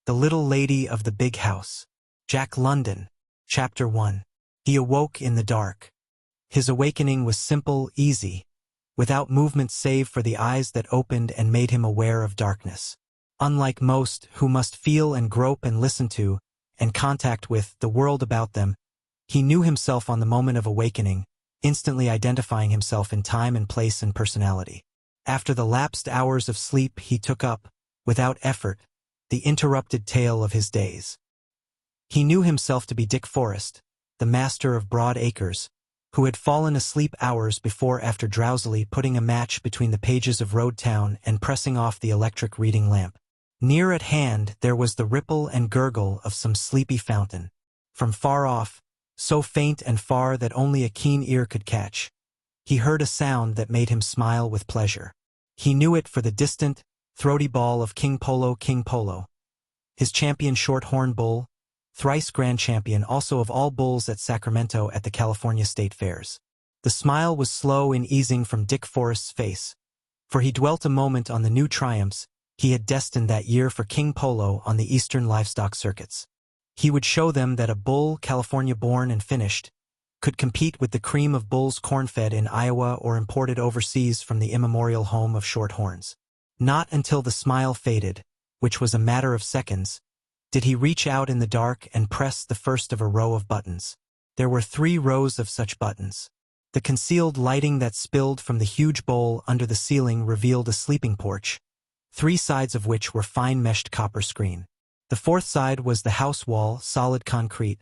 The Little Lady of the Big House. Jack London. Chapter 1. He awoke in the dark. His awakening was simple, easy, without movement save for the eyes that opened and made him aware of darkness. Unlike most who must feel and grope and listen to, and contact with, the world about them, he knew himself on the moment of awakening, instantly identifying himself in time and place and personality. After the lapsed hours of sleep he took up, without effort, the interrupted tale of his days. He knew himself to be Dick Forrest, the master of broad acres, who had fallen asleep hours before after drowsily putting a match between the pages of Road Town and pressing off the electric reading lamp. Near at hand there was the ripple and gurgle of some sleepy fountain. From far off, so faint and far that only a keen ear could catch, he heard a sound that made him smile with pleasure. He knew it for the distant, throaty bawl of King Polo, his champion short-horn bull, thrice grand champion also of all bulls at Sacramento at the California State Fairs. The smile was slow in easing from Dick Forrest's face, for he dwelt a moment on the new triumphs he had destined that year for King Polo on the eastern livestock circuits. He would show them that a bull, California-born and finished, could compete with the cream of bulls corn-fed in Iowa or imported overseas from the immemorial home of Shorthorns. Not until the smile faded, which was a matter of seconds, did he reach out in the dark and press the first of a row of buttons. There were 3 rows of such buttons. The concealed lighting that spilled from the huge bowl under the ceiling revealed a sleeping porch, 3 sides of which were fine-meshed copper screen. The 4th side was the house wall, solid concrete,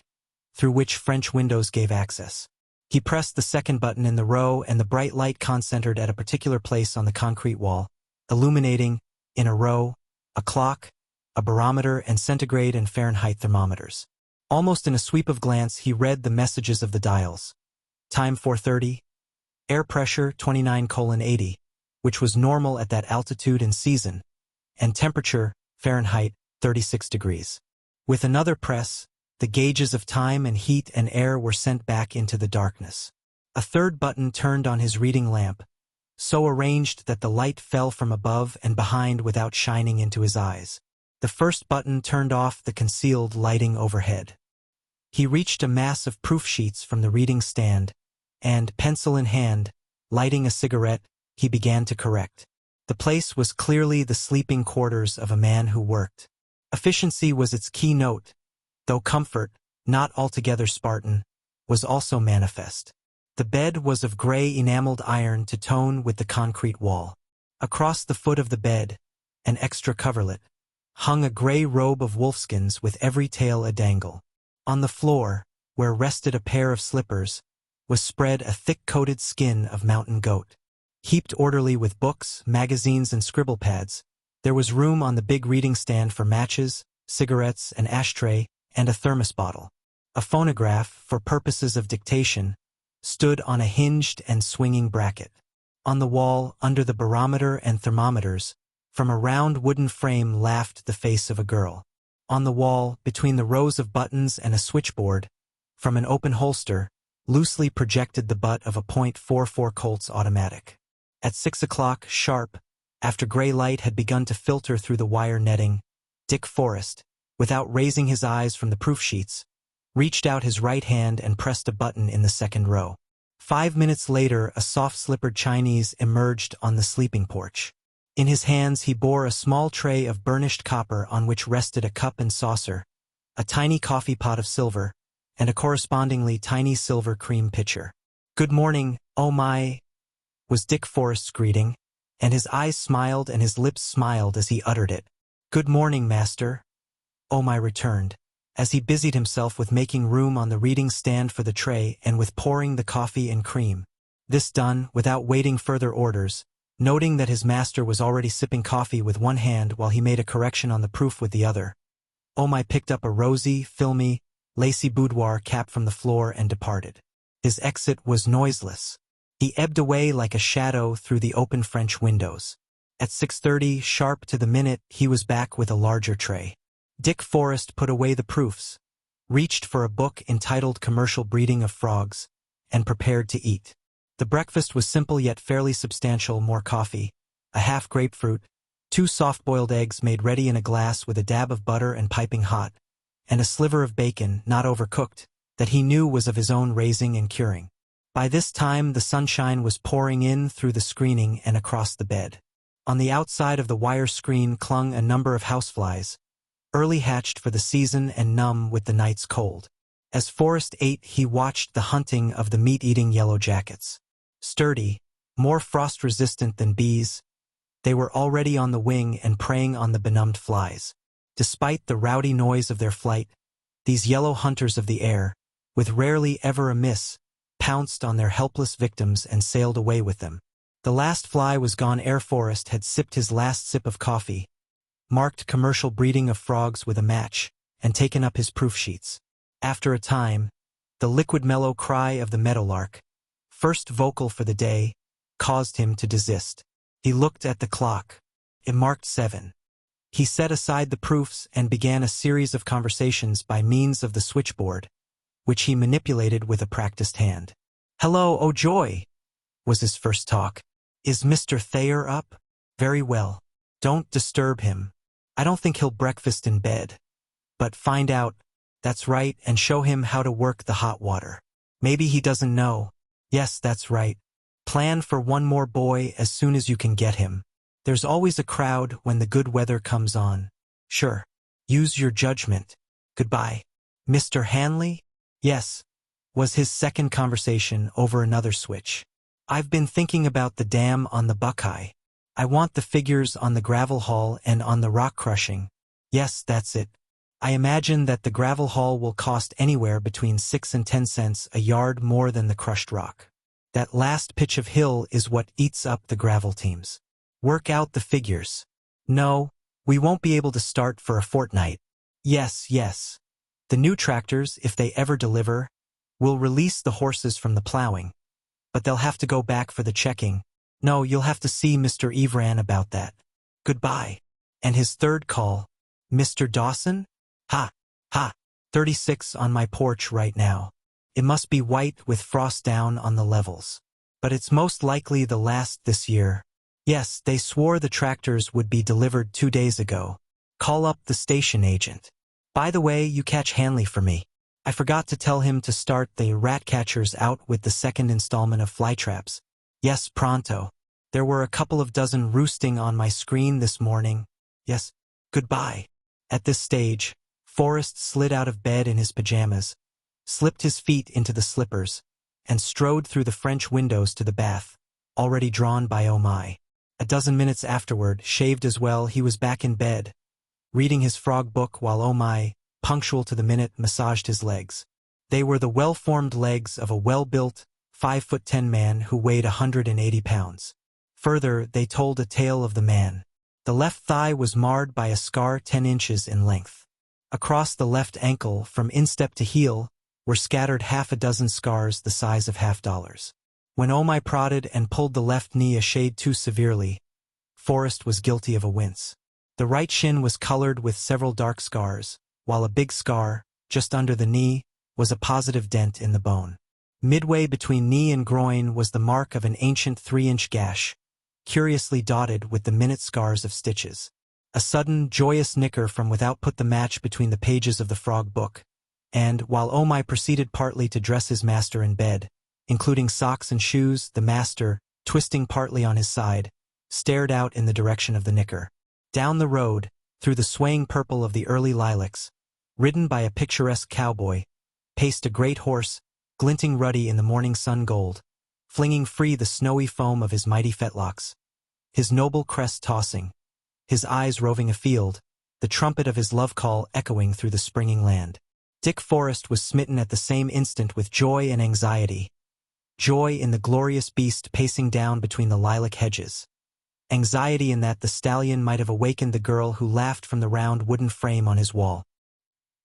through which French windows gave access. He pressed the second button in the row and the bright light concentrated at a particular place on the concrete wall, illuminating, in a row, a clock, a barometer and centigrade and Fahrenheit thermometers. Almost in a sweep of glance he read the messages of the dials. Time 4:30, air pressure 29:80, which was normal at that altitude and season, and temperature, Fahrenheit, 36 degrees. With another press, the gauges of time and heat and air were sent back into the darkness. A 3rd button turned on his reading lamp, so arranged that the light fell from above and behind without shining into his eyes. The 1st button turned off the concealed lighting overhead. He reached a mass of proof sheets from the reading stand, and, pencil in hand, lighting a cigarette, he began to correct. The place was clearly the sleeping quarters of a man who worked. Efficiency was its key note, though comfort, not altogether Spartan, was also manifest. The bed was of gray enameled iron to tone with the concrete wall. Across the foot of the bed, an extra coverlet, hung a gray robe of wolfskins with every tail a dangle. On the floor, where rested a pair of slippers, was spread a thick-coated skin of mountain goat. Heaped orderly with books, magazines, and scribble pads, there was room on the big reading stand for matches, cigarettes, an ashtray, and a thermos bottle. A phonograph, for purposes of dictation, stood on a hinged and swinging bracket. On the wall, under the barometer and thermometers, from a round wooden frame laughed the face of a girl. On the wall, between the rows of buttons and a switchboard, from an open holster, loosely projected the butt of a .44 Colt's automatic. At 6 o'clock, sharp, after gray light had begun to filter through the wire netting, Dick Forrest, without raising his eyes from the proof sheets, reached out his right hand and pressed a button in the 2nd row. 5 minutes later, a soft-slippered Chinese emerged on the sleeping porch. In his hands he bore a small tray of burnished copper on which rested a cup and saucer, a tiny coffee pot of silver, and a correspondingly tiny silver cream pitcher. "Good morning, oh my," was Dick Forrest's greeting, and his eyes smiled and his lips smiled as he uttered it. "Good morning, master," oh my returned, as he busied himself with making room on the reading stand for the tray and with pouring the coffee and cream. This done, without waiting further orders, noting that his master was already sipping coffee with one hand while he made a correction on the proof with the other, oh my picked up a rosy, filmy, lacy boudoir cap from the floor and departed. His exit was noiseless. He ebbed away like a shadow through the open French windows. At 6:30, sharp to the minute, he was back with a larger tray. Dick Forrest put away the proofs, reached for a book entitled Commercial Breeding of Frogs, and prepared to eat. The breakfast was simple yet fairly substantial: more coffee, a half grapefruit, 2 soft-boiled eggs made ready in a glass with a dab of butter and piping hot, and a sliver of bacon, not overcooked, that he knew was of his own raising and curing. By this time the sunshine was pouring in through the screening and across the bed. On the outside of the wire screen clung a number of houseflies, early hatched for the season and numb with the night's cold. As Forrest ate, he watched the hunting of the meat-eating yellow jackets. Sturdy, more frost-resistant than bees, they were already on the wing and preying on the benumbed flies. Despite the rowdy noise of their flight, these yellow hunters of the air, with rarely ever a miss, pounced on their helpless victims and sailed away with them. The last fly was gone ere Forrest had sipped his last sip of coffee, marked commercial breeding of frogs with a match, and taken up his proof sheets. After a time, the liquid mellow cry of the meadowlark, first vocal for the day, caused him to desist. He looked at the clock. It marked 7. He set aside the proofs and began a series of conversations by means of the switchboard, which he manipulated with a practiced hand. "Hello, oh joy," was his first talk. "Is Mr. Thayer up? Very well. Don't disturb him. I don't think he'll breakfast in bed. But find out, that's right, and show him how to work the hot water. Maybe he doesn't know. Yes, that's right. Plan for one more boy as soon as you can get him. There's always a crowd when the good weather comes on. Sure. Use your judgment. Goodbye. Mr. Hanley?" "Yes," was his second conversation over another switch. "I've been thinking about the dam on the Buckeye. I want the figures on the gravel haul and on the rock crushing." "Yes, that's it. I imagine that the gravel haul will cost anywhere between 6 and 10 cents a yard more than the crushed rock. That last pitch of hill is what eats up the gravel teams. Work out the figures." "No, we won't be able to start for a fortnight." Yes. The new tractors, if they ever deliver, will release the horses from the plowing, but they'll have to go back for the checking. No, you'll have to see Mr. Evran about that. Goodbye." And his third call, "Mr. Dawson? Ha, 36 on my porch right now. It must be white with frost down on the levels. But it's most likely the last this year. Yes, they swore the tractors would be delivered 2 days ago. Call up the station agent. By the way, you catch Hanley for me. I forgot to tell him to start the rat catchers out with the second installment of flytraps. Yes, pronto. There were a couple of dozen roosting on my screen this morning. Yes, goodbye." At this stage, Forrest slid out of bed in his pajamas, slipped his feet into the slippers, and strode through the French windows to the bath, already drawn by Oh My. A dozen minutes afterward, shaved as well, he was back in bed, reading his frog book while Oh My, punctual to the minute, massaged his legs. They were the well-formed legs of a well-built, 5'10" man who weighed 180 pounds. Further, they told a tale of the man. The left thigh was marred by a scar 10 inches in length. Across the left ankle, from instep to heel, were scattered half a dozen scars the size of $50. When Oh My prodded and pulled the left knee a shade too severely, Forrest was guilty of a wince. The right shin was colored with several dark scars, while a big scar, just under the knee, was a positive dent in the bone. Midway between knee and groin was the mark of an ancient 3-inch gash, curiously dotted with the minute scars of stitches. A sudden, joyous nicker from without put the match between the pages of the frog book, and, while Oh My proceeded partly to dress his master in bed, including socks and shoes, the master, twisting partly on his side, stared out in the direction of the nicker. Down the road, through the swaying purple of the early lilacs, ridden by a picturesque cowboy, paced a great horse, glinting ruddy in the morning sun gold, flinging free the snowy foam of his mighty fetlocks, his noble crest tossing, his eyes roving afield, the trumpet of his love call echoing through the springing land. Dick Forrest was smitten at the same instant with joy and anxiety. Joy in the glorious beast pacing down between the lilac hedges. Anxiety in that the stallion might have awakened the girl who laughed from the round wooden frame on his wall.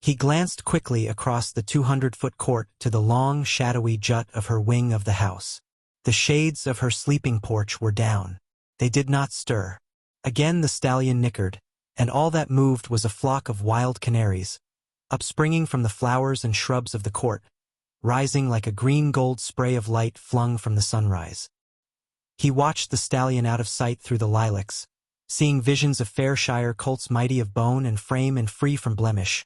He glanced quickly across the 200-foot court to the long, shadowy jut of her wing of the house. The shades of her sleeping porch were down. They did not stir. Again the stallion nickered, and all that moved was a flock of wild canaries, upspringing from the flowers and shrubs of the court, rising like a green-gold spray of light flung from the sunrise. He watched the stallion out of sight through the lilacs, seeing visions of fair Shire colts mighty of bone and frame and free from blemish,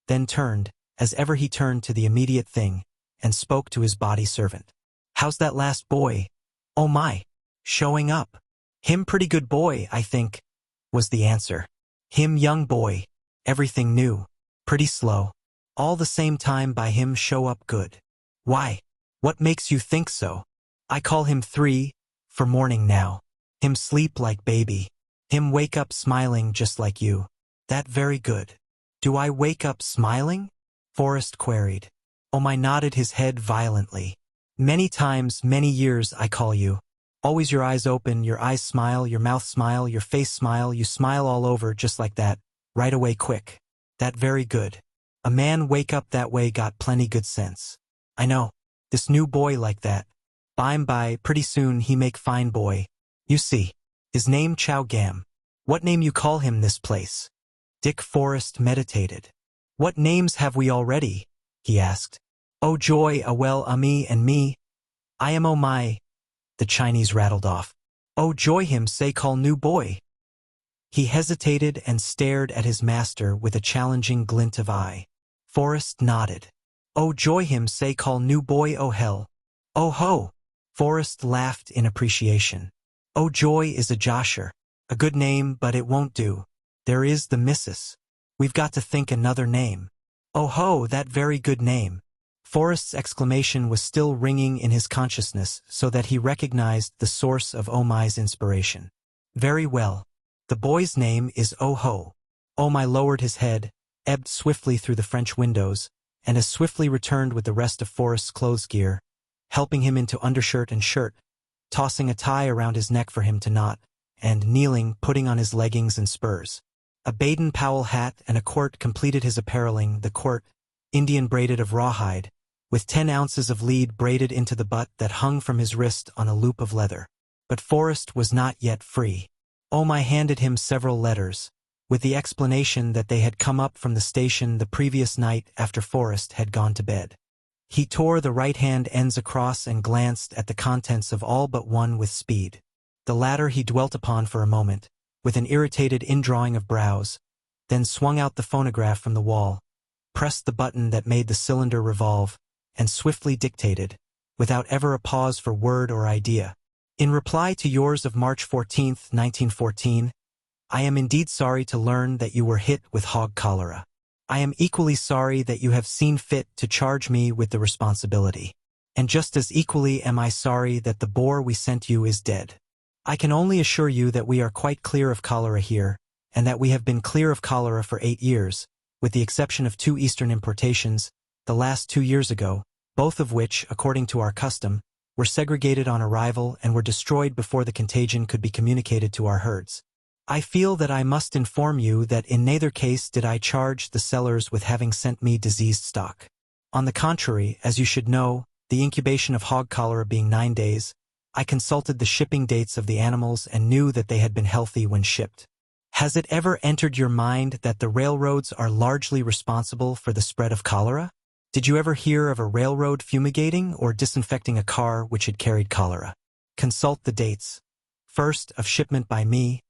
then turned, as ever he turned to the immediate thing, and spoke to his body servant. "How's that last boy? Oh my, showing up." "Him pretty good boy, I think," was the answer. "Him young boy, everything new, pretty slow. All the same time by him show up good." "Why, what makes you think so?" "I call him 3, for morning now. Him sleep like baby. Him wake up smiling just like you." "That very good." "Do I wake up smiling?" Forrest queried. Omai nodded his head violently. "Many times, many years I call you. Always your eyes open, your eyes smile, your mouth smile, your face smile, you smile all over just like that, right away quick." "That very good. A man wake up that way got plenty good sense." "I know. This new boy like that. By, pretty soon he make fine boy. You see. His name Chow Gam. What name you call him this place?" Dick Forrest meditated. "What names have we already?" he asked. "Oh joy, me and me. I am oh my," the Chinese rattled off. "Oh joy him say call new boy." He hesitated and stared at his master with a challenging glint of eye. Forrest nodded. "Oh joy him say call new boy oh hell. Oh ho!" Forrest laughed in appreciation. "Oh joy is a josher. A good name, but it won't do. There is the missus. We've got to think another name." "Oh ho, that very good name." Forrest's exclamation was still ringing in his consciousness so that he recognized the source of Omai's inspiration. "Very well. The boy's name is Oh Ho." Omai lowered his head, ebbed swiftly through the French windows, and as swiftly returned with the rest of Forrest's clothes gear, helping him into undershirt and shirt, tossing a tie around his neck for him to knot, and kneeling, putting on his leggings and spurs. A Baden-Powell hat and a quirt completed his appareling, the quirt, Indian braided of rawhide, with 10 ounces of lead braided into the butt that hung from his wrist on a loop of leather. But Forrest was not yet free. Omai handed him several letters, with the explanation that they had come up from the station the previous night after Forrest had gone to bed. He tore the right-hand ends across and glanced at the contents of all but one with speed. The latter he dwelt upon for a moment, with an irritated indrawing of brows, then swung out the phonograph from the wall, pressed the button that made the cylinder revolve, and swiftly dictated, without ever a pause for word or idea. "In reply to yours of March 14, 1914, I am indeed sorry to learn that you were hit with hog cholera. I am equally sorry that you have seen fit to charge me with the responsibility. And just as equally am I sorry that the boar we sent you is dead. I can only assure you that we are quite clear of cholera here, and that we have been clear of cholera for 8 years, with the exception of 2 Eastern importations, the last 2 years ago, both of which, according to our custom, were segregated on arrival and were destroyed before the contagion could be communicated to our herds. I feel that I must inform you that in neither case did I charge the sellers with having sent me diseased stock. On the contrary, as you should know, the incubation of hog cholera being 9 days, I consulted the shipping dates of the animals and knew that they had been healthy when shipped. Has it ever entered your mind that the railroads are largely responsible for the spread of cholera? Did you ever hear of a railroad fumigating or disinfecting a car which had carried cholera? Consult the dates. First, of shipment by me,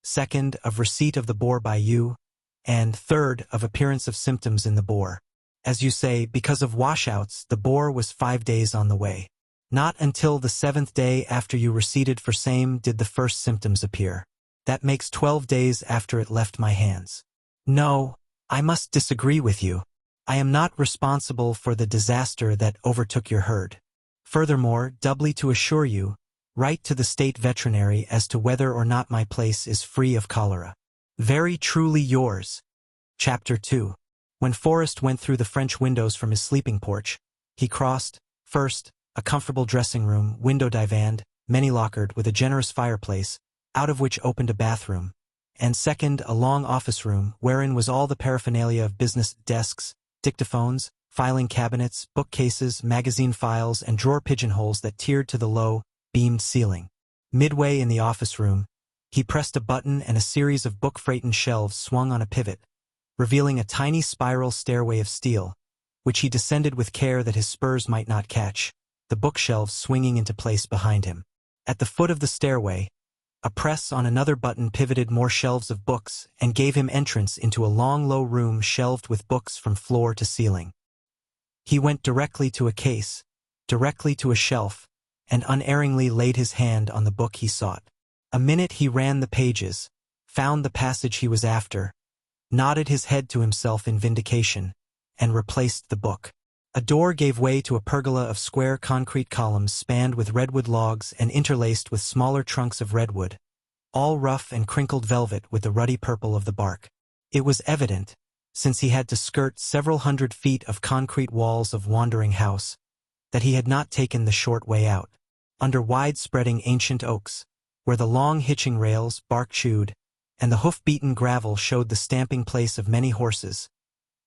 second, of receipt of the boar by you, and third, of appearance of symptoms in the boar. As you say, because of washouts, the boar was 5 days on the way. Not until the 7th day after you receipted for same did the first symptoms appear. That makes 12 days after it left my hands. No, I must disagree with you. I am not responsible for the disaster that overtook your herd. Furthermore, doubly to assure you, write to the state veterinary as to whether or not my place is free of cholera. Very truly yours. Chapter 2. When Forrest went through the French windows from his sleeping porch, he crossed, first, a comfortable dressing room, window divaned, many-lockered, with a generous fireplace, out of which opened a bathroom, and second, a long office room, wherein was all the paraphernalia of business, desks, dictaphones, filing cabinets, bookcases, magazine files, and drawer pigeonholes that tiered to the low, beamed ceiling. Midway in the office room, he pressed a button and a series of book-freighted shelves swung on a pivot, revealing a tiny spiral stairway of steel, which he descended with care that his spurs might not catch, the bookshelves swinging into place behind him. At the foot of the stairway, A press on another button pivoted more shelves of books and gave him entrance into a long, low room shelved with books from floor to ceiling. He went directly to a case, directly to a shelf, and unerringly laid his hand on the book he sought. A minute he ran the pages, found the passage he was after, nodded his head to himself in vindication, and replaced the book. A door gave way to a pergola of square concrete columns spanned with redwood logs and interlaced with smaller trunks of redwood, all rough and crinkled velvet with the ruddy purple of the bark. It was evident, since he had to skirt several hundred feet of concrete walls of Wandering House, that he had not taken the short way out. Under wide-spreading ancient oaks, where the long hitching rails, bark-chewed, and the hoof-beaten gravel showed the stamping place of many horses,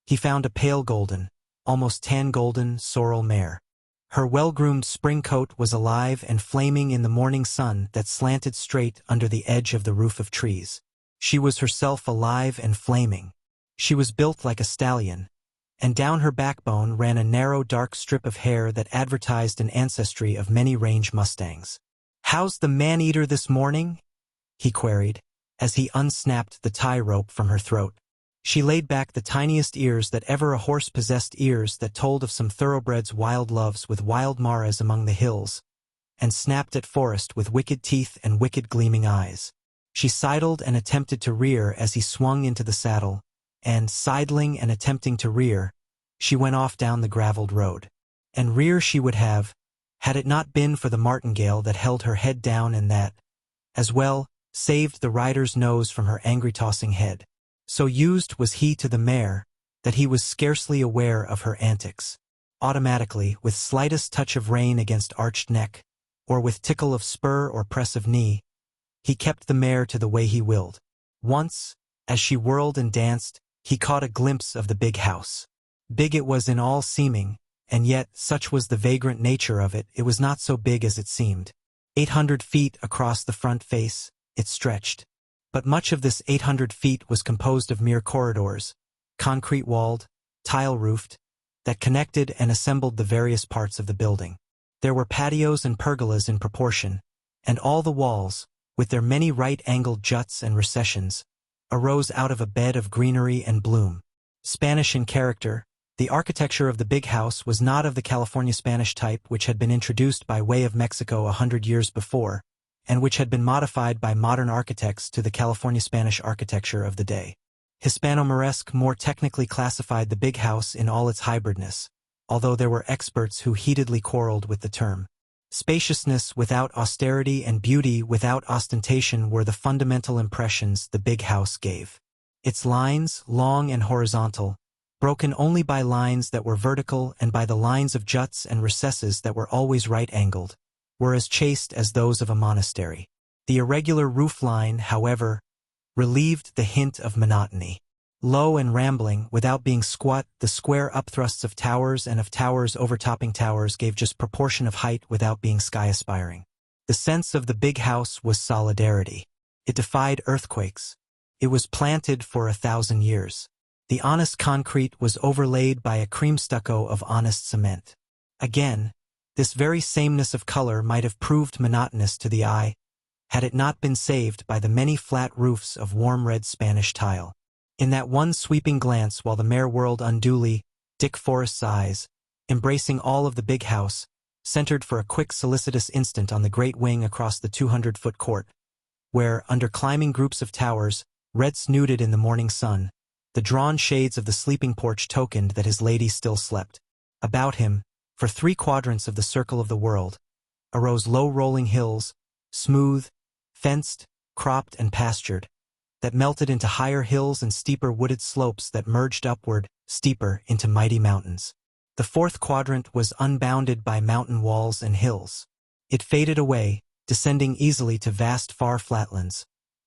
he found a pale golden, almost tan-golden, sorrel mare. Her well-groomed spring coat was alive and flaming in the morning sun that slanted straight under the edge of the roof of trees. She was herself alive and flaming. She was built like a stallion, and down her backbone ran a narrow dark strip of hair that advertised an ancestry of many range mustangs. "How's the man-eater this morning?" he queried, as he unsnapped the tie rope from her throat. She laid back the tiniest ears that ever a horse possessed, ears that told of some thoroughbred's wild loves with wild maras among the hills, and snapped at Forrest with wicked teeth and wicked gleaming eyes. She sidled and attempted to rear as he swung into the saddle, and, sidling and attempting to rear, she went off down the graveled road. And rear she would have, had it not been for the martingale that held her head down and that, as well, saved the rider's nose from her angry tossing head. So used was he to the mare that he was scarcely aware of her antics. Automatically, with slightest touch of rein against arched neck, or with tickle of spur or press of knee, he kept the mare to the way he willed. Once, as she whirled and danced, he caught a glimpse of the big house. Big it was in all seeming, and yet, such was the vagrant nature of it, it was not so big as it seemed. 800 feet across the front face, it stretched. But much of this 800 feet was composed of mere corridors, concrete-walled, tile-roofed, that connected and assembled the various parts of the building. There were patios and pergolas in proportion, and all the walls, with their many right-angled juts and recessions, arose out of a bed of greenery and bloom. Spanish in character, the architecture of the big house was not of the California Spanish type which had been introduced by way of Mexico 100 years before, and which had been modified by modern architects to the California Spanish architecture of the day. Hispano-Moresque more technically classified the big house in all its hybridness, although there were experts who heatedly quarreled with the term. Spaciousness without austerity and beauty without ostentation were the fundamental impressions the big house gave. Its lines, long and horizontal, broken only by lines that were vertical and by the lines of juts and recesses that were always right-angled, were as chaste as those of a monastery. The irregular roof line, however, relieved the hint of monotony. Low and rambling, without being squat, the square upthrusts of towers and of towers overtopping towers gave just proportion of height without being sky-aspiring. The sense of the big house was solidarity. It defied earthquakes. It was planted for 1,000 years. The honest concrete was overlaid by a cream stucco of honest cement. Again, this very sameness of color might have proved monotonous to the eye, had it not been saved by the many flat roofs of warm red Spanish tile. In that one sweeping glance while the mare whirled unduly, Dick Forrest's eyes, embracing all of the big house, centered for a quick solicitous instant on the great wing across the 200-foot court, where, under climbing groups of towers, red-snooded in the morning sun, the drawn shades of the sleeping porch tokened that his lady still slept. About him, for 3 quadrants of the circle of the world, arose low rolling hills, smooth, fenced, cropped and pastured, that melted into higher hills and steeper wooded slopes that merged upward, steeper, into mighty mountains. The 4th quadrant was unbounded by mountain walls and hills. It faded away, descending easily to vast far flatlands,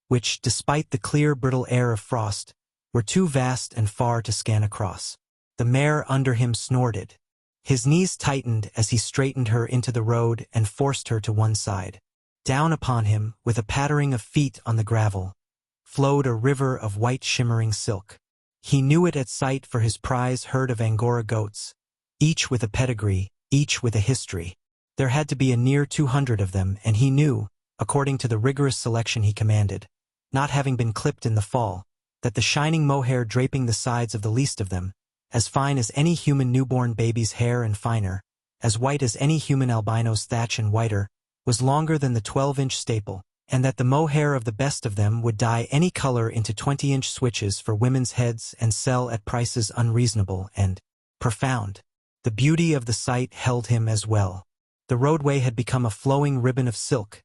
which, despite the clear brittle air of frost, were too vast and far to scan across. The mare under him snorted. His knees tightened as he straightened her into the road and forced her to one side. Down upon him, with a pattering of feet on the gravel, flowed a river of white shimmering silk. He knew it at sight for his prize herd of Angora goats, each with a pedigree, each with a history. There had to be a near 200 of them, and he knew, according to the rigorous selection he commanded, not having been clipped in the fall, that the shining mohair draping the sides of the least of them, as fine as any human newborn baby's hair and finer, as white as any human albino's thatch and whiter, was longer than the 12-inch staple, and that the mohair of the best of them would dye any color into 20-inch switches for women's heads and sell at prices unreasonable and profound. The beauty of the sight held him as well. The roadway had become a flowing ribbon of silk,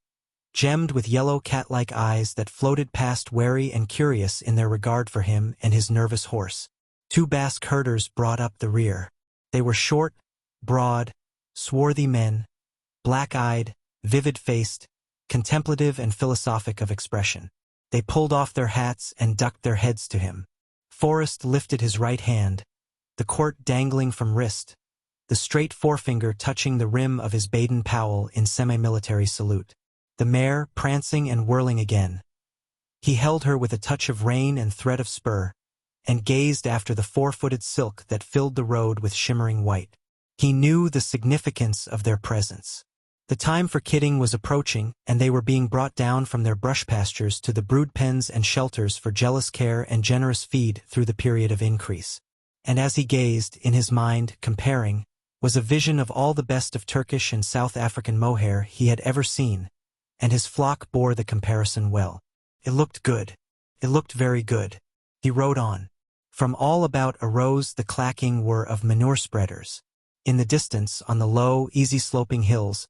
gemmed with yellow cat-like eyes that floated past wary and curious in their regard for him and his nervous horse. 2 Basque herders brought up the rear. They were short, broad, swarthy men, black-eyed, vivid-faced, contemplative and philosophic of expression. They pulled off their hats and ducked their heads to him. Forrest lifted his right hand, the quirt dangling from wrist, the straight forefinger touching the rim of his Baden Powell in semi-military salute. The mare prancing and whirling again. He held her with a touch of rein and thread of spur, and gazed after the 4-footed silk that filled the road with shimmering white. He knew the significance of their presence. The time for kidding was approaching, and they were being brought down from their brush pastures to the brood pens and shelters for jealous care and generous feed through the period of increase. And as he gazed, in his mind, comparing, was a vision of all the best of Turkish and South African mohair he had ever seen, and his flock bore the comparison well. It looked good. It looked very good. He rode on. From all about arose the clacking whir of manure spreaders. In the distance, on the low, easy-sloping hills,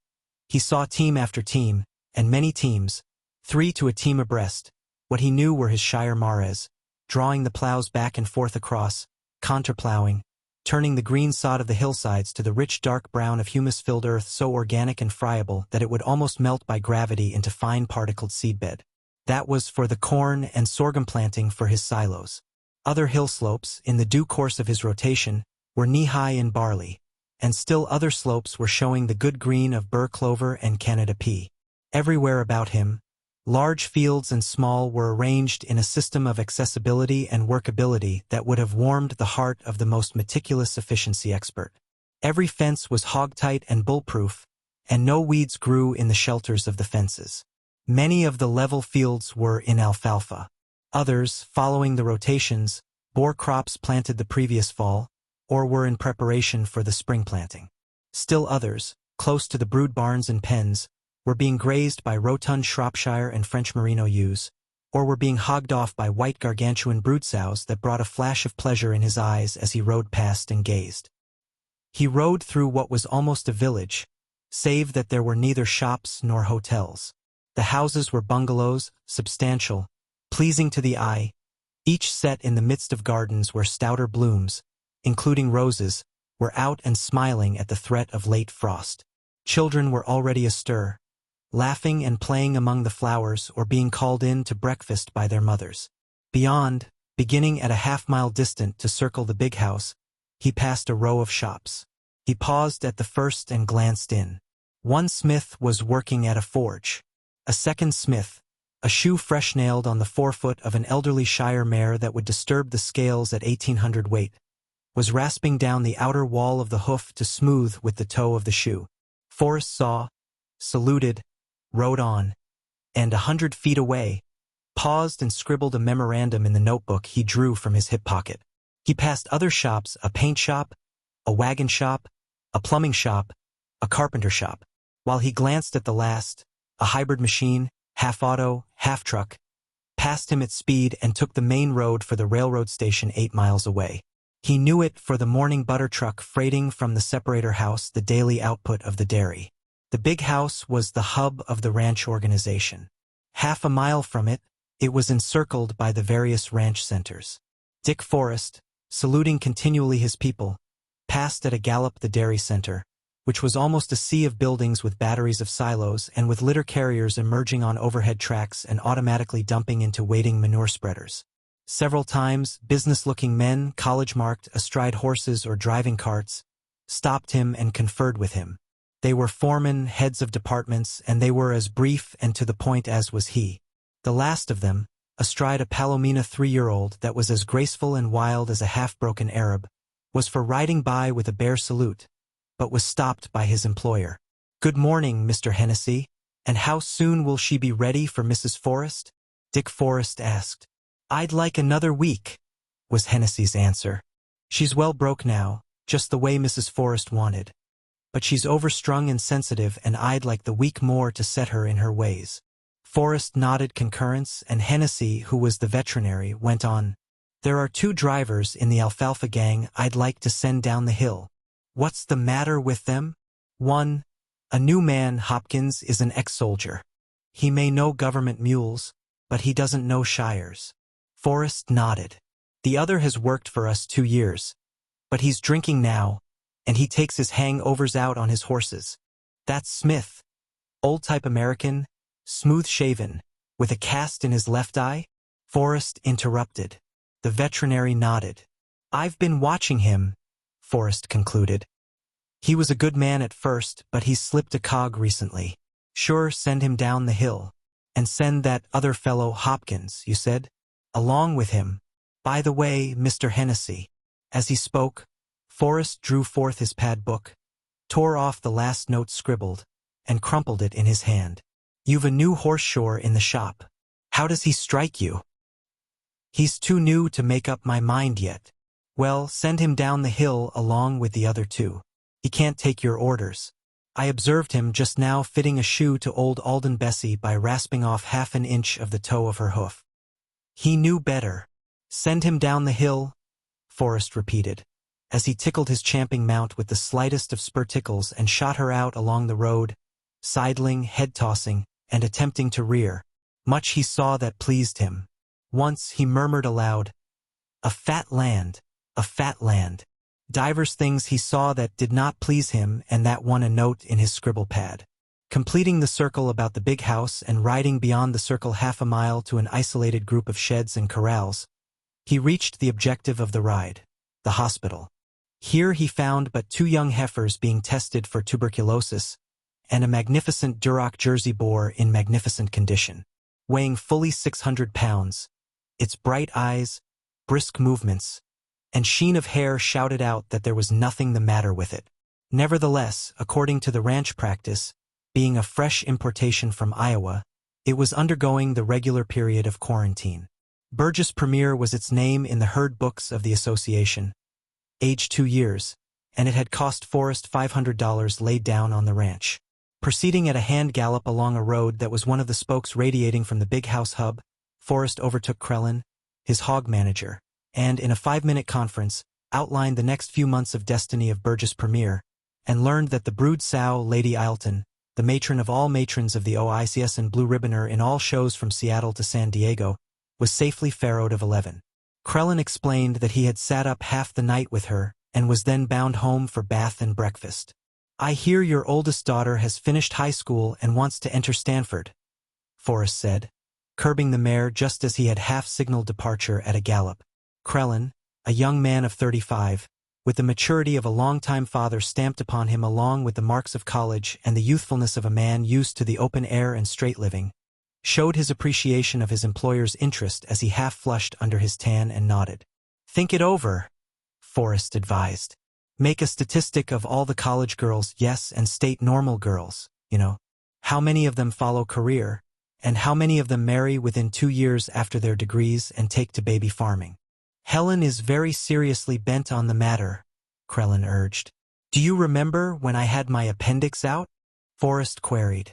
he saw team after team, and many teams, 3 to a team abreast, what he knew were his Shire Mares, drawing the plows back and forth across, counterplowing, turning the green sod of the hillsides to the rich dark brown of humus-filled earth so organic and friable that it would almost melt by gravity into fine particled seedbed. That was for the corn and sorghum planting for his silos. Other hill slopes, in the due course of his rotation, were knee-high in barley, and still other slopes were showing the good green of burr clover and Canada pea. Everywhere about him, large fields and small were arranged in a system of accessibility and workability that would have warmed the heart of the most meticulous efficiency expert. Every fence was hog-tight and bull-proof, and no weeds grew in the shelters of the fences. Many of the level fields were in alfalfa. Others, following the rotations, bore crops planted the previous fall, or were in preparation for the spring planting. Still others, close to the brood barns and pens, were being grazed by rotund Shropshire and French Merino ewes, or were being hogged off by white gargantuan brood sows that brought a flash of pleasure in his eyes as he rode past and gazed. He rode through what was almost a village, save that there were neither shops nor hotels. The houses were bungalows, substantial, pleasing to the eye, each set in the midst of gardens where stouter blooms, including roses, were out and smiling at the threat of late frost. Children were already astir, laughing and playing among the flowers or being called in to breakfast by their mothers. Beyond, beginning at a half-mile distant to circle the big house, he passed a row of shops. He paused at the first and glanced in. One smith was working at a forge. A second smith, a shoe fresh nailed on the forefoot of an elderly Shire mare that would disturb the scales at 1800 weight, was rasping down the outer wall of the hoof to smooth with the toe of the shoe. Forrest saw, saluted, rode on, and 100 feet away, paused and scribbled a memorandum in the notebook he drew from his hip pocket. He passed other shops, a paint shop, a wagon shop, a plumbing shop, a carpenter shop. While he glanced at the last, a hybrid machine, half auto, half truck, passed him at speed and took the main road for the railroad station 8 miles away. He knew it for the morning butter truck freighting from the separator house the daily output of the dairy. The big house was the hub of the ranch organization. Half a mile from it, it was encircled by the various ranch centers. Dick Forrest, saluting continually his people, passed at a gallop the dairy center, which was almost a sea of buildings with batteries of silos and with litter carriers emerging on overhead tracks and automatically dumping into waiting manure spreaders. Several times, business-looking men, college-marked, astride horses or driving carts, stopped him and conferred with him. They were foremen, heads of departments, and they were as brief and to the point as was he. The last of them, astride a Palomina 3-year-old that was as graceful and wild as a half-broken Arab, was for riding by with a bare salute, but was stopped by his employer. "Good morning, Mr. Hennessy," And how soon will she be ready for Mrs. Forrest? Dick Forrest asked. I'd like another week, was Hennessy's answer. She's well broke now, just the way Mrs. Forrest wanted. But she's overstrung and sensitive, and I'd like the week more to set her in her ways. Forrest nodded concurrence, and Hennessy, who was the veterinary, went on. There are 2 drivers in the alfalfa gang I'd like to send down the hill. What's the matter with them? 1. A new man, Hopkins, is an ex-soldier. He may know government mules, but he doesn't know shires. Forrest nodded. The other has worked for us 2 years. But he's drinking now, and he takes his hangovers out on his horses. That's Smith. Old-type American, smooth-shaven, with a cast in his left eye? Forrest interrupted. The veterinary nodded. I've been watching him, Forrest concluded. He was a good man at first, but he's slipped a cog recently. Sure, send him down the hill. And send that other fellow, Hopkins, you said, along with him. By the way, Mr. Hennessy. As he spoke, Forrest drew forth his pad book, tore off the last note scribbled, and crumpled it in his hand. You've a new horseshoer in the shop. How does he strike you? He's too new to make up my mind yet. Well, send him down the hill along with the other 2. He can't take your orders. I observed him just now fitting a shoe to old Alden Bessie by rasping off half an inch of the toe of her hoof. He knew better. Send him down the hill, Forrest repeated, as he tickled his champing mount with the slightest of spur tickles and shot her out along the road, sidling, head-tossing, and attempting to rear. Much he saw that pleased him. Once he murmured aloud, a fat land, a fat land. Divers things he saw that did not please him, and that won a note in his scribble pad. Completing the circle about the big house and riding beyond the circle half a mile to an isolated group of sheds and corrals, he reached the objective of the ride, the hospital. Here he found but 2 young heifers being tested for tuberculosis, and a magnificent Duroc Jersey boar in magnificent condition, weighing fully 600 pounds. Its bright eyes, brisk movements, and sheen of hair shouted out that there was nothing the matter with it. Nevertheless, according to the ranch practice, being a fresh importation from Iowa, it was undergoing the regular period of quarantine. Burgess Premier was its name in the herd books of the association, age 2 years, and it had cost Forrest $500 laid down on the ranch. Proceeding at a hand gallop along a road that was one of the spokes radiating from the big house hub, Forrest overtook Krellin, his hog manager, and, in a 5-minute conference, outlined the next few months of destiny of Burgess Premier, and learned that the brood sow, Lady Ileton, the matron of all matrons of the OICS and blue ribboner in all shows from Seattle to San Diego, was safely farrowed of 11. Krellin explained that he had sat up half the night with her, and was then bound home for bath and breakfast. I hear your oldest daughter has finished high school and wants to enter Stanford, Forrest said, curbing the mare just as he had half-signaled departure at a gallop. Krellin, a young man of 35, with the maturity of a long-time father stamped upon him along with the marks of college and the youthfulness of a man used to the open air and straight living, showed his appreciation of his employer's interest as he half-flushed under his tan and nodded. Think it over, Forrest advised. Make a statistic of all the college girls, yes, and state normal girls, you know. How many of them follow career, and how many of them marry within 2 years after their degrees and take to baby farming. Helen is very seriously bent on the matter, Krellin urged. Do you remember when I had my appendix out? Forrest queried.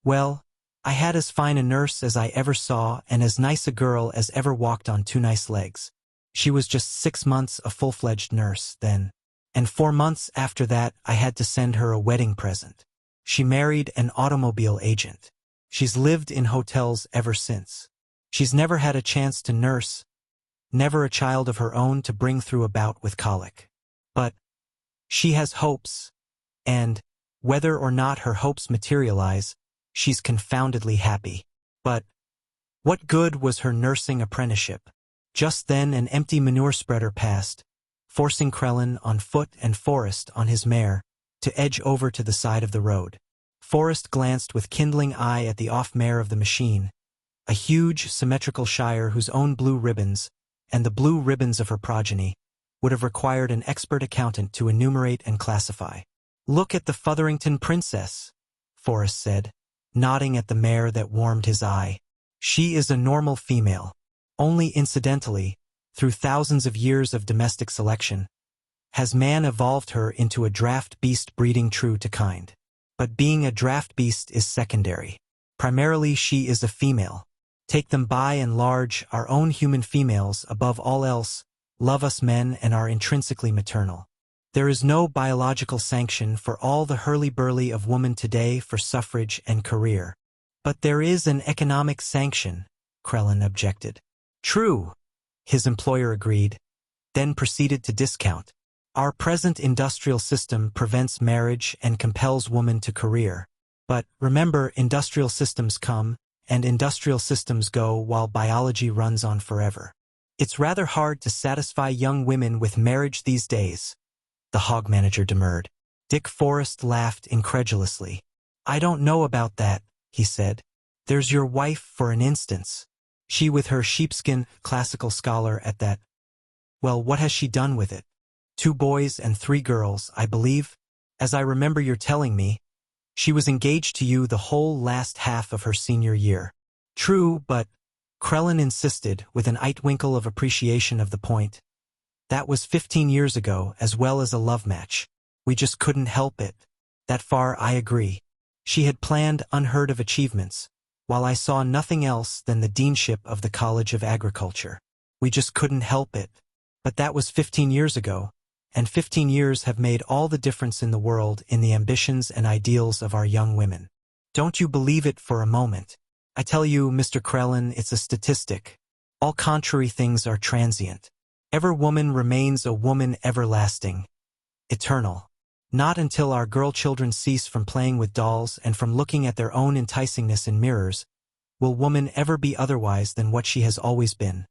Well, I had as fine a nurse as I ever saw and as nice a girl as ever walked on 2 nice legs. She was just 6 months a full-fledged nurse then, and 4 months after that I had to send her a wedding present. She married an automobile agent. She's lived in hotels ever since. She's never had a chance to nurse, never a child of her own to bring through a bout with colic. But she has hopes, and, whether or not her hopes materialize, she's confoundedly happy. But what good was her nursing apprenticeship? Just then an empty manure spreader passed, forcing Krellin on foot and Forrest on his mare to edge over to the side of the road. Forrest glanced with kindling eye at the off-mare of the machine, a huge, symmetrical shire whose own blue ribbons, and the blue ribbons of her progeny, would have required an expert accountant to enumerate and classify. Look at the Fotherington princess, Forrest said, nodding at the mare that warmed his eye. She is a normal female. Only incidentally, through thousands of years of domestic selection, has man evolved her into a draft beast breeding true to kind. But being a draft beast is secondary. Primarily she is a female. Take them by and large, our own human females, above all else, love us men and are intrinsically maternal. There is no biological sanction for all the hurly-burly of woman today for suffrage and career. But there is an economic sanction, Krellin objected. True, his employer agreed, then proceeded to discount. Our present industrial system prevents marriage and compels woman to career. But, remember, industrial systems come, and industrial systems go while biology runs on forever. It's rather hard to satisfy young women with marriage these days, the hog manager demurred. Dick Forrest laughed incredulously. I don't know about that, he said. There's your wife, for an instance. She with her sheepskin, classical scholar at that. Well, what has she done with it? 2 boys and 3 girls, I believe. As I remember your telling me, she was engaged to you the whole last half of her senior year. True, but, Krellin insisted, with an eye-twinkle of appreciation of the point, that was 15 years ago, as well as a love match. We just couldn't help it. That far I agree. She had planned unheard of achievements, while I saw nothing else than the deanship of the College of Agriculture. We just couldn't help it. But that was 15 years ago, and 15 years have made all the difference in the world in the ambitions and ideals of our young women. Don't you believe it for a moment. I tell you, Mr. Krellin, it's a statistic. All contrary things are transient. Ever woman remains a woman everlasting, eternal. Not until our girl children cease from playing with dolls and from looking at their own enticingness in mirrors, will woman ever be otherwise than what she has always been.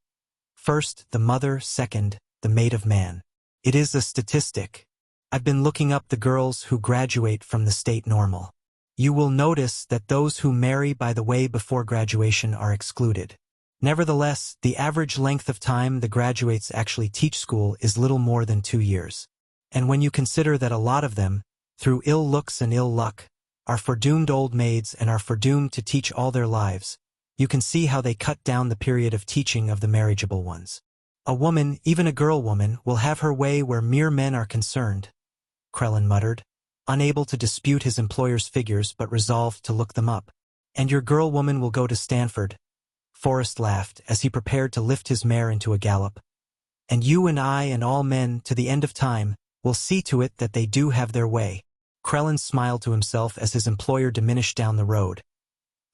First, the mother, second, the mate of man. It is a statistic. I've been looking up the girls who graduate from the state normal. You will notice that those who marry by the way before graduation are excluded. Nevertheless, the average length of time the graduates actually teach school is little more than 2 years. And when you consider that a lot of them, through ill looks and ill luck, are foredoomed old maids and are foredoomed to teach all their lives, you can see how they cut down the period of teaching of the marriageable ones. A woman, even a girl woman, will have her way where mere men are concerned, Krellin muttered, unable to dispute his employer's figures but resolved to look them up. And your girl woman will go to Stanford. Forrest laughed as he prepared to lift his mare into a gallop. And you and I and all men, to the end of time, will see to it that they do have their way. Krellin smiled to himself as his employer diminished down the road.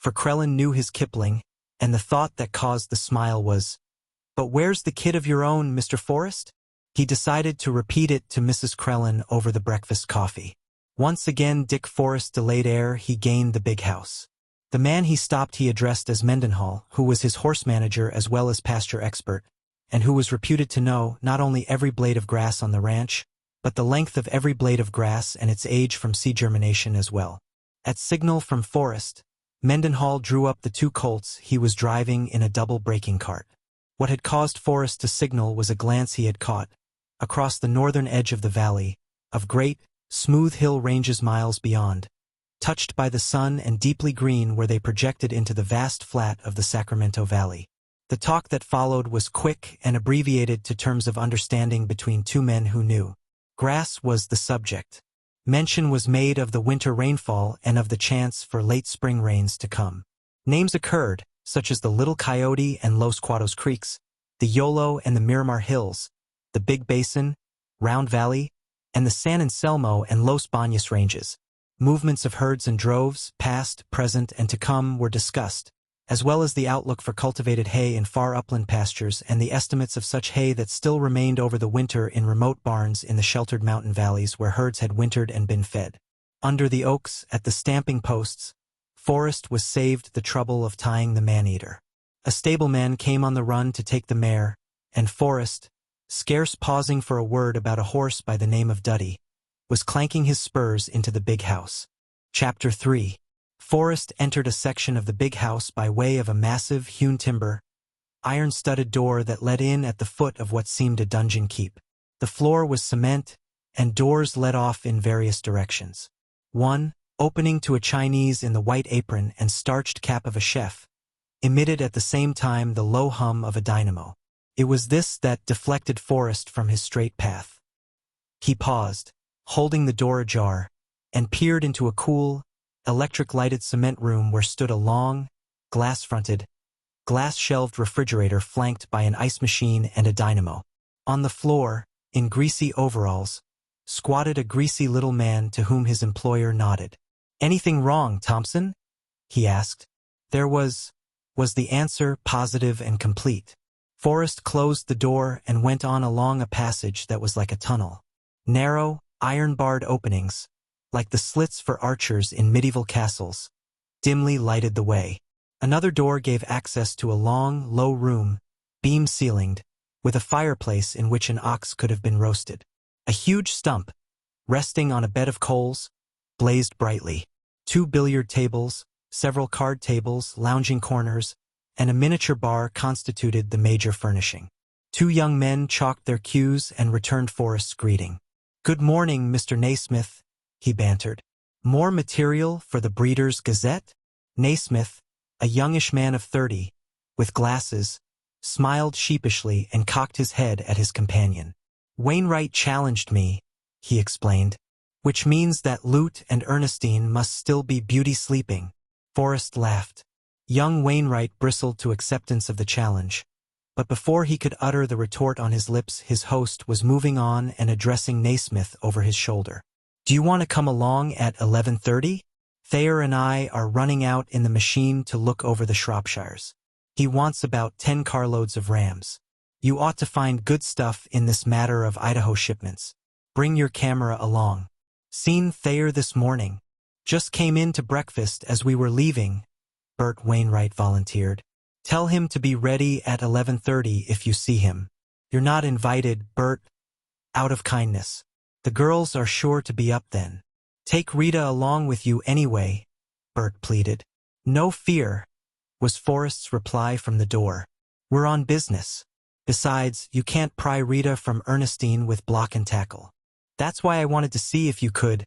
For Krellin knew his Kipling, and the thought that caused the smile was, "But where's the kid of your own, Mr. Forrest?" He decided to repeat it to Mrs. Krellin over the breakfast coffee. Once again Dick Forrest delayed ere he gained the big house. The man he stopped he addressed as Mendenhall, who was his horse manager as well as pasture expert, and who was reputed to know not only every blade of grass on the ranch, but the length of every blade of grass and its age from seed germination as well. At signal from Forrest, Mendenhall drew up the 2 colts he was driving in a double breaking cart. What had caused Forrest to signal was a glance he had caught, across the northern edge of the valley, of great, smooth hill ranges miles beyond, touched by the sun and deeply green where they projected into the vast flat of the Sacramento Valley. The talk that followed was quick and abbreviated to terms of understanding between 2 men who knew. Grass was the subject. Mention was made of the winter rainfall and of the chance for late spring rains to come. Names occurred, such as the Little Coyote and Los Cuatos Creeks, the Yolo and the Miramar Hills, the Big Basin, Round Valley, and the San Anselmo and Los Baños ranges. Movements of herds and droves, past, present, and to come, were discussed, as well as the outlook for cultivated hay in far upland pastures and the estimates of such hay that still remained over the winter in remote barns in the sheltered mountain valleys where herds had wintered and been fed. Under the oaks, at the stamping posts, Forrest was saved the trouble of tying the man-eater. A stableman came on the run to take the mare, and Forrest, scarce pausing for a word about a horse by the name of Duddy, was clanking his spurs into the big house. Chapter 3. Forrest entered a section of the big house by way of a massive, hewn timber, iron-studded door that led in at the foot of what seemed a dungeon keep. The floor was cement, and doors led off in various directions. One, opening to a Chinese in the white apron and starched cap of a chef, emitted at the same time the low hum of a dynamo. It was this that deflected Forrest from his straight path. He paused, holding the door ajar, and peered into a cool, electric-lighted cement room where stood a long, glass-fronted, glass-shelved refrigerator flanked by an ice machine and a dynamo. On the floor, in greasy overalls, squatted a greasy little man to whom his employer nodded. "Anything wrong, Thompson?" he asked. There was the answer, positive and complete. Forrest closed the door and went on along a passage that was like a tunnel. Narrow, iron-barred openings, like the slits for archers in medieval castles, dimly lighted the way. Another door gave access to a long, low room, beam-ceilinged, with a fireplace in which an ox could have been roasted. A huge stump, resting on a bed of coals, blazed brightly. 2 billiard tables, several card tables, lounging corners, and a miniature bar constituted the major furnishing. 2 young men chalked their cues and returned Forrest's greeting. "Good morning, Mr. Naismith," he bantered. "More material for the Breeders' Gazette?" Naismith, a youngish man of 30, with glasses, smiled sheepishly and cocked his head at his companion. "Wainwright challenged me," he explained, "which means that Lute and Ernestine must still be beauty sleeping." Forrest laughed. Young Wainwright bristled to acceptance of the challenge, but before he could utter the retort on his lips, his host was moving on and addressing Naismith over his shoulder. "Do you want to come along at 11:30? Thayer and I are running out in the machine to look over the Shropshires. He wants about 10 carloads of rams. You ought to find good stuff in this matter of Idaho shipments. Bring your camera along. Seen Thayer this morning. Just came in to breakfast as we were leaving," Bert Wainwright volunteered. "Tell him to be ready at 11:30 if you see him. You're not invited, Bert. Out of kindness. The girls are sure to be up then. Take Rita along with you anyway," Bert pleaded. "No fear," was Forrest's reply from the door. "We're on business. Besides, you can't pry Rita from Ernestine with block and tackle. That's why I wanted to see if you could,"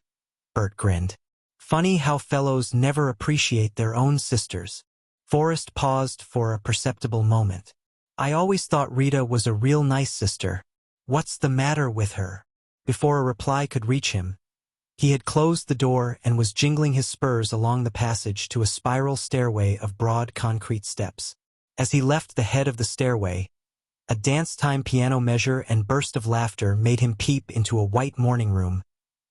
Bert grinned. "Funny how fellows never appreciate their own sisters." Forrest paused for a perceptible moment. "I always thought Rita was a real nice sister. What's the matter with her?" Before a reply could reach him, he had closed the door and was jingling his spurs along the passage to a spiral stairway of broad concrete steps. As he left the head of the stairway, a dance-time piano measure and burst of laughter made him peep into a white morning room,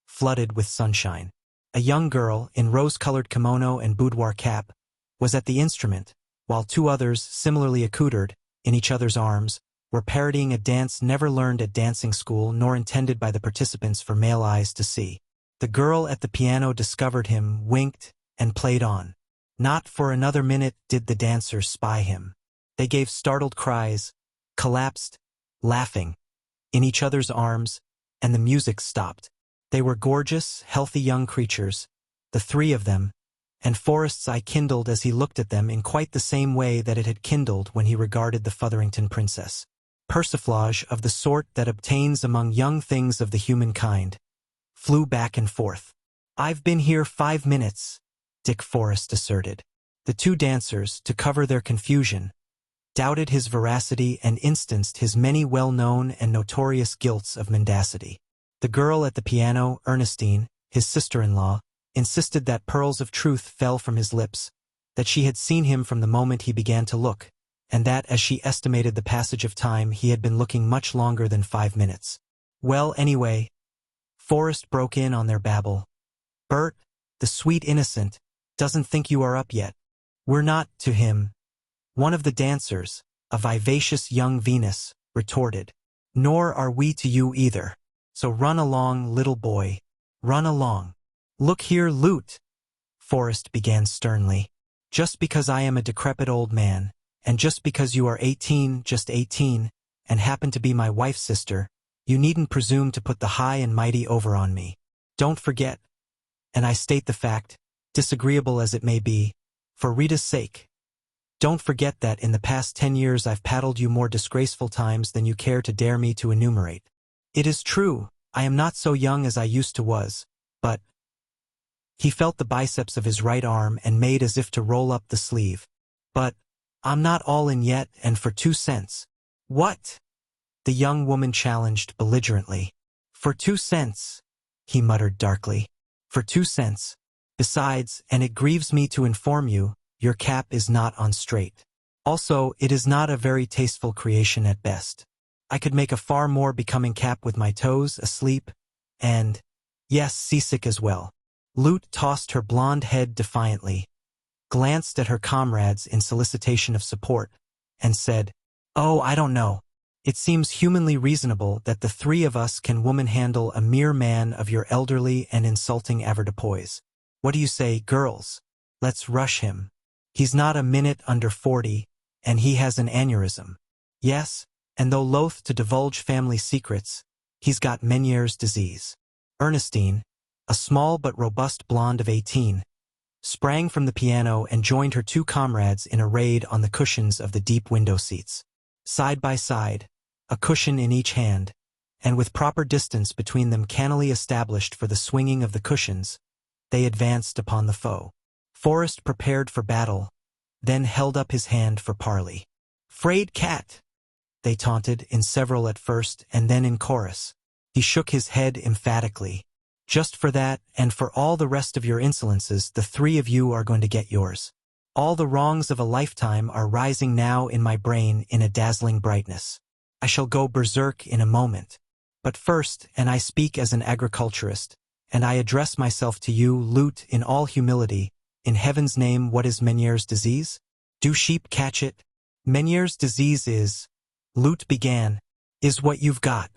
flooded with sunshine. A young girl, in rose-colored kimono and boudoir cap, was at the instrument, while 2 others, similarly accoutred, in each other's arms, were parodying a dance never learned at dancing school nor intended by the participants for male eyes to see. The girl at the piano discovered him, winked, and played on. Not for another minute did the dancers spy him. They gave startled cries, collapsed, laughing, in each other's arms, and the music stopped. They were gorgeous, healthy young creatures, the 3 of them, and Forrest's eye kindled as he looked at them in quite the same way that it had kindled when he regarded the Fotherington princess. Persiflage of the sort that obtains among young things of the human kind flew back and forth. "I've been here 5 minutes," Dick Forrest asserted. The 2 dancers, to cover their confusion, doubted his veracity and instanced his many well-known and notorious guilts of mendacity. The girl at the piano, Ernestine, his sister-in-law, insisted that pearls of truth fell from his lips, that she had seen him from the moment he began to look, and that as she estimated the passage of time he had been looking much longer than 5 minutes. "Well, anyway," Forrest broke in on their babble, "Bert, the sweet innocent, doesn't think you are up yet. We're not, to him." One of the dancers, a vivacious young Venus, retorted, "Nor are we to you either. So run along, little boy. Run along." "Look here, Lute," Forrest began sternly. "Just because I am a decrepit old man, and just because you are 18, just 18, and happen to be my wife's sister, you needn't presume to put the high and mighty over on me. Don't forget, and I state the fact, disagreeable as it may be, for Rita's sake, don't forget that in the past 10 years I've paddled you more disgraceful times than you care to dare me to enumerate. It is true, I am not so young as I used to was, but He felt the biceps of his right arm and made as if to roll up the sleeve. "But I'm not all in yet, and for 2 cents." "What?" the young woman challenged belligerently. "For 2 cents," he muttered darkly. "For 2 cents. Besides, and it grieves me to inform you, your cap is not on straight. Also, it is not a very tasteful creation at best. I could make a far more becoming cap with my toes asleep, and, yes, seasick as well." Lute tossed her blonde head defiantly, glanced at her comrades in solicitation of support, and said, "Oh, I don't know. It seems humanly reasonable that the three of us can woman-handle a mere man of your elderly and insulting avoirdupois. What do you say, girls? Let's rush him. He's not a minute under 40, and he has an aneurysm. Yes, and though loath to divulge family secrets, he's got Meniere's disease." Ernestine, a small but robust blonde of 18, sprang from the piano and joined her two comrades in a raid on the cushions of the deep window seats. Side by side, a cushion in each hand, and with proper distance between them cannily established for the swinging of the cushions, they advanced upon the foe. Forrest prepared for battle, then held up his hand for parley. "'Fraid cat," they taunted, in several at first and then in chorus. He shook his head emphatically. "Just for that, and for all the rest of your insolences, the three of you are going to get yours. All the wrongs of a lifetime are rising now in my brain in a dazzling brightness. I shall go berserk in a moment. But first, and I speak as an agriculturist, and I address myself to you, Lute, in all humility, in heaven's name, what is Meniere's disease? Do sheep catch it? Meniere's disease is," Lute began, "is what you've got.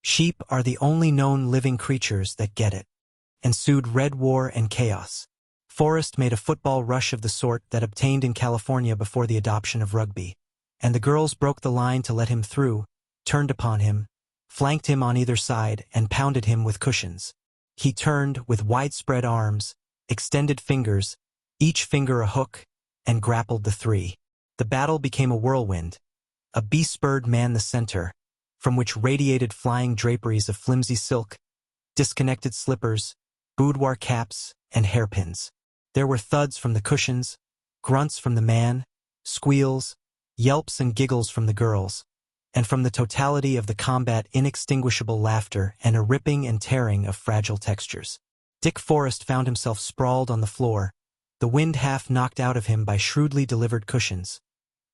Sheep are the only known living creatures that get it." Ensued red war and chaos. Forrest made a football rush of the sort that obtained in California before the adoption of rugby, and the girls broke the line to let him through, turned upon him, flanked him on either side, and pounded him with cushions. He turned with widespread arms, extended fingers, each finger a hook, and grappled the three. The battle became a whirlwind. A bee-spurred manned the center, from which radiated flying draperies of flimsy silk, disconnected slippers, boudoir caps, and hairpins. There were thuds from the cushions, grunts from the man, squeals, yelps and giggles from the girls, and from the totality of the combat inextinguishable laughter and a ripping and tearing of fragile textures. Dick Forrest found himself sprawled on the floor, the wind half knocked out of him by shrewdly delivered cushions,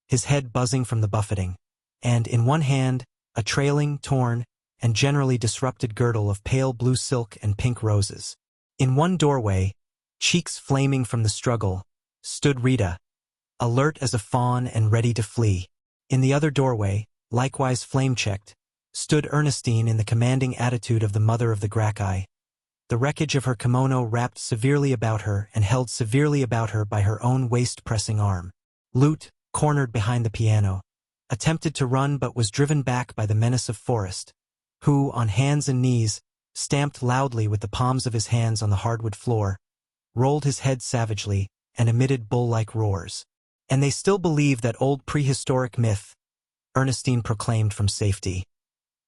his head buzzing from the buffeting, and in one hand, a trailing, torn, and generally disrupted girdle of pale blue silk and pink roses. In one doorway, cheeks flaming from the struggle, stood Rita, alert as a fawn and ready to flee. In the other doorway, likewise flame-checked, stood Ernestine in the commanding attitude of the mother of the Gracchi, the wreckage of her kimono wrapped severely about her and held severely about her by her own waist-pressing arm. Lute, cornered behind the piano, attempted to run but was driven back by the menace of Forrest, who, on hands and knees, stamped loudly with the palms of his hands on the hardwood floor, rolled his head savagely, and emitted bull-like roars. "And they still believe that old prehistoric myth," Ernestine proclaimed from safety,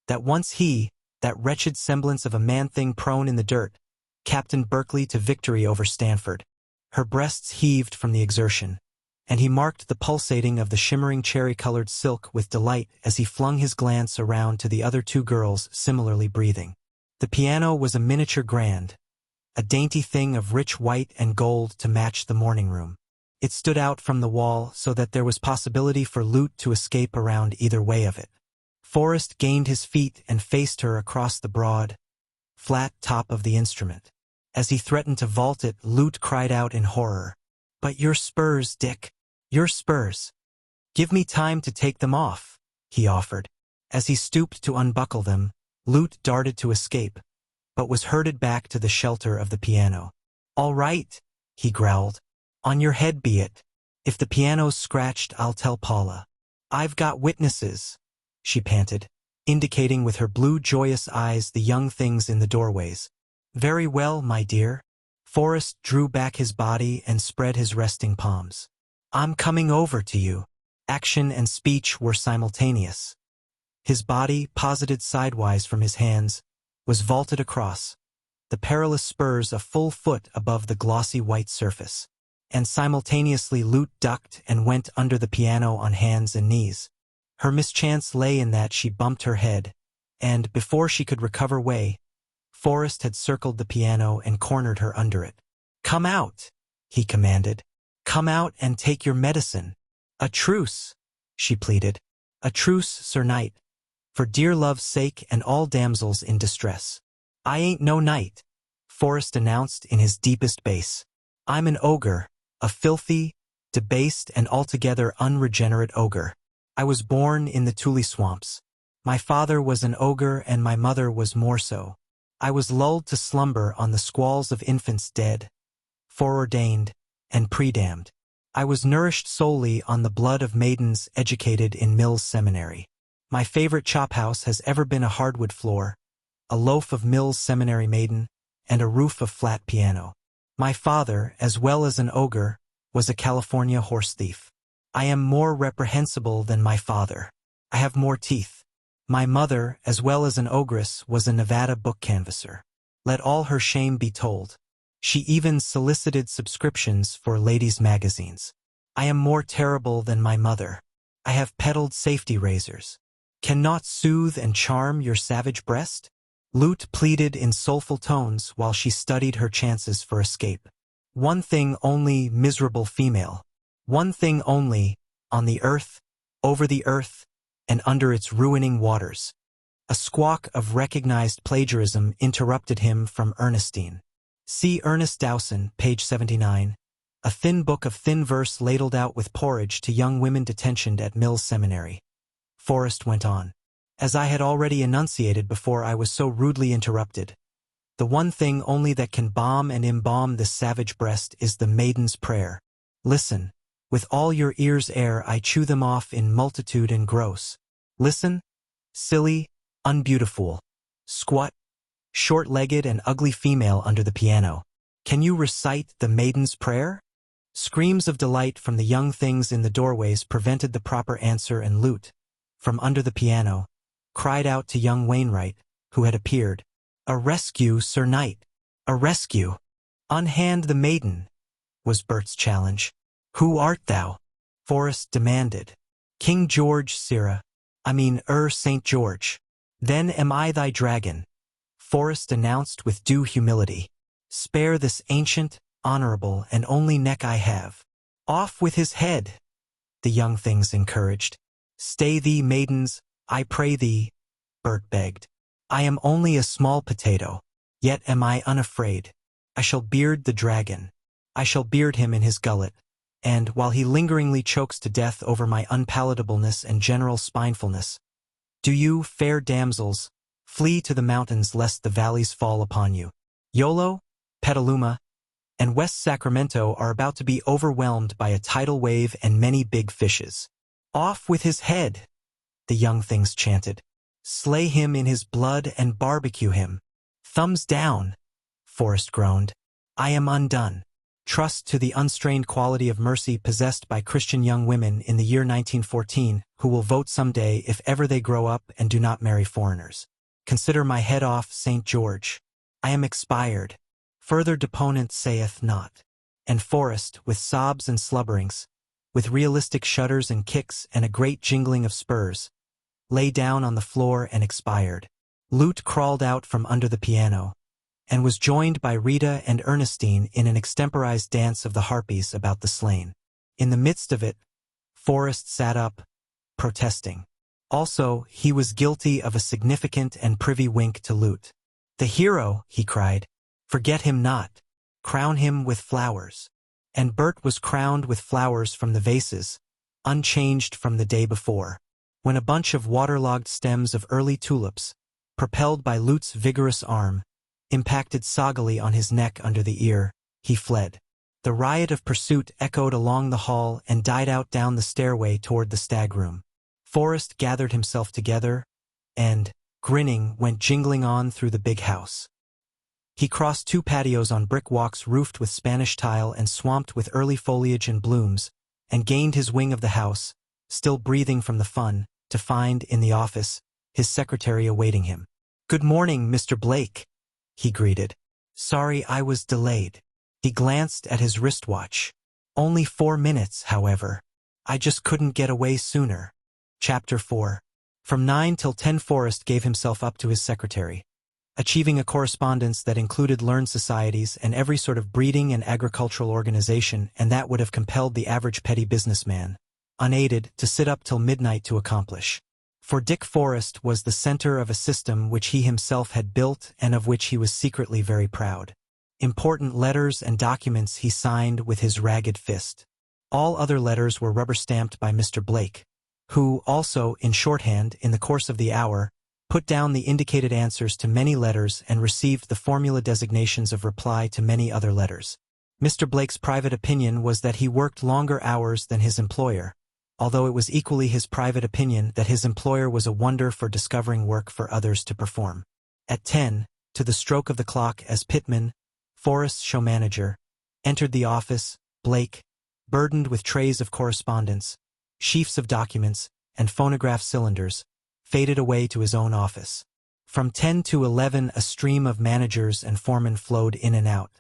"that once he, that wretched semblance of a man-thing prone in the dirt, captained Berkeley to victory over Stanford." Her breasts heaved from the exertion, and he marked the pulsating of the shimmering cherry-colored silk with delight as he flung his glance around to the other two girls similarly breathing. The piano was a miniature grand, a dainty thing of rich white and gold to match the morning room. It stood out from the wall so that there was possibility for Lute to escape around either way of it. Forrest gained his feet and faced her across the broad, flat top of the instrument. As he threatened to vault it, Lute cried out in horror, "But your spurs, Dick, your spurs. Give me time to take them off," he offered. As he stooped to unbuckle them, Lute darted to escape, but was herded back to the shelter of the piano. "All right," he growled. "On your head be it. If the piano's scratched, I'll tell Paula. I've got witnesses," she panted, indicating with her blue joyous eyes the young things in the doorways. "Very well, my dear." Forrest drew back his body and spread his resting palms. "I'm coming over to you." Action and speech were simultaneous. His body, posited sidewise from his hands, was vaulted across, the perilous spurs a full foot above the glossy white surface. And simultaneously Lute ducked and went under the piano on hands and knees. Her mischance lay in that she bumped her head, and, before she could recover way, Forrest had circled the piano and cornered her under it. "Come out," he commanded. "Come out and take your medicine." "A truce," she pleaded. "A truce, Sir Knight, for dear love's sake and all damsels in distress." "I ain't no knight," Forrest announced in his deepest bass. "I'm an ogre, a filthy, debased, and altogether unregenerate ogre. I was born in the Tule swamps. My father was an ogre and my mother was more so. I was lulled to slumber on the squalls of infants dead, foreordained, and predamned. I was nourished solely on the blood of maidens educated in Mills Seminary. My favorite chophouse has ever been a hardwood floor, a loaf of Mills Seminary maiden, and a roof of flat piano. My father, as well as an ogre, was a California horse thief. I am more reprehensible than my father. I have more teeth. My mother, as well as an ogress, was a Nevada book canvasser. Let all her shame be told. She even solicited subscriptions for ladies' magazines. I am more terrible than my mother. I have peddled safety razors. Cannot soothe and charm your savage breast? Lute pleaded in soulful tones while she studied her chances for escape. One thing only, miserable female. One thing only, on the earth, over the earth, and under its ruining waters. A squawk of recognized plagiarism interrupted him from Ernestine. See Ernest Dowson, page 79, a thin book of thin verse ladled out with porridge to young women detentioned at Mills Seminary. Forrest went on. As I had already enunciated before I was so rudely interrupted, the one thing only that can balm and embalm this savage breast is the maiden's prayer. Listen, with all your ears ere I chew them off in multitude and gross. Listen, silly, unbeautiful, squat, short-legged and ugly female under the piano. Can you recite the maiden's prayer? Screams of delight from the young things in the doorways prevented the proper answer, and Lute, from under the piano, cried out to young Wainwright, who had appeared. "A rescue, Sir Knight! A rescue! Unhand the maiden!" was Bert's challenge. "Who art thou?" Forrest demanded. "King George, Sirrah. St. George." "Then am I thy dragon," Forrest announced with due humility. "Spare this ancient, honorable, and only neck I have." "Off with his head," the young things encouraged. "Stay thee, maidens, I pray thee," Bert begged. "I am only a small potato, yet am I unafraid. I shall beard the dragon. I shall beard him in his gullet, and, while he lingeringly chokes to death over my unpalatableness and general spinefulness, do you, fair damsels, flee to the mountains lest the valleys fall upon you. Yolo, Petaluma, and West Sacramento are about to be overwhelmed by a tidal wave and many big fishes." "Off with his head," the young things chanted. "Slay him in his blood and barbecue him." "Thumbs down," Forrest groaned. "I am undone." Trust to the unstrained quality of mercy possessed by Christian young women in the year 1914 who will vote someday if ever they grow up and do not marry foreigners. Consider my head off, St. George. I am expired. Further deponent saith not. And Forrest, with sobs and slubberings, with realistic shudders and kicks and a great jingling of spurs, lay down on the floor and expired. Lute crawled out from under the piano, and was joined by Rita and Ernestine in an extemporized dance of the harpies about the slain. In the midst of it, Forrest sat up, protesting. Also, he was guilty of a significant and privy wink to Lute. "The hero," he cried. "Forget him not. Crown him with flowers." And Bert was crowned with flowers from the vases, unchanged from the day before. When a bunch of waterlogged stems of early tulips, propelled by Lute's vigorous arm, impacted soggily on his neck under the ear, he fled. The riot of pursuit echoed along the hall and died out down the stairway toward the stag room. Forrest gathered himself together and, grinning, went jingling on through the big house. He crossed two patios on brick walks roofed with Spanish tile and swamped with early foliage and blooms, and gained his wing of the house, still breathing from the fun, to find, in the office, his secretary awaiting him. "Good morning, Mr. Blake," he greeted. Sorry I was delayed. He glanced at his wristwatch. Only 4 minutes, however. I just couldn't get away sooner. Chapter 4. From 9 till 10 Forrest gave himself up to his secretary, achieving a correspondence that included learned societies and every sort of breeding and agricultural organization, and that would have compelled the average petty businessman, unaided, to sit up till midnight to accomplish. For Dick Forrest was the center of a system which he himself had built and of which he was secretly very proud. Important letters and documents he signed with his ragged fist. All other letters were rubber-stamped by Mr. Blake, who also, in shorthand, in the course of the hour, put down the indicated answers to many letters and received the formula designations of reply to many other letters. Mr. Blake's private opinion was that he worked longer hours than his employer, although it was equally his private opinion that his employer was a wonder for discovering work for others to perform. At 10, to the stroke of the clock, as Pittman, Forrest's show manager, entered the office, Blake, burdened with trays of correspondence, sheafs of documents, and phonograph cylinders, faded away to his own office. From 10 to 11 a stream of managers and foremen flowed in and out.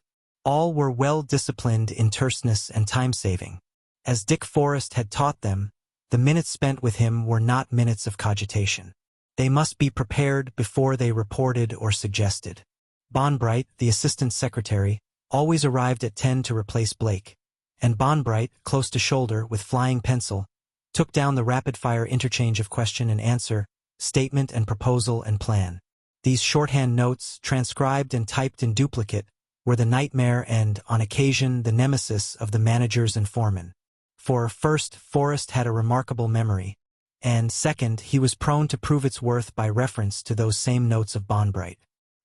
All were well disciplined in terseness and time-saving. As Dick Forrest had taught them, the minutes spent with him were not minutes of cogitation. They must be prepared before they reported or suggested. Bonbright, the assistant secretary, always arrived at 10 to replace Blake, and Bonbright, close to shoulder with flying pencil, took down the rapid-fire interchange of question and answer, statement and proposal and plan. These shorthand notes, transcribed and typed in duplicate, were the nightmare and, on occasion, the nemesis of the managers and foremen. For, first, Forrest had a remarkable memory, and, second, he was prone to prove its worth by reference to those same notes of Bonbright.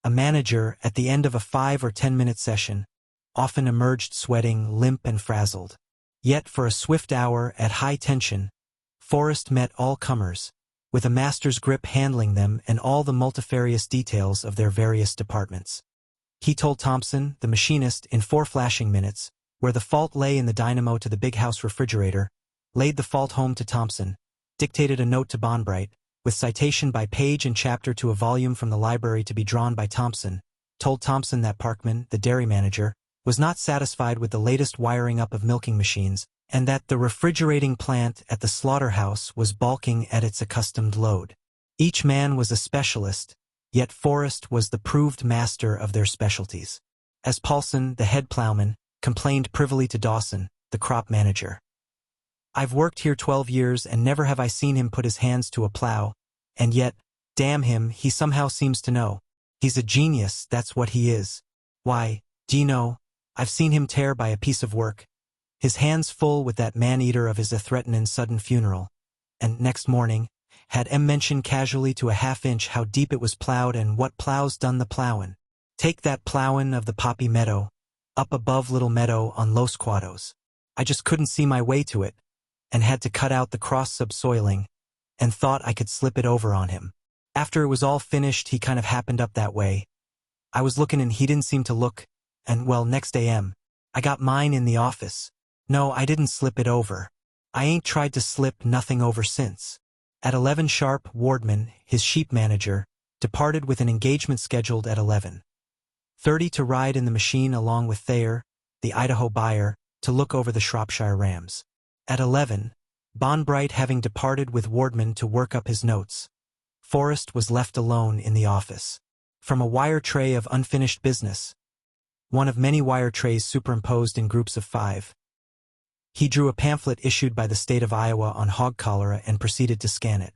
A manager, at the end of a 5 or 10-minute session, often emerged sweating, limp and frazzled. Yet for a swift hour, at high tension, Forrest met all comers, with a master's grip handling them and all the multifarious details of their various departments. He told Thompson, the machinist, in 4 flashing minutes, where the fault lay in the dynamo to the big house refrigerator, laid the fault home to Thompson, dictated a note to Bonbright, with citation by page and chapter to a volume from the library to be drawn by Thompson, told Thompson that Parkman, the dairy manager, was not satisfied with the latest wiring up of milking machines, and that the refrigerating plant at the slaughterhouse was balking at its accustomed load. Each man was a specialist, yet Forrest was the proved master of their specialties. As Paulson, the head plowman, complained privily to Dawson, the crop manager, "I've worked here 12 years and never have I seen him put his hands to a plow, and yet, damn him, he somehow seems to know. He's a genius, that's what he is. Why, d'ye know, I've seen him tear by a piece of work, his hands full with that man-eater of his a threatenin' sudden funeral, and next morning, had mentioned casually to a half-inch how deep it was plowed and what plows done the plowin'. Take that plowin' of the Poppy Meadow, up above Little Meadow on Los Quados. I just couldn't see my way to it, and had to cut out the cross subsoiling, and thought I could slip it over on him. After it was all finished, he kind of happened up that way. I was looking and he didn't seem to look, and well, next AM, I got mine in the office. No, I didn't slip it over. I ain't tried to slip nothing over since." At 11 sharp, Wardman, his sheep manager, departed with an engagement scheduled at 11:30 to ride in the machine along with Thayer, the Idaho buyer, to look over the Shropshire rams. At 11, Bonbright having departed with Wardman to work up his notes, Forrest was left alone in the office. From a wire tray of unfinished business, one of many wire trays superimposed in groups of 5, he drew a pamphlet issued by the state of Iowa on hog cholera and proceeded to scan it.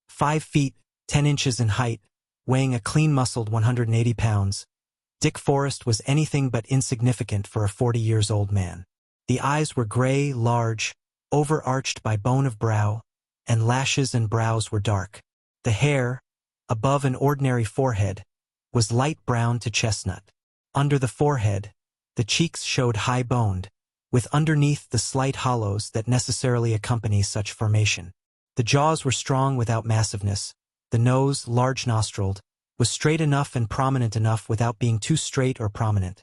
5 feet, 10 inches in height, weighing a clean-muscled 180 pounds, Dick Forrest was anything but insignificant for a 40-years-old man. The eyes were gray, large, overarched by bone of brow, and lashes and brows were dark. The hair, above an ordinary forehead, was light brown to chestnut. Under the forehead, the cheeks showed high-boned, with underneath the slight hollows that necessarily accompany such formation. The jaws were strong without massiveness, the nose, large-nostriled, was straight enough and prominent enough without being too straight or prominent,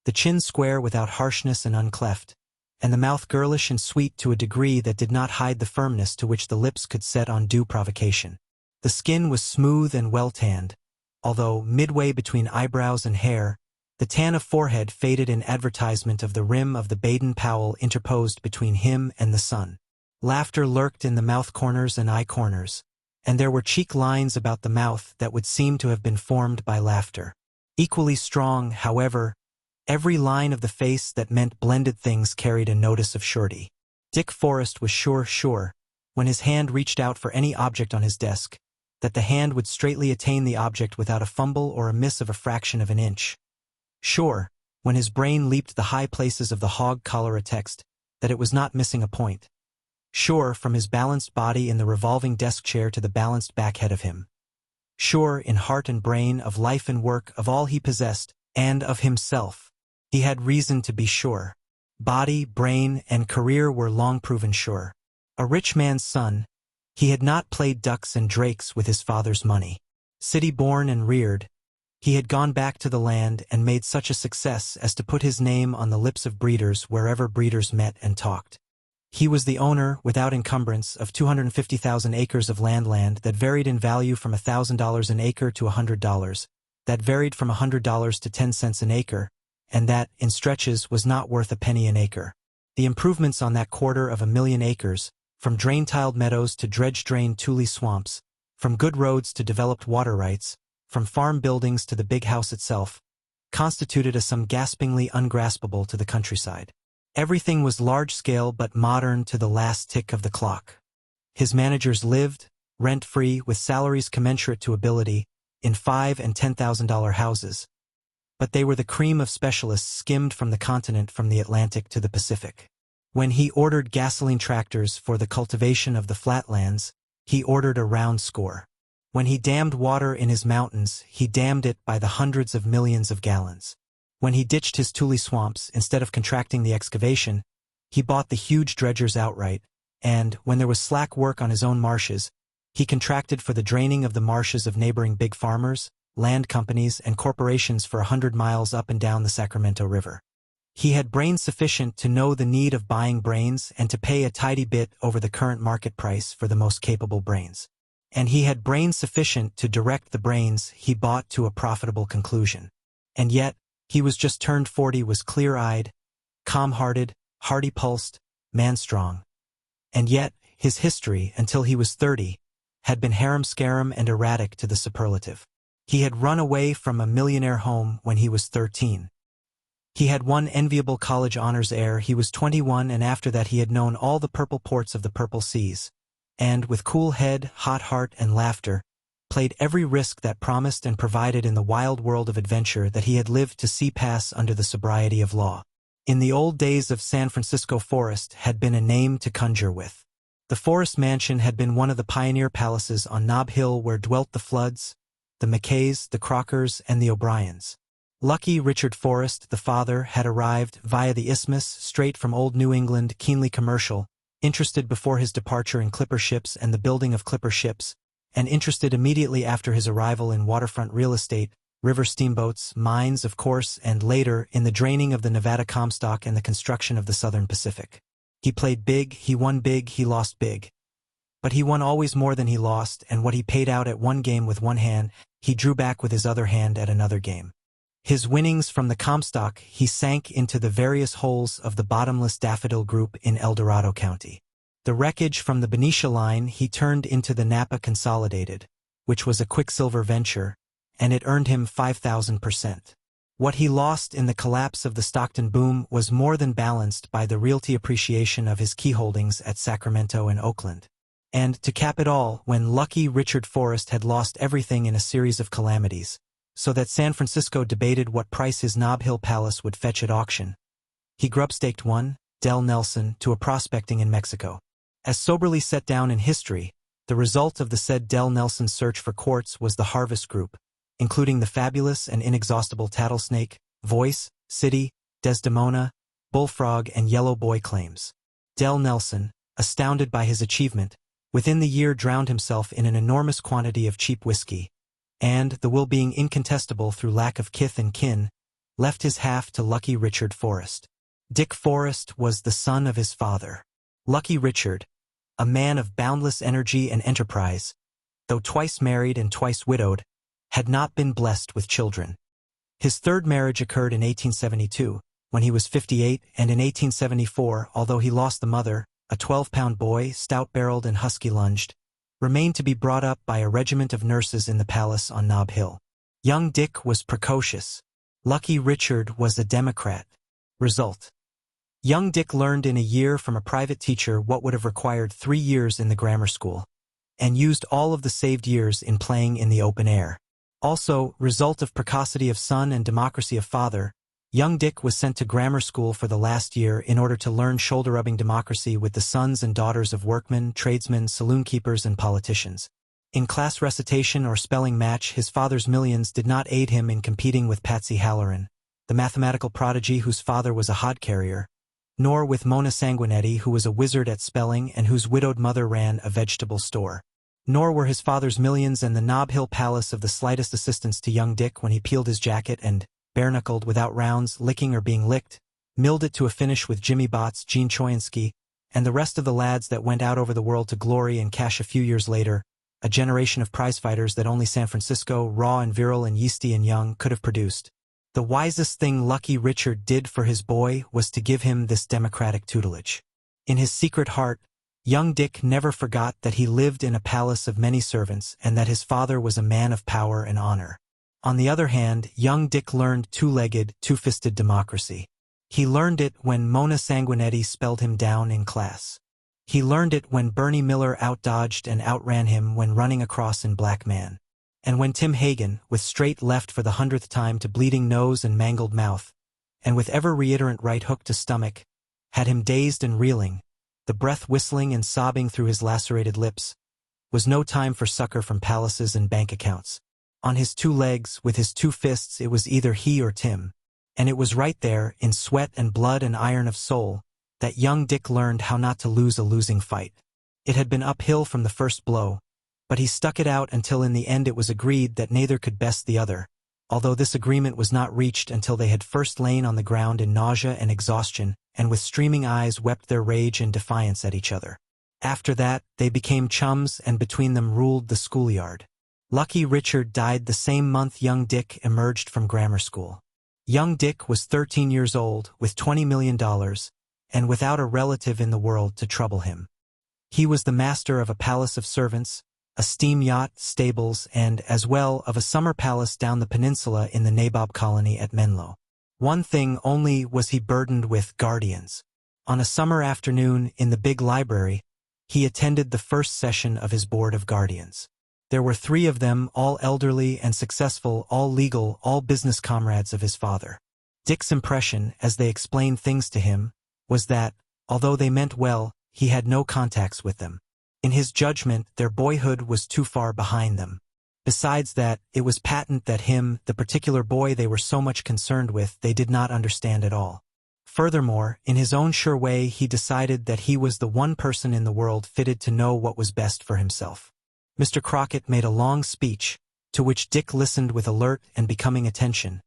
the chin square without harshness and uncleft, and the mouth girlish and sweet to a degree that did not hide the firmness to which the lips could set on due provocation. The skin was smooth and well-tanned, although, midway between eyebrows and hair, The tan of forehead faded in advertisement of the rim of the Baden-Powell interposed between him and the sun. Laughter lurked in the mouth corners and eye corners, and there were cheek lines about the mouth that would seem to have been formed by laughter. Equally strong, however, every line of the face that meant blended things carried a notice of surety. Dick Forrest was sure, when his hand reached out for any object on his desk, that the hand would straightly attain the object without a fumble or a miss of a fraction of an inch. Sure, when his brain leaped the high places of the hog collar a text, that it was not missing a point. Sure, from his balanced body in the revolving desk chair to the balanced backhead of him. Sure, in heart and brain, of life and work, of all he possessed, and of himself. He had reason to be sure. Body, brain, and career were long proven sure. A rich man's son, he had not played ducks and drakes with his father's money. City-born and reared, he had gone back to the land and made such a success as to put his name on the lips of breeders wherever breeders met and talked. He was the owner, without encumbrance, of 250,000 acres of land that varied in value from $1,000 an acre to $100, that varied from $100 to 10 cents an acre, and that, in stretches, was not worth a penny an acre. The improvements on that 250,000 acres, from drain-tiled meadows to dredge-drained tule swamps, from good roads to developed water rights, from farm buildings to the big house itself, constituted a sum gaspingly ungraspable to the countryside. Everything was large-scale but modern to the last tick of the clock. His managers lived, rent-free, with salaries commensurate to ability, in $5,000 and $10,000 houses. But they were the cream of specialists skimmed from the continent, from the Atlantic to the Pacific. When he ordered gasoline tractors for the cultivation of the flatlands, he ordered a round score. When he dammed water in his mountains, he dammed it by the hundreds of millions of gallons. When he ditched his tule swamps, instead of contracting the excavation, he bought the huge dredgers outright, and, when there was slack work on his own marshes, he contracted for the draining of the marshes of neighboring big farmers, land companies, and corporations for 100 miles up and down the Sacramento River. He had brains sufficient to know the need of buying brains and to pay a tidy bit over the current market price for the most capable brains. And he had brains sufficient to direct the brains he bought to a profitable conclusion. And yet, he was just turned 40, was clear-eyed, calm-hearted, hardy-pulsed, man-strong. And yet, his history, until he was 30, had been harum-scarum and erratic to the superlative. He had run away from a millionaire home when he was 13. He had won enviable college honors ere he was 21, and after that he had known all the purple ports of the purple seas, and, with cool head, hot heart, and laughter, played every risk that promised and provided in the wild world of adventure that he had lived to see pass under the sobriety of law. In the old days of San Francisco, Forrest had been a name to conjure with. The Forrest Mansion had been one of the pioneer palaces on Nob Hill where dwelt the Floods, the Mackays, the Crockers, and the O'Briens. Lucky Richard Forrest, the father, had arrived via the Isthmus, straight from old New England, keenly commercial, interested before his departure in clipper ships and the building of clipper ships, and interested immediately after his arrival in waterfront real estate, river steamboats, mines, of course, and later in the draining of the Nevada Comstock and the construction of the Southern Pacific. He played big, he won big, he lost big. But he won always more than he lost, and what he paid out at one game with one hand, he drew back with his other hand at another game. His winnings from the Comstock he sank into the various holes of the bottomless Daffodil Group in El Dorado County. The wreckage from the Benicia Line he turned into the Napa Consolidated, which was a quicksilver venture, and it earned him 5,000%. What he lost in the collapse of the Stockton boom was more than balanced by the realty appreciation of his key holdings at Sacramento and Oakland. And, to cap it all, when lucky Richard Forrest had lost everything in a series of calamities, so that San Francisco debated what price his Nob Hill Palace would fetch at auction, he grub-staked one, Dell Nelson, to a prospecting in Mexico. As soberly set down in history, the result of the said Dell Nelson search for quartz was the Harvest Group, including the fabulous and inexhaustible Tattlesnake, Voice, City, Desdemona, Bullfrog, and Yellow Boy claims. Dell Nelson, astounded by his achievement, within the year drowned himself in an enormous quantity of cheap whiskey, and, the will being incontestable through lack of kith and kin, left his half to lucky Richard Forrest. Dick Forrest was the son of his father. Lucky Richard, a man of boundless energy and enterprise, though twice married and twice widowed, had not been blessed with children. His third marriage occurred in 1872, when he was 58, and in 1874, although he lost the mother, a 12-pound boy, stout-barreled and husky-lunged, remained to be brought up by a regiment of nurses in the palace on Nob Hill. Young Dick was precocious. Lucky Richard was a Democrat. Result: young Dick learned in a year from a private teacher what would have required 3 years in the grammar school, and used all of the saved years in playing in the open air. Also, result of precocity of son and democracy of father, young Dick was sent to grammar school for the last year in order to learn shoulder-rubbing democracy with the sons and daughters of workmen, tradesmen, saloon-keepers, and politicians. In class recitation or spelling match, his father's millions did not aid him in competing with Patsy Halloran, the mathematical prodigy whose father was a hod carrier, nor with Mona Sanguinetti, who was a wizard at spelling and whose widowed mother ran a vegetable store. Nor were his father's millions and the Nob Hill Palace of the slightest assistance to young Dick when he peeled his jacket and, bare-knuckled, without rounds, licking or being licked, milled it to a finish with Jimmy Botts, Gene Choyinski, and the rest of the lads that went out over the world to glory and cash a few years later, a generation of prizefighters that only San Francisco, raw and virile and yeasty and young, could have produced. The wisest thing Lucky Richard did for his boy was to give him this democratic tutelage. In his secret heart, young Dick never forgot that he lived in a palace of many servants and that his father was a man of power and honor. On the other hand, young Dick learned two-legged, two-fisted democracy. He learned it when Mona Sanguinetti spelled him down in class. He learned it when Bernie Miller outdodged and outran him when running across in Black Man. And when Tim Hagen, with straight left for the 100th time to bleeding nose and mangled mouth, and with ever-reiterant right hook to stomach, had him dazed and reeling, the breath whistling and sobbing through his lacerated lips, was no time for succor from palaces and bank accounts. On his 2 legs, with his 2 fists, it was either he or Tim. And it was right there, in sweat and blood and iron of soul, that young Dick learned how not to lose a losing fight. It had been uphill from the first blow, but he stuck it out until in the end it was agreed that neither could best the other, although this agreement was not reached until they had first lain on the ground in nausea and exhaustion, and with streaming eyes wept their rage and defiance at each other. After that, they became chums and between them ruled the schoolyard. Lucky Richard died the same month young Dick emerged from grammar school. Young Dick was 13 years old, with $20 million, and without a relative in the world to trouble him. He was the master of a palace of servants, a steam yacht, stables, and, as well, of a summer palace down the peninsula in the Nabob colony at Menlo. One thing only was he burdened with guardians. On a summer afternoon, in the big library, he attended the first session of his board of guardians. There were 3 of them, all elderly and successful, all legal, all business comrades of his father. Dick's impression, as they explained things to him, was that, although they meant well, he had no contacts with them. In his judgment, their boyhood was too far behind them. Besides that, it was patent that him, the particular boy they were so much concerned with, they did not understand at all. Furthermore, in his own sure way, he decided that he was the one person in the world fitted to know what was best for himself. Mr. Crockett made a long speech, to which Dick listened with alert and becoming attention,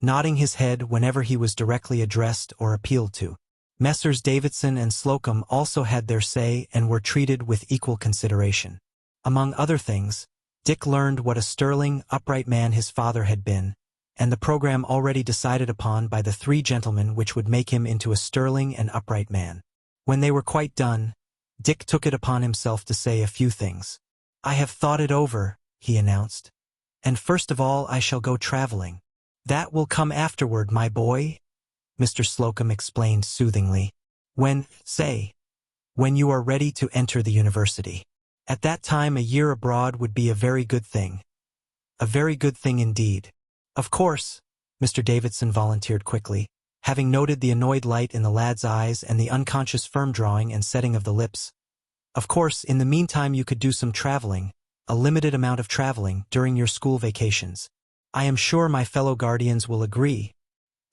nodding his head whenever he was directly addressed or appealed to. Messrs. Davidson and Slocum also had their say and were treated with equal consideration. Among other things, Dick learned what a sterling, upright man his father had been, and the program already decided upon by the 3 gentlemen which would make him into a sterling and upright man. When they were quite done, Dick took it upon himself to say a few things. "I have thought it over," he announced, "and first of all I shall go traveling." "That will come afterward, my boy," Mr. Slocum explained soothingly. When you are ready to enter the university. At that time a year abroad would be a very good thing. A very good thing indeed." "Of course," Mr. Davidson volunteered quickly, having noted the annoyed light in the lad's eyes and the unconscious firm drawing and setting of the lips. "Of course, in the meantime you could do some traveling, a limited amount of traveling, during your school vacations. I am sure my fellow guardians will agree,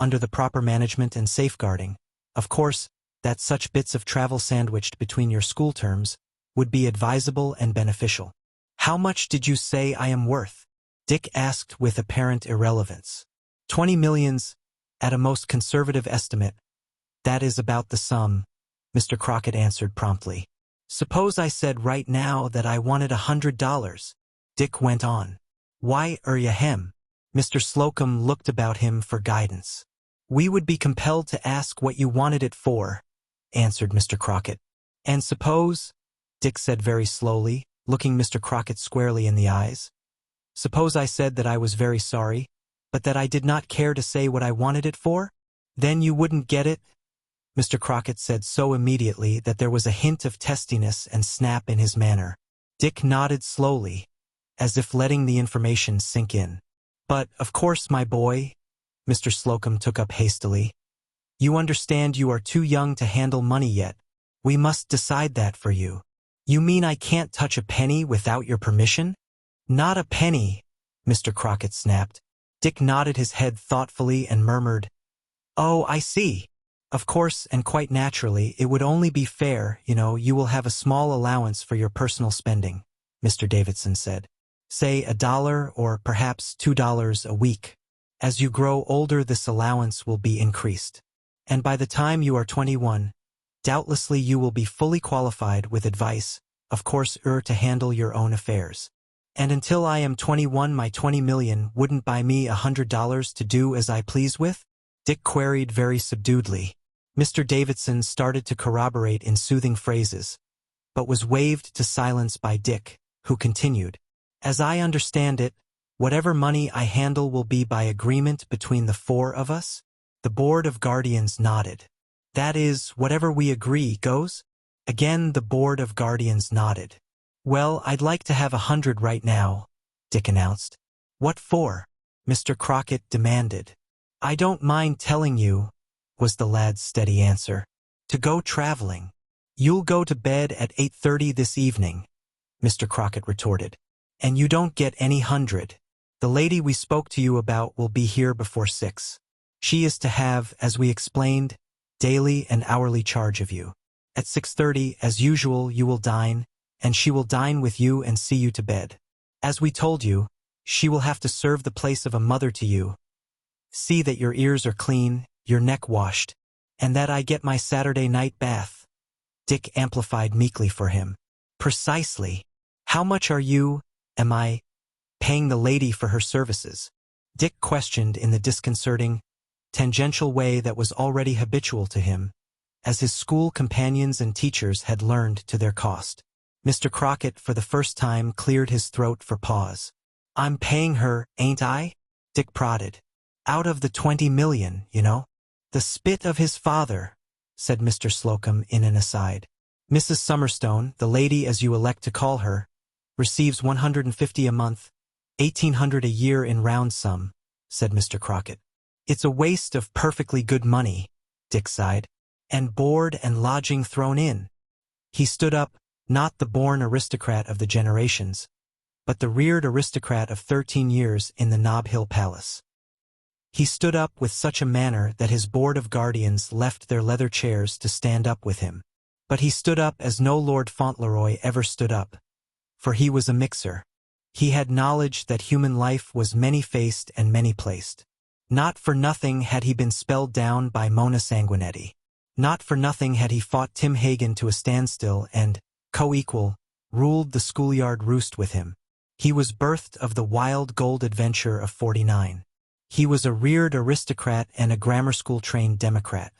under the proper management and safeguarding, of course, that such bits of travel sandwiched between your school terms would be advisable and beneficial." "How much did you say I am worth?" Dick asked with apparent irrelevance. 20 millions, at a most conservative estimate. That is about the sum, Mr. Crockett answered promptly. "Suppose I said right now that I wanted $100, Dick went on. "Why, yahem. Mr. Slocum looked about him for guidance. "We would be compelled to ask what you wanted it for," answered Mr. Crockett. "And suppose," Dick said very slowly, looking Mr. Crockett squarely in the eyes, "suppose I said that I was very sorry, but that I did not care to say what I wanted it for? Then you wouldn't get it?" Mr. Crockett said so immediately that there was a hint of testiness and snap in his manner. Dick nodded slowly, as if letting the information sink in. "But, of course, my boy," Mr. Slocum took up hastily, "you understand you are too young to handle money yet. We must decide that for you." "You mean I can't touch a penny without your permission?" "Not a penny," Mr. Crockett snapped. Dick nodded his head thoughtfully and murmured, "Oh, I see. Of course, and quite naturally, it would only be fair, you will have a small allowance for your personal spending," Mr. Davidson said. "Say $1 or perhaps $2 a week. As you grow older, this allowance will be increased. And by the time you are 21, doubtlessly you will be fully qualified with advice, of course, to handle your own affairs. And until I am 21, my 20 million wouldn't buy me $100 to do as I please with?" Dick queried very subduedly. Mr. Davidson started to corroborate in soothing phrases, but was waved to silence by Dick, who continued, "As I understand it, whatever money I handle will be by agreement between the four of us?" The Board of Guardians nodded. "That is, whatever we agree goes?" Again the Board of Guardians nodded. "Well, I'd like to have 100 right now," Dick announced. "What for?" Mr. Crockett demanded. "I don't mind telling you," was the lad's steady answer. "To go traveling." "You'll go to bed at 8:30 this evening," Mr. Crockett retorted. "And you don't get any 100. The lady we spoke to you about will be here before 6. She is to have, as we explained, daily and hourly charge of you. At 6:30, as usual, you will dine, and she will dine with you and see you to bed. As we told you, she will have to serve the place of a mother to you. See that your ears are clean, your neck washed, and that I get my Saturday night bath." Dick amplified meekly for him. "Precisely. How much am I, paying the lady for her services?" Dick questioned in the disconcerting, tangential way that was already habitual to him, as his school companions and teachers had learned to their cost. Mr. Crockett for the first time cleared his throat for pause. "I'm paying her, ain't I?" Dick prodded. "Out of the 20 million, "The spit of his father," said Mr. Slocum in an aside. "Mrs. Summerstone, the lady as you elect to call her, receives 150 a month, 1,800 a year in round sum," said Mr. Crockett. "It's a waste of perfectly good money," Dick sighed. "And board and lodging thrown in." He stood up, not the born aristocrat of the generations, but the reared aristocrat of 13 years in the Nob Hill Palace. He stood up with such a manner that his Board of Guardians left their leather chairs to stand up with him. But he stood up as no Lord Fauntleroy ever stood up, for he was a mixer. He had knowledge that human life was many-faced and many-placed. Not for nothing had he been spelled down by Mona Sanguinetti. Not for nothing had he fought Tim Hagen to a standstill and, co-equal, ruled the schoolyard roost with him. He was birthed of the wild gold adventure of '49. He was a reared aristocrat and a grammar school-trained Democrat.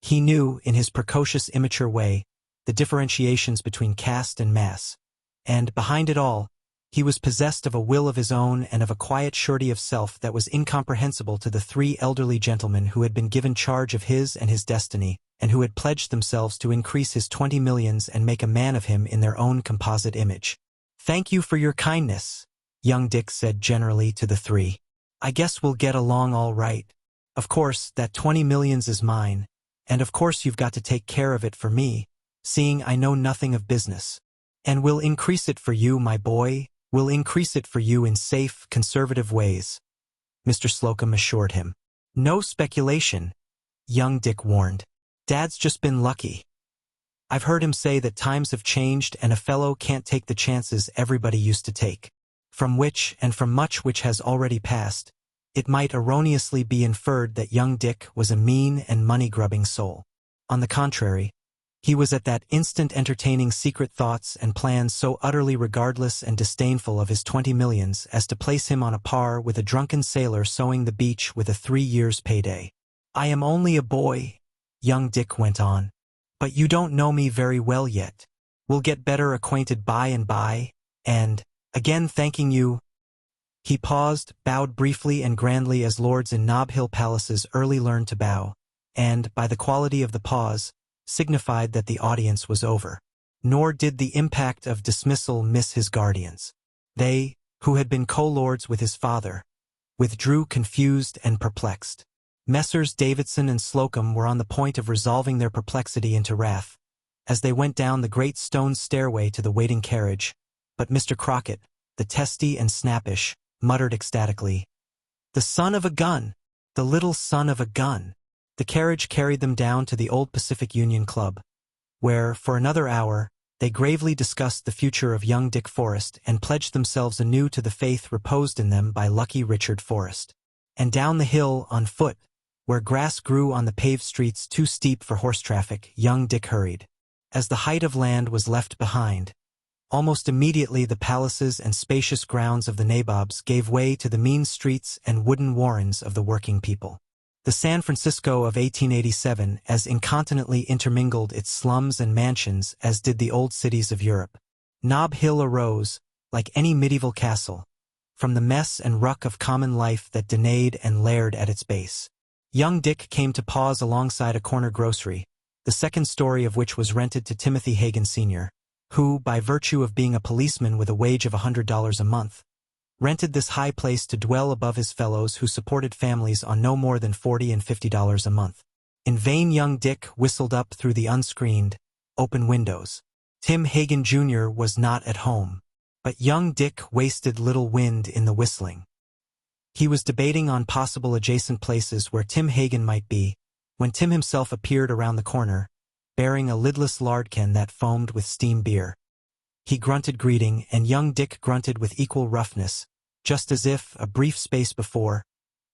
He knew, in his precocious immature way, the differentiations between caste and mass, and, behind it all, he was possessed of a will of his own and of a quiet surety of self that was incomprehensible to the 3 elderly gentlemen who had been given charge of his and his destiny, and who had pledged themselves to increase his 20 millions and make a man of him in their own composite image. "Thank you for your kindness," young Dick said generally to the 3. "I guess we'll get along all right. Of course, that 20 millions is mine, and of course you've got to take care of it for me, seeing I know nothing of business. And we'll increase it for you, my boy, we'll increase it for you in safe, conservative ways," Mr. Slocum assured him. "No speculation," young Dick warned. "Dad's just been lucky. I've heard him say that times have changed and a fellow can't take the chances everybody used to take. From which, and from much which has already passed, it might erroneously be inferred that young Dick was a mean and money-grubbing soul. On the contrary, He was at that instant entertaining secret thoughts and plans so utterly regardless and disdainful of his 20 millions as to place him on a par with a drunken sailor sowing the beach with a 3 years' payday. "I am only a boy," young Dick went on. "But you don't know me very well yet. We'll get better acquainted by and by, and, again thanking you—" He paused, bowed briefly and grandly as lords in Nob Hill palaces early learned to bow, and, by the quality of the pause, signified that the audience was over. Nor did the impact of dismissal miss his guardians. They, who had been co-lords with his father, withdrew confused and perplexed. Messrs. Davidson and Slocum were on the point of resolving their perplexity into wrath, as they went down the great stone stairway to the waiting carriage, but Mr. Crockett, the testy and snappish, muttered ecstatically, "The son of a gun! The little son of a gun!" The carriage carried them down to the old Pacific Union Club, where, for another hour, they gravely discussed the future of young Dick Forrest and pledged themselves anew to the faith reposed in them by lucky Richard Forrest. And down the hill, on foot, where grass grew on the paved streets too steep for horse traffic, young Dick hurried. As the height of land was left behind, almost immediately the palaces and spacious grounds of the nabobs gave way to the mean streets and wooden warrens of the working people. The San Francisco of 1887 as incontinently intermingled its slums and mansions as did the old cities of Europe. Nob Hill arose, like any medieval castle, from the mess and ruck of common life that denayed and laired at its base. Young Dick came to pause alongside a corner grocery, the second story of which was rented to Timothy Hagan Sr., who, by virtue of being a policeman with a wage of $100 a month, rented this high place to dwell above his fellows who supported families on no more than $40 and $50 a month. In vain young Dick whistled up through the unscreened, open windows. Tim Hagan Jr. was not at home, but young Dick wasted little wind in the whistling. He was debating on possible adjacent places where Tim Hagan might be, when Tim himself appeared around the corner, bearing a lidless lardcan that foamed with steam beer. He grunted greeting, and young Dick grunted with equal roughness, just as if, a brief space before,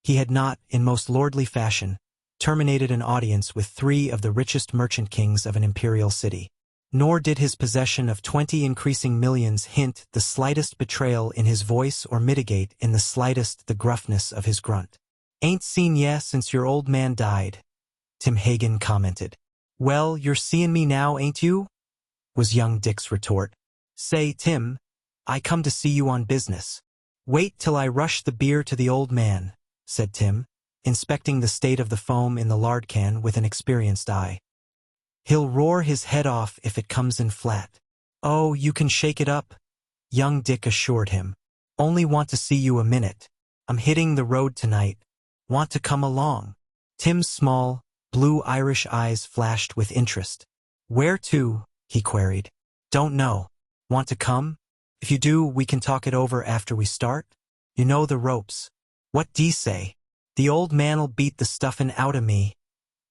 he had not, in most lordly fashion, terminated an audience with 3 of the richest merchant kings of an imperial city. Nor did his possession of 20 increasing millions hint the slightest betrayal in his voice or mitigate in the slightest the gruffness of his grunt. "Ain't seen ye since your old man died," Tim Hagan commented. "Well, you're seein' me now, ain't you?" was young Dick's retort. "Say, Tim, I come to see you on business." "Wait till I rush the beer to the old man," said Tim, inspecting the state of the foam in the lard can with an experienced eye. "He'll roar his head off if it comes in flat." "Oh, you can shake it up," young Dick assured him. "Only want to see you a minute. I'm hitting the road tonight. Want to come along?" Tim's small, blue Irish eyes flashed with interest. "Where to?" he queried. "Don't know. Want to come? If you do, we can talk it over after we start. You know the ropes." "What d'ye say? The old man'll beat the stuffin' out of me,"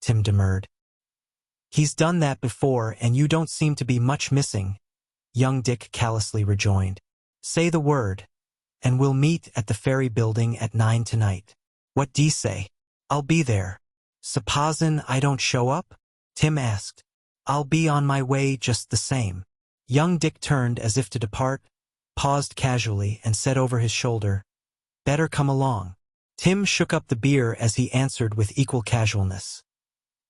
Tim demurred. "He's done that before, and you don't seem to be much missing," young Dick callously rejoined. "Say the word, and we'll meet at the Ferry Building at 9 tonight. What d'ye say?" "I'll be there." "Supposin' I don't show up?" Tim asked. "I'll be on my way just the same." Young Dick turned as if to depart, paused casually, and said over his shoulder, "Better come along." Tim shook up the beer as he answered with equal casualness,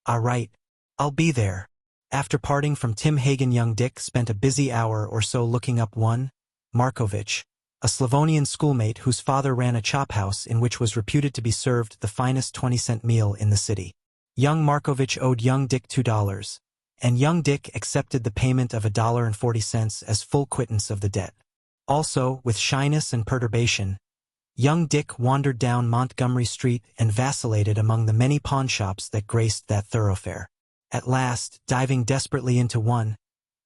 "All right, I'll be there." After parting from Tim Hagan, young Dick spent a busy hour or so looking up one, Markovich, a Slavonian schoolmate whose father ran a chop house in which was reputed to be served the finest 20-cent meal in the city. Young Markovich owed young Dick $2, and young Dick accepted the payment of $1.40 as full quittance of the debt. Also, with shyness and perturbation, young Dick wandered down Montgomery Street and vacillated among the many pawnshops that graced that thoroughfare. At last, diving desperately into one,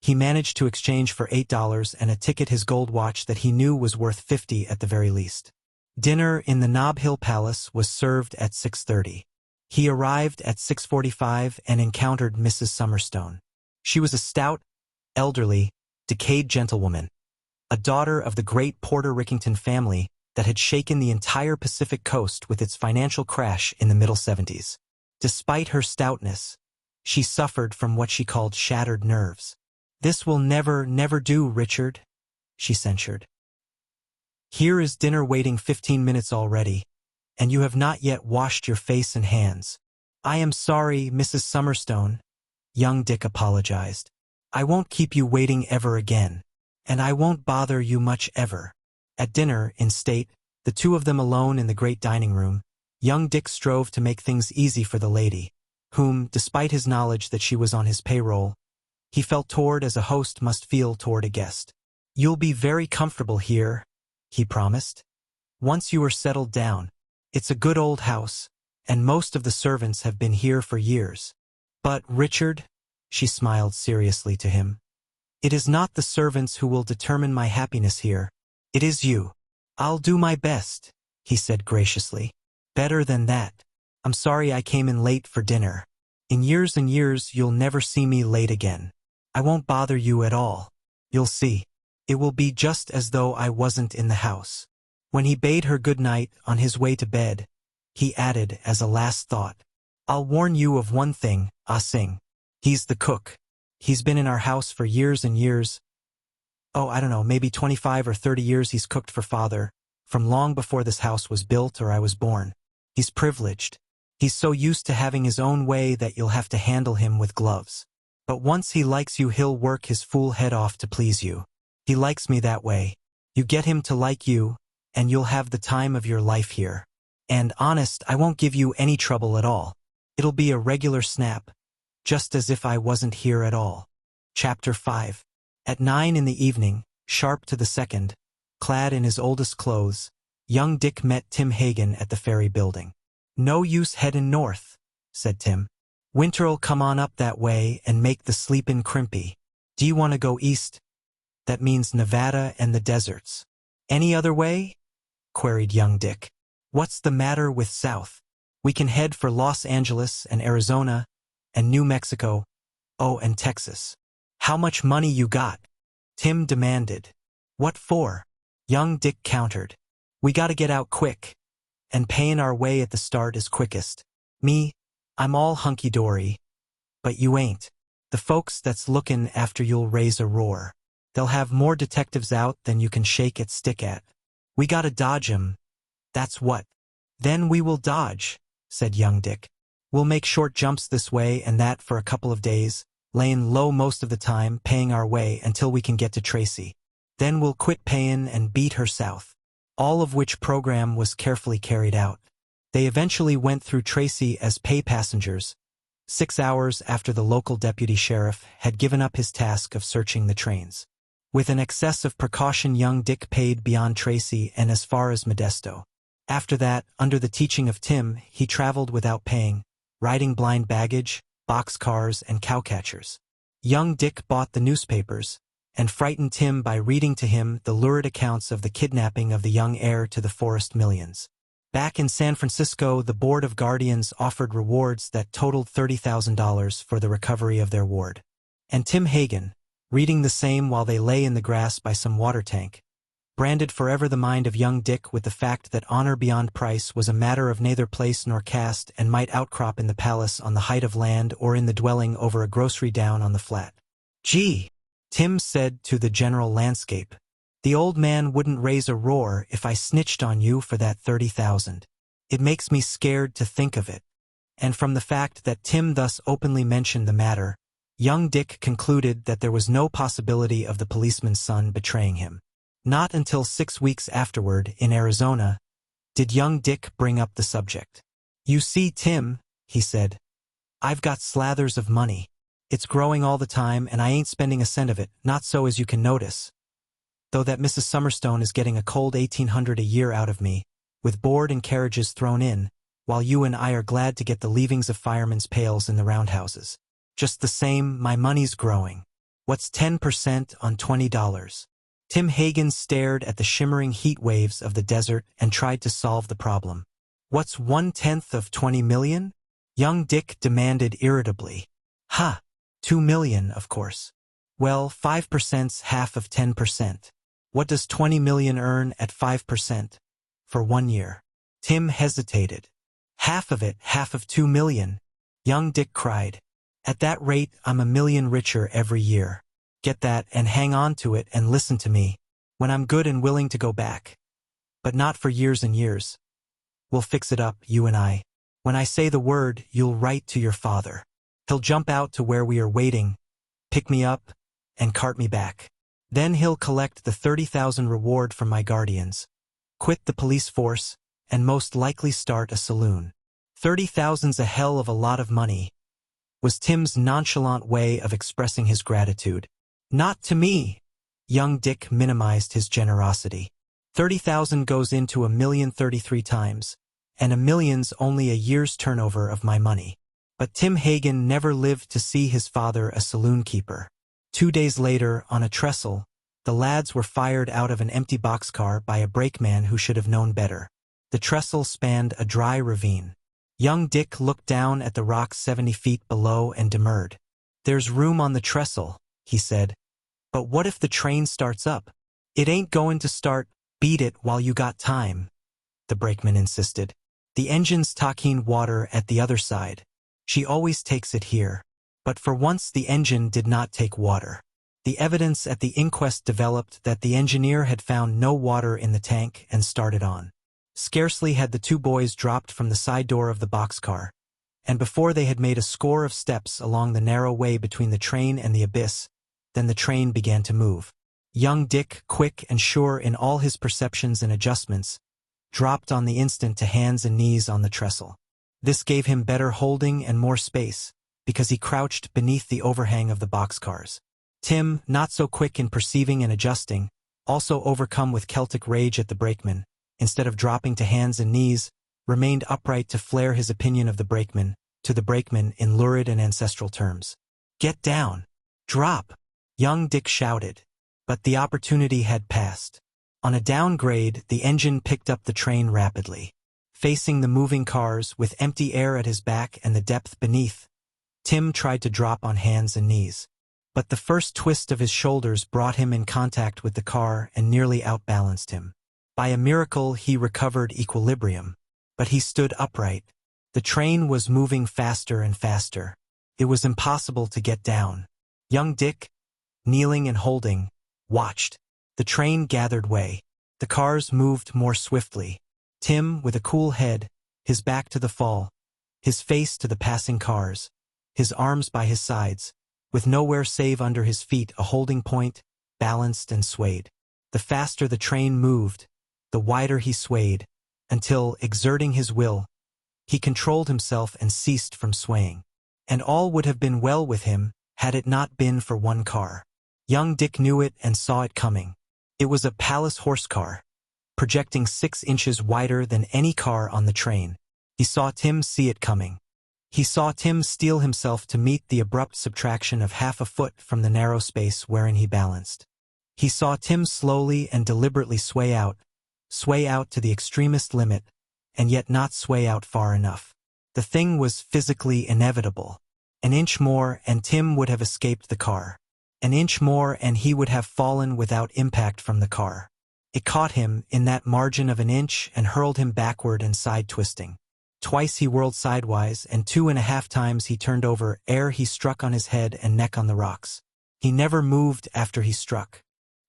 he managed to exchange for $8 and a ticket his gold watch that he knew was worth $50 at the very least. Dinner in the Nob Hill Palace was served at 6:30. He arrived at 6:45 and encountered Mrs. Summerstone. She was a stout, elderly, decayed gentlewoman, a daughter of the great Porter Rickington family that had shaken the entire Pacific coast with its financial crash in the middle 70s. Despite her stoutness, She suffered from what she called shattered nerves. "This will never do, Richard," she censured. "Here is dinner waiting 15 minutes already, and you have not yet washed your face and hands." "I am sorry, Mrs. Summerstone," young Dick apologized. "I won't keep you waiting ever again, and I won't bother you much ever." At dinner, in state, the two of them alone in the great dining room, young Dick strove to make things easy for the lady, whom, despite his knowledge that she was on his payroll, he felt toward as a host must feel toward a guest. "You'll be very comfortable here," he promised, "once you are settled down. It's a good old house, and most of the servants have been here for years." "But, Richard," she smiled seriously to him, "it is not the servants who will determine my happiness here. It is you." "I'll do my best," he said graciously. "Better than that. I'm sorry I came in late for dinner. In years and years you'll never see me late again. I won't bother you at all. You'll see. It will be just as though I wasn't in the house." When he bade her good night on his way to bed, he added as a last thought, "I'll warn you of one thing, Ah Sing. He's the cook. He's been in our house for years and years. Oh, I don't know, maybe 25 or 30 years he's cooked for Father, from long before this house was built or I was born. He's privileged. He's so used to having his own way that you'll have to handle him with gloves. But once he likes you, he'll work his fool head off to please you. He likes me that way. You get him to like you, and you'll have the time of your life here. And honest, I won't give you any trouble at all. It'll be a regular snap, just as if I wasn't here at all." Chapter 5. At 9 in the evening, sharp to the second, clad in his oldest clothes, young Dick met Tim Hagen at the ferry building. "No use headin' north," said Tim. "Winter'll come on up that way and make the sleepin' crimpy. Do you want to go east? That means Nevada and the deserts." "Any other way?" queried young Dick. "What's the matter with south? We can head for Los Angeles and Arizona and New Mexico, oh, and Texas." "How much money you got?" Tim demanded. "What for?" young Dick countered. "We gotta get out quick, and payin' our way at the start is quickest. Me, I'm all hunky-dory, but you ain't. The folks that's lookin' after you'll raise a roar. They'll have more detectives out than you can shake at stick at. We gotta dodge 'em, that's what." "Then we will dodge," said young Dick. "We'll make short jumps this way and that for a couple of days, layin' low most of the time, paying our way until we can get to Tracy. Then we'll quit payin' and beat her south." All of which program was carefully carried out. They eventually went through Tracy as pay passengers, 6 hours after the local deputy sheriff had given up his task of searching the trains. With an excess of precaution, young Dick paid beyond Tracy and as far as Modesto. After that, under the teaching of Tim, he traveled without paying, riding blind baggage, boxcars, and cowcatchers. Young Dick bought the newspapers, and frightened Tim by reading to him the lurid accounts of the kidnapping of the young heir to the Forest millions. Back in San Francisco, the Board of Guardians offered rewards that totaled $30,000 for the recovery of their ward. And Tim Hagen, reading the same while they lay in the grass by some water tank, branded forever the mind of young Dick with the fact that honor beyond price was a matter of neither place nor caste and might outcrop in the palace on the height of land or in the dwelling over a grocery down on the flat. "Gee," Tim said to the general landscape, "the old man wouldn't raise a roar if I snitched on you for that 30,000. It makes me scared to think of it." And from the fact that Tim thus openly mentioned the matter, young Dick concluded that there was no possibility of the policeman's son betraying him. Not until 6 weeks afterward, in Arizona, did young Dick bring up the subject. "You see, Tim," he said, "I've got slathers of money. It's growing all the time, and I ain't spending a cent of it, not so as you can notice. Though that Mrs. Summerstone is getting a cold $1,800 a year out of me, with board and carriages thrown in, while you and I are glad to get the leavings of firemen's pails in the roundhouses. Just the same, my money's growing. What's 10% on $20? Tim Hagen stared at the shimmering heat waves of the desert and tried to solve the problem. "What's 1/10 of 20 million? Young Dick demanded irritably. "Ha! 2 million, of course. Well, 5%'s half of 10%. What does 20 million earn at 5%? For 1 year?" Tim hesitated. "Half of it, half of 2 million, young Dick cried. At that rate, I'm $1 million richer every year. Get that and hang on to it and listen to me. When I'm good and willing to go back. But not for years and years. We'll fix it up, you and I. When I say the word, you'll write to your father. He'll jump out to where we are waiting, pick me up, and cart me back. Then he'll collect the 30,000 reward from my guardians, quit the police force, and most likely start a saloon. 30,000's a hell of a lot of money, was Tim's nonchalant way of expressing his gratitude. Not to me. Young Dick minimized his generosity. 30,000 goes into $1 million 33 times, and $1 million's only a year's turnover of my money. But Tim Hagen never lived to see his father a saloon keeper. 2 days later, on a trestle, the lads were fired out of an empty boxcar by a brakeman who should have known better. The trestle spanned a dry ravine. Young Dick looked down at the rocks 70 feet below and demurred. "There's room on the trestle," he said. "But what if the train starts up?" "It ain't going to start. Beat it while you got time," the brakeman insisted. "The engine's taking water at the other side. She always takes it here." But for once the engine did not take water. The evidence at the inquest developed that the engineer had found no water in the tank and started on. Scarcely had the two boys dropped from the side door of the boxcar, and before they had made a score of steps along the narrow way between the train and the abyss, then the train began to move. Young Dick, quick and sure in all his perceptions and adjustments, dropped on the instant to hands and knees on the trestle. This gave him better holding and more space, because he crouched beneath the overhang of the boxcars. Tim, not so quick in perceiving and adjusting, also overcome with Celtic rage at the brakeman, instead of dropping to hands and knees, remained upright to flare his opinion of the brakeman, to the brakeman in lurid and ancestral terms. "Get down! Drop!" Young Dick shouted. But the opportunity had passed. On a downgrade, the engine picked up the train rapidly. Facing the moving cars, with empty air at his back and the depth beneath, Tim tried to drop on hands and knees. But the first twist of his shoulders brought him in contact with the car and nearly outbalanced him. By a miracle, he recovered equilibrium. But he stood upright. The train was moving faster and faster. It was impossible to get down. Young Dick, kneeling and holding, watched. The train gathered way. The cars moved more swiftly. Tim, with a cool head, his back to the fall, his face to the passing cars, his arms by his sides, with nowhere save under his feet a holding point, balanced and swayed. The faster the train moved, the wider he swayed, until, exerting his will, he controlled himself and ceased from swaying. And all would have been well with him, had it not been for one car. Young Dick knew it and saw it coming. It was a palace horse car, projecting 6 inches wider than any car on the train. He saw Tim see it coming. He saw Tim steel himself to meet the abrupt subtraction of half a foot from the narrow space wherein he balanced. He saw Tim slowly and deliberately sway out to the extremist limit, and yet not sway out far enough. The thing was physically inevitable. An inch more and Tim would have escaped the car. An inch more and he would have fallen without impact from the car. It caught him in that margin of an inch and hurled him backward and side-twisting. Twice he whirled sidewise, and 2.5 times he turned over ere he struck on his head and neck on the rocks. He never moved after he struck.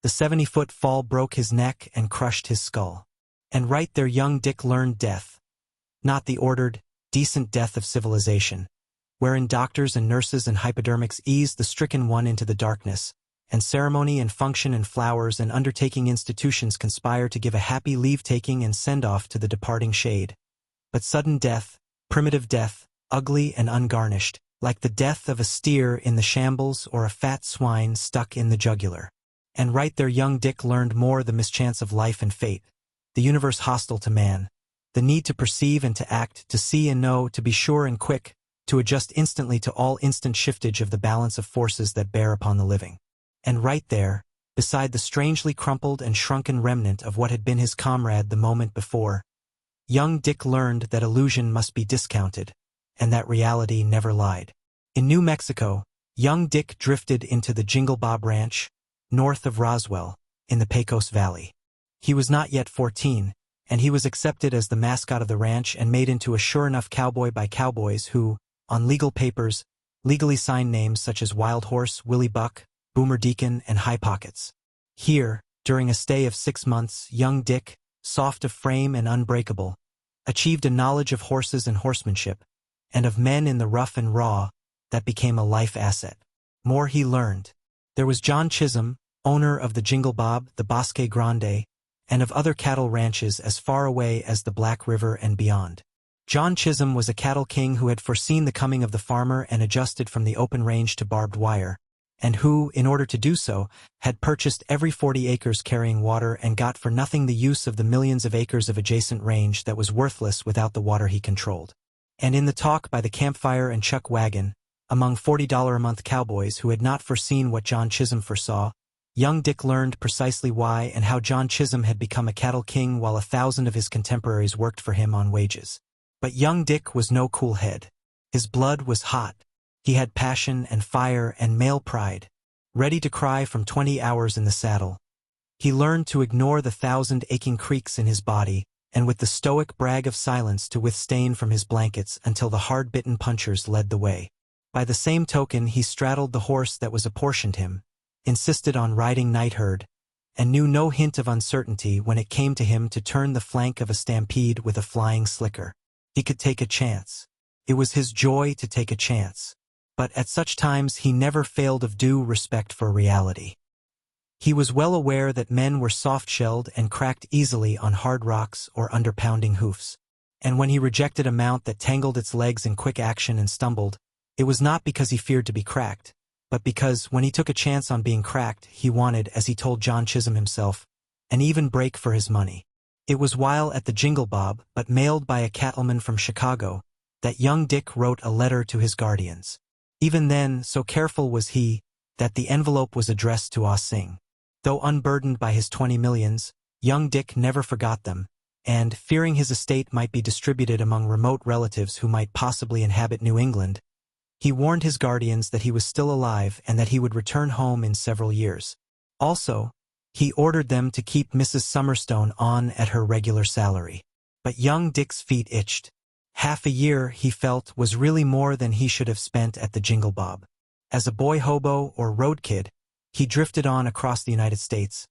The 70-foot fall broke his neck and crushed his skull. And right there young Dick learned death. Not the ordered, decent death of civilization, wherein doctors and nurses and hypodermics ease the stricken one into the darkness, and ceremony and function and flowers and undertaking institutions conspire to give a happy leave-taking and send-off to the departing shade. But sudden death, primitive death, ugly and ungarnished, like the death of a steer in the shambles or a fat swine stuck in the jugular. And right there young Dick learned more the mischance of life and fate, the universe hostile to man, the need to perceive and to act, to see and know, to be sure and quick, to adjust instantly to all instant shiftage of the balance of forces that bear upon the living. And right there, beside the strangely crumpled and shrunken remnant of what had been his comrade the moment before, young Dick learned that illusion must be discounted, and that reality never lied. In New Mexico, young Dick drifted into the Jingle Bob Ranch, north of Roswell, in the Pecos Valley. He was not yet 14, and he was accepted as the mascot of the ranch and made into a sure-enough cowboy by cowboys who, on legal papers, legally signed names such as Wild Horse, Willie Buck, Boomer Deacon, and High Pockets. Here, during a stay of 6 months, young Dick, soft of frame and unbreakable, achieved a knowledge of horses and horsemanship, and of men in the rough and raw, that became a life asset. More he learned. There was John Chisholm, owner of the Jingle Bob, the Bosque Grande, and of other cattle ranches as far away as the Black River and beyond. John Chisholm was a cattle king who had foreseen the coming of the farmer and adjusted from the open range to barbed wire, and who, in order to do so, had purchased every 40 acres carrying water and got for nothing the use of the millions of acres of adjacent range that was worthless without the water he controlled. And in the talk by the campfire and chuck wagon, among $40-a-month cowboys who had not foreseen what John Chisholm foresaw, young Dick learned precisely why and how John Chisholm had become a cattle king while 1,000 of his contemporaries worked for him on wages. But young Dick was no cool head. His blood was hot. He had passion and fire and male pride, ready to cry from 20 hours in the saddle. He learned to ignore the 1,000 aching creaks in his body, and with the stoic brag of silence to withstain from his blankets until the hard-bitten punchers led the way. By the same token, he straddled the horse that was apportioned him, insisted on riding night herd, and knew no hint of uncertainty when it came to him to turn the flank of a stampede with a flying slicker. He could take a chance. It was his joy to take a chance. But at such times he never failed of due respect for reality. He was well aware that men were soft-shelled and cracked easily on hard rocks or under pounding hoofs. And when he rejected a mount that tangled its legs in quick action and stumbled, it was not because he feared to be cracked, but because, when he took a chance on being cracked, he wanted, as he told John Chisholm himself, an even break for his money. It was while at the Jingle Bob, but mailed by a cattleman from Chicago, that young Dick wrote a letter to his guardians. Even then, so careful was he, that the envelope was addressed to Ah Sing. Though unburdened by his 20 millions, young Dick never forgot them, and, fearing his estate might be distributed among remote relatives who might possibly inhabit New England, he warned his guardians that he was still alive and that he would return home in several years. Also, he ordered them to keep Mrs. Summerstone on at her regular salary. But young Dick's feet itched. Half a year, he felt, was really more than he should have spent at the Jingle Bob. As a boy hobo or road kid, he drifted on across the United States,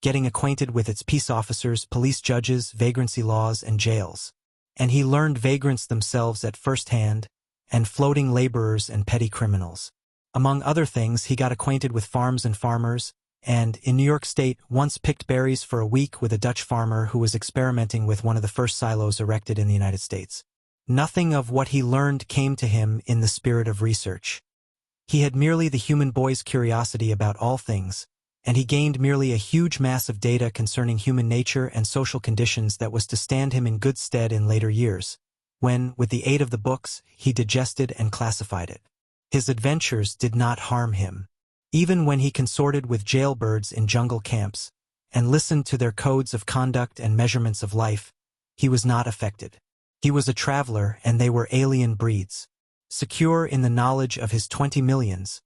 getting acquainted with its peace officers, police judges, vagrancy laws, and jails. And he learned vagrants themselves at first hand, and floating laborers and petty criminals. Among other things, he got acquainted with farms and farmers, and, in New York State, once picked berries for a week with a Dutch farmer who was experimenting with one of the first silos erected in the United States. Nothing of what he learned came to him in the spirit of research. He had merely the human boy's curiosity about all things, and he gained merely a huge mass of data concerning human nature and social conditions that was to stand him in good stead in later years, when, with the aid of the books, he digested and classified it. His adventures did not harm him. Even when he consorted with jailbirds in jungle camps, and listened to their codes of conduct and measurements of life, he was not affected. He was a traveler, and they were alien breeds. Secure in the knowledge of his 20 millions,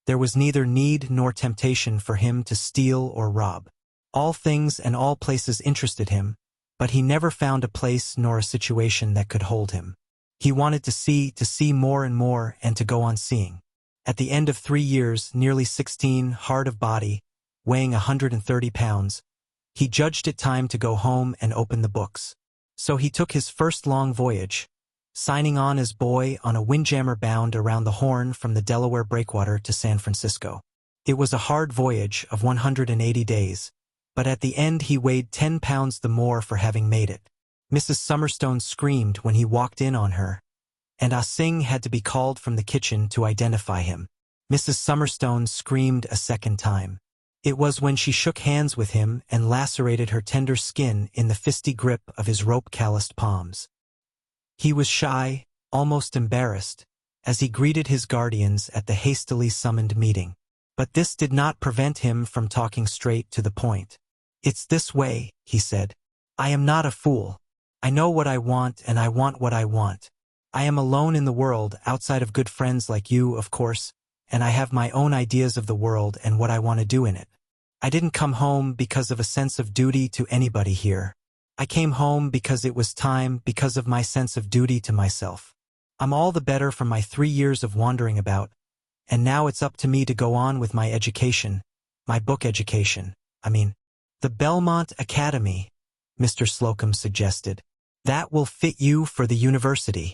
there was neither need nor temptation for him to steal or rob. All things and all places interested him, but he never found a place nor a situation that could hold him. He wanted to see more and more, and to go on seeing. At the end of 3 years, nearly 16, hard of body, weighing 130 pounds, he judged it time to go home and open the books. So he took his first long voyage, signing on as boy on a windjammer bound around the Horn from the Delaware breakwater to San Francisco. It was a hard voyage of 180 days, but at the end he weighed 10 pounds the more for having made it. Mrs. Summerstone screamed when he walked in on her, and Ah Sing had to be called from the kitchen to identify him. Mrs. Summerstone screamed a second time. It was when she shook hands with him and lacerated her tender skin in the fisty grip of his rope-calloused palms. He was shy, almost embarrassed, as he greeted his guardians at the hastily summoned meeting. But this did not prevent him from talking straight to the point. "It's this way," he said. "I am not a fool. I know what I want, and I want what I want. I am alone in the world, outside of good friends like you, of course, and I have my own ideas of the world and what I want to do in it. I didn't come home because of a sense of duty to anybody here. I came home because it was time, because of my sense of duty to myself. I'm all the better from my 3 years of wandering about, and now it's up to me to go on with my education, my book education, I mean. The Belmont Academy, Mr. Slocum suggested. That will fit you for the university.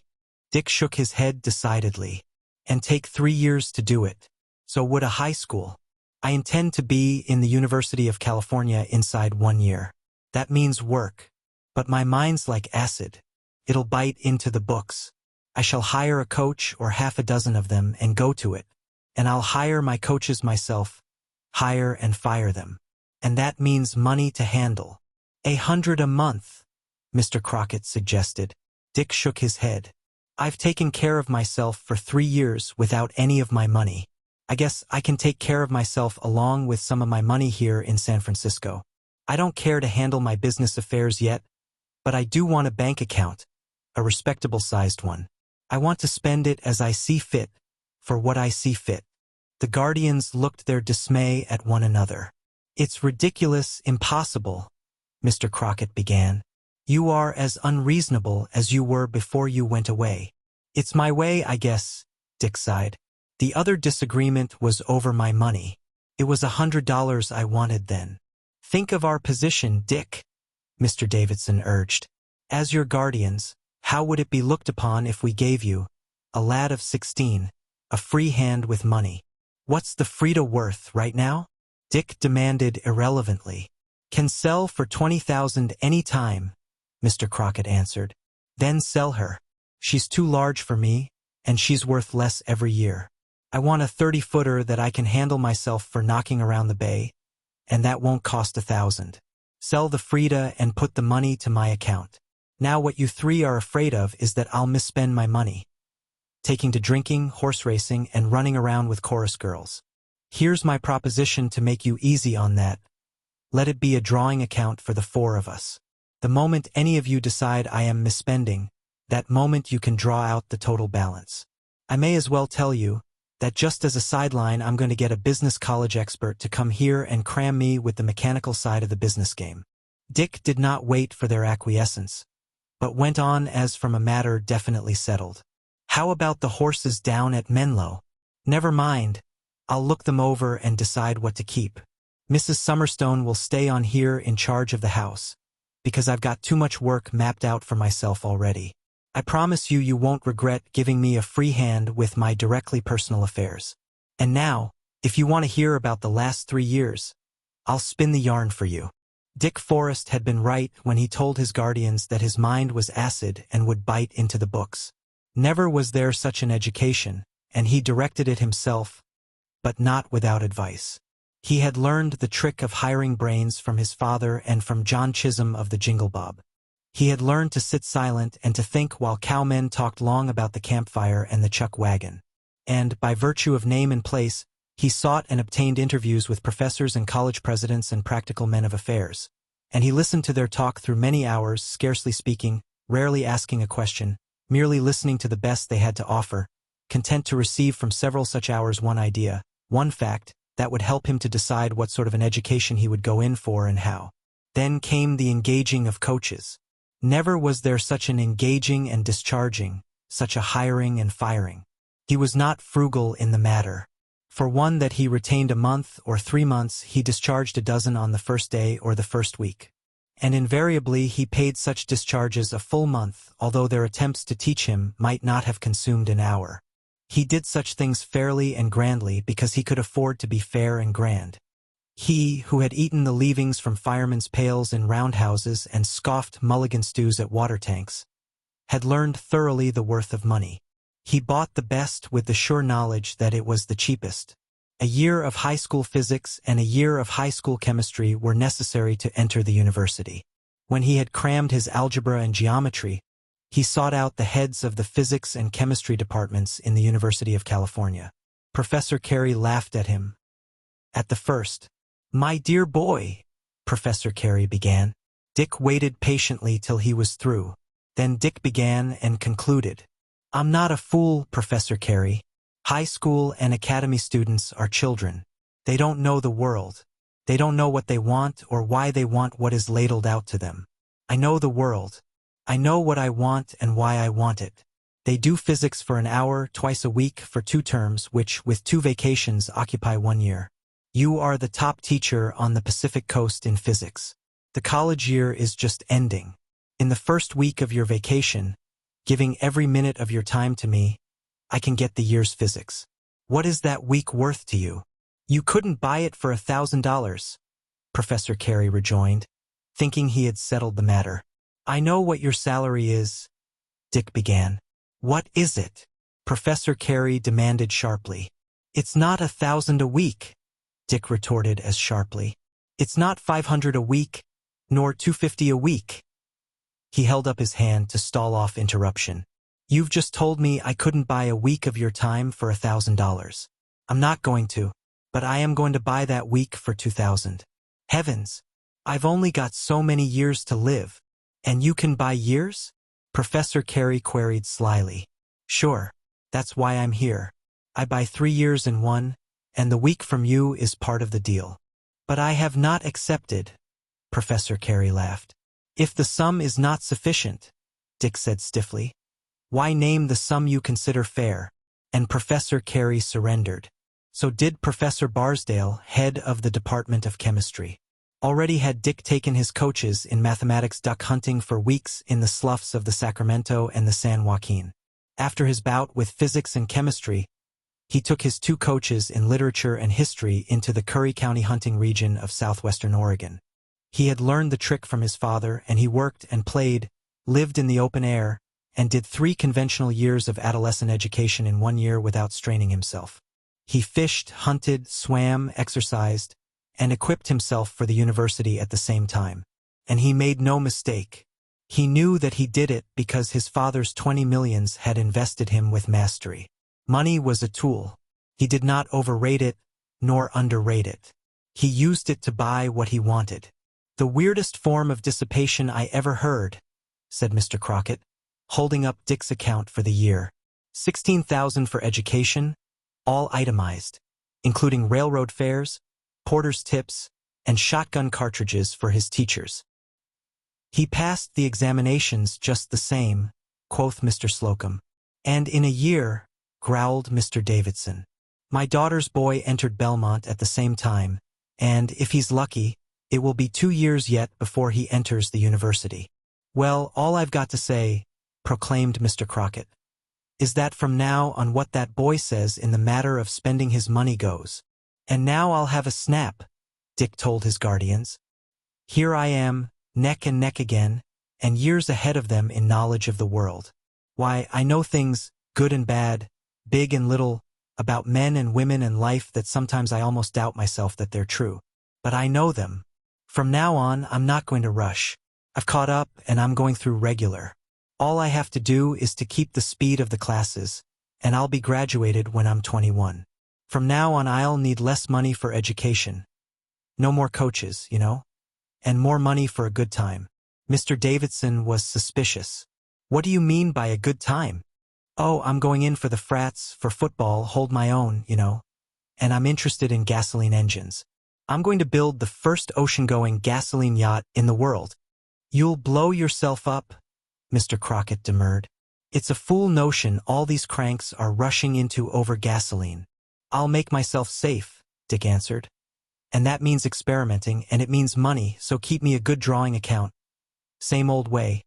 Dick shook his head decidedly. And take 3 years to do it. So would a high school. I intend to be in the University of California inside 1 year. That means work. But my mind's like acid. It'll bite into the books. I shall hire a coach or half a dozen of them and go to it. And I'll hire my coaches myself, hire and fire them. And that means money to handle. $100 a month, Mr. Crockett suggested. Dick shook his head. I've taken care of myself for 3 years without any of my money. I guess I can take care of myself along with some of my money here in San Francisco. I don't care to handle my business affairs yet, but I do want a bank account, a respectable-sized one. I want to spend it as I see fit, for what I see fit. The guardians looked their dismay at one another. It's ridiculous, impossible, Mr. Crockett began. You are as unreasonable as you were before you went away. It's my way, I guess, Dick sighed. The other disagreement was over my money. It was $100 I wanted then. Think of our position, Dick, Mr. Davidson urged. As your guardians, how would it be looked upon if we gave you, a lad of 16, a free hand with money? What's the Frida worth right now? Dick demanded irrelevantly. Can sell for $20,000 any time, Mr. Crockett answered. Then sell her. She's too large for me, and she's worth less every year. I want a 30-footer that I can handle myself for knocking around the bay, and that won't cost $1,000. Sell the Frida and put the money to my account. Now what you three are afraid of is that I'll misspend my money, taking to drinking, horse racing, and running around with chorus girls. Here's my proposition to make you easy on that. Let it be a drawing account for the 4 of us. The moment any of you decide I am misspending, that moment you can draw out the total balance. I may as well tell you that just as a sideline I'm going to get a business college expert to come here and cram me with the mechanical side of the business game. Dick did not wait for their acquiescence, but went on as from a matter definitely settled. How about the horses down at Menlo? Never mind. I'll look them over and decide what to keep. Mrs. Summerstone will stay on here in charge of the house, because I've got too much work mapped out for myself already. I promise you you won't regret giving me a free hand with my directly personal affairs. And now, if you want to hear about the last 3 years, I'll spin the yarn for you. Dick Forrest had been right when he told his guardians that his mind was acid and would bite into the books. Never was there such an education, and he directed it himself, but not without advice. He had learned the trick of hiring brains from his father and from John Chisholm of the Jingle Bob. He had learned to sit silent and to think while cowmen talked long about the campfire and the chuck wagon. And, by virtue of name and place, he sought and obtained interviews with professors and college presidents and practical men of affairs. And he listened to their talk through many hours, scarcely speaking, rarely asking a question, merely listening to the best they had to offer, content to receive from several such hours one idea, one fact, that would help him to decide what sort of an education he would go in for and how. Then came the engaging of coaches. Never was there such an engaging and discharging, such a hiring and firing. He was not frugal in the matter. For one that he retained a month or 3 months, he discharged a dozen on the first day or the first week. And invariably he paid such discharges a full month, although their attempts to teach him might not have consumed an hour. He did such things fairly and grandly because he could afford to be fair and grand. He, who had eaten the leavings from firemen's pails in roundhouses and scoffed mulligan stews at water tanks, had learned thoroughly the worth of money. He bought the best with the sure knowledge that it was the cheapest. A year of high school physics and a year of high school chemistry were necessary to enter the university. When he had crammed his algebra and geometry, he sought out the heads of the physics and chemistry departments in the University of California. Professor Carey laughed at him. At the first, "My dear boy," Professor Carey began. Dick waited patiently till he was through. Then Dick began and concluded. "I'm not a fool, Professor Carey. High school and academy students are children. They don't know the world. They don't know what they want or why they want what is ladled out to them. I know the world. I know what I want and why I want it. They do physics for an hour, twice a week for 2 terms, which, with 2 vacations, occupy 1 year. You are the top teacher on the Pacific Coast in physics. The college year is just ending. In the first week of your vacation, giving every minute of your time to me, I can get the year's physics. What is that week worth to you? You couldn't buy it for $1,000, Professor Carey rejoined, thinking he had settled the matter. I know what your salary is, Dick began. What is it? Professor Carey demanded sharply. It's not $1,000 a week, Dick retorted as sharply. It's not $500 a week, nor $250 a week. He held up his hand to stall off interruption. You've just told me I couldn't buy a week of your time for $1,000. I'm not going to, but I am going to buy that week for $2,000. Heavens, I've only got so many years to live. And you can buy years? Professor Carey queried slyly. Sure, that's why I'm here. I buy 3 years in one, and the week from you is part of the deal. But I have not accepted, Professor Carey laughed. If the sum is not sufficient, Dick said stiffly, why name the sum you consider fair? And Professor Carey surrendered. So did Professor Barsdale, head of the Department of Chemistry. Already had Dick taken his coaches in mathematics duck hunting for weeks in the sloughs of the Sacramento and the San Joaquin. After his bout with physics and chemistry, he took his 2 coaches in literature and history into the Curry County hunting region of southwestern Oregon. He had learned the trick from his father, and he worked and played, lived in the open air, and did 3 conventional years of adolescent education in 1 year without straining himself. He fished, hunted, swam, exercised, and equipped himself for the university at the same time. And he made no mistake. He knew that he did it because his father's 20 millions had invested him with mastery. Money was a tool. He did not overrate it, nor underrate it. He used it to buy what he wanted. The weirdest form of dissipation I ever heard, said Mr. Crockett, holding up Dick's account for the year. $16,000 for education, all itemized, including railroad fares, porter's tips, and shotgun cartridges for his teachers. He passed the examinations just the same, quoth Mr. Slocum. And in a year, growled Mr. Davidson. My daughter's boy entered Belmont at the same time, and, if he's lucky, it will be 2 years yet before he enters the university. Well, all I've got to say, proclaimed Mr. Crockett, is that from now on what that boy says in the matter of spending his money goes. And now I'll have a snap, Dick told his guardians. Here I am, neck and neck again, and years ahead of them in knowledge of the world. Why, I know things, good and bad, big and little, about men and women and life that sometimes I almost doubt myself that they're true. But I know them. From now on, I'm not going to rush. I've caught up, and I'm going through regular. All I have to do is to keep the speed of the classes, and I'll be graduated when I'm 21. From now on I'll need less money for education. No more coaches, you know? And more money for a good time. Mr. Davidson was suspicious. What do you mean by a good time? Oh, I'm going in for the frats, for football, hold my own, you know. And I'm interested in gasoline engines. I'm going to build the first ocean-going gasoline yacht in the world. You'll blow yourself up, Mr. Crockett demurred. It's a fool notion all these cranks are rushing into over gasoline. I'll make myself safe, Dick answered. And that means experimenting, and it means money, so keep me a good drawing account. Same old way.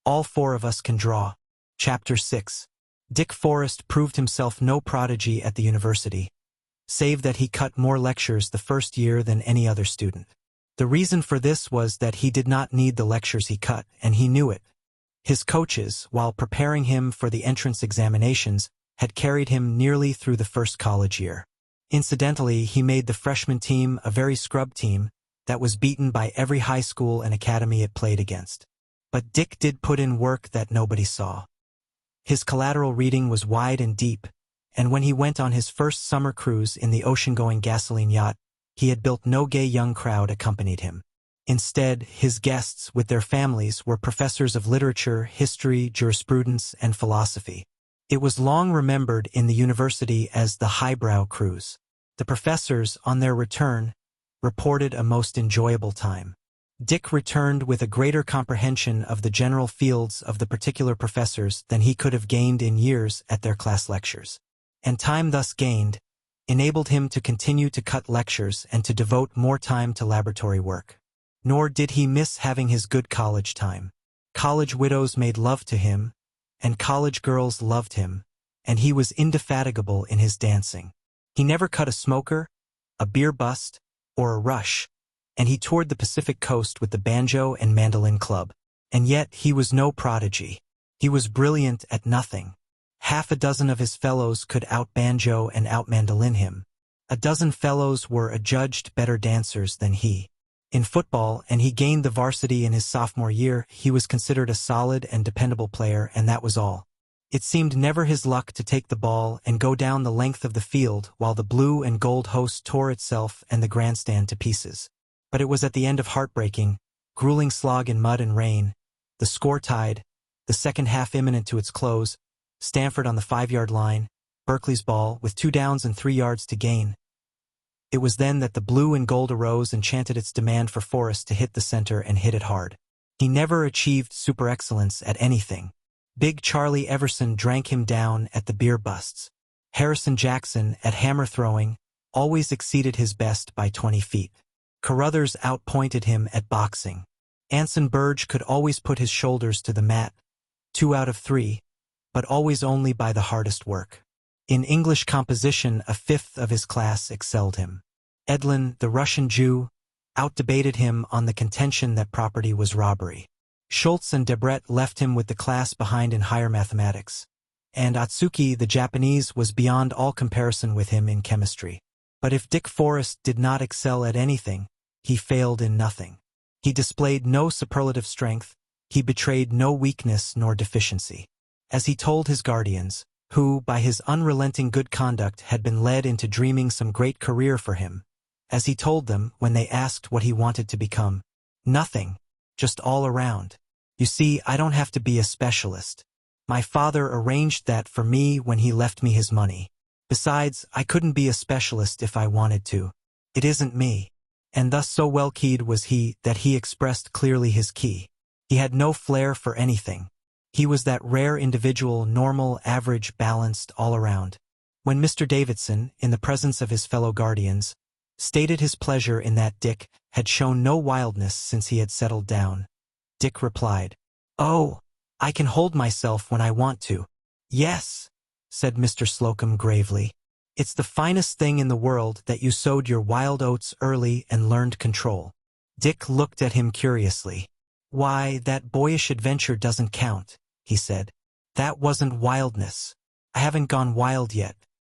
All 4 of us can draw. Chapter 6. Dick Forrest proved himself no prodigy at the university, save that he cut more lectures the first year than any other student. The reason for this was that he did not need the lectures he cut, and he knew it. His coaches, while preparing him for the entrance examinations, had carried him nearly through the first college year. Incidentally, he made the freshman team a very scrub team that was beaten by every high school and academy it played against. But Dick did put in work that nobody saw. His collateral reading was wide and deep, and when he went on his first summer cruise in the ocean-going gasoline yacht, he had built no gay young crowd accompanied him. Instead, his guests, with their families, were professors of literature, history, jurisprudence, and philosophy. It was long remembered in the university as the highbrow cruise. The professors, on their return, reported a most enjoyable time. Dick returned with a greater comprehension of the general fields of the particular professors than he could have gained in years at their class lectures. And time thus gained enabled him to continue to cut lectures and to devote more time to laboratory work. Nor did he miss having his good college time. College widows made love to him, and college girls loved him, and he was indefatigable in his dancing. He never cut a smoker, a beer bust, or a rush, and he toured the Pacific coast with the banjo and mandolin club. And yet he was no prodigy. He was brilliant at nothing. Half a dozen of his fellows could out-banjo and out-mandolin him. A dozen fellows were adjudged better dancers than he. In football, and he gained the varsity in his sophomore year, he was considered a solid and dependable player, and that was all. It seemed never his luck to take the ball and go down the length of the field while the blue and gold host tore itself and the grandstand to pieces. But it was at the end of heartbreaking, grueling slog in mud and rain, the score tied, the second half imminent to its close, Stanford on the 5-yard line, Berkeley's ball with 2 downs and 3 yards to gain. It was then that the blue and gold arose and chanted its demand for Forrest to hit the center and hit it hard. He never achieved super excellence at anything. Big Charlie Everson drank him down at the beer busts. Harrison Jackson, at hammer throwing, always exceeded his best by 20 feet. Carruthers outpointed him at boxing. Anson Burge could always put his shoulders to the mat, 2 out of 3, but always only by the hardest work. In English composition, a fifth of his class excelled him. Edlin, the Russian Jew, outdebated him on the contention that property was robbery. Schultz and Debret left him with the class behind in higher mathematics. And Atsuki, the Japanese, was beyond all comparison with him in chemistry. But if Dick Forrest did not excel at anything, he failed in nothing. He displayed no superlative strength, he betrayed no weakness nor deficiency. As he told his guardians, who, by his unrelenting good conduct, had been led into dreaming some great career for him, as he told them when they asked what he wanted to become, nothing, just all around. You see, I don't have to be a specialist. My father arranged that for me when he left me his money. Besides, I couldn't be a specialist if I wanted to. It isn't me. And thus so well keyed was he that he expressed clearly his key. He had no flair for anything. He was that rare individual, normal, average, balanced, all around. When Mr. Davidson, in the presence of his fellow guardians, stated his pleasure in that Dick had shown no wildness since he had settled down, Dick replied, "Oh, I can hold myself when I want to." "Yes," said Mr. Slocum gravely. "It's the finest thing in the world that you sowed your wild oats early and learned control." Dick looked at him curiously. "Why, that boyish adventure doesn't count," he said. "That wasn't wildness. I haven't gone wild yet,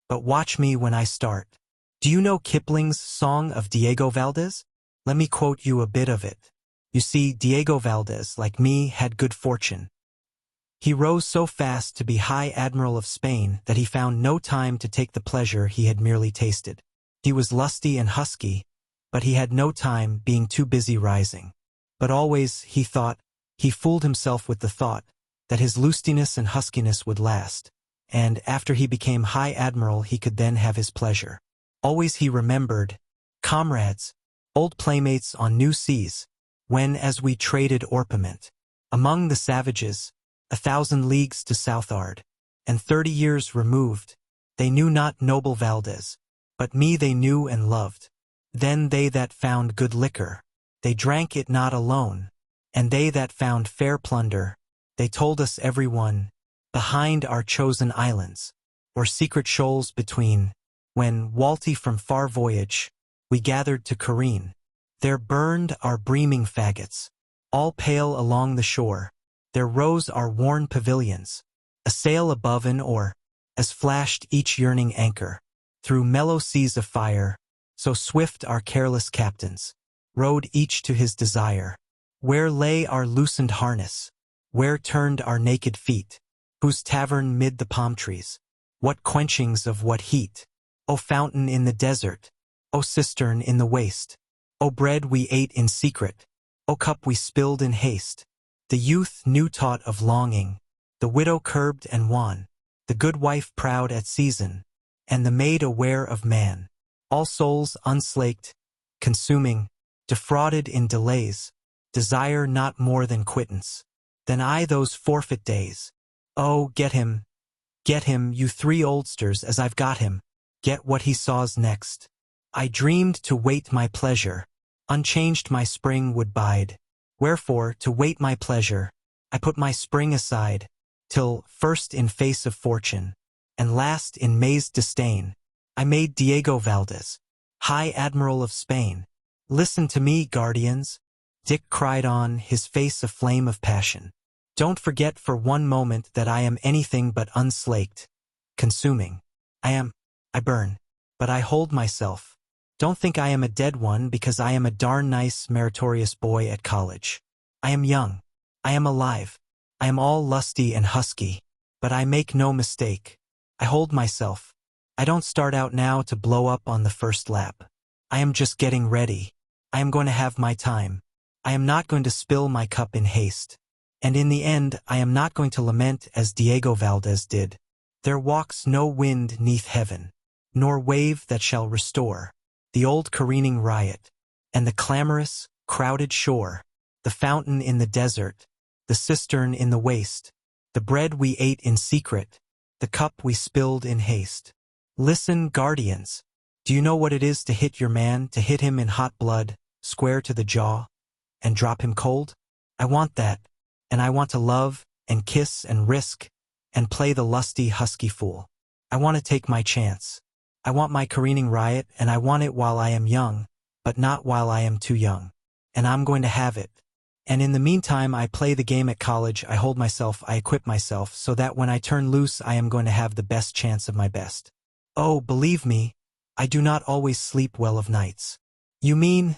but watch me when I start. Do you know Kipling's Song of Diego Valdez? Let me quote you a bit of it. You see, Diego Valdez, like me, had good fortune. He rose so fast to be High Admiral of Spain that he found no time to take the pleasure he had merely tasted. He was lusty and husky, but he had no time, being too busy rising. But always, he thought, he fooled himself with the thought, that his lustiness and huskiness would last, and after he became High Admiral he could then have his pleasure. Always he remembered, comrades, old playmates on new seas, when as we traded orpiment, among the savages, 1,000 leagues to southward, and 30 years removed, they knew not noble Valdez, but me they knew and loved. Then they that found good liquor, they drank it not alone, and they that found fair plunder, they told us every one, behind our chosen islands, or secret shoals between, when, walty from far voyage, we gathered to careen. There burned our breaming faggots, all pale along the shore, there rose our worn pavilions, a sail above an oar, as flashed each yearning anchor, through mellow seas of fire, so swift our careless captains rode each to his desire. Where lay our loosened harness? Where turned our naked feet? Whose tavern mid the palm trees? What quenchings of what heat? O fountain in the desert! O cistern in the waste! O bread we ate in secret! O cup we spilled in haste! The youth new taught of longing, the widow curbed and wan, the good wife proud at season, and the maid aware of man. All souls unslaked, consuming, defrauded in delays, desire not more than quittance. Then I those forfeit days. Oh, get him, you three oldsters, as I've got him. Get what he saws next. I dreamed to wait my pleasure, unchanged my spring would bide. Wherefore, to wait my pleasure, I put my spring aside, till, first in face of fortune, and last in mazed disdain, I made Diego Valdez, High Admiral of Spain. Listen to me, guardians, Dick cried on, his face a flame of passion. Don't forget for one moment that I am anything but unslaked, consuming. I burn, but I hold myself. Don't think I am a dead one because I am a darn nice, meritorious boy at college. I am young. I am alive. I am all lusty and husky. But I make no mistake. I hold myself. I don't start out now to blow up on the first lap. I am just getting ready. I am going to have my time. I am not going to spill my cup in haste. And in the end, I am not going to lament as Diego Valdez did. There walks no wind neath heaven, nor wave that shall restore the old careening riot, and the clamorous, crowded shore, the fountain in the desert, the cistern in the waste, the bread we ate in secret, the cup we spilled in haste. Listen, guardians, do you know what it is to hit your man, to hit him in hot blood, square to the jaw, and drop him cold? I want that, and I want to love, and kiss, and risk, and play the lusty, husky fool. I want to take my chance. I want my careening riot, and I want it while I am young, but not while I am too young. And I'm going to have it. And in the meantime I play the game at college, I hold myself, I equip myself, so that when I turn loose I am going to have the best chance of my best. Oh, believe me, I do not always sleep well of nights. You mean?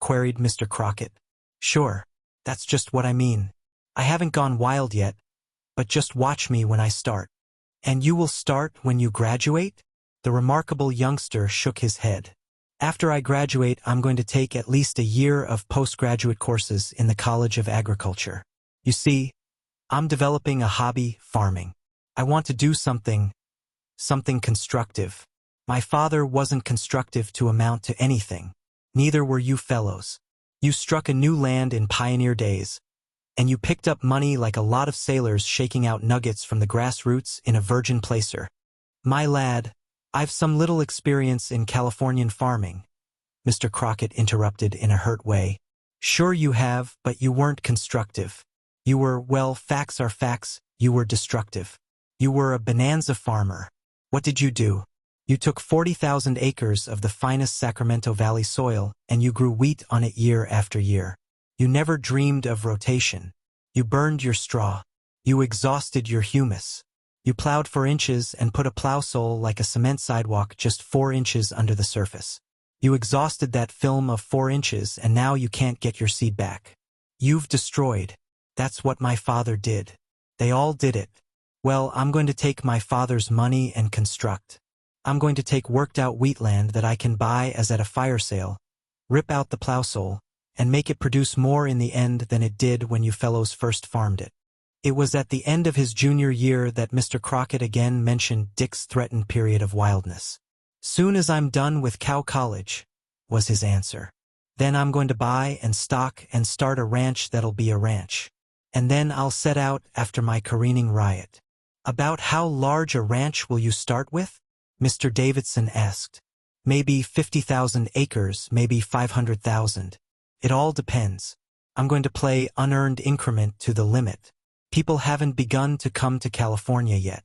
Queried Mr. Crockett. Sure, that's just what I mean. I haven't gone wild yet, but just watch me when I start. And you will start when you graduate? The remarkable youngster shook his head. After I graduate, I'm going to take at least a year of postgraduate courses in the College of Agriculture. You see, I'm developing a hobby, farming. I want to do something constructive. My father wasn't constructive to amount to anything. Neither were you fellows. You struck a new land in pioneer days, and you picked up money like a lot of sailors shaking out nuggets from the grassroots in a virgin placer. My lad, I've some little experience in Californian farming, Mr. Crockett interrupted in a hurt way. Sure you have, but you weren't constructive. You were, well, facts are facts, you were destructive. You were a bonanza farmer. What did you do? You took 40,000 acres of the finest Sacramento Valley soil, and you grew wheat on it year after year. You never dreamed of rotation. You burned your straw. You exhausted your humus. You plowed 4 inches and put a plow sole like a cement sidewalk just 4 inches under the surface. You exhausted that film of 4 inches and now you can't get your seed back. You've destroyed. That's what my father did. They all did it. Well, I'm going to take my father's money and construct. I'm going to take worked out wheatland that I can buy as at a fire sale, rip out the plow sole, and make it produce more in the end than it did when you fellows first farmed it. It was at the end of his junior year that Mr. Crockett again mentioned Dick's threatened period of wildness. Soon as I'm done with Cow College, was his answer. Then I'm going to buy and stock and start a ranch that'll be a ranch. And then I'll set out after my careening riot. About how large a ranch will you start with? Mr. Davidson asked. Maybe 50,000 acres, maybe 500,000. It all depends. I'm going to play unearned increment to the limit. People haven't begun to come to California yet.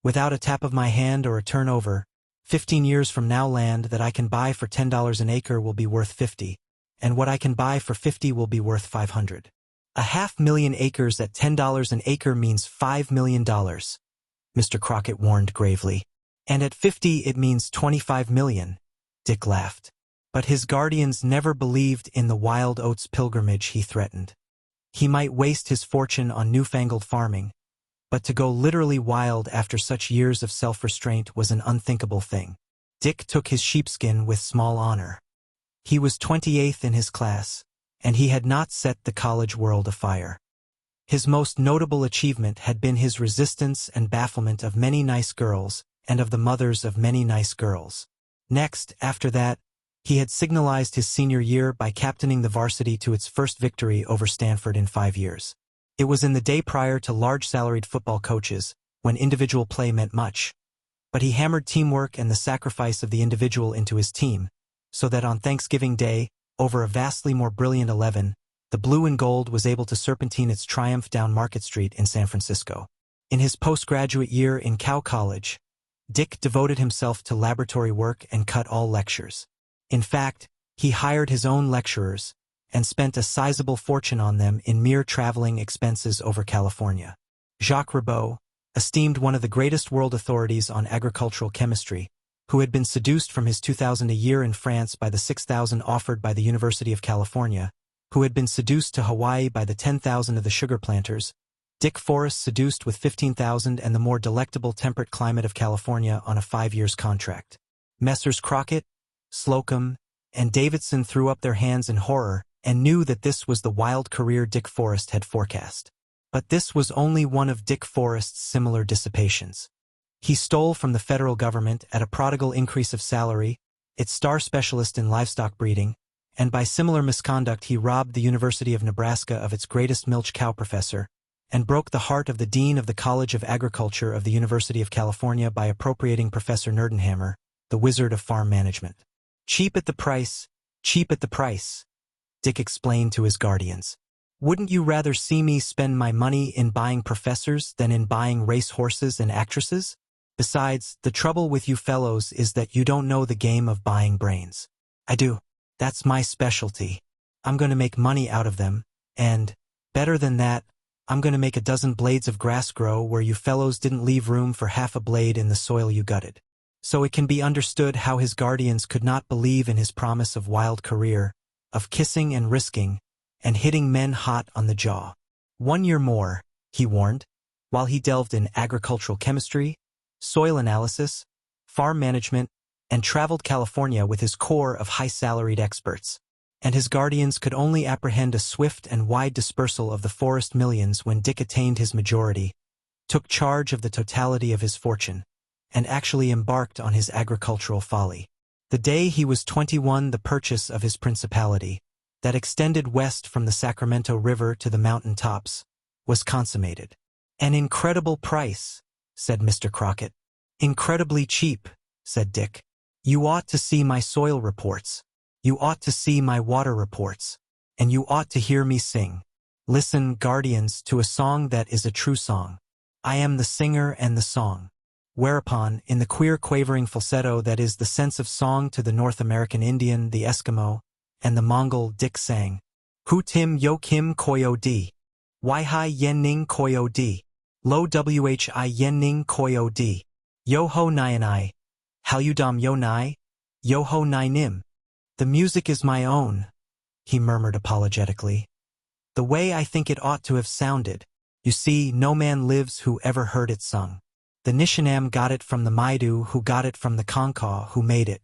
Without a tap of my hand or a turnover, 15 years from now land that I can buy for $10 an acre will be worth 50, and what I can buy for 50 will be worth 500. 500,000 acres at $10 an acre means $5 million, Mr. Crockett warned gravely. And at 50 it means 25 million, Dick laughed. But his guardians never believed in the wild oats pilgrimage he threatened. He might waste his fortune on newfangled farming, but to go literally wild after such years of self-restraint was an unthinkable thing. Dick took his sheepskin with small honor. He was 28th in his class, and he had not set the college world afire. His most notable achievement had been his resistance and bafflement of many nice girls and of the mothers of many nice girls. Next, after that, He had signalized his senior year by captaining the varsity to its first victory over Stanford in 5 years. It was in the day prior to large salaried football coaches, when individual play meant much. But he hammered teamwork and the sacrifice of the individual into his team, so that on Thanksgiving Day, over a vastly more brilliant 11, the blue and gold was able to serpentine its triumph down Market Street in San Francisco. In his postgraduate year in Cow College, Dick devoted himself to laboratory work and cut all lectures. In fact, he hired his own lecturers and spent a sizable fortune on them in mere traveling expenses over California. Jacques Ribot, esteemed one of the greatest world authorities on agricultural chemistry, who had been seduced from his 2,000 a year in France by the 6,000 offered by the University of California, who had been seduced to Hawaii by the 10,000 of the sugar planters, Dick Forrest seduced with 15,000 and the more delectable temperate climate of California on a 5 years contract. Messrs. Crockett, Slocum, and Davidson threw up their hands in horror and knew that this was the wild career Dick Forrest had forecast. But this was only one of Dick Forrest's similar dissipations. He stole from the federal government at a prodigal increase of salary, its star specialist in livestock breeding, and by similar misconduct he robbed the University of Nebraska of its greatest milch cow professor, and broke the heart of the dean of the College of Agriculture of the University of California by appropriating Professor Nerdenhammer, the wizard of farm management. Cheap at the price, Dick explained to his guardians. Wouldn't you rather see me spend my money in buying professors than in buying race horses and actresses? Besides, the trouble with you fellows is that you don't know the game of buying brains. I do. That's my specialty. I'm going to make money out of them, and, better than that, I'm going to make a dozen blades of grass grow where you fellows didn't leave room for half a blade in the soil you gutted. So it can be understood how his guardians could not believe in his promise of wild career, of kissing and risking, and hitting men hot on the jaw. 1 year more, he warned, while he delved in agricultural chemistry, soil analysis, farm management, and traveled California with his corps of high-salaried experts. And his guardians could only apprehend a swift and wide dispersal of the Forrest millions when Dick attained his majority, took charge of the totality of his fortune, and actually embarked on his agricultural folly. The day he was 21, the purchase of his principality, that extended west from the Sacramento River to the mountain tops, was consummated. An incredible price, said Mr. Crockett. Incredibly cheap, said Dick. You ought to see my soil reports. You ought to see my water reports. And you ought to hear me sing. Listen, guardians, to a song that is a true song. I am the singer and the song. Whereupon, in the queer quavering falsetto that is the sense of song to the North American Indian, the Eskimo, and the Mongol, Dick sang, Hu Tim Yo Kim Koyo Di. Wai Hai Yen Ning Koyo Di. Lo Whi Yen Ning Koyo Di. Yo Ho Nyanai. Haludam Yo Nai. Yo Ho Nai Nim. The music is my own, he murmured apologetically. The way I think it ought to have sounded. You see, no man lives who ever heard it sung. The Nishinam got it from the Maidu who got it from the Kankaw who made it.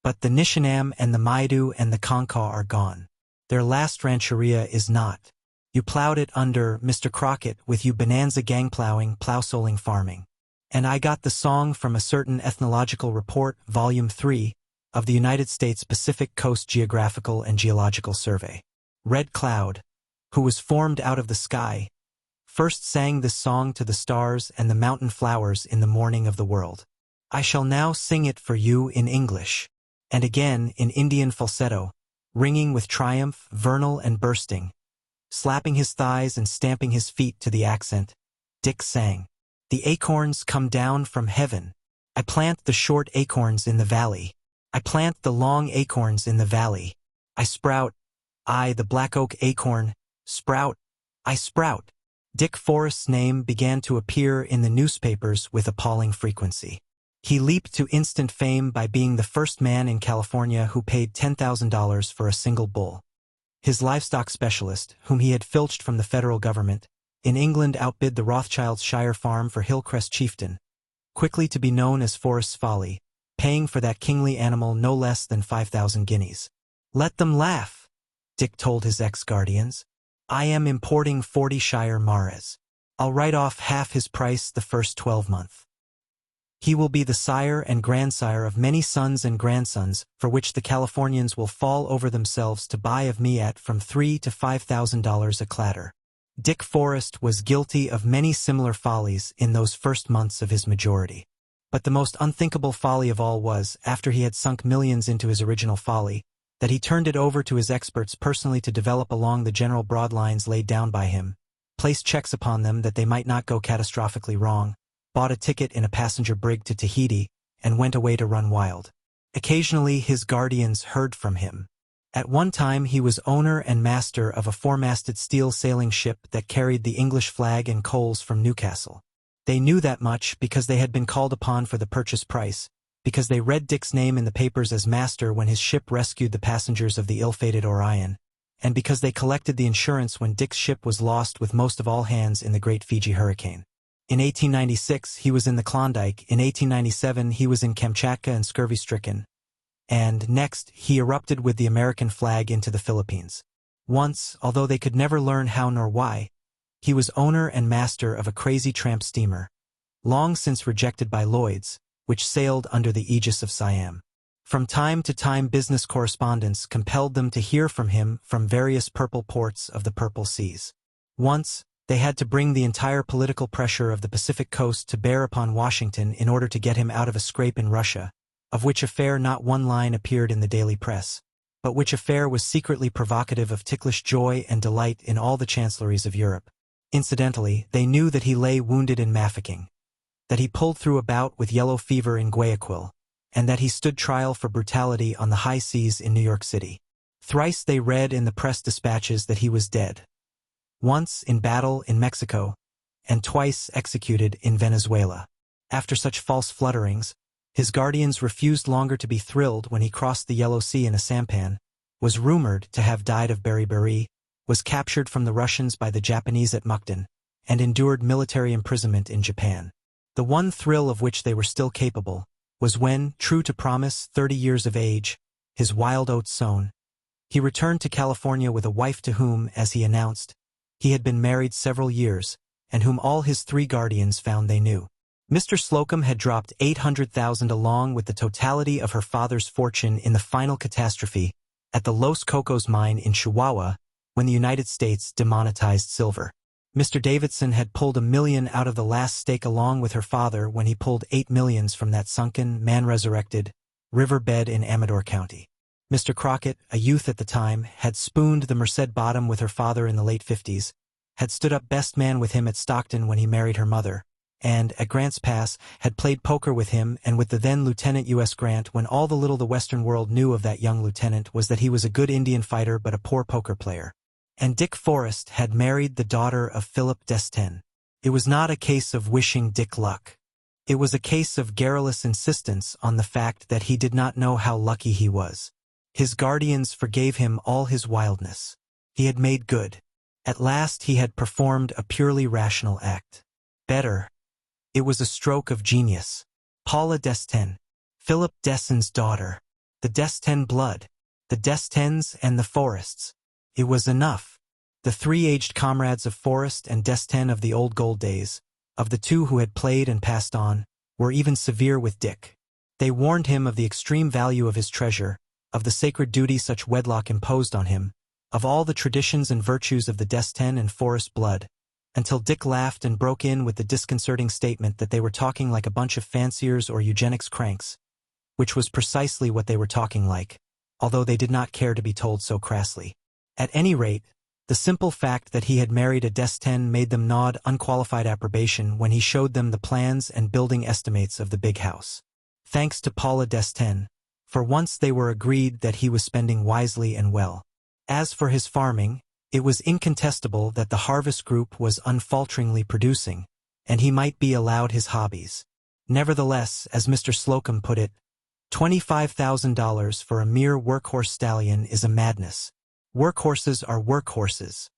But the Nishinam and the Maidu and the Kankaw are gone. Their last rancheria is not. You plowed it under, Mr. Crockett, with you bonanza gang plowing, plow-soling farming. And I got the song from a certain ethnological report, Volume 3, of the United States Pacific Coast Geographical and Geological Survey. Red Cloud, who was formed out of the sky, first sang this song to the stars and the mountain flowers in the morning of the world. I shall now sing it for you in English, and again in Indian falsetto, ringing with triumph, vernal and bursting. Slapping his thighs and stamping his feet to the accent, Dick sang, The acorns come down from heaven. I plant the short acorns in the valley. I plant the long acorns in the valley. I sprout, I, the black oak acorn, sprout, I sprout. Dick Forrest's name began to appear in the newspapers with appalling frequency. He leaped to instant fame by being the first man in California who paid $10,000 for a single bull. His livestock specialist, whom he had filched from the federal government, in England outbid the Rothschild's Shire farm for Hillcrest Chieftain, quickly to be known as Forrest's Folly, paying for that kingly animal no less than 5,000 guineas. Let them laugh, Dick told his ex-guardians. I am importing 40 Shire mares. I'll write off half his price the first 12 months. He will be the sire and grandsire of many sons and grandsons, for which the Californians will fall over themselves to buy of me at from $3,000 to $5,000 a clatter. Dick Forrest was guilty of many similar follies in those first months of his majority. But the most unthinkable folly of all was, after he had sunk millions into his original folly, that he turned it over to his experts personally to develop along the general broad lines laid down by him, placed checks upon them that they might not go catastrophically wrong, bought a ticket in a passenger brig to Tahiti, and went away to run wild. Occasionally his guardians heard from him. At one time he was owner and master of a four-masted steel sailing ship that carried the English flag and coals from Newcastle. They knew that much because they had been called upon for the purchase price, because they read Dick's name in the papers as master when his ship rescued the passengers of the ill-fated Orion, and because they collected the insurance when Dick's ship was lost with most of all hands in the Great Fiji Hurricane. In 1896 he was in the Klondike, in 1897 he was in Kamchatka and scurvy-stricken, and next he erupted with the American flag into the Philippines. Once, although they could never learn how nor why, he was owner and master of a crazy tramp steamer, long since rejected by Lloyd's, which sailed under the aegis of Siam. From time to time business correspondence compelled them to hear from him from various purple ports of the Purple Seas. Once, they had to bring the entire political pressure of the Pacific coast to bear upon Washington in order to get him out of a scrape in Russia, of which affair not one line appeared in the daily press, but which affair was secretly provocative of ticklish joy and delight in all the chancelleries of Europe. Incidentally, they knew that he lay wounded in Mafeking, that he pulled through a bout with yellow fever in Guayaquil, and that he stood trial for brutality on the high seas in New York City. Thrice they read in the press dispatches that he was dead. Once in battle in Mexico, and twice executed in Venezuela. After such false flutterings, his guardians refused longer to be thrilled when he crossed the Yellow Sea in a sampan, was rumored to have died of beriberi, was captured from the Russians by the Japanese at Mukden, and endured military imprisonment in Japan. The one thrill of which they were still capable was when, true to promise, 30 years of age, his wild oats sown, he returned to California with a wife to whom, as he announced, he had been married several years, and whom all his three guardians found they knew. Mr. Slocum had dropped $800,000 along with the totality of her father's fortune in the final catastrophe at the Los Cocos mine in Chihuahua when the United States demonetized silver. Mr. Davidson had pulled $1 million out of the last stake along with her father when he pulled $8 million from that sunken, man-resurrected riverbed in Amador County. Mr. Crockett, a youth at the time, had spooned the Merced bottom with her father in the late 50s, had stood up best man with him at Stockton when he married her mother, and, at Grant's Pass, had played poker with him and with the then Lieutenant U.S. Grant when all the little the Western world knew of that young lieutenant was that he was a good Indian fighter but a poor poker player. And Dick Forrest had married the daughter of Philip Destin. It was not a case of wishing Dick luck. It was a case of garrulous insistence on the fact that he did not know how lucky he was. His guardians forgave him all his wildness. He had made good. At last he had performed a purely rational act. Better. It was a stroke of genius. Paula Destin, Philip Destin's daughter. The Destin blood. The Destins and the Forrests. It was enough. The three aged comrades of Forrest and Destin of the old gold days, of the two who had played and passed on, were even severe with Dick. They warned him of the extreme value of his treasure, of the sacred duty such wedlock imposed on him, of all the traditions and virtues of the Destin and Forrest blood, until Dick laughed and broke in with the disconcerting statement that they were talking like a bunch of fanciers or eugenics cranks, which was precisely what they were talking like, although they did not care to be told so crassly. At any rate, the simple fact that he had married a Destin made them nod unqualified approbation when he showed them the plans and building estimates of the big house. Thanks to Paula Destin, for once they were agreed that he was spending wisely and well. As for his farming, it was incontestable that the harvest group was unfalteringly producing, and he might be allowed his hobbies. Nevertheless, as Mr. Slocum put it, $25,000 for a mere workhorse stallion is a madness. Workhorses are workhorses.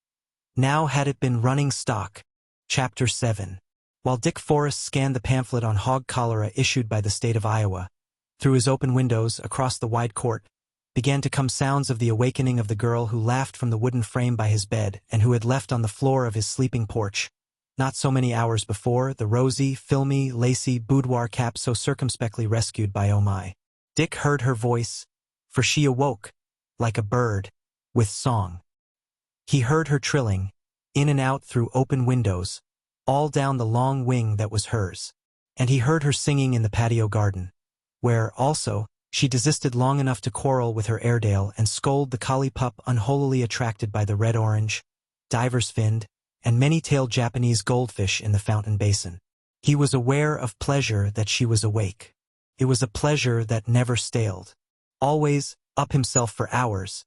Now had it been running stock. Chapter 7. While Dick Forrest scanned the pamphlet on hog cholera issued by the state of Iowa, through his open windows, across the wide court, began to come sounds of the awakening of the girl who laughed from the wooden frame by his bed and who had left on the floor of his sleeping porch, Not so many hours before, the rosy, filmy, lacy boudoir cap so circumspectly rescued by oh my. Dick heard her voice, for she awoke, like a bird, with song. He heard her trilling, in and out through open windows, all down the long wing that was hers. And he heard her singing in the patio garden, where, also, she desisted long enough to quarrel with her Airedale and scold the collie pup unholily attracted by the red-orange, diver's-finned, and many-tailed Japanese goldfish in the fountain basin. He was aware of pleasure that she was awake. It was a pleasure that never staled. Always, up himself for hours.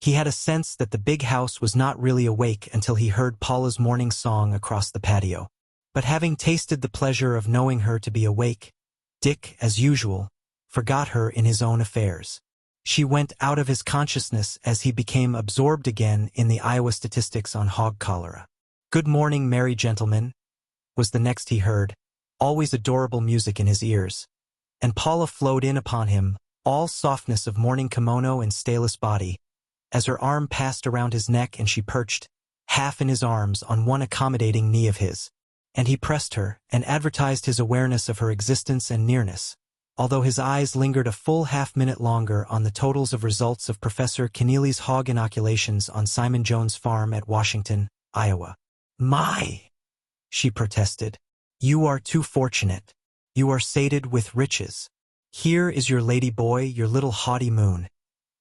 He had a sense that the big house was not really awake until he heard Paula's morning song across the patio. But having tasted the pleasure of knowing her to be awake, Dick, as usual, forgot her in his own affairs. She went out of his consciousness as he became absorbed again in the Iowa statistics on hog cholera. "Good morning, merry gentlemen," was the next he heard, always adorable music in his ears. And Paula flowed in upon him, all softness of morning kimono and staleless body, as her arm passed around his neck and she perched, half in his arms, on one accommodating knee of his. And he pressed her, and advertised his awareness of her existence and nearness, although his eyes lingered a full half-minute longer on the totals of results of Professor Keneally's hog inoculations on Simon Jones' farm at Washington, Iowa. "My," she protested, "you are too fortunate. You are sated with riches. Here is your lady boy, your little haughty moon.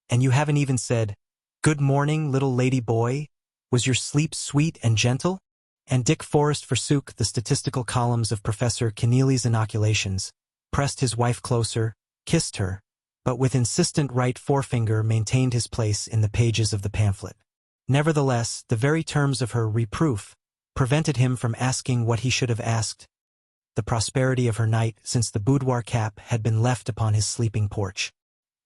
And you haven't even said, 'Good morning, little lady boy. Was your sleep sweet and gentle?'" And Dick Forrest forsook the statistical columns of Professor Keneally's inoculations, pressed his wife closer, kissed her, but with insistent right forefinger maintained his place in the pages of the pamphlet. Nevertheless, the very terms of her reproof prevented him from asking what he should have asked: the prosperity of her night, since the boudoir cap had been left upon his sleeping porch.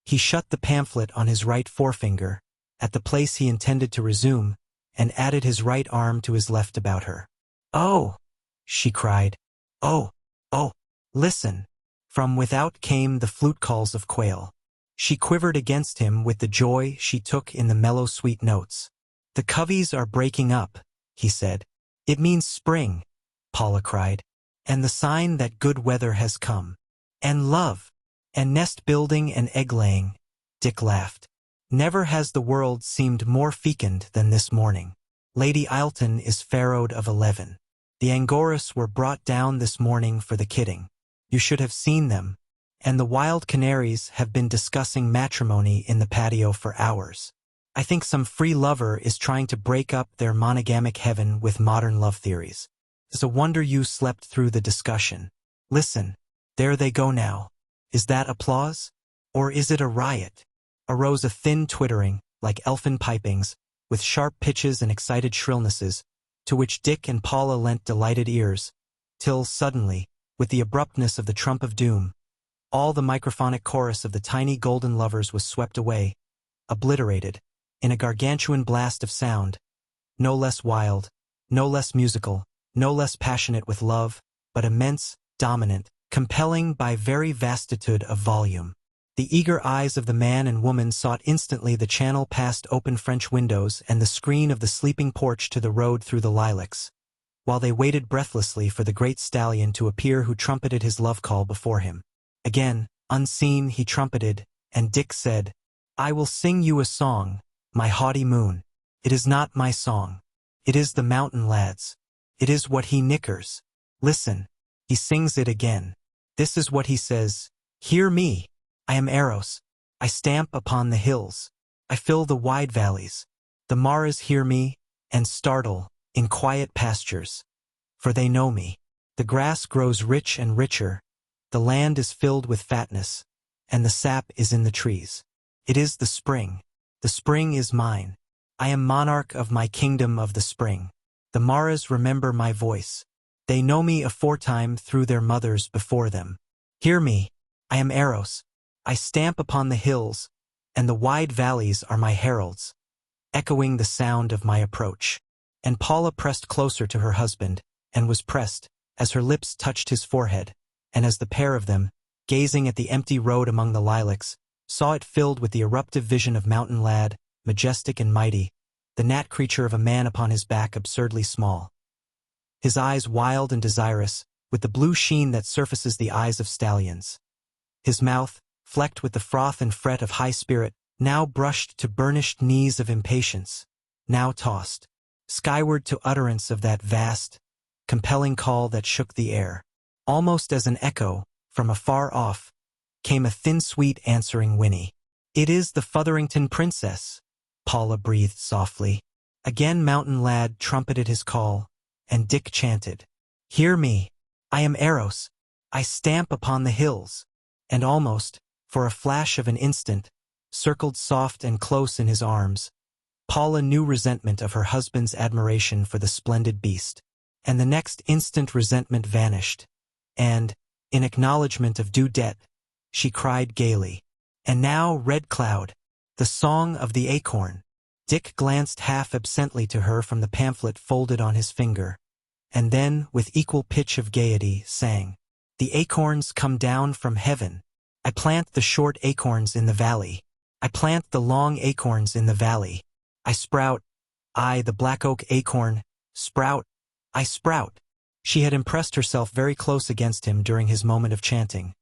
He shut the pamphlet on his right forefinger, at the place he intended to resume, and added his right arm to his left about her. "Oh!" she cried. "Oh! Oh! Listen!" From without came the flute calls of quail. She quivered against him with the joy she took in the mellow sweet notes. "The coveys are breaking up," he said. "It means spring," Paula cried, "and the sign that good weather has come. And love, and nest-building and egg-laying," Dick laughed. "Never has the world seemed more fecund than this morning. Lady Ileton is pharaohed of 11. The Angoras were brought down this morning for the kidding. You should have seen them. And the wild canaries have been discussing matrimony in the patio for hours. I think some free lover is trying to break up their monogamic heaven with modern love theories. It's a wonder you slept through the discussion. Listen, there they go now. Is that applause? Or is it a riot?" Arose a thin twittering, like elfin pipings, with sharp pitches and excited shrillnesses, to which Dick and Paula lent delighted ears, till suddenly, with the abruptness of the trump of doom, all the microphonic chorus of the tiny golden lovers was swept away, obliterated, in a gargantuan blast of sound, no less wild, no less musical, no less passionate with love, but immense, dominant, compelling by very vastitude of volume. The eager eyes of the man and woman sought instantly the channel past open French windows and the screen of the sleeping porch to the road through the lilacs, while they waited breathlessly for the great stallion to appear who trumpeted his love call before him. Again, unseen, he trumpeted, and Dick said, "I will sing you a song, my haughty moon. It is not my song. It is the mountain lad's. It is what he knickers. Listen." He sings it again. This is what he says: "Hear me. I am Eros. I stamp upon the hills. I fill the wide valleys. The Maras hear me, and startle, in quiet pastures. For they know me. The grass grows rich and richer. The land is filled with fatness, and the sap is in the trees. It is the spring. The spring is mine. I am monarch of my kingdom of the spring. The Maras remember my voice. They know me aforetime through their mothers before them. Hear me. I am Eros. I stamp upon the hills, and the wide valleys are my heralds, echoing the sound of my approach." And Paula pressed closer to her husband, and was pressed, as her lips touched his forehead, and as the pair of them, gazing at the empty road among the lilacs, saw it filled with the eruptive vision of mountain lad, majestic and mighty, the gnat creature of a man upon his back absurdly small. his eyes wild and desirous, with the blue sheen that surfaces the eyes of stallions. His mouth, flecked with the froth and fret of high spirit, now brushed to burnished knees of impatience, now tossed skyward to utterance of that vast, compelling call that shook the air. Almost as an echo, from afar off, came a thin sweet answering whinny. "It is the Fotherington princess," Paula breathed softly. Again Mountain Lad trumpeted his call, and Dick chanted, "Hear me, I am Eros, I stamp upon the hills," and almost, for a flash of an instant, circled soft and close in his arms, Paula knew resentment of her husband's admiration for the splendid beast. And the next instant resentment vanished, and, in acknowledgement of due debt, she cried gaily, "And now, Red Cloud, the song of the acorn." Dick glanced half absently to her from the pamphlet folded on his finger, and then, with equal pitch of gaiety, sang, "The acorns come down from heaven. I plant the short acorns in the valley. I plant the long acorns in the valley. I sprout, I, the black oak acorn, sprout, I sprout." She had impressed herself very close against him during his moment of chanting.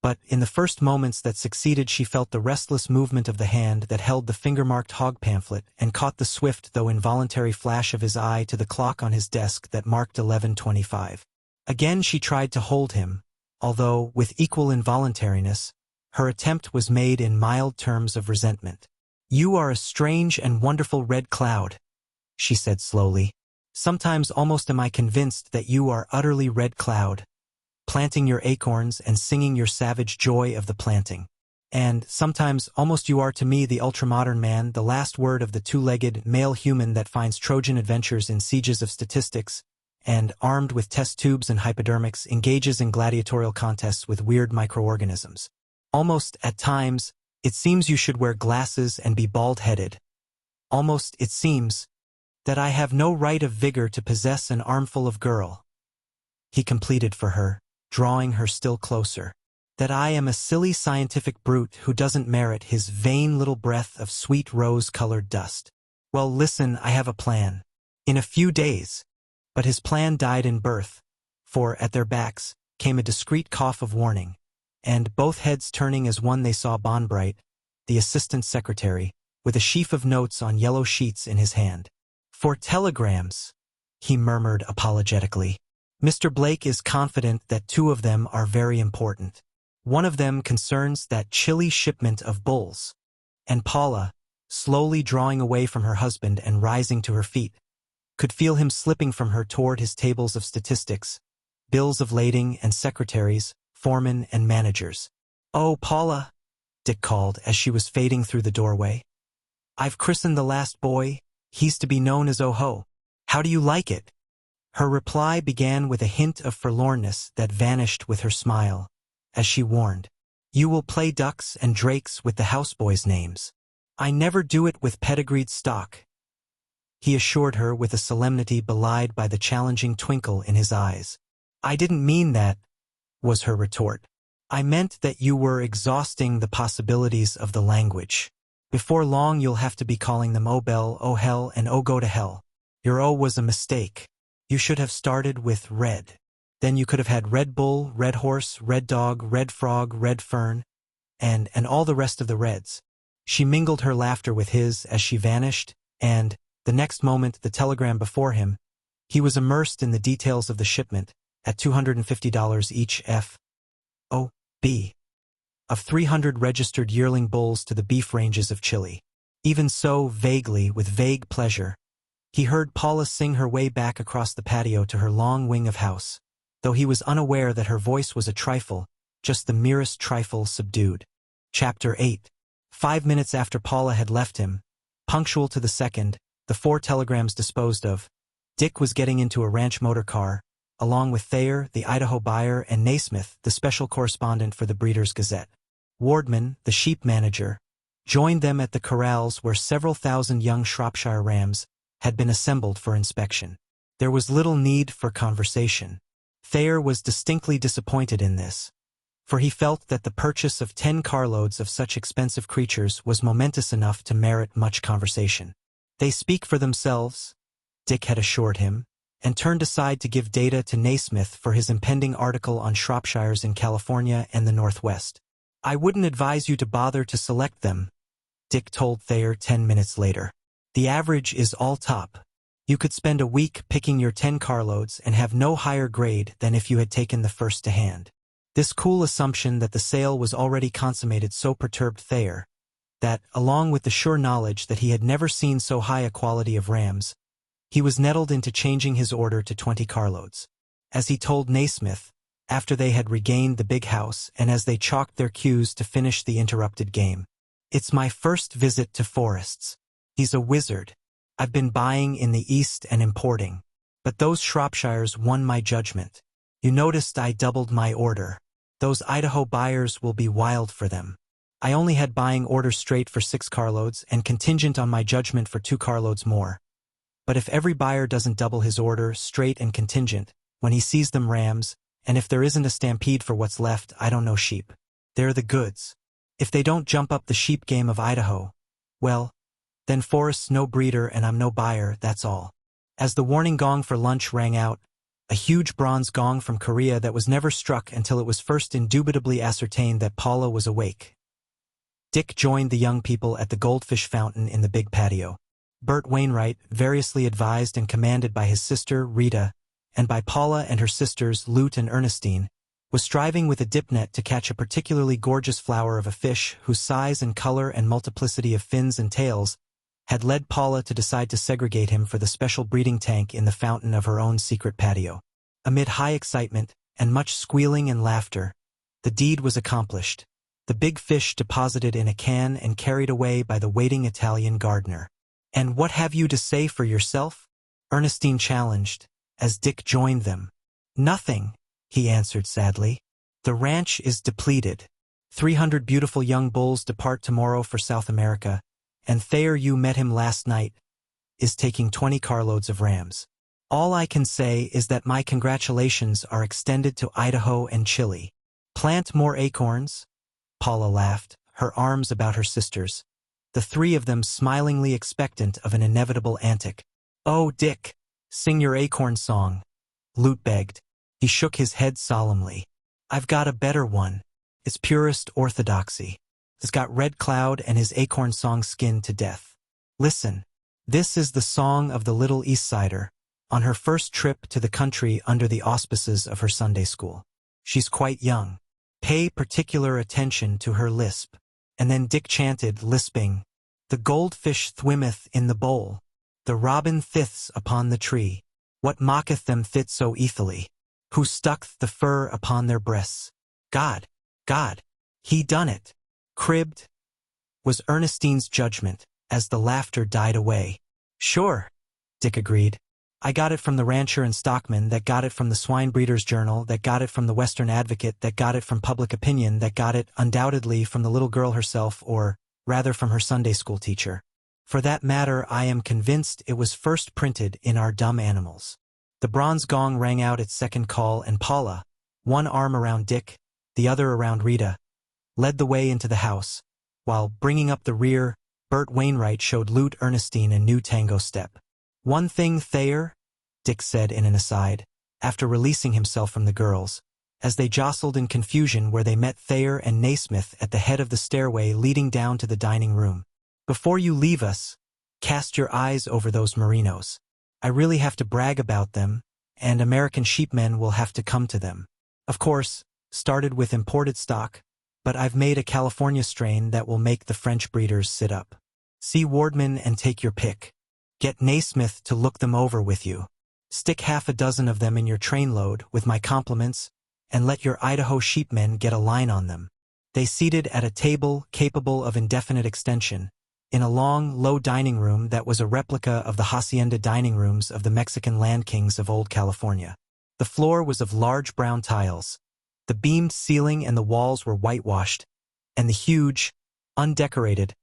But in the first moments that succeeded she felt the restless movement of the hand that held the finger-marked hog pamphlet and caught the swift though involuntary flash of his eye to the clock on his desk that marked 11:25. Again she tried to hold him, although, with equal involuntariness, her attempt was made in mild terms of resentment. "You are a strange and wonderful red cloud," she said slowly. "Sometimes almost am I convinced that you are utterly red cloud, planting your acorns and singing your savage joy of the planting. And sometimes almost you are to me the ultramodern man, the last word of the two-legged male human that finds Trojan adventures in sieges of statistics, and, armed with test tubes and hypodermics, engages in gladiatorial contests with weird microorganisms. Almost, at times, it seems you should wear glasses and be bald-headed. Almost, it seems, that I have no right of vigor to possess an armful of girl," he completed for her, drawing her still closer. "That I am a silly scientific brute who doesn't merit his vain little breath of sweet rose-colored dust. Well, listen, I have a plan. In a few days." But his plan died in birth, for, at their backs, came a discreet cough of warning, and, both heads turning as one, they saw Bonbright, the assistant secretary, with a sheaf of notes on yellow sheets in his hand. "For telegrams," he murmured apologetically. "Mr. Blake is confident that 2 of them are very important. One of them concerns that chilly shipment of bulls." And Paula, slowly drawing away from her husband and rising to her feet, could feel him slipping from her toward his tables of statistics, bills of lading and secretaries, foremen and managers. "Oh, Paula," Dick called as she was fading through the doorway. "I've christened the last boy. He's to be known as Oho. How do you like it?" Her reply began with a hint of forlornness that vanished with her smile, as she warned, "You will play ducks and drakes with the houseboys' names. I never do it with pedigreed stock," he assured her with a solemnity belied by the challenging twinkle in his eyes. "I didn't mean that," was her retort. "I meant that you were exhausting the possibilities of the language. Before long you'll have to be calling them Oh Bell, Oh Hell, and Oh Go to Hell. Your O was a mistake. You should have started with red. Then you could have had Red Bull, Red Horse, Red Dog, Red Frog, Red Fern, and all the rest of the reds." She mingled her laughter with his as she vanished, and, the next moment the telegram before him, he was immersed in the details of the shipment, at $250 each F.O.B. of 300 registered yearling bulls to the beef ranges of Chile. Even so, vaguely, with vague pleasure, he heard Paula sing her way back across the patio to her long wing of house, though he was unaware that her voice was a trifle, just the merest trifle, subdued. Chapter 8. 5 minutes after Paula had left him, punctual to the second, the 4 telegrams disposed of, Dick was getting into a ranch motor car, along with Thayer, the Idaho buyer, and Naismith, the special correspondent for the Breeders' Gazette. Wardman, the sheep manager, joined them at the corrals where several thousand young Shropshire rams had been assembled for inspection. There was little need for conversation. Thayer was distinctly disappointed in this, for he felt that the purchase of 10 carloads of such expensive creatures was momentous enough to merit much conversation. "They speak for themselves," Dick had assured him, and turned aside to give data to Naismith for his impending article on Shropshires in California and the Northwest. "I wouldn't advise you to bother to select them," Dick told Thayer 10 minutes later. "The average is all top. You could spend a week picking your 10 carloads and have no higher grade than if you had taken the first to hand." This cool assumption that the sale was already consummated so perturbed Thayer that, along with the sure knowledge that he had never seen so high a quality of rams, he was nettled into changing his order to 20 carloads. As he told Naismith, after they had regained the big house and as they chalked their cues to finish the interrupted game, "It's my first visit to Forrest's. He's a wizard. I've been buying in the East and importing. But those Shropshires won my judgment. You noticed I doubled my order. Those Idaho buyers will be wild for them. I only had buying orders straight for 6 carloads and contingent on my judgment for 2 carloads more. But if every buyer doesn't double his order, straight and contingent, when he sees them rams, and if there isn't a stampede for what's left, I don't know sheep. They're the goods. If they don't jump up the sheep game of Idaho, well, then Forrest's no breeder and I'm no buyer, that's all." As the warning gong for lunch rang out, a huge bronze gong from Korea that was never struck until it was first indubitably ascertained that Paula was awake, Dick joined the young people at the goldfish fountain in the big patio. Bert Wainwright, variously advised and commanded by his sister, Rita, and by Paula and her sisters, Lute and Ernestine, was striving with a dip net to catch a particularly gorgeous flower of a fish whose size and color and multiplicity of fins and tails had led Paula to decide to segregate him for the special breeding tank in the fountain of her own secret patio. Amid high excitement and much squealing and laughter, the deed was accomplished. The big fish deposited in a can and carried away by the waiting Italian gardener. "And what have you to say for yourself?" Ernestine challenged, as Dick joined them. "Nothing," he answered sadly. "The ranch is depleted. 300 beautiful young bulls depart tomorrow for South America, and Thayer, you met him last night, is taking 20 carloads of rams. All I can say is that my congratulations are extended to Idaho and Chile. Plant more acorns?" Paula laughed, her arms about her sisters, the 3 of them smilingly expectant of an inevitable antic. "Oh, Dick, sing your acorn song," Lute begged. He shook his head solemnly. "I've got a better one. It's purest orthodoxy. It's got Red Cloud and his acorn song skinned to death. Listen, this is the song of the little East Sider, on her first trip to the country under the auspices of her Sunday school. She's quite young. Pay particular attention to her lisp." And then Dick chanted, lisping, "The goldfish thwimmeth in the bowl. The robin thiths upon the tree. What mocketh them thit so eathily? Who stuckth the fur upon their breasts? God, God, he done it." "Cribbed," was Ernestine's judgment, as the laughter died away. "Sure," Dick agreed. "I got it from the rancher and stockman, that got it from the swine breeder's journal, that got it from the Western Advocate, that got it from public opinion, that got it, undoubtedly, from the little girl herself, or, rather, from her Sunday school teacher. For that matter, I am convinced it was first printed in our Dumb Animals." The bronze gong rang out its second call, and Paula, one arm around Dick, the other around Rita, led the way into the house, while, bringing up the rear, Bert Wainwright showed Lute Ernestine a new tango step. "One thing, Thayer," Dick said in an aside, after releasing himself from the girls, as they jostled in confusion where they met Thayer and Naismith at the head of the stairway leading down to the dining room. "Before you leave us, cast your eyes over those merinos. I really have to brag about them, and American sheepmen will have to come to them. Of course, started with imported stock, but I've made a California strain that will make the French breeders sit up. See Wardman and take your pick. Get Naismith to look them over with you. Stick 6 of them in your trainload, with my compliments, and let your Idaho sheepmen get a line on them." They seated at a table capable of indefinite extension, in a long, low dining room that was a replica of the hacienda dining rooms of the Mexican land kings of old California. The floor was of large brown tiles. The beamed ceiling and the walls were whitewashed, and the huge, undecorated,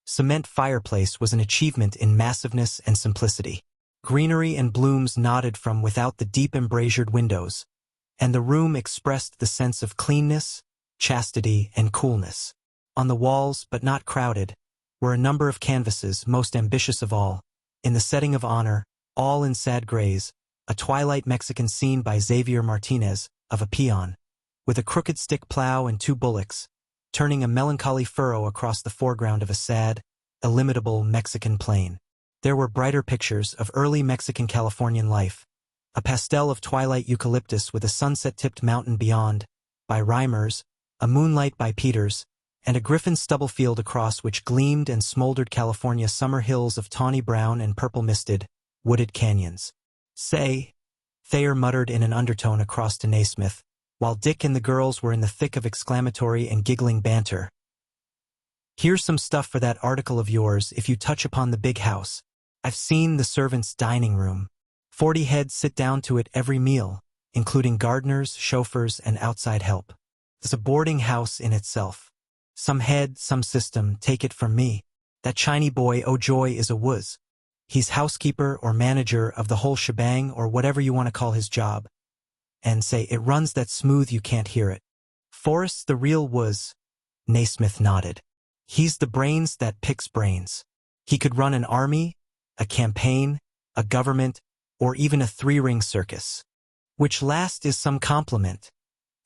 cement fireplace was an achievement in massiveness and simplicity. Greenery and blooms nodded from without the deep embrasured windows, and the room expressed the sense of cleanness, chastity, and coolness. On the walls, but not crowded, were a number of canvases, most ambitious of all, in the setting of honor, all in sad grays, a twilight Mexican scene by Xavier Martinez, of a peon, with a crooked stick plow and two bullocks, turning a melancholy furrow across the foreground of a sad, illimitable Mexican plain. There were brighter pictures of early Mexican Californian life, a pastel of twilight eucalyptus with a sunset-tipped mountain beyond, by Reimers, a moonlight by Peters, and a griffin stubble field across which gleamed and smoldered California summer hills of tawny brown and purple-misted, wooded canyons. "Say," Thayer muttered in an undertone across to Naismith, while Dick and the girls were in the thick of exclamatory and giggling banter. "Here's some stuff for that article of yours if you touch upon the big house. I've seen the servants' dining room. 40 heads sit down to it every meal, including gardeners, chauffeurs, and outside help. It's a boarding house in itself. Some head, some system, take it from me. That Chinese boy O'Joy is a wuss. He's housekeeper or manager of the whole shebang or whatever you want to call his job. And say, it runs that smooth you can't hear it. Forrest's the real wuss." Naismith nodded. "He's the brains that picks brains. He could run an army, a campaign, a government, or even a three-ring circus." "Which last is some compliment,"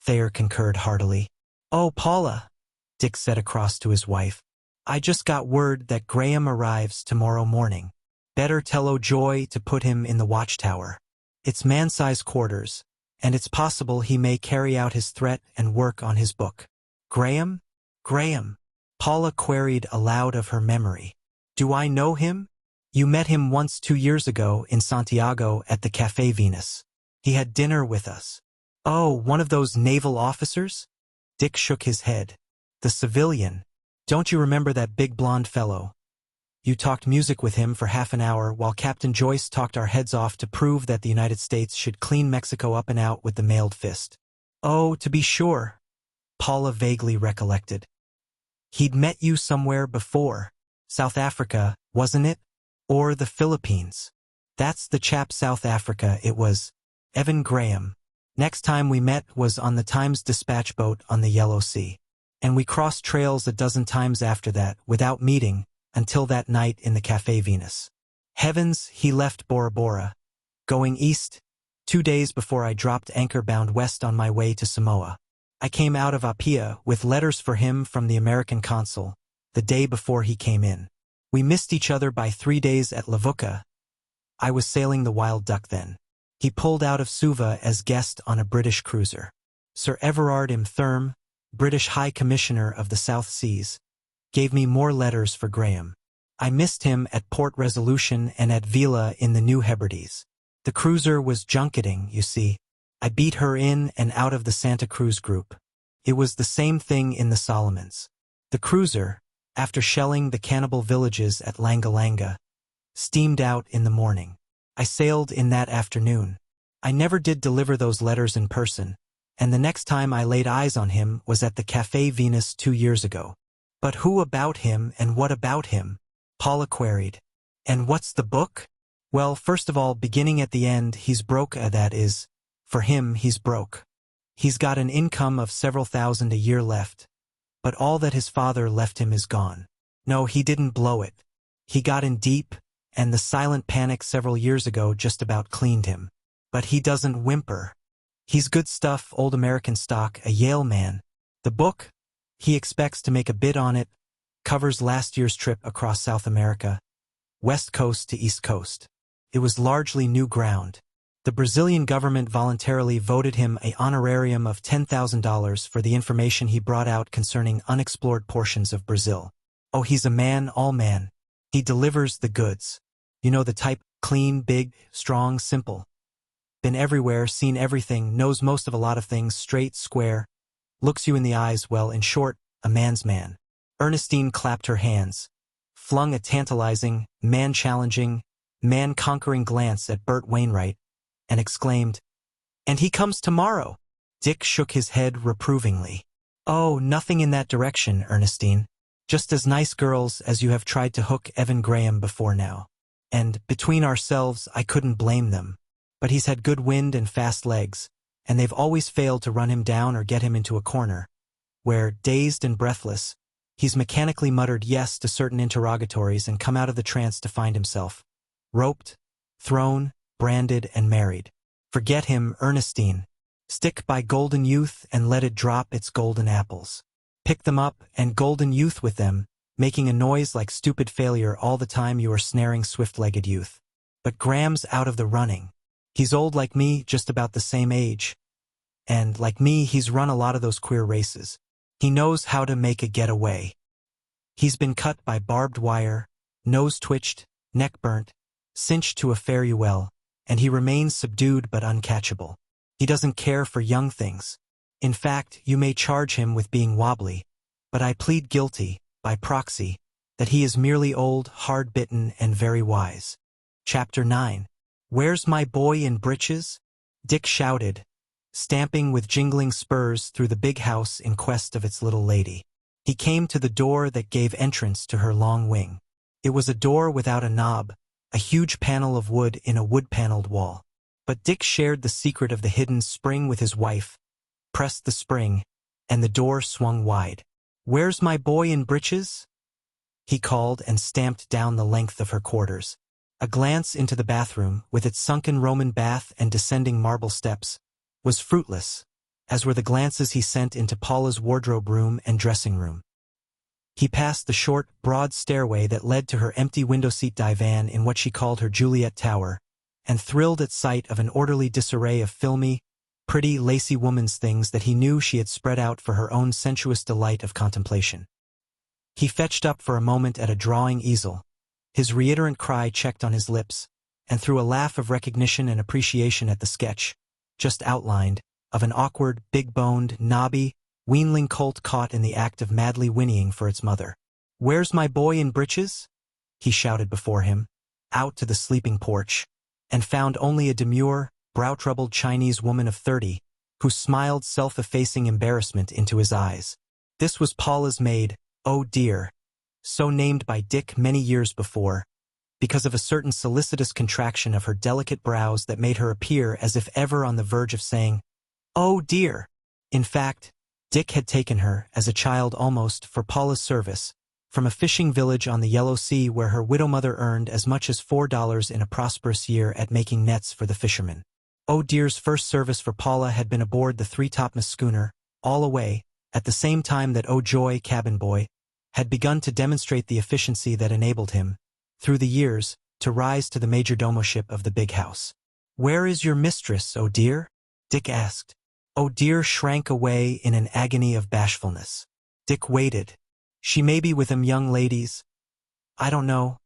Thayer concurred heartily. "Oh, Paula," Dick said across to his wife, "I just got word that Graham arrives tomorrow morning. Better tell O'Joy to put him in the watchtower. It's man-size quarters, and it's possible he may carry out his threat and work on his book." "Graham? Graham?" Paula queried aloud of her memory. "Do I know him? You met him once 2 years ago in Santiago at the Café Venus. He had dinner with us." "Oh, one of those naval officers?" Dick shook his head. "The civilian. Don't you remember that big blonde fellow? You talked music with him for half an hour while Captain Joyce talked our heads off to prove that the United States should clean Mexico up and out with the mailed fist." "Oh, to be sure," Paula vaguely recollected. "He'd met you somewhere before. South Africa, wasn't it? Or the Philippines?" "That's the chap. South Africa it was. Evan Graham. Next time we met was on the Times Dispatch boat on the Yellow Sea. And we crossed trails a dozen times after that, without meeting, until that night in the Café Venus. Heavens, he left Bora Bora, going east, 2 days before I dropped anchor bound west on my way to Samoa. I came out of Apia with letters for him from the American consul, the day before he came in. We missed each other by 3 days at Levuka. I was sailing the Wild Duck then. He pulled out of Suva as guest on a British cruiser. Sir Everard M. Thurm, British High Commissioner of the South Seas, gave me more letters for Graham. I missed him at Port Resolution and at Vila in the New Hebrides. The cruiser was junketing, you see. I beat her in and out of the Santa Cruz group. It was the same thing in the Solomons. The cruiser, after shelling the cannibal villages at Langa Langa, steamed out in the morning. I sailed in that afternoon. I never did deliver those letters in person, and the next time I laid eyes on him was at the Café Venus 2 years ago. "But who about him and what about him?" Paula queried. "And what's the book?" "Well, first of all, beginning at the end, he's broke, that is. For him, he's broke. He's got an income of several thousand a year left, but all that his father left him is gone. No, he didn't blow it. He got in deep, and the silent panic several years ago just about cleaned him. But he doesn't whimper. He's good stuff, old American stock, a Yale man. The book? He expects to make a bid on it, covers last year's trip across South America, west coast to east coast. It was largely new ground. The Brazilian government voluntarily voted him an honorarium of $10,000 for the information he brought out concerning unexplored portions of Brazil. Oh, he's a man, all man. He delivers the goods. You know the type, clean, big, strong, simple. Been everywhere, seen everything, knows most of a lot of things, straight, square, looks you in the eyes, well, in short, a man's man. Ernestine clapped her hands, flung a tantalizing, man-challenging, man-conquering glance at Bert Wainwright, and exclaimed, "And he comes tomorrow!" Dick shook his head reprovingly. "Oh, nothing in that direction, Ernestine. Just as nice girls as you have tried to hook Evan Graham before now. And, between ourselves, I couldn't blame them. But he's had good wind and fast legs, and they've always failed to run him down or get him into a corner, where, dazed and breathless, he's mechanically muttered yes to certain interrogatories and come out of the trance to find himself roped, thrown, branded, and married. Forget him, Ernestine. Stick by golden youth and let it drop its golden apples. Pick them up and golden youth with them, making a noise like stupid failure all the time you are snaring swift-legged youth. But Graham's out of the running. He's old like me, just about the same age. And, like me, he's run a lot of those queer races. He knows how to make a getaway. He's been cut by barbed wire, nose twitched, neck burnt, cinched to a fare-you-well, and he remains subdued but uncatchable. He doesn't care for young things. In fact, you may charge him with being wobbly, but I plead guilty, by proxy, that he is merely old, hard-bitten, and very wise. Chapter 9. Where's my boy in breeches? Dick shouted, stamping with jingling spurs through the big house in quest of its little lady. He came to the door that gave entrance to her long wing. It was a door without a knob, a huge panel of wood in a wood-paneled wall. But Dick shared the secret of the hidden spring with his wife, pressed the spring, and the door swung wide. "Where's my boy in breeches?" he called and stamped down the length of her quarters. A glance into the bathroom, with its sunken Roman bath and descending marble steps, was fruitless, as were the glances he sent into Paula's wardrobe room and dressing room. He passed the short, broad stairway that led to her empty window-seat divan in what she called her Juliet Tower, and thrilled at sight of an orderly disarray of filmy, pretty, lacy woman's things that he knew she had spread out for her own sensuous delight of contemplation. He fetched up for a moment at a drawing easel, his reiterant cry checked on his lips, and threw a laugh of recognition and appreciation at the sketch, just outlined, of an awkward, big-boned, knobby, weanling colt caught in the act of madly whinnying for its mother. "Where's my boy in breeches?" he shouted before him, out to the sleeping porch, and found only a demure, brow-troubled Chinese woman of 30, who smiled self-effacing embarrassment into his eyes. This was Paula's maid, "Oh dear," so named by Dick many years before, because of a certain solicitous contraction of her delicate brows that made her appear as if ever on the verge of saying, "Oh dear." In fact, Dick had taken her, as a child almost, for Paula's service, from a fishing village on the Yellow Sea where her widow mother earned as much as $4 in a prosperous year at making nets for the fishermen. Oh dear's first service for Paula had been aboard the three-topmast schooner, All Away, at the same time that Oh Joy, cabin boy, had begun to demonstrate the efficiency that enabled him, through the years, to rise to the majordomoship of the big house. "Where is your mistress, oh dear?" Dick asked. Oh dear shrank away in an agony of bashfulness. Dick waited. "She may be with 'em young ladies." "I don't know,"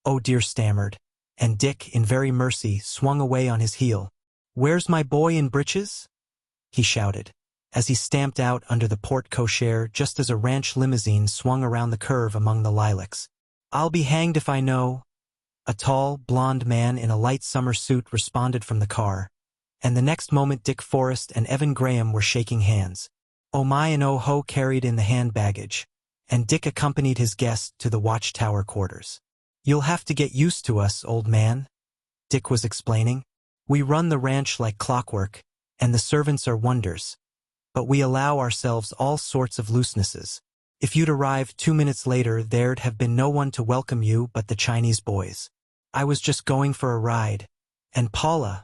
oh dear stammered, and Dick, in very mercy, swung away on his heel. "Where's my boy in breeches?" he shouted, as he stamped out under the porte-cochere just as a ranch limousine swung around the curve among the lilacs. "I'll be hanged if I know," a tall, blond man in a light summer suit responded from the car, and the next moment Dick Forrest and Evan Graham were shaking hands. Oh my and oh ho carried in the hand baggage, and Dick accompanied his guest to the watchtower quarters. "You'll have to get used to us, old man," Dick was explaining. "We run the ranch like clockwork, and the servants are wonders. But we allow ourselves all sorts of loosenesses. If you'd arrived 2 minutes later, there'd have been no one to welcome you but the Chinese boys. I was just going for a ride. And Paula,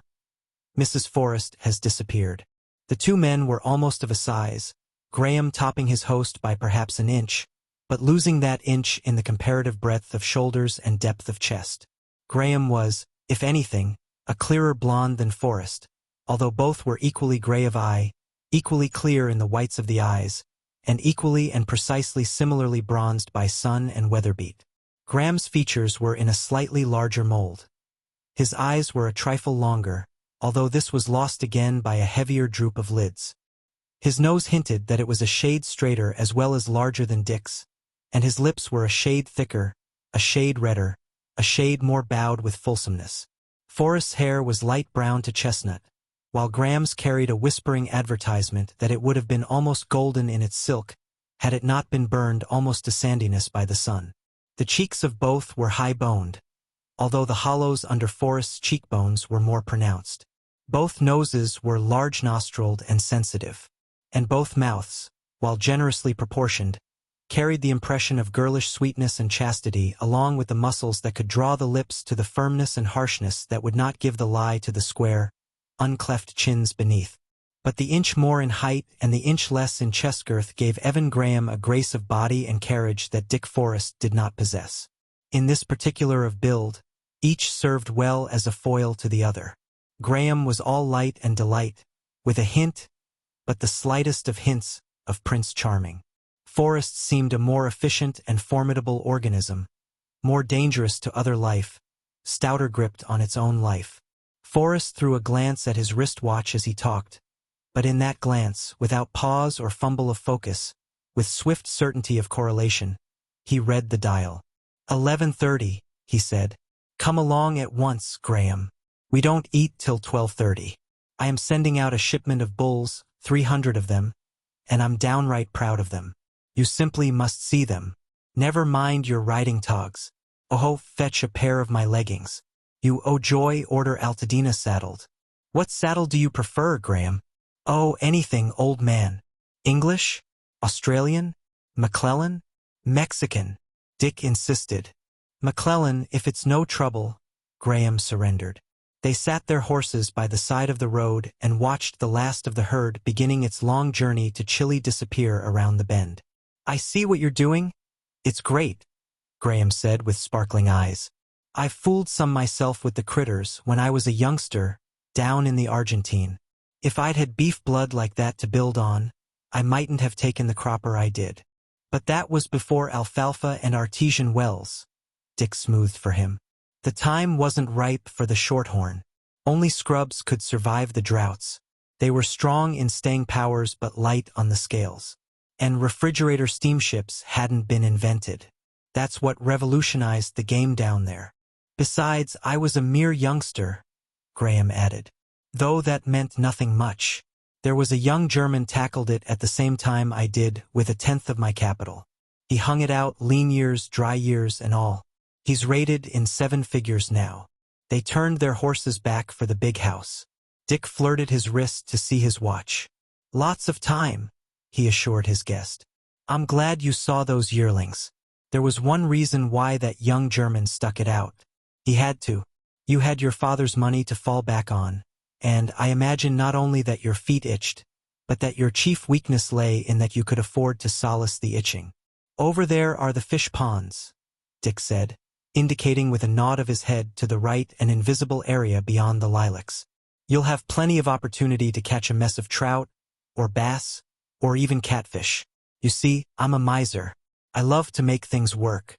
Mrs. Forrest, has disappeared." The two men were almost of a size, Graham topping his host by perhaps an inch, but losing that inch in the comparative breadth of shoulders and depth of chest. Graham was, if anything, a clearer blonde than Forrest, although both were equally gray of eye, equally clear in the whites of the eyes, and equally and precisely similarly bronzed by sun and weather-beat. Graham's features were in a slightly larger mold. His eyes were a trifle longer, although this was lost again by a heavier droop of lids. His nose hinted that it was a shade straighter as well as larger than Dick's, and his lips were a shade thicker, a shade redder, a shade more bowed with fulsomeness. Forrest's hair was light brown to chestnut, while Graham's carried a whispering advertisement that it would have been almost golden in its silk had it not been burned almost to sandiness by the sun. The cheeks of both were high-boned, although the hollows under Forrest's cheekbones were more pronounced. Both noses were large-nostriled and sensitive, and both mouths, while generously proportioned, carried the impression of girlish sweetness and chastity along with the muscles that could draw the lips to the firmness and harshness that would not give the lie to the square, uncleft chins beneath. But the inch more in height and the inch less in chest girth gave Evan Graham a grace of body and carriage that Dick Forrest did not possess. In this particular of build, each served well as a foil to the other. Graham was all light and delight, with a hint, but the slightest of hints, of Prince Charming. Forrest seemed a more efficient and formidable organism, more dangerous to other life, stouter gripped on its own life. Forrest threw a glance at his wristwatch as he talked, but in that glance, without pause or fumble of focus, with swift certainty of correlation, he read the dial. 11:30, he said. Come along at once, Graham. We don't eat till 12:30. I am sending out a shipment of bulls, 300 of them, and I'm downright proud of them. You simply must see them. Never mind your riding togs. Oh, fetch a pair of my leggings. You, oh joy, order Altadena saddled. What saddle do you prefer, Graham? Oh, anything, old man. English? Australian? McClellan? Mexican? Dick insisted. McClellan, if it's no trouble. Graham surrendered. They sat their horses by the side of the road and watched the last of the herd beginning its long journey to chilly disappear around the bend. I see what you're doing. It's great, Graham said with sparkling eyes. I've fooled some myself with the critters when I was a youngster, down in the Argentine. If I'd had beef blood like that to build on, I mightn't have taken the cropper I did. But that was before alfalfa and artesian wells. Dick smoothed for him. The time wasn't ripe for the shorthorn. Only scrubs could survive the droughts. They were strong in staying powers but light on the scales. And refrigerator steamships hadn't been invented. That's what revolutionized the game down there. Besides, I was a mere youngster, Graham added. Though that meant nothing much. There was a young German tackled it at the same time I did, with 1/10 of my capital. He hung it out, lean years, dry years, and all. He's rated in 7 figures now. They turned their horses back for the big house. Dick flirted his wrist to see his watch. Lots of time, he assured his guest. I'm glad you saw those yearlings. There was one reason why that young German stuck it out. He had to. You had your father's money to fall back on, and I imagine not only that your feet itched, but that your chief weakness lay in that you could afford to solace the itching. Over there are the fish ponds, Dick said, indicating with a nod of his head to the right an invisible area beyond the lilacs. You'll have plenty of opportunity to catch a mess of trout, or bass, or even catfish. You see, I'm a miser. I love to make things work.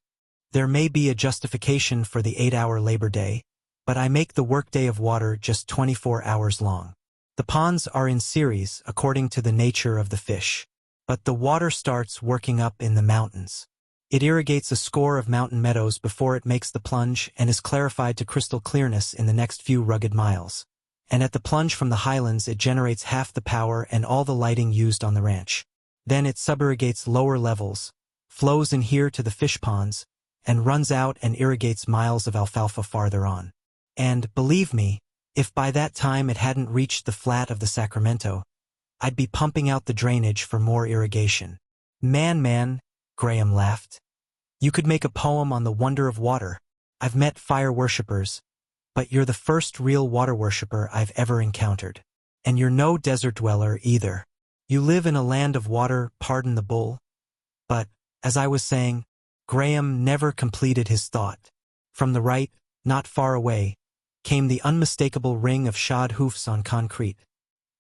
There may be a justification for the 8-hour labor day, but I make the workday of water just 24 hours long. The ponds are in series according to the nature of the fish. But the water starts working up in the mountains. It irrigates a score of mountain meadows before it makes the plunge and is clarified to crystal clearness in the next few rugged miles. And at the plunge from the highlands it generates half the power and all the lighting used on the ranch. Then it suburrigates lower levels, flows in here to the fish ponds, and runs out and irrigates miles of alfalfa farther on. And, believe me, if by that time it hadn't reached the flat of the Sacramento, I'd be pumping out the drainage for more irrigation. Man, Graham laughed. You could make a poem on the wonder of water. I've met fire worshippers, but you're the first real water worshipper I've ever encountered. And you're no desert dweller either. You live in a land of water, pardon the bull. But, as I was saying, Graham never completed his thought. From the right, not far away, came the unmistakable ring of shod hoofs on concrete,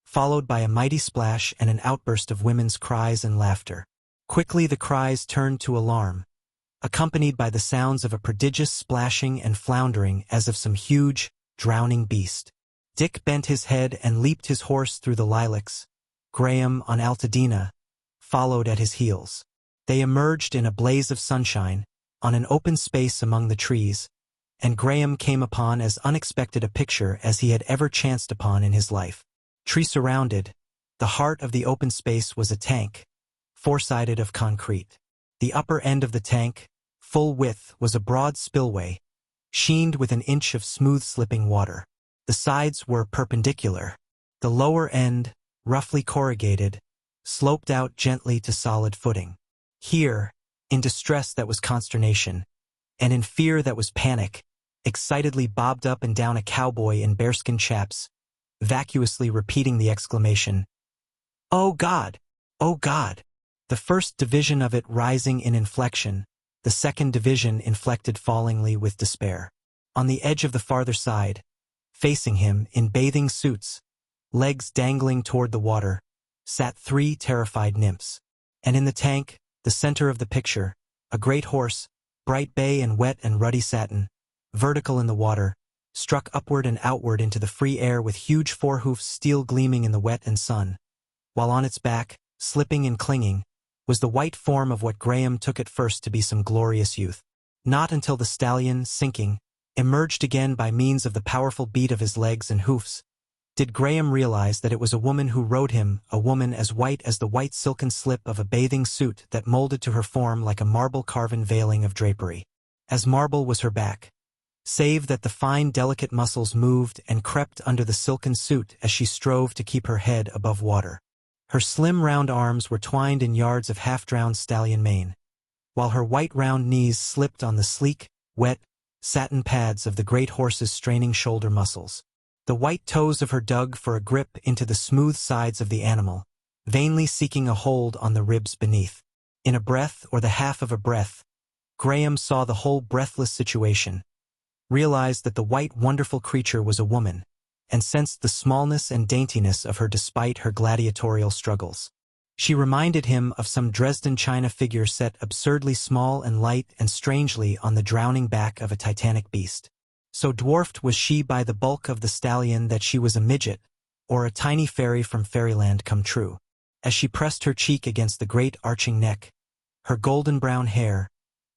followed by a mighty splash and an outburst of women's cries and laughter. Quickly the cries turned to alarm, accompanied by the sounds of a prodigious splashing and floundering as of some huge, drowning beast. Dick bent his head and leaped his horse through the lilacs. Graham, on Altadena, followed at his heels. They emerged in a blaze of sunshine, on an open space among the trees, and Graham came upon as unexpected a picture as he had ever chanced upon in his life. Tree-surrounded, the heart of the open space was a tank, four-sided of concrete. The upper end of the tank, full width, was a broad spillway, sheened with an inch of smooth-slipping water. The sides were perpendicular. The lower end, roughly corrugated, sloped out gently to solid footing. Here, in distress that was consternation, and in fear that was panic, excitedly bobbed up and down a cowboy in bearskin chaps, vacuously repeating the exclamation, "Oh God! Oh God!" The first division of it rising in inflection, the second division inflected fallingly with despair. On the edge of the farther side, facing him in bathing suits, legs dangling toward the water, sat 3 terrified nymphs. And in the tank, the center of the picture, a great horse, bright bay and wet and ruddy satin, vertical in the water, struck upward and outward into the free air with huge forehoofs steel gleaming in the wet and sun, while on its back, slipping and clinging, was the white form of what Graham took at first to be some glorious youth. Not until the stallion, sinking, emerged again by means of the powerful beat of his legs and hoofs, did Graham realize that it was a woman who rode him, a woman as white as the white silken slip of a bathing suit that molded to her form like a marble-carven veiling of drapery. As marble was her back, save that the fine delicate muscles moved and crept under the silken suit as she strove to keep her head above water. Her slim round arms were twined in yards of half-drowned stallion mane, while her white round knees slipped on the sleek, wet, satin pads of the great horse's straining shoulder muscles. The white toes of her dug for a grip into the smooth sides of the animal, vainly seeking a hold on the ribs beneath. In a breath or the half of a breath, Graham saw the whole breathless situation, realized that the white wonderful creature was a woman, and sensed the smallness and daintiness of her despite her gladiatorial struggles. She reminded him of some Dresden china figure set absurdly small and light and strangely on the drowning back of a titanic beast. So dwarfed was she by the bulk of the stallion that she was a midget, or a tiny fairy from fairyland come true. As she pressed her cheek against the great arching neck, her golden brown hair,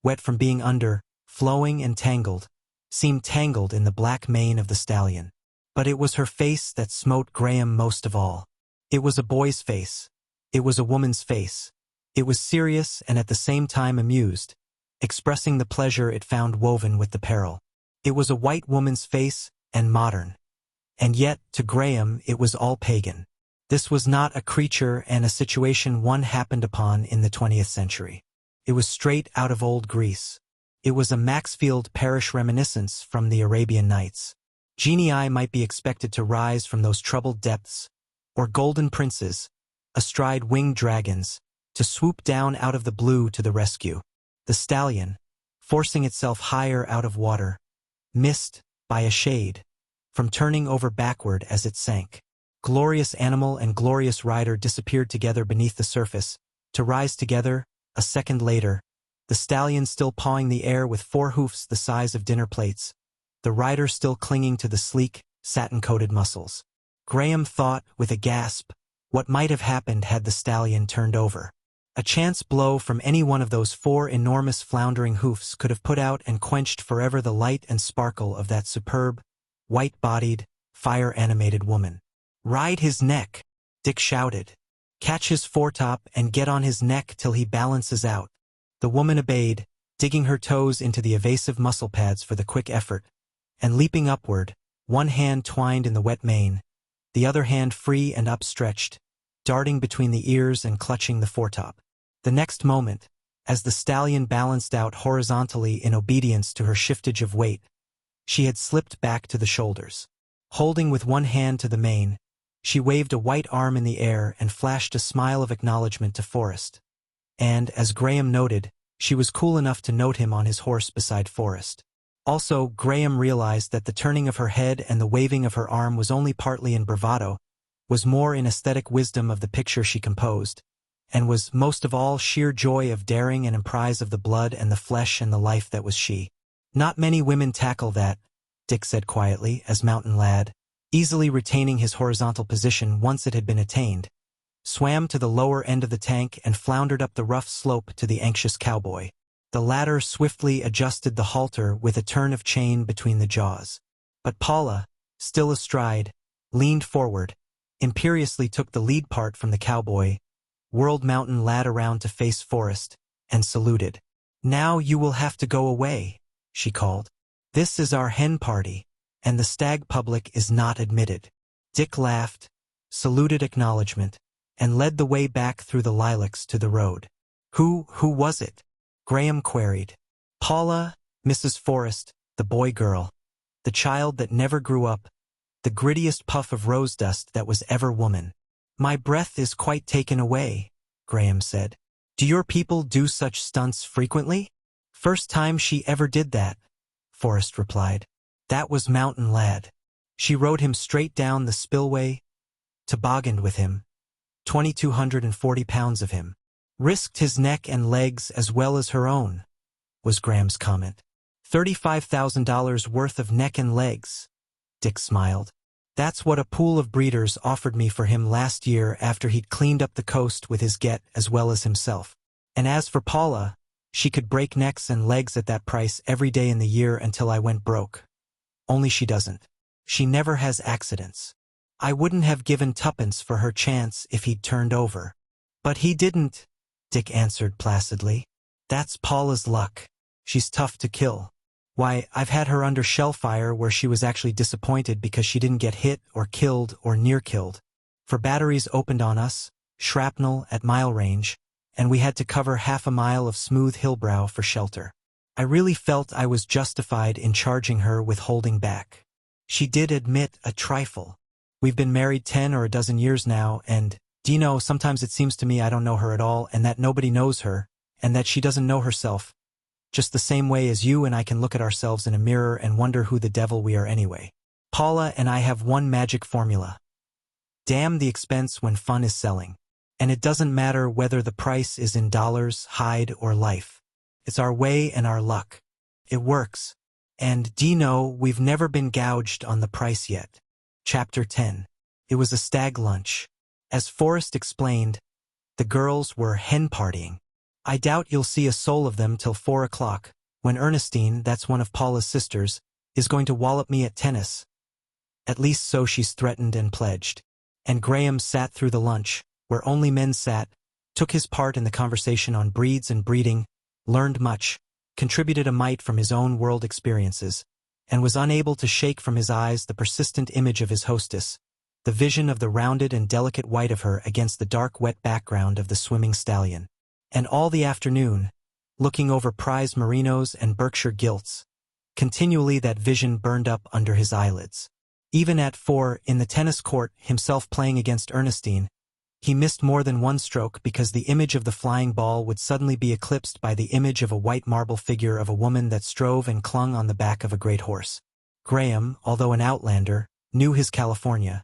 wet from being under, flowing and tangled, seemed tangled in the black mane of the stallion. But it was her face that smote Graham most of all. It was a boy's face. It was a woman's face. It was serious and at the same time amused, expressing the pleasure it found woven with the peril. It was a white woman's face, and modern. And yet, to Graham, it was all pagan. This was not a creature and a situation one happened upon in the 20th century. It was straight out of old Greece. It was a Maxfield Parrish reminiscence from the Arabian Nights. Genii might be expected to rise from those troubled depths, or golden princes, astride winged dragons, to swoop down out of the blue to the rescue. The stallion, forcing itself higher out of water, missed, by a shade, from turning over backward as it sank. Glorious animal and glorious rider disappeared together beneath the surface, to rise together, a second later, the stallion still pawing the air with 4 hoofs the size of dinner plates, the rider still clinging to the sleek, satin-coated muscles. Graham thought, with a gasp, what might have happened had the stallion turned over. A chance blow from any one of those 4 enormous floundering hoofs could have put out and quenched forever the light and sparkle of that superb, white-bodied, fire-animated woman. "Ride his neck," Dick shouted. "Catch his foretop and get on his neck till he balances out." The woman obeyed, digging her toes into the evasive muscle pads for the quick effort, and leaping upward, one hand twined in the wet mane, the other hand free and upstretched, darting between the ears and clutching the foretop. The next moment, as the stallion balanced out horizontally in obedience to her shiftage of weight, she had slipped back to the shoulders. Holding with one hand to the mane, she waved a white arm in the air and flashed a smile of acknowledgement to Forrest. And, as Graham noted, she was cool enough to note him on his horse beside Forrest. Also, Graham realized that the turning of her head and the waving of her arm was only partly in bravado, was more in aesthetic wisdom of the picture she composed, and was, most of all, sheer joy of daring and emprise of the blood and the flesh and the life that was she. "Not many women tackle that," Dick said quietly, as Mountain Lad, easily retaining his horizontal position once it had been attained, swam to the lower end of the tank and floundered up the rough slope to the anxious cowboy. The latter swiftly adjusted the halter with a turn of chain between the jaws. But Paula, still astride, leaned forward, imperiously took the lead part from the cowboy, whirled Mountain Lad around to face Forrest, and saluted. "Now you will have to go away," she called. "This is our hen party, and the stag public is not admitted." Dick laughed, saluted acknowledgement, and led the way back through the lilacs to the road. Who was it?" Graham queried. "Paula, Mrs. Forrest, the boy girl, the child that never grew up, the grittiest puff of rose dust that was ever woman. "My breath is quite taken away," Graham said. "Do your people do such stunts frequently?" "First time she ever did that," Forrest replied. "That was Mountain Lad. She rode him straight down the spillway, tobogganed with him, 2,240 pounds of him. Risked his neck and legs as well as her own," was Graham's comment. $35,000 worth of neck and legs, Dick smiled. "That's what a pool of breeders offered me for him last year after he'd cleaned up the coast with his get as well as himself. And as for Paula, she could break necks and legs at that price every day in the year until I went broke. Only she doesn't. She never has accidents. I wouldn't have given tuppence for her chance if he'd turned over." "But he didn't," Dick answered placidly. "That's Paula's luck. She's tough to kill. Why, I've had her under shell fire where she was actually disappointed because she didn't get hit or killed or near killed. For batteries opened on us, shrapnel at mile range, and we had to cover half a mile of smooth hillbrow for shelter. I really felt I was justified in charging her with holding back. She did admit a trifle. We've been married 10 or a dozen years now, and, do you know, sometimes it seems to me I don't know her at all and that nobody knows her, and that she doesn't know herself, just the same way as you and I can look at ourselves in a mirror and wonder who the devil we are anyway. Paula and I have one magic formula. Damn the expense when fun is selling. And it doesn't matter whether the price is in dollars, hide, or life. It's our way and our luck. It works. And, do you know, we've never been gouged on the price yet." Chapter 10. It was a stag lunch. As Forrest explained, the girls were hen partying. "I doubt you'll see a soul of them till 4 o'clock, when Ernestine, that's one of Paula's sisters, is going to wallop me at tennis. At least so she's threatened and pledged." And Graham sat through the lunch, where only men sat, took his part in the conversation on breeds and breeding, learned much, contributed a mite from his own world experiences, and was unable to shake from his eyes the persistent image of his hostess, the vision of the rounded and delicate white of her against the dark wet background of the swimming stallion. And all the afternoon, looking over prize merinos and Berkshire gilts, continually that vision burned up under his eyelids. Even at 4, in the tennis court, himself playing against Ernestine, he missed more than one stroke because the image of the flying ball would suddenly be eclipsed by the image of a white marble figure of a woman that strove and clung on the back of a great horse. Graham, although an outlander, knew his California,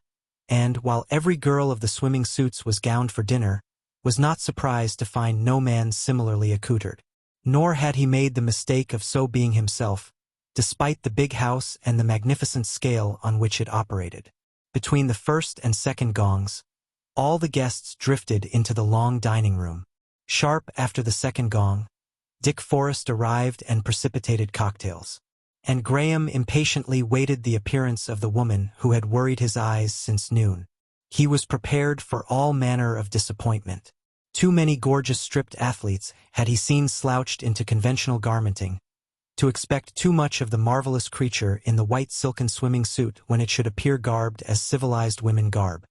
and, while every girl of the swimming suits was gowned for dinner, was not surprised to find no man similarly accoutred. Nor had he made the mistake of so being himself, despite the big house and the magnificent scale on which it operated. Between the first and second gongs, all the guests drifted into the long dining room. Sharp after the second gong, Dick Forrest arrived and precipitated cocktails. And Graham impatiently waited the appearance of the woman who had worried his eyes since noon. He was prepared for all manner of disappointment. Too many gorgeous stripped athletes had he seen slouched into conventional garmenting, to expect too much of the marvelous creature in the white silken swimming suit when it should appear garbed as civilized women garb.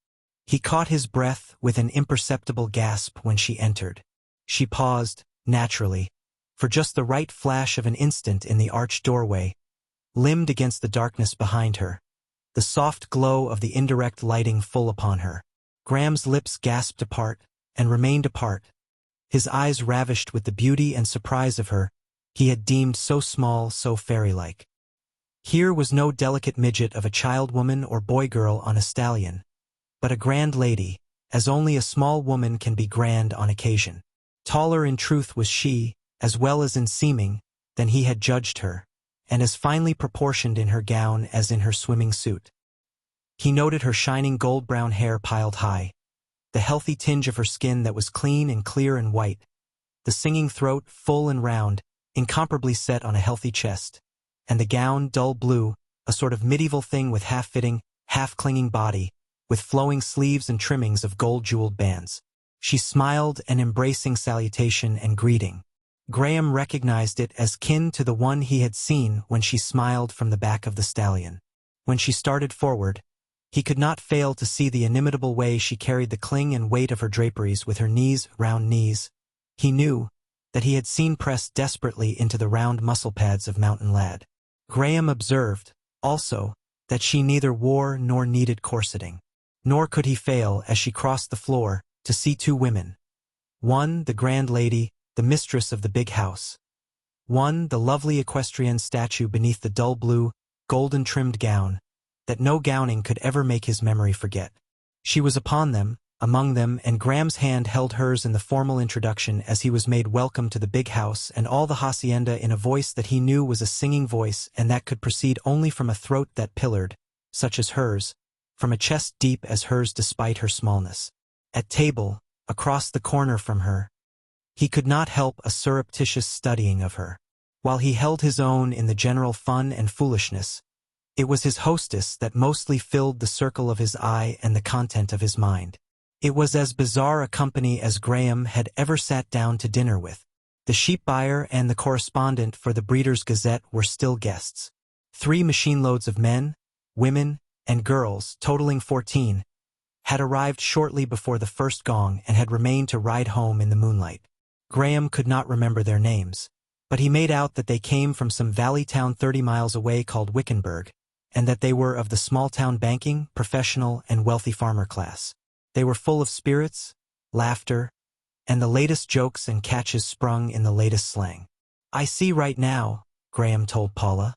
He caught his breath with an imperceptible gasp when she entered. She paused, naturally, for just the right flash of an instant in the arched doorway, limned against the darkness behind her, the soft glow of the indirect lighting full upon her. Graham's lips gasped apart, and remained apart, his eyes ravished with the beauty and surprise of her he had deemed so small, so fairy-like. Here was no delicate midget of a child-woman or boy-girl on a stallion, but a grand lady, as only a small woman can be grand on occasion. Taller in truth was she, as well as in seeming, than he had judged her, and as finely proportioned in her gown as in her swimming suit. He noted her shining gold-brown hair piled high, the healthy tinge of her skin that was clean and clear and white, the singing throat full and round, incomparably set on a healthy chest, and the gown dull blue, a sort of medieval thing with half-fitting, half-clinging body, with flowing sleeves and trimmings of gold-jeweled bands. She smiled an embracing salutation and greeting. Graham recognized it as kin to the one he had seen when she smiled from the back of the stallion. When she started forward, he could not fail to see the inimitable way she carried the cling and weight of her draperies with her knees round knees. He knew that he had seen pressed desperately into the round muscle pads of Mountain Lad. Graham observed, also, that she neither wore nor needed corseting. Nor could he fail, as she crossed the floor, to see two women. One, the grand lady, the mistress of the big house. One, the lovely equestrian statue beneath the dull blue, golden-trimmed gown, that no gowning could ever make his memory forget. She was upon them, among them, and Graham's hand held hers in the formal introduction as he was made welcome to the big house and all the hacienda in a voice that he knew was a singing voice and that could proceed only from a throat that pillared, such as hers, from a chest deep as hers despite her smallness. At table, across the corner from her, he could not help a surreptitious studying of her. While he held his own in the general fun and foolishness, it was his hostess that mostly filled the circle of his eye and the content of his mind. It was as bizarre a company as Graham had ever sat down to dinner with. The sheep buyer and the correspondent for the Breeders' Gazette were still guests. 3 machine loads of men, women, and girls, totaling 14, had arrived shortly before the first gong and had remained to ride home in the moonlight. Graham could not remember their names, but he made out that they came from some valley town 30 miles away called Wickenburg, and that they were of the small-town banking, professional, and wealthy farmer class. They were full of spirits, laughter, and the latest jokes and catches sprung in the latest slang. "I see right now," Graham told Paula,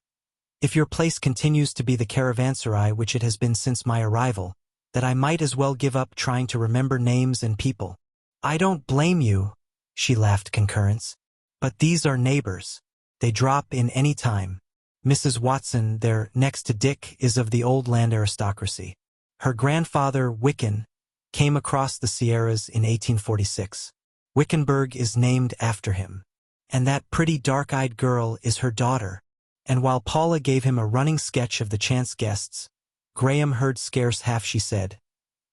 "if your place continues to be the caravanserai which it has been since my arrival, that I might as well give up trying to remember names and people." "I don't blame you," she laughed concurrence. "But these are neighbors. They drop in any time. Mrs. Watson, there, next to Dick, is of the old land aristocracy. Her grandfather, Wicken, came across the Sierras in 1846. Wickenburg is named after him. And that pretty dark-eyed girl is her daughter." And while Paula gave him a running sketch of the chance guests, Graham heard scarce half she said.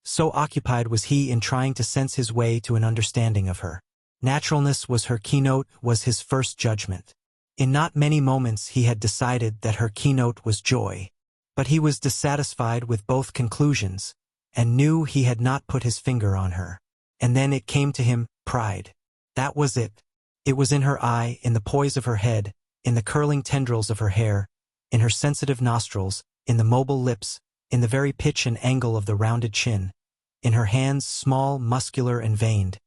So occupied was he in trying to sense his way to an understanding of her. Naturalness was her keynote, was his first judgment. In not many moments he had decided that her keynote was joy. But he was dissatisfied with both conclusions, and knew he had not put his finger on her. And then it came to him, pride. That was it. It was in her eye, in the poise of her head, in the curling tendrils of her hair, in her sensitive nostrils, in the mobile lips, in the very pitch and angle of the rounded chin, in her hands small, muscular, and veined,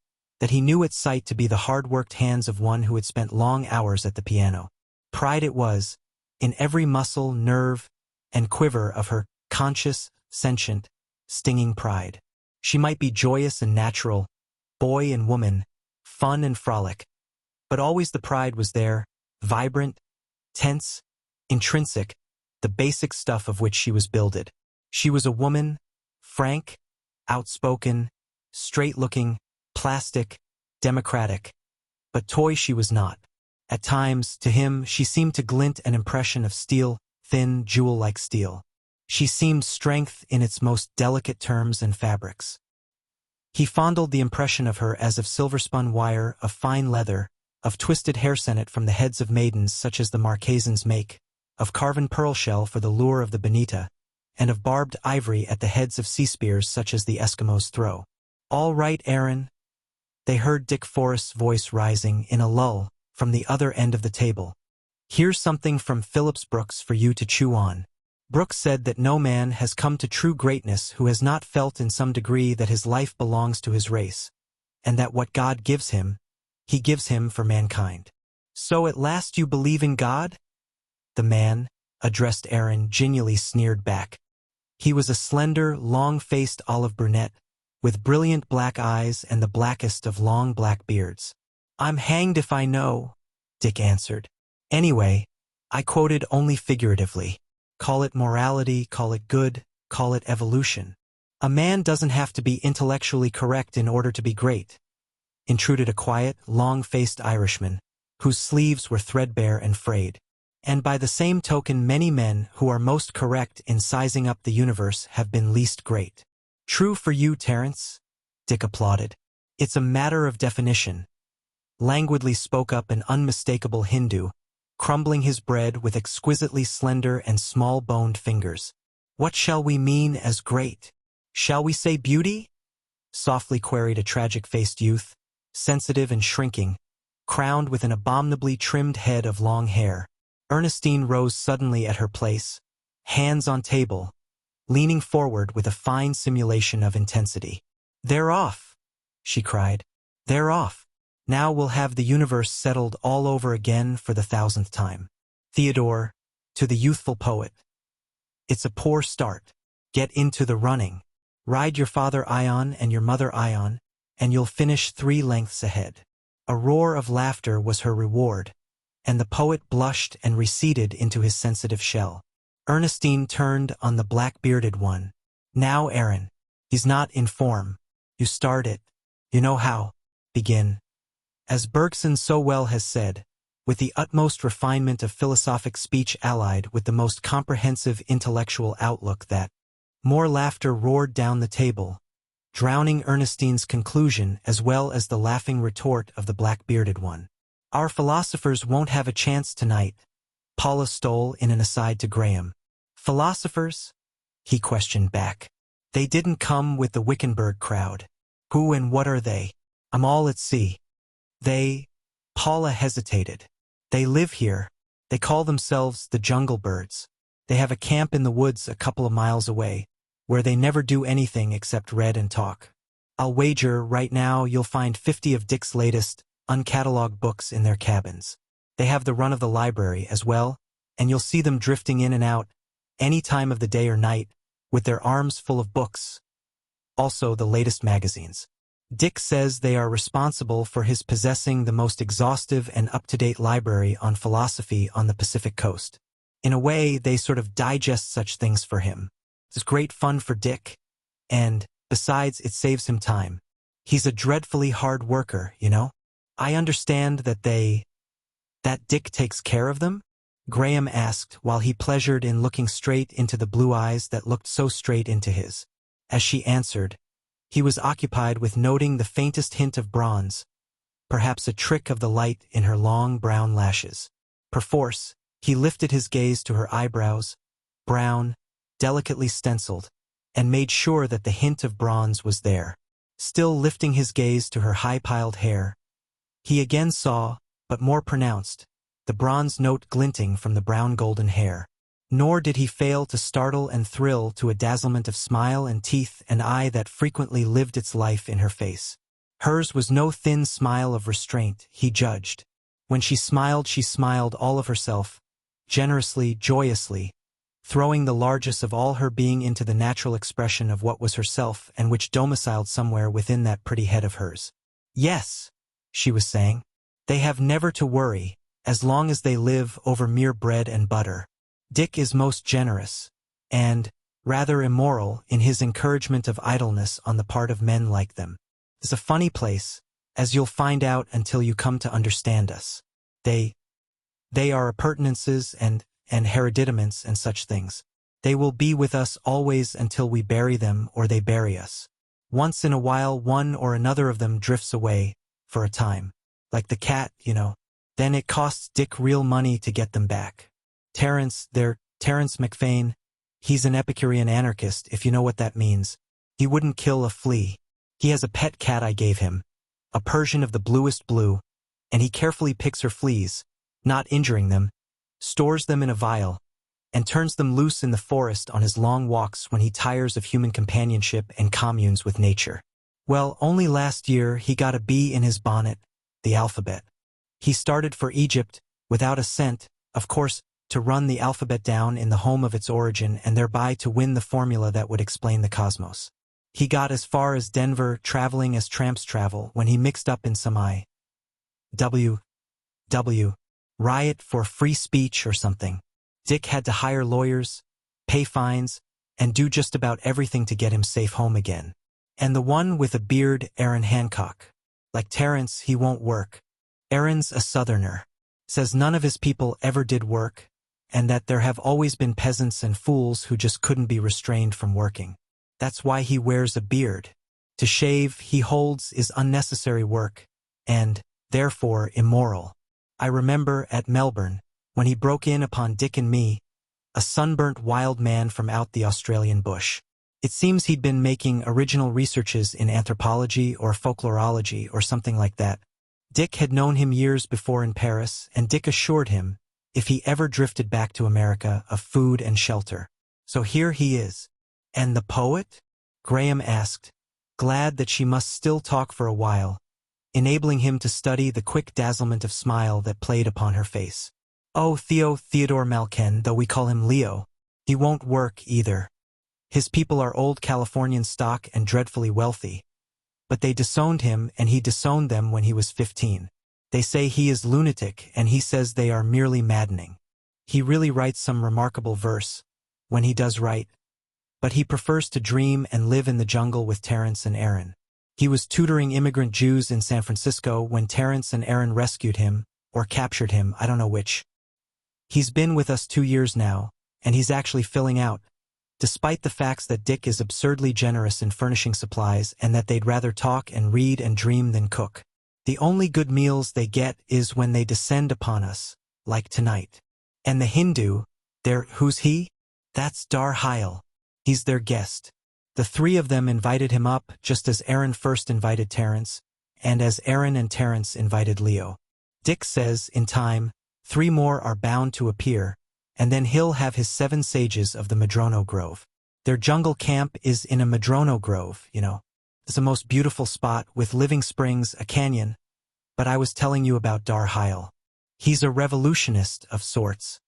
that he knew at sight to be the hard-worked hands of one who had spent long hours at the piano. Pride it was, in every muscle, nerve, and quiver of her conscious, sentient, stinging pride. She might be joyous and natural, boy and woman, fun and frolic, but always the pride was there, vibrant, tense, intrinsic, the basic stuff of which she was builded. She was a woman, frank, outspoken, straight-looking, plastic, democratic, but toy she was not. At times, to him, she seemed to glint an impression of steel, thin, jewel-like steel. She seemed strength in its most delicate terms and fabrics. He fondled the impression of her as of silver-spun wire, of fine leather, of twisted hair senet from the heads of maidens such as the Marquesans make, of carven pearl shell for the lure of the bonita, and of barbed ivory at the heads of sea spears such as the Eskimos throw. "All right, Aaron." They heard Dick Forrest's voice rising, in a lull, from the other end of the table. "Here's something from Phillips Brooks for you to chew on." Brooks said that no man has come to true greatness who has not felt in some degree that his life belongs to his race, and that what God gives him, he gives him for mankind. "So at last you believe in God?" The man, addressed Aaron, genially sneered back. He was a slender, long-faced olive brunette, with brilliant black eyes and the blackest of long black beards. "I'm hanged if I know," Dick answered. "Anyway, I quoted only figuratively. Call it morality, call it good, call it evolution. A man doesn't have to be intellectually correct in order to be great," intruded a quiet, long-faced Irishman, whose sleeves were threadbare and frayed. "And by the same token, many men who are most correct in sizing up the universe have been least great." "True for you, Terence," Dick applauded. "It's a matter of definition," languidly spoke up an unmistakable Hindu, crumbling his bread with exquisitely slender and small-boned fingers. "What shall we mean as great? Shall we say beauty?" softly queried a tragic-faced youth, sensitive and shrinking, crowned with an abominably trimmed head of long hair. Ernestine rose suddenly at her place, hands on table, leaning forward with a fine simulation of intensity. "They're off," she cried. "They're off. Now we'll have the universe settled all over again for the 1,000th time." Theodore, to the youthful poet, "It's a poor start. Get into the running. Ride your father Ion and your mother Ion, and you'll finish 3 lengths ahead." A roar of laughter was her reward, and the poet blushed and receded into his sensitive shell. Ernestine turned on the black-bearded one. "Now, Aaron, he's not in form. You start it. You know how. Begin." As Bergson so well has said, with the utmost refinement of philosophic speech allied with the most comprehensive intellectual outlook that more laughter roared down the table, drowning Ernestine's conclusion as well as the laughing retort of the black-bearded one. "Our philosophers won't have a chance tonight," Paula stole in an aside to Graham. "Philosophers?" he questioned back. "They didn't come with the Wickenburg crowd. Who and what are they? I'm all at sea." "They—" Paula hesitated. "They live here. They call themselves the Jungle Birds. They have a camp in the woods a couple of miles away, where they never do anything except read and talk. I'll wager right now you'll find 50 of Dick's latest, uncatalogued books in their cabins. They have the run of the library as well, and you'll see them drifting in and out, any time of the day or night, with their arms full of books. Also the latest magazines. Dick says they are responsible for his possessing the most exhaustive and up-to-date library on philosophy on the Pacific coast. In a way, they sort of digest such things for him. It's great fun for Dick, and, besides, it saves him time. He's a dreadfully hard worker, you know? I understand that that Dick takes care of them?" Graham asked while he pleasured in looking straight into the blue eyes that looked so straight into his. As she answered, he was occupied with noting the faintest hint of bronze, perhaps a trick of the light in her long brown lashes. Perforce, he lifted his gaze to her eyebrows, brown, delicately stenciled, and made sure that the hint of bronze was there. Still lifting his gaze to her high-piled hair, he again saw, but more pronounced, the bronze note glinting from the brown-golden hair. Nor did he fail to startle and thrill to a dazzlement of smile and teeth and eye that frequently lived its life in her face. Hers was no thin smile of restraint, he judged. When she smiled all of herself, generously, joyously, throwing the largest of all her being into the natural expression of what was herself and which domiciled somewhere within that pretty head of hers. "Yes," she was saying, "they have never to worry, as long as they live over mere bread and butter. Dick is most generous, and, rather immoral, in his encouragement of idleness on the part of men like them. It's a funny place, as you'll find out until you come to understand us. They are appurtenances and hereditaments and such things. They will be with us always until we bury them or they bury us. Once in a while one or another of them drifts away, for a time. Like the cat, you know. Then it costs Dick real money to get them back. Terence McFane, he's an Epicurean anarchist, if you know what that means. He wouldn't kill a flea. He has a pet cat I gave him, a Persian of the bluest blue, and he carefully picks her fleas, not injuring them, stores them in a vial, and turns them loose in the forest on his long walks when he tires of human companionship and communes with nature. Well, only last year he got a bee in his bonnet, the alphabet. He started for Egypt, without a cent, of course, to run the alphabet down in the home of its origin and thereby to win the formula that would explain the cosmos. He got as far as Denver, traveling as tramps travel, when he mixed up in some riot for free speech or something. Dick had to hire lawyers, pay fines, and do just about everything to get him safe home again. And the one with a beard, Aaron Hancock. Like Terence, he won't work. Aaron's a Southerner. Says none of his people ever did work, and that there have always been peasants and fools who just couldn't be restrained from working. That's why he wears a beard. To shave, he holds, is unnecessary work, and, therefore, immoral. I remember, at Melbourne, when he broke in upon Dick and me, a sunburnt wild man from out the Australian bush. It seems he'd been making original researches in anthropology or folklorology or something like that. Dick had known him years before in Paris, and Dick assured him, if he ever drifted back to America, of food and shelter. So here he is. And the poet? Graham asked, glad that she must still talk for a while, enabling him to study the quick dazzlement of smile that played upon her face. Oh, Theodore Malkin, though we call him Leo. He won't work either. His people are old Californian stock and dreadfully wealthy. But they disowned him and he disowned them when he was 15. They say he is lunatic and he says they are merely maddening. He really writes some remarkable verse, when he does write. But he prefers to dream and live in the jungle with Terence and Aaron. He was tutoring immigrant Jews in San Francisco when Terence and Aaron rescued him, or captured him, I don't know which. He's been with us 2 years now, and he's actually filling out, despite the facts that Dick is absurdly generous in furnishing supplies and that they'd rather talk and read and dream than cook. The only good meals they get is when they descend upon us, like tonight. And the Hindu, who's he? That's Dar Heil. He's their guest. The 3 of them invited him up just as Aaron first invited Terence, and as Aaron and Terence invited Leo. Dick says, in time, 3 more are bound to appear, and then he'll have his 7 sages of the Madrono Grove. Their jungle camp is in a Madrono Grove, you know. It's the most beautiful spot with living springs, a canyon. But I was telling you about Dar Heil. He's a revolutionist of sorts.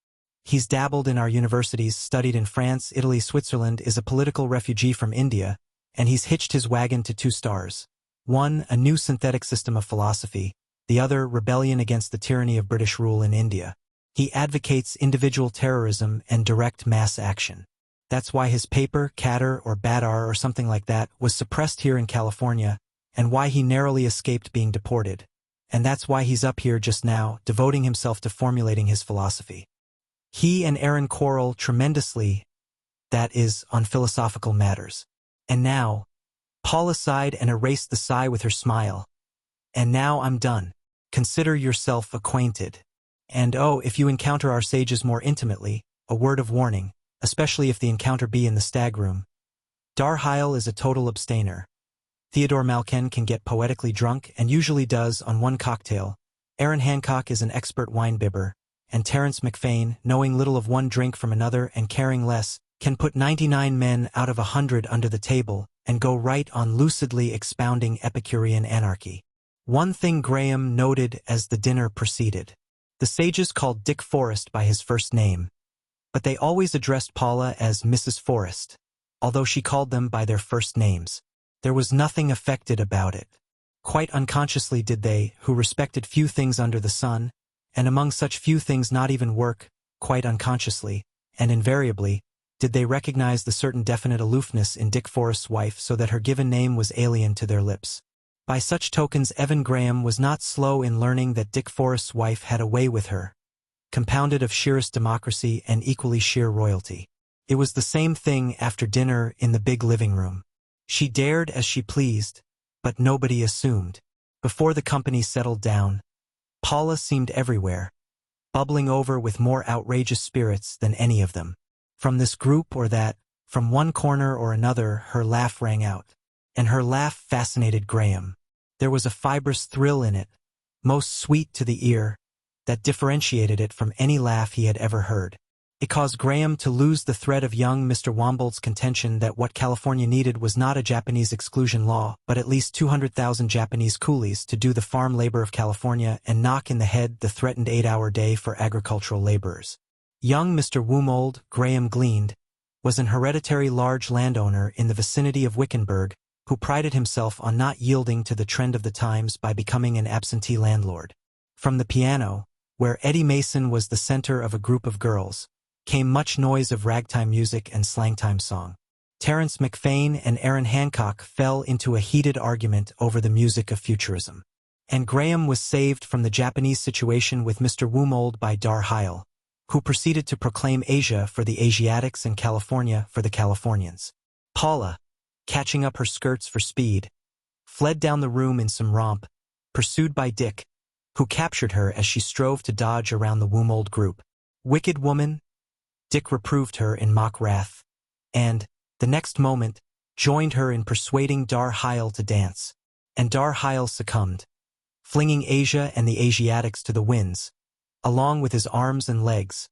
He's dabbled in our universities, studied in France, Italy, Switzerland, is a political refugee from India, and he's hitched his wagon to 2 stars. One, a new synthetic system of philosophy, the other, rebellion against the tyranny of British rule in India. He advocates individual terrorism and direct mass action. That's why his paper, Catter or Badar or something like that, was suppressed here in California, and why he narrowly escaped being deported. And that's why he's up here just now, devoting himself to formulating his philosophy. He and Aaron quarrel tremendously, that is, on philosophical matters. And now, Paula sighed and erased the sigh with her smile. And now I'm done. Consider yourself acquainted. And oh, if you encounter our sages more intimately, a word of warning, especially if the encounter be in the stag room. Dar Heil is a total abstainer. Theodore Malkin can get poetically drunk and usually does on 1 cocktail. Aaron Hancock is an expert wine-bibber. And Terence McFain, knowing little of one drink from another and caring less, can put 99 men out of 100 under the table and go right on lucidly expounding Epicurean anarchy. One thing Graham noted as the dinner proceeded. The sages called Dick Forrest by his first name, but they always addressed Paula as Mrs. Forrest, although she called them by their first names. There was nothing affected about it. Quite unconsciously did they, who respected few things under the sun, and among such few things not even work, quite unconsciously, and invariably, did they recognize the certain definite aloofness in Dick Forrest's wife so that her given name was alien to their lips. By such tokens Evan Graham was not slow in learning that Dick Forrest's wife had a way with her, compounded of sheerest democracy and equally sheer royalty. It was the same thing after dinner in the big living room. She dared as she pleased, but nobody assumed. Before the company settled down, Paula seemed everywhere, bubbling over with more outrageous spirits than any of them. From this group or that, from one corner or another, her laugh rang out. And her laugh fascinated Graham. There was a fibrous thrill in it, most sweet to the ear, that differentiated it from any laugh he had ever heard. It caused Graham to lose the thread of young Mr. Wombold's contention that what California needed was not a Japanese exclusion law, but at least 200,000 Japanese coolies to do the farm labor of California and knock in the head the threatened 8-hour day for agricultural laborers. Young Mr. Wombold, Graham gleaned, was an hereditary large landowner in the vicinity of Wickenburg who prided himself on not yielding to the trend of the times by becoming an absentee landlord. From the piano, where Eddie Mason was the center of a group of girls, came much noise of ragtime music and slangtime song. Terence McFain and Aaron Hancock fell into a heated argument over the music of futurism. And Graham was saved from the Japanese situation with Mr. Wombold by Dar Heil, who proceeded to proclaim Asia for the Asiatics and California for the Californians. Paula, catching up her skirts for speed, fled down the room in some romp, pursued by Dick, who captured her as she strove to dodge around the Wombold group. "Wicked woman," Dick reproved her in mock wrath, and, the next moment, joined her in persuading Dar Heil to dance. And Dar Heil succumbed, flinging Asia and the Asiatics to the winds, along with his arms and legs,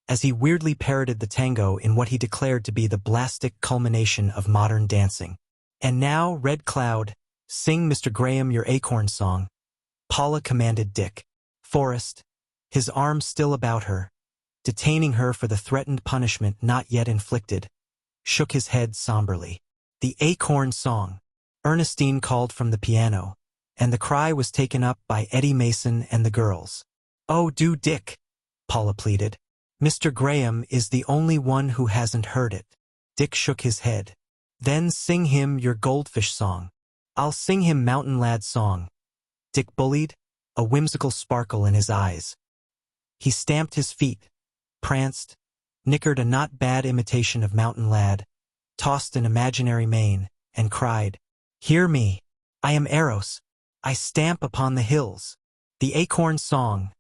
as he weirdly parroted the tango in what he declared to be the blastic culmination of modern dancing. "And now, Red Cloud, sing Mr. Graham your acorn song," Paula commanded Dick. Forrest, his arm still about her, detaining her for the threatened punishment not yet inflicted, shook his head somberly. "The acorn song," Ernestine called from the piano, and the cry was taken up by Eddie Mason and the girls. "Oh, do, Dick," Paula pleaded. "Mr. Graham is the only one who hasn't heard it." Dick shook his head. "Then sing him your goldfish song." "I'll sing him Mountain Lad's song," Dick bullied, a whimsical sparkle in his eyes. He stamped his feet, pranced, nickered a not bad imitation of Mountain Lad, tossed an imaginary mane, and cried, "Hear me! I am Eros. I stamp upon the hills." "The acorn song,"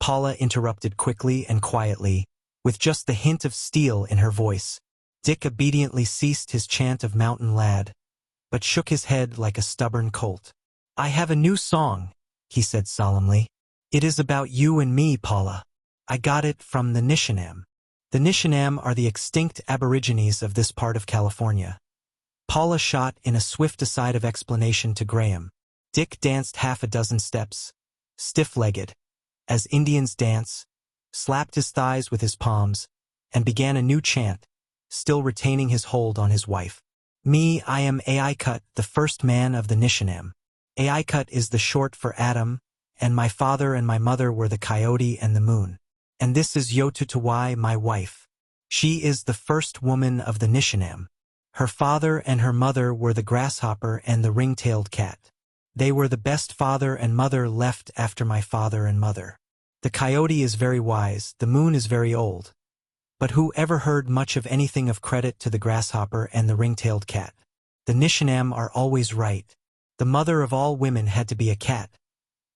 Paula interrupted quickly and quietly, with just the hint of steel in her voice. Dick obediently ceased his chant of Mountain Lad, but shook his head like a stubborn colt. "I have a new song," he said solemnly. "It is about you and me, Paula. I got it from the Nishnam." The Nishnam are the extinct aborigines of this part of California. Paula shot in a swift aside of explanation to Graham. Dick danced half a dozen steps, stiff-legged, as Indians dance, slapped his thighs with his palms, and began a new chant, still retaining his hold on his wife. "Me, I am Aikut, the first man of the Nishnam. Aikut is the short for Adam, and my father and my mother were the coyote and the moon. And this is Yotutawai, my wife. She is the first woman of the Nishnam. Her father and her mother were the grasshopper and the ring-tailed cat. They were the best father and mother left after my father and mother. The coyote is very wise, the moon is very old. But who ever heard much of anything of credit to the grasshopper and the ring-tailed cat? The Nishnam are always right. The mother of all women had to be a cat,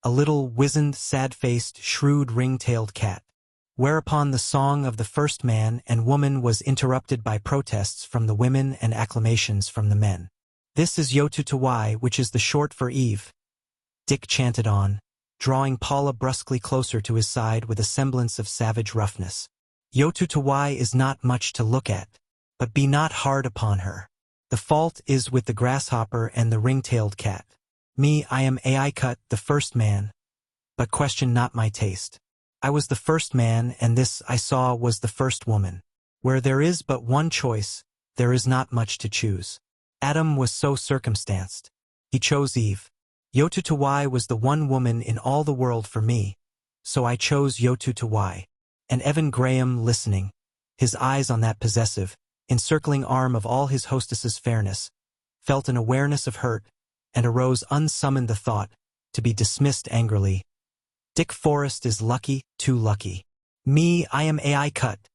a little wizened, sad-faced, shrewd ring-tailed cat. Whereupon the song of the first man and woman was interrupted by protests from the women and acclamations from the men. "This is Yotutawai, which is the short for Eve," Dick chanted on, drawing Paula brusquely closer to his side with a semblance of savage roughness. "Yotutawai is not much to look at, but be not hard upon her. The fault is with the grasshopper and the ring-tailed cat. Me, I am Aikut, the first man, but question not my taste. I was the first man, and this I saw was the first woman. Where there is but one choice, there is not much to choose. Adam was so circumstanced. He chose Eve. Yotutawai was the one woman in all the world for me, so I chose Yotutawai." And Evan Graham, listening, his eyes on that possessive, encircling arm of all his hostess's fairness, felt an awareness of hurt, and arose unsummoned the thought, to be dismissed angrily. "Dick Forrest is lucky, too lucky. Me, I am Aikut,"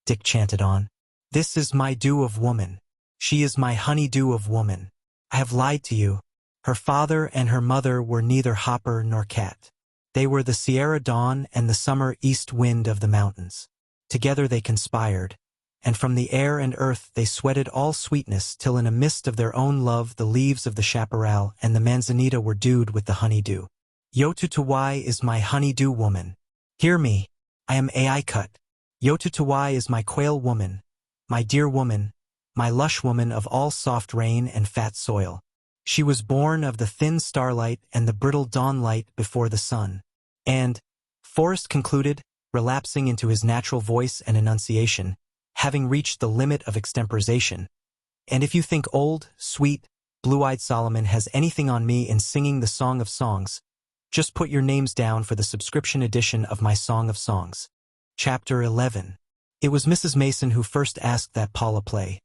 Dick chanted on. "This is my dew of woman. She is my honey-dew of woman. I have lied to you. Her father and her mother were neither hopper nor cat. They were the Sierra dawn and the summer east wind of the mountains. Together they conspired, and from the air and earth they sweated all sweetness till in a mist of their own love the leaves of the chaparral and the manzanita were dewed with the honey-dew. Yotutawai is my honey-dew woman. Hear me, I am Aikut. Yotutawai is my quail woman, my dear woman, my lush woman of all soft rain and fat soil. She was born of the thin starlight and the brittle dawn light before the sun." And, Forrest concluded, relapsing into his natural voice and enunciation, having reached the limit of extemporization, "And if you think old, sweet, blue-eyed Solomon has anything on me in singing the Song of Songs, just put your names down for the subscription edition of my Song of Songs." Chapter 11. It was Mrs. Mason who first asked that Paula play,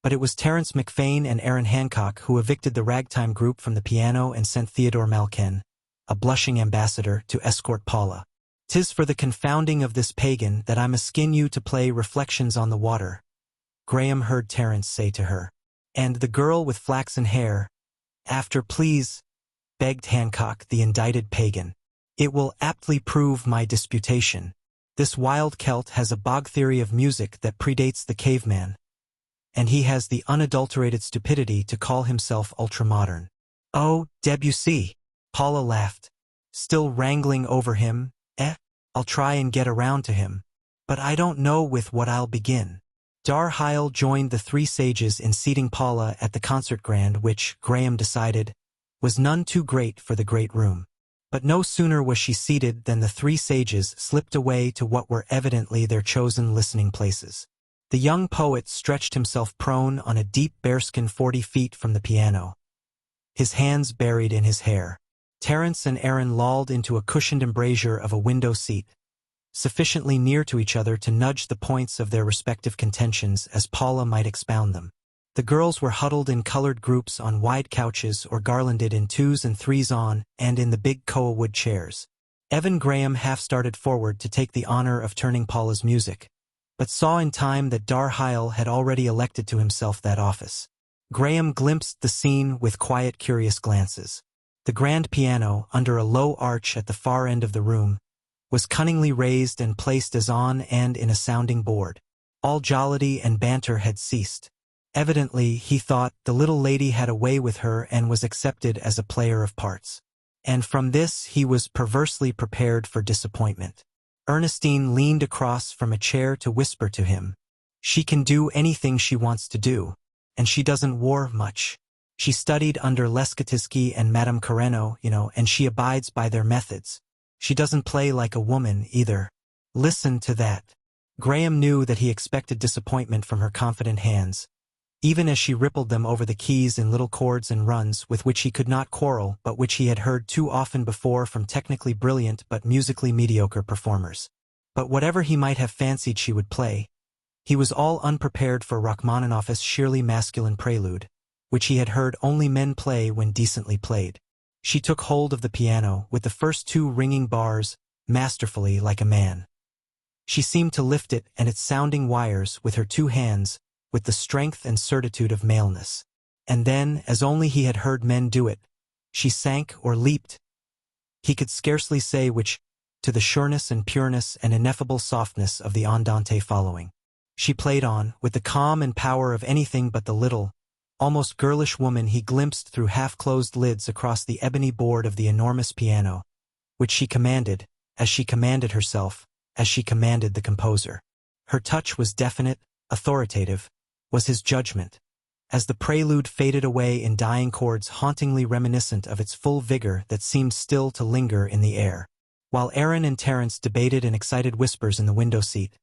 but it was Terence McFain and Aaron Hancock who evicted the ragtime group from the piano and sent Theodore Malkin, a blushing ambassador, to escort Paula. "'Tis for the confounding of this pagan that I must skin you to play Reflections on the Water," Graham heard Terence say to her. "And the girl with flaxen hair, after, please," begged Hancock, the indicted pagan. "It will aptly prove my disputation. This wild Celt has a bog theory of music that predates the caveman, and he has the unadulterated stupidity to call himself ultramodern." "Oh, Debussy," Paula laughed. "Still wrangling over him, eh? I'll try and get around to him. but I don't know with what I'll begin. Darheil joined the three sages in seating Paula at the concert grand, which, Graham decided, was none too great for the great room. But no sooner was she seated than the three sages slipped away to what were evidently their chosen listening places. The young poet stretched himself prone on a deep bearskin 40 feet from the piano, his hands buried in his hair. Terence and Aaron lolled into a cushioned embrasure of a window seat, sufficiently near to each other to nudge the points of their respective contentions as Paula might expound them. The girls were huddled in colored groups on wide couches or garlanded in 2s and 3s on and in the big koa wood chairs. Evan Graham half started forward to take the honor of turning Paula's music, but saw in time that Darheil had already elected to himself that office. Graham glimpsed the scene with quiet, curious glances. The grand piano, under a low arch at the far end of the room, was cunningly raised and placed as on and in a sounding board. All jollity and banter had ceased. Evidently, he thought, the little lady had a way with her and was accepted as a player of parts. And from this he was perversely prepared for disappointment. Ernestine leaned across from a chair to whisper to him, "She can do anything she wants to do, and she doesn't war much. She studied under Lescatisky and Madame Carreno, and she abides by their methods. She doesn't play like a woman, either. Listen to that." Graham knew that he expected disappointment from her confident hands, even as she rippled them over the keys in little chords and runs with which he could not quarrel but which he had heard too often before from technically brilliant but musically mediocre performers. But whatever he might have fancied she would play, he was all unprepared for Rachmaninoff's sheerly masculine prelude, which he had heard only men play when decently played. She took hold of the piano with the first 2 ringing bars, masterfully like a man. She seemed to lift it and its sounding wires with her 2 hands, with the strength and certitude of maleness. And then, as only he had heard men do it, she sank or leaped, he could scarcely say which, to the sureness and pureness and ineffable softness of the andante following. She played on, with the calm and power of anything but the little, almost girlish woman he glimpsed through half-closed lids across the ebony board of the enormous piano, which she commanded, as she commanded herself, as she commanded the composer. Her touch was definite, authoritative, was his judgment, as the prelude faded away in dying chords hauntingly reminiscent of its full vigor that seemed still to linger in the air. While Aaron and Terence debated in excited whispers in the window seat,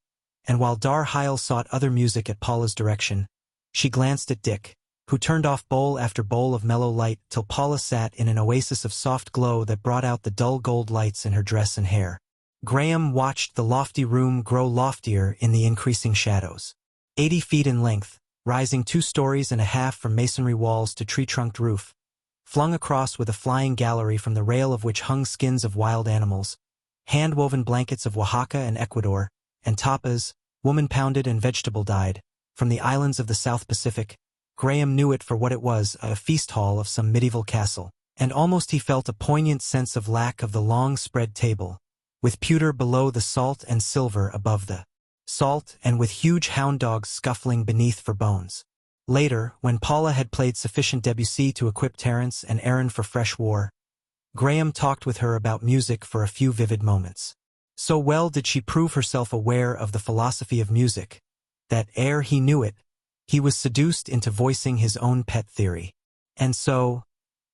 and while Darheil sought other music at Paula's direction, she glanced at Dick, who turned off bowl after bowl of mellow light till Paula sat in an oasis of soft glow that brought out the dull gold lights in her dress and hair. Graham watched the lofty room grow loftier in the increasing shadows. 80 feet in length, rising 2 stories and a half from masonry walls to tree-trunked roof, flung across with a flying gallery from the rail of which hung skins of wild animals, hand-woven blankets of Oaxaca and Ecuador, and tapas, woman-pounded and vegetable-dyed, from the islands of the South Pacific. Graham knew it for what it was, a feast hall of some medieval castle, and almost he felt a poignant sense of lack of the long spread table, with pewter below the salt and silver above the salt, and with huge hound dogs scuffling beneath for bones. Later, when Paula had played sufficient Debussy to equip Terence and Aaron for fresh war, Graham talked with her about music for a few vivid moments. So well did she prove herself aware of the philosophy of music, that ere he knew it, he was seduced into voicing his own pet theory. And so,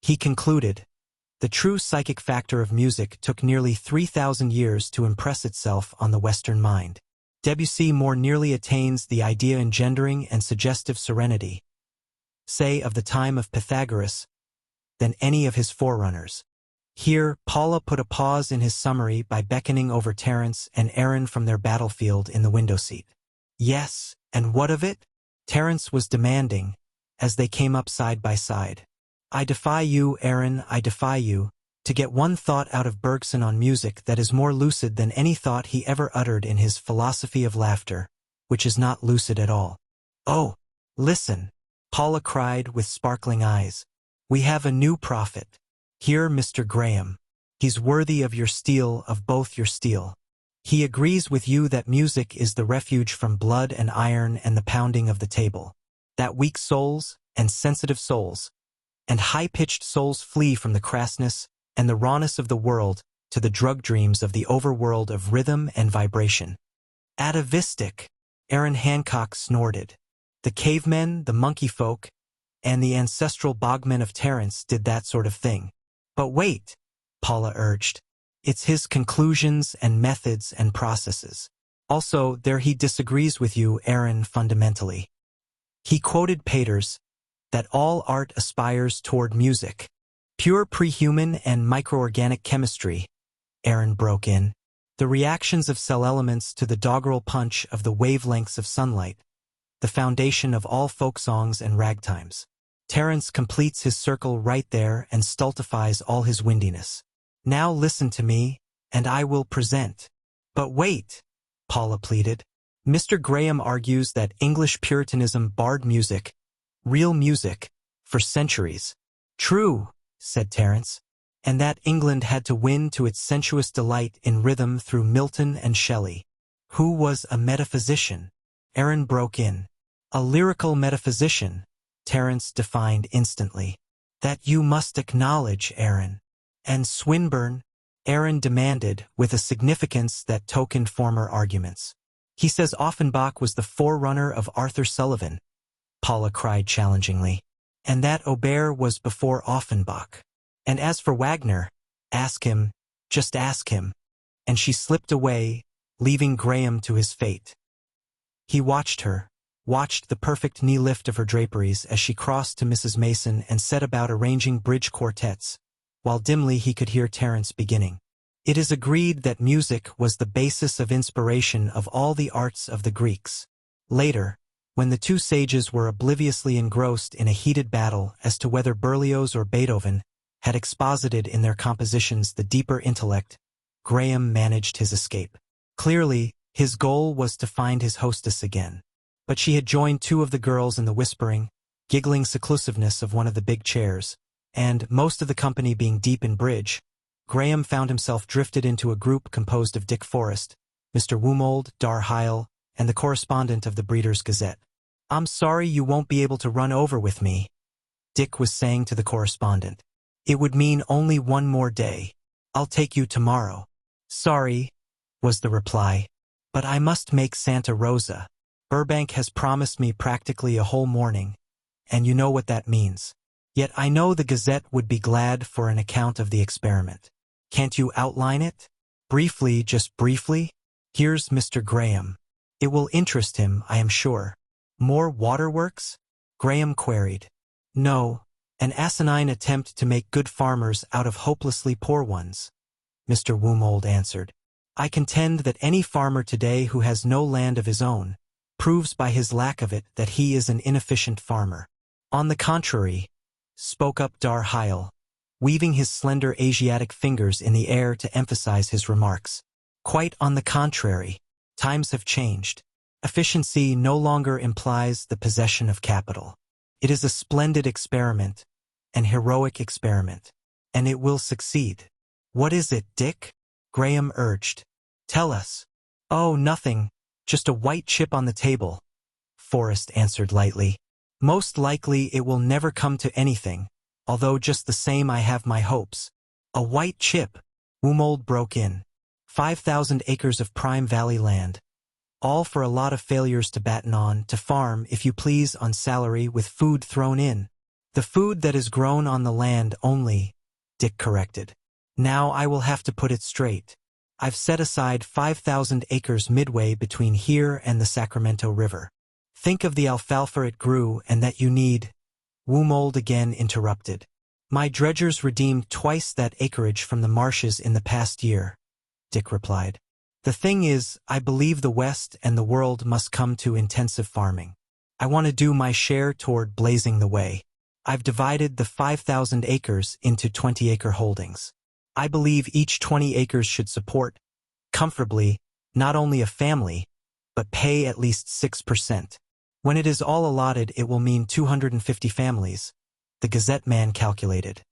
he concluded, the true psychic factor of music took nearly 3,000 years to impress itself on the Western mind. Debussy more nearly attains the idea engendering and suggestive serenity, say of the time of Pythagoras, than any of his forerunners. Here, Paula put a pause in his summary by beckoning over Terence and Aaron from their battlefield in the window seat. Yes, and what of it? Terence was demanding, as they came up side by side. I defy you, Aaron, I defy you, to get one thought out of Bergson on music that is more lucid than any thought he ever uttered in his philosophy of laughter, which is not lucid at all. Oh, listen, Paula cried with sparkling eyes. We have a new prophet. Here, Mr. Graham. He's worthy of your steel, of both your steel. He agrees with you that music is the refuge from blood and iron and the pounding of the table, that weak souls, and sensitive souls, and high-pitched souls flee from the crassness and the rawness of the world to the drug dreams of the overworld of rhythm and vibration. Atavistic, Aaron Hancock snorted. The cavemen, the monkey folk, and the ancestral bogmen of Terence did that sort of thing. But wait, Paula urged. It's his conclusions and methods and processes. Also, there he disagrees with you, Aaron, fundamentally. He quoted Pater's, that all art aspires toward music. Pure prehuman and microorganic chemistry, Aaron broke in. The reactions of cell elements to the doggerel punch of the wavelengths of sunlight, the foundation of all folk songs and ragtimes. Terence completes his circle right there and stultifies all his windiness. Now listen to me, and I will present. But wait, Paula pleaded. Mr. Graham argues that English Puritanism barred music, real music, for centuries. True, said Terence, and that England had to win to its sensuous delight in rhythm through Milton and Shelley. Who was a metaphysician? Aaron broke in. A lyrical metaphysician, Terence defined instantly. That you must acknowledge, Aaron. And Swinburne, Aaron demanded with a significance that tokened former arguments. He says Offenbach was the forerunner of Arthur Sullivan, Paula cried challengingly. And that Aubert was before Offenbach. And as for Wagner, ask him, just ask him. And she slipped away, leaving Graham to his fate. He watched her, watched the perfect knee lift of her draperies as she crossed to Mrs. Mason and set about arranging bridge quartets, while dimly he could hear Terence beginning. It is agreed that music was the basis of inspiration of all the arts of the Greeks. Later, when the two sages were obliviously engrossed in a heated battle as to whether Berlioz or Beethoven had exposited in their compositions the deeper intellect, Graham managed his escape. Clearly, his goal was to find his hostess again. But she had joined two of the girls in the whispering, giggling seclusiveness of one of the big chairs, and, most of the company being deep in bridge, Graham found himself drifted into a group composed of Dick Forrest, Mr. Wumold, Dar Heil, and the correspondent of the Breeders' Gazette. I'm sorry you won't be able to run over with me, Dick was saying to the correspondent. It would mean only one more day. I'll take you tomorrow. Sorry, was the reply, but I must make Santa Rosa. Burbank has promised me practically a whole morning, and you know what that means. Yet I know the Gazette would be glad for an account of the experiment. Can't you outline it? Briefly, just briefly? Here's Mr. Graham. It will interest him, I am sure. More waterworks? Graham queried. No, an asinine attempt to make good farmers out of hopelessly poor ones, Mr. Wumold answered. I contend that any farmer today who has no land of his own proves by his lack of it that he is an inefficient farmer. On the contrary, spoke up Dar Heil, weaving his slender Asiatic fingers in the air to emphasize his remarks. Quite on the contrary, times have changed. Efficiency no longer implies the possession of capital. It is a splendid experiment, an heroic experiment, and it will succeed. What is it, Dick? Graham urged. Tell us. Oh, nothing, just a white chip on the table, Forrest answered lightly. Most likely it will never come to anything, although just the same I have my hopes. A white chip, Wumold broke in. 5,000 acres of prime valley land. All for a lot of failures to batten on, to farm, if you please, on salary with food thrown in. The food that is grown on the land only, Dick corrected. Now I will have to put it straight. I've set aside 5,000 acres midway between here and the Sacramento River. Think of the alfalfa it grew and that you need. Wumold again interrupted. My dredgers redeemed twice that acreage from the marshes in the past year, Dick replied. The thing is, I believe the West and the world must come to intensive farming. I want to do my share toward blazing the way. I've divided the 5,000 acres into 20-acre holdings. I believe each 20 acres should support, comfortably, not only a family, but pay at least 6%. When it is all allotted, it will mean 250 families, the Gazette man calculated.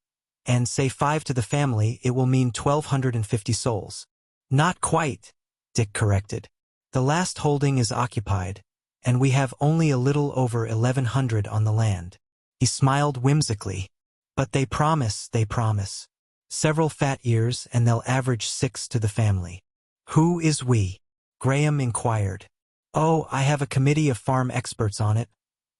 And say 5 to the family, it will mean 1,250 souls. Not quite, Dick corrected. The last holding is occupied, and we have only a little over 1,100 on the land. He smiled whimsically. But they promise. Several fat years, and they'll average 6 to the family. Who is we? Graham inquired. Oh, I have a committee of farm experts on it.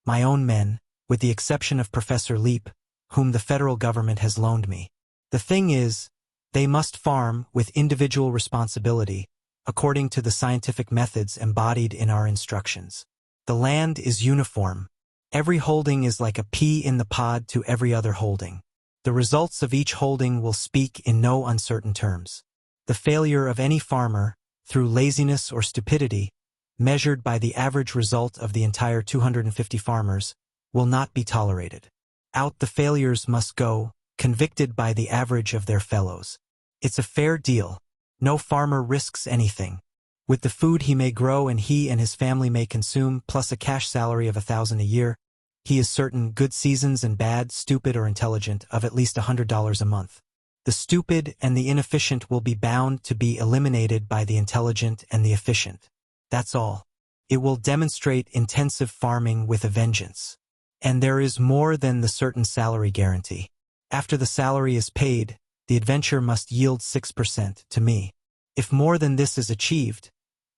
My own men, with the exception of Professor Leap, whom the federal government has loaned me. The thing is, they must farm with individual responsibility, according to the scientific methods embodied in our instructions. The land is uniform. Every holding is like a pea in the pod to every other holding. The results of each holding will speak in no uncertain terms. The failure of any farmer, through laziness or stupidity, measured by the average result of the entire 250 farmers, will not be tolerated. Out the failures must go, convicted by the average of their fellows. It's a fair deal. No farmer risks anything. With the food he may grow and he and his family may consume, plus a cash salary of $1,000 a year, he is certain good seasons and bad, stupid or intelligent, of at least $100 a month. The stupid and the inefficient will be bound to be eliminated by the intelligent and the efficient. That's all. It will demonstrate intensive farming with a vengeance. And there is more than the certain salary guarantee. After the salary is paid, the adventure must yield 6% to me. If more than this is achieved,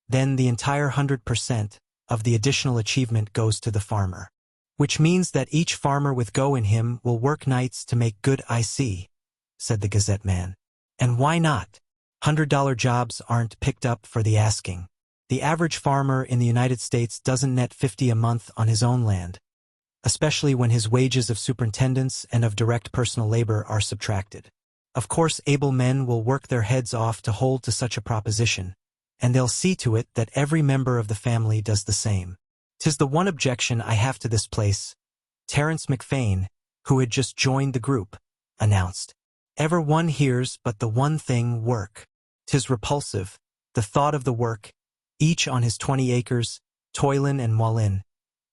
then the entire 100% of the additional achievement goes to the farmer. Which means that each farmer with go in him will work nights to make good. I see, said the Gazette man. And why not? $100 jobs aren't picked up for the asking. The average farmer in the United States doesn't net $50 a month on his own land, especially when his wages of superintendence and of direct personal labor are subtracted. Of course, able men will work their heads off to hold to such a proposition, and they'll see to it that every member of the family does the same. 'Tis the one objection I have to this place, Terence McFain, who had just joined the group, announced. Ever one hears but the one thing, work. 'Tis repulsive, the thought of the work, each on his 20 acres, toilin' and moilin',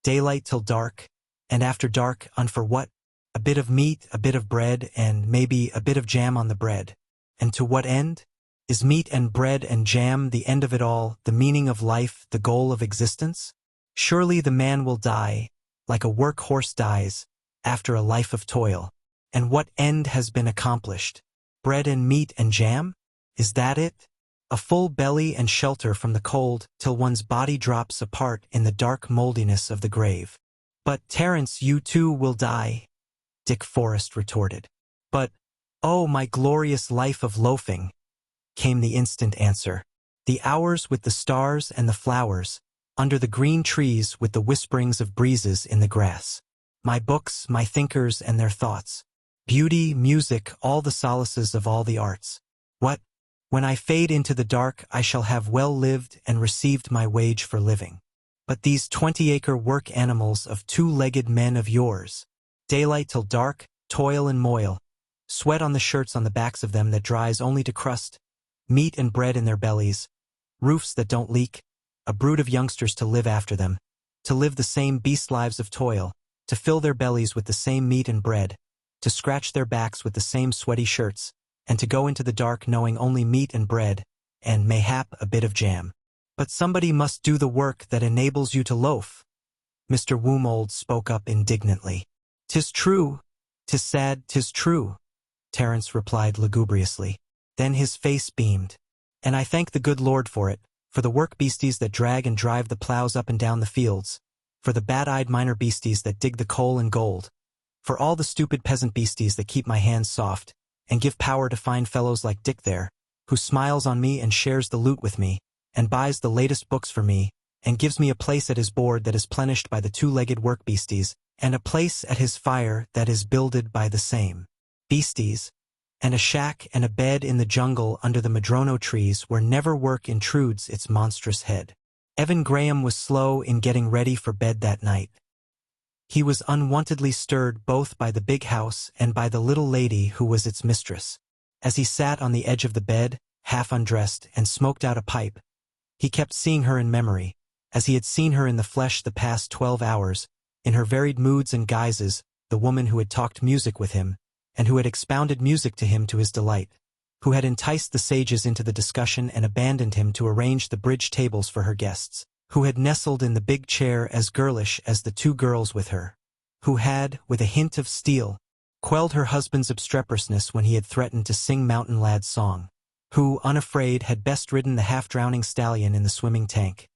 daylight till dark, and after dark, on for what? A bit of meat, a bit of bread, and maybe a bit of jam on the bread. And to what end? Is meat and bread and jam the end of it all, the meaning of life, the goal of existence? Surely the man will die, like a work horse dies, after a life of toil. And what end has been accomplished? Bread and meat and jam? Is that it? A full belly and shelter from the cold till one's body drops apart in the dark moldiness of the grave. But, Terence, you too will die, Dick Forrest retorted. But, oh, my glorious life of loafing, came the instant answer. The hours with the stars and the flowers, under the green trees with the whisperings of breezes in the grass. My books, my thinkers and their thoughts. Beauty, music, all the solaces of all the arts. What? When I fade into the dark, I shall have well lived and received my wage for living. But these 20-acre work animals of 2-legged men of yours, daylight till dark, toil and moil, sweat on the shirts on the backs of them that dries only to crust, meat and bread in their bellies, roofs that don't leak, a brood of youngsters to live after them, to live the same beast lives of toil, to fill their bellies with the same meat and bread, to scratch their backs with the same sweaty shirts, and to go into the dark knowing only meat and bread, and mayhap a bit of jam. But somebody must do the work that enables you to loaf. Mr. Woomold spoke up indignantly. 'Tis true, 'tis sad, 'tis true, Terence replied lugubriously. Then his face beamed. And I thank the good Lord for it, for the work beasties that drag and drive the plows up and down the fields, for the bad-eyed minor beasties that dig the coal and gold, for all the stupid peasant beasties that keep my hands soft, and give power to fine fellows like Dick there, who smiles on me and shares the loot with me, and buys the latest books for me, and gives me a place at his board that is plenished by the 2-legged work beasties, and a place at his fire that is builded by the same beasties, and a shack and a bed in the jungle under the madrono trees where never work intrudes its monstrous head. Evan Graham was slow in getting ready for bed that night. He was unwontedly stirred both by the big house and by the little lady who was its mistress. As he sat on the edge of the bed, half undressed, and smoked out a pipe, he kept seeing her in memory, as he had seen her in the flesh the past 12 hours, in her varied moods and guises, the woman who had talked music with him, and who had expounded music to him to his delight, who had enticed the sages into the discussion and abandoned him to arrange the bridge tables for her guests, who had nestled in the big chair as girlish as the 2 girls with her, who had, with a hint of steel, quelled her husband's obstreperousness when he had threatened to sing Mountain Lad's song, who, unafraid, had best ridden the half-drowning stallion in the swimming tank,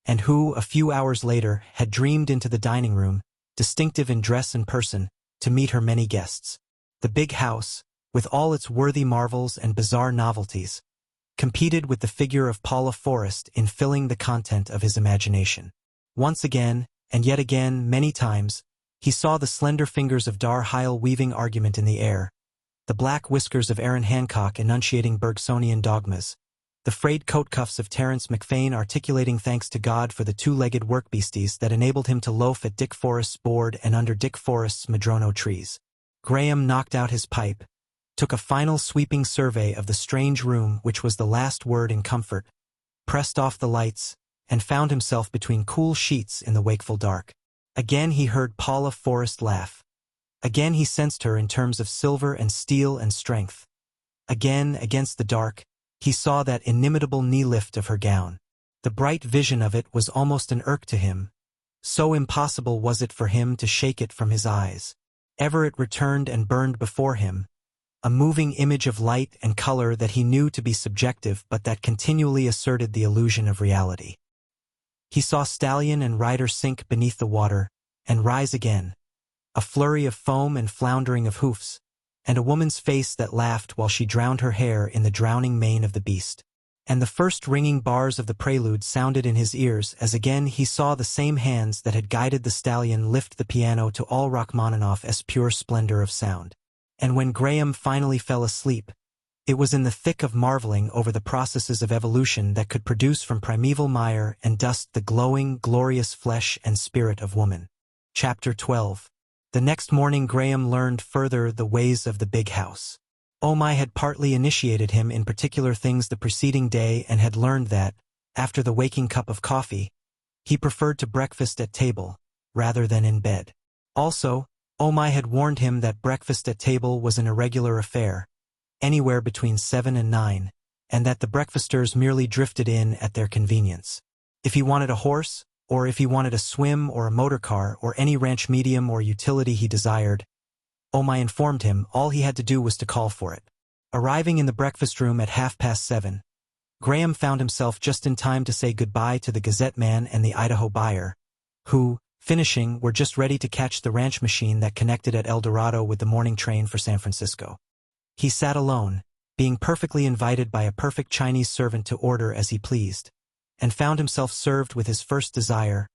and who, a few hours later, had dreamed into the dining room, distinctive in dress and person, to meet her many guests. The big house, with all its worthy marvels and bizarre novelties, competed with the figure of Paula Forrest in filling the content of his imagination. Once again, and yet again, many times, he saw the slender fingers of Dar Heil weaving argument in the air, the black whiskers of Aaron Hancock enunciating Bergsonian dogmas, the frayed coat cuffs of Terence McFain articulating thanks to God for the two-legged work beasties that enabled him to loaf at Dick Forrest's board and under Dick Forrest's madrono trees. Graham knocked out his pipe, took a final sweeping survey of the strange room which was the last word in comfort, pressed off the lights, and found himself between cool sheets in the wakeful dark. Again he heard Paula Forrest laugh. Again he sensed her in terms of silver and steel and strength. Again, against the dark, he saw that inimitable knee lift of her gown. The bright vision of it was almost an irk to him. So impossible was it for him to shake it from his eyes. Ever it returned and burned before him, a moving image of light and color that he knew to be subjective but that continually asserted the illusion of reality. He saw stallion and rider sink beneath the water, and rise again, a flurry of foam and floundering of hoofs, and a woman's face that laughed while she drowned her hair in the drowning mane of the beast. And the first ringing bars of the prelude sounded in his ears as again he saw the same hands that had guided the stallion lift the piano to all Rachmaninoff's pure splendor of sound. And when Graham finally fell asleep, it was in the thick of marveling over the processes of evolution that could produce from primeval mire and dust the glowing, glorious flesh and spirit of woman. Chapter 12. The next morning Graham learned further the ways of the big house. Omai had partly initiated him in particular things the preceding day and had learned that, after the waking cup of coffee, he preferred to breakfast at table, rather than in bed. Also, Omai had warned him that breakfast at table was an irregular affair, anywhere between 7 and 9, and that the breakfasters merely drifted in at their convenience. If he wanted a horse, or if he wanted a swim or a motor car or any ranch medium or utility he desired, Omai informed him all he had to do was to call for it. Arriving in the breakfast room at 7:30, Graham found himself just in time to say goodbye to the Gazette man and the Idaho buyer, who, finishing, were just ready to catch the ranch machine that connected at El Dorado with the morning train for San Francisco. He sat alone, being perfectly invited by a perfect Chinese servant to order as he pleased, and found himself served with his first desire,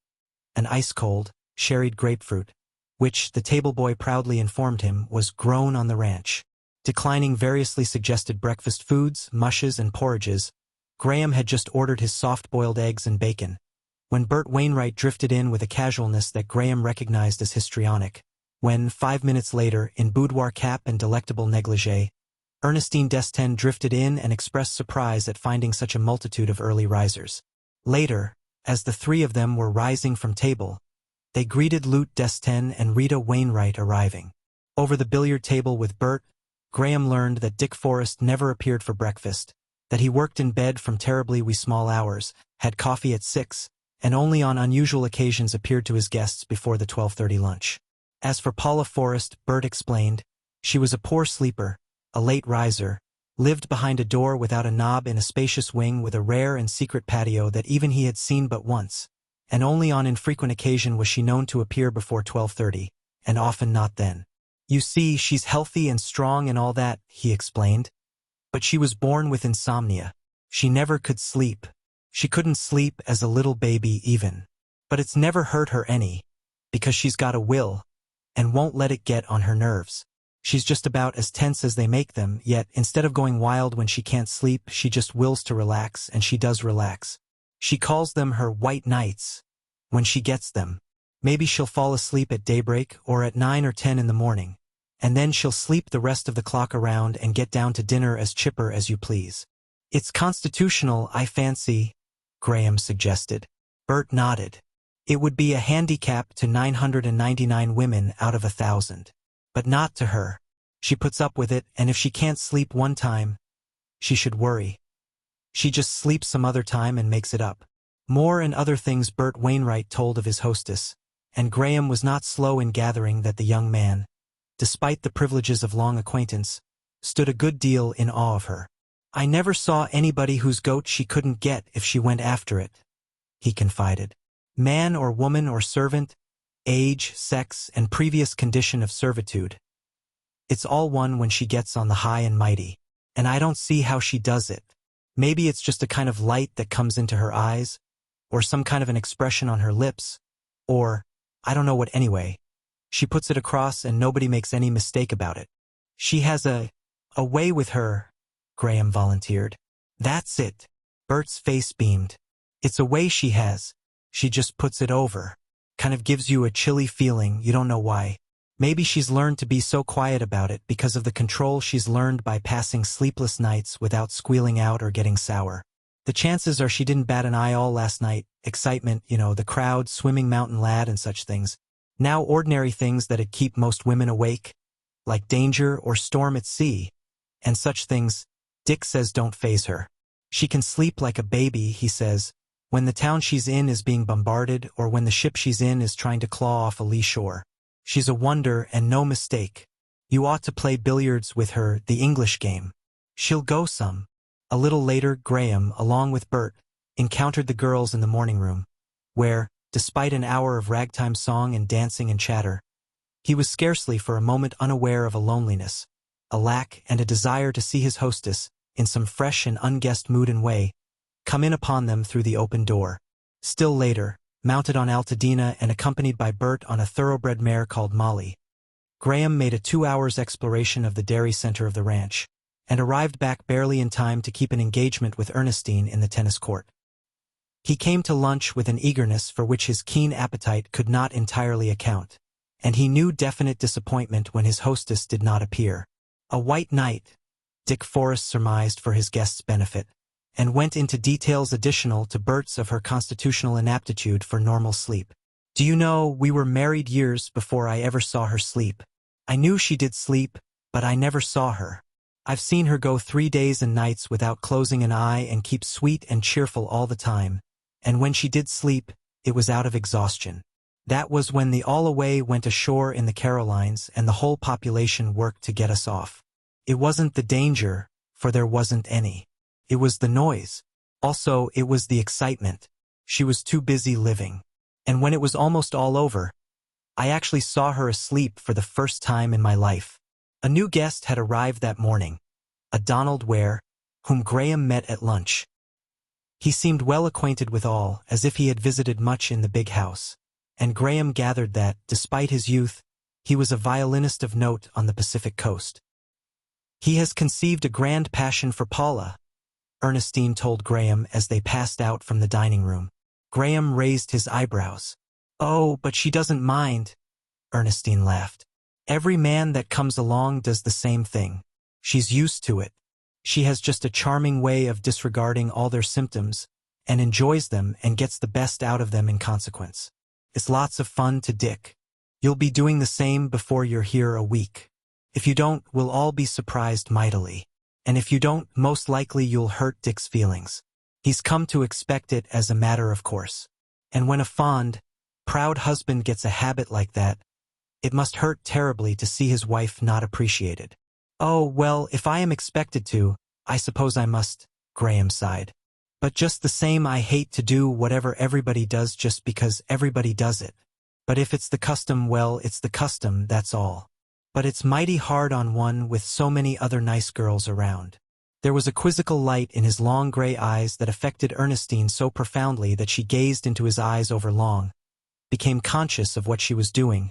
an ice-cold, sherried grapefruit, which, the table boy proudly informed him, was grown on the ranch. Declining variously suggested breakfast foods, mushes, and porridges, Graham had just ordered his soft-boiled eggs and bacon, when Bert Wainwright drifted in with a casualness that Graham recognized as histrionic, when, 5 minutes later, in boudoir cap and delectable negligee, Ernestine Destin drifted in and expressed surprise at finding such a multitude of early risers. Later, as the three of them were rising from table, they greeted Lute Destin and Rita Wainwright arriving. Over the billiard table with Bert, Graham learned that Dick Forrest never appeared for breakfast, that he worked in bed from terribly wee small hours, had coffee at 6, and only on unusual occasions appeared to his guests before the 12:30 lunch. As for Paula Forrest, Bert explained, she was a poor sleeper, a late riser, lived behind a door without a knob in a spacious wing with a rare and secret patio that even he had seen but once, and only on infrequent occasion was she known to appear before 12:30, and often not then. You see, she's healthy and strong and all that, he explained. But she was born with insomnia. She never could sleep. She couldn't sleep as a little baby even. But it's never hurt her any, because she's got a will, and won't let it get on her nerves. She's just about as tense as they make them, yet instead of going wild when she can't sleep, she just wills to relax, and she does relax. She calls them her white nights, when she gets them. Maybe she'll fall asleep at daybreak or at 9 or 10 in the morning, and then she'll sleep the rest of the clock around and get down to dinner as chipper as you please. It's constitutional, I fancy, Graham suggested. Bert nodded. It would be a handicap to 999 women out of 1,000. But not to her. She puts up with it, and if she can't sleep one time, she should worry. She just sleeps some other time and makes it up. More and other things Bert Wainwright told of his hostess, and Graham was not slow in gathering that the young man, despite the privileges of long acquaintance, stood a good deal in awe of her. I never saw anybody whose goat she couldn't get if she went after it, he confided. Man or woman or servant, age, sex, and previous condition of servitude. It's all one when she gets on the high and mighty. And I don't see how she does it. Maybe it's just a kind of light that comes into her eyes, or some kind of an expression on her lips, or, I don't know what anyway. She puts it across and nobody makes any mistake about it. She has a way with her, Graham volunteered. That's it. Bert's face beamed. It's a way she has. She just puts it over. Kind of gives you a chilly feeling, you don't know why. Maybe she's learned to be so quiet about it because of the control she's learned by passing sleepless nights without squealing out or getting sour. The chances are she didn't bat an eye all last night. Excitement, the crowd, swimming mountain lad and such things. Now ordinary things that'd keep most women awake, like danger or storm at sea, and such things, Dick says don't faze her. She can sleep like a baby, he says, when the town she's in is being bombarded or when the ship she's in is trying to claw off a lee shore. She's a wonder and no mistake. You ought to play billiards with her, the English game. She'll go some. A little later, Graham, along with Bert, encountered the girls in the morning room, where, despite an hour of ragtime song and dancing and chatter, he was scarcely for a moment unaware of a loneliness, a lack and a desire to see his hostess, in some fresh and unguessed mood and way, come in upon them through the open door. Still later, mounted on Altadena and accompanied by Bert on a thoroughbred mare called Molly, Graham made a 2 hours exploration of the dairy center of the ranch, and arrived back barely in time to keep an engagement with Ernestine in the tennis court. He came to lunch with an eagerness for which his keen appetite could not entirely account, and he knew definite disappointment when his hostess did not appear. A white night, Dick Forrest surmised for his guest's benefit, and went into details additional to Bert's of her constitutional inaptitude for normal sleep. Do you know, we were married years before I ever saw her sleep. I knew she did sleep, but I never saw her. I've seen her go 3 days and nights without closing an eye and keep sweet and cheerful all the time, and when she did sleep, it was out of exhaustion. That was when the All-Away went ashore in the Carolines and the whole population worked to get us off. It wasn't the danger, for there wasn't any. It was the noise. Also, it was the excitement. She was too busy living. And when it was almost all over, I actually saw her asleep for the first time in my life. A new guest had arrived that morning, a Donald Ware, whom Graham met at lunch. He seemed well acquainted with all, as if he had visited much in the big house, and Graham gathered that, despite his youth, he was a violinist of note on the Pacific coast. He has conceived a grand passion for Paula, Ernestine told Graham as they passed out from the dining room. Graham raised his eyebrows. Oh, but she doesn't mind, Ernestine laughed. Every man that comes along does the same thing. She's used to it. She has just a charming way of disregarding all their symptoms, and enjoys them and gets the best out of them in consequence. It's lots of fun to Dick. You'll be doing the same before you're here a week. If you don't, we'll all be surprised mightily. And if you don't, most likely you'll hurt Dick's feelings. He's come to expect it as a matter of course. And when a fond, proud husband gets a habit like that, it must hurt terribly to see his wife not appreciated. Oh, well, if I am expected to, I suppose I must, Graham sighed. But just the same, I hate to do whatever everybody does just because everybody does it. But if it's the custom, well, it's the custom, that's all. But it's mighty hard on one with so many other nice girls around. There was a quizzical light in his long gray eyes that affected Ernestine so profoundly that she gazed into his eyes overlong, became conscious of what she was doing,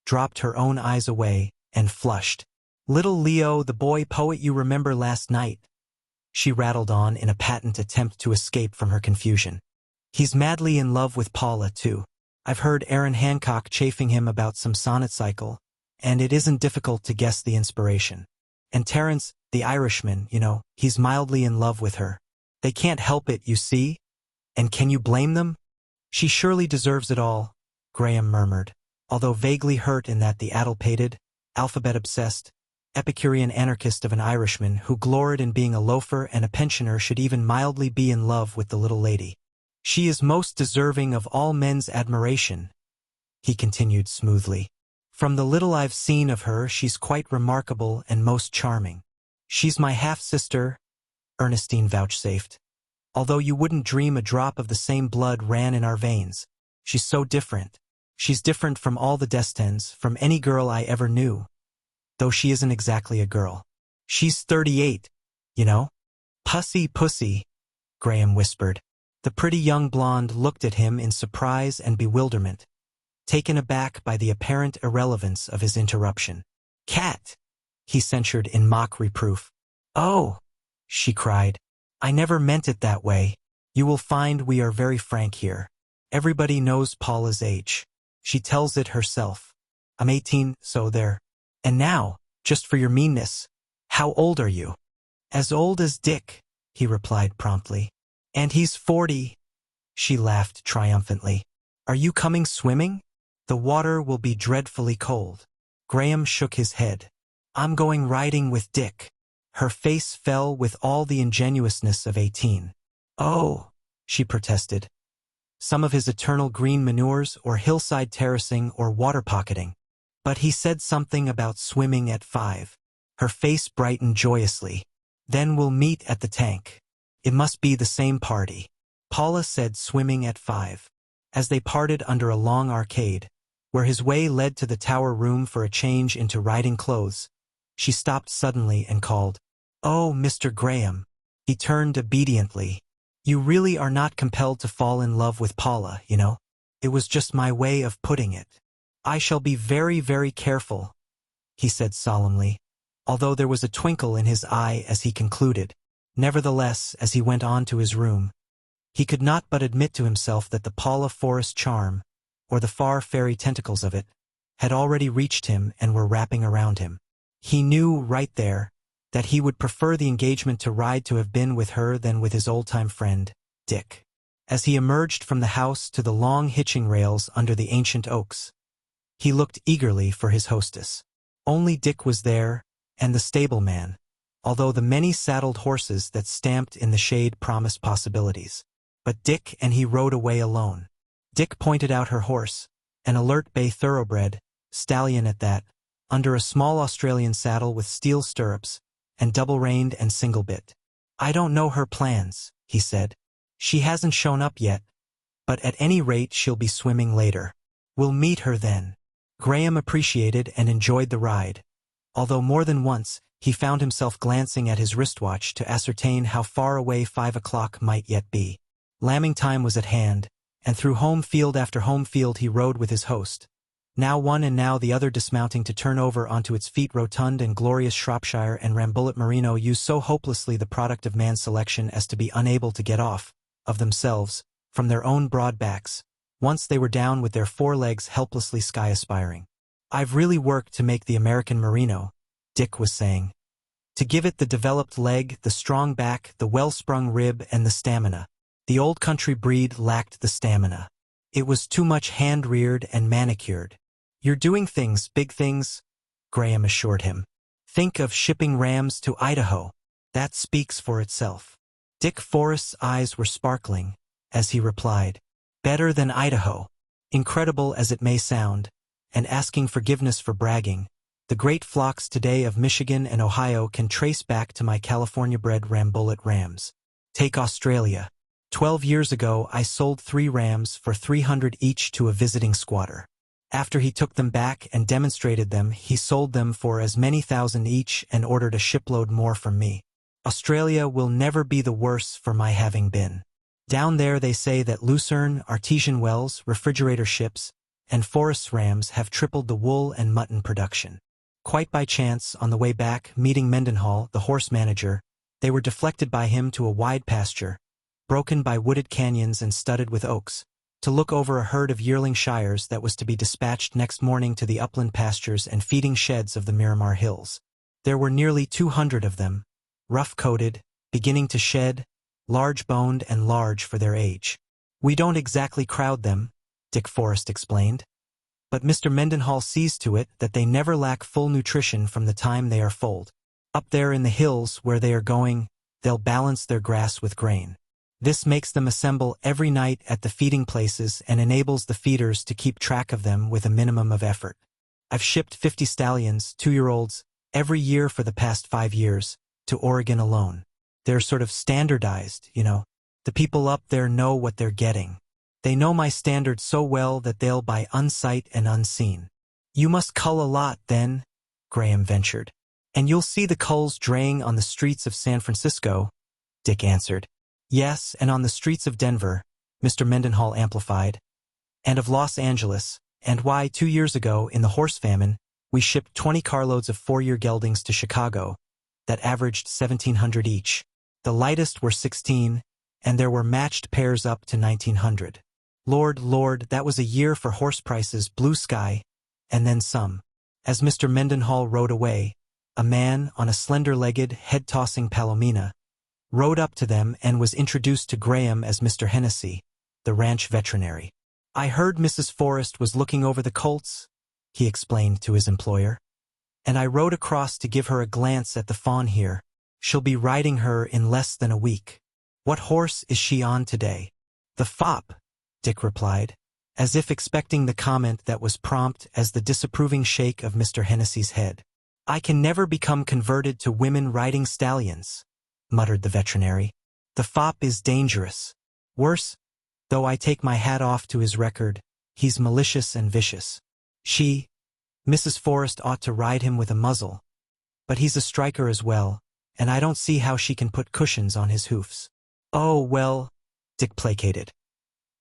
dropped her own eyes away, and flushed. Little Leo, the boy poet you remember last night, she rattled on in a patent attempt to escape from her confusion. He's madly in love with Paula, too. I've heard Aaron Hancock chaffing him about some sonnet cycle, and it isn't difficult to guess the inspiration. And Terence, the Irishman, he's mildly in love with her. They can't help it, you see? And can you blame them? She surely deserves it all, Graham murmured, although vaguely hurt in that the addle-pated, alphabet-obsessed, Epicurean anarchist of an Irishman who gloried in being a loafer and a pensioner should even mildly be in love with the little lady. She is most deserving of all men's admiration, he continued smoothly. From the little I've seen of her, she's quite remarkable and most charming. She's my half-sister, Ernestine vouchsafed. Although you wouldn't dream a drop of the same blood ran in our veins. She's so different. She's different from all the Destins, from any girl I ever knew. Though she isn't exactly a girl. She's 38, you know? Pussy, Graham whispered. The pretty young blonde looked at him in surprise and bewilderment, taken aback by the apparent irrelevance of his interruption. Cat, he censured in mock reproof. Oh, she cried. I never meant it that way. You will find we are very frank here. Everybody knows Paula's age. She tells it herself. I'm 18, so there. And now, just for your meanness, how old are you? As old as Dick, he replied promptly. And he's 40. She laughed triumphantly. Are you coming swimming? The water will be dreadfully cold. Graham shook his head. I'm going riding with Dick. Her face fell with all the ingenuousness of 18. Oh, she protested. Some of his eternal green manures or hillside terracing or water pocketing. But he said something about swimming at 5. Her face brightened joyously. Then we'll meet at the tank. It must be the same party. Paula said swimming at 5. As they parted under a long arcade, where his way led to the tower room for a change into riding clothes, she stopped suddenly and called, Oh, Mr. Graham. He turned obediently. You really are not compelled to fall in love with Paula, you know? It was just my way of putting it. I shall be very, very careful, he said solemnly, although there was a twinkle in his eye as he concluded. Nevertheless, as he went on to his room, he could not but admit to himself that the Paula Forrest charm, or the far fairy tentacles of it, had already reached him and were wrapping around him. He knew, right there, that he would prefer the engagement to ride to have been with her than with his old-time friend, Dick. As he emerged from the house to the long hitching rails under the ancient oaks, he looked eagerly for his hostess. Only Dick was there, and the stableman, although the many saddled horses that stamped in the shade promised possibilities. But Dick and he rode away alone. Dick pointed out her horse, an alert bay thoroughbred, stallion at that, under a small Australian saddle with steel stirrups, and double-reined and single-bit. I don't know her plans, he said. She hasn't shown up yet, but at any rate she'll be swimming later. We'll meet her then. Graham appreciated and enjoyed the ride, although more than once he found himself glancing at his wristwatch to ascertain how far away 5 o'clock might yet be. Lambing time was at hand, and through home field after home field he rode with his host, now one and now the other dismounting to turn over onto its feet rotund and glorious Shropshire and Rambulet Merino ewes so hopelessly the product of man's selection as to be unable to get off, of themselves, from their own broad backs, once they were down with their 4 legs helplessly sky-aspiring. I've really worked to make the American Merino, Dick was saying. To give it the developed leg, the strong back, the well-sprung rib, and the stamina. The old country breed lacked the stamina. It was too much hand-reared and manicured. You're doing things, big things, Graham assured him. Think of shipping rams to Idaho. That speaks for itself. Dick Forrest's eyes were sparkling, as he replied, Better than Idaho. Incredible as it may sound, and asking forgiveness for bragging, the great flocks today of Michigan and Ohio can trace back to my California-bred Rambulet rams. Take Australia. 12 years ago I sold 3 rams for $300 each to a visiting squatter. After he took them back and demonstrated them, he sold them for as many thousand each and ordered a shipload more from me. Australia will never be the worse for my having been. Down there they say that Lucerne, artesian wells, refrigerator ships, and Forrest's rams have tripled the wool and mutton production. Quite by chance, on the way back, meeting Mendenhall, the horse manager, they were deflected by him to a wide pasture, broken by wooded canyons and studded with oaks, to look over a herd of yearling shires that was to be dispatched next morning to the upland pastures and feeding sheds of the Miramar Hills. There were nearly 200 of them, rough-coated, beginning to shed, large-boned and large for their age. We don't exactly crowd them, Dick Forrest explained, but Mr. Mendenhall sees to it that they never lack full nutrition from the time they are foaled. Up there in the hills where they are going, they'll balance their grass with grain. This makes them assemble every night at the feeding places and enables the feeders to keep track of them with a minimum of effort. I've shipped 50 stallions, 2-year-olds, every year for the past 5 years, to Oregon alone. They're sort of standardized, you know. The people up there know what they're getting. They know my standards so well that they'll buy unsight and unseen. You must cull a lot, then, Graham ventured. And you'll see the culls draying on the streets of San Francisco, Dick answered. Yes, and on the streets of Denver, Mr. Mendenhall amplified. And of Los Angeles, and why 2 years ago, in the horse famine, we shipped 20 carloads of 4-year geldings to Chicago, that averaged 1,700 each. The lightest were 16, and there were matched pairs up to 1,900. Lord, that was a year for horse prices, blue sky, and then some. As Mr. Mendenhall rode away, a man on a slender-legged, head-tossing palomina rode up to them and was introduced to Graham as Mr. Hennessy, the ranch veterinary. I heard Mrs. Forrest was looking over the colts, he explained to his employer, and I rode across to give her a glance at the fawn here. She'll be riding her in less than a week. What horse is she on today? The fop, Dick replied, as if expecting the comment that was prompt as the disapproving shake of Mr. Hennessy's head. I can never become converted to women riding stallions, muttered the veterinary. The fop is dangerous. Worse, though I take my hat off to his record, he's malicious and vicious. Mrs. Forrest ought to ride him with a muzzle. But he's a striker as well, and I don't see how she can put cushions on his hoofs. Oh, well, Dick placated.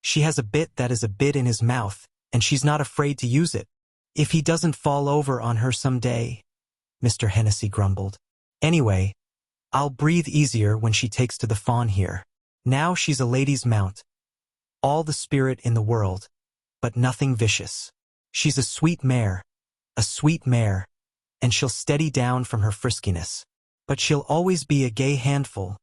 She has a bit that is a bit in his mouth, and she's not afraid to use it. If he doesn't fall over on her some day, Mr. Hennessy grumbled. Anyway, I'll breathe easier when she takes to the fawn here. Now she's a lady's mount. All the spirit in the world, but nothing vicious. She's a sweet mare, and she'll steady down from her friskiness. But she'll always be a gay handful.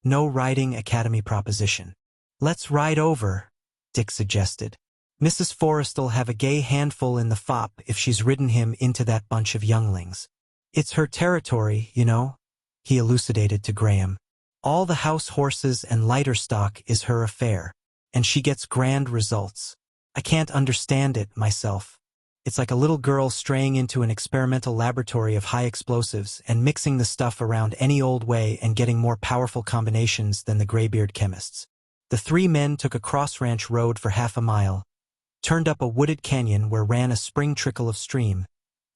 No riding academy proposition. Let's ride over, Dick suggested. Mrs. Forrest'll have a gay handful in the fop if she's ridden him into that bunch of younglings. It's her territory, you know, he elucidated to Graham. All the house horses and lighter stock is her affair, and she gets grand results. I can't understand it myself. It's like a little girl straying into an experimental laboratory of high explosives and mixing the stuff around any old way and getting more powerful combinations than the graybeard chemists. The 3 men took a cross-ranch road for half a mile, turned up a wooded canyon where ran a spring trickle of stream,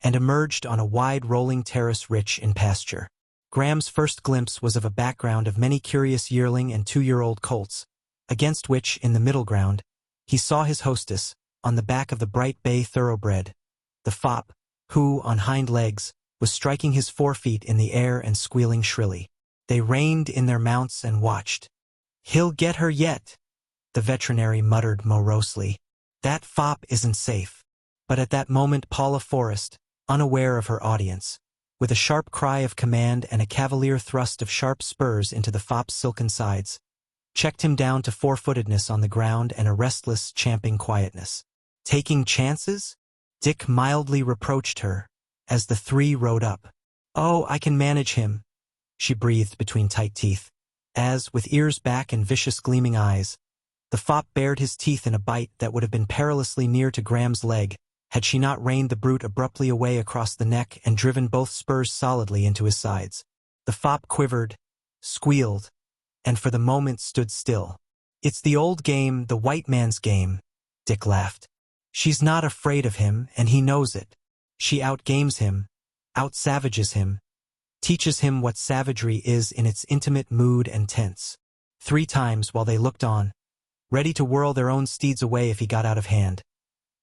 and emerged on a wide rolling terrace rich in pasture. Graham's first glimpse was of a background of many curious yearling and 2-year-old colts, against which, in the middle ground, he saw his hostess, on the back of the bright bay thoroughbred, the fop, who, on hind legs, was striking his forefeet in the air and squealing shrilly. They reined in their mounts and watched. He'll get her yet, the veterinary muttered morosely. That fop isn't safe. But at that moment Paula Forrest, unaware of her audience, with a sharp cry of command and a cavalier thrust of sharp spurs into the fop's silken sides, checked him down to four-footedness on the ground and a restless, champing quietness. Taking chances? Dick mildly reproached her, as the 3 rode up. Oh, I can manage him, she breathed between tight teeth, as, with ears back and vicious gleaming eyes, the fop bared his teeth in a bite that would have been perilously near to Graham's leg had she not reined the brute abruptly away across the neck and driven both spurs solidly into his sides. The fop quivered, squealed, and for the moment stood still. It's the old game, the white man's game, Dick laughed. She's not afraid of him, and he knows it. She outgames him, out-savages him, teaches him what savagery is in its intimate mood and tense. 3 times while they looked on, ready to whirl their own steeds away if he got out of hand,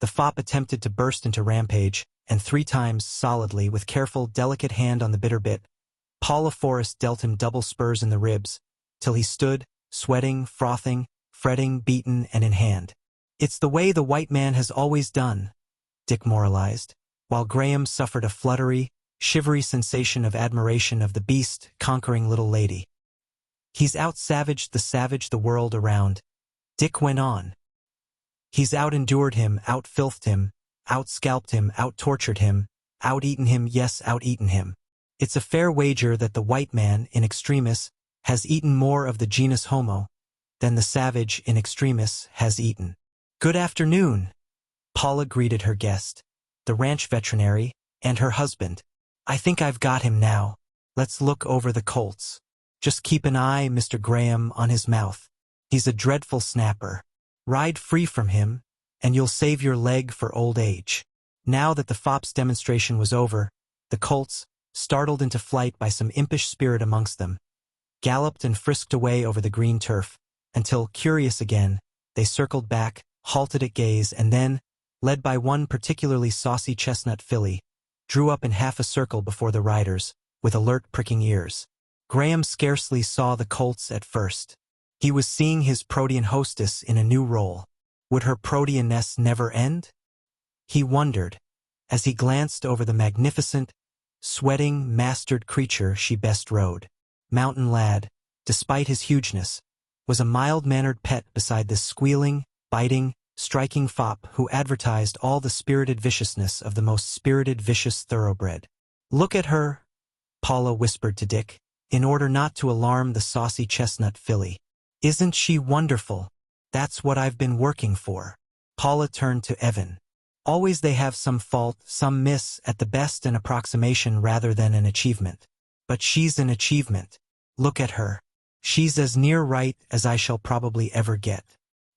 the fop attempted to burst into rampage, and 3 times, solidly, with careful, delicate hand on the bitter bit, Paula Forrest dealt him double spurs in the ribs, till he stood, sweating, frothing, fretting, beaten, and in hand. It's the way the white man has always done, Dick moralized, while Graham suffered a fluttery, shivery sensation of admiration of the beast conquering little lady. He's out-savaged the world around, Dick went on. He's out-endured him, out-filthed him, out-scalped him, out-tortured him, out-eaten him, yes, out-eaten him. It's a fair wager that the white man, in extremis, has eaten more of the genus Homo than the savage, in extremis, has eaten. Good afternoon, Paula greeted her guest, the ranch veterinary, and her husband. I think I've got him now. Let's look over the colts. Just keep an eye, Mr. Graham, on his mouth. He's a dreadful snapper. Ride free from him, and you'll save your leg for old age. Now that the fops demonstration was over, the colts, startled into flight by some impish spirit amongst them, galloped and frisked away over the green turf, until, curious again, they circled back, halted at gaze, and then, led by one particularly saucy chestnut filly, drew up in half a circle before the riders, with alert pricking ears. Graham scarcely saw the colts at first. He was seeing his protean hostess in a new role. Would her proteanness never end? He wondered, as he glanced over the magnificent, sweating, mastered creature she best rode. Mountain Lad, despite his hugeness, was a mild-mannered pet beside this squealing, biting, striking fop who advertised all the spirited viciousness of the most spirited vicious thoroughbred. "Look at her," Paula whispered to Dick, in order not to alarm the saucy chestnut filly. "Isn't she wonderful? That's what I've been working for." Paula turned to Evan. "Always they have some fault, some miss, at the best an approximation rather than an achievement. But she's an achievement. Look at her. She's as near right as I shall probably ever get.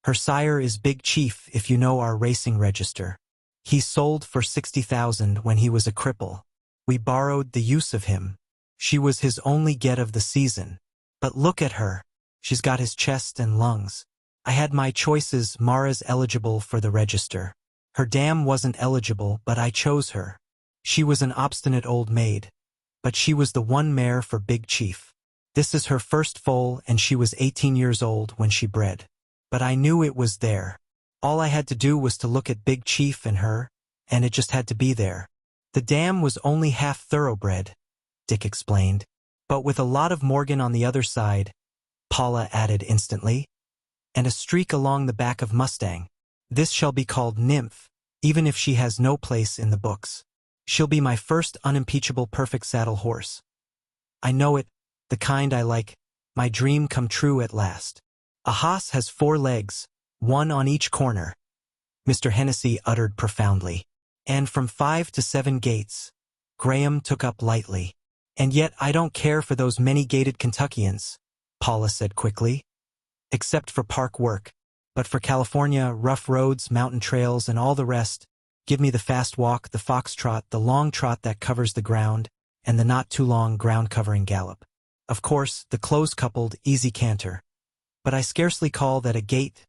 Her sire is Big Chief, if you know our racing register. He sold for 60,000 when he was a cripple. We borrowed the use of him. She was his only get of the season. But look at her. She's got his chest and lungs. I had my choices. Mara's eligible for the register. Her dam wasn't eligible, but I chose her. She was an obstinate old maid, but she was the one mare for Big Chief. This is her first foal, and she was 18 years old when she bred. But I knew it was there. All I had to do was to look at Big Chief and her, and it just had to be there. The dam was only half thoroughbred," Dick explained, "but with a lot of Morgan on the other side," Paula added instantly, "and a streak along the back of Mustang. This shall be called Nymph, even if she has no place in the books. She'll be my first unimpeachable perfect saddle horse. I know it, the kind I like, my dream come true at last. A hoss has 4 legs, one on each corner," Mr. Hennessy uttered profoundly. "And from 5 to 7 gates," Graham took up lightly. "And yet I don't care for those many-gated Kentuckians," Paula said quickly. "Except for park work. But for California, rough roads, mountain trails, and all the rest, give me the fast walk, the foxtrot, the long trot that covers the ground, and the not-too-long ground-covering gallop. Of course, the close-coupled, easy canter. But I scarcely call that a gait.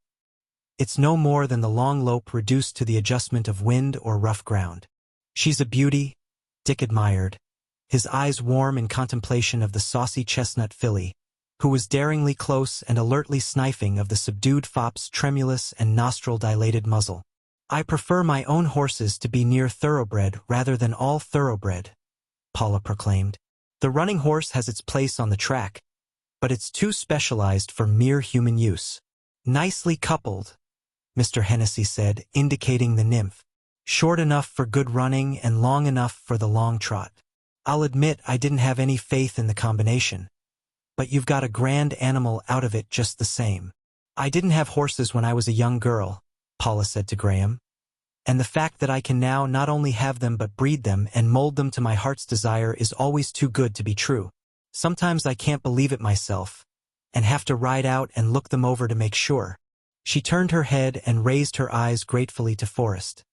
It's no more than the long lope reduced to the adjustment of wind or rough ground. She's a beauty," Dick admired, his eyes warm in contemplation of the saucy chestnut filly, who was daringly close and alertly snifing of the subdued fop's tremulous and nostril-dilated muzzle. "I prefer my own horses to be near thoroughbred rather than all thoroughbred," Paula proclaimed. "The running horse has its place on the track, but it's too specialized for mere human use." "Nicely coupled," Mr. Hennessy said, indicating the nymph. "Short enough for good running and long enough for the long trot. I'll admit I didn't have any faith in the combination. But you've got a grand animal out of it just the same." "I didn't have horses when I was a young girl," Paula said to Graham. "And the fact that I can now not only have them but breed them and mold them to my heart's desire is always too good to be true. Sometimes I can't believe it myself, and have to ride out and look them over to make sure." She turned her head and raised her eyes gratefully to Forrest,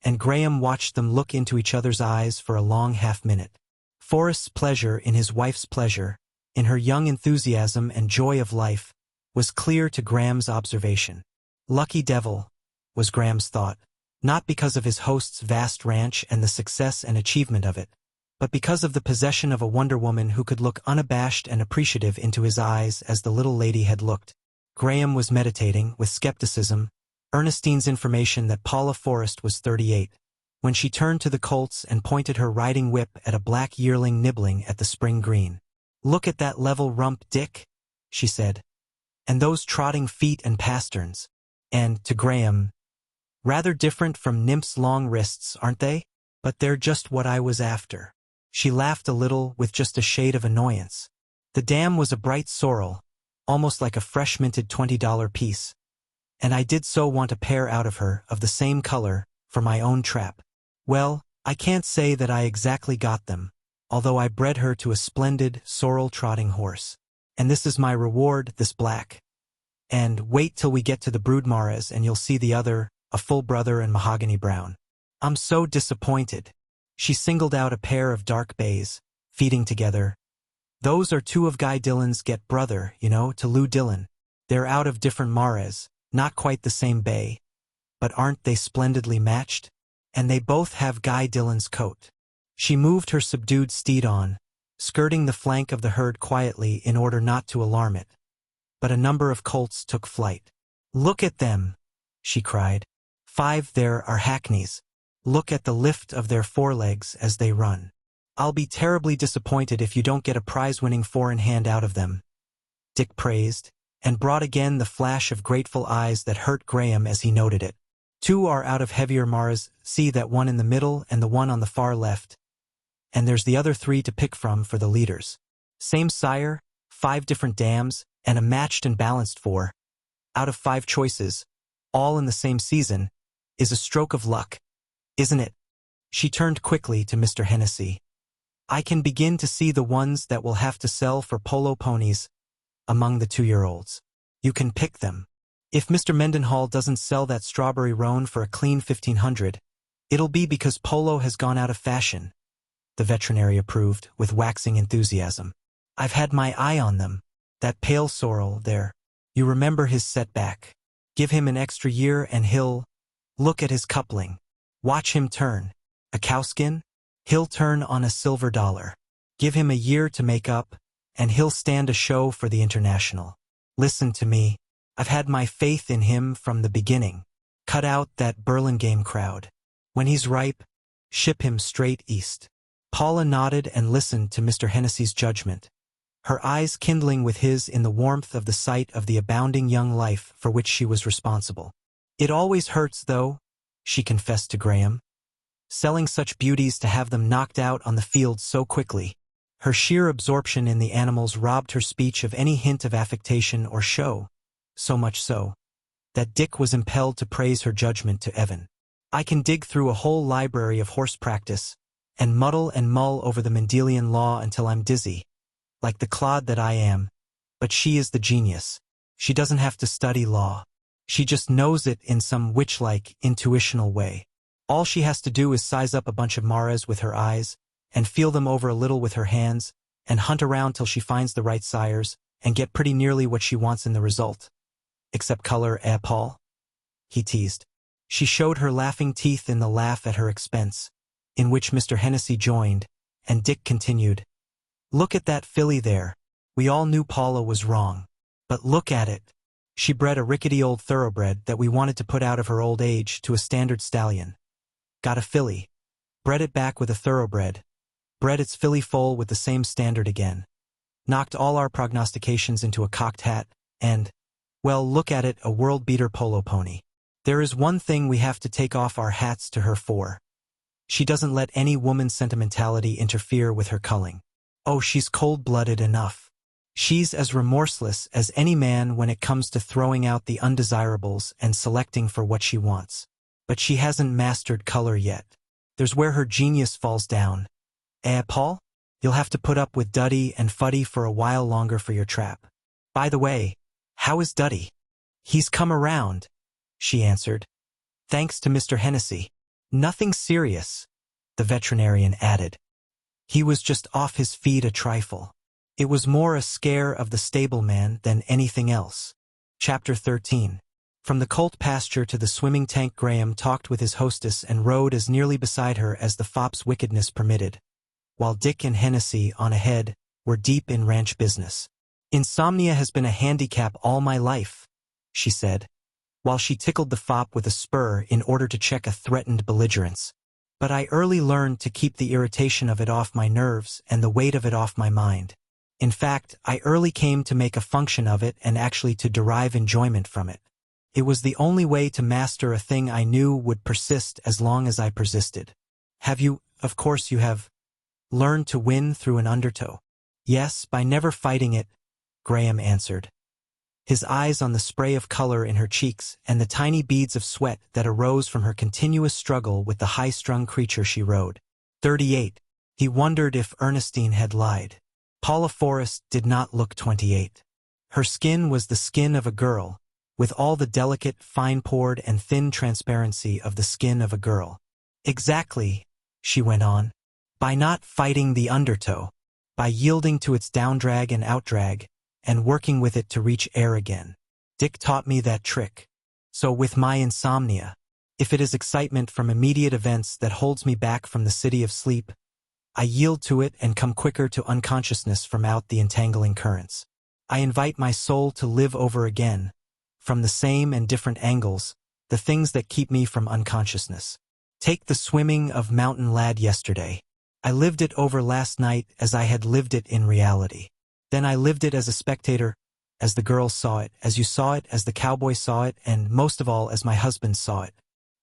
and Graham watched them look into each other's eyes for a long half-minute. Forrest's pleasure in his wife's pleasure, in her young enthusiasm and joy of life, was clear to Graham's observation. Lucky devil, was Graham's thought, not because of his host's vast ranch and the success and achievement of it, but because of the possession of a Wonder Woman who could look unabashed and appreciative into his eyes as the little lady had looked. Graham was meditating, with skepticism, Ernestine's information that Paula Forrest was 38, when she turned to the colts and pointed her riding whip at a black yearling nibbling at the spring green. "Look at that level rump, Dick," she said. "And those trotting feet and pasterns. And, to Graham, rather different from Nymph's long wrists, aren't they? But they're just what I was after." She laughed a little, with just a shade of annoyance. "The dam was a bright sorrel, almost like a fresh-minted $20 piece, and I did so want a pair out of her, of the same color, for my own trap. Well, I can't say that I exactly got them, although I bred her to a splendid, sorrel-trotting horse. And this is my reward, this black. And wait till we get to the brood maras and you'll see the other, a full brother and mahogany brown. I'm so disappointed. She singled out a pair of dark bays, feeding together. Those are two of Guy Dillon's get brother, to Lou Dillon. They're out of different maras, not quite the same bay. But aren't they splendidly matched? And they both have Guy Dillon's coat. She moved her subdued steed on, skirting the flank of the herd quietly in order not to alarm it. But a number of colts took flight. Look at them, she cried. 5 there are hackneys. Look at the lift of their forelegs as they run. I'll be terribly disappointed if you don't get a prize-winning 4-in-hand out of them. Dick praised, and brought again the flash of grateful eyes that hurt Graham as he noted it. 2 are out of heavier maras, see that one in the middle and the one on the far left. And there's the other 3 to pick from for the leaders. Same sire, 5 different dams, and a matched and balanced 4. Out of 5 choices, all in the same season, is a stroke of luck, isn't it? She turned quickly to Mr. Hennessy. I can begin to see the ones that will have to sell for polo ponies among the 2-year-olds. You can pick them. If Mr. Mendenhall doesn't sell that strawberry roan for a clean 1,500, it'll be because polo has gone out of fashion. The veterinary approved, with waxing enthusiasm. I've had my eye on them. That pale sorrel there. You remember his setback. Give him an extra year and he'll... Look at his coupling. Watch him turn. A cowskin? He'll turn on a silver dollar. Give him a year to make up, and he'll stand a show for the International. Listen to me. I've had my faith in him from the beginning. Cut out that Burlingame crowd. When he's ripe, ship him straight east. Paula nodded and listened to Mr. Hennessy's judgment, her eyes kindling with his in the warmth of the sight of the abounding young life for which she was responsible. It always hurts, though, she confessed to Graham. Selling such beauties to have them knocked out on the field so quickly. Her sheer absorption in the animals robbed her speech of any hint of affectation or show, so much so that Dick was impelled to praise her judgment to Evan. I can dig through a whole library of horse practice and muddle and mull over the Mendelian law until I'm dizzy, like the clod that I am, but she is the genius. She doesn't have to study law. She just knows it in some witch-like, intuitional way. All she has to do is size up a bunch of maras with her eyes, and feel them over a little with her hands, and hunt around till she finds the right sires, and get pretty nearly what she wants in the result. Except color, Paul? He teased. She showed her laughing teeth in the laugh at her expense, in which Mr. Hennessy joined, and Dick continued. Look at that filly there. We all knew Paula was wrong. But look at it. She bred a rickety old thoroughbred that we wanted to put out of her old age to a standard stallion. Got a filly. Bred it back with a thoroughbred. Bred its filly foal with the same standard again. Knocked all our prognostications into a cocked hat, and, well, look at it, a world-beater polo pony. There is one thing we have to take off our hats to her for. She doesn't let any woman's sentimentality interfere with her culling. Oh, she's cold-blooded enough. She's as remorseless as any man when it comes to throwing out the undesirables and selecting for what she wants. But she hasn't mastered color yet. There's where her genius falls down. Paul? You'll have to put up with Duddy and Fuddy for a while longer for your trap. By the way, how is Duddy? He's come around, she answered. Thanks to Mr. Hennessy. Nothing serious, the veterinarian added. He was just off his feed a trifle. It was more a scare of the stableman than anything else. Chapter 13. From the colt pasture to the swimming tank, Graham talked with his hostess and rode as nearly beside her as the fop's wickedness permitted, while Dick and Hennessy, on ahead, were deep in ranch business. Insomnia has been a handicap all my life, she said, while she tickled the fop with a spur in order to check a threatened belligerence. But I early learned to keep the irritation of it off my nerves and the weight of it off my mind. In fact, I early came to make a function of it and actually to derive enjoyment from it. It was the only way to master a thing I knew would persist as long as I persisted. Have you, of course you have, learned to win through an undertow? Yes, by never fighting it, Graham answered, his eyes on the spray of color in her cheeks and the tiny beads of sweat that arose from her continuous struggle with the high-strung creature she rode. 38. He wondered if Ernestine had lied. Paula Forrest did not look 28. Her skin was the skin of a girl, with all the delicate, fine-pored and thin transparency of the skin of a girl. Exactly, she went on. By not fighting the undertow, by yielding to its downdrag and outdrag, and working with it to reach air again. Dick taught me that trick. So with my insomnia, if it is excitement from immediate events that holds me back from the city of sleep, I yield to it and come quicker to unconsciousness from out the entangling currents. I invite my soul to live over again, from the same and different angles, the things that keep me from unconsciousness. Take the swimming of Mountain Lad yesterday. I lived it over last night as I had lived it in reality. Then I lived it as a spectator, as the girls saw it, as you saw it, as the cowboy saw it, and most of all as my husband saw it.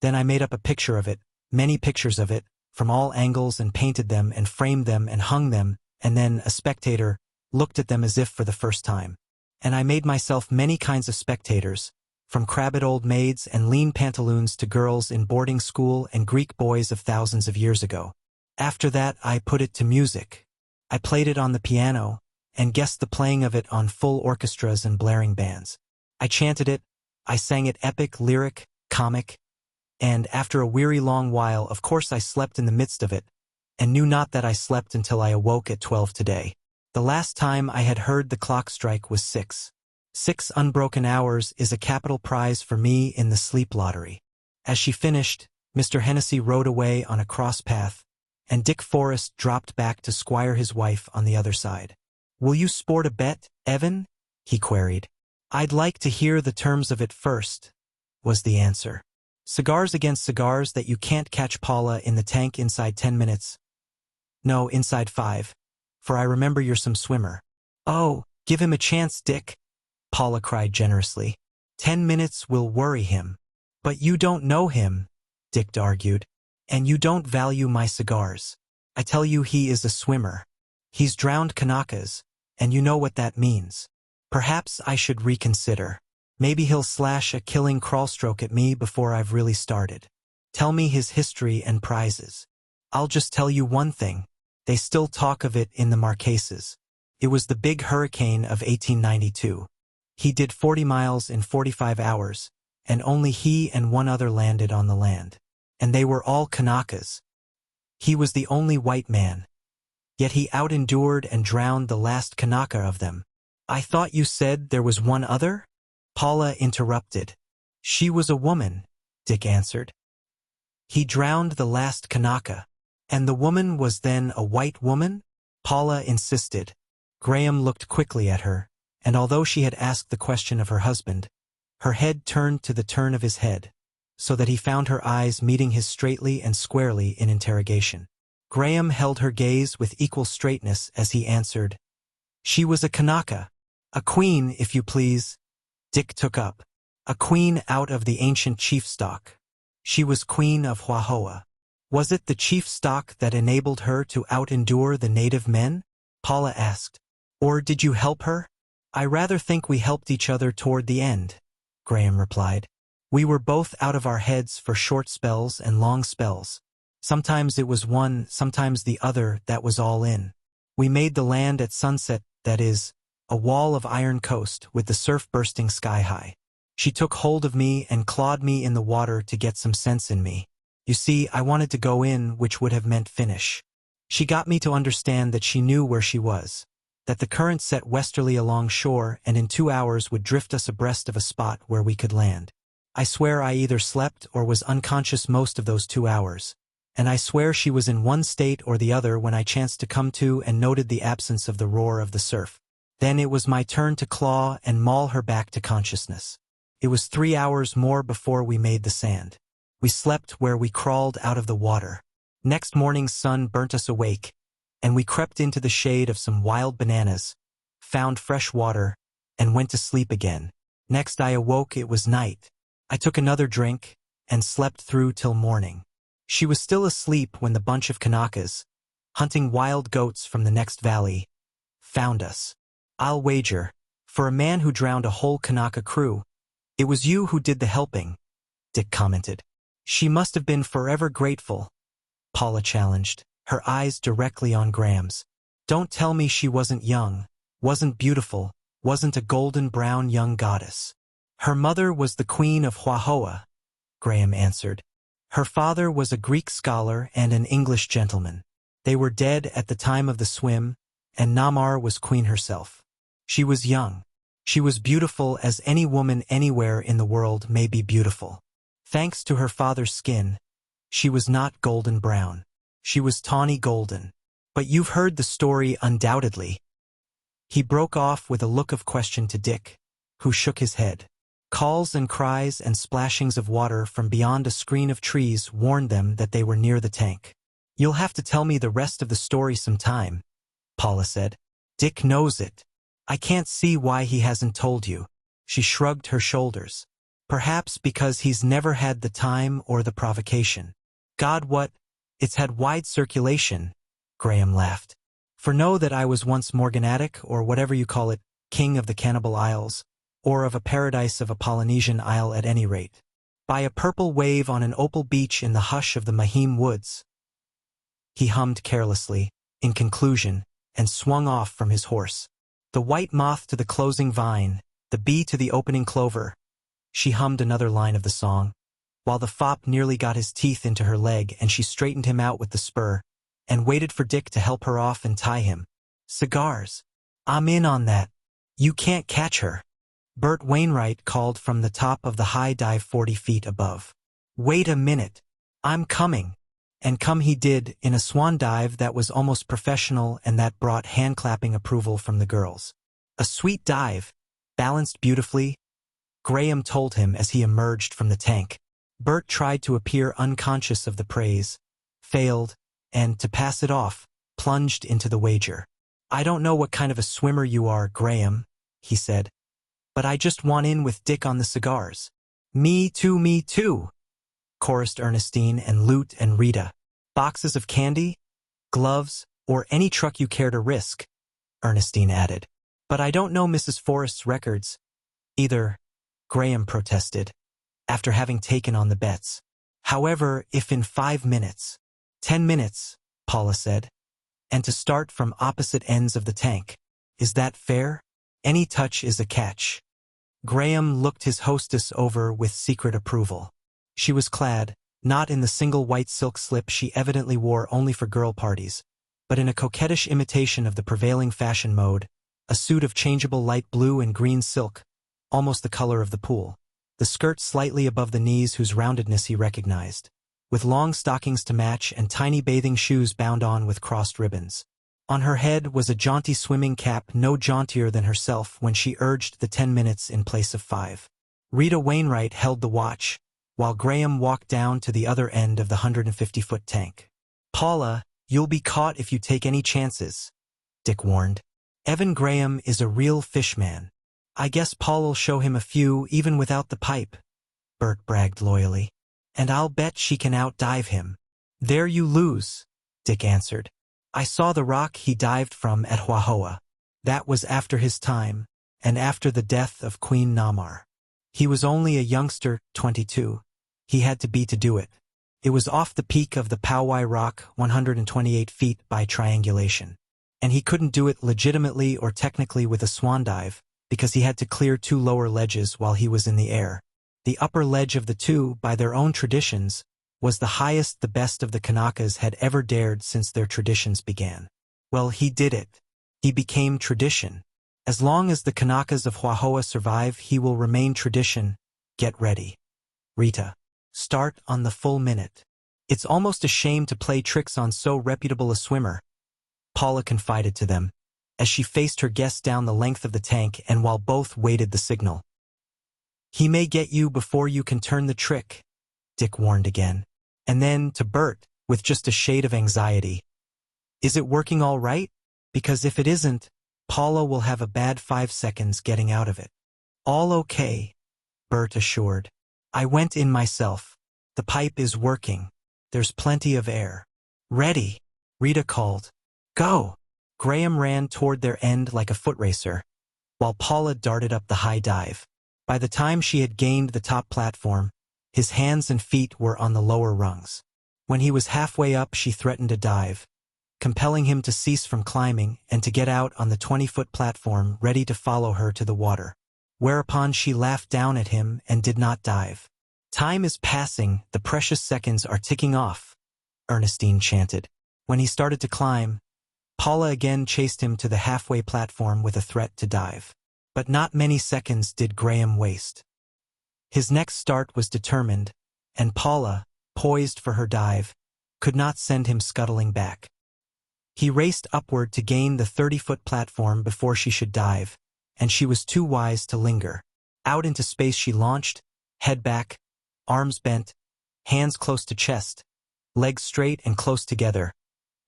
Then I made up a picture of it, many pictures of it, from all angles and painted them and framed them and hung them, and then, a spectator, looked at them as if for the first time. And I made myself many kinds of spectators, from crabbed old maids and lean pantaloons to girls in boarding school and Greek boys of thousands of years ago. After that I put it to music. I played it on the piano, and guessed the playing of it on full orchestras and blaring bands. I chanted it, I sang it epic, lyric, comic, and after a weary long while of course I slept in the midst of it, and knew not that I slept until I awoke at 12 today. The last time I had heard the clock strike was 6. 6 unbroken hours is a capital prize for me in the sleep lottery. As she finished, Mr. Hennessy rode away on a cross path, and Dick Forrest dropped back to squire his wife on the other side. "Will you sport a bet, Evan?" he queried. "I'd like to hear the terms of it first," was the answer. "Cigars against cigars that you can't catch Paula in the tank inside 10 minutes. No, inside 5, for I remember you're some swimmer." "Oh, give him a chance, Dick," Paula cried generously. 10 minutes will worry him." "But you don't know him," Dick argued. "And you don't value my cigars. I tell you he is a swimmer. He's drowned Kanakas, and you know what that means. Perhaps I should reconsider. Maybe he'll slash a killing crawlstroke at me before I've really started. Tell me his history and prizes. I'll just tell you one thing. They still talk of it in the Marquesas. It was the big hurricane of 1892. He did 40 miles in 45 hours, and only he and one other landed on the land. And they were all Kanakas. He was the only white man. Yet he out-endured and drowned the last Kanaka of them." "I thought you said there was one other?" Paula interrupted. "She was a woman," Dick answered. "He drowned the last Kanaka. And the woman was then a white woman?" Paula insisted. Graham looked quickly at her, and although she had asked the question of her husband, her head turned to the turn of his head, so that he found her eyes meeting his straightly and squarely in interrogation. Graham held her gaze with equal straightness as he answered, "She was a Kanaka. A queen, if you please." Dick took up. "A queen out of the ancient chief stock. She was queen of Whahoa. Was it the chief stock that enabled her to out-endure the native men?" Paula asked. "Or did you help her?" "I rather think we helped each other toward the end," Graham replied. "We were both out of our heads for short spells and long spells. Sometimes it was one, sometimes the other, that was all in. We made the land at sunset, that is, a wall of iron coast with the surf bursting sky-high. She took hold of me and clawed me in the water to get some sense in me. You see, I wanted to go in, which would have meant finish. She got me to understand that she knew where she was, that the current set westerly along shore and in 2 hours would drift us abreast of a spot where we could land. I swear I either slept or was unconscious most of those 2 hours. And I swear she was in one state or the other when I chanced to come to and noted the absence of the roar of the surf. Then it was my turn to claw and maul her back to consciousness. It was 3 hours more before we made the sand. We slept where we crawled out of the water. Next morning's sun burnt us awake, and we crept into the shade of some wild bananas, found fresh water, and went to sleep again. Next I awoke, it was night. I took another drink, and slept through till morning. She was still asleep when the bunch of Kanakas, hunting wild goats from the next valley, found us. I'll wager, for a man who drowned a whole Kanaka crew, it was you who did the helping," Dick commented. "She must have been forever grateful," Paula challenged, her eyes directly on Graham's. Don't tell me she wasn't young, wasn't beautiful, wasn't a golden brown young goddess. Her mother was the queen of Huahoa, Graham answered. Her father was a Greek scholar and an English gentleman. They were dead at the time of the swim, and Namar was queen herself. She was young. She was beautiful as any woman anywhere in the world may be beautiful. Thanks to her father's skin, she was not golden brown. She was tawny golden. But you've heard the story undoubtedly. He broke off with a look of question to Dick, who shook his head. Calls and cries and splashings of water from beyond a screen of trees warned them that they were near the tank. You'll have to tell me the rest of the story sometime, Paula said. Dick knows it. I can't see why he hasn't told you. She shrugged her shoulders. Perhaps because he's never had the time or the provocation. God, what? It's had wide circulation, Graham laughed. For know that I was once morganatic, or whatever you call it, king of the Cannibal Isles, or of a paradise of a Polynesian isle at any rate. By a purple wave on an opal beach in the hush of the Mahim woods. He hummed carelessly, in conclusion, and swung off from his horse. The white moth to the closing vine, the bee to the opening clover. She hummed another line of the song, while the fop nearly got his teeth into her leg and she straightened him out with the spur, and waited for Dick to help her off and tie him. Cigars. I'm in on that. You can't catch her. Bert Wainwright called from the top of the high dive 40 feet above. Wait a minute. I'm coming. And come he did, in a swan dive that was almost professional and that brought hand-clapping approval from the girls. A sweet dive, balanced beautifully, Graham told him as he emerged from the tank. Bert tried to appear unconscious of the praise, failed, and, to pass it off, plunged into the wager. I don't know what kind of a swimmer you are, Graham, he said, but I just want in with Dick on the cigars. Me too, chorused Ernestine and Lute and Rita. Boxes of candy, gloves, or any truck you care to risk, Ernestine added. But I don't know Mrs. Forrest's records, either, Graham protested, after having taken on the bets. However, if in 5 minutes, 10 minutes, Paula said, and to start from opposite ends of the tank. Is that fair? Any touch is a catch. Graham looked his hostess over with secret approval. She was clad, not in the single white silk slip she evidently wore only for girl parties, but in a coquettish imitation of the prevailing fashion mode, a suit of changeable light blue and green silk, almost the color of the pool, the skirt slightly above the knees whose roundedness he recognized, with long stockings to match and tiny bathing shoes bound on with crossed ribbons. On her head was a jaunty swimming cap no jauntier than herself when she urged the 10 minutes in place of 5. Rita Wainwright held the watch, while Graham walked down to the other end of the 150-foot tank. Paula, you'll be caught if you take any chances, Dick warned. Evan Graham is a real fishman. I guess Paula'll show him a few even without the pipe, Bert bragged loyally. And I'll bet she can outdive him. There you lose, Dick answered. I saw the rock he dived from at Huahoa. That was after his time, and after the death of Queen Namar. He was only a youngster, 22. He had to be to do it. It was off the peak of the Powai Rock, 128 feet by triangulation. And he couldn't do it legitimately or technically with a swan dive, because he had to clear 2 lower ledges while he was in the air. The upper ledge of the 2, by their own traditions, was the highest the best of the Kanakas had ever dared since their traditions began. Well, he did it. He became tradition. As long as the Kanakas of Huahoa survive, he will remain tradition. Get ready. Rita. Start on the full minute. It's almost a shame to play tricks on so reputable a swimmer, Paula confided to them, as she faced her guests down the length of the tank and while both waited the signal. He may get you before you can turn the trick, Dick warned again. And then, to Bert, with just a shade of anxiety. Is it working all right? Because if it isn't, Paula will have a bad 5 seconds getting out of it. All okay, Bert assured. I went in myself. The pipe is working. There's plenty of air. Ready, Rita called. Go! Graham ran toward their end like a foot racer, while Paula darted up the high dive. By the time she had gained the top platform, his hands and feet were on the lower rungs. When he was halfway up, she threatened a dive, compelling him to cease from climbing and to get out on the 20-foot platform ready to follow her to the water. Whereupon she laughed down at him and did not dive. "Time is passing, the precious seconds are ticking off," Ernestine chanted. When he started to climb, Paula again chased him to the halfway platform with a threat to dive. But not many seconds did Graham waste. His next start was determined, and Paula, poised for her dive, could not send him scuttling back. He raced upward to gain the 30-foot platform before she should dive, and she was too wise to linger. Out into space she launched, head back, arms bent, hands close to chest, legs straight and close together.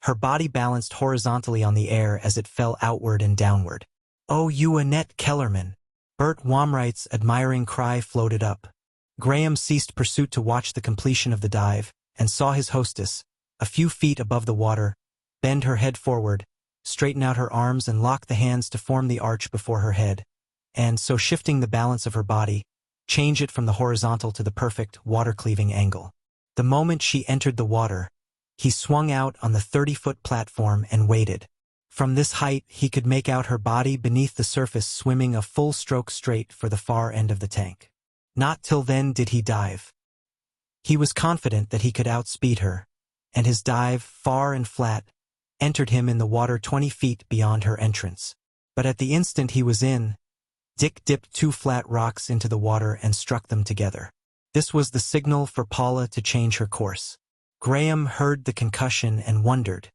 Her body balanced horizontally on the air as it fell outward and downward. "Oh, you Annette Kellerman!" Bert Wainwright's admiring cry floated up. Graham ceased pursuit to watch the completion of the dive, and saw his hostess, a few feet above the water, bend her head forward, straighten out her arms and lock the hands to form the arch before her head, and, so shifting the balance of her body, change it from the horizontal to the perfect, water-cleaving angle. The moment she entered the water, he swung out on the 30-foot platform and waited. From this height he could make out her body beneath the surface swimming a full stroke straight for the far end of the tank. Not till then did he dive. He was confident that he could outspeed her, and his dive, far and flat, entered him in the water 20 feet beyond her entrance. But at the instant he was in, Dick dipped 2 flat rocks into the water and struck them together. This was the signal for Paula to change her course. Graham heard the concussion and wondered.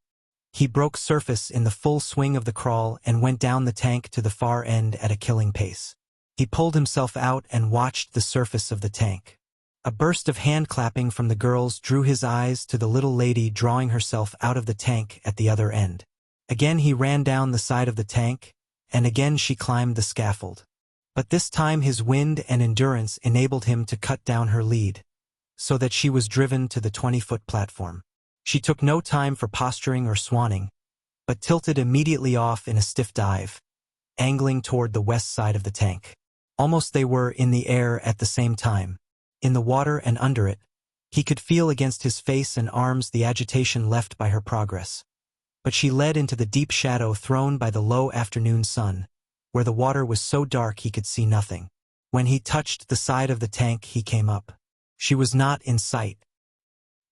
He broke surface in the full swing of the crawl and went down the tank to the far end at a killing pace. He pulled himself out and watched the surface of the tank. A burst of hand-clapping from the girls drew his eyes to the little lady drawing herself out of the tank at the other end. Again he ran down the side of the tank, and again she climbed the scaffold. But this time his wind and endurance enabled him to cut down her lead, so that she was driven to the 20-foot platform. She took no time for posturing or swanning, but tilted immediately off in a stiff dive, angling toward the west side of the tank. Almost they were in the air at the same time. In the water and under it, he could feel against his face and arms the agitation left by her progress. But she led into the deep shadow thrown by the low afternoon sun, where the water was so dark he could see nothing. When he touched the side of the tank he came up. She was not in sight.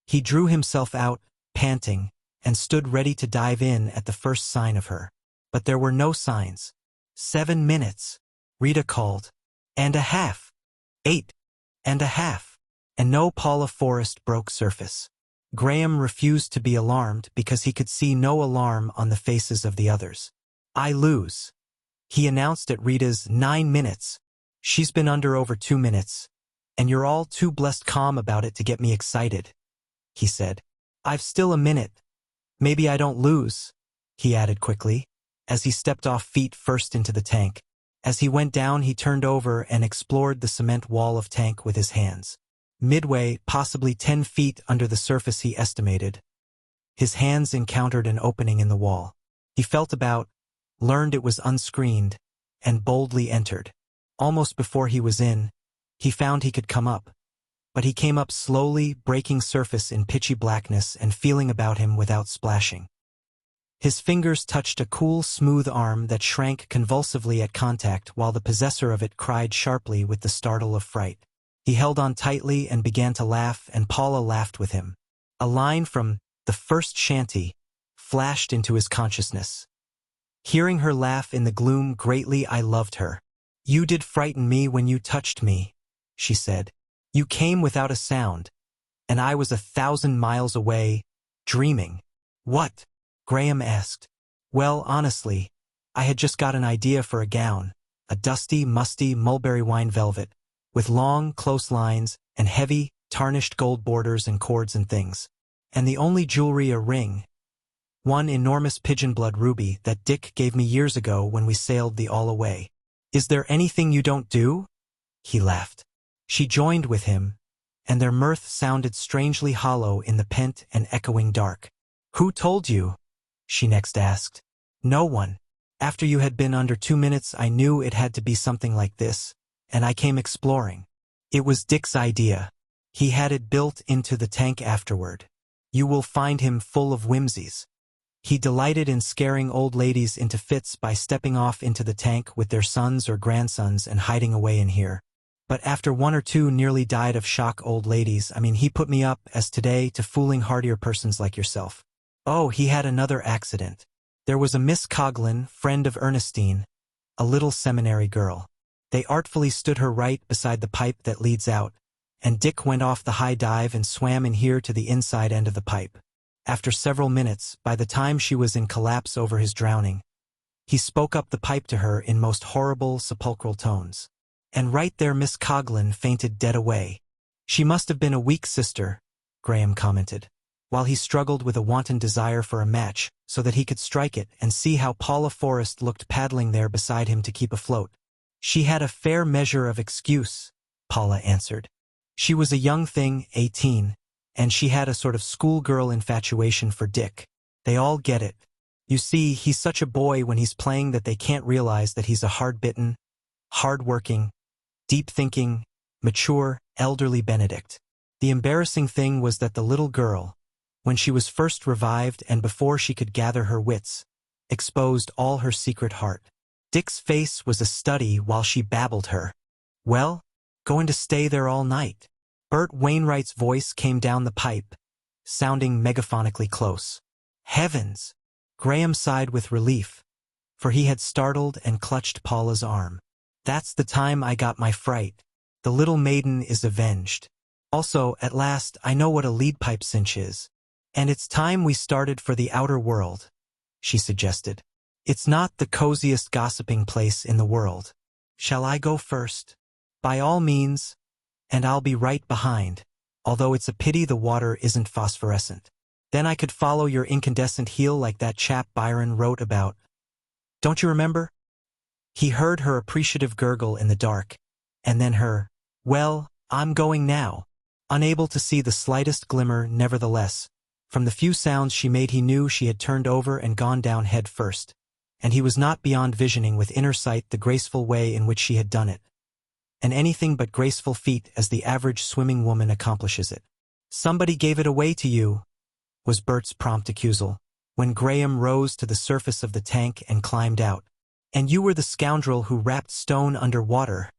He drew himself out, panting, and stood ready to dive in at the first sign of her. But there were no signs. 7 minutes, Rita called. And a half. 8 and a half. And no Paula Forrest broke surface. Graham refused to be alarmed because he could see no alarm on the faces of the others. "I lose," he announced at Rita's 9 minutes. "She's been under over 2 minutes, and you're all too blessed calm about it to get me excited," he said. "I've still a minute. Maybe I don't lose," he added quickly, as he stepped off feet first into the tank. As he went down he turned over and explored the cement wall of tank with his hands. Midway, possibly 10 feet under the surface he estimated, his hands encountered an opening in the wall. He felt about, learned it was unscreened, and boldly entered. Almost before he was in, he found he could come up. But he came up slowly, breaking surface in pitchy blackness and feeling about him without splashing. His fingers touched a cool, smooth arm that shrank convulsively at contact while the possessor of it cried sharply with the startle of fright. He held on tightly and began to laugh, and Paula laughed with him. A line from The First Shanty flashed into his consciousness. Hearing her laugh in the gloom greatly I loved her. "You did frighten me when you touched me," she said. "You came without a sound, and I was 1,000 miles away, dreaming." "What?" Graham asked. "Well, honestly, I had just got an idea for a gown, a dusty, musty mulberry wine velvet, with long, close lines and heavy, tarnished gold borders and cords and things. And the only jewelry a ring. One enormous pigeon-blood ruby that Dick gave me years ago when we sailed the All Away. Is there anything you don't do?" He laughed. She joined with him, and their mirth sounded strangely hollow in the pent and echoing dark. "Who told you?" she next asked. "No one. After you had been under 2 minutes I knew it had to be something like this, and I came exploring. It was Dick's idea. He had it built into the tank afterward. You will find him full of whimsies." He delighted in scaring old ladies into fits by stepping off into the tank with their sons or grandsons and hiding away in here. But after one or two nearly died of shock old ladies, he put me up, as today, to fooling hardier persons like yourself. Oh, he had another accident. There was a Miss Coghlan, friend of Ernestine, a little seminary girl. They artfully stood her right beside the pipe that leads out, and Dick went off the high dive and swam in here to the inside end of the pipe. After several minutes, by the time she was in collapse over his drowning, he spoke up the pipe to her in most horrible, sepulchral tones. And right there Miss Coghlan fainted dead away. She must have been a weak sister, Graham commented, while he struggled with a wanton desire for a match so that he could strike it and see how Paula Forrest looked paddling there beside him to keep afloat. She had a fair measure of excuse, Paula answered. She was a young thing, 18, and she had a sort of schoolgirl infatuation for Dick. They all get it. You see, he's such a boy when he's playing that they can't realize that he's a hard-bitten, hard-working, deep-thinking, mature, elderly Benedict. The embarrassing thing was that the little girl, when she was first revived and before she could gather her wits, exposed all her secret heart. Dick's face was a study while she babbled her. Well, going to stay there all night. Bert Wainwright's voice came down the pipe, sounding megaphonically close. Heavens! Graham sighed with relief, for he had startled and clutched Paula's arm. That's the time I got my fright. The little maiden is avenged. Also, at last, I know what a lead pipe cinch is. And it's time we started for the outer world, she suggested. It's not the coziest gossiping place in the world. Shall I go first? By all means, and I'll be right behind, although it's a pity the water isn't phosphorescent. Then I could follow your incandescent heel like that chap Byron wrote about. Don't you remember? He heard her appreciative gurgle in the dark, and then her, well, I'm going now. Unable to see the slightest glimmer, nevertheless, from the few sounds she made he knew she had turned over and gone down head first, and he was not beyond visioning with inner sight the graceful way in which she had done it. And anything but graceful feat as the average swimming woman accomplishes it. Somebody gave it away to you, was Bert's prompt accusal, when Graham rose to the surface of the tank and climbed out. And you were the scoundrel who wrapped Stone under water,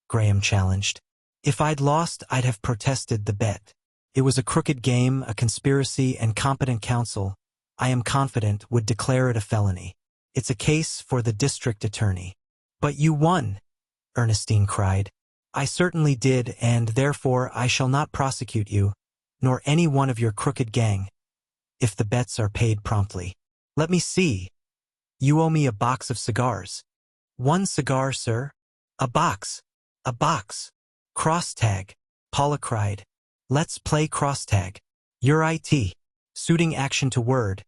Graham challenged. If I'd lost, I'd have protested the bet. It was a crooked game, a conspiracy, and competent counsel, I am confident, would declare it a felony. It's a case for the district attorney. But you won, Ernestine cried. I certainly did, and therefore I shall not prosecute you, nor any one of your crooked gang, if the bets are paid promptly. Let me see. You owe me a box of cigars. One cigar, sir? A box. A box. Cross-tag, Paula cried. Let's play cross-tag. You're it. Suiting action to word,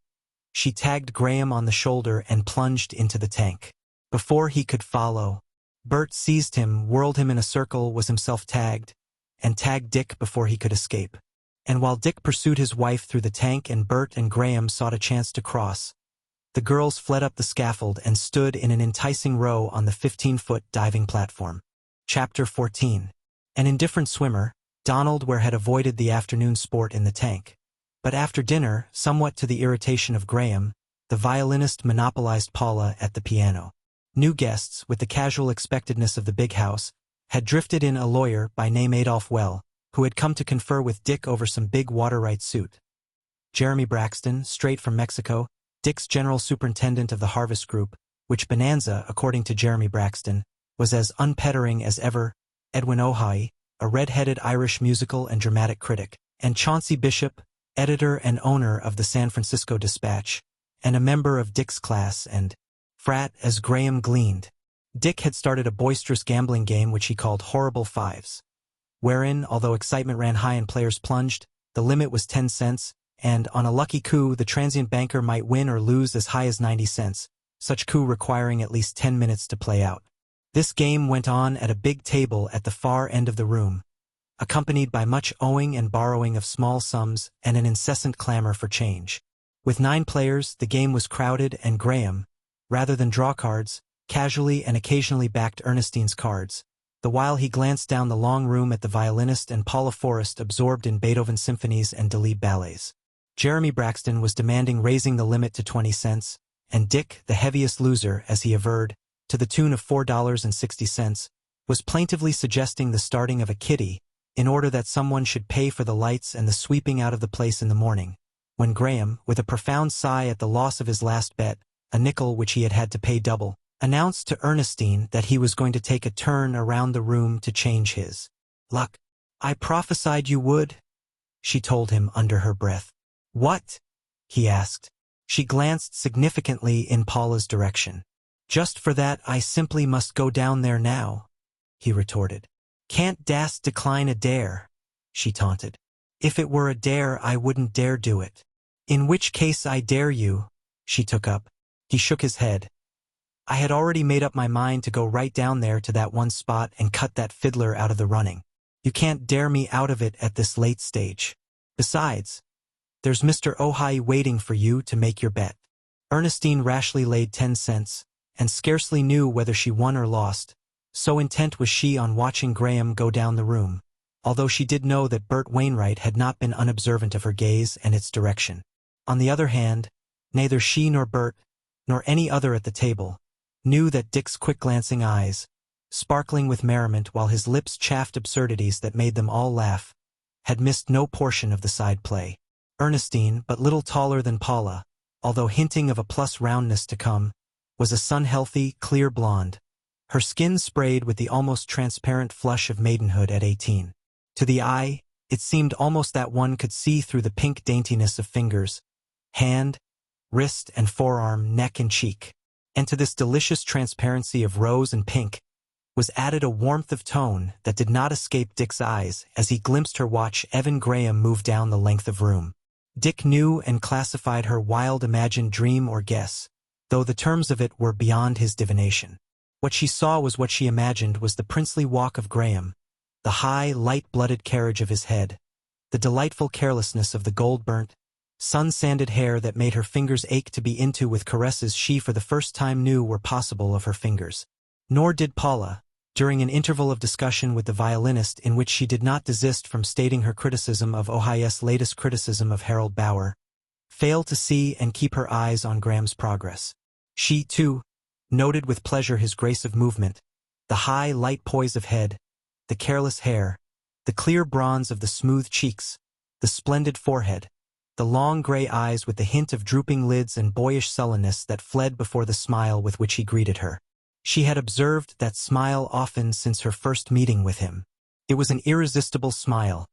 she tagged Graham on the shoulder and plunged into the tank. Before he could follow, Bert seized him, whirled him in a circle, was himself tagged, and tagged Dick before he could escape. And while Dick pursued his wife through the tank and Bert and Graham sought a chance to cross, the girls fled up the scaffold and stood in an enticing row on the 15-foot diving platform. Chapter 14. An indifferent swimmer, Donald Ware had avoided the afternoon sport in the tank. But after dinner, somewhat to the irritation of Graham, the violinist monopolized Paula at the piano. New guests, with the casual expectedness of the big house, had drifted in a lawyer by name Adolph Well, who had come to confer with Dick over some big water rights suit. Jeremy Braxton, straight from Mexico, Dick's general superintendent of the Harvest Group, which bonanza, according to Jeremy Braxton, was as unpettering as ever, Edwin Ohai, a red-headed Irish musical and dramatic critic, and Chauncey Bishop, editor and owner of the San Francisco Dispatch, and a member of Dick's class and frat, as Graham gleaned. Dick had started a boisterous gambling game which he called Horrible Fives, wherein, although excitement ran high and players plunged, the limit was 10 cents, and on a lucky coup the transient banker might win or lose as high as 90 cents, such coup requiring at least 10 minutes to play out. This game went on at a big table at the far end of the room, accompanied by much owing and borrowing of small sums and an incessant clamor for change. With 9 players, the game was crowded, and Graham, rather than draw cards, casually and occasionally backed Ernestine's cards, the while he glanced down the long room at the violinist and Paula Forrest absorbed in Beethoven symphonies and Delibes ballets. Jeremy Braxton was demanding raising the limit to 20 cents, and Dick, the heaviest loser, as he averred, to the tune of $4.60, was plaintively suggesting the starting of a kitty in order that someone should pay for the lights and the sweeping out of the place in the morning, when Graham, with a profound sigh at the loss of his last bet, a nickel which he had had to pay double, announced to Ernestine that he was going to take a turn around the room to change his luck. "I prophesied you would," she told him under her breath. "What?" he asked. She glanced significantly in Paula's direction. "Just for that I simply must go down there now," he retorted. "Can't dast decline a dare," she taunted. "If it were a dare I wouldn't dare do it." "In which case I dare you," she took up. He shook his head. "I had already made up my mind to go right down there to that one spot and cut that fiddler out of the running. You can't dare me out of it at this late stage. Besides, there's Mr. Ojai waiting for you to make your bet." Ernestine rashly laid 10 cents, and scarcely knew whether she won or lost, so intent was she on watching Graham go down the room, although she did know that Bert Wainwright had not been unobservant of her gaze and its direction. On the other hand, neither she nor Bert, nor any other at the table, knew that Dick's quick-glancing eyes, sparkling with merriment while his lips chaffed absurdities that made them all laugh, had missed no portion of the side play. Ernestine, but little taller than Paula, although hinting of a plus roundness to come, was a sun-healthy, clear blonde, her skin sprayed with the almost transparent flush of maidenhood at 18. To the eye, it seemed almost that one could see through the pink daintiness of fingers, hand, wrist and forearm, neck and cheek. And to this delicious transparency of rose and pink was added a warmth of tone that did not escape Dick's eyes as he glimpsed her watch Evan Graham move down the length of room. Dick knew and classified her wild imagined dream or guess, though the terms of it were beyond his divination. What she saw was what she imagined was the princely walk of Graham, the high, light-blooded carriage of his head, the delightful carelessness of the gold-burnt, sun-sanded hair that made her fingers ache to be into with caresses she for the first time knew were possible of her fingers. Nor did Paula, during an interval of discussion with the violinist in which she did not desist from stating her criticism of Ojai's latest criticism of Harold Bauer, fail to see and keep her eyes on Graham's progress. She, too, noted with pleasure his grace of movement, the high, light poise of head, the careless hair, the clear bronze of the smooth cheeks, the splendid forehead, the long gray eyes with the hint of drooping lids and boyish sullenness that fled before the smile with which he greeted her. She had observed that smile often since her first meeting with him. It was an irresistible smile,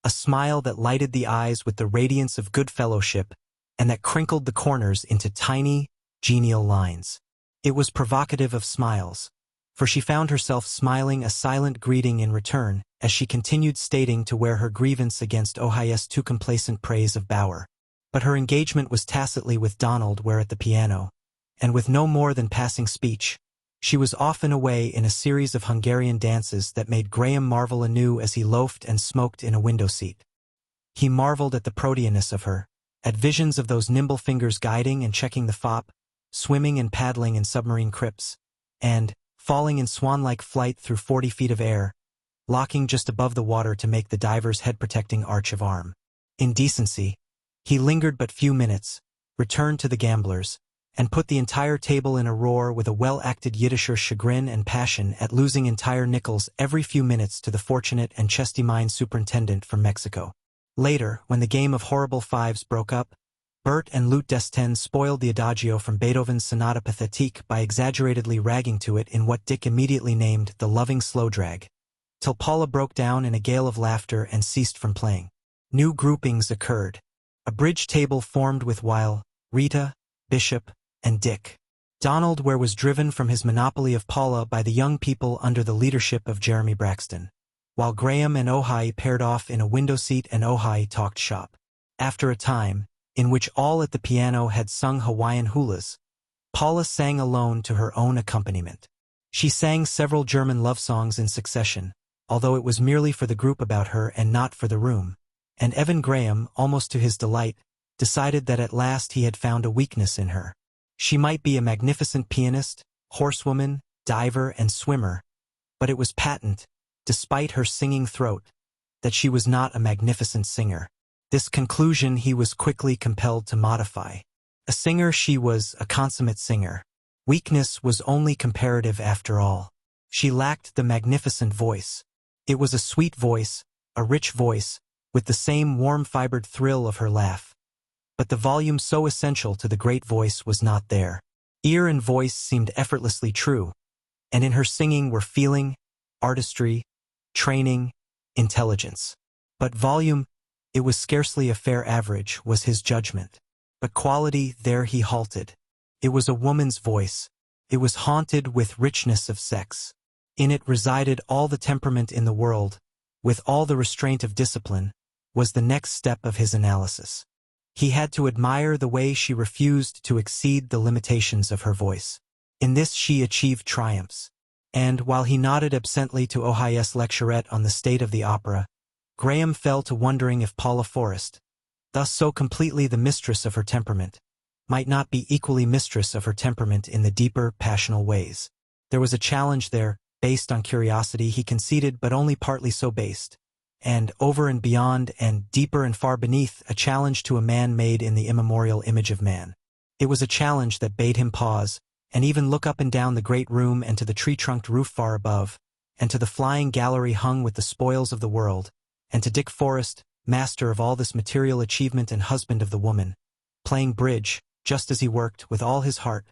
a smile that lighted the eyes with the radiance of good fellowship and that crinkled the corners into tiny, genial lines. It was provocative of smiles, for she found herself smiling a silent greeting in return as she continued stating to wear her grievance against Ojai's too complacent praise of Bauer. But her engagement was tacitly with Donald where at the piano, and with no more than passing speech, she was often away in a series of Hungarian dances that made Graham marvel anew as he loafed and smoked in a window seat. He marveled at the proteanness of her, at visions of those nimble fingers guiding and checking the fop, swimming and paddling in submarine crypts, and, falling in swan-like flight through 40 feet of air, locking just above the water to make the diver's head-protecting arch of arm. In decency, he lingered but few minutes, returned to the gamblers, and put the entire table in a roar with a well-acted Yiddisher chagrin and passion at losing entire nickels every few minutes to the fortunate and chesty mine superintendent from Mexico. Later, when the game of horrible fives broke up, Bert and Lute Destin spoiled the adagio from Beethoven's Sonata Pathétique by exaggeratedly ragging to it in what Dick immediately named the loving slow drag, till Paula broke down in a gale of laughter and ceased from playing. New groupings occurred. A bridge table formed with Weil, Rita, Bishop, and Dick. Donald where was driven from his monopoly of Paula by the young people under the leadership of Jeremy Braxton, while Graham and Ojai paired off in a window seat and Ojai talked shop. After a time, in which all at the piano had sung Hawaiian hulas, Paula sang alone to her own accompaniment. She sang several German love songs in succession, although it was merely for the group about her and not for the room, and Evan Graham, almost to his delight, decided that at last he had found a weakness in her. She might be a magnificent pianist, horsewoman, diver, and swimmer, but it was patent, despite her singing throat, that she was not a magnificent singer. This conclusion he was quickly compelled to modify. A singer she was, a consummate singer. Weakness was only comparative after all. She lacked the magnificent voice. It was a sweet voice, a rich voice, with the same warm-fibered thrill of her laugh. But the volume so essential to the great voice was not there. Ear and voice seemed effortlessly true, and in her singing were feeling, artistry, training, intelligence. But volume, it was scarcely a fair average, was his judgment. But quality, there he halted. It was a woman's voice. It was haunted with richness of sex. In it resided all the temperament in the world, with all the restraint of discipline, was the next step of his analysis. He had to admire the way she refused to exceed the limitations of her voice. In this she achieved triumphs. And, while he nodded absently to Ojai's lecturette on the state of the opera, Graham fell to wondering if Paula Forrest, thus so completely the mistress of her temperament, might not be equally mistress of her temperament in the deeper, passional ways. There was a challenge there, based on curiosity, he conceded, but only partly so based. And, over and beyond, and deeper and far beneath, a challenge to a man made in the immemorial image of man. It was a challenge that bade him pause, and even look up and down the great room and to the tree-trunked roof far above, and to the flying gallery hung with the spoils of the world, and to Dick Forrest, master of all this material achievement and husband of the woman, playing bridge, just as he worked, with all his heart,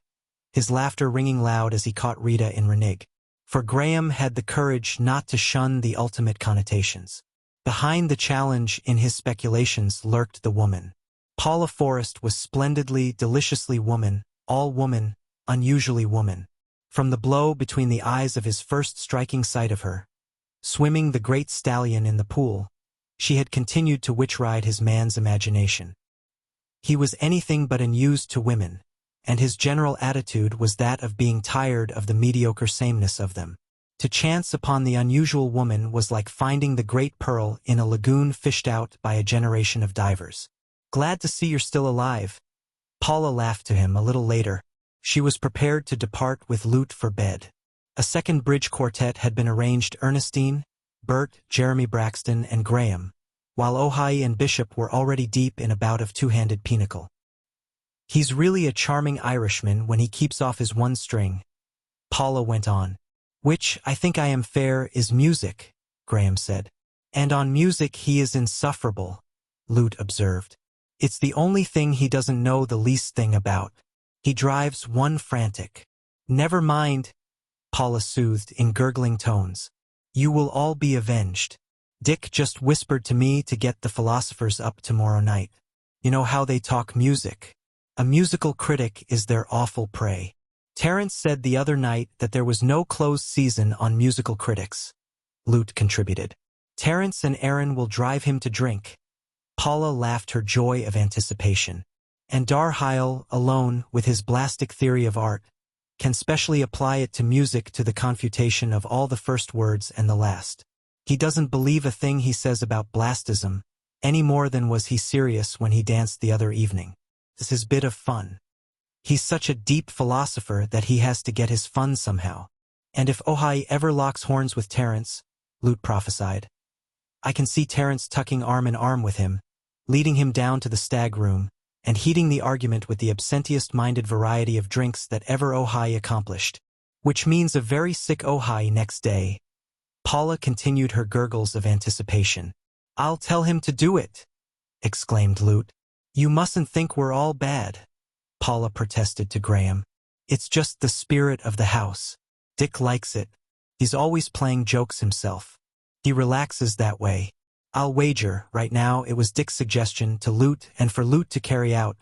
his laughter ringing loud as he caught Rita in Reneg. For Graham had the courage not to shun the ultimate connotations. Behind the challenge in his speculations lurked the woman. Paula Forrest was splendidly, deliciously woman, all woman, unusually woman. From the blow between the eyes of his first striking sight of her, swimming the great stallion in the pool, she had continued to witch-ride his man's imagination. He was anything but unused to women, and his general attitude was that of being tired of the mediocre sameness of them. To chance upon the unusual woman was like finding the great pearl in a lagoon fished out by a generation of divers. "Glad to see you're still alive," Paula laughed to him a little later. She was prepared to depart with Lute for bed. A second bridge quartet had been arranged: Ernestine, Bert, Jeremy Braxton, and Graham, while Ojai and Bishop were already deep in a bout of two-handed pinochle. "He's really a charming Irishman when he keeps off his one string," Paula went on. "Which, I think I am fair, is music," Graham said. "And on music he is insufferable," Lute observed. "It's the only thing he doesn't know the least thing about. He drives one frantic." "Never mind," Paula soothed in gurgling tones. "You will all be avenged. Dick just whispered to me to get the philosophers up tomorrow night. You know how they talk music. A musical critic is their awful prey. Terence said the other night that there was no closed season on musical critics," Lute contributed. "Terence and Aaron will drive him to drink." Paula laughed her joy of anticipation. "And Darheil, alone, with his blastic theory of art, can specially apply it to music to the confutation of all the first words and the last. He doesn't believe a thing he says about blastism, any more than was he serious when he danced the other evening. It's his bit of fun. He's such a deep philosopher that he has to get his fun somehow. And if Ojai ever locks horns with Terence," Lute prophesied, "I can see Terence tucking arm in arm with him, leading him down to the stag room, and heating the argument with the absentest-minded variety of drinks that ever Ojai accomplished. Which means a very sick Ojai next day." Paula continued her gurgles of anticipation. "I'll tell him to do it," exclaimed Lute. "You mustn't think we're all bad," Paula protested to Graham. "It's just the spirit of the house. Dick likes it. He's always playing jokes himself. He relaxes that way. I'll wager, right now, it was Dick's suggestion to Lute and for Lute to carry out,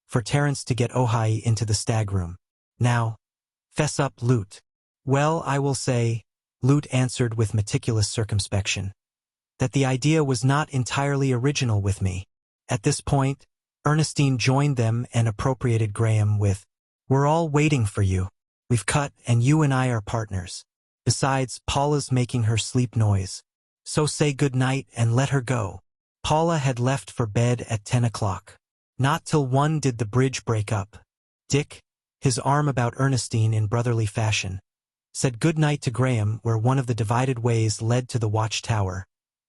for Terence to get Ojai into the stag room. Now, fess up, Lute." "Well, I will say," Lute answered with meticulous circumspection, "that the idea was not entirely original with me." At this point, Ernestine joined them and appropriated Graham with, "We're all waiting for you. We've cut, and you and I are partners. Besides, Paula's making her sleep noise. So say good night and let her go." Paula had left for bed at 10 o'clock. Not till 1 did the bridge break up. Dick, his arm about Ernestine in brotherly fashion, said good night to Graham where one of the divided ways led to the watchtower,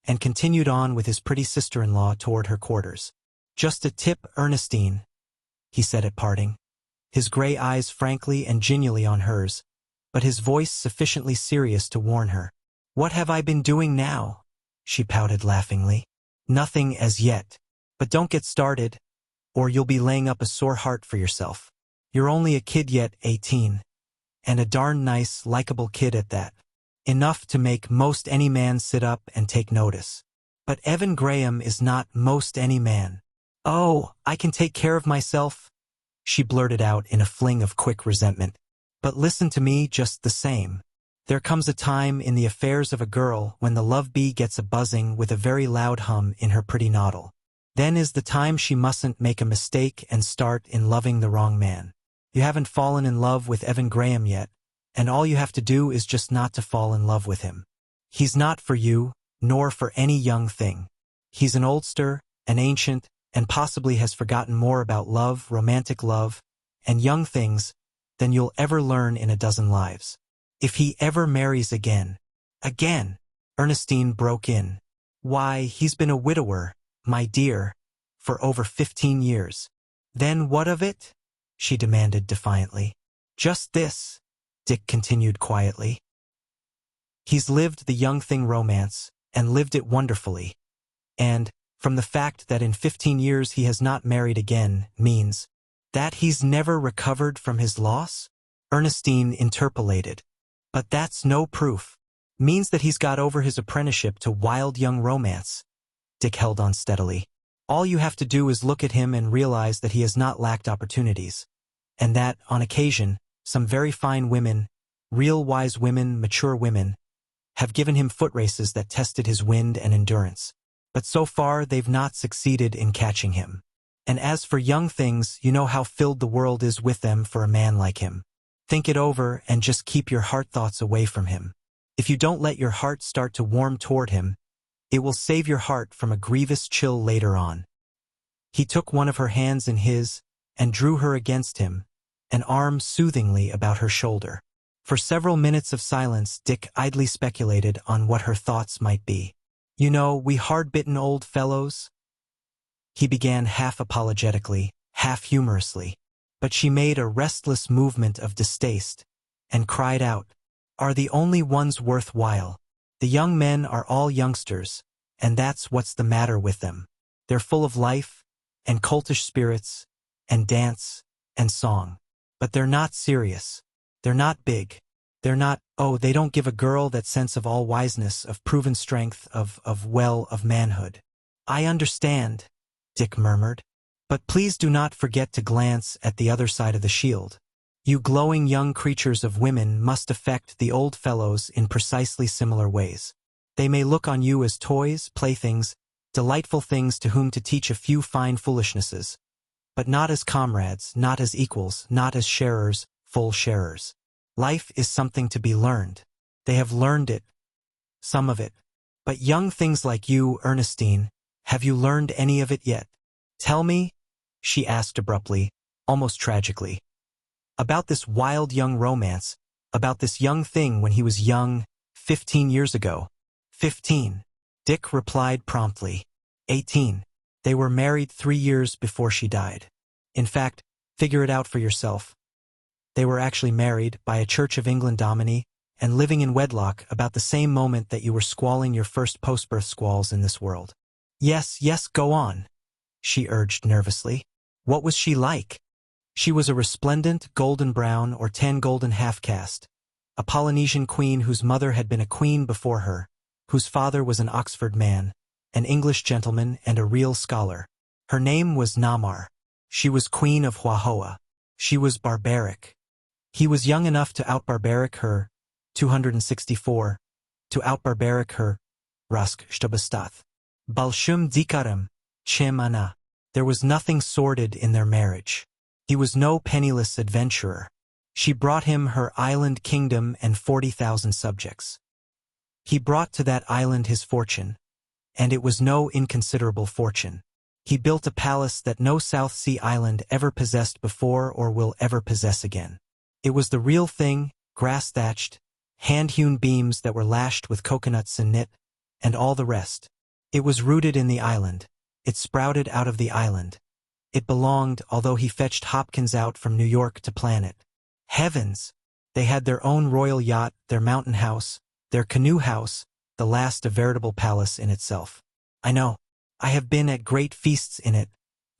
and continued on with his pretty sister-in-law toward her quarters. "Just a tip, Ernestine," he said at parting, his gray eyes frankly and genially on hers, but his voice sufficiently serious to warn her. "What have I been doing now?" she pouted laughingly. "Nothing as yet. But don't get started, or you'll be laying up a sore heart for yourself. You're only a kid yet, 18. And a darn nice, likable kid at that. Enough to make most any man sit up and take notice. But Evan Graham is not most any man." "Oh, I can take care of myself," she blurted out in a fling of quick resentment. "But listen to me just the same. There comes a time in the affairs of a girl when the love bee gets a buzzing with a very loud hum in her pretty noddle. Then is the time she mustn't make a mistake and start in loving the wrong man. You haven't fallen in love with Evan Graham yet, and all you have to do is just not to fall in love with him. He's not for you, nor for any young thing. He's an oldster, an ancient, and possibly has forgotten more about love, romantic love, and young things than you'll ever learn in a dozen lives. If he ever marries again." "Again?" Ernestine broke in. "Why, he's been a widower, my dear, for over 15 years. "Then what of it?" she demanded defiantly. "Just this," Dick continued quietly. "He's lived the young thing romance, and lived it wonderfully. And, from the fact that in 15 years he has not married again, means that he's never recovered from his loss?" Ernestine interpolated. "But that's no proof. Means that he's got over his apprenticeship to wild young romance." Dick held on steadily. "All you have to do is look at him and realize that he has not lacked opportunities, and that, on occasion, some very fine women, real wise women, mature women, have given him foot races that tested his wind and endurance. But so far they've not succeeded in catching him. And as for young things, you know how filled the world is with them for a man like him. Think it over and just keep your heart thoughts away from him. If you don't let your heart start to warm toward him, it will save your heart from a grievous chill later on." He took one of her hands in his and drew her against him, an arm soothingly about her shoulder. For several minutes of silence, Dick idly speculated on what her thoughts might be. "You know, we hard-bitten old fellows," he began half apologetically, half humorously, but she made a restless movement of distaste and cried out, "Are the only ones worthwhile. The young men are all youngsters, and that's what's the matter with them. They're full of life, and coltish spirits, and dance, and song. But they're not serious. They're not big. They're not, they don't give a girl that sense of all-wiseness, of proven strength, of manhood." "I understand," Dick murmured. "But please do not forget to glance at the other side of the shield. You glowing young creatures of women must affect the old fellows in precisely similar ways. They may look on you as toys, playthings, delightful things to whom to teach a few fine foolishnesses, but not as comrades, not as equals, not as sharers, full sharers. Life is something to be learned. They have learned it, some of it. But young things like you, Ernestine, have you learned any of it yet? Tell me," she asked abruptly, almost tragically, "about this wild young romance, about this young thing when he was young, 15 years ago." 15. Dick replied promptly. 18. They were married 3 years before she died. In fact, figure it out for yourself. They were actually married by a Church of England dominie and living in wedlock about the same moment that you were squalling your first post-birth squalls in this world. Yes, go on," she urged nervously. "What was she like?" "She was a resplendent golden brown or tan golden half-caste, a Polynesian queen whose mother had been a queen before her, whose father was an Oxford man, an English gentleman and a real scholar. Her name was Namar. She was queen of Huahoa. She was barbaric. He was young enough to out-barbaric her, 264, to out-barbaric her, Rask Shtabastath. Balshum dikaram, Chim ana. There was nothing sordid in their marriage. He was no penniless adventurer. She brought him her island kingdom and 40,000 subjects. He brought to that island his fortune, and it was no inconsiderable fortune. He built a palace that no South Sea island ever possessed before or will ever possess again. It was the real thing, grass-thatched, hand-hewn beams that were lashed with coconuts and knit, and all the rest. It was rooted in the island. It sprouted out of the island. It belonged, although he fetched Hopkins out from New York to plan it. Heavens! They had their own royal yacht, their mountain house, their canoe house, the last a veritable palace in itself. I know. I have been at great feasts in it,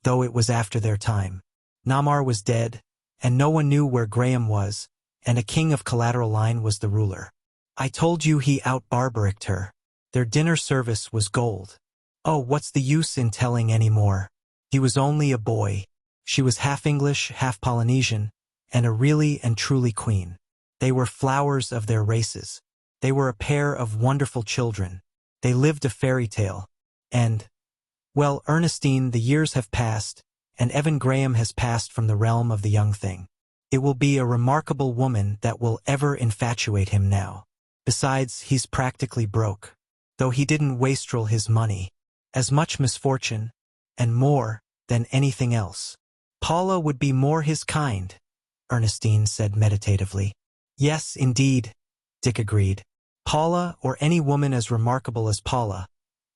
though it was after their time. Namar was dead, and no one knew where Graham was, and a king of collateral line was the ruler. I told you he out-barbaricked her. Their dinner service was gold. Oh, what's the use in telling any more? He was only a boy. She was half English, half Polynesian, and a really and truly queen. They were flowers of their races. They were a pair of wonderful children. They lived a fairy tale. And, well, Ernestine, the years have passed, and Evan Graham has passed from the realm of the young thing. It will be a remarkable woman that will ever infatuate him now. Besides, he's practically broke. Though he didn't wastrel his money. As much misfortune, and more, than anything else. Paula would be more his kind, Ernestine said meditatively. Yes, indeed, Dick agreed. Paula, or any woman as remarkable as Paula,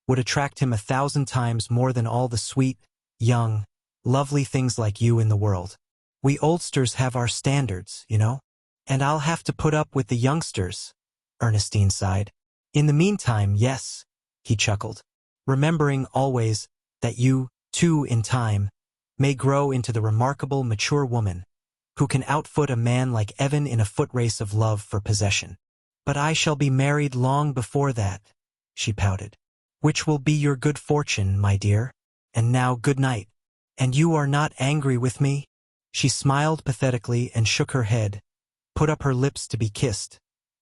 would attract him 1,000 times more than all the sweet, young, lovely things like you in the world. We oldsters have our standards, you know? And I'll have to put up with the youngsters, Ernestine sighed. In the meantime, yes, he chuckled, remembering always that you, too, in time, may grow into the remarkable, mature woman who can outfoot a man like Evan in a foot race of love for possession. But I shall be married long before that, she pouted. Which will be your good fortune, my dear. And now good night. And you are not angry with me? She smiled pathetically and shook her head, put up her lips to be kissed,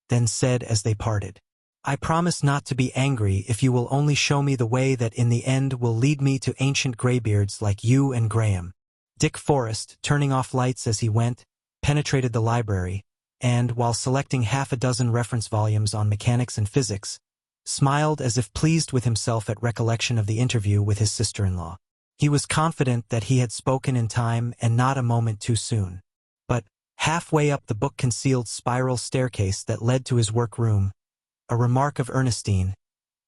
then said as they parted, I promise not to be angry if you will only show me the way that in the end will lead me to ancient graybeards like you and Graham. Dick Forrest, turning off lights as he went, penetrated the library, and, while selecting half a dozen reference volumes on mechanics and physics, smiled as if pleased with himself at recollection of the interview with his sister-in-law. He was confident that he had spoken in time and not a moment too soon. But, halfway up the book-concealed spiral staircase that led to his workroom, a remark of Ernestine,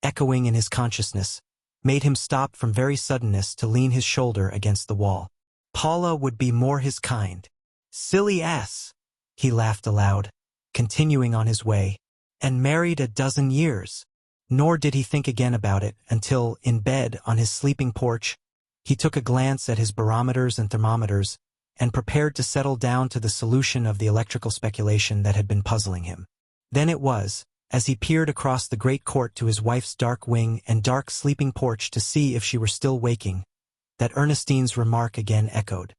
echoing in his consciousness, made him stop from very suddenness to lean his shoulder against the wall. Paula would be more his kind. Silly ass! He laughed aloud, continuing on his way, and married a dozen years. Nor did he think again about it until, in bed on his sleeping porch, he took a glance at his barometers and thermometers and prepared to settle down to the solution of the electrical speculation that had been puzzling him. Then it was, as he peered across the great court to his wife's dark wing and dark sleeping porch to see if she were still waking, that Ernestine's remark again echoed.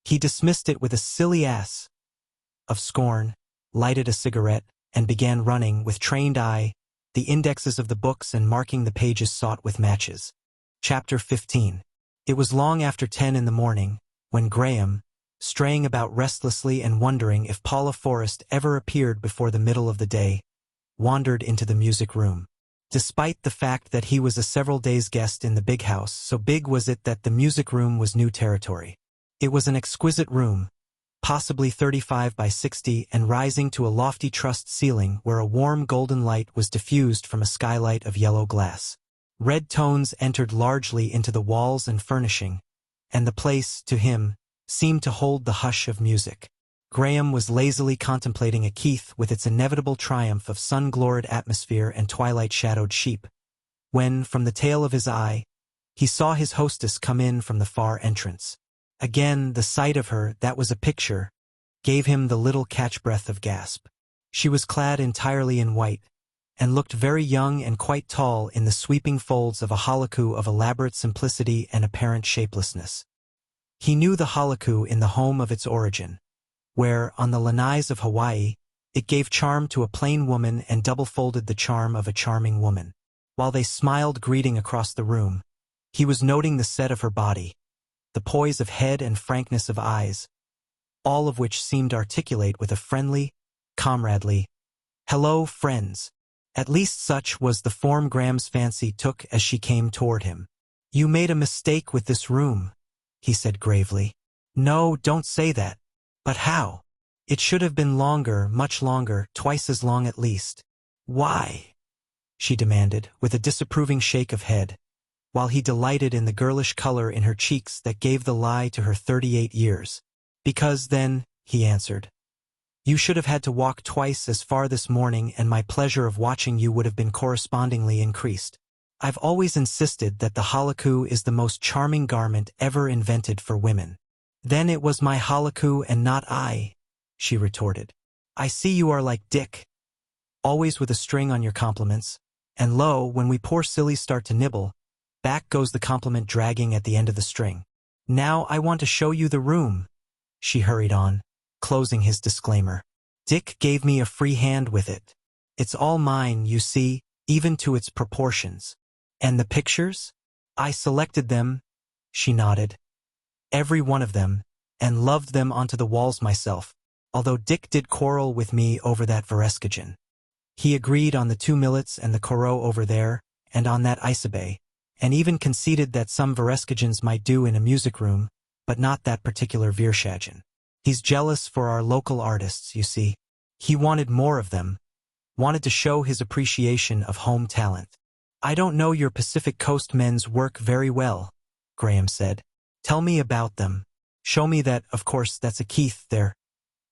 He dismissed it with a silly ass of scorn, lighted a cigarette, and began running, with trained eye, the indexes of the books and marking the pages sought with matches. Chapter 15. It was long after 10 in the morning, when Graham, straying about restlessly and wondering if Paula Forrest ever appeared before the middle of the day, wandered into the music room. Despite the fact that he was a several days guest in the big house, so big was it that the music room was new territory. It was an exquisite room, possibly 35 by 60 and rising to a lofty trussed ceiling where a warm golden light was diffused from a skylight of yellow glass. Red tones entered largely into the walls and furnishing, and the place, to him, seemed to hold the hush of music. Graham was lazily contemplating a Keith with its inevitable triumph of sun-glored atmosphere and twilight-shadowed sheep, when, from the tail of his eye, he saw his hostess come in from the far entrance. Again, the sight of her, that was a picture, gave him the little catch-breath of gasp. She was clad entirely in white, and looked very young and quite tall in the sweeping folds of a holoku of elaborate simplicity and apparent shapelessness. He knew the holoku in the home of its origin, where, on the lanais of Hawaii, it gave charm to a plain woman and double-folded the charm of a charming woman. While they smiled greeting across the room, he was noting the set of her body, the poise of head and frankness of eyes, all of which seemed articulate with a friendly, comradely, "Hello, friends." At least such was the form Graham's fancy took as she came toward him. "You made a mistake with this room," he said gravely. "No, don't say that. But how? It should have been longer, much longer, twice as long at least." "Why?" she demanded, with a disapproving shake of head, while he delighted in the girlish color in her cheeks that gave the lie to her 38 years. Because then, he answered, you should have had to walk twice as far this morning and my pleasure of watching you would have been correspondingly increased. I've always insisted that the halaku is the most charming garment ever invented for women. Then it was my halaku and not I, she retorted. I see you are like Dick, always with a string on your compliments, and lo, when we poor sillies start to nibble, back goes the compliment dragging at the end of the string. Now I want to show you the room, she hurried on, closing his disclaimer. Dick gave me a free hand with it. It's all mine, you see, even to its proportions. And the pictures? I selected them, she nodded. Every one of them, and loved them onto the walls myself, although Dick did quarrel with me over that Verescagen. He agreed on the 2 millets and the Corot over there, and on that Isabe, and even conceded that some Verescagens might do in a music room, but not that particular Vershagen. He's jealous for our local artists, you see. He wanted more of them, wanted to show his appreciation of home talent. I don't know your Pacific Coast men's work very well, Graham said. Tell me about them. Show me that, of course, that's a Keith there.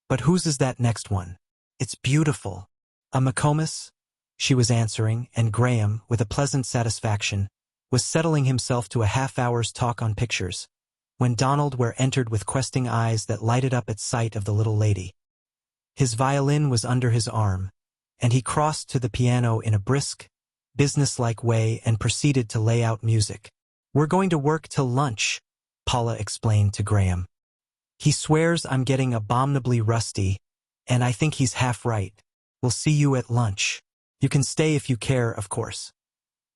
But whose is that next one? It's beautiful. A McComas? She was answering, and Graham, with a pleasant satisfaction, was settling himself to a half-hour's talk on pictures, when Donald Ware entered with questing eyes that lighted up at sight of the little lady. His violin was under his arm, and he crossed to the piano in a brisk, businesslike way and proceeded to lay out music. We're going to work till lunch, Paula explained to Graham. He swears I'm getting abominably rusty, and I think he's half right. We'll see you at lunch. You can stay if you care, of course.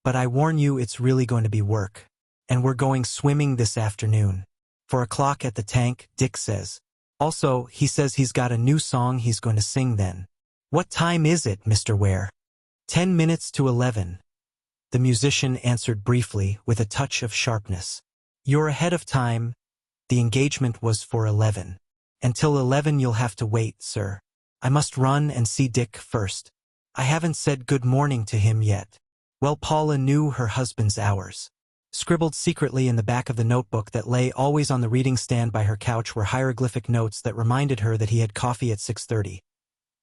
But I warn you it's really going to be work. And we're going swimming this afternoon. 4 o'clock at the tank, Dick says. Also, he says he's got a new song he's going to sing then. What time is it, Mr. Ware? 10 minutes to 11. The musician answered briefly, with a touch of sharpness. You're ahead of time. The engagement was for 11. Until 11 you'll have to wait, sir. I must run and see Dick first. I haven't said good morning to him yet. Well, Paula knew her husband's hours. Scribbled secretly in the back of the notebook that lay always on the reading stand by her couch were hieroglyphic notes that reminded her that he had coffee at 6:30.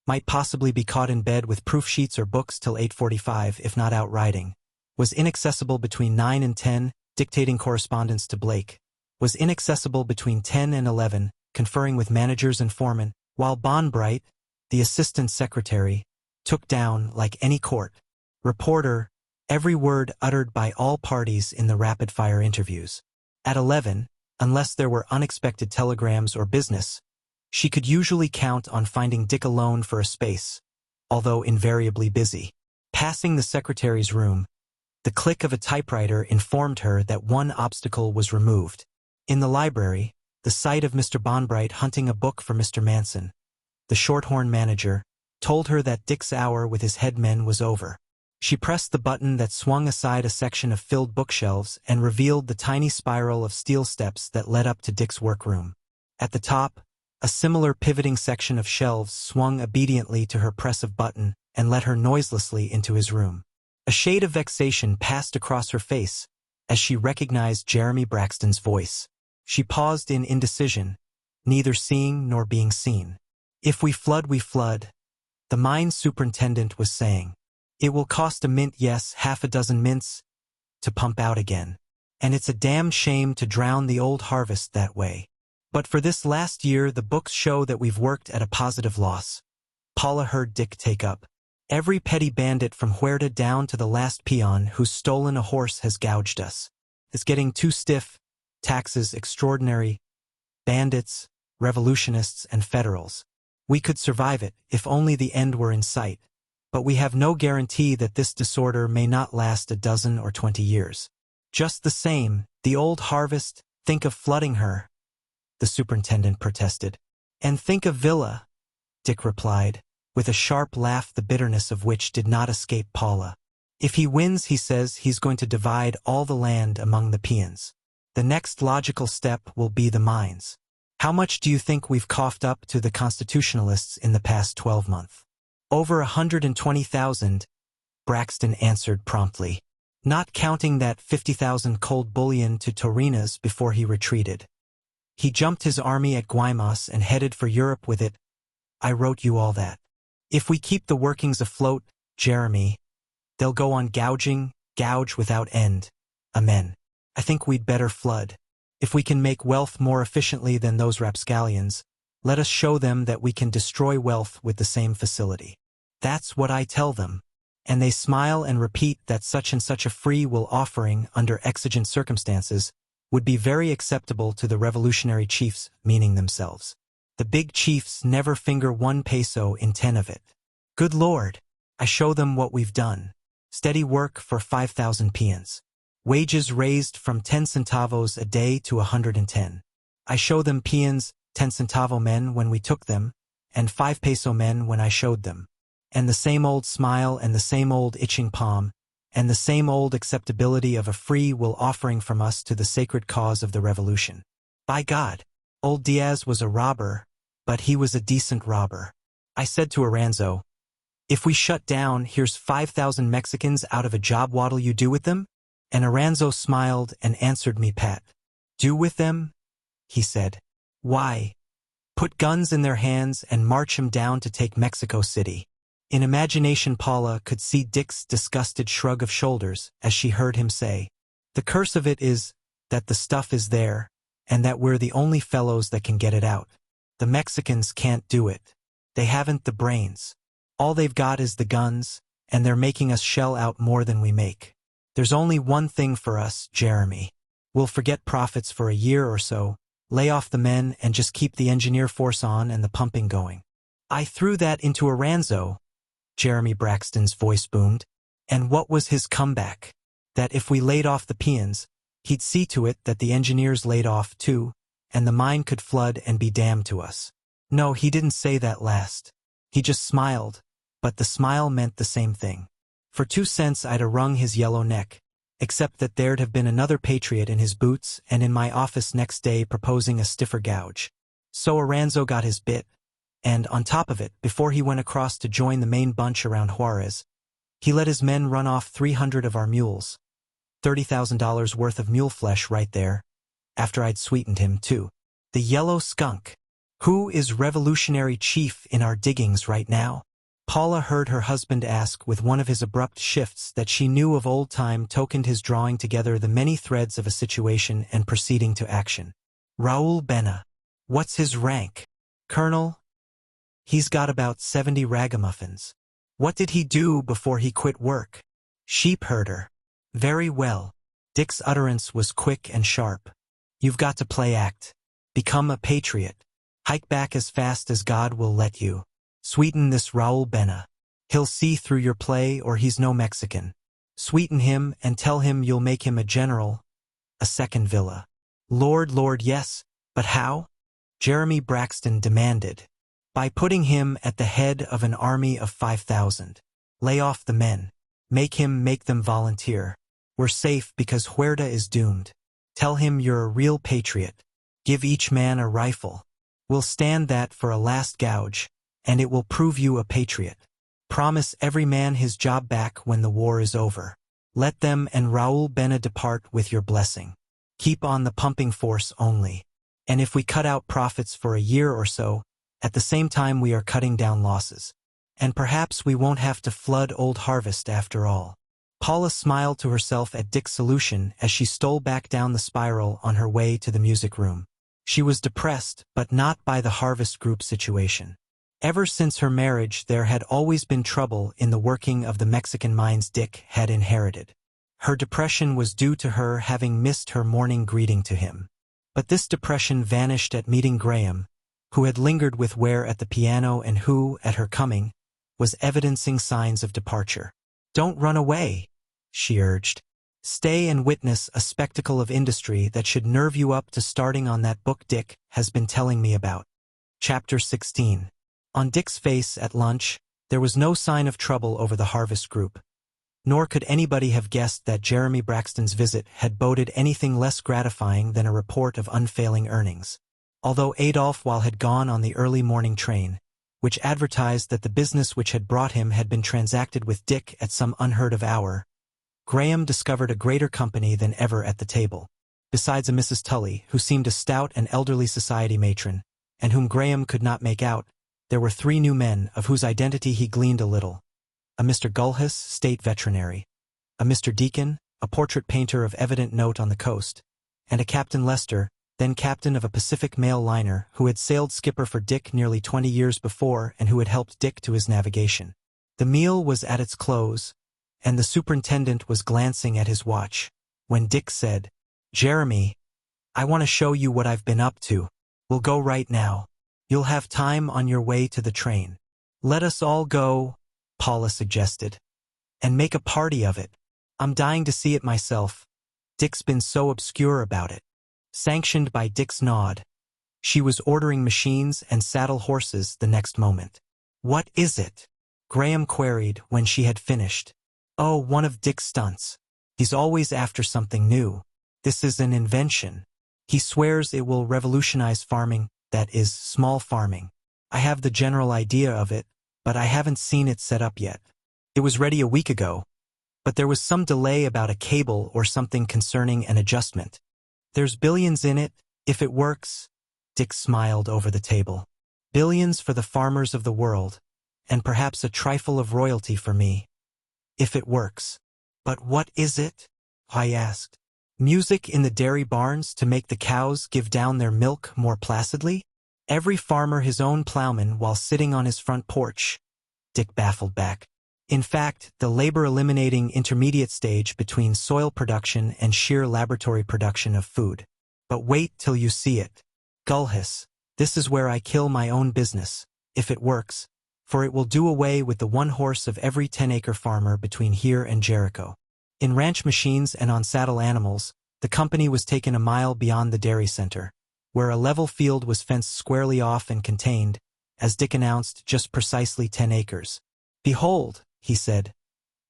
Might possibly be caught in bed with proof sheets or books till 8:45, if not out riding. Was inaccessible between 9 and 10, dictating correspondence to Blake. Was inaccessible between 10 and 11, conferring with managers and foremen, while Bonbright, the assistant secretary, took down, like any court reporter, every word uttered by all parties in the rapid-fire interviews. At 11, unless there were unexpected telegrams or business, she could usually count on finding Dick alone for a space, although invariably busy. Passing the secretary's room, the click of a typewriter informed her that one obstacle was removed. In the library, the sight of Mr. Bonbright hunting a book for Mr. Manson, the Shorthorn manager, told her that Dick's hour with his headmen was over. She pressed the button that swung aside a section of filled bookshelves and revealed the tiny spiral of steel steps that led up to Dick's workroom. At the top, a similar pivoting section of shelves swung obediently to her press of button and let her noiselessly into his room. A shade of vexation passed across her face as she recognized Jeremy Braxton's voice. She paused in indecision, neither seeing nor being seen. If we flood, we flood, the mine superintendent was saying. It will cost a mint, yes, half a dozen mints, to pump out again. And it's a damned shame to drown the old harvest that way. But for this last year, the books show that we've worked at a positive loss. Paula heard Dick take up. Every petty bandit from Huerta down to the last peon who's stolen a horse has gouged us. It's getting too stiff. Taxes extraordinary. Bandits, revolutionists, and federals. We could survive it if only the end were in sight. But we have no guarantee that this disorder may not last a dozen or 20 years. Just the same, the old harvest, think of flooding her, the superintendent protested. And think of Villa, Dick replied, with a sharp laugh the bitterness of which did not escape Paula. If he wins, he says he's going to divide all the land among the peons. The next logical step will be the mines. How much do you think we've coughed up to the constitutionalists in the past 12 months? Over 120,000, Braxton answered promptly, not counting that 50,000 cold bullion to Torinas before he retreated. He jumped his army at Guaymas and headed for Europe with it. I wrote you all that. If we keep the workings afloat, Jeremy, they'll go on gouge without end. Amen. I think we'd better flood. If we can make wealth more efficiently than those rapscallions, let us show them that we can destroy wealth with the same facility. That's what I tell them. And they smile and repeat that such and such a free will offering under exigent circumstances would be very acceptable to the revolutionary chiefs, meaning themselves. The big chiefs never finger 1 peso in 10 of it. Good Lord! I show them what we've done. Steady work for 5,000 peons. Wages raised from 10 centavos a day to 110. I show them peons, 10 centavo men when we took them, and 5 peso men when I showed them. And the same old smile and the same old itching palm, and the same old acceptability of a free will offering from us to the sacred cause of the revolution. By God! Old Diaz was a robber, but he was a decent robber. I said to Aranzo, if we shut down, here's 5,000 Mexicans out of a job. What'll you do with them? And Aranzo smiled and answered me pat. Do with them? He said. Why? Put guns in their hands and march 'em down to take Mexico City. In imagination Paula could see Dick's disgusted shrug of shoulders as she heard him say, the curse of it is that the stuff is there, and that we're the only fellows that can get it out. The Mexicans can't do it. They haven't the brains. All they've got is the guns, and they're making us shell out more than we make. There's only one thing for us, Jeremy. We'll forget profits for a year or so, lay off the men and just keep the engineer force on and the pumping going. I threw that into Aranzo, Jeremy Braxton's voice boomed. And what was his comeback? That if we laid off the peons, he'd see to it that the engineers laid off too, and the mine could flood and be damned to us. No, he didn't say that last. He just smiled, but the smile meant the same thing. For 2 cents I'd 'a wrung his yellow neck, except that there'd have been another patriot in his boots and in my office next day proposing a stiffer gouge. So Aranzo got his bit, and on top of it, before he went across to join the main bunch around Juarez, he let his men run off 300 of our mules. $30,000 worth of mule flesh right there, after I'd sweetened him too. The yellow skunk. Who is revolutionary chief in our diggings right now? Paula heard her husband ask with one of his abrupt shifts that she knew of old time tokened his drawing together the many threads of a situation and proceeding to action. Raul Bena. What's his rank? Colonel? He's got about 70 ragamuffins. What did he do before he quit work? Sheep herder. Very well. Dick's utterance was quick and sharp. You've got to play act. Become a patriot. Hike back as fast as God will let you. Sweeten this Raul Bena. He'll see through your play or he's no Mexican. Sweeten him and tell him you'll make him a general, a second Villa. Lord, yes, but how? Jeremy Braxton demanded. By putting him at the head of an army of 5,000. Lay off the men. Make them volunteer. We're safe because Huerta is doomed. Tell him you're a real patriot. Give each man a rifle. We'll stand that for a last gouge, and it will prove you a patriot. Promise every man his job back when the war is over. Let them and Raul Bena depart with your blessing. Keep on the pumping force only. And if we cut out profits for a year or so, at the same time we are cutting down losses. And perhaps we won't have to flood Old Harvest after all. Paula smiled to herself at Dick's solution as she stole back down the spiral on her way to the music room. She was depressed, but not by the Harvest Group situation. Ever since her marriage there had always been trouble in the working of the Mexican mines Dick had inherited. Her depression was due to her having missed her morning greeting to him. But this depression vanished at meeting Graham, who had lingered with Ware at the piano and who, at her coming, was evidencing signs of departure. Don't run away, she urged. Stay and witness a spectacle of industry that should nerve you up to starting on that book Dick has been telling me about. Chapter 16. On Dick's face at lunch, there was no sign of trouble over the Harvest Group. Nor could anybody have guessed that Jeremy Braxton's visit had boded anything less gratifying than a report of unfailing earnings. Although Adolphe had gone on the early morning train, which advertised that the business which had brought him had been transacted with Dick at some unheard-of hour, Graham discovered a greater company than ever at the table. Besides a Mrs. Tully, who seemed a stout and elderly society matron, and whom Graham could not make out, there were 3 new men, of whose identity he gleaned a little. A Mr. Gulhus, state veterinary, a Mr. Deacon, a portrait painter of evident note on the coast, and a Captain Lester, then captain of a Pacific mail liner, who had sailed skipper for Dick nearly 20 years before and who had helped Dick to his navigation. The meal was at its close, and the superintendent was glancing at his watch, when Dick said, "Jeremy, I want to show you what I've been up to. We'll go right now. You'll have time on your way to the train." "Let us all go," Paula suggested, "and make a party of it. I'm dying to see it myself. Dick's been so obscure about it." Sanctioned by Dick's nod, she was ordering machines and saddle horses the next moment. "What is it?" Graham queried when she had finished. "Oh, one of Dick's stunts. He's always after something new. This is an invention. He swears it will revolutionize farming, that is, small farming. I have the general idea of it, but I haven't seen it set up yet. It was ready a week ago, but there was some delay about a cable or something concerning an adjustment. There's billions in it, if it works." Dick smiled over the table. "Billions for the farmers of the world, and perhaps a trifle of royalty for me, if it works." "But what is it?" I asked. "Music in the dairy barns to make the cows give down their milk more placidly? Every farmer his own plowman while sitting on his front porch," Dick baffled back. "In fact, the labor-eliminating intermediate stage between soil production and sheer laboratory production of food. But wait till you see it. Gulhus, this is where I kill my own business, if it works, for it will do away with the 1 horse of every 10-acre farmer between here and Jericho. In ranch machines and on saddle animals, the company was taken a mile beyond the dairy center, where a level field was fenced squarely off and contained, as Dick announced, just precisely 10 acres. "Behold," he said,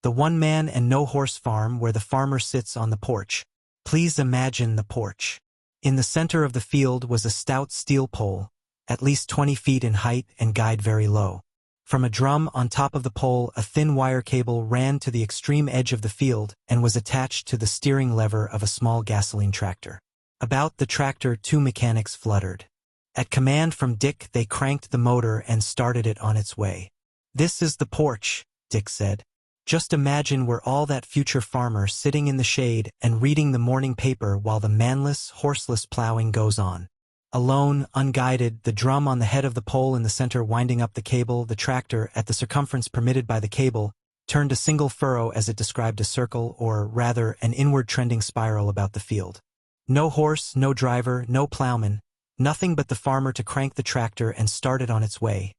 "the 1-man and no-horse farm where the farmer sits on the porch." Please imagine the porch. In the center of the field was a stout steel pole, at least 20 feet in height and guyed very low. From a drum on top of the pole, a thin wire cable ran to the extreme edge of the field and was attached to the steering lever of a small gasoline tractor. About the tractor 2 mechanics fluttered. At command from Dick, they cranked the motor and started it on its way. "This is the porch," Dick said. "Just imagine we're all that future farmer sitting in the shade and reading the morning paper while the manless, horseless plowing goes on. Alone, unguided, the drum on the head of the pole in the center winding up the cable, the tractor, at the circumference permitted by the cable, turned a single furrow as it described a circle, or rather, an inward trending spiral about the field. No horse, no driver, no plowman, nothing but the farmer to crank the tractor and start it on its way."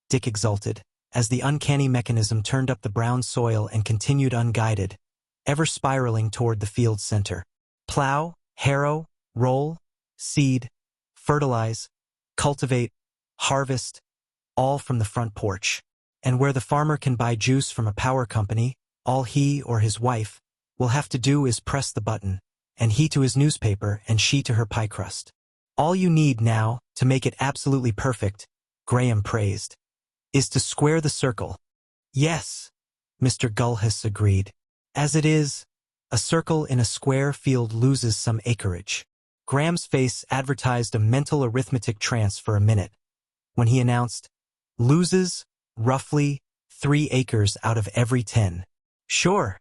Dick exulted, as the uncanny mechanism turned up the brown soil and continued unguided, ever spiraling toward the field's center. Plow, harrow, roll, seed, fertilize, cultivate, harvest, all from the front porch. And where the farmer can buy juice from a power company, all he or his wife will have to do is press the button, and he to his newspaper and she to her pie crust. "All you need now, to make it absolutely perfect," Graham praised, "is to square the circle." "Yes," Mr. Gulhus agreed. "As it is, a circle in a square field loses some acreage." Graham's face advertised a mental arithmetic trance for a minute, when he announced, "Loses, roughly, 3 acres out of every 10. "Sure,"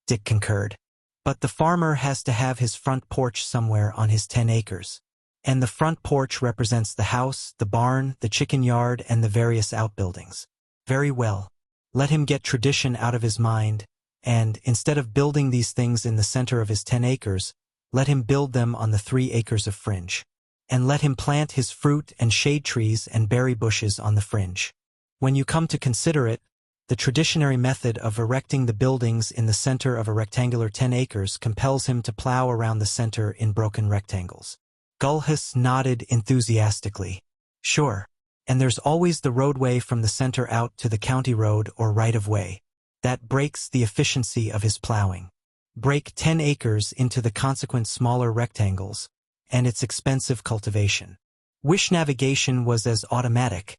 Dick concurred. "But the farmer has to have his front porch somewhere on his 10 acres. And the front porch represents the house, the barn, the chicken yard, and the various outbuildings. Very well. Let him get tradition out of his mind, and, instead of building these things in the center of his 10 acres, let him build them on the 3 acres of fringe. And let him plant his fruit and shade trees and berry bushes on the fringe. When you come to consider it, the traditionary method of erecting the buildings in the center of a rectangular 10 acres compels him to plow around the center in broken rectangles." Gulhus nodded enthusiastically. "Sure. And there's always the roadway from the center out to the county road or right-of-way. That breaks the efficiency of his plowing. Break 10 acres into the consequent smaller rectangles, and it's expensive cultivation. Wish navigation was as automatic,"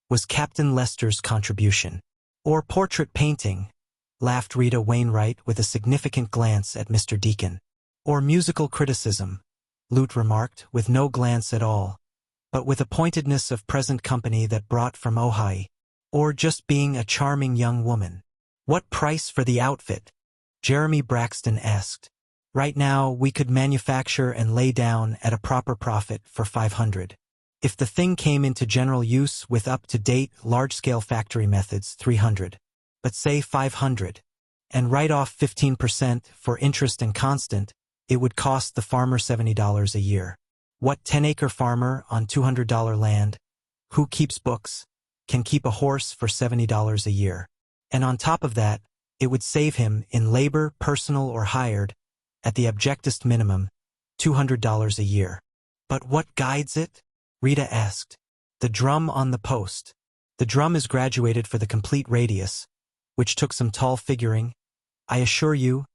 was Captain Lester's contribution. Or portrait painting, laughed Rita Wainwright with a significant glance at Mr. Deacon. Or musical criticism, Lute remarked, with no glance at all, but with a pointedness of present company that brought from Ojai. Or just being a charming young woman. What price for the outfit? Jeremy Braxton asked. Right now, we could manufacture and lay down at a proper profit for $500. If the thing came into general use with up-to-date, large-scale factory methods, $300. But say $500. And write off 15% for interest and constant, it would cost the farmer $70 a year. What 10-acre farmer on $200 land, who keeps books, can keep a horse for $70 a year? And on top of that, it would save him, in labor, personal or hired, at the abjectest minimum, $200 a year. But what guides it? Rita asked. The drum on the post. The drum is graduated for the complete radius, which took some tall figuring, I assure you,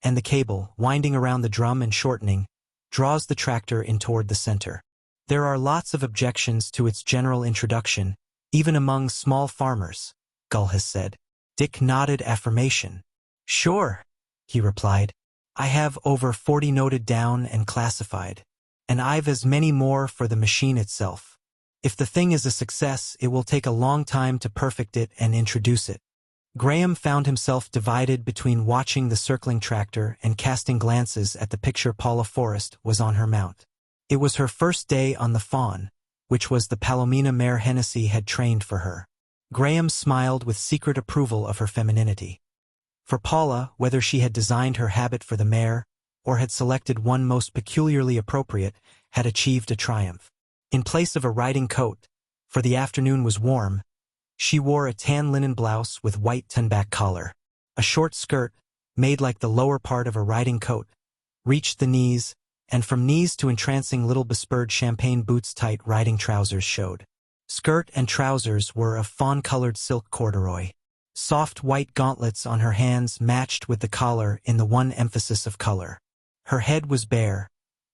and the cable, winding around the drum and shortening, draws the tractor in toward the center. There are lots of objections to its general introduction, even among small farmers, Gull has said. Dick nodded affirmation. Sure, he replied. I have over 40 noted down and classified. And I've as many more for the machine itself. If the thing is a success, it will take a long time to perfect it and introduce it. Graham found himself divided between watching the circling tractor and casting glances at the picture Paula Forrest was on her mount. It was her first day on the Fawn, which was the Palomina mare Hennessy had trained for her. Graham smiled with secret approval of her femininity. For Paula, whether she had designed her habit for the mare, or had selected one most peculiarly appropriate, had achieved a triumph. In place of a riding coat, for the afternoon was warm, she wore a tan linen blouse with white tenback collar. A short skirt, made like the lower part of a riding coat, reached the knees, and from knees to entrancing little bespurred champagne boots tight riding trousers showed. Skirt and trousers were of fawn-colored silk corduroy. Soft white gauntlets on her hands matched with the collar in the one emphasis of color. Her head was bare,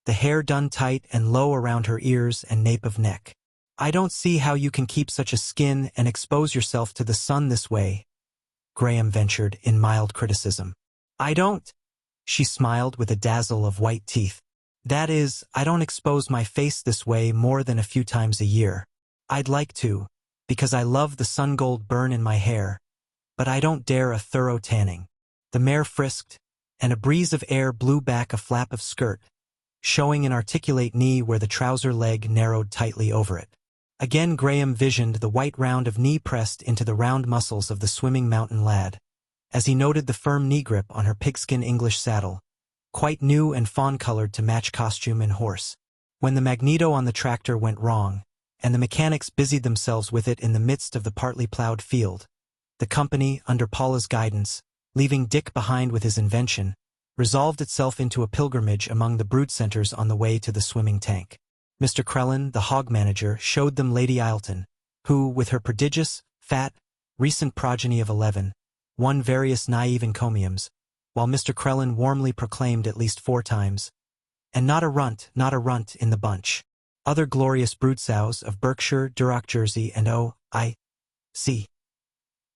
the hair done tight and low around her ears and nape of neck. I don't see how you can keep such a skin and expose yourself to the sun this way, Graham ventured in mild criticism. I don't, she smiled with a dazzle of white teeth. That is, I don't expose my face this way more than a few times a year. I'd like to, because I love the sun gold burn in my hair, but I don't dare a thorough tanning. The mare frisked, and a breeze of air blew back a flap of skirt, showing an articulate knee where the trouser leg narrowed tightly over it. Again Graham visioned the white round of knee pressed into the round muscles of the swimming mountain lad, as he noted the firm knee grip on her pigskin English saddle, quite new and fawn-colored to match costume and horse. When the magneto on the tractor went wrong, and the mechanics busied themselves with it in the midst of the partly plowed field, the company, under Paula's guidance, leaving Dick behind with his invention, resolved itself into a pilgrimage among the brood centers on the way to the swimming tank. Mr. Crellin, the hog manager, showed them Lady Ileton, who, with her prodigious, fat, recent progeny of 11, won various naive encomiums, while Mr. Crellin warmly proclaimed at least 4 times, and not a runt in the bunch. Other glorious brood sows of Berkshire, Duroc Jersey, and O.I.C.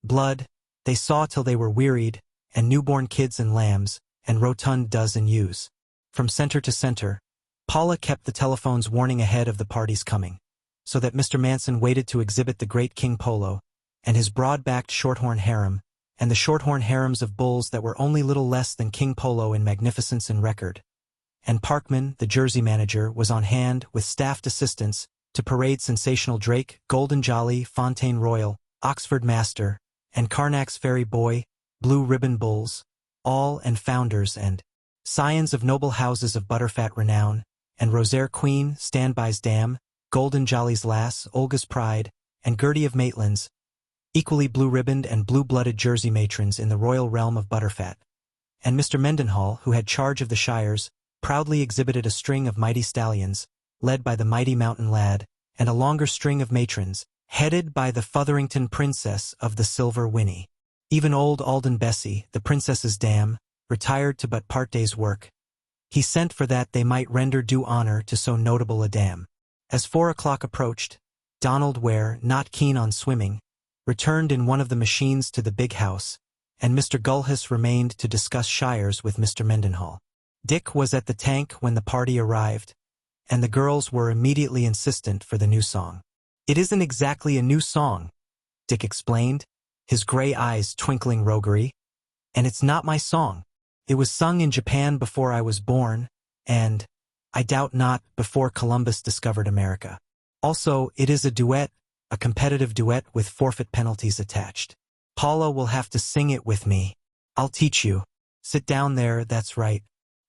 blood, they saw till they were wearied, and newborn kids and lambs, and rotund does and ewes. From center to center, Paula kept the telephones warning ahead of the party's coming, so that Mr. Manson waited to exhibit the great King Polo, and his broad-backed shorthorn harem, and the shorthorn harems of bulls that were only little less than King Polo in magnificence and record. And Parkman, the Jersey manager, was on hand with staffed assistants to parade sensational Drake, Golden Jolly, Fontaine Royal, Oxford Master, and Carnack's Ferry Boy, Blue Ribbon Bulls, all and founders and scions of noble houses of butterfat renown, and Rosaire Queen, Standby's Dam, Golden Jolly's Lass, Olga's Pride, and Gertie of Maitland's, equally blue-ribboned and blue-blooded Jersey matrons in the royal realm of butterfat. And Mr. Mendenhall, who had charge of the shires, proudly exhibited a string of mighty stallions, led by the mighty mountain lad, and a longer string of matrons, headed by the Fotherington princess of the Silver Whinny. Even old Alden Bessie, the princess's dam, retired to but part day's work. He sent for that they might render due honor to so notable a dam. As 4 o'clock approached, Donald Ware, not keen on swimming, returned in one of the machines to the big house, and Mr. Gulhis remained to discuss shires with Mr. Mendenhall. Dick was at the tank when the party arrived, and the girls were immediately insistent for the new song. "It isn't exactly a new song," Dick explained, his gray eyes twinkling roguery. "And it's not my song. It was sung in Japan before I was born, and, I doubt not, before Columbus discovered America. Also, it is a duet, a competitive duet with forfeit penalties attached. Paula will have to sing it with me. I'll teach you. Sit down there, that's right.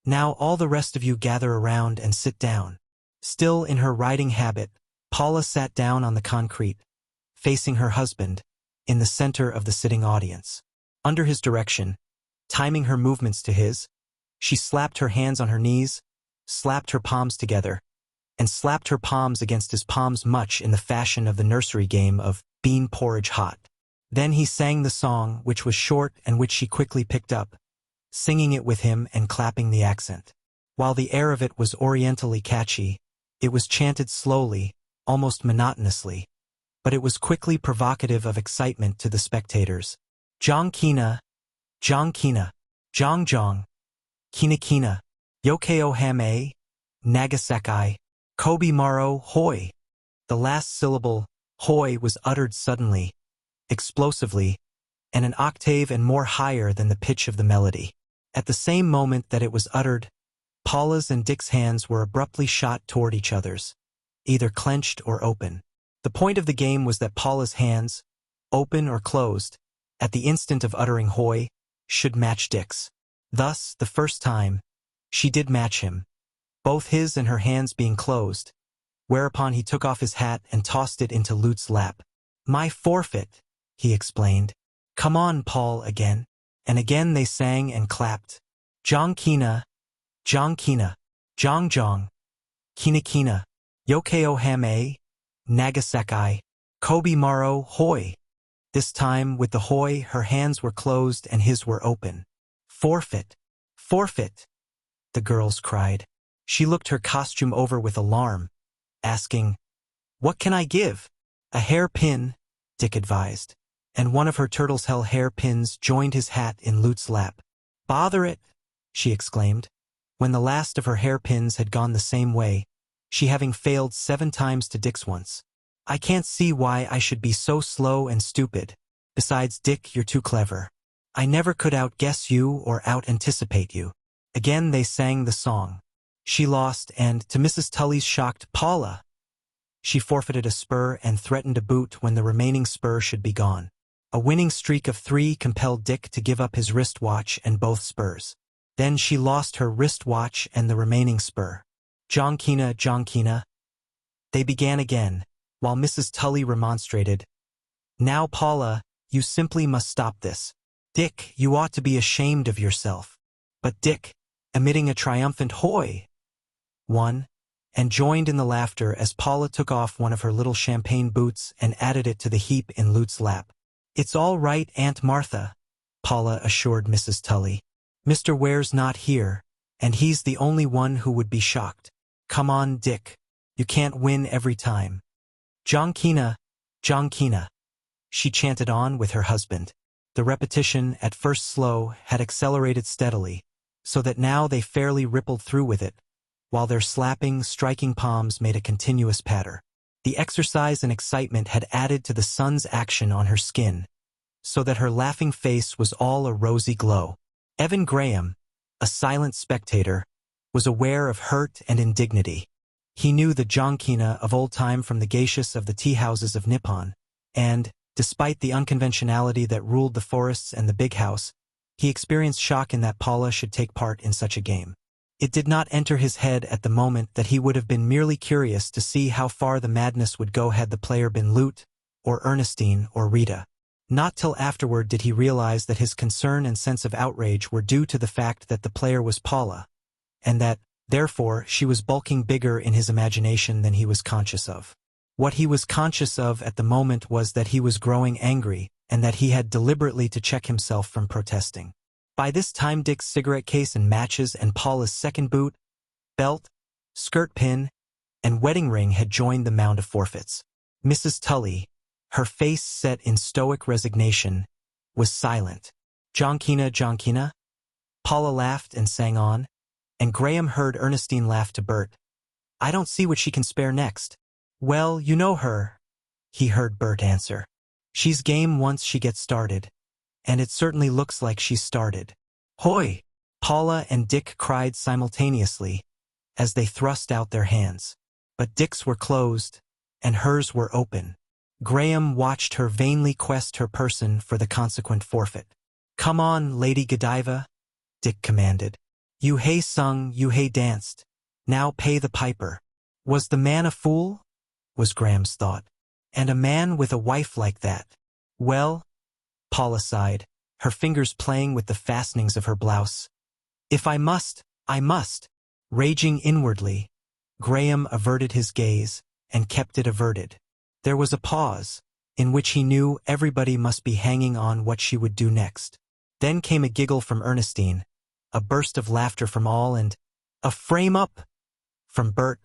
Now all the rest of you gather around and sit down." Still in her riding habit, Paula sat down on the concrete, facing her husband, in the center of the sitting audience. Under his direction, timing her movements to his, she slapped her hands on her knees, slapped her palms together, and slapped her palms against his palms much in the fashion of the nursery game of bean porridge hot. Then he sang the song, which was short and which she quickly picked up, singing it with him and clapping the accent. While the air of it was orientally catchy, it was chanted slowly, almost monotonously, but it was quickly provocative of excitement to the spectators. "Jong Kina, Jong Kina, Jong Jong, Kina Kina, Yokeo Hame, Nagasaki, Kobe Maro, Hoi." The last syllable, hoi, was uttered suddenly, explosively, and an octave and more higher than the pitch of the melody. At the same moment that it was uttered, Paula's and Dick's hands were abruptly shot toward each other's, either clenched or open. The point of the game was that Paula's hands, open or closed, at the instant of uttering hoi, should match Dick's. Thus, the first time, she did match him, both his and her hands being closed, whereupon he took off his hat and tossed it into Lute's lap. "My forfeit," he explained. "Come on, Paul," again. And again they sang and clapped. "Jong Kina, Jong Kina, Jong Jong, Kina Kina, Yokeo Hame, Nagasaki, Kobe Maro, Hoi." This time, with the hoi, her hands were closed and his were open. "Forfeit, forfeit," the girls cried. She looked her costume over with alarm, asking, "What can I give?" "A hairpin," Dick advised, and one of her turtle's hell hairpins joined his hat in Lute's lap. "Bother it," she exclaimed, when the last of her hairpins had gone the same way, she having failed 7 times to Dick's once. "I can't see why I should be so slow and stupid. Besides, Dick, you're too clever. I never could outguess you or out-anticipate you." Again they sang the song. She lost, and, to Mrs. Tully's shocked Paula, she forfeited a spur and threatened a boot when the remaining spur should be gone. A winning streak of 3 compelled Dick to give up his wristwatch and both spurs. Then she lost her wristwatch and the remaining spur. "Jong Kina, Jong Kina." They began again, while Mrs. Tully remonstrated. "Now, Paula, you simply must stop this. Dick, you ought to be ashamed of yourself." But Dick, emitting a triumphant hoi, won, and joined in the laughter as Paula took off one of her little champagne boots and added it to the heap in Lute's lap. "It's all right, Aunt Martha," Paula assured Mrs. Tully. "Mr. Ware's not here, and he's the only one who would be shocked. Come on, Dick. You can't win every time." "Jong Kina, Jong Kina," she chanted on with her husband. The repetition, at first slow, had accelerated steadily, so that now they fairly rippled through with it, while their slapping, striking palms made a continuous patter. The exercise and excitement had added to the sun's action on her skin, so that her laughing face was all a rosy glow. Evan Graham, a silent spectator, was aware of hurt and indignity. He knew the Jonkina of old time from the geishas of the tea-houses of Nippon, and, despite the unconventionality that ruled the forests and the big house, he experienced shock in that Paula should take part in such a game. It did not enter his head at the moment that he would have been merely curious to see how far the madness would go had the player been Lute, or Ernestine, or Rita. Not till afterward did he realize that his concern and sense of outrage were due to the fact that the player was Paula, and that, therefore, she was bulking bigger in his imagination than he was conscious of. What he was conscious of at the moment was that he was growing angry, and that he had deliberately to check himself from protesting. By this time Dick's cigarette case and matches and Paula's second boot, belt, skirt pin, and wedding ring had joined the mound of forfeits. Mrs. Tully, her face set in stoic resignation, was silent. Jonkina, Jonkina? Paula laughed and sang on, and Graham heard Ernestine laugh to Bert. I don't see what she can spare next. Well, you know her, he heard Bert answer. She's game once she gets started. And it certainly looks like she's started. Hoy! Paula and Dick cried simultaneously as they thrust out their hands. But Dick's were closed, and hers were open. Graham watched her vainly quest her person for the consequent forfeit. Come on, Lady Godiva, Dick commanded. You hay sung, you hay danced. Now pay the piper. Was the man a fool? Was Graham's thought. And a man with a wife like that. Well, Paula sighed, her fingers playing with the fastenings of her blouse. If I must, I must. Raging inwardly, Graham averted his gaze and kept it averted. There was a pause, in which he knew everybody must be hanging on what she would do next. Then came a giggle from Ernestine, a burst of laughter from all, and a frame up from Bert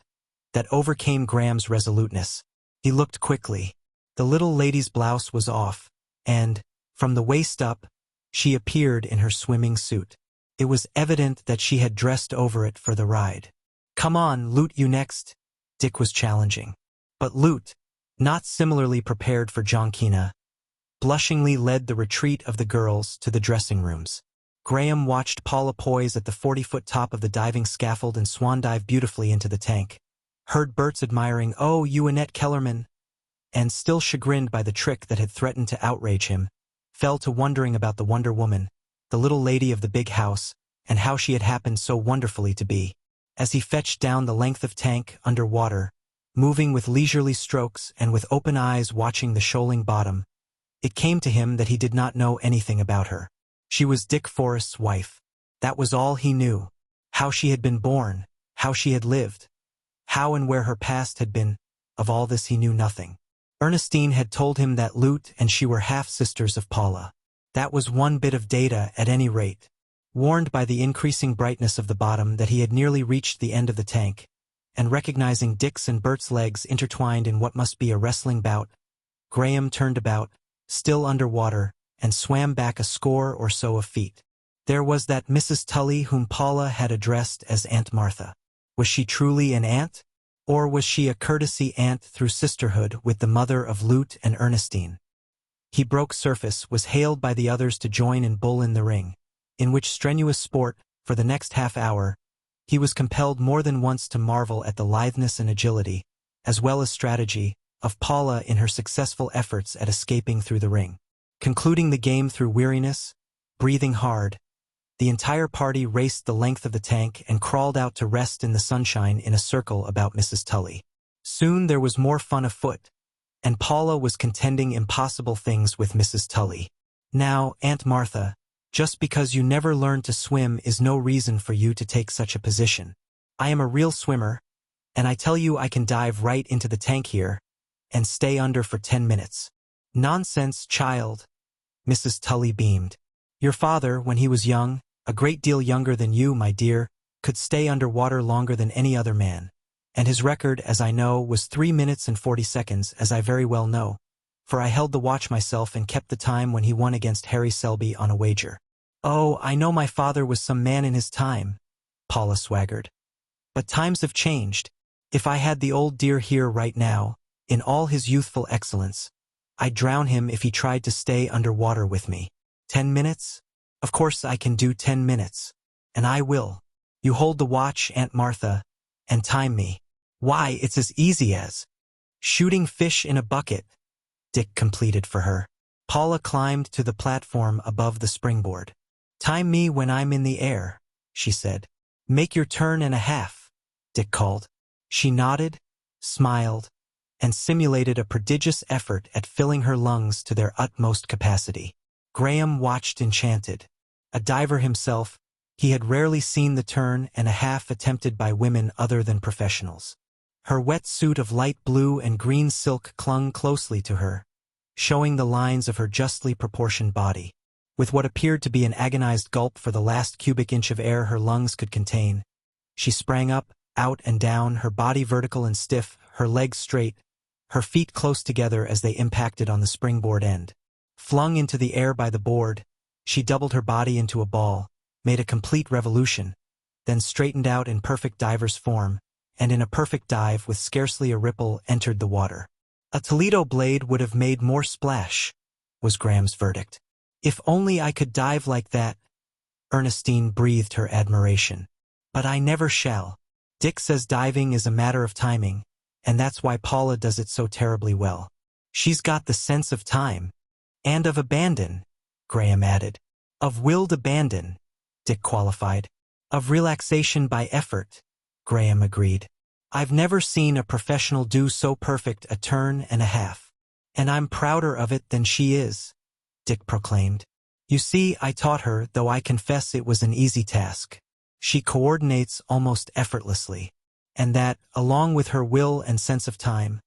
that overcame Graham's resoluteness. He looked quickly. The little lady's blouse was off, and, from the waist up, she appeared in her swimming suit. It was evident that she had dressed over it for the ride. Come on, Loot, you next, Dick was challenging. But Loot, not similarly prepared for Jonkina, blushingly led the retreat of the girls to the dressing rooms. Graham watched Paula poise at the 40-foot top of the diving scaffold and swan dive beautifully into the tank, heard Bert's admiring, "Oh, you Annette Kellerman," and, still chagrined by the trick that had threatened to outrage him, fell to wondering about the Wonder Woman, the little lady of the big house, and how she had happened so wonderfully to be. As he fetched down the length of tank under water, moving with leisurely strokes and with open eyes watching the shoaling bottom, it came to him that he did not know anything about her. She was Dick Forrest's wife. That was all he knew. How she had been born, how she had lived, how and where her past had been, of all this he knew nothing. Ernestine had told him that Loot and she were half-sisters of Paula. That was one bit of data at any rate. Warned by the increasing brightness of the bottom that he had nearly reached the end of the tank, and recognizing Dick's and Bert's legs intertwined in what must be a wrestling bout, Graham turned about, still under water, and swam back a score or so of feet. There was that Mrs. Tully whom Paula had addressed as Aunt Martha. Was she truly an aunt? Or was she a courtesy aunt through sisterhood with the mother of Loot and Ernestine? He broke surface, was hailed by the others to join in Bull in the Ring, in which strenuous sport, for the next half hour, he was compelled more than once to marvel at the litheness and agility, as well as strategy, of Paula in her successful efforts at escaping through the ring. Concluding the game through weariness, breathing hard, the entire party raced the length of the tank and crawled out to rest in the sunshine in a circle about Mrs. Tully. Soon there was more fun afoot, and Paula was contending impossible things with Mrs. Tully. Now, Aunt Martha, just because you never learned to swim is no reason for you to take such a position. I am a real swimmer, and I tell you I can dive right into the tank here and stay under for 10 minutes. Nonsense, child, Mrs. Tully beamed. Your father, when he was young, a great deal younger than you, my dear, could stay under water longer than any other man, and his record, as I know, was 3 minutes and 40 seconds, as I very well know, for I held the watch myself and kept the time when he won against Harry Selby on a wager. Oh, I know my father was some man in his time, Paula swaggered. But times have changed. If I had the old dear here right now, in all his youthful excellence, I'd drown him if he tried to stay under water with me. 10 minutes? Of course I can do 10 minutes. And I will. You hold the watch, Aunt Martha, and time me. Why, it's as easy as shooting fish in a bucket, Dick completed for her. Paula climbed to the platform above the springboard. Time me when I'm in the air, she said. Make your turn and a half, Dick called. She nodded, smiled, and simulated a prodigious effort at filling her lungs to their utmost capacity. Graham watched enchanted. A diver himself, he had rarely seen the turn and a half attempted by women other than professionals. Her wet suit of light blue and green silk clung closely to her, showing the lines of her justly proportioned body. With what appeared to be an agonized gulp for the last cubic inch of air her lungs could contain, she sprang up, out and down, her body vertical and stiff, her legs straight, her feet close together as they impacted on the springboard end. Flung into the air by the board, she doubled her body into a ball, made a complete revolution, then straightened out in perfect diver's form, and in a perfect dive with scarcely a ripple entered the water. "A Toledo blade would have made more splash," was Graham's verdict. "If only I could dive like that," Ernestine breathed her admiration. "But I never shall. Dick says diving is a matter of timing, and that's why Paula does it so terribly well. She's got the sense of time. And of abandon," Graham added. "Of willed abandon," Dick qualified. "Of relaxation by effort," Graham agreed. "I've never seen a professional do so perfect a turn and a half. And I'm prouder of it than she is," Dick proclaimed. "You see, I taught her, though I confess it was an easy task. She coordinates almost effortlessly. And that, along with her will and sense of time,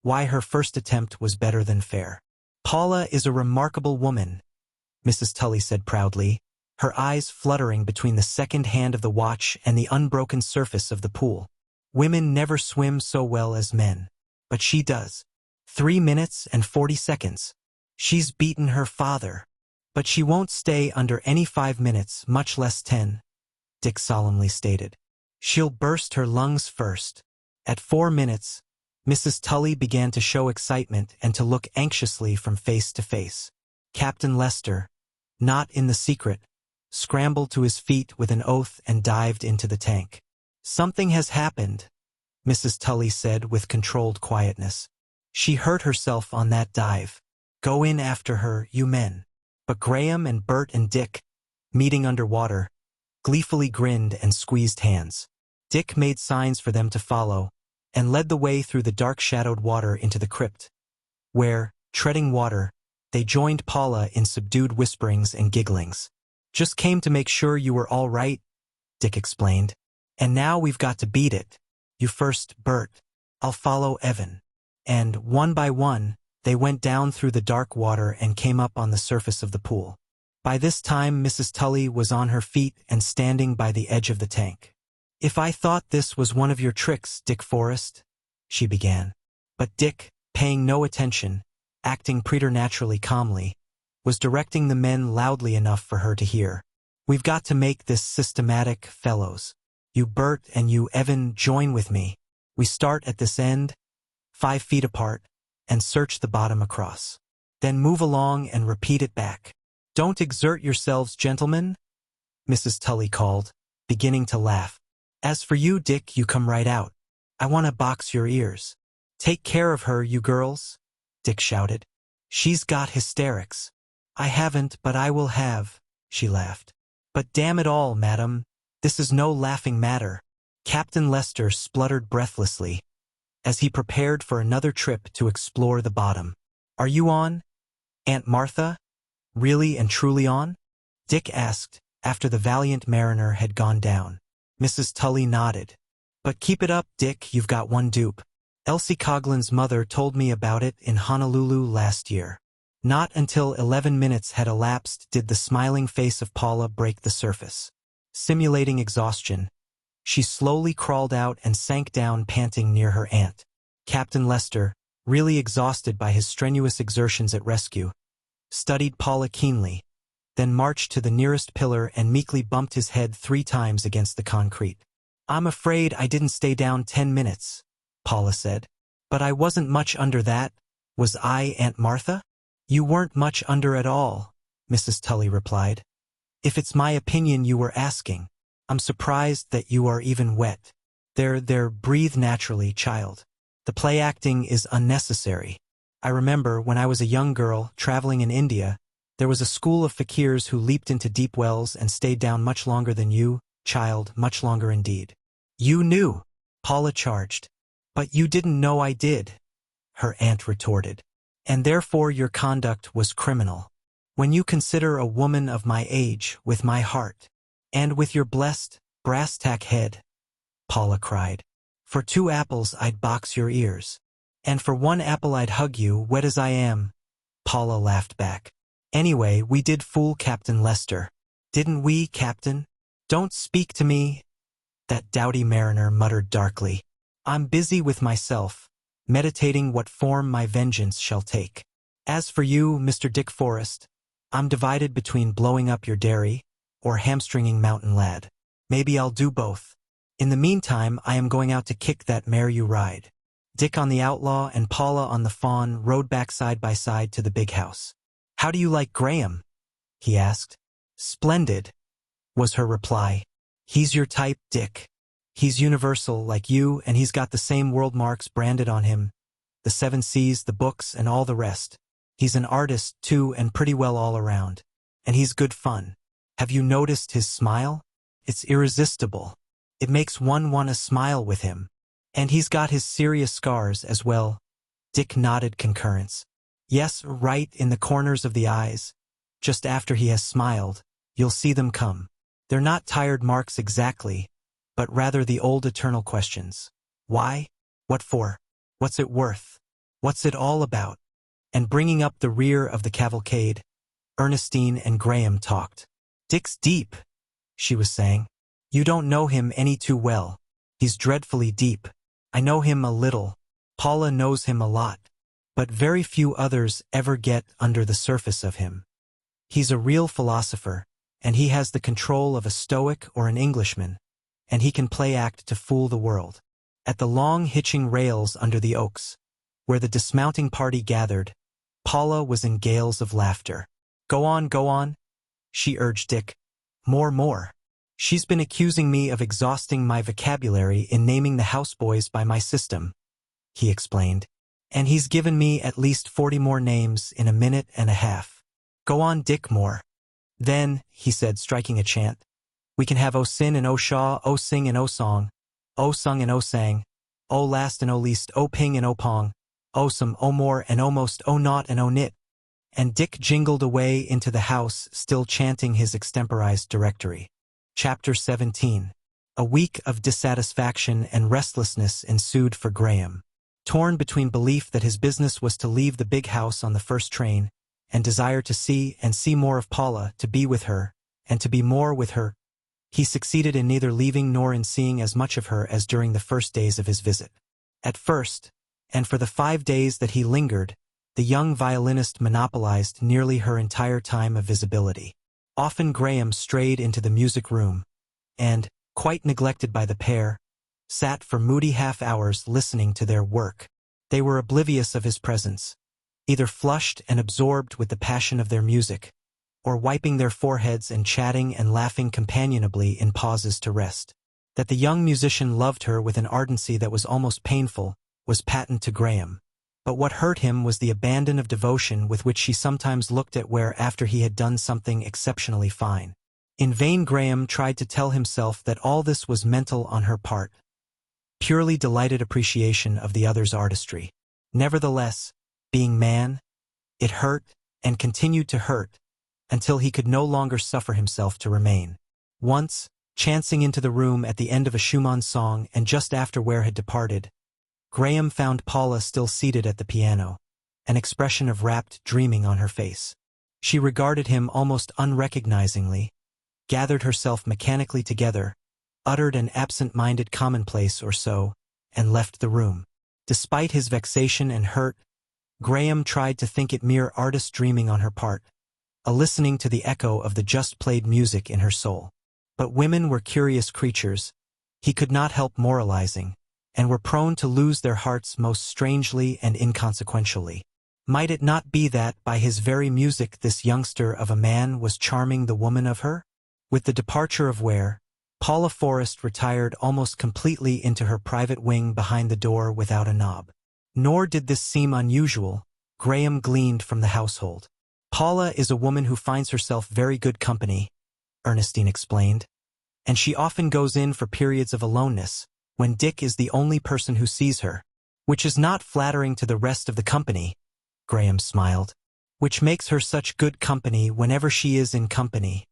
why her first attempt was better than fair." "Paula is a remarkable woman," Mrs. Tully said proudly, her eyes fluttering between the second hand of the watch and the unbroken surface of the pool. "Women never swim so well as men. But she does. 3 minutes and 40 seconds. She's beaten her father. But she won't stay under any 5 minutes, much less 10, Dick solemnly stated. "She'll burst her lungs first." At 4 minutes, Mrs. Tully began to show excitement and to look anxiously from face to face. Captain Lester, not in the secret, scrambled to his feet with an oath and dived into the tank. "Something has happened," Mrs. Tully said with controlled quietness. "She hurt herself on that dive. Go in after her, you men." But Graham and Bert and Dick, meeting underwater, gleefully grinned and squeezed hands. Dick made signs for them to follow, and led the way through the dark-shadowed water into the crypt, where, treading water, they joined Paula in subdued whisperings and gigglings. "Just came to make sure you were all right," Dick explained. "And now we've got to beat it. You first, Bert. I'll follow Evan." And, one by one, they went down through the dark water and came up on the surface of the pool. By this time Mrs. Tully was on her feet and standing by the edge of the tank. "If I thought this was one of your tricks, Dick Forrest," she began. But Dick, paying no attention, acting preternaturally calmly, was directing the men loudly enough for her to hear. "We've got to make this systematic, fellows. You Bert and you Evan join with me. We start at this end, 5 feet apart, and search the bottom across. Then move along and repeat it back. Don't exert yourselves, gentlemen," Mrs. Tully called, beginning to laugh. "As for you, Dick, you come right out. I want to box your ears." "Take care of her, you girls," Dick shouted. "She's got hysterics." "I haven't, but I will have," she laughed. "But damn it all, madam, this is no laughing matter." Captain Lester spluttered breathlessly, as he prepared for another trip to explore the bottom. "Are you on, Aunt Martha? Really and truly on?" Dick asked, after the valiant mariner had gone down. Mrs. Tully nodded. "But keep it up, Dick, you've got one dupe. Elsie Coughlin's mother told me about it in Honolulu last year." Not until 11 minutes had elapsed did the smiling face of Paula break the surface. Simulating exhaustion, she slowly crawled out and sank down panting near her aunt. Captain Lester, really exhausted by his strenuous exertions at rescue, studied Paula keenly, then marched to the nearest pillar and meekly bumped his head 3 times against the concrete. "I'm afraid I didn't stay down 10 minutes, Paula said. "But I wasn't much under that, was I, Aunt Martha?" "You weren't much under at all," Mrs. Tully replied. "If it's my opinion you were asking. I'm surprised that you are even wet. There, breathe naturally, child. The play acting is unnecessary. I remember when I was a young girl traveling in India, there was a school of fakirs who leaped into deep wells and stayed down much longer than you, child, much longer indeed." "You knew," Paula charged. "But you didn't know I did," her aunt retorted. "And therefore your conduct was criminal. When you consider a woman of my age, with my heart, and with your blessed, brass-tack head," Paula cried, "for 2 apples I'd box your ears. And for 1 apple I'd hug you, wet as I am," Paula laughed back. "Anyway, we did fool Captain Lester. Didn't we, Captain?" "Don't speak to me," that doughty mariner muttered darkly. "I'm busy with myself. meditating what form my vengeance shall take. As for you, Mr. Dick Forrest, I'm divided between blowing up your dairy or hamstringing Mountain Lad. Maybe I'll do both. In the meantime, I am going out to kick that mare you ride." Dick on the Outlaw and Paula on the Fawn rode back side by side to the big house. "How do you like Graham?" he asked. "Splendid," was her reply. "He's your type, Dick. He's universal like you, and he's got the same world marks branded on him, the 7 C's, the books, and all the rest. He's an artist, too, and pretty well all around. And he's good fun. Have you noticed his smile? It's irresistible. It makes one want to smile with him. And he's got his serious scars as well." Dick nodded concurrence. "Yes, right in the corners of the eyes. Just after he has smiled, you'll see them come. They're not tired marks exactly, but rather the old eternal questions. Why? What for? What's it worth? What's it all about?" And bringing up the rear of the cavalcade, Ernestine and Graham talked. "Dick's deep," she was saying. "You don't know him any too well. He's dreadfully deep. I know him a little. Paula knows him a lot. But very few others ever get under the surface of him. He's a real philosopher, and he has the control of a Stoic or an Englishman, and he can play act to fool the world." At the long hitching rails under the oaks, where the dismounting party gathered, Paula was in gales of laughter. Go on," she urged Dick. More. She's been accusing me of exhausting my vocabulary in naming the houseboys by my system," he explained. "And he's given me at least 40 more names in a minute and a half. Go on, Dick, more." "Then," he said, striking a chant, "we can have O Sin and O Shaw, O Sing and O Song, O Sung and O Sang, O Last and O Least, O Ping and O Pong, O Some, O More and O Most, O Not and O Nit." And Dick jingled away into the house, still chanting his extemporized directory. Chapter 17. A week of dissatisfaction and restlessness ensued for Graham. Torn between belief that his business was to leave the big house on the first train, and desire to see more of Paula, to be with her, and to be more with her, he succeeded in neither leaving nor in seeing as much of her as during the first days of his visit. At first, and for the 5 days that he lingered, the young violinist monopolized nearly her entire time of visibility. Often Graham strayed into the music room, and, quite neglected by the pair, sat for moody half-hours listening to their work. They were oblivious of his presence, either flushed and absorbed with the passion of their music, or wiping their foreheads and chatting and laughing companionably in pauses to rest. That the young musician loved her with an ardency that was almost painful was patent to Graham. But what hurt him was the abandon of devotion with which she sometimes looked at Ware after he had done something exceptionally fine. In vain Graham tried to tell himself that all this was mental on her part, purely delighted appreciation of the other's artistry. Nevertheless, being man, it hurt and continued to hurt until he could no longer suffer himself to remain. Once, chancing into the room at the end of a Schumann song and just after Ware had departed, Graham found Paula still seated at the piano, an expression of rapt dreaming on her face. She regarded him almost unrecognizingly, gathered herself mechanically together, uttered an absent-minded commonplace or so, and left the room. Despite his vexation and hurt, Graham tried to think it mere artist dreaming on her part, a listening to the echo of the just-played music in her soul. But women were curious creatures, he could not help moralizing, and were prone to lose their hearts most strangely and inconsequentially. Might it not be that, by his very music, this youngster of a man was charming the woman of her? With the departure of Ware, Paula Forrest retired almost completely into her private wing behind the door without a knob. Nor did this seem unusual, Graham gleaned from the household. "Paula is a woman who finds herself very good company," Ernestine explained, "and she often goes in for periods of aloneness, when Dick is the only person who sees her, which is not flattering to the rest of the company," Graham smiled. "Which makes her such good company whenever she is in company,"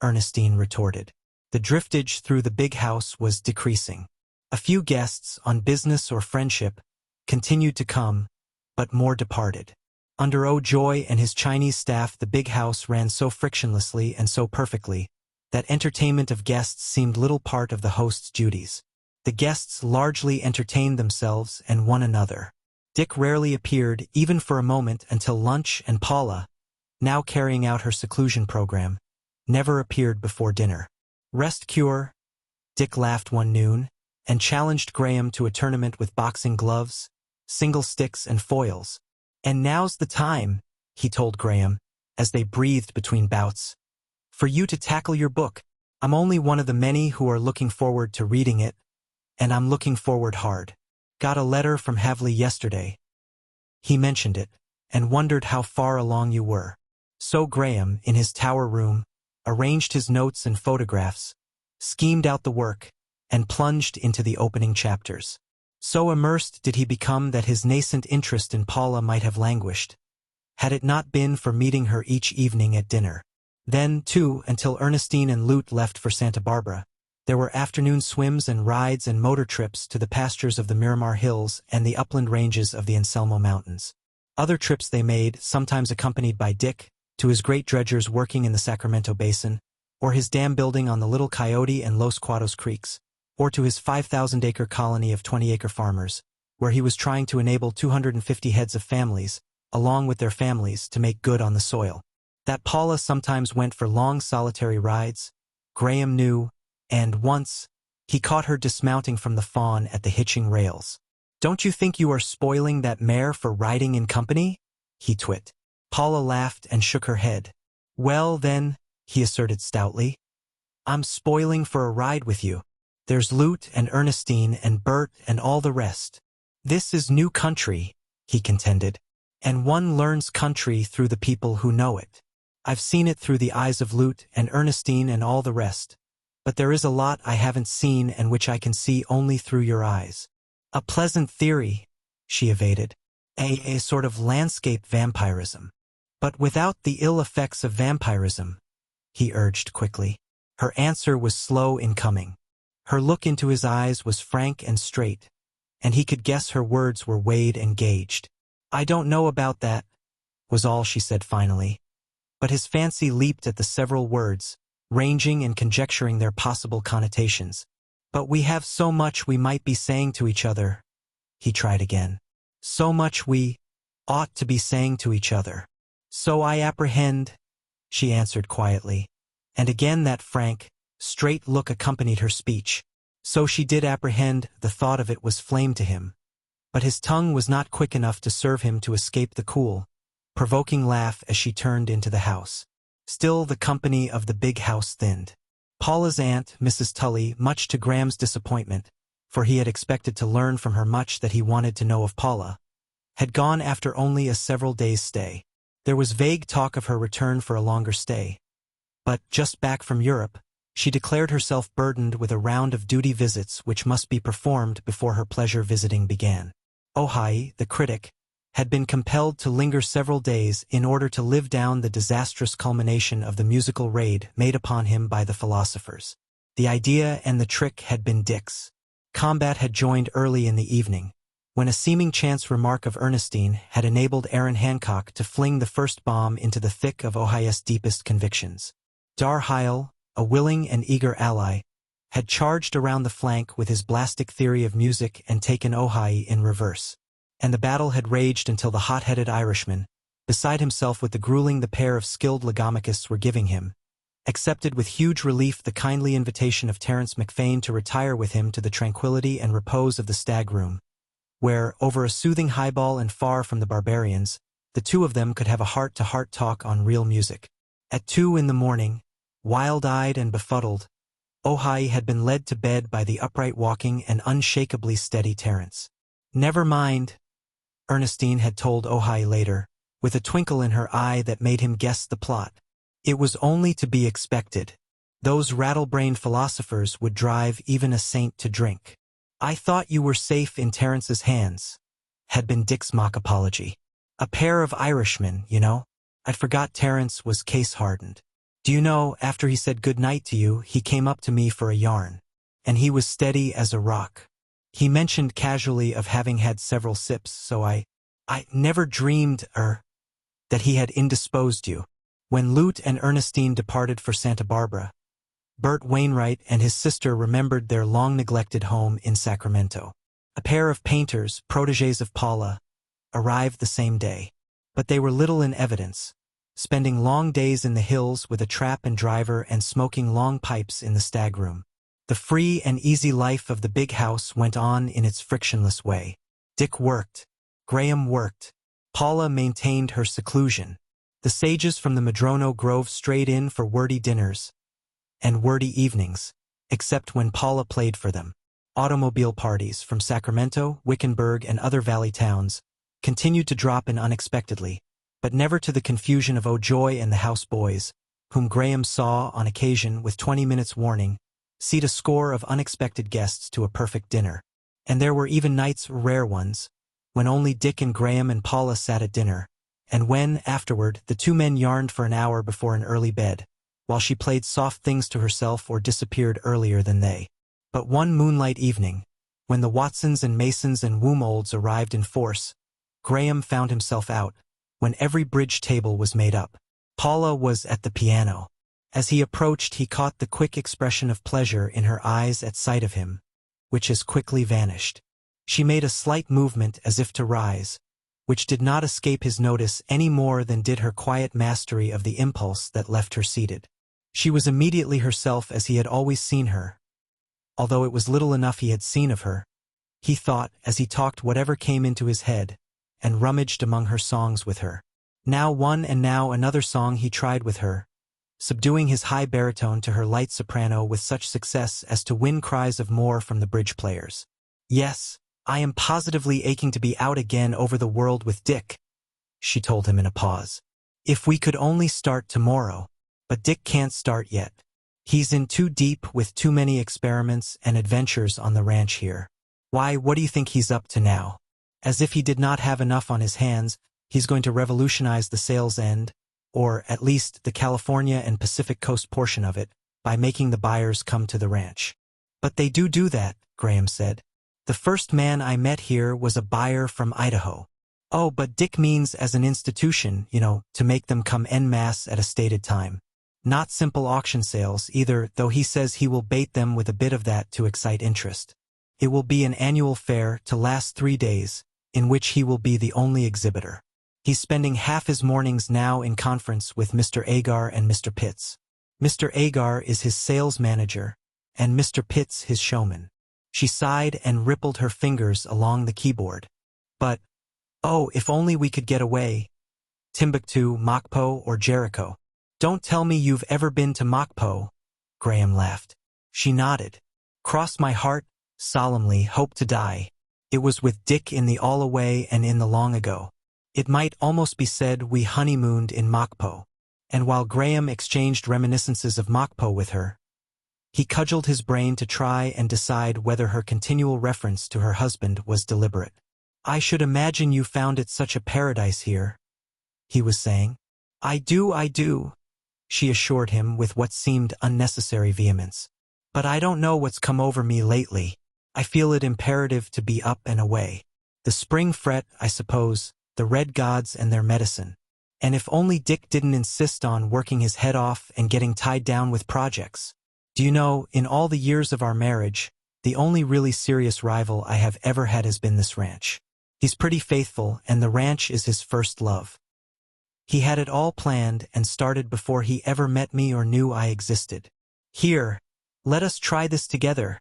Ernestine retorted. The driftage through the big house was decreasing. A few guests, on business or friendship, continued to come, but more departed. Under O'Joy and his Chinese staff, the big house ran so frictionlessly and so perfectly that entertainment of guests seemed little part of the host's duties. The guests largely entertained themselves and one another. Dick rarely appeared, even for a moment, until lunch, and Paula, now carrying out her seclusion program, never appeared before dinner. Rest cure? Dick laughed one noon, and challenged Graham to a tournament with boxing gloves, single sticks, and foils. And now's the time, he told Graham, as they breathed between bouts, for you to tackle your book. I'm only one of the many who are looking forward to reading it, and I'm looking forward hard. Got a letter from Havley yesterday. He mentioned it, and wondered how far along you were. So Graham, in his tower room, arranged his notes and photographs, schemed out the work, and plunged into the opening chapters. So immersed did he become that his nascent interest in Paula might have languished, had it not been for meeting her each evening at dinner. Then, too, until Ernestine and Lute left for Santa Barbara, there were afternoon swims and rides and motor trips to the pastures of the Miramar Hills and the upland ranges of the Anselmo Mountains. Other trips they made, sometimes accompanied by Dick, to his great dredgers working in the Sacramento Basin, or his dam building on the Little Coyote and Los Cuatos creeks, or to his 5,000-acre colony of 20-acre farmers, where he was trying to enable 250 heads of families, along with their families, to make good on the soil. That Paula sometimes went for long solitary rides, Graham knew, and once, he caught her dismounting from the fawn at the hitching rails. "Don't you think you are spoiling that mare for riding in company?" he twit. Paula laughed and shook her head. "Well, then," he asserted stoutly, "I'm spoiling for a ride with you. There's Lute and Ernestine and Bert and all the rest. This is new country," he contended, "and one learns country through the people who know it. I've seen it through the eyes of Lute and Ernestine and all the rest, but there is a lot I haven't seen and which I can see only through your eyes." "A pleasant theory," she evaded. A sort of landscape vampirism. "But without the ill effects of vampirism," he urged quickly. Her answer was slow in coming. Her look into his eyes was frank and straight, and he could guess her words were weighed and gauged. "I don't know about that," was all she said finally. But his fancy leaped at the several words, ranging and conjecturing their possible connotations. "But we have so much we might be saying to each other," he tried again. "So much we ought to be saying to each other." "So I apprehend," she answered quietly, and again that frank, straight look accompanied her speech. So she did apprehend. The thought of it was flame to him, but his tongue was not quick enough to serve him to escape the cool, provoking laugh as she turned into the house. Still the company of the big house thinned. Paula's aunt, Mrs. Tully, much to Graham's disappointment, for he had expected to learn from her much that he wanted to know of Paula, had gone after only a several days' stay. There was vague talk of her return for a longer stay, but, just back from Europe, she declared herself burdened with a round of duty visits which must be performed before her pleasure visiting began. Ojai, the critic, had been compelled to linger several days in order to live down the disastrous culmination of the musical raid made upon him by the philosophers. The idea and the trick had been Dick's. Combat had joined early in the evening, when a seeming chance remark of Ernestine had enabled Aaron Hancock to fling the first bomb into the thick of Ojai's deepest convictions. Dar Heil, a willing and eager ally, had charged around the flank with his blastic theory of music and taken Ojai in reverse. And the battle had raged until the hot-headed Irishman, beside himself with the grueling the pair of skilled logomachus were giving him, accepted with huge relief the kindly invitation of Terence McFane to retire with him to the tranquility and repose of the stag room, where, over a soothing highball and far from the barbarians, the two of them could have a heart-to-heart talk on real music. At 2 a.m, wild-eyed and befuddled, Ojai had been led to bed by the upright walking and unshakably steady Terence. "Never mind," Ernestine had told Ojai later, with a twinkle in her eye that made him guess the plot. "It was only to be expected. Those rattle-brained philosophers would drive even a saint to drink." "I thought you were safe in Terence's hands," had been Dick's mock apology. "A pair of Irishmen, you know. I'd forgot Terence was case-hardened. Do you know, after he said good night to you, he came up to me for a yarn. And he was steady as a rock. He mentioned casually of having had several sips, so I never dreamed, that he had indisposed you." When Lute and Ernestine departed for Santa Barbara, Bert Wainwright and his sister remembered their long-neglected home in Sacramento. A pair of painters, protégés of Paula, arrived the same day. But they were little in evidence, spending long days in the hills with a trap and driver and smoking long pipes in the stag room. The free and easy life of the big house went on in its frictionless way. Dick worked. Graham worked. Paula maintained her seclusion. The sages from the Madrono Grove strayed in for wordy dinners and wordy evenings, except when Paula played for them. Automobile parties from Sacramento, Wickenburg, and other valley towns continued to drop in unexpectedly, but never to the confusion of O'Joy and the houseboys, whom Graham saw, on occasion, with 20 minutes' warning, seat a score of unexpected guests to a perfect dinner. And there were even nights, rare ones, when only Dick and Graham and Paula sat at dinner, and when, afterward, the two men yarned for an hour before an early bed, while she played soft things to herself or disappeared earlier than they. But one moonlight evening, when the Watsons and Masons and Woomolds arrived in force, Graham found himself out, when every bridge table was made up. Paula was at the piano. As he approached, he caught the quick expression of pleasure in her eyes at sight of him, which as quickly vanished. She made a slight movement as if to rise, which did not escape his notice any more than did her quiet mastery of the impulse that left her seated. She was immediately herself as he had always seen her, although it was little enough he had seen of her. He thought, as he talked whatever came into his head, and rummaged among her songs with her. Now one and now another song he tried with her, subduing his high baritone to her light soprano with such success as to win cries of more from the bridge players. "Yes, I am positively aching to be out again over the world with Dick," she told him in a pause. "If we could only start tomorrow. But Dick can't start yet. He's in too deep with too many experiments and adventures on the ranch here. Why, what do you think he's up to now? As if he did not have enough on his hands, he's going to revolutionize the sales end, or at least the California and Pacific Coast portion of it, by making the buyers come to the ranch." "But they do that," Graham said. "The first man I met here was a buyer from Idaho." "Oh, but Dick means as an institution, to make them come en masse at a stated time. Not simple auction sales either, though he says he will bait them with a bit of that to excite interest. It will be an annual fair to last 3 days, in which he will be the only exhibitor. He's spending half his mornings now in conference with Mr. Agar and Mr. Pitts. Mr. Agar is his sales manager, and Mr. Pitts his showman." She sighed and rippled her fingers along the keyboard. "But, oh, if only we could get away. Timbuktu, Mokpo, or Jericho." "Don't tell me you've ever been to Mokpo," Graham laughed. She nodded. "Cross my heart, solemnly, hope to die. It was with Dick in the all-away and in the long ago. It might almost be said we honeymooned in Mokpo." And while Graham exchanged reminiscences of Mokpo with her, he cudgeled his brain to try and decide whether her continual reference to her husband was deliberate. "I should imagine you found it such a paradise here," he was saying. I do," she assured him with what seemed unnecessary vehemence. "But I don't know what's come over me lately. I feel it imperative to be up and away. The spring fret, I suppose, the red gods and their medicine. And if only Dick didn't insist on working his head off and getting tied down with projects. Do you know, in all the years of our marriage, the only really serious rival I have ever had has been this ranch. He's pretty faithful, and the ranch is his first love. He had it all planned and started before he ever met me or knew I existed. Here, let us try this together,"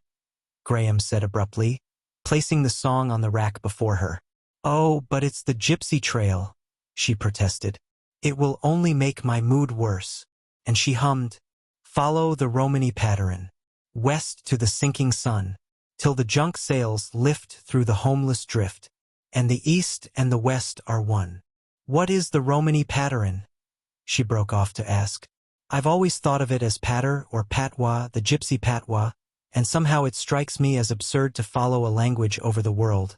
Graham said abruptly, placing the song on the rack before her. "Oh, but it's the gypsy trail," she protested. "It will only make my mood worse." And she hummed, "Follow the Romany pattern, west to the sinking sun, till the junk sails lift through the homeless drift, and the east and the west are one." "What is the Romany pattern?" she broke off to ask. "I've always thought of it as patter or patois, the gypsy patois, and somehow it strikes me as absurd to follow a language over the world,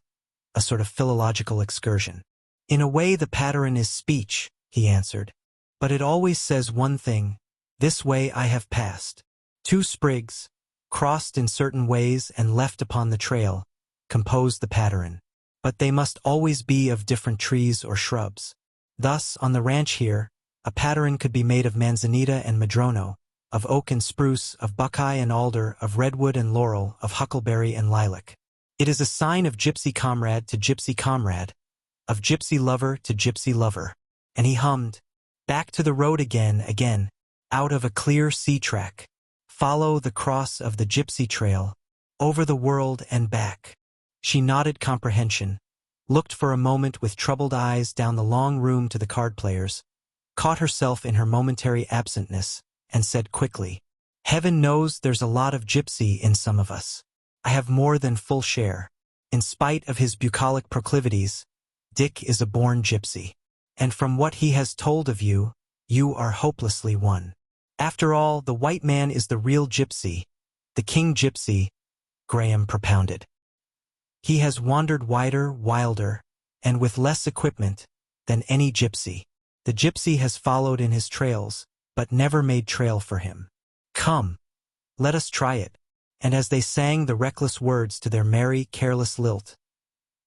a sort of philological excursion." "In a way the pattern is speech," he answered. "But it always says one thing, this way I have passed." 2 sprigs, crossed in certain ways and left upon the trail, compose the pattern. But they must always be of different trees or shrubs. Thus, on the ranch here, a pattern could be made of manzanita and madrono, of oak and spruce, of buckeye and alder, of redwood and laurel, of huckleberry and lilac. It is a sign of gypsy comrade to gypsy comrade, of gypsy lover to gypsy lover. And he hummed, back to the road again, out of a clear sea track. Follow the cross of the gypsy trail, over the world and back. She nodded comprehension, looked for a moment with troubled eyes down the long room to the card players, caught herself in her momentary absentness, and said quickly, Heaven knows there's a lot of gypsy in some of us. I have more than full share. In spite of his bucolic proclivities, Dick is a born gypsy. And from what he has told of you, you are hopelessly one. After all, the white man is the real gypsy, the king gypsy, Graham propounded. He has wandered wider, wilder, and with less equipment than any gypsy. The gypsy has followed in his trails, but never made trail for him. Come, let us try it. And as they sang the reckless words to their merry, careless lilt,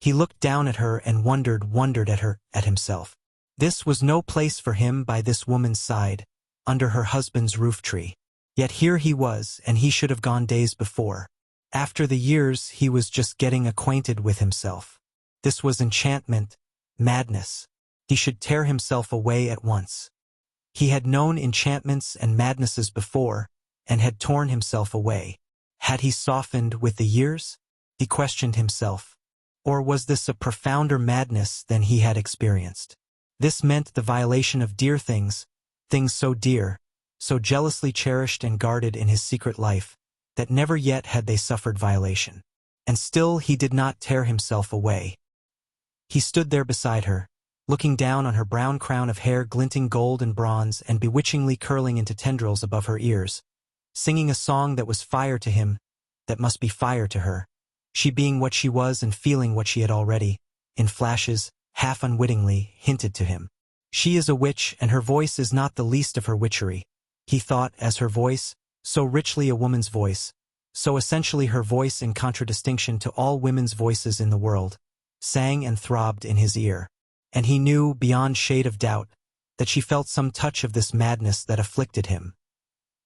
he looked down at her and wondered at himself. This was no place for him by this woman's side, under her husband's roof tree. Yet here he was, and he should have gone days before. After the years, he was just getting acquainted with himself. This was enchantment, madness. He should tear himself away at once. He had known enchantments and madnesses before, and had torn himself away. Had he softened with the years? He questioned himself. Or was this a profounder madness than he had experienced? This meant the violation of dear things so dear, so jealously cherished and guarded in his secret life, that never yet had they suffered violation. And still he did not tear himself away. He stood there beside her, looking down on her brown crown of hair glinting gold and bronze and bewitchingly curling into tendrils above her ears, singing a song that was fire to him, that must be fire to her, she being what she was and feeling what she had already, in flashes, half unwittingly, hinted to him. She is a witch, and her voice is not the least of her witchery, he thought, as her voice, so richly a woman's voice, so essentially her voice in contradistinction to all women's voices in the world, sang and throbbed in his ear. And he knew, beyond shade of doubt, that she felt some touch of this madness that afflicted him,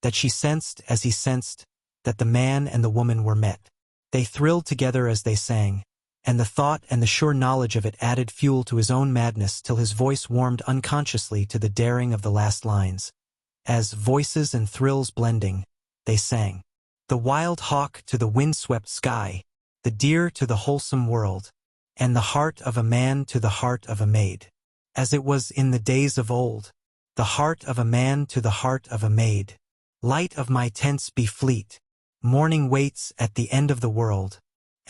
that she sensed, as he sensed, that the man and the woman were met. They thrilled together as they sang, and the thought and the sure knowledge of it added fuel to his own madness till his voice warmed unconsciously to the daring of the last lines. As, voices and thrills blending, they sang, the wild hawk to the wind-swept sky, the deer to the wholesome world, and the heart of a man to the heart of a maid. As it was in the days of old, the heart of a man to the heart of a maid. Light of my tents be fleet, morning waits at the end of the world,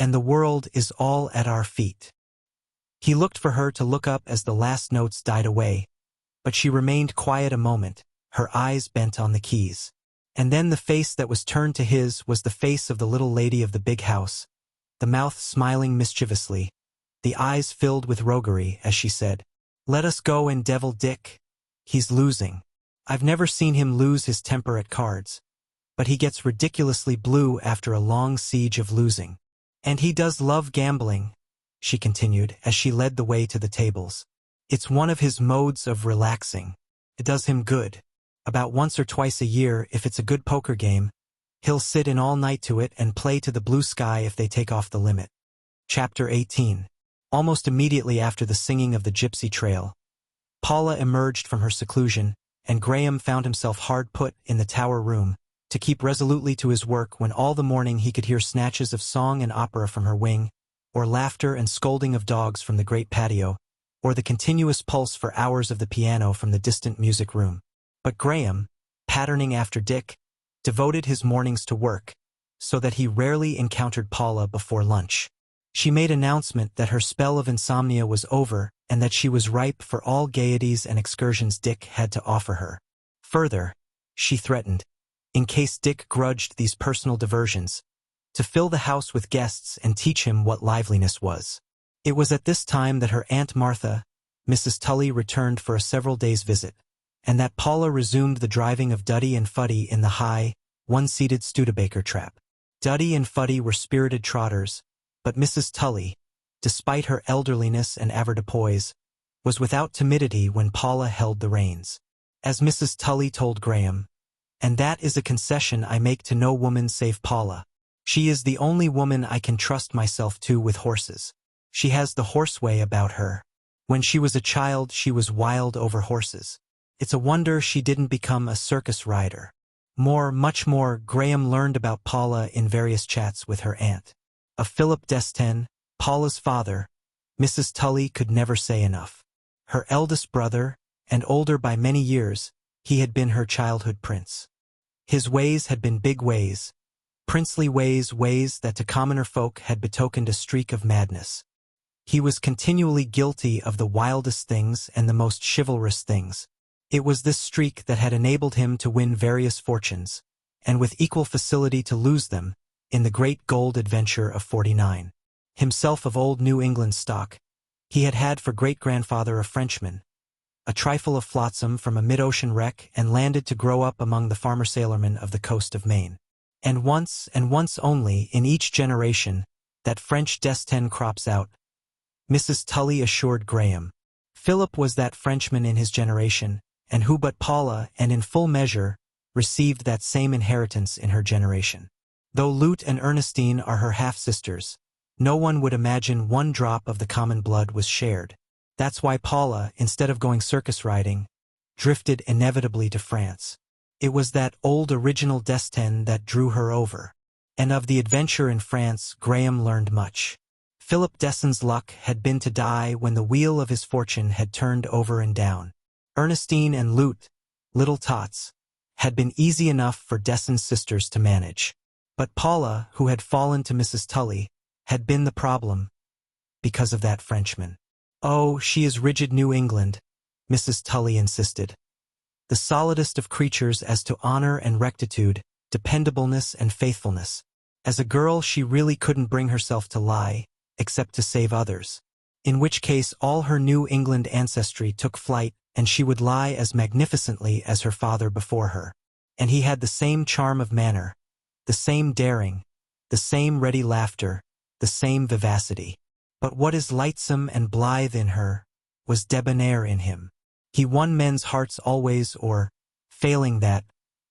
and the world is all at our feet. He looked for her to look up as the last notes died away, but she remained quiet a moment, her eyes bent on the keys. And then the face that was turned to his was the face of the little lady of the big house, the mouth smiling mischievously, the eyes filled with roguery as she said, Let us go and devil Dick. He's losing. I've never seen him lose his temper at cards, but he gets ridiculously blue after a long siege of losing. And he does love gambling, she continued as she led the way to the tables. It's one of his modes of relaxing. It does him good. About once or twice a year, if it's a good poker game, he'll sit in all night to it and play to the blue sky if they take off the limit. Chapter 18. Almost immediately after the singing of the gypsy trail, Paula emerged from her seclusion, and Graham found himself hard put in the tower room to keep resolutely to his work when all the morning he could hear snatches of song and opera from her wing, or laughter and scolding of dogs from the great patio, or the continuous pulse for hours of the piano from the distant music room. But Graham, patterning after Dick, devoted his mornings to work, so that he rarely encountered Paula before lunch. She made announcement that her spell of insomnia was over and that she was ripe for all gaieties and excursions Dick had to offer her. Further, she threatened, in case Dick grudged these personal diversions, to fill the house with guests and teach him what liveliness was. It was at this time that her Aunt Martha, Mrs. Tully, returned for a several days' visit, and that Paula resumed the driving of Duddy and Fuddy in the high, one-seated Studebaker trap. Duddy and Fuddy were spirited trotters, but Mrs. Tully, despite her elderliness and avoirdupois, was without timidity when Paula held the reins. As Mrs. Tully told Graham, and that is a concession I make to no woman save Paula. She is the only woman I can trust myself to with horses. She has the horseway about her. When she was a child, she was wild over horses. It's a wonder she didn't become a circus rider. Much more, Graham learned about Paula in various chats with her aunt. Of Philip Destin, Paula's father, Mrs. Tully could never say enough. Her eldest brother, and older by many years, he had been her childhood prince. His ways had been big ways, princely ways, ways that to commoner folk had betokened a streak of madness. He was continually guilty of the wildest things and the most chivalrous things. It was this streak that had enabled him to win various fortunes, and with equal facility to lose them, in the great gold adventure of '49. Himself of old New England stock, he had had for great-grandfather a Frenchman, a trifle of flotsam from a mid-ocean wreck, and landed to grow up among the farmer-sailormen of the coast of Maine. And once only, in each generation, that French destin crops out, Mrs. Tully assured Graham. Philip was that Frenchman in his generation, and who but Paula, and in full measure, received that same inheritance in her generation. Though Lute and Ernestine are her half-sisters, no one would imagine one drop of the common blood was shared. That's why Paula, instead of going circus riding, drifted inevitably to France. It was that old original destin that drew her over. And of the adventure in France, Graham learned much. Philip Destin's luck had been to die when the wheel of his fortune had turned over and down. Ernestine and Lute, little tots, had been easy enough for Destin's sisters to manage. But Paula, who had fallen to Mrs. Tully, had been the problem, because of that Frenchman. Oh, she is rigid New England, Mrs. Tully insisted. The solidest of creatures as to honor and rectitude, dependableness and faithfulness. As a girl she really couldn't bring herself to lie, except to save others. In which case all her New England ancestry took flight, and she would lie as magnificently as her father before her. And he had the same charm of manner, the same daring, the same ready laughter, the same vivacity. But what is lightsome and blithe in her, was debonair in him. He won men's hearts always, or, failing that,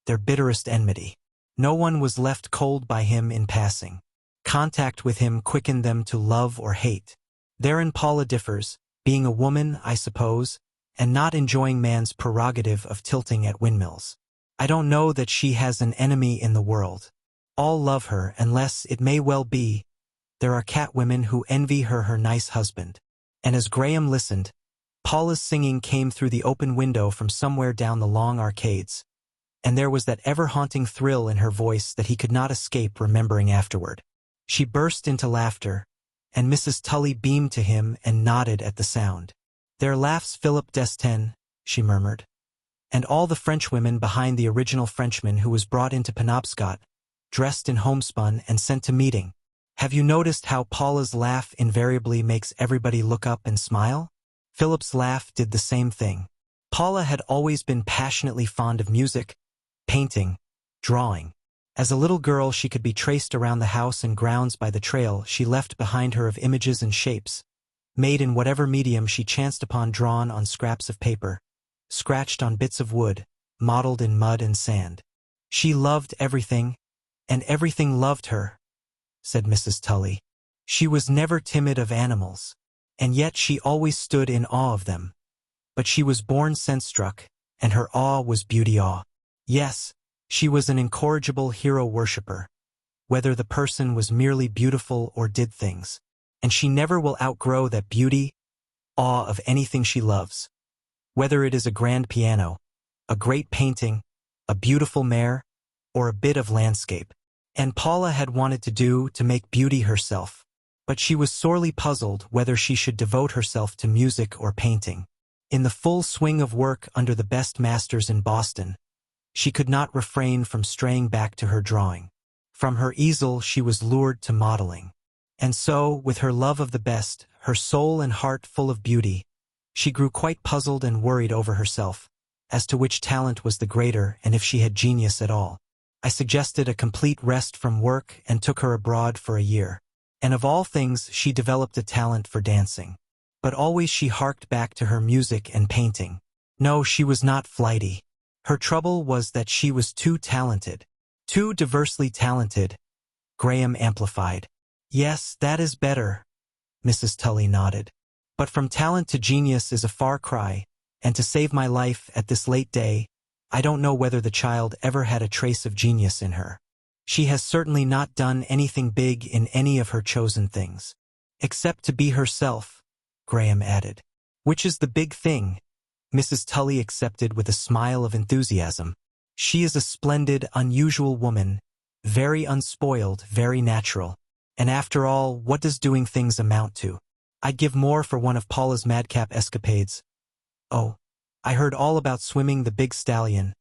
their bitterest enmity. No one was left cold by him in passing. Contact with him quickened them to love or hate. Therein Paula differs, being a woman, I suppose, and not enjoying man's prerogative of tilting at windmills. I don't know that she has an enemy in the world. All love her, unless, it may well be, there are catwomen who envy her nice husband. And as Graham listened, Paula's singing came through the open window from somewhere down the long arcades, and there was that ever-haunting thrill in her voice that he could not escape remembering afterward. She burst into laughter, and Mrs. Tully beamed to him and nodded at the sound. "There laughs Philip Destin," she murmured. And all the Frenchwomen behind the original Frenchman who was brought into Penobscot, dressed in homespun and sent to meeting. Have you noticed how Paula's laugh invariably makes everybody look up and smile? Philip's laugh did the same thing. Paula had always been passionately fond of music, painting, drawing. As a little girl she could be traced around the house and grounds by the trail she left behind her of images and shapes, made in whatever medium she chanced upon, drawn on scraps of paper, scratched on bits of wood, modeled in mud and sand. She loved everything, and everything loved her, said Mrs. Tully. She was never timid of animals, and yet she always stood in awe of them. But she was born sense-struck, and her awe was beauty-awe. Yes, she was an incorrigible hero-worshipper, whether the person was merely beautiful or did things. And she never will outgrow that beauty, awe of anything she loves. Whether it is a grand piano, a great painting, a beautiful mare, or a bit of landscape. And Paula had wanted to make beauty herself, but she was sorely puzzled whether she should devote herself to music or painting. In the full swing of work under the best masters in Boston, she could not refrain from straying back to her drawing. From her easel she was lured to modeling. And so, with her love of the best, her soul and heart full of beauty, she grew quite puzzled and worried over herself, as to which talent was the greater and if she had genius at all. I suggested a complete rest from work and took her abroad for a year. And of all things she developed a talent for dancing. But always she harked back to her music and painting. No, she was not flighty. Her trouble was that she was too talented. Too diversely talented, Graham amplified. Yes, that is better, Mrs. Tully nodded. But from talent to genius is a far cry, and to save my life at this late day, I don't know whether the child ever had a trace of genius in her. She has certainly not done anything big in any of her chosen things. Except to be herself, Graham added. Which is the big thing, Mrs. Tully accepted with a smile of enthusiasm. She is a splendid, unusual woman, very unspoiled, very natural. And after all, what does doing things amount to? I'd give more for one of Paula's madcap escapades. Oh, I heard all about swimming the big stallion.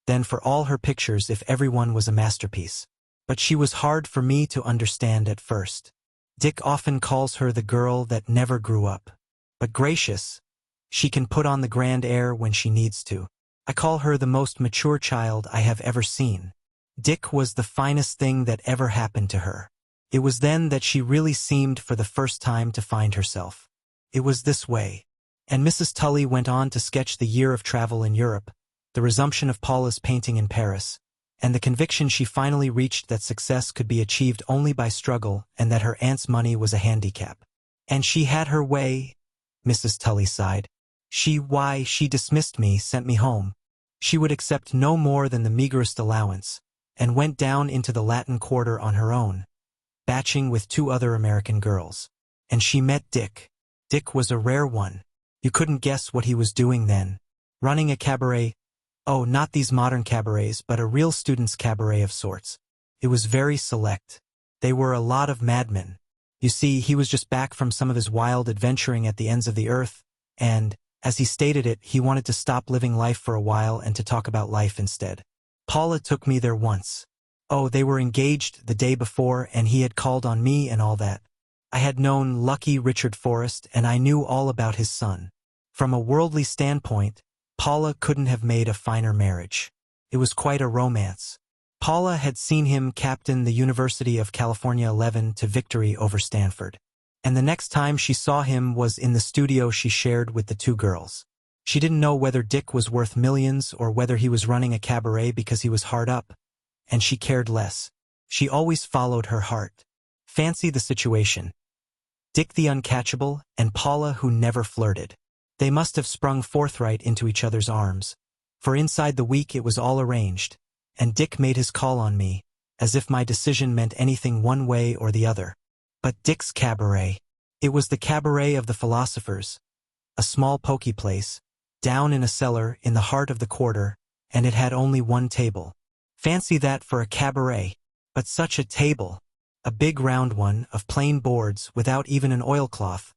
Then for all her pictures if everyone was a masterpiece. But she was hard for me to understand at first. Dick often calls her the girl that never grew up. But gracious, she can put on the grand air when she needs to. I call her the most mature child I have ever seen. Dick was the finest thing that ever happened to her. It was then that she really seemed for the first time to find herself. It was this way. And Mrs. Tully went on to sketch the year of travel in Europe, the resumption of Paula's painting in Paris, and the conviction she finally reached that success could be achieved only by struggle and that her aunt's money was a handicap. And she had her way, Mrs. Tully sighed. She dismissed me, sent me home. She would accept no more than the meagerest allowance, and went down into the Latin Quarter on her own, batching with 2 other American girls. And she met Dick. Dick was a rare one. You couldn't guess what he was doing then. Running a cabaret. Oh, not these modern cabarets, but a real student's cabaret of sorts. It was very select. They were a lot of madmen. You see, he was just back from some of his wild adventuring at the ends of the earth, and, as he stated it, he wanted to stop living life for a while and to talk about life instead. Paula took me there once. Oh, they were engaged the day before, and he had called on me and all that. I had known lucky Richard Forrest, and I knew all about his son. From a worldly standpoint, Paula couldn't have made a finer marriage. It was quite a romance. Paula had seen him captain the University of California 11 to victory over Stanford. And the next time she saw him was in the studio she shared with the 2 girls. She didn't know whether Dick was worth millions or whether he was running a cabaret because he was hard up, and she cared less. She always followed her heart. Fancy the situation. Dick the uncatchable, and Paula who never flirted. They must have sprung forthright into each other's arms, for inside the week it was all arranged, and Dick made his call on me, as if my decision meant anything one way or the other. But Dick's cabaret. It was the cabaret of the philosophers, a small pokey place, down in a cellar in the heart of the quarter, and it had only 1 table. Fancy that for a cabaret. But such a table. A big round one, of plain boards, without even an oilcloth.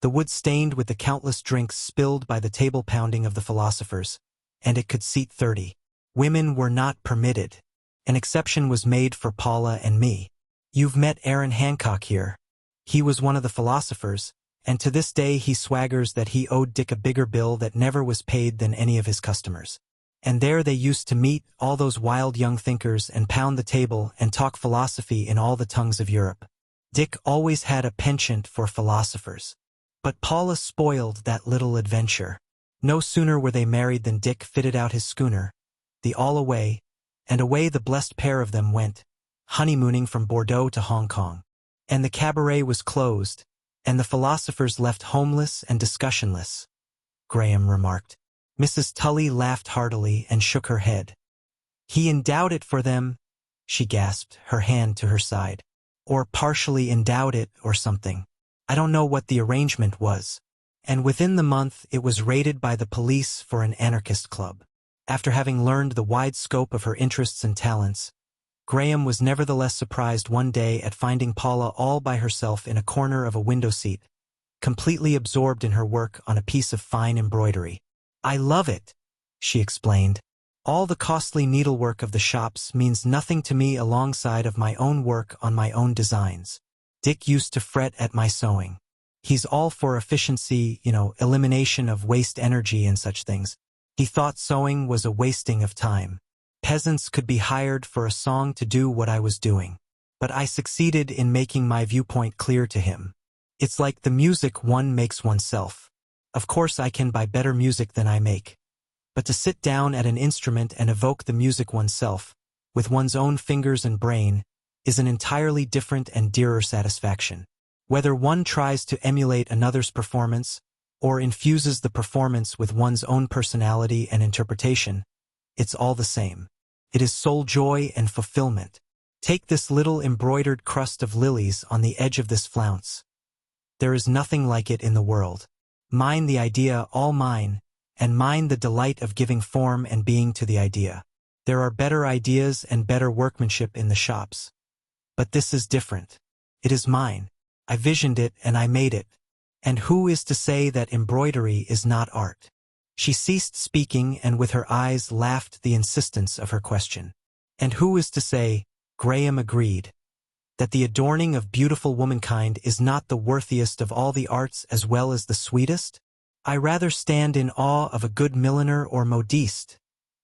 The wood stained with the countless drinks spilled by the table pounding of the philosophers, and it could seat 30. Women were not permitted. An exception was made for Paula and me. You've met Aaron Hancock here. He was one of the philosophers, and to this day he swaggers that he owed Dick a bigger bill that never was paid than any of his customers. And there they used to meet, all those wild young thinkers, and pound the table and talk philosophy in all the tongues of Europe. Dick always had a penchant for philosophers. But Paula spoiled that little adventure. No sooner were they married than Dick fitted out his schooner, the All Away, and away the blessed pair of them went, honeymooning from Bordeaux to Hong Kong. And the cabaret was closed, and the philosophers left homeless and discussionless, Graham remarked. Mrs. Tully laughed heartily and shook her head. He endowed it for them, she gasped, her hand to her side. Or partially endowed it or something. I don't know what the arrangement was. And within the month it was raided by the police for an anarchist club. After having learned the wide scope of her interests and talents, Graham was nevertheless surprised one day at finding Paula all by herself in a corner of a window seat, completely absorbed in her work on a piece of fine embroidery. I love it, she explained. All the costly needlework of the shops means nothing to me alongside of my own work on my own designs. Dick used to fret at my sewing. He's all for efficiency, elimination of waste energy and such things. He thought sewing was a wasting of time. Peasants could be hired for a song to do what I was doing. But I succeeded in making my viewpoint clear to him. It's like the music one makes oneself. Of course I can buy better music than I make. But to sit down at an instrument and evoke the music oneself, with one's own fingers and brain, is an entirely different and dearer satisfaction. Whether one tries to emulate another's performance, or infuses the performance with one's own personality and interpretation, it's all the same. It is soul joy and fulfillment. Take this little embroidered crust of lilies on the edge of this flounce. There is nothing like it in the world. Mine the idea, all mine, and mine the delight of giving form and being to the idea. There are better ideas and better workmanship in the shops. But this is different. It is mine. I visioned it and I made it. And who is to say that embroidery is not art? She ceased speaking and with her eyes laughed the insistence of her question. And who is to say, Graham agreed, that the adorning of beautiful womankind is not the worthiest of all the arts as well as the sweetest? I rather stand in awe of a good milliner or modiste.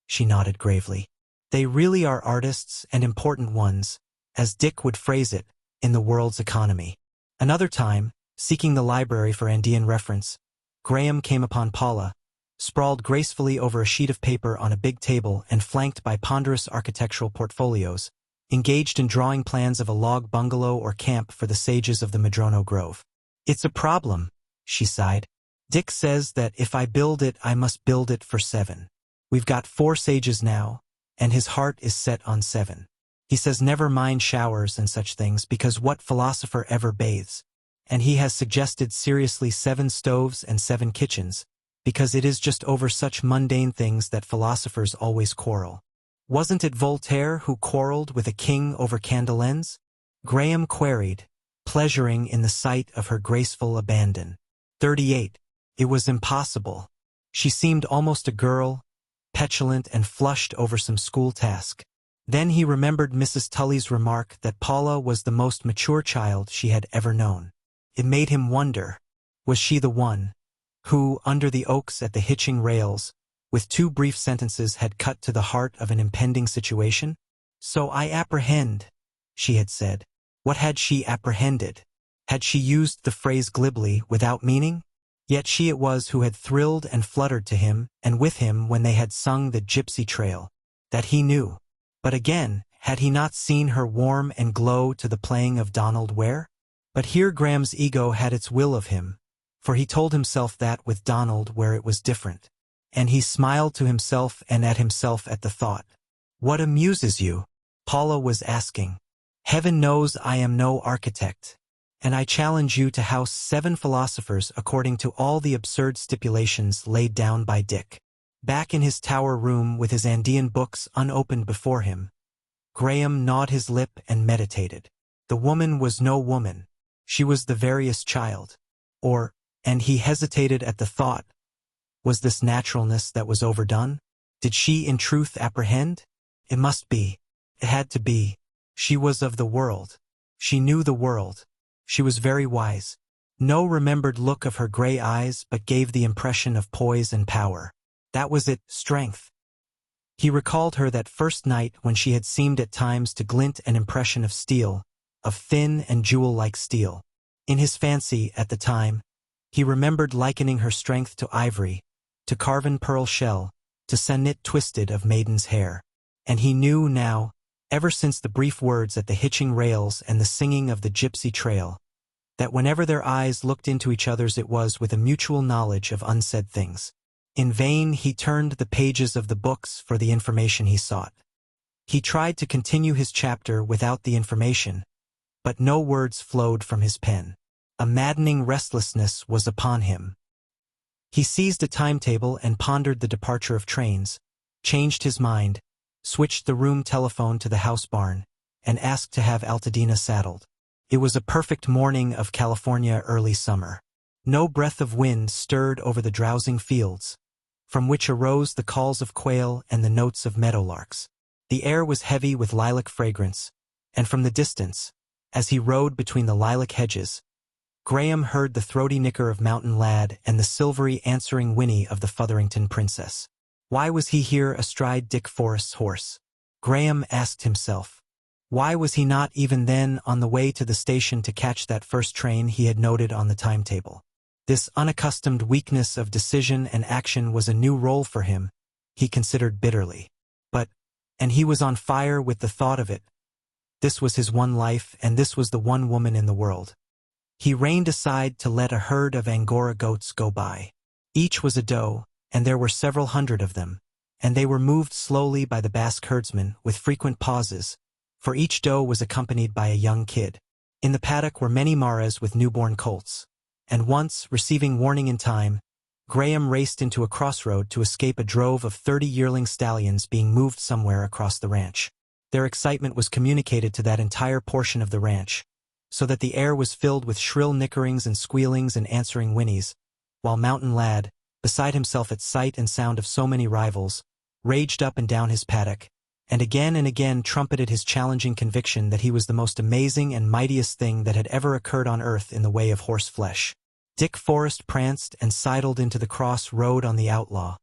She nodded gravely. They really are artists and important ones, as Dick would phrase it, in the world's economy. Another time, seeking the library for Andean reference, Graham came upon Paula, sprawled gracefully over a sheet of paper on a big table and flanked by ponderous architectural portfolios, engaged in drawing plans of a log bungalow or camp for the sages of the Madrono Grove. It's a problem, she sighed. Dick says that if I build it, I must build it for 7. We've got 4 sages now, and his heart is set on 7. He says never mind showers and such things because what philosopher ever bathes? And he has suggested seriously 7 stoves and 7 kitchens, because it is just over such mundane things that philosophers always quarrel. Wasn't it Voltaire who quarreled with a king over candle ends? Graham queried, pleasuring in the sight of her graceful abandon. 38. It was impossible. She seemed almost a girl, petulant and flushed over some school task. Then he remembered Mrs. Tully's remark that Paula was the most mature child she had ever known. It made him wonder, was she the one who, under the oaks at the hitching rails, with 2 brief sentences had cut to the heart of an impending situation? So I apprehend, she had said. What had she apprehended? Had she used the phrase glibly, without meaning? Yet she it was who had thrilled and fluttered to him and with him when they had sung the gypsy trail. That he knew. But again, had he not seen her warm and glow to the playing of Donald Ware? But here Graham's ego had its will of him, for he told himself that with Donald Ware it was different. And he smiled to himself and at himself at the thought. What amuses you? Paula was asking. Heaven knows I am no architect. And I challenge you to house 7 philosophers according to all the absurd stipulations laid down by Dick. Back in his tower room with his Andean books unopened before him, Graham gnawed his lip and meditated. The woman was no woman. She was the veriest child. And he hesitated at the thought, was this naturalness that was overdone? Did she in truth apprehend? It must be. It had to be. She was of the world. She knew the world. She was very wise. No remembered look of her gray eyes but gave the impression of poise and power. That was it, strength. He recalled her that first night when she had seemed at times to glint an impression of steel, of thin and jewel-like steel. In his fancy, at the time, he remembered likening her strength to ivory, to carven pearl shell, to samnit twisted of maiden's hair. And he knew now, ever since the brief words at the hitching rails and the singing of the gypsy trail, that whenever their eyes looked into each other's it was with a mutual knowledge of unsaid things. In vain he turned the pages of the books for the information he sought. He tried to continue his chapter without the information, but no words flowed from his pen. A maddening restlessness was upon him. He seized a timetable and pondered the departure of trains, changed his mind, switched the room telephone to the house barn, and asked to have Altadena saddled. It was a perfect morning of California early summer. No breath of wind stirred over the drowsing fields, from which arose the calls of quail and the notes of meadowlarks. The air was heavy with lilac fragrance, and from the distance, as he rode between the lilac hedges, Graham heard the throaty nicker of Mountain Lad and the silvery answering whinny of the Fotherington Princess. Why was he here astride Dick Forrest's horse? Graham asked himself. Why was he not even then on the way to the station to catch that first train he had noted on the timetable? This unaccustomed weakness of decision and action was a new role for him, he considered bitterly. And he was on fire with the thought of it. This was his one life, and this was the one woman in the world. He reined aside to let a herd of Angora goats go by. Each was a doe, and there were several hundred of them, and they were moved slowly by the Basque herdsman with frequent pauses, for each doe was accompanied by a young kid. In the paddock were many maras with newborn colts, and once, receiving warning in time, Graham raced into a crossroad to escape a drove of 30 yearling stallions being moved somewhere across the ranch. Their excitement was communicated to that entire portion of the ranch, so that the air was filled with shrill nickerings and squealings and answering whinnies, while Mountain Lad, beside himself at sight and sound of so many rivals, raged up and down his paddock, and again trumpeted his challenging conviction that he was the most amazing and mightiest thing that had ever occurred on earth in the way of horse flesh. Dick Forrest pranced and sidled into the cross road on the outlaw,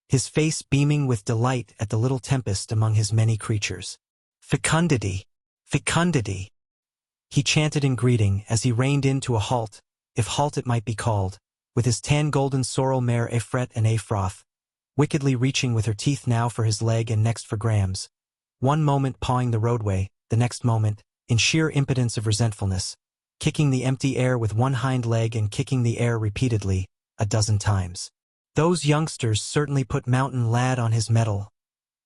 his face beaming with delight at the little tempest among his many creatures. Fecundity! Fecundity! He chanted in greeting as he reined in to a halt, if halt it might be called, with his tan golden sorrel mare Efret and Efroth, wickedly reaching with her teeth now for his leg and next for Graham's, one moment pawing the roadway, the next moment, in sheer impotence of resentfulness, kicking the empty air with one hind leg and kicking the air repeatedly, a dozen times. Those youngsters certainly put Mountain Lad on his mettle.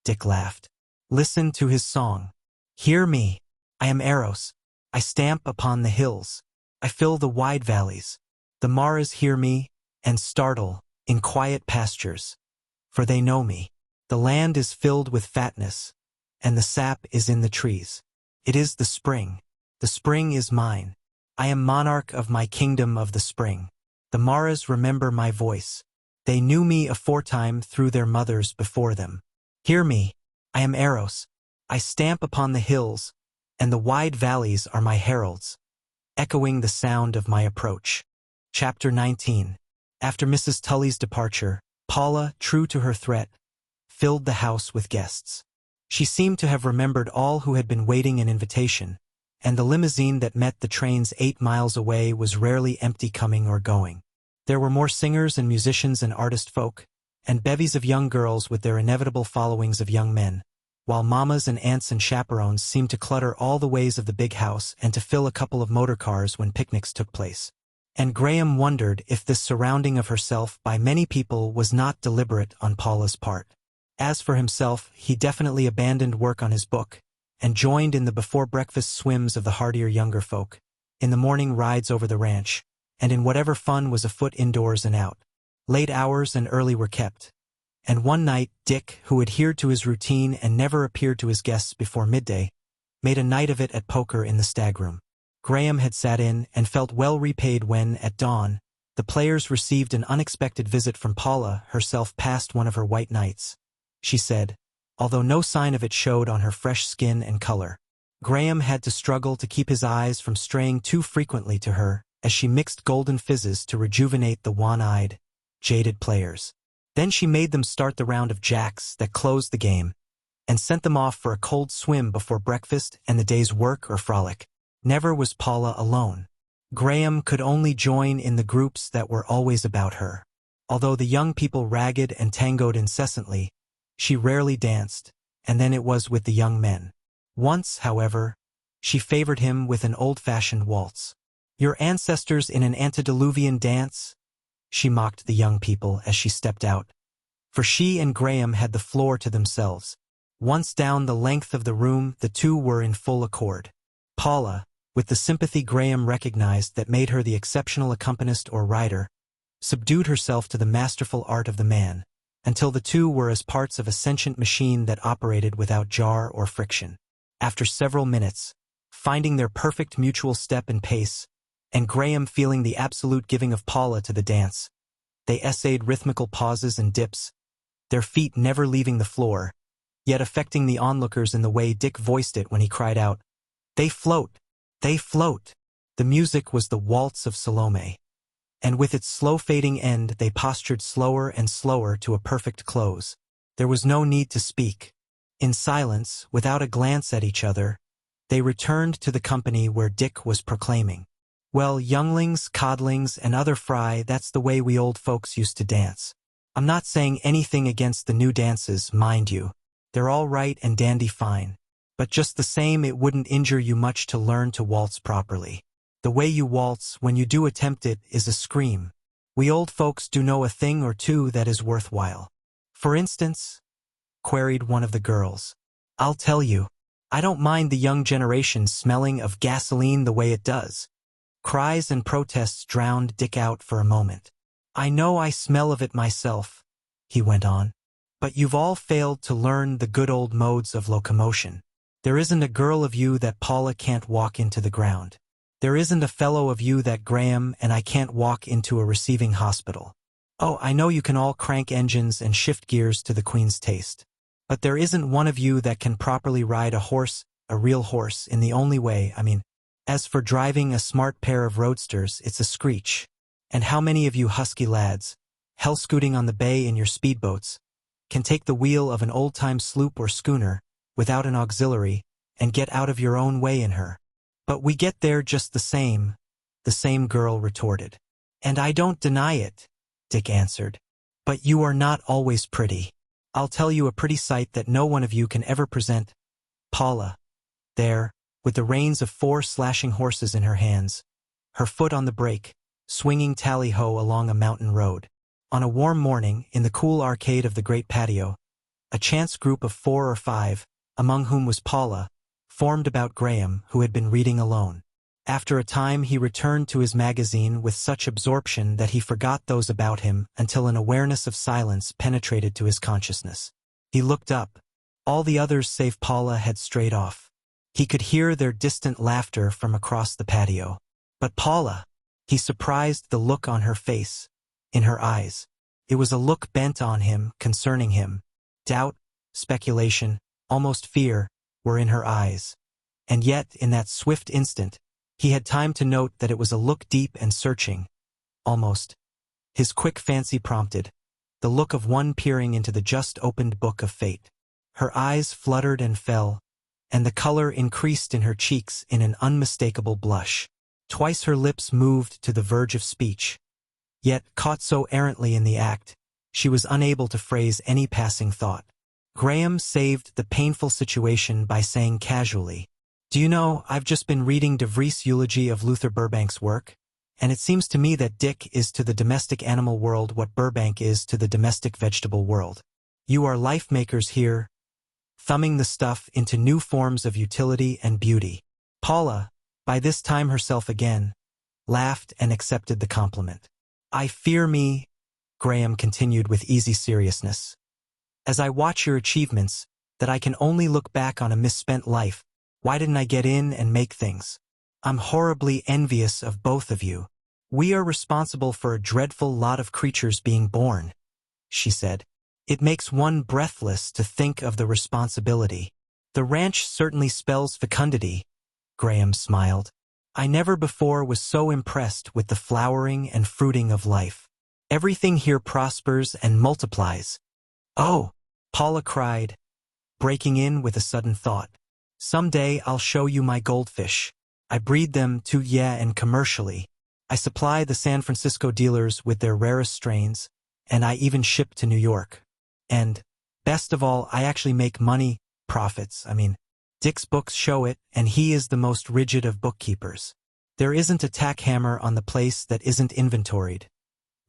Dick laughed. Listen to his song. Hear me. I am Eros. I stamp upon the hills. I fill the wide valleys. The maras hear me, and startle, in quiet pastures. For they know me. The land is filled with fatness, and the sap is in the trees. It is the spring. The spring is mine. I am monarch of my kingdom of the spring. The maras remember my voice. They knew me aforetime through their mothers before them. Hear me. I am Eros. I stamp upon the hills, and the wide valleys are my heralds, echoing the sound of my approach. Chapter 19. After Mrs. Tully's departure, Paula, true to her threat, filled the house with guests. She seemed to have remembered all who had been waiting an invitation, and the limousine that met the trains 8 miles away was rarely empty coming or going. There were more singers and musicians and artist folk, and bevies of young girls with their inevitable followings of young men, while mamas and aunts and chaperones seemed to clutter all the ways of the big house and to fill a couple of motor cars when picnics took place. And Graham wondered if this surrounding of herself by many people was not deliberate on Paula's part. As for himself, he definitely abandoned work on his book, and joined in the before-breakfast swims of the hardier younger folk, in the morning rides over the ranch, and in whatever fun was afoot indoors and out. Late hours and early were kept, and one night Dick, who adhered to his routine and never appeared to his guests before midday, made a night of it at poker in the stagroom. Graham had sat in and felt well repaid when, at dawn, the players received an unexpected visit from Paula herself past one of her white nights. She said, although no sign of it showed on her fresh skin and color. Graham had to struggle to keep his eyes from straying too frequently to her as she mixed golden fizzes to rejuvenate the wan-eyed, jaded players. Then she made them start the round of jacks that closed the game, and sent them off for a cold swim before breakfast and the day's work or frolic. Never was Paula alone. Graham could only join in the groups that were always about her. Although the young people ragged and tangoed incessantly, she rarely danced, and then it was with the young men. Once, however, she favored him with an old-fashioned waltz. Your ancestors in an antediluvian dance? She mocked the young people as she stepped out. For she and Graham had the floor to themselves. Once down the length of the room, the two were in full accord. Paula, with the sympathy Graham recognized that made her the exceptional accompanist or rider, subdued herself to the masterful art of the man, until the two were as parts of a sentient machine that operated without jar or friction. After several minutes, finding their perfect mutual step and pace, and Graham feeling the absolute giving of Paula to the dance, they essayed rhythmical pauses and dips, their feet never leaving the floor, yet affecting the onlookers in the way Dick voiced it when he cried out, "They float! They float!" The music was the waltz of Salome, and with its slow-fading end they postured slower and slower to a perfect close. There was no need to speak. In silence, without a glance at each other, they returned to the company where Dick was proclaiming, "Well, younglings, codlings, and other fry, that's the way we old folks used to dance. I'm not saying anything against the new dances, mind you. They're all right and dandy fine. But just the same, it wouldn't injure you much to learn to waltz properly. The way you waltz, when you do attempt it, is a scream. We old folks do know a thing or two that is worthwhile. For instance? Queried one of the girls. I'll tell you. I don't mind the young generation smelling of gasoline the way it does. Cries and protests drowned Dick out for a moment. I know I smell of it myself, he went on. But you've all failed to learn the good old modes of locomotion. There isn't a girl of you that Paula can't walk into the ground. There isn't a fellow of you that Graham and I can't walk into a receiving hospital. Oh, I know you can all crank engines and shift gears to the Queen's taste. But there isn't one of you that can properly ride a horse, a real horse, in the only way, as for driving a smart pair of roadsters, it's a screech. And how many of you husky lads, hell-scooting on the bay in your speedboats, can take the wheel of an old-time sloop or schooner, without an auxiliary, and get out of your own way in her? But we get there just the same girl retorted. And I don't deny it, Dick answered. But you are not always pretty. I'll tell you a pretty sight that no one of you can ever present. Paula, there, with the reins of 4 slashing horses in her hands, her foot on the brake, swinging tally-ho along a mountain road. On a warm morning, in the cool arcade of the great patio, a chance group of 4 or 5, among whom was Paula, formed about Graham, who had been reading alone. After a time he returned to his magazine with such absorption that he forgot those about him until an awareness of silence penetrated to his consciousness. He looked up. All the others save Paula had strayed off. He could hear their distant laughter from across the patio. But Paula! He surprised the look on her face, in her eyes. It was a look bent on him, concerning him. Doubt, speculation, almost fear, were in her eyes. And yet, in that swift instant, he had time to note that it was a look deep and searching. Almost. His quick fancy prompted. The look of one peering into the just-opened book of fate. Her eyes fluttered and fell, and the color increased in her cheeks in an unmistakable blush. Twice her lips moved to the verge of speech. Yet, caught so errantly in the act, she was unable to phrase any passing thought. Graham saved the painful situation by saying casually, "Do you know, I've just been reading De Vries' eulogy of Luther Burbank's work, and it seems to me that Dick is to the domestic animal world what Burbank is to the domestic vegetable world. You are life-makers here, thumbing the stuff into new forms of utility and beauty." Paula, by this time herself again, laughed and accepted the compliment. "I fear me," Graham continued with easy seriousness, "as I watch your achievements, that I can only look back on a misspent life. Why didn't I get in and make things? I'm horribly envious of both of you. We are responsible for a dreadful lot of creatures being born," she said. "It makes one breathless to think of the responsibility." "The ranch certainly spells fecundity," Graham smiled. "I never before was so impressed with the flowering and fruiting of life. Everything here prospers and multiplies." "Oh!" Paula cried, breaking in with a sudden thought. "Someday I'll show you my goldfish. I breed them too, and commercially. I supply the San Francisco dealers with their rarest strains, and I even ship to New York. And, best of all, I actually make money, profits, Dick's books show it, and he is the most rigid of bookkeepers. There isn't a tack hammer on the place that isn't inventoried,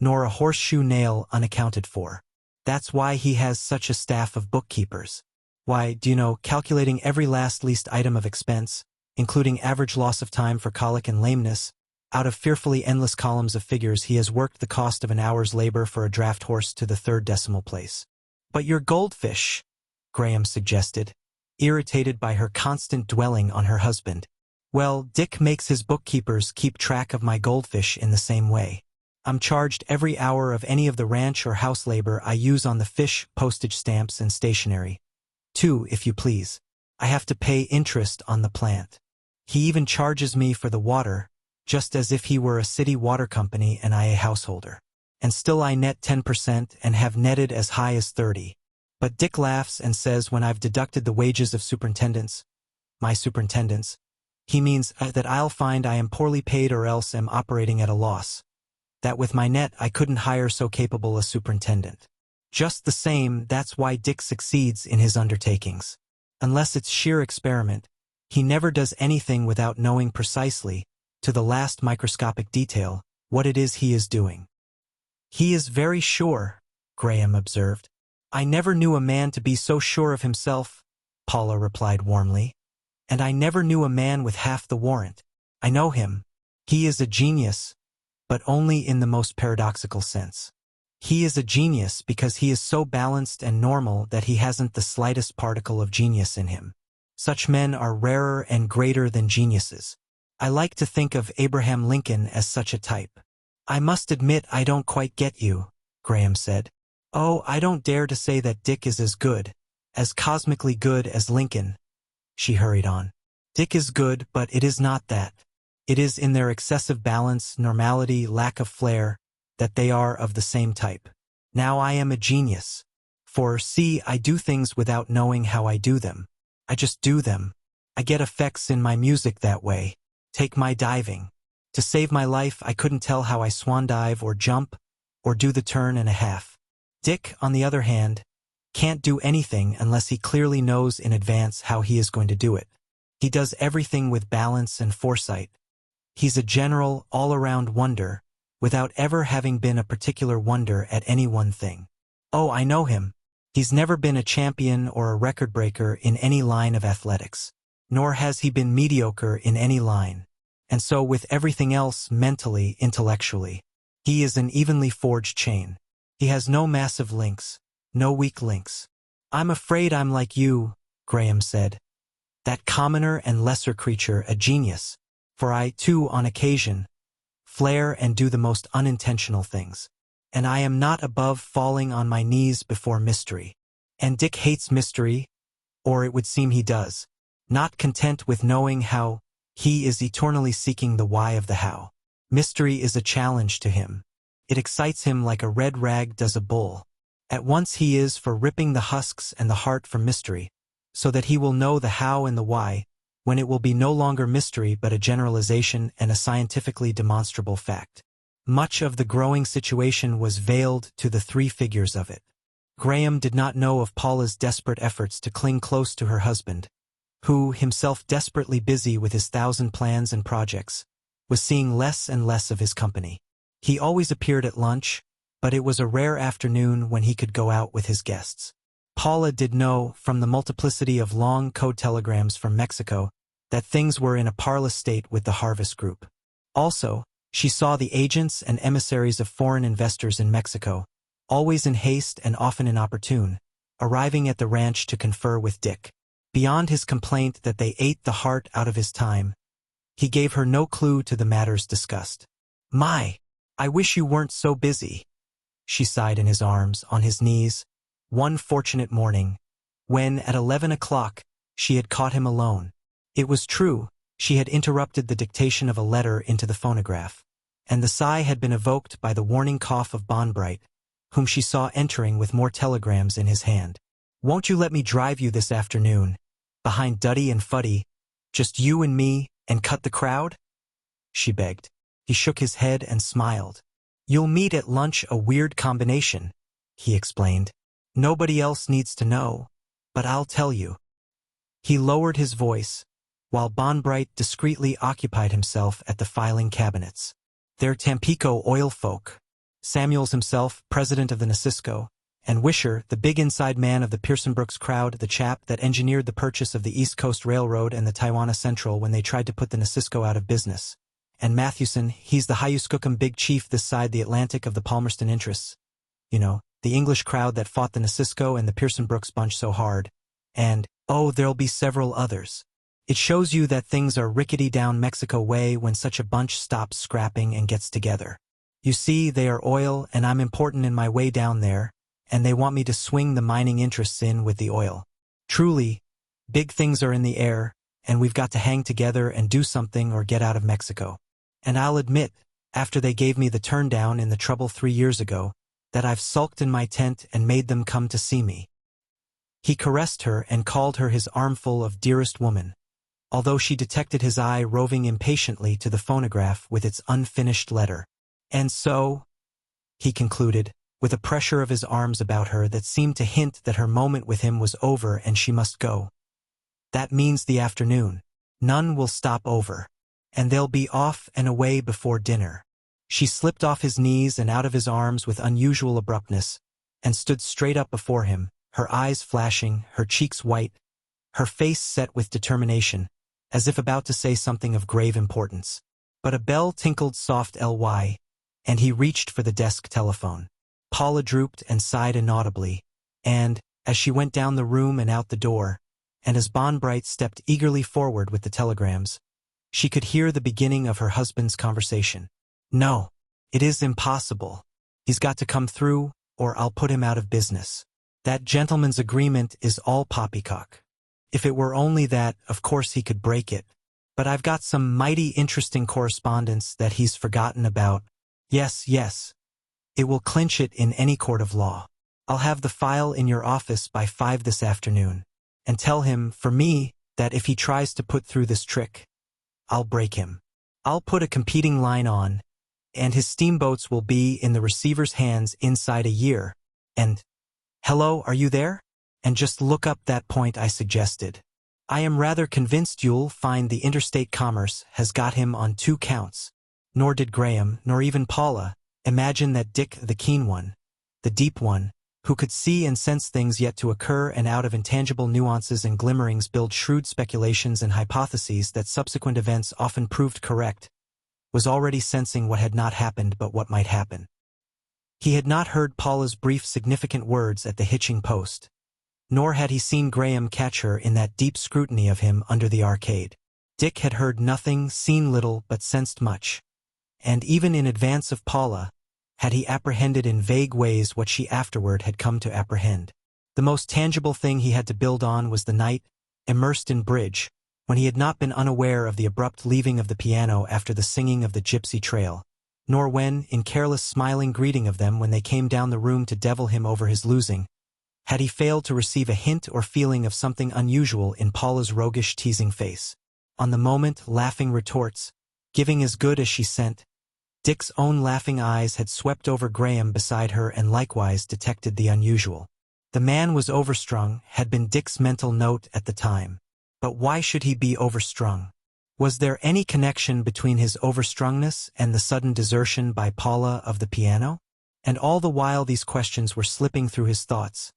nor a horseshoe nail unaccounted for. That's why he has such a staff of bookkeepers. Why, do you know, calculating every last least item of expense, including average loss of time for colic and lameness, out of fearfully endless columns of figures he has worked the cost of an hour's labor for a draft horse to the 3rd decimal place." "But your goldfish," Graham suggested, irritated by her constant dwelling on her husband. "Well, Dick makes his bookkeepers keep track of my goldfish in the same way. I'm charged every hour of any of the ranch or house labor I use on the fish, postage stamps, and stationery. Too, if you please. I have to pay interest on the plant. He even charges me for the water, just as if he were a city water company and I a householder. And still I net 10% and have netted as high as 30. But Dick laughs and says when I've deducted the wages of my superintendents, he means that I'll find I am poorly paid or else am operating at a loss. That with my net I couldn't hire so capable a superintendent. Just the same, that's why Dick succeeds in his undertakings. Unless it's sheer experiment, he never does anything without knowing precisely, to the last microscopic detail, what it is he is doing. He is very sure, Graham observed. I never knew a man to be so sure of himself, Paula replied warmly. And I never knew a man with half the warrant. I know him. He is a genius, but only in the most paradoxical sense. He is a genius because he is so balanced and normal that he hasn't the slightest particle of genius in him. Such men are rarer and greater than geniuses. I like to think of Abraham Lincoln as such a type. I must admit I don't quite get you, Graham said. Oh, I don't dare to say that Dick is as good, as cosmically good as Lincoln, she hurried on. Dick is good, but it is not that. It is in their excessive balance, normality, lack of flair, that they are of the same type. Now I am a genius. For, see, I do things without knowing how I do them. I just do them. I get effects in my music that way. Take my diving. To save my life, I couldn't tell how I swan dive or jump, or do the turn and a half. Dick, on the other hand, can't do anything unless he clearly knows in advance how he is going to do it. He does everything with balance and foresight. He's a general, all-around wonder, without ever having been a particular wonder at any one thing. Oh, I know him. He's never been a champion or a record breaker in any line of athletics. Nor has he been mediocre in any line. And so with everything else mentally, intellectually. He is an evenly forged chain. He has no massive links, no weak links. I'm afraid I'm like you, Graham said. That commoner and lesser creature, a genius. For I, too, on occasion, flare and do the most unintentional things. And I am not above falling on my knees before mystery. And Dick hates mystery, or it would seem he does. Not content with knowing how, he is eternally seeking the why of the how. Mystery is a challenge to him. It excites him like a red rag does a bull. At once he is for ripping the husks and the heart from mystery, so that he will know the how and the why, when it will be no longer mystery but a generalization and a scientifically demonstrable fact. Much of the growing situation was veiled to the three figures of it. Graham did not know of Paula's desperate efforts to cling close to her husband, who, himself desperately busy with his 1,000 plans and projects, was seeing less and less of his company. He always appeared at lunch, but it was a rare afternoon when he could go out with his guests. Paula did know, from the multiplicity of long code telegrams from Mexico, that things were in a parlous state with the Harvest Group. Also, she saw the agents and emissaries of foreign investors in Mexico, always in haste and often inopportune, arriving at the ranch to confer with Dick. Beyond his complaint that they ate the heart out of his time, he gave her no clue to the matters discussed. My, I wish you weren't so busy, she sighed in his arms, on his knees, one fortunate morning, when, at 11 o'clock, she had caught him alone. It was true, she had interrupted the dictation of a letter into the phonograph, and the sigh had been evoked by the warning cough of Bonbright, whom she saw entering with more telegrams in his hand. Won't you let me drive you this afternoon, behind Duddy and Fuddy, just you and me, and cut the crowd? She begged. He shook his head and smiled. You'll meet at lunch a weird combination, he explained. Nobody else needs to know, but I'll tell you. He lowered his voice, while Bonbright discreetly occupied himself at the filing cabinets. They're Tampico oil folk. Samuels himself, president of the Nacisco, and Wisher, the big inside man of the Pearson Brooks crowd, the chap that engineered the purchase of the East Coast Railroad and the Taiwana Central when they tried to put the Nacisco out of business. And Mathewson, he's the Hyuskookum big chief this side the Atlantic of the Palmerston interests. You know, the English crowd that fought the Nacisco and the Pearson Brooks bunch so hard. And, oh, there'll be several others. It shows you that things are rickety down Mexico way when such a bunch stops scrapping and gets together. You see, they are oil and I'm important in my way down there, and they want me to swing the mining interests in with the oil. Truly, big things are in the air, and we've got to hang together and do something or get out of Mexico. And I'll admit, after they gave me the turn down in the trouble 3 years ago, that I've sulked in my tent and made them come to see me. He caressed her and called her his armful of dearest woman, although she detected his eye roving impatiently to the phonograph with its unfinished letter. And so, he concluded, with a pressure of his arms about her that seemed to hint that her moment with him was over and she must go. That means the afternoon. None will stop over. and they'll be off and away before dinner. She slipped off his knees and out of his arms with unusual abruptness, and stood straight up before him, her eyes flashing, her cheeks white, her face set with determination, as if about to say something of grave importance. But a bell tinkled soft ly, and he reached for the desk telephone. Paula drooped and sighed inaudibly, and, as she went down the room and out the door, and as Bonbright stepped eagerly forward with the telegrams, she could hear the beginning of her husband's conversation. "No, it is impossible. He's got to come through, or I'll put him out of business. That gentleman's agreement is all poppycock. If it were only that, of course he could break it. But I've got some mighty interesting correspondence that he's forgotten about. Yes, yes. It will clinch it in any court of law. I'll have the file in your office by 5 this afternoon. And tell him, for me, that if he tries to put through this trick, I'll break him. I'll put a competing line on, and his steamboats will be in the receiver's hands inside a year. And, hello, are you there? And just look up that point I suggested. I am rather convinced you'll find the interstate commerce has got him on 2 counts. Nor did Graham, nor even Paula, imagine that Dick, the keen one, the deep one, who could see and sense things yet to occur and out of intangible nuances and glimmerings build shrewd speculations and hypotheses that subsequent events often proved correct, was already sensing what had not happened but what might happen. He had not heard Paula's brief significant words at the hitching post, nor had he seen Graham catch her in that deep scrutiny of him under the arcade. Dick had heard nothing, seen little, but sensed much. And even in advance of Paula, had he apprehended in vague ways what she afterward had come to apprehend. The most tangible thing he had to build on was the night, immersed in bridge, when he had not been unaware of the abrupt leaving of the piano after the singing of the Gypsy Trail, nor when, in careless smiling greeting of them when they came down the room to devil him over his losing, had he failed to receive a hint or feeling of something unusual in Paula's roguish teasing face. On the moment, laughing retorts, giving as good as she sent, Dick's own laughing eyes had swept over Graham beside her and likewise detected the unusual. The man was overstrung, had been Dick's mental note at the time. But why should he be overstrung? Was there any connection between his overstrungness and the sudden desertion by Paula of the piano? And all the while these questions were slipping through his thoughts,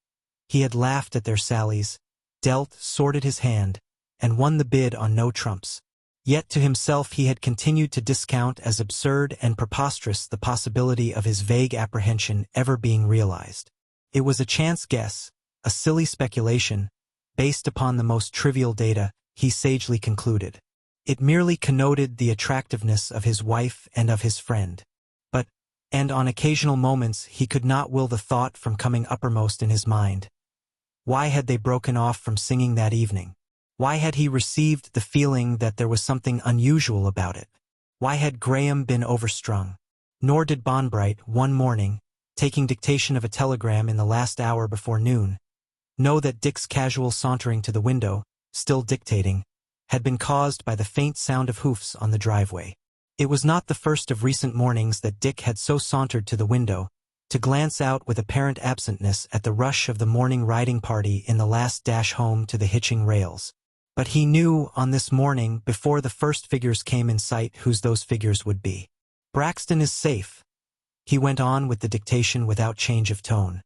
he had laughed at their sallies, dealt, sorted his hand, and won the bid on no trumps. Yet to himself he had continued to discount as absurd and preposterous the possibility of his vague apprehension ever being realized. It was a chance guess, a silly speculation, based upon the most trivial data, he sagely concluded. It merely connoted the attractiveness of his wife and of his friend. And on occasional moments he could not will the thought from coming uppermost in his mind. Why had they broken off from singing that evening? Why had he received the feeling that there was something unusual about it? Why had Graham been overstrung? Nor did Bonbright, one morning, taking dictation of a telegram in the last hour before noon, know that Dick's casual sauntering to the window, still dictating, had been caused by the faint sound of hoofs on the driveway. It was not the first of recent mornings that Dick had so sauntered to the window, to glance out with apparent absentness at the rush of the morning riding party in the last dash home to the hitching rails. But he knew on this morning, before the first figures came in sight, whose those figures would be. "Braxton is safe," he went on with the dictation without change of tone,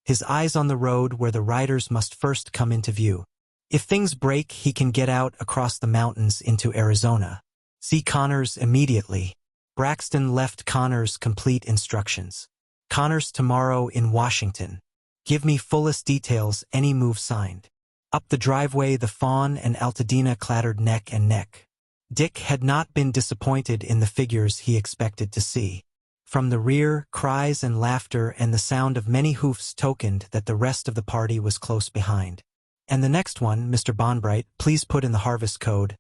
his eyes on the road where the riders must first come into view. "If things break, he can get out across the mountains into Arizona. See Connors immediately." Braxton left Connors complete instructions. "Connors tomorrow in Washington. Give me fullest details, any move signed." Up the driveway the Fawn and Altadena clattered neck and neck. Dick had not been disappointed in the figures he expected to see. From the rear, cries and laughter and the sound of many hoofs tokened that the rest of the party was close behind. "And the next one, Mr. Bonbright, please put in the harvest code."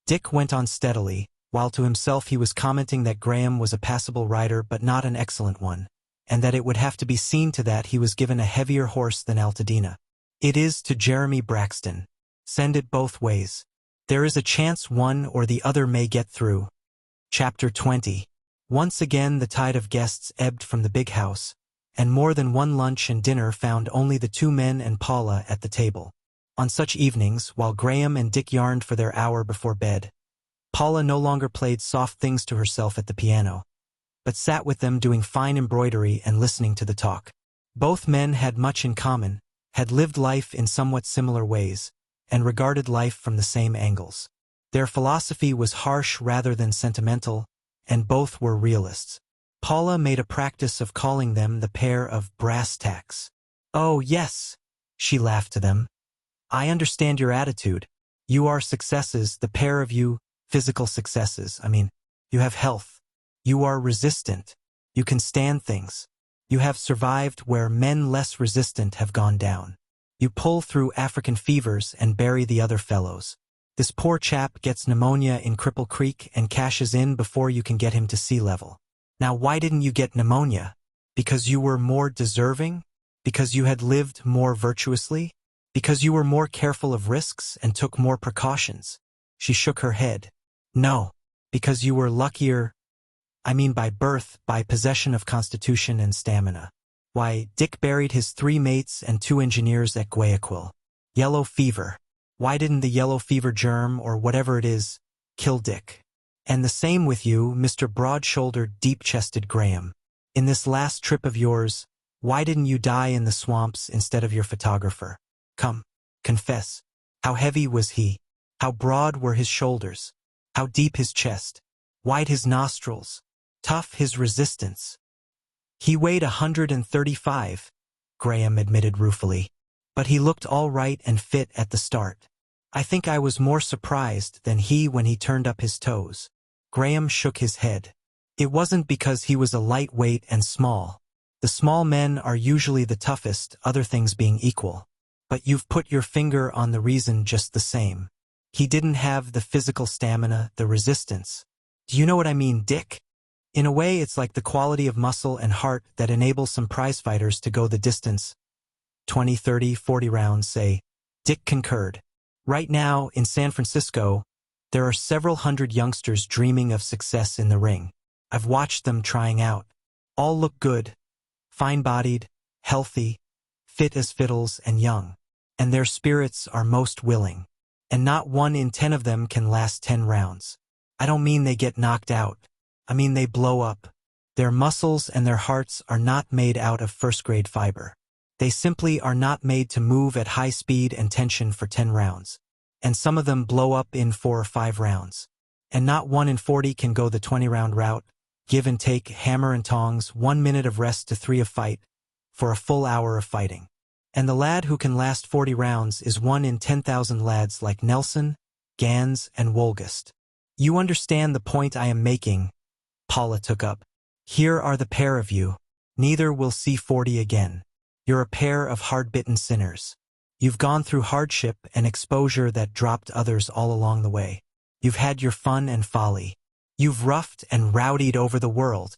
Dick went on steadily, while to himself he was commenting that Graham was a passable rider but not an excellent one, and that it would have to be seen to that he was given a heavier horse than Altadena. "It is to Jeremy Braxton. Send it both ways. There is a chance one or the other may get through." Chapter 20. Once again the tide of guests ebbed from the big house, and more than one lunch and dinner found only the 2 men and Paula at the table. On such evenings, while Graham and Dick yarned for their hour before bed, Paula no longer played soft things to herself at the piano, but sat with them doing fine embroidery and listening to the talk. Both men had much in common, had lived life in somewhat similar ways, and regarded life from the same angles. Their philosophy was harsh rather than sentimental, and both were realists. Paula made a practice of calling them the pair of brass tacks. "Oh, yes," she laughed to them. "I understand your attitude. You are successes, the pair of you, physical successes. You have health. You are resistant. You can stand things. You have survived where men less resistant have gone down. You pull through African fevers and bury the other fellows. This poor chap gets pneumonia in Cripple Creek and cashes in before you can get him to sea level. Now, why didn't you get pneumonia? Because you were more deserving? Because you had lived more virtuously? Because you were more careful of risks and took more precautions?" She shook her head. "No, because you were luckier. By birth, by possession of constitution and stamina. Why, Dick buried his 3 mates and 2 engineers at Guayaquil. Yellow fever. Why didn't the yellow fever germ, or whatever it is, kill Dick? And the same with you, Mr. Broad-shouldered, deep-chested Graham. In this last trip of yours, why didn't you die in the swamps instead of your photographer? Come, confess. How heavy was he? How broad were his shoulders? How deep his chest? Wide his nostrils? Tough his resistance?" "He weighed 135, Graham admitted ruefully. "But he looked all right and fit at the start. I think I was more surprised than he when he turned up his toes." Graham shook his head. "It wasn't because he was a lightweight and small. The small men are usually the toughest, other things being equal. But you've put your finger on the reason just the same. He didn't have the physical stamina, the resistance. Do you know what I mean, Dick? In a way, it's like the quality of muscle and heart that enables some prize-fighters to go the distance. 20, 30, 40 rounds, say." Dick concurred. "Right now, in San Francisco, there are several hundred youngsters dreaming of success in the ring. I've watched them trying out. All look good, fine-bodied, healthy, fit as fiddles and young. And their spirits are most willing. And not 1 in 10 of them can last 10 rounds. I don't mean they get knocked out. I mean they blow up. Their muscles and their hearts are not made out of first-grade fiber. They simply are not made to move at high speed and tension for 10 rounds. And some of them blow up in 4 or 5 rounds. And not 1 in 40 can go the 20-round route, give and take, hammer and tongs, 1 minute of rest to 3 of fight, for a full hour of fighting. And the lad who can last 40 rounds is 1 in 10,000 lads like Nelson, Gans, and Wolgast. You understand the point I am making?" Paula took up. "Here are the pair of you. Neither will see 40 again. You're a pair of hard-bitten sinners. You've gone through hardship and exposure that dropped others all along the way. You've had your fun and folly. You've roughed and rowdied over the world.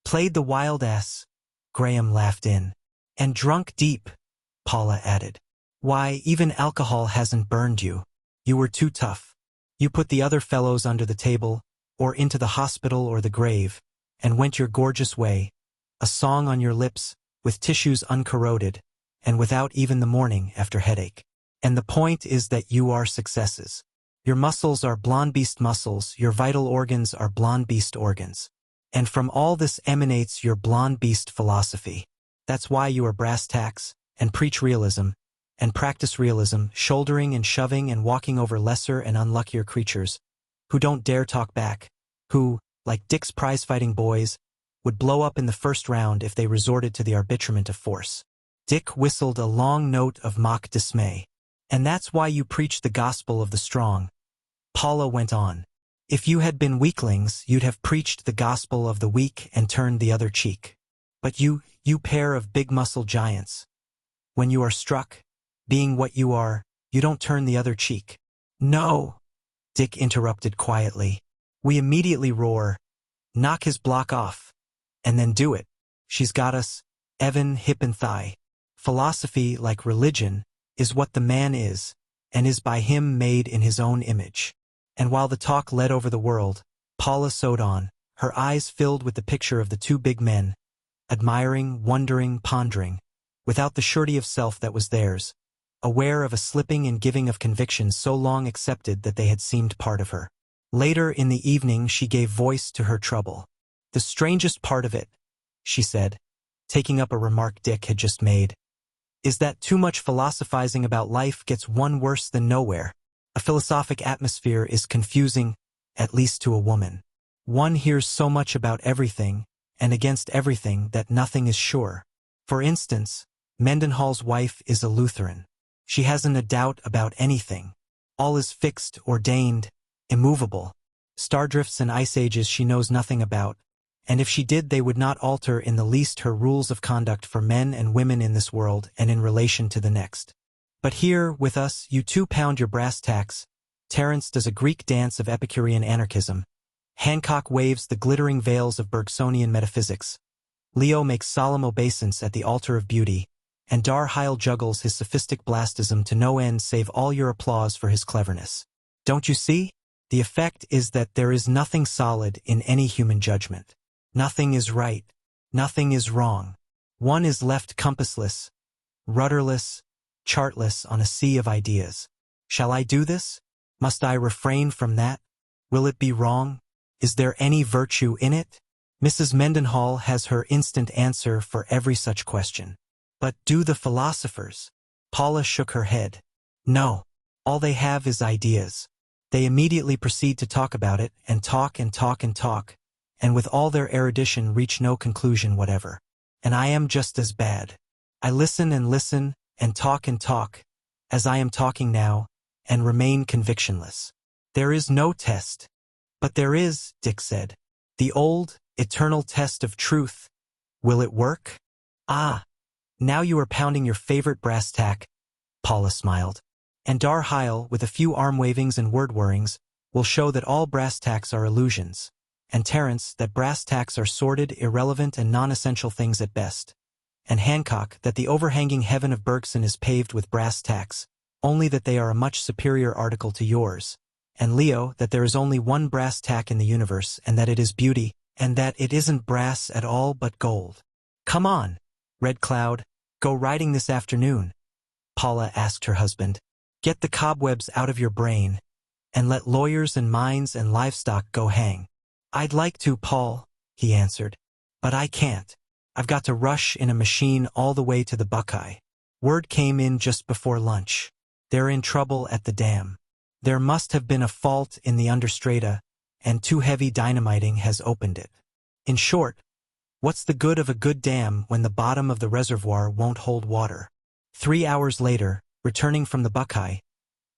Played the wild ass," Graham laughed in. "And drunk deep," Paula added. "Why, even alcohol hasn't burned you. You were too tough. You put the other fellows under the table, or into the hospital or the grave, and went your gorgeous way, a song on your lips, with tissues uncorroded, and without even the morning after headache. And the point is that you are successes. Your muscles are blonde beast muscles, your vital organs are blonde beast organs. And from all this emanates your blonde beast philosophy. That's why you are brass tacks, and preach realism, and practice realism, shouldering and shoving and walking over lesser and unluckier creatures, who don't dare talk back, who, like Dick's prize-fighting boys, would blow up in the first round if they resorted to the arbitrament of force." Dick whistled a long note of mock dismay. "And that's why you preach the gospel of the strong," Paula went on. "If you had been weaklings, you'd have preached the gospel of the weak and turned the other cheek. But you pair of big-muscle giants, when you are struck, being what you are, you don't turn the other cheek." "No," Dick interrupted quietly. "We immediately roar, knock his block off, and then do it. She's got us, Evan, hip and thigh. Philosophy, like religion, is what the man is, and is by him made in his own image." And while the talk led over the world, Paula sewed on, her eyes filled with the picture of the 2 big men, admiring, wondering, pondering, without the surety of self that was theirs, aware of a slipping and giving of convictions so long accepted that they had seemed part of her. Later in the evening she gave voice to her trouble. "The strangest part of it," she said, taking up a remark Dick had just made, "is that too much philosophizing about life gets one worse than nowhere. A philosophic atmosphere is confusing, at least to a woman. One hears so much about everything, and against everything, that nothing is sure. For instance, Mendenhall's wife is a Lutheran. She hasn't a doubt about anything. All is fixed, ordained, immovable. Stardrifts and ice ages she knows nothing about, and if she did they would not alter in the least her rules of conduct for men and women in this world and in relation to the next. But here, with us, you 2 pound your brass tacks. Terence does a Greek dance of Epicurean anarchism. Hancock waves the glittering veils of Bergsonian metaphysics. Leo makes solemn obeisance at the altar of beauty, and Dar Heil juggles his sophistic blastism to no end save all your applause for his cleverness. Don't you see? The effect is that there is nothing solid in any human judgment. Nothing is right. Nothing is wrong. One is left compassless, rudderless, chartless on a sea of ideas. Shall I do this? Must I refrain from that? Will it be wrong? Is there any virtue in it? Mrs. Mendenhall has her instant answer for every such question. But do the philosophers? Paula shook her head. No. All they have is ideas. They immediately proceed to talk about it, and talk and talk and talk, and with all their erudition reach no conclusion whatever. And I am just as bad. I listen, and talk, as I am talking now, and remain convictionless. There is no test. But there is, Dick said. The old, eternal test of truth. Will it work? Ah, now you are pounding your favorite brass tack, Paula smiled. And Dar Heil, with a few arm wavings and word whirrings, will show that all brass tacks are illusions, and Terence that brass tacks are sordid, irrelevant, and non-essential things at best, and Hancock that the overhanging heaven of Bergson is paved with brass tacks, only that they are a much superior article to yours, and Leo that there is only one brass tack in the universe, and that it is beauty, and that it isn't brass at all but gold. Come on, Red Cloud, go riding this afternoon, Paula asked her husband. Get the cobwebs out of your brain, and let lawyers and mines and livestock go hang. I'd like to, Paul, he answered, but I can't. I've got to rush in a machine all the way to the Buckeye. Word came in just before lunch. They're in trouble at the dam. There must have been a fault in the understrata, and too heavy dynamiting has opened it. In short, what's the good of a good dam when the bottom of the reservoir won't hold water? 3 hours later, returning from the Buckeye,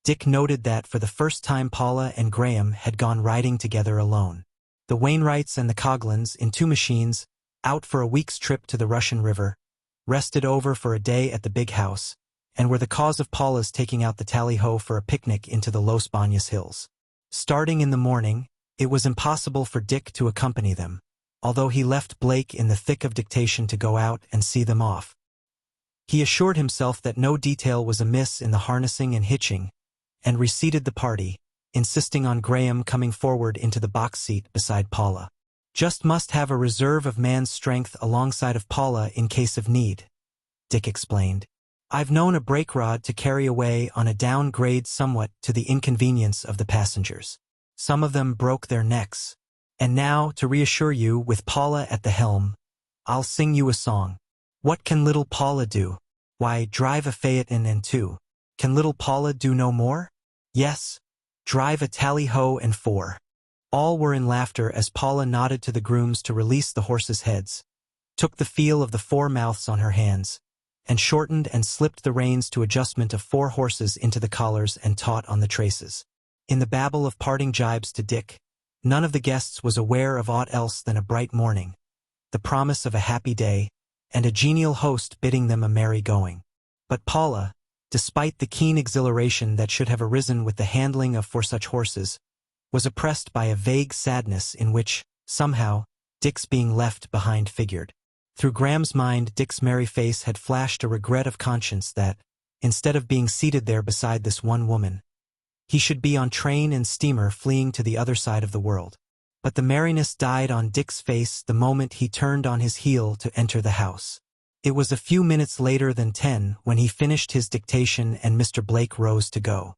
Dick noted that for the first time Paula and Graham had gone riding together alone. The Wainwrights and the Coglins, in 2 machines, out for a week's trip to the Russian River, rested over for a day at the big house, and were the cause of Paula's taking out the tally-ho for a picnic into the Los Baños hills. Starting in the morning, it was impossible for Dick to accompany them, although he left Blake in the thick of dictation to go out and see them off. He assured himself that no detail was amiss in the harnessing and hitching, and reseated the party, insisting on Graham coming forward into the box seat beside Paula. Just must have a reserve of man's strength alongside of Paula in case of need, Dick explained. I've known a brake rod to carry away on a downgrade somewhat to the inconvenience of the passengers. Some of them broke their necks. And now, to reassure you, with Paula at the helm, I'll sing you a song. What can little Paula do? Why, drive a Phaeton and 2. Can little Paula do no more? Yes, drive a tally-ho and 4. All were in laughter as Paula nodded to the grooms to release the horses' heads, took the feel of the 4 mouths on her hands, and shortened and slipped the reins to adjustment of 4 horses into the collars and taut on the traces. In the babble of parting jibes to Dick, none of the guests was aware of aught else than a bright morning, the promise of a happy day, and a genial host bidding them a merry going. But Paula, despite the keen exhilaration that should have arisen with the handling of 4 such horses, was oppressed by a vague sadness in which, somehow, Dick's being left behind figured. Through Graham's mind, Dick's merry face had flashed a regret of conscience that, instead of being seated there beside this one woman, he should be on train and steamer fleeing to the other side of the world. But the merriness died on Dick's face the moment he turned on his heel to enter the house. It was a few minutes later than 10 when he finished his dictation and Mr. Blake rose to go.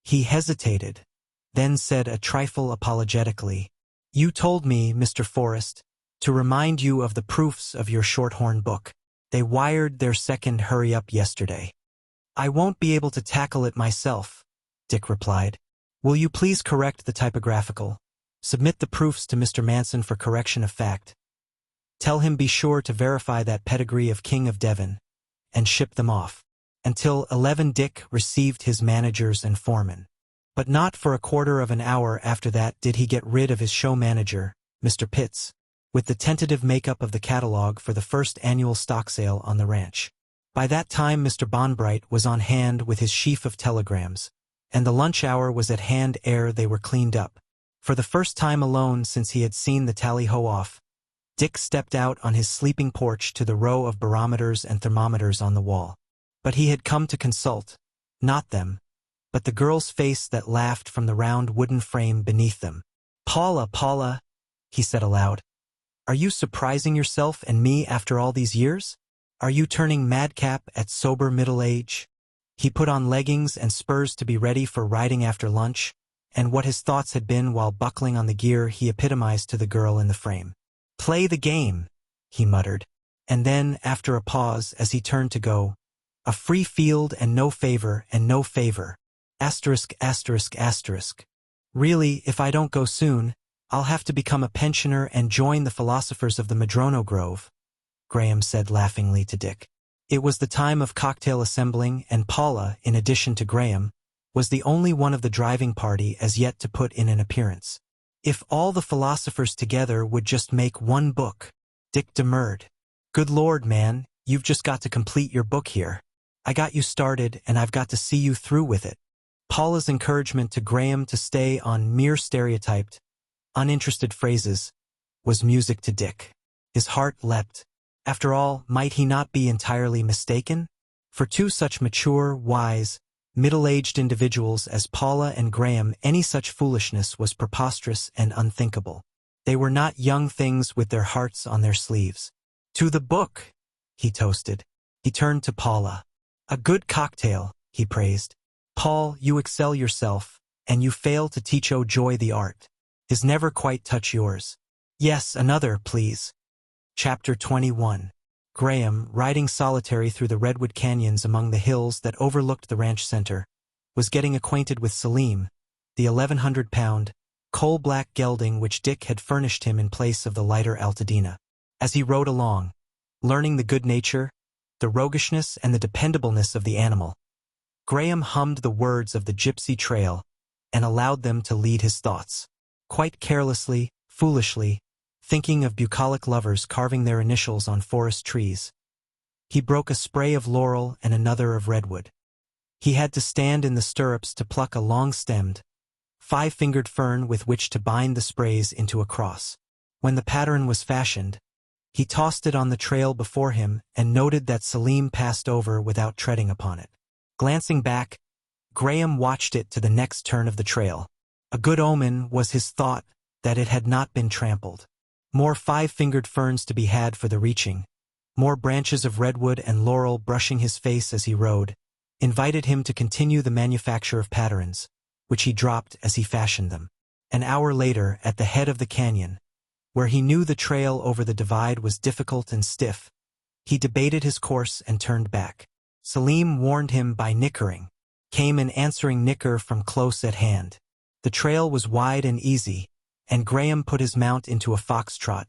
He hesitated, then said a trifle apologetically, "You told me, Mr. Forrest, to remind you of the proofs of your shorthorn book. They wired their second hurry-up yesterday." "I won't be able to tackle it myself," Dick replied. "Will you please correct the typographical? Submit the proofs to Mr. Manson for correction of fact. Tell him be sure to verify that pedigree of King of Devon, and ship them off." Until 11 Dick received his managers and foremen. But not for a quarter of an hour after that did he get rid of his show manager, Mr. Pitts, with the tentative makeup of the catalog for the first annual stock sale on the ranch. By that time Mr. Bonbright was on hand with his sheaf of telegrams, and the lunch hour was at hand ere they were cleaned up. For the first time alone since he had seen the tally-ho off, Dick stepped out on his sleeping porch to the row of barometers and thermometers on the wall. But he had come to consult, not them, but the girl's face that laughed from the round wooden frame beneath them. Paula, he said aloud. "Are you surprising yourself and me after all these years? Are you turning madcap at sober middle age?" He put on leggings and spurs to be ready for riding after lunch, and what his thoughts had been while buckling on the gear he epitomized to the girl in the frame. "Play the game," he muttered, and then, after a pause as he turned to go, "A free field and no favor and no favor. Asterisk, asterisk, asterisk. Really, if I don't go soon, I'll have to become a pensioner and join the philosophers of the Madrono Grove," Graham said laughingly to Dick. It was the time of cocktail assembling, and Paula, in addition to Graham, was the only one of the driving party as yet to put in an appearance. "If all the philosophers together would just make one book," Dick demurred. "Good Lord, man, you've just got to complete your book here. I got you started, and I've got to see you through with it." Paula's encouragement to Graham to stay on mere stereotyped, uninterested phrases was music to Dick. His heart leapt. After all, might he not be entirely mistaken? For two such mature, wise, middle-aged individuals as Paula and Graham, any such foolishness was preposterous and unthinkable. They were not young things with their hearts on their sleeves. "To the book," he toasted. He turned to Paula. "A good cocktail," he praised. "Paul, you excel yourself, and you fail to teach O'Joy the art. His never quite touch yours." "Yes, another, please." Chapter 21. Graham, riding solitary through the redwood canyons among the hills that overlooked the ranch center, was getting acquainted with Selim, the 1,100-pound, coal-black gelding which Dick had furnished him in place of the lighter Altadena. As he rode along, learning the good nature, the roguishness, and the dependableness of the animal, Graham hummed the words of the gypsy trail and allowed them to lead his thoughts. Quite carelessly, foolishly, thinking of bucolic lovers carving their initials on forest trees, he broke a spray of laurel and another of redwood. He had to stand in the stirrups to pluck a long-stemmed, 5-fingered fern with which to bind the sprays into a cross. When the pattern was fashioned, he tossed it on the trail before him and noted that Selim passed over without treading upon it. Glancing back, Graham watched it to the next turn of the trail. A good omen was his thought that it had not been trampled. More 5-fingered ferns to be had for the reaching, more branches of redwood and laurel brushing his face as he rode, invited him to continue the manufacture of patterns, which he dropped as he fashioned them. An hour later, at the head of the canyon, where he knew the trail over the divide was difficult and stiff, he debated his course and turned back. Selim warned him by nickering. Came an answering nicker from close at hand. The trail was wide and easy, and Graham put his mount into a foxtrot,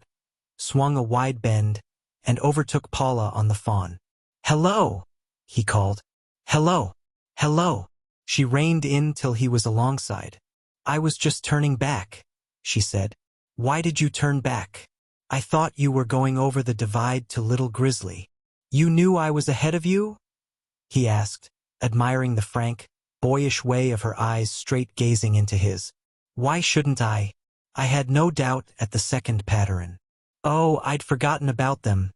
swung a wide bend, and overtook Paula on the fawn. "Hello!" he called. "Hello! Hello!" She reined in till he was alongside. "I was just turning back," she said. "Why did you turn back?" "I thought you were going over the divide to Little Grizzly." "You knew I was ahead of you?" he asked, admiring the frank, boyish way of her eyes straight gazing into his. "Why shouldn't I? I had no doubt at the second pattern." "Oh, I'd forgotten about them,"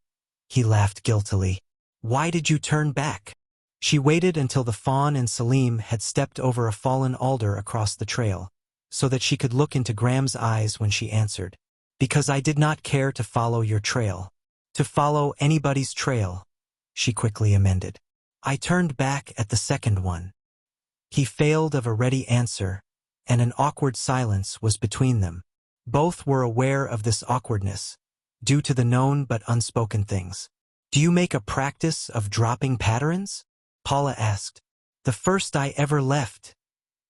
he laughed guiltily. "Why did you turn back?" She waited until the fawn and Selim had stepped over a fallen alder across the trail, so that she could look into Graham's eyes when she answered. "Because I did not care to follow your trail." "To follow anybody's trail," she quickly amended. "I turned back at the second one." He failed of a ready answer, and an awkward silence was between them. Both were aware of this awkwardness, due to the known but unspoken things. "Do you make a practice of dropping patterns?" Paula asked. "The first I ever left,"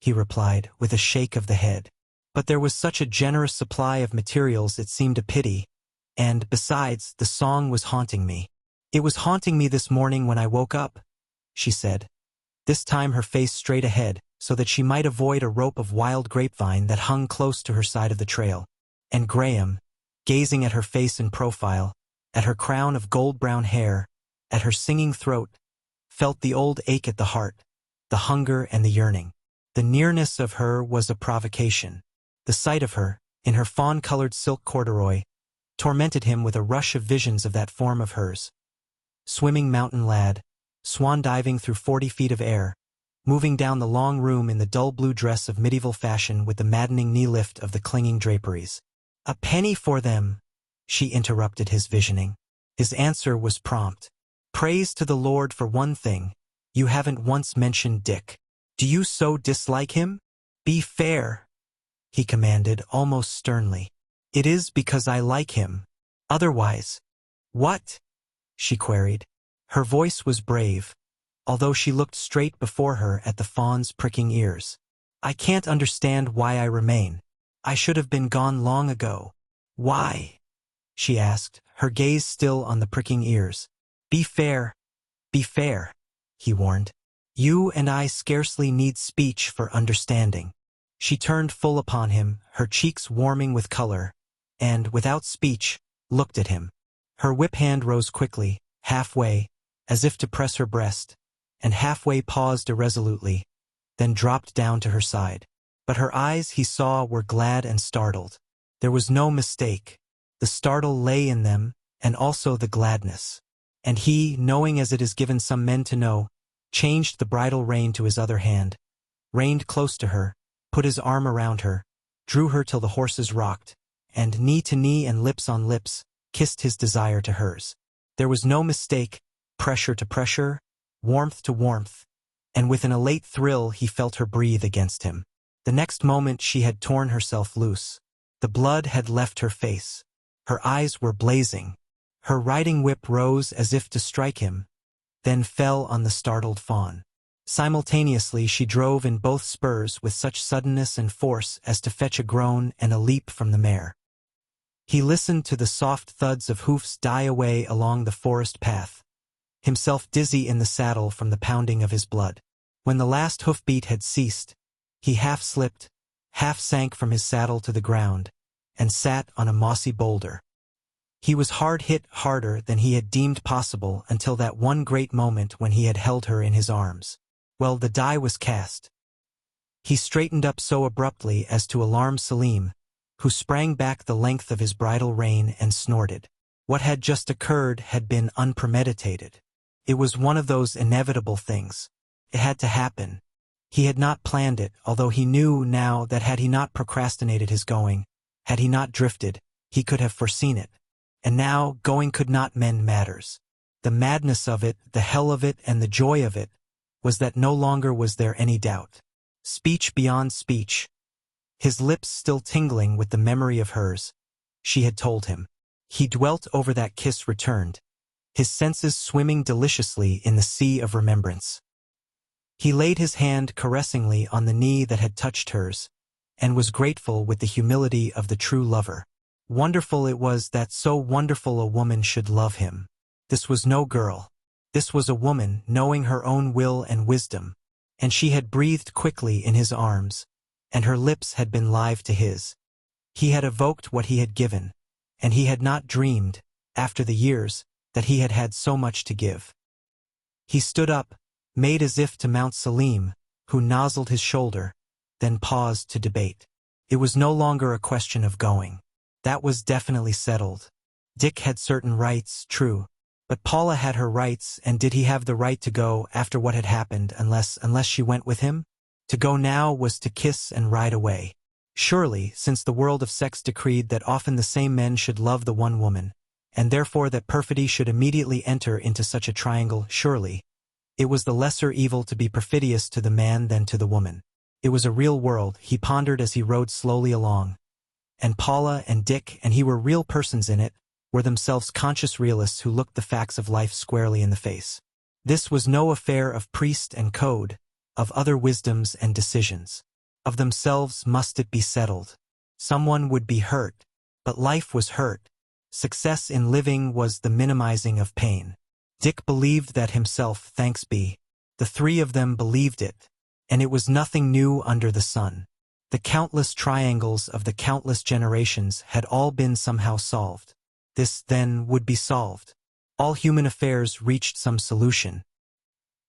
he replied, with a shake of the head. "But there was such a generous supply of materials it seemed a pity, and, besides, the song was haunting me. It was haunting me this morning when I woke up," she said, this time her face straight ahead, so that she might avoid a rope of wild grapevine that hung close to her side of the trail. And Graham, gazing at her face in profile, at her crown of gold-brown hair, at her singing throat, felt the old ache at the heart, the hunger and the yearning. The nearness of her was a provocation. The sight of her, in her fawn-colored silk corduroy, tormented him with a rush of visions of that form of hers. Swimming mountain lad, swan-diving through 40 feet of air, moving down the long room in the dull blue dress of medieval fashion with the maddening knee lift of the clinging draperies. "A penny for them," she interrupted his visioning. His answer was prompt. "Praise to the Lord for one thing, you haven't once mentioned Dick. Do you so dislike him? Be fair," he commanded almost sternly. "It is because I like him. Otherwise—" "What?" she queried. Her voice was brave, although she looked straight before her at the fawn's pricking ears. "I can't understand why I remain. I should have been gone long ago." "Why?" she asked, her gaze still on the pricking ears. Be fair," he warned. "You and I scarcely need speech for understanding." She turned full upon him, her cheeks warming with color, and, without speech, looked at him. Her whip hand rose quickly, halfway, as if to press her breast, and halfway paused irresolutely, then dropped down to her side. But her eyes, he saw, were glad and startled. There was no mistake. The startle lay in them, and also the gladness. And he, knowing as it is given some men to know, changed the bridle rein to his other hand, reined close to her, put his arm around her, drew her till the horses rocked, and knee to knee and lips on lips, kissed his desire to hers. There was no mistake, pressure to pressure, warmth to warmth, and with an elate thrill he felt her breathe against him. The next moment she had torn herself loose. The blood had left her face. Her eyes were blazing. Her riding whip rose as if to strike him, then fell on the startled fawn. Simultaneously she drove in both spurs with such suddenness and force as to fetch a groan and a leap from the mare. He listened to the soft thuds of hoofs die away along the forest path, himself dizzy in the saddle from the pounding of his blood. When the last hoofbeat had ceased, he half slipped, half sank from his saddle to the ground, and sat on a mossy boulder. He was hard hit, harder than he had deemed possible until that one great moment when he had held her in his arms. Well, the die was cast. He straightened up so abruptly as to alarm Selim, who sprang back the length of his bridle rein and snorted. What had just occurred had been unpremeditated. It was one of those inevitable things. It had to happen. He had not planned it, although he knew now that had he not procrastinated his going, had he not drifted, he could have foreseen it. And now, going could not mend matters. The madness of it, the hell of it, and the joy of it, was that no longer was there any doubt. Speech beyond speech. His lips still tingling with the memory of hers, she had told him. He dwelt over that kiss returned, his senses swimming deliciously in the sea of remembrance. He laid his hand caressingly on the knee that had touched hers, and was grateful with the humility of the true lover. Wonderful it was that so wonderful a woman should love him. This was no girl. This was a woman knowing her own will and wisdom, and she had breathed quickly in his arms, and her lips had been live to his. He had evoked what he had given, and he had not dreamed, after the years, that he had had so much to give. He stood up, made as if to mount Selim, who nozzled his shoulder, then paused to debate. It was no longer a question of going. That was definitely settled. Dick had certain rights, true, but Paula had her rights, and did he have the right to go after what had happened unless she went with him? To go now was to kiss and ride away. Surely, since the world of sex decreed that often the same men should love the one woman, and therefore that perfidy should immediately enter into such a triangle, surely, it was the lesser evil to be perfidious to the man than to the woman. It was a real world, he pondered as he rode slowly along. And Paula and Dick and he were real persons in it, were themselves conscious realists who looked the facts of life squarely in the face. This was no affair of priest and code, of other wisdoms and decisions. Of themselves must it be settled. Someone would be hurt, but life was hurt. Success in living was the minimizing of pain. Dick believed that himself, thanks be. The three of them believed it, and it was nothing new under the sun. The countless triangles of the countless generations had all been somehow solved. This, then, would be solved. All human affairs reached some solution.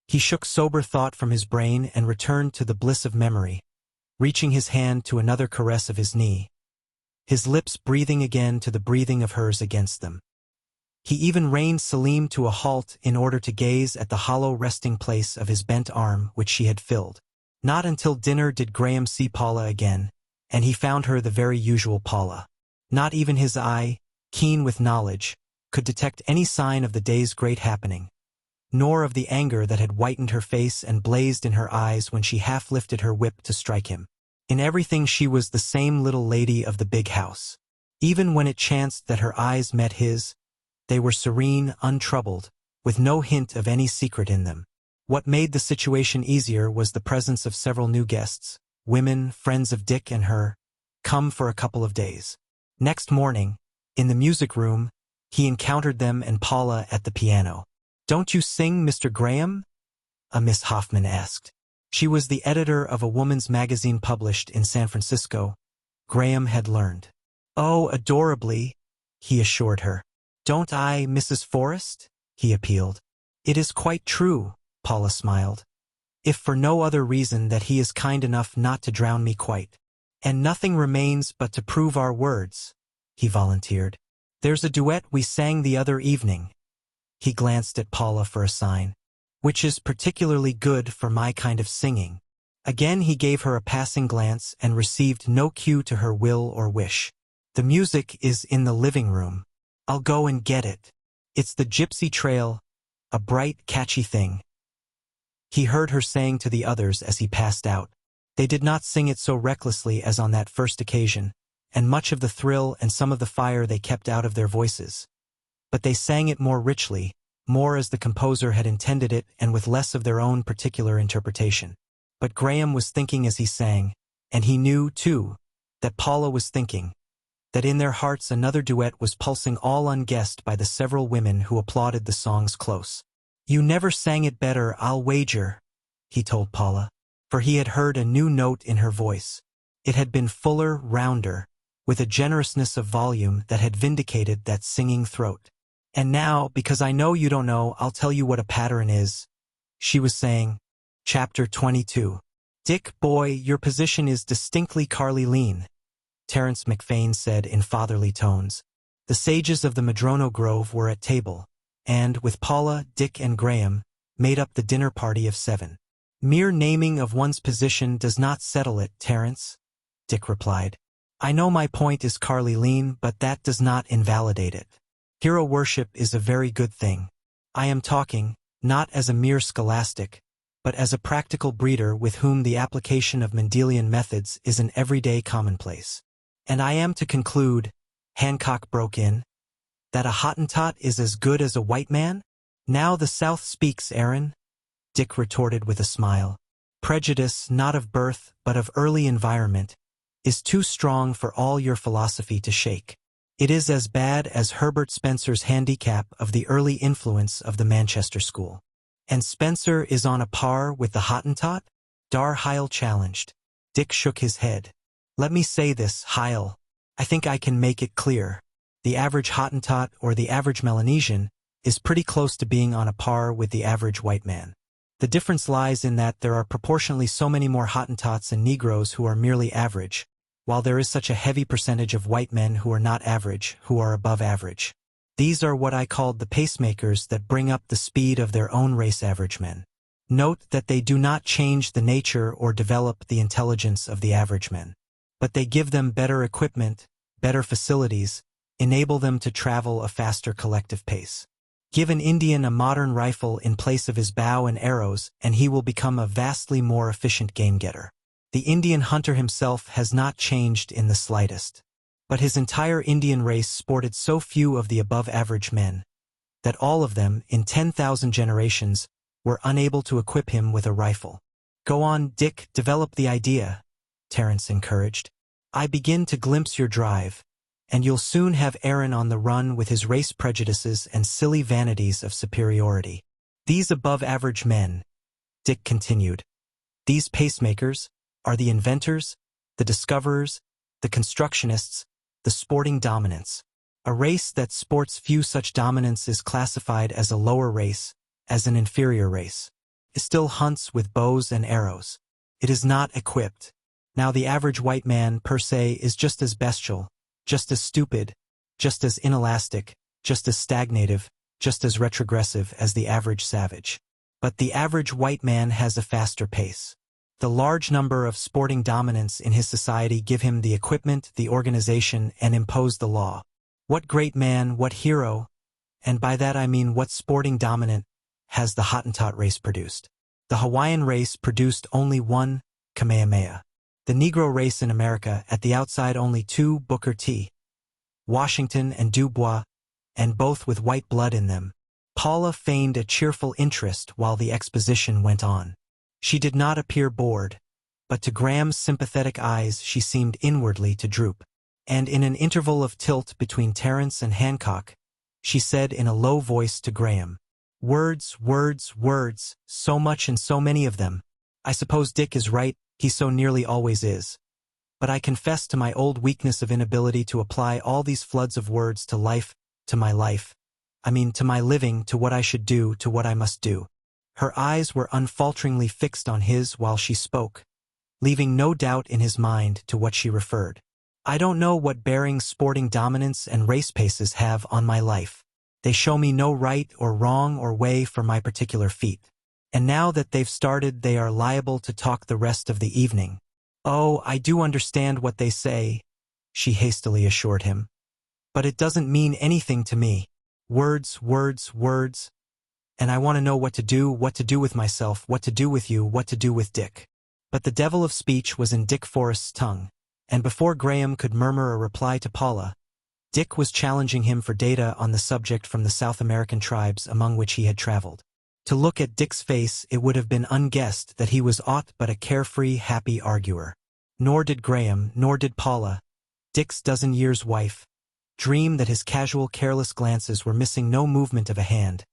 He shook sober thought from his brain and returned to the bliss of memory, reaching his hand to another caress of his knee, his lips breathing again to the breathing of hers against them. He even reined Selim to a halt in order to gaze at the hollow resting place of his bent arm which she had filled. Not until dinner did Graham see Paula again, and he found her the very usual Paula. Not even his eye, keen with knowledge, could detect any sign of the day's great happening, nor of the anger that had whitened her face and blazed in her eyes when she half lifted her whip to strike him. In everything she was the same little lady of the big house. Even when it chanced that her eyes met his, they were serene, untroubled, with no hint of any secret in them. What made the situation easier was the presence of several new guests, women, friends of Dick and her, come for a couple of days. Next morning, in the music room, he encountered them and Paula at the piano. "Don't you sing, Mr. Graham?" a Miss Hoffman asked. She was the editor of a woman's magazine published in San Francisco. Graham had learned. "Oh, adorably," he assured her. "Don't I, Mrs. Forrest?" he appealed. "It is quite true," Paula smiled. "If for no other reason that he is kind enough not to drown me quite. And nothing remains but to prove our words," he volunteered. "There's a duet we sang the other evening." He glanced at Paula for a sign. "Which is particularly good for my kind of singing." Again he gave her a passing glance and received no cue to her will or wish. "The music is in the living room. I'll go and get it. It's the Gypsy Trail, a bright, catchy thing," he heard her saying to the others as he passed out. They did not sing it so recklessly as on that first occasion, and much of the thrill and some of the fire they kept out of their voices. But they sang it more richly, more as the composer had intended it and with less of their own particular interpretation. But Graham was thinking as he sang, and he knew, too, that Paula was thinking, that in their hearts another duet was pulsing all unguessed by the several women who applauded the songs close. "You never sang it better, I'll wager," he told Paula, for he had heard a new note in her voice. It had been fuller, rounder, with a generousness of volume that had vindicated that singing throat. "And now, because I know you don't know, I'll tell you what a pattern is," she was saying. Chapter 22. "Dick, boy, your position is distinctly Carly-Lean," Terence McFain said in fatherly tones. The sages of the Madrono Grove were at table, and, with Paula, Dick, and Graham, made up the dinner party of 7. "Mere naming of one's position does not settle it, Terence," Dick replied. "I know my point is Carly-Lean, but that does not invalidate it. Hero worship is a very good thing. I am talking, not as a mere scholastic, but as a practical breeder with whom the application of Mendelian methods is an everyday commonplace. And I am to conclude," Hancock broke in, "that a Hottentot is as good as a white man?" "Now the South speaks, Aaron," Dick retorted with a smile. "Prejudice, not of birth, but of early environment, is too strong for all your philosophy to shake. It is as bad as Herbert Spencer's handicap of the early influence of the Manchester school." "And Spencer is on a par with the Hottentot?" Dar Heil challenged. Dick shook his head. "Let me say this, Heil. I think I can make it clear. The average Hottentot or the average Melanesian is pretty close to being on a par with the average white man. The difference lies in that there are proportionally so many more Hottentots and Negroes who are merely average, while there is such a heavy percentage of white men who are not average, who are above average. These are what I called the pacemakers that bring up the speed of their own race average men. Note that they do not change the nature or develop the intelligence of the average men, but they give them better equipment, better facilities, enable them to travel a faster collective pace. Give an Indian a modern rifle in place of his bow and arrows, and he will become a vastly more efficient game-getter. The Indian hunter himself has not changed in the slightest. But his entire Indian race sported so few of the above-average men that all of them, in 10,000 generations, were unable to equip him with a rifle. "Go on, Dick, develop the idea," Terence encouraged. "I begin to glimpse your drive, and you'll soon have Aaron on the run with his race prejudices and silly vanities of superiority." "These above-average men," Dick continued, "these pacemakers, are the inventors, the discoverers, the constructionists, the sporting dominants. A race that sports few such dominants is classified as a lower race, as an inferior race. It still hunts with bows and arrows. It is not equipped. Now the average white man, per se, is just as bestial, just as stupid, just as inelastic, just as stagnative, just as retrogressive as the average savage. But the average white man has a faster pace. The large number of sporting dominants in his society give him the equipment, the organization, and impose the law. What great man, what hero, and by that I mean what sporting dominant, has the Hottentot race produced? The Hawaiian race produced only one, Kamehameha. The Negro race in America, at the outside only two, Booker T. Washington and Dubois, and both with white blood in them. Paula feigned a cheerful interest while the exposition went on. She did not appear bored, but to Graham's sympathetic eyes she seemed inwardly to droop. And in an interval of tilt between Terence and Hancock, she said in a low voice to Graham, "Words, words, words, so much and so many of them. I suppose Dick is right, he so nearly always is. But I confess to my old weakness of inability to apply all these floods of words to life, to my life. I mean to my living, to what I should do, to what I must do." Her eyes were unfalteringly fixed on his while she spoke, leaving no doubt in his mind to what she referred. "I don't know what bearing sporting dominance and race paces have on my life. They show me no right or wrong or way for my particular feat. And now that they've started they are liable to talk the rest of the evening." "Oh, I do understand what they say," she hastily assured him. "But it doesn't mean anything to me. Words, words, words. And I want to know what to do with myself, what to do with you, what to do with Dick." But the devil of speech was in Dick Forrest's tongue, and before Graham could murmur a reply to Paula, Dick was challenging him for data on the subject from the South American tribes among which he had traveled. To look at Dick's face, it would have been unguessed that he was aught but a carefree, happy arguer. Nor did Graham, nor did Paula, Dick's dozen-years wife, dream that his casual, careless glances were missing no movement of a hand,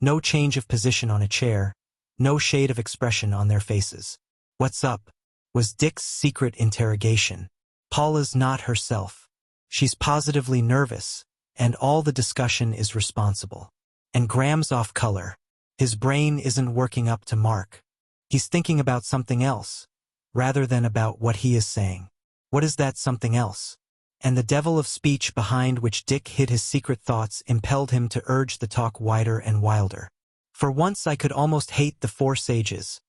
no change of position on a chair, no shade of expression on their faces. "What's up?" was Dick's secret interrogation. "Paula's not herself. She's positively nervous, and all the discussion is responsible. And Graham's off color. His brain isn't working up to mark. He's thinking about something else, rather than about what he is saying. What is that something else?" And the devil of speech behind which Dick hid his secret thoughts impelled him to urge the talk wider and wilder. "For once I could almost hate the four sages,"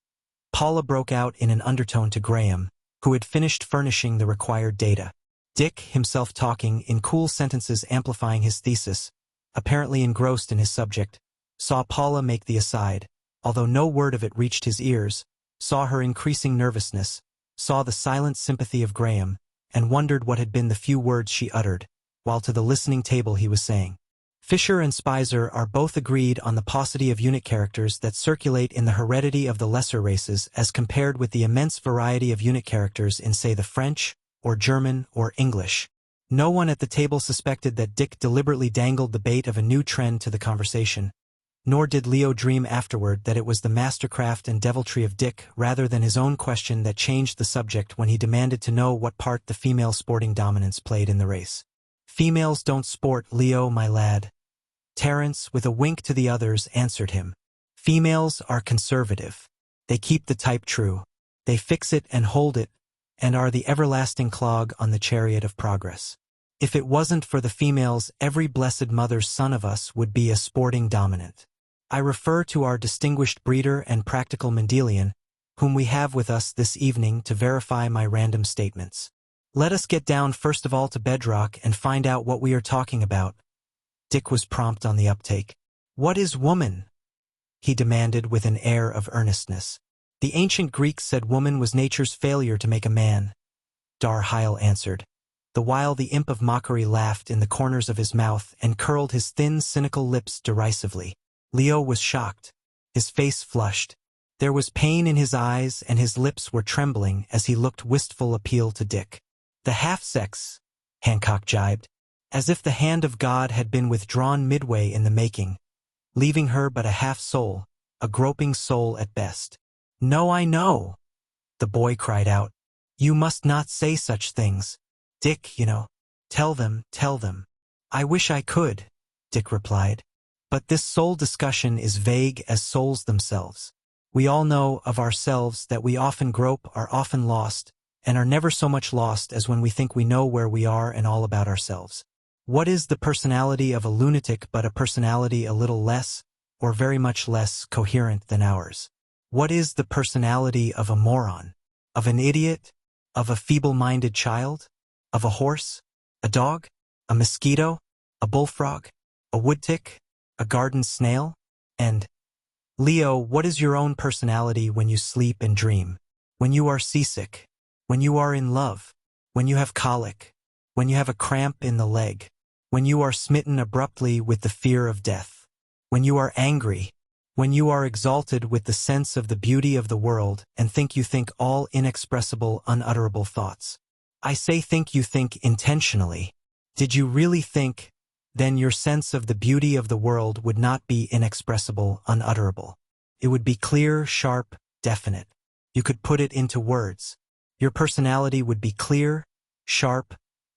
Paula broke out in an undertone to Graham, who had finished furnishing the required data. Dick, himself talking, in cool sentences amplifying his thesis, apparently engrossed in his subject, saw Paula make the aside, although no word of it reached his ears, saw her increasing nervousness, saw the silent sympathy of Graham, and wondered what had been the few words she uttered, while to the listening table he was saying, "Fisher and Spicer are both agreed on the paucity of unit characters that circulate in the heredity of the lesser races as compared with the immense variety of unit characters in, say, the French, or German, or English." No one at the table suspected that Dick deliberately dangled the bait of a new trend to the conversation, nor did Leo dream afterward that it was the mastercraft and deviltry of Dick rather than his own question that changed the subject when he demanded to know what part the female sporting dominance played in the race. "Females don't sport, Leo, my lad." Terence, with a wink to the others, answered him. "Females are conservative. They keep the type true. They fix it and hold it, and are the everlasting clog on the chariot of progress. If it wasn't for the females, every blessed mother's son of us would be a sporting dominant. I refer to our distinguished breeder and practical Mendelian, whom we have with us this evening to verify my random statements. Let us get down first of all to bedrock and find out what we are talking about." Dick was prompt on the uptake. "What is woman?" he demanded with an air of earnestness. The ancient Greeks said woman was nature's failure to make a man, Dar-Heil answered, the while the imp of mockery laughed in the corners of his mouth and curled his thin, cynical lips derisively. Leo was shocked. His face flushed. There was pain in his eyes and his lips were trembling as he looked wistful appeal to Dick. The half-sex, Hancock jibed, as if the hand of God had been withdrawn midway in the making, leaving her but a half-soul, a groping soul at best. No, I know, the boy cried out. You must not say such things. Dick, you know. Tell them. I wish I could, Dick replied. But this soul discussion is vague as souls themselves. We all know of ourselves that we often grope, are often lost, and are never so much lost as when we think we know where we are and all about ourselves. What is the personality of a lunatic but a personality a little less, or very much less, coherent than ours? What is the personality of a moron? Of an idiot? Of a feeble-minded child? Of a horse? A dog? A mosquito? A bullfrog? A woodtick? A garden snail? And, Leo, what is your own personality when you sleep and dream? When you are seasick? When you are in love? When you have colic? When you have a cramp in the leg? When you are smitten abruptly with the fear of death? When you are angry? When you are exalted with the sense of the beauty of the world and think you think all inexpressible, unutterable thoughts? I say think you think intentionally. Did you really think, then your sense of the beauty of the world would not be inexpressible, unutterable. It would be clear, sharp, definite. You could put it into words. Your personality would be clear, sharp,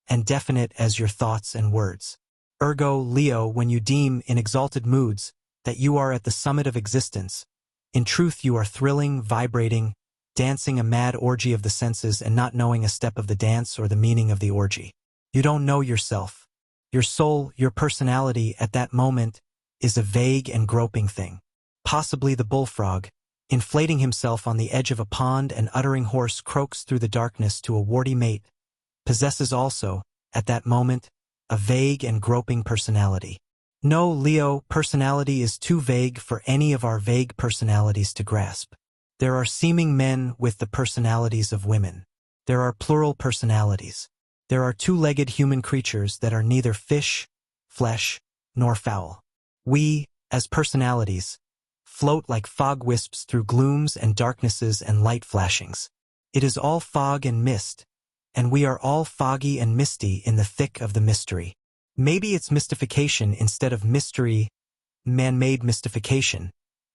and definite as your thoughts and words. Ergo, Leo, when you deem, in exalted moods, that you are at the summit of existence, in truth you are thrilling, vibrating, dancing a mad orgy of the senses and not knowing a step of the dance or the meaning of the orgy. You don't know yourself. Your soul, your personality at that moment is a vague and groping thing. Possibly the bullfrog, inflating himself on the edge of a pond and uttering hoarse croaks through the darkness to a warty mate, possesses also, at that moment, a vague and groping personality. No, Leo, personality is too vague for any of our vague personalities to grasp. There are seeming men with the personalities of women. There are plural personalities. There are two-legged human creatures that are neither fish, flesh, nor fowl. We, as personalities, float like fog wisps through glooms and darknesses and light flashings. It is all fog and mist, and we are all foggy and misty in the thick of the mystery. Maybe it's mystification instead of mystery, man-made mystification,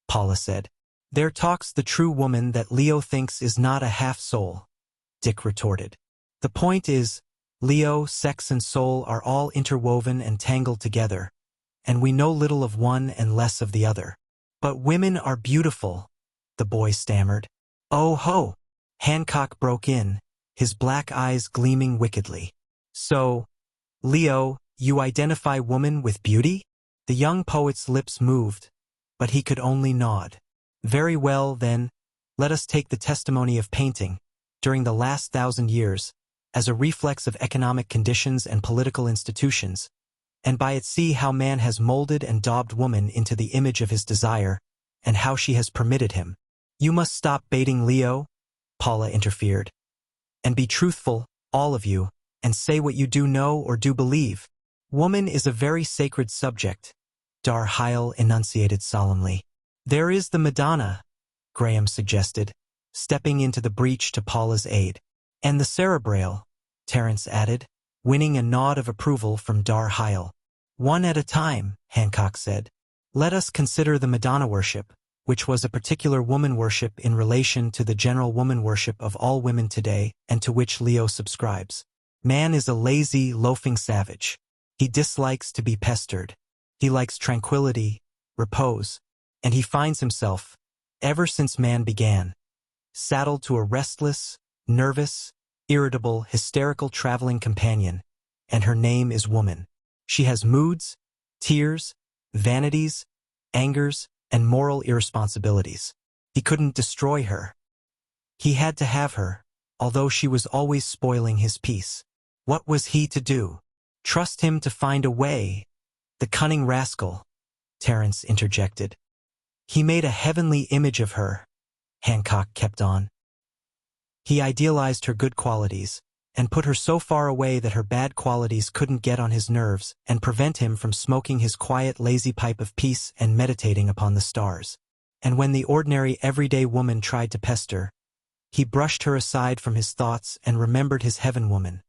Paula said. There talks the true woman that Leo thinks is not a half-soul, Dick retorted. The point is, Leo, sex and soul are all interwoven and tangled together, and we know little of one and less of the other. But women are beautiful, the boy stammered. Oh ho! Hancock broke in, his black eyes gleaming wickedly. So, Leo, you identify woman with beauty? The young poet's lips moved, but he could only nod. Very well, then, let us take the testimony of painting, during the last 1,000 years, as a reflex of economic conditions and political institutions, and by it see how man has molded and daubed woman into the image of his desire, and how she has permitted him. You must stop baiting Leo, Paula interfered, and be truthful, all of you, and say what you do know or do believe. Woman is a very sacred subject, Dar-Heil enunciated solemnly. There is the Madonna, Graham suggested, stepping into the breach to Paula's aid. And the cerebrale, Terence added, winning a nod of approval from Dar-Heil. One at a time, Hancock said. Let us consider the Madonna worship, which was a particular woman worship in relation to the general woman worship of all women today and to which Leo subscribes. Man is a lazy, loafing savage. He dislikes to be pestered. He likes tranquility, repose, and he finds himself, ever since man began, saddled to a restless, nervous, irritable, hysterical traveling companion, and her name is woman. She has moods, tears, vanities, angers, and moral irresponsibilities. He couldn't destroy her. He had to have her, although she was always spoiling his peace. What was he to do? Trust him to find a way. The cunning rascal, Terence interjected. He made a heavenly image of her, Hancock kept on. He idealized her good qualities, and put her so far away that her bad qualities couldn't get on his nerves and prevent him from smoking his quiet, lazy pipe of peace and meditating upon the stars. And when the ordinary, everyday woman tried to pester, he brushed her aside from his thoughts and remembered his heaven woman,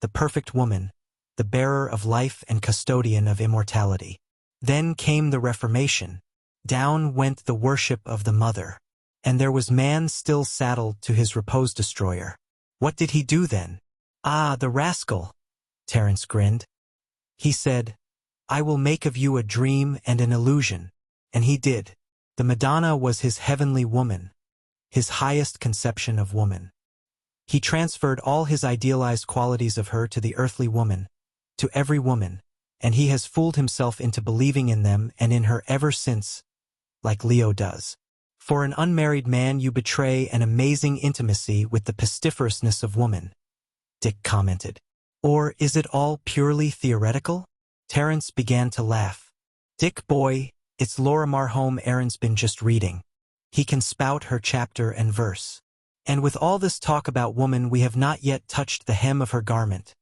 the perfect woman, the bearer of life and custodian of immortality. Then came the Reformation. Down went the worship of the mother, and there was man still saddled to his repose-destroyer. What did he do then? Ah, the rascal! Terence grinned. He said, "I will make of you a dream and an illusion." And he did. The Madonna was his heavenly woman, his highest conception of woman. He transferred all his idealized qualities of her to the earthly woman, to every woman, and he has fooled himself into believing in them and in her ever since, like Leo does. For an unmarried man you betray an amazing intimacy with the pestiferousness of woman, Dick commented. Or is it all purely theoretical? Terence began to laugh. Dick boy, it's Lorimar Home Aaron's been just reading. He can spout her chapter and verse. And with all this talk about woman we have not yet touched the hem of her garment,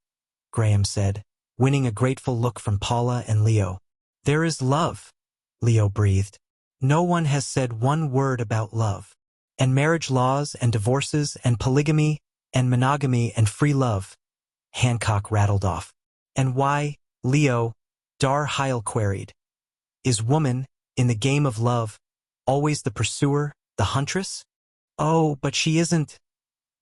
Graham said, winning a grateful look from Paula and Leo. There is love, Leo breathed. No one has said one word about love. And marriage laws and divorces and polygamy and monogamy and free love, Hancock rattled off. And why, Leo, Dar Heil queried, is woman, in the game of love, always the pursuer, the huntress? Oh, but she isn't,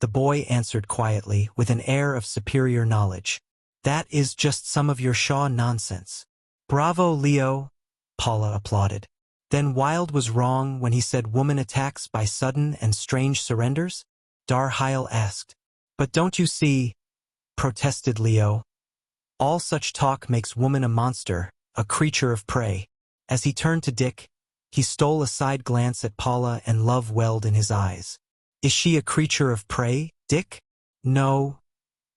the boy answered quietly with an air of superior knowledge. That is just some of your Shaw nonsense. Bravo, Leo, Paula applauded. Then Wilde was wrong when he said woman attacks by sudden and strange surrenders? Dar Heil asked. But don't you see, protested Leo. All such talk makes woman a monster, a creature of prey. As he turned to Dick, he stole a side glance at Paula and love welled in his eyes. Is she a creature of prey, Dick? No,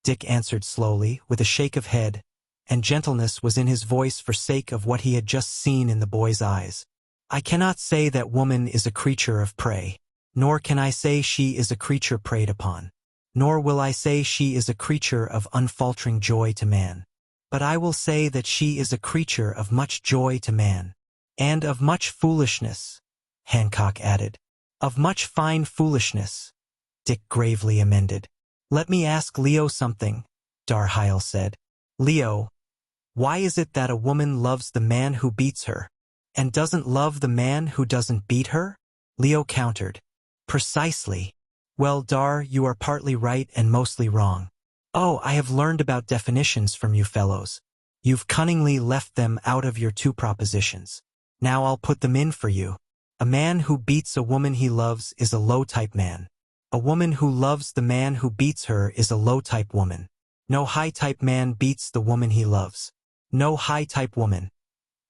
Dick answered slowly, with a shake of head, and gentleness was in his voice for sake of what he had just seen in the boy's eyes. I cannot say that woman is a creature of prey, nor can I say she is a creature preyed upon, nor will I say she is a creature of unfaltering joy to man. But I will say that she is a creature of much joy to man, and of much foolishness, Hancock added. Of much fine foolishness, Dick gravely amended. Let me ask Leo something, Dar Heil said. Leo, why is it that a woman loves the man who beats her, and doesn't love the man who doesn't beat her? Leo countered. Precisely. Well, Dar, you are partly right and mostly wrong. Oh, I have learned about definitions from you fellows. You've cunningly left them out of your two propositions. Now I'll put them in for you. A man who beats a woman he loves is a low-type man. A woman who loves the man who beats her is a low-type woman. No high-type man beats the woman he loves. No high-type woman.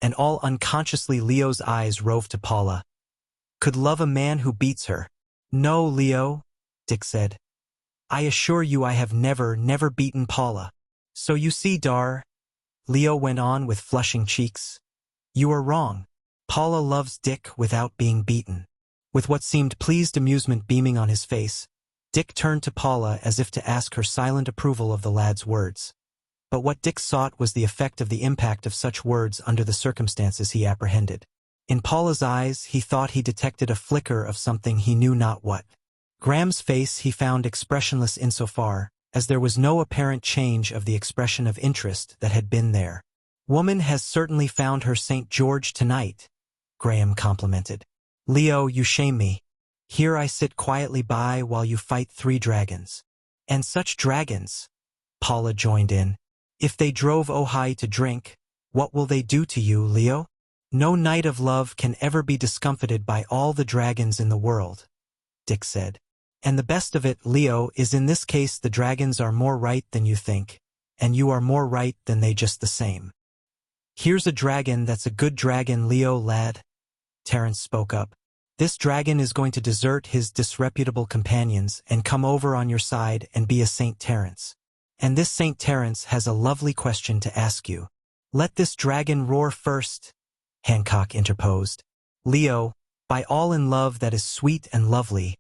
And all unconsciously Leo's eyes roved to Paula. Could love a man who beats her. No, Leo, Dick said. I assure you I have never beaten Paula. So you see, Dar, Leo went on with flushing cheeks. You are wrong. Paula loves Dick without being beaten. With what seemed pleased amusement beaming on his face, Dick turned to Paula as if to ask her silent approval of the lad's words. But what Dick sought was the effect of the impact of such words under the circumstances he apprehended. In Paula's eyes he thought he detected a flicker of something he knew not what. Graham's face he found expressionless insofar as there was no apparent change of the expression of interest that had been there. Woman has certainly found her St. George tonight, Graham complimented. Leo, you shame me. Here I sit quietly by while you fight 3 dragons. And such dragons, Paula joined in. If they drove Ojai to drink, what will they do to you, Leo? No knight of love can ever be discomfited by all the dragons in the world, Dick said. And the best of it, Leo, is in this case the dragons are more right than you think, and you are more right than they just the same. Here's a dragon that's a good dragon, Leo lad, Terence spoke up. This dragon is going to desert his disreputable companions and come over on your side and be a St. Terence. And this St. Terence has a lovely question to ask you. Let this dragon roar first, Hancock interposed. Leo, By all in love that is sweet and lovely,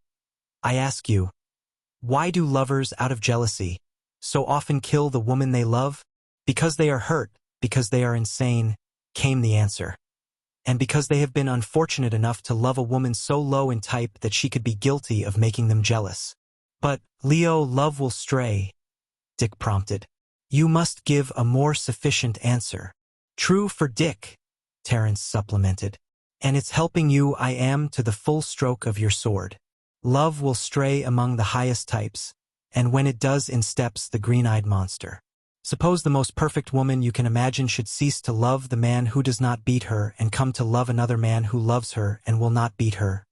I ask you, why do lovers out of jealousy so often kill the woman they love? Because they are hurt, because they are insane, came the answer. And because they have been unfortunate enough to love a woman so low in type that she could be guilty of making them jealous. But, Leo, love will stray, Dick prompted. You must give a more sufficient answer. True for Dick, Terence supplemented. And it's helping you I am to the full stroke of your sword. Love will stray among the highest types, and when it does in steps the green-eyed monster. Suppose the most perfect woman you can imagine should cease to love the man who does not beat her and come to love another man who loves her and will not beat her.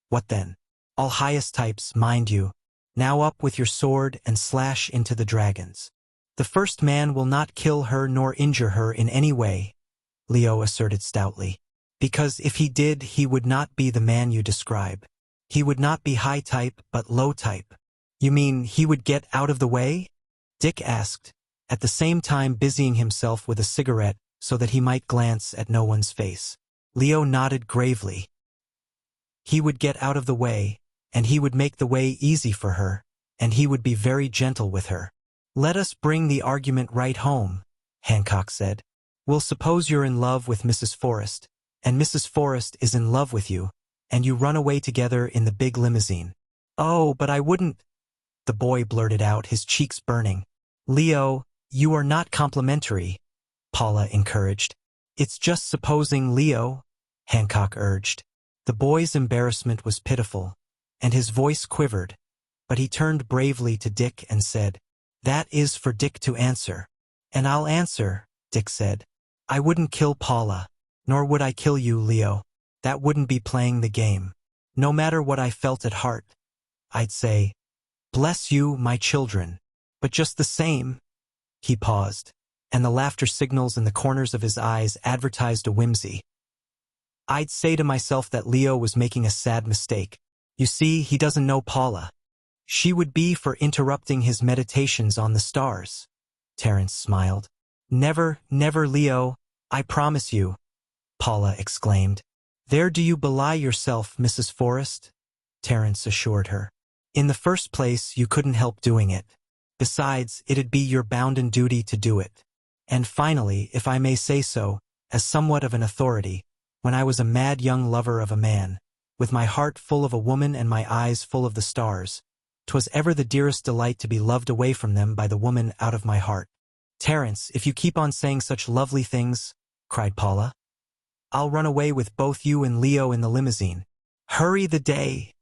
What then? All highest types, mind you. Now up with your sword and slash into the dragons. The first man will not kill her nor injure her in any way, Leo asserted stoutly. Because if he did, he would not be the man you describe. He would not be high type, but low type. You mean he would get out of the way? Dick asked, at the same time busying himself with a cigarette so that he might glance at no one's face. Leo nodded gravely. He would get out of the way, and he would make the way easy for her, and he would be very gentle with her. Let us bring the argument right home, Hancock said. We'll suppose you're in love with Mrs. Forrest, and Mrs. Forrest is in love with you, and you run away together in the big limousine. Oh, but I wouldn't, the boy blurted out, his cheeks burning. Leo, you are not complimentary, Paula encouraged. It's just supposing, Leo, Hancock urged. The boy's embarrassment was pitiful, and his voice quivered, but he turned bravely to Dick and said, That is for Dick to answer. And I'll answer, Dick said. I wouldn't kill Paula, nor would I kill you, Leo. That wouldn't be playing the game. No matter what I felt at heart, I'd say, Bless you, my children. But just the same, he paused, and the laughter signals in the corners of his eyes advertised a whimsy. I'd say to myself that Leo was making a sad mistake. You see, he doesn't know Paula. She would be for interrupting his meditations on the stars. Terence smiled. Never, never, Leo, I promise you, Paula exclaimed. There do you belie yourself, Mrs. Forrest, Terence assured her. In the first place, you couldn't help doing it. Besides, it'd be your bounden duty to do it. And finally, if I may say so, as somewhat of an authority, when I was a mad young lover of a man, with my heart full of a woman and my eyes full of the stars, 'twas ever the dearest delight to be loved away from them by the woman out of my heart. Terence, if you keep on saying such lovely things, cried Paula, I'll run away with both you and Leo in the limousine. Hurry the day,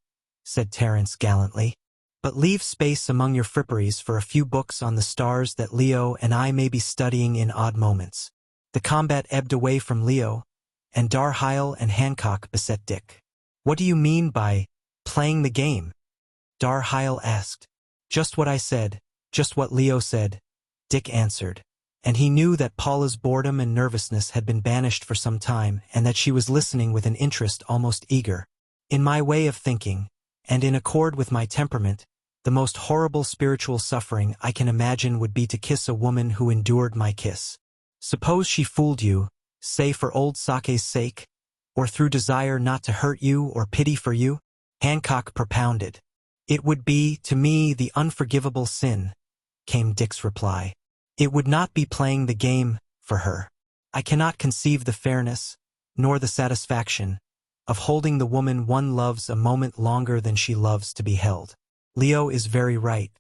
said Terence gallantly. But leave space among your fripperies for a few books on the stars that Leo and I may be studying in odd moments. The combat ebbed away from Leo, and Darheil and Hancock beset Dick. What do you mean by playing the game? Darheil asked. Just what I said, just what Leo said, Dick answered, and he knew that Paula's boredom and nervousness had been banished for some time and that she was listening with an interest almost eager. In my way of thinking, and in accord with my temperament, the most horrible spiritual suffering I can imagine would be to kiss a woman who endured my kiss. Suppose she fooled you, say for old sake's sake, or through desire not to hurt you or pity for you? Hancock propounded. It would be, to me, the unforgivable sin, came Dick's reply. It would not be playing the game for her. I cannot conceive the fairness, nor the satisfaction, of holding the woman one loves a moment longer than she loves to be held. Leo is very right.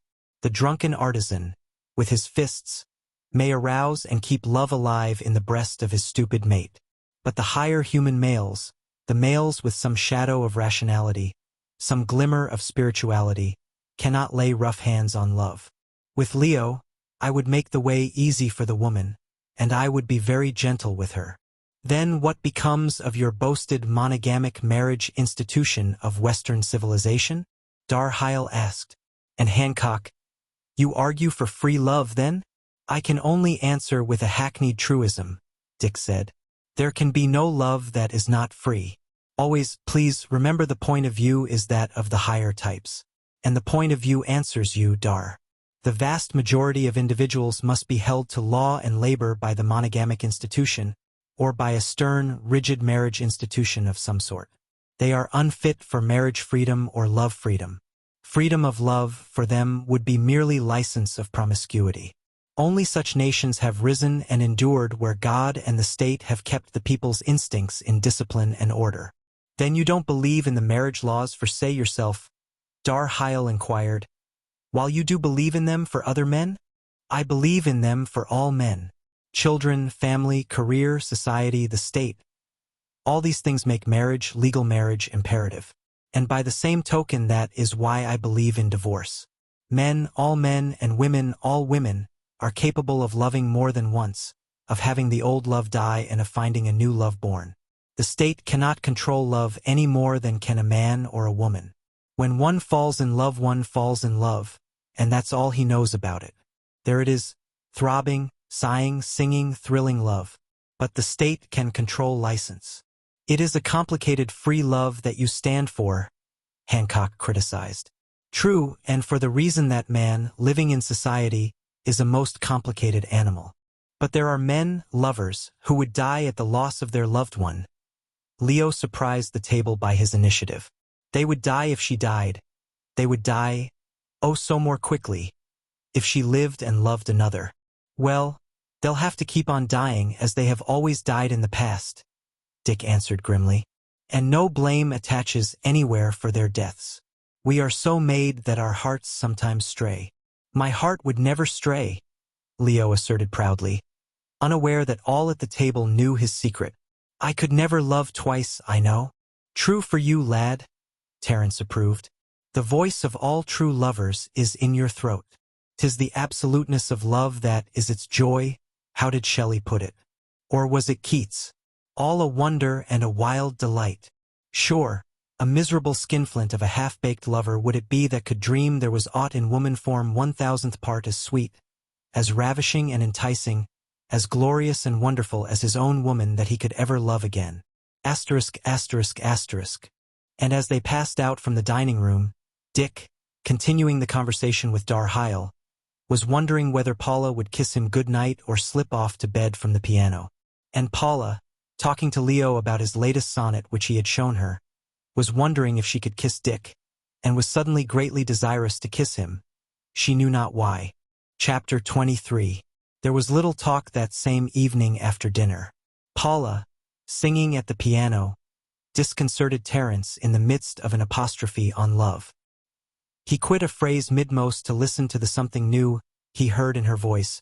The drunken artisan, with his fists, may arouse and keep love alive in the breast of his stupid mate. But the higher human males, the males with some shadow of rationality, some glimmer of spirituality, cannot lay rough hands on love. With Leo, I would make the way easy for the woman, and I would be very gentle with her. Then what becomes of your boasted monogamic marriage institution of Western civilization? Darheil asked. And Hancock, you argue for free love then? I can only answer with a hackneyed truism, Dick said. There can be no love that is not free. Always, please remember the point of view is that of the higher types. And the point of view answers you, Dar. The vast majority of individuals must be held to law and labor by the monogamic institution, or by a stern, rigid marriage institution of some sort. They are unfit for marriage freedom or love freedom. Freedom of love, for them, would be merely license of promiscuity. Only such nations have risen and endured where God and the state have kept the people's instincts in discipline and order. Then you don't believe in the marriage laws for, say, yourself? Dar-Heil inquired. While you do believe in them for other men? I believe in them for all men. Children, family, career, society, the state. All these things make marriage, legal marriage, imperative. And by the same token, that is why I believe in divorce. Men, and women, all women, are capable of loving more than once, of having the old love die and of finding a new love born. The state cannot control love any more than can a man or a woman. When one falls in love, and that's all he knows about it. There it is, throbbing, sighing, singing, thrilling love. But the state can control license. It is a complicated free love that you stand for, Hancock criticized. True, and for the reason that man, living in society, is a most complicated animal. But there are men, lovers, who would die at the loss of their loved one. Leo surprised the table by his initiative. They would die if she died. They would die, oh so more quickly, if she lived and loved another. Well, they'll have to keep on dying as they have always died in the past, Dick answered grimly. And no blame attaches anywhere for their deaths. We are so made that our hearts sometimes stray. My heart would never stray, Leo asserted proudly, unaware that all at the table knew his secret. I could never love twice, I know. True for you, lad, Terence approved. The voice of all true lovers is in your throat. 'Tis the absoluteness of love that is its joy, how did Shelley put it? Or was it Keats? All a wonder and a wild delight. Sure, a miserable skinflint of a half-baked lover would it be that could dream there was aught in woman form 1,000th part as sweet, as ravishing and enticing, as glorious and wonderful as his own woman that he could ever love again. Asterisk, asterisk, asterisk. And as they passed out from the dining room, Dick, continuing the conversation with Dar-Heil, was wondering whether Paula would kiss him good night or slip off to bed from the piano. And Paula, talking to Leo about his latest sonnet which he had shown her, was wondering if she could kiss Dick, and was suddenly greatly desirous to kiss him. She knew not why. Chapter 23. There was little talk that same evening after dinner. Paula, singing at the piano, disconcerted Terence in the midst of an apostrophe on love. He quit a phrase midmost to listen to the something new he heard in her voice,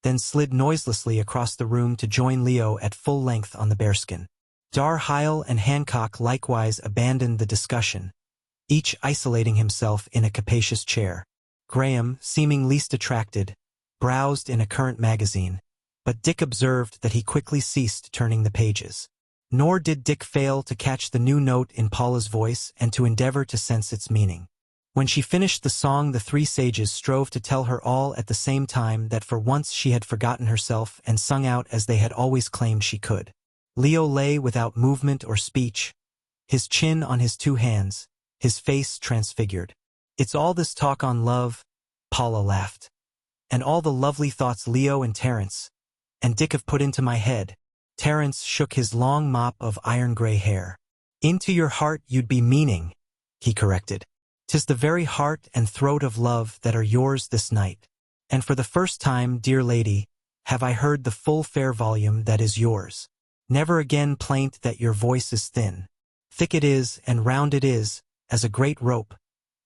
then slid noiselessly across the room to join Leo at full length on the bearskin. Dar-Heil and Hancock likewise abandoned the discussion, each isolating himself in a capacious chair. Graham, seeming least attracted, browsed in a current magazine, but Dick observed that he quickly ceased turning the pages. Nor did Dick fail to catch the new note in Paula's voice and to endeavor to sense its meaning. When she finished the song, the three sages strove to tell her all at the same time that for once she had forgotten herself and sung out as they had always claimed she could. Leo lay without movement or speech, his chin on his two hands, his face transfigured. It's all this talk on love, Paula laughed. And all the lovely thoughts Leo and Terence and Dick have put into my head. Terence shook his long mop of iron-gray hair. Into your heart you'd be meaning, he corrected. 'Tis the very heart and throat of love that are yours this night. And for the first time, dear lady, have I heard the full fair volume that is yours. Never again plaint that your voice is thin. Thick it is, and round it is, as a great rope,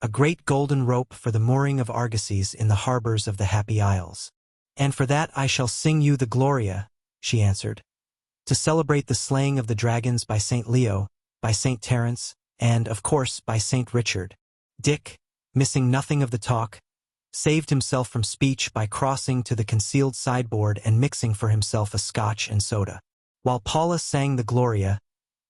a great golden rope for the mooring of argosies in the harbors of the Happy Isles. And for that I shall sing you the Gloria, she answered, to celebrate the slaying of the dragons by St. Leo, by St. Terence, and, of course, by St. Richard. Dick, missing nothing of the talk, saved himself from speech by crossing to the concealed sideboard and mixing for himself a scotch and soda. While Paula sang the Gloria,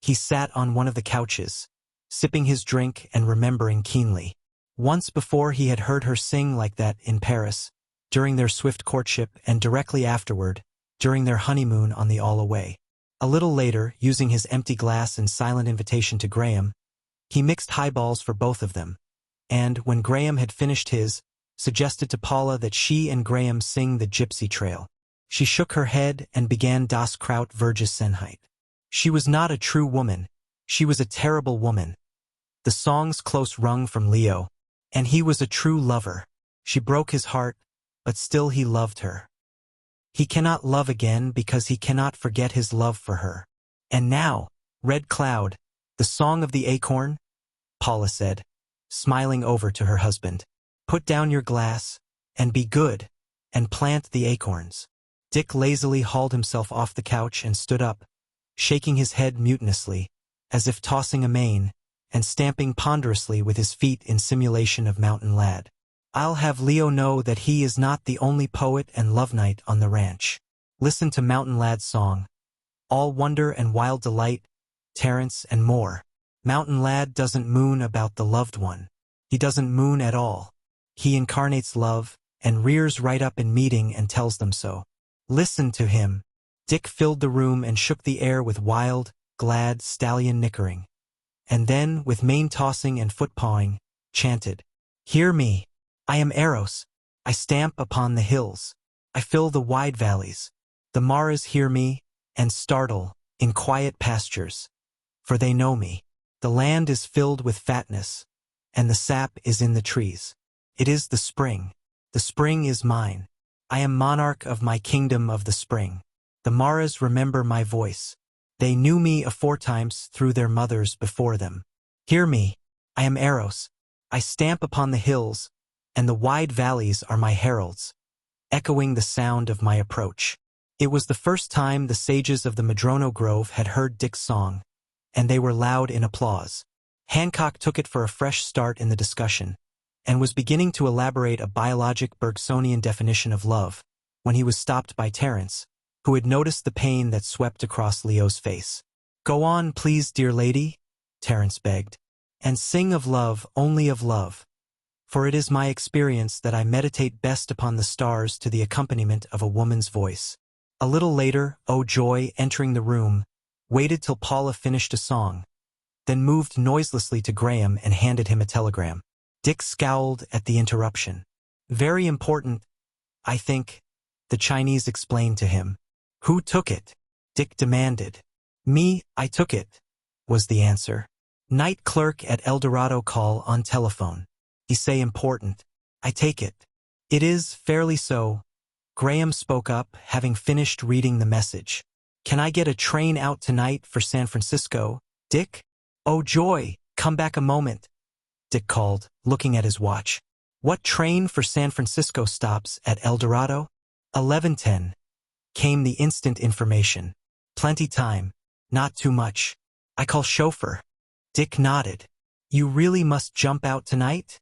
he sat on one of the couches, sipping his drink and remembering keenly. Once before he had heard her sing like that in Paris, during their swift courtship, and directly afterward, during their honeymoon on the All Away. A little later, using his empty glass in silent invitation to Graham, he mixed highballs for both of them, and, when Graham had finished his, suggested to Paula that she and Graham sing the Gypsy Trail. She shook her head and began Das Kraut Vergessenheit. She was not a true woman. She was a terrible woman. The song's close wrung from Leo, and he was a true lover. She broke his heart, but still he loved her. He cannot love again because he cannot forget his love for her. And now, Red Cloud, the song of the acorn? Paula said, smiling over to her husband. Put down your glass, and be good, and plant the acorns. Dick lazily hauled himself off the couch and stood up, shaking his head mutinously, as if tossing a mane, and stamping ponderously with his feet in simulation of mountain lad. I'll have Leo know that he is not the only poet and love knight on the ranch. Listen to Mountain Lad's song. All wonder and wild delight, Terence and more. Mountain Lad doesn't moon about the loved one. He doesn't moon at all. He incarnates love, and rears right up in meeting and tells them so. Listen to him. Dick filled the room and shook the air with wild, glad stallion nickering. And then, with mane tossing and foot pawing, chanted, Hear me. I am Eros. I stamp upon the hills. I fill the wide valleys. The Maras hear me, and startle, in quiet pastures. For they know me. The land is filled with fatness, and the sap is in the trees. It is the spring. The spring is mine. I am monarch of my kingdom of the spring. The Maras remember my voice. They knew me aforetimes through their mothers before them. Hear me. I am Eros. I stamp upon the hills, and the wide valleys are my heralds, echoing the sound of my approach. It was the first time the sages of the Madrono Grove had heard Dick's song, and they were loud in applause. Hancock took it for a fresh start in the discussion, and was beginning to elaborate a biologic Bergsonian definition of love, when he was stopped by Terence, who had noticed the pain that swept across Leo's face. Go on, please, dear lady, Terence begged, and sing of love, only of love. For it is my experience that I meditate best upon the stars to the accompaniment of a woman's voice. A little later, Oh Joy, entering the room, waited till Paula finished a song, then moved noiselessly to Graham and handed him a telegram. Dick scowled at the interruption. Very important, I think, the Chinese explained to him. Who took it? Dick demanded. Me, I took it, was the answer. Night clerk at El Dorado, call on telephone. He say important. I take it. It is fairly so. Graham spoke up, having finished reading the message. Can I get a train out tonight for San Francisco, Dick? Oh joy, come back a moment, Dick called, looking at his watch. What train for San Francisco stops at El Dorado? 11:10. Came the instant information. Plenty time. Not too much. I call chauffeur. Dick nodded. You really must jump out tonight?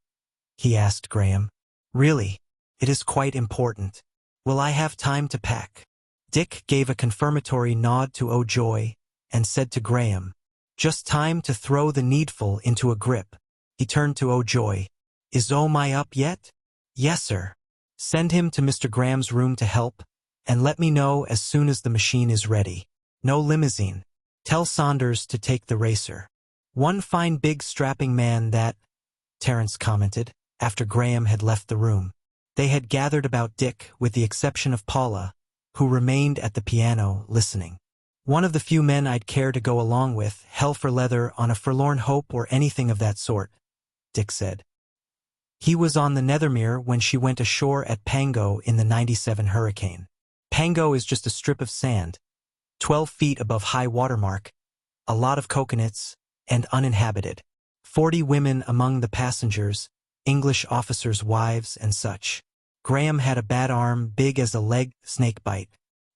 He asked Graham. Really. It is quite important. Will I have time to pack? Dick gave a confirmatory nod to Oh Joy, and said to Graham, just time to throw the needful into a grip. He turned to Oh Joy. Is Oh my up yet? Yes, sir. Send him to Mr. Graham's room to help, and let me know as soon as the machine is ready. No limousine. Tell Saunders to take the racer. One fine big strapping man that, Terence commented, after Graham had left the room. They had gathered about Dick, with the exception of Paula, who remained at the piano, listening. One of the few men I'd care to go along with, hell for leather, on a forlorn hope or anything of that sort, Dick said. He was on the Nethermere when she went ashore at Pango in the '97 hurricane. Pango is just a strip of sand, 12 feet above high water mark, a lot of coconuts, and uninhabited. 40 women among the passengers, English officers' wives and such. Graham had a bad arm big as a leg snake bite.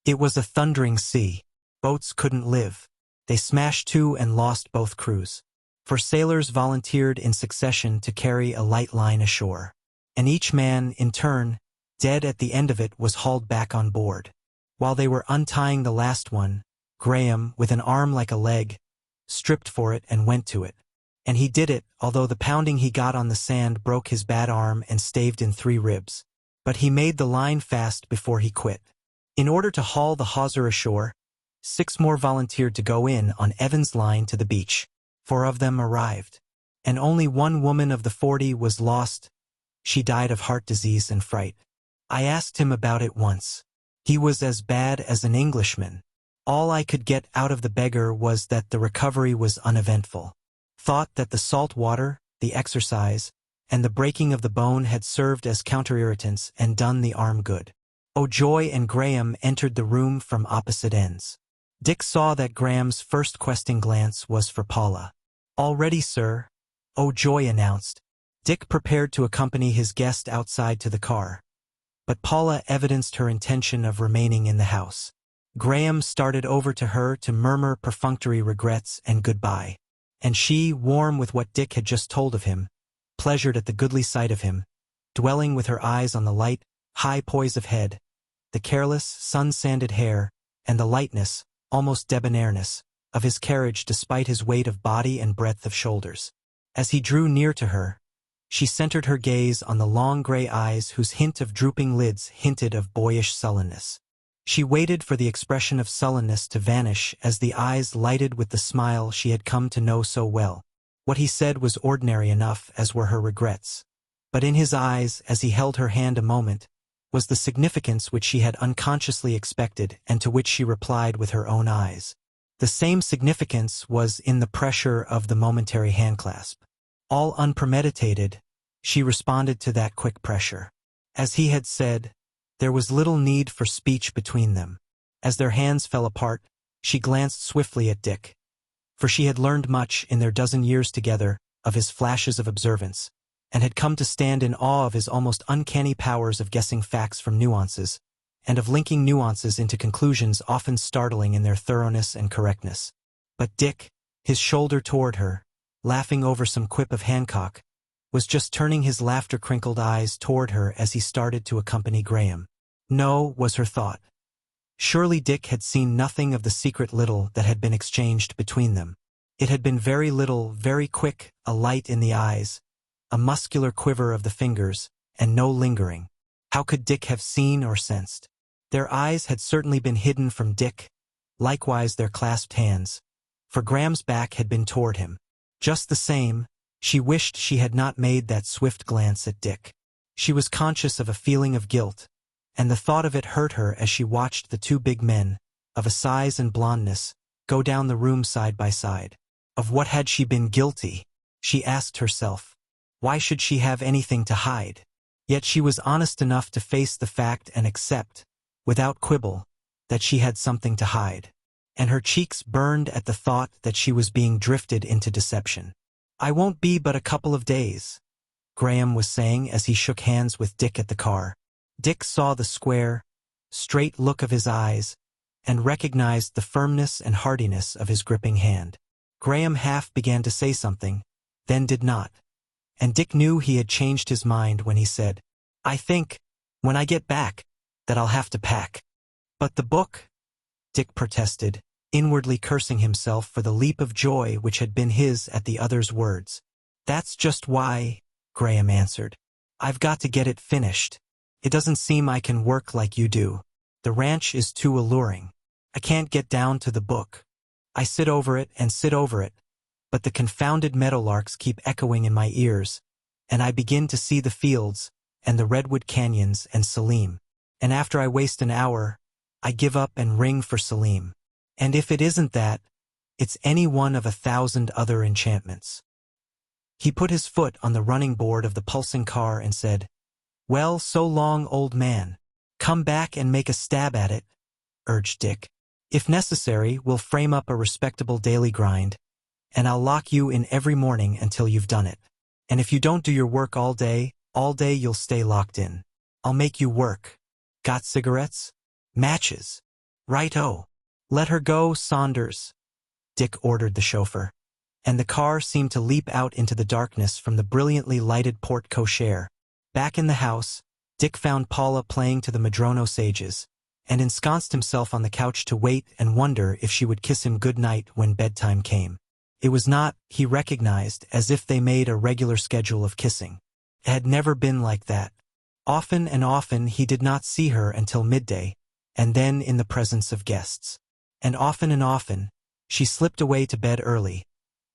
It was a thundering sea. Boats couldn't live. They smashed to and lost both crews. For sailors volunteered in succession to carry a light line ashore. And each man, in turn, dead at the end of it, was hauled back on board. While they were untying the last one, Graham, with an arm like a leg, stripped for it and went to it. And he did it, although the pounding he got on the sand broke his bad arm and staved in 3 ribs. But he made the line fast before he quit. In order to haul the hawser ashore, 6 more volunteered to go in on Evans' line to the beach. 4 of them arrived. And only 1 woman of the 40 was lost. She died of heart disease and fright. I asked him about it once. He was as bad as an Englishman. All I could get out of the beggar was that the recovery was uneventful. Thought that the salt water, the exercise, and the breaking of the bone had served as counterirritants and done the arm good. O'Joy and Graham entered the room from opposite ends. Dick saw that Graham's first questing glance was for Paula. "All ready, sir," O'Joy announced. Dick prepared to accompany his guest outside to the car, but Paula evidenced her intention of remaining in the house. Graham started over to her to murmur perfunctory regrets and goodbye, and she, warm with what Dick had just told of him, pleasured at the goodly sight of him, dwelling with her eyes on the light, high poise of head, the careless, sun-sanded hair, and the lightness, almost debonaireness, of his carriage despite his weight of body and breadth of shoulders. As he drew near to her, she centered her gaze on the long gray eyes whose hint of drooping lids hinted of boyish sullenness. She waited for the expression of sullenness to vanish as the eyes lighted with the smile she had come to know so well. What he said was ordinary enough, as were her regrets. But in his eyes, as he held her hand a moment, was the significance which she had unconsciously expected and to which she replied with her own eyes. The same significance was in the pressure of the momentary handclasp. All unpremeditated, she responded to that quick pressure. As he had said, there was little need for speech between them. As their hands fell apart, she glanced swiftly at Dick, for she had learned much in their dozen years together of his flashes of observance, and had come to stand in awe of his almost uncanny powers of guessing facts from nuances, and of linking nuances into conclusions often startling in their thoroughness and correctness. But Dick, his shoulder toward her, laughing over some quip of Hancock, was just turning his laughter-crinkled eyes toward her as he started to accompany Graham. No, was her thought. Surely Dick had seen nothing of the secret little that had been exchanged between them. It had been very little, very quick, a light in the eyes, a muscular quiver of the fingers, and no lingering. How could Dick have seen or sensed? Their eyes had certainly been hidden from Dick, likewise their clasped hands, for Graham's back had been toward him. Just the same, she wished she had not made that swift glance at Dick. She was conscious of a feeling of guilt, and the thought of it hurt her as she watched the two big men, of a size and blondness, go down the room side by side. Of what had she been guilty? She asked herself. Why should she have anything to hide? Yet she was honest enough to face the fact and accept, without quibble, that she had something to hide. And her cheeks burned at the thought that she was being drifted into deception. "I won't be but a couple of days," Graham was saying as he shook hands with Dick at the car. Dick saw the square, straight look of his eyes, and recognized the firmness and heartiness of his gripping hand. Graham half began to say something, then did not, and Dick knew he had changed his mind when he said, "I think, when I get back, that I'll have to pack." "But the book?" Dick protested, inwardly cursing himself for the leap of joy which had been his at the other's words. "That's just why," Graham answered. "I've got to get it finished. It doesn't seem I can work like you do. The ranch is too alluring. I can't get down to the book. I sit over it and sit over it, but the confounded meadowlarks keep echoing in my ears, and I begin to see the fields, and the redwood canyons and Salim. And after I waste an hour, I give up and ring for Salim. And if it isn't that, it's any one of 1,000 other enchantments." He put his foot on the running board of the pulsing car and said, "Well, so long, old man. Come back and make a stab at it," urged Dick. "If necessary, we'll frame up a respectable daily grind, and I'll lock you in every morning until you've done it. And if you don't do your work all day you'll stay locked in. I'll make you work. Got cigarettes? Matches? Right-o. Let her go, Saunders," Dick ordered the chauffeur, and the car seemed to leap out into the darkness from the brilliantly lighted porte cochere. Back in the house, Dick found Paula playing to the madrono sages, and ensconced himself on the couch to wait and wonder if she would kiss him good night when bedtime came. It was not, he recognized, as if they made a regular schedule of kissing. It had never been like that. Often and often he did not see her until midday, and then in the presence of guests. And often, she slipped away to bed early,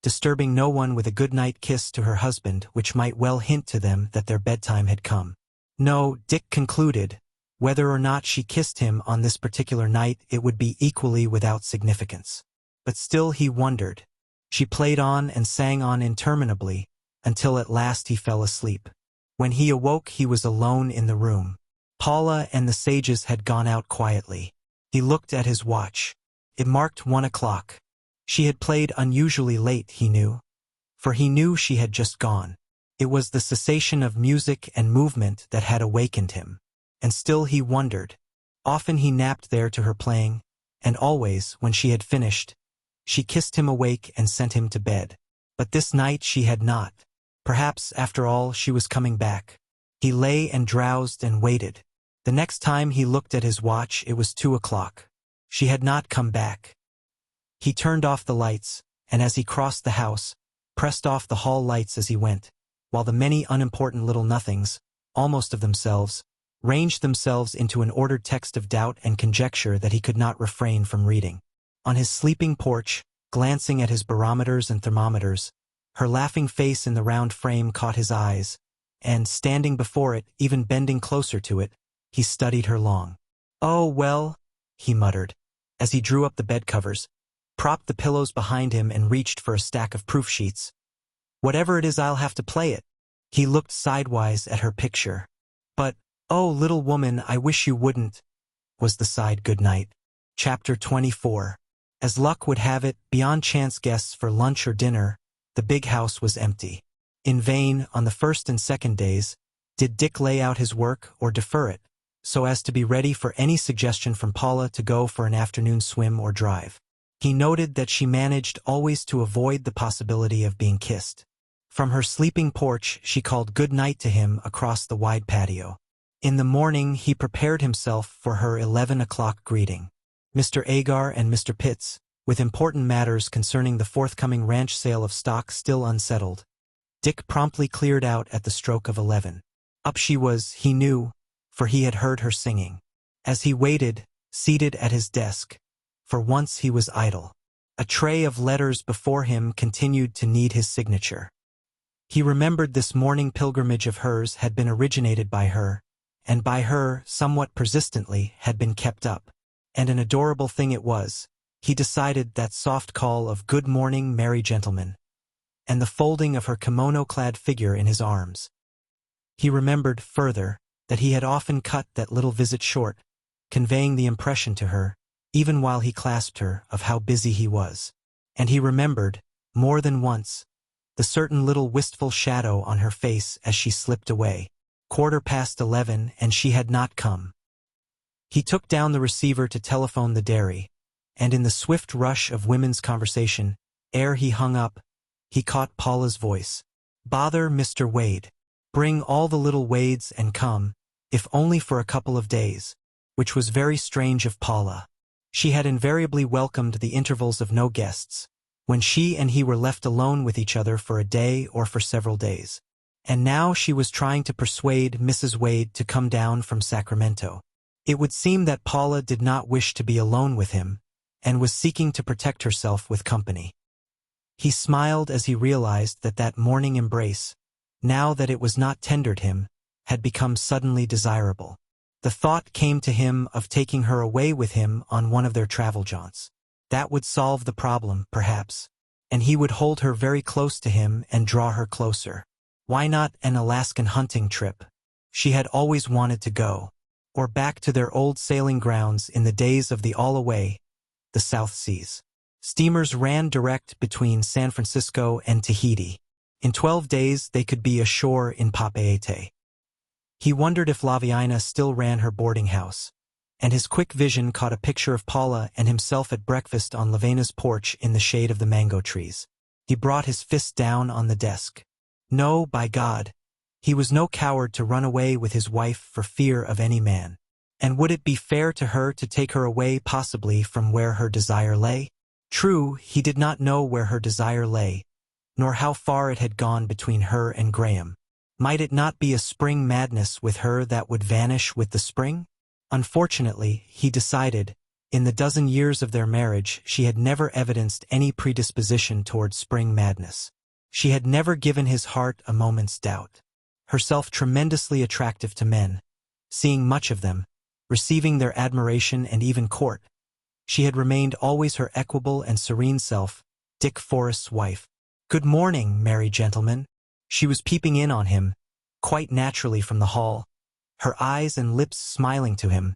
disturbing no one with a good-night kiss to her husband which might well hint to them that their bedtime had come. No, Dick concluded, Whether or not she kissed him on this particular night, it would be equally without significance. But still he wondered. She played on and sang on interminably, until at last he fell asleep. When he awoke, he was alone in the room. Paula and the sages had gone out quietly. He looked at his watch. It marked 1 o'clock. She had played unusually late, he knew, for he knew she had just gone. It was the cessation of music and movement that had awakened him. And still he wondered. Often he napped there to her playing, and always, when she had finished, she kissed him awake and sent him to bed. But this night she had not. Perhaps, after all, she was coming back. He lay and drowsed and waited. The next time he looked at his watch, it was 2 o'clock. She had not come back. He turned off the lights, and as he crossed the house, pressed off the hall lights as he went, while the many unimportant little nothings, almost of themselves, ranged themselves into an ordered text of doubt and conjecture that he could not refrain from reading. On his sleeping porch, glancing at his barometers and thermometers, her laughing face in the round frame caught his eyes, and, standing before it, even bending closer to it, he studied her long. "Oh, well," he muttered, as he drew up the bed covers, propped the pillows behind him and reached for a stack of proof sheets. "Whatever it is, I'll have to play it." He looked sidewise at her picture. "But, oh, little woman, I wish you wouldn't," was the sighed goodnight. Chapter 24. As luck would have it, beyond chance guests for lunch or dinner, the big house was empty. In vain, on the first and second days, did Dick lay out his work or defer it, so as to be ready for any suggestion from Paula to go for an afternoon swim or drive. He noted that she managed always to avoid the possibility of being kissed. From her sleeping porch, she called good night to him across the wide patio. In the morning, he prepared himself for her 11 o'clock greeting. Mr. Agar and Mr. Pitts, with important matters concerning the forthcoming ranch sale of stock still unsettled, Dick promptly cleared out at the stroke of 11. Up she was, he knew, for he had heard her singing. As he waited, seated at his desk, for once he was idle. A tray of letters before him continued to need his signature. He remembered this morning pilgrimage of hers had been originated by her, and by her, somewhat persistently, had been kept up. And an adorable thing it was. He decided that soft call of "Good morning, merry gentlemen," and the folding of her kimono-clad figure in his arms. He remembered, further, that he had often cut that little visit short, conveying the impression to her, even while he clasped her, of how busy he was. And he remembered, more than once, the certain little wistful shadow on her face as she slipped away. 11:15, and she had not come. He took down the receiver to telephone the dairy, and in the swift rush of women's conversation, ere he hung up, he caught Paula's voice. "Bother Mr. Wade. Bring all the little Wades and come, if only for a couple of days," which was very strange of Paula. She had invariably welcomed the intervals of no guests, when she and he were left alone with each other for a day or for several days. And now she was trying to persuade Mrs. Wade to come down from Sacramento. It would seem that Paula did not wish to be alone with him, and was seeking to protect herself with company. He smiled as he realized that that morning embrace, now that it was not tendered him, had become suddenly desirable. The thought came to him of taking her away with him on one of their travel jaunts. That would solve the problem, perhaps, and he would hold her very close to him and draw her closer. Why not an Alaskan hunting trip? She had always wanted to go. Or back to their old sailing grounds in the days of the all-away, the South Seas. Steamers ran direct between San Francisco and Tahiti. In 12 days they could be ashore in Papeete. He wondered if Laviina still ran her boarding house, and his quick vision caught a picture of Paula and himself at breakfast on Lavena's porch in the shade of the mango trees. He brought his fist down on the desk. No, by God, he was no coward to run away with his wife for fear of any man. And would it be fair to her to take her away possibly from where her desire lay? True, he did not know where her desire lay, nor how far it had gone between her and Graham. Might it not be a spring madness with her that would vanish with the spring? Unfortunately, he decided, in the dozen years of their marriage she had never evidenced any predisposition toward spring madness. She had never given his heart a moment's doubt. Herself tremendously attractive to men, seeing much of them, receiving their admiration and even court. She had remained always her equable and serene self, Dick Forrest's wife. "Good morning, merry gentlemen." She was peeping in on him, quite naturally from the hall, her eyes and lips smiling to him,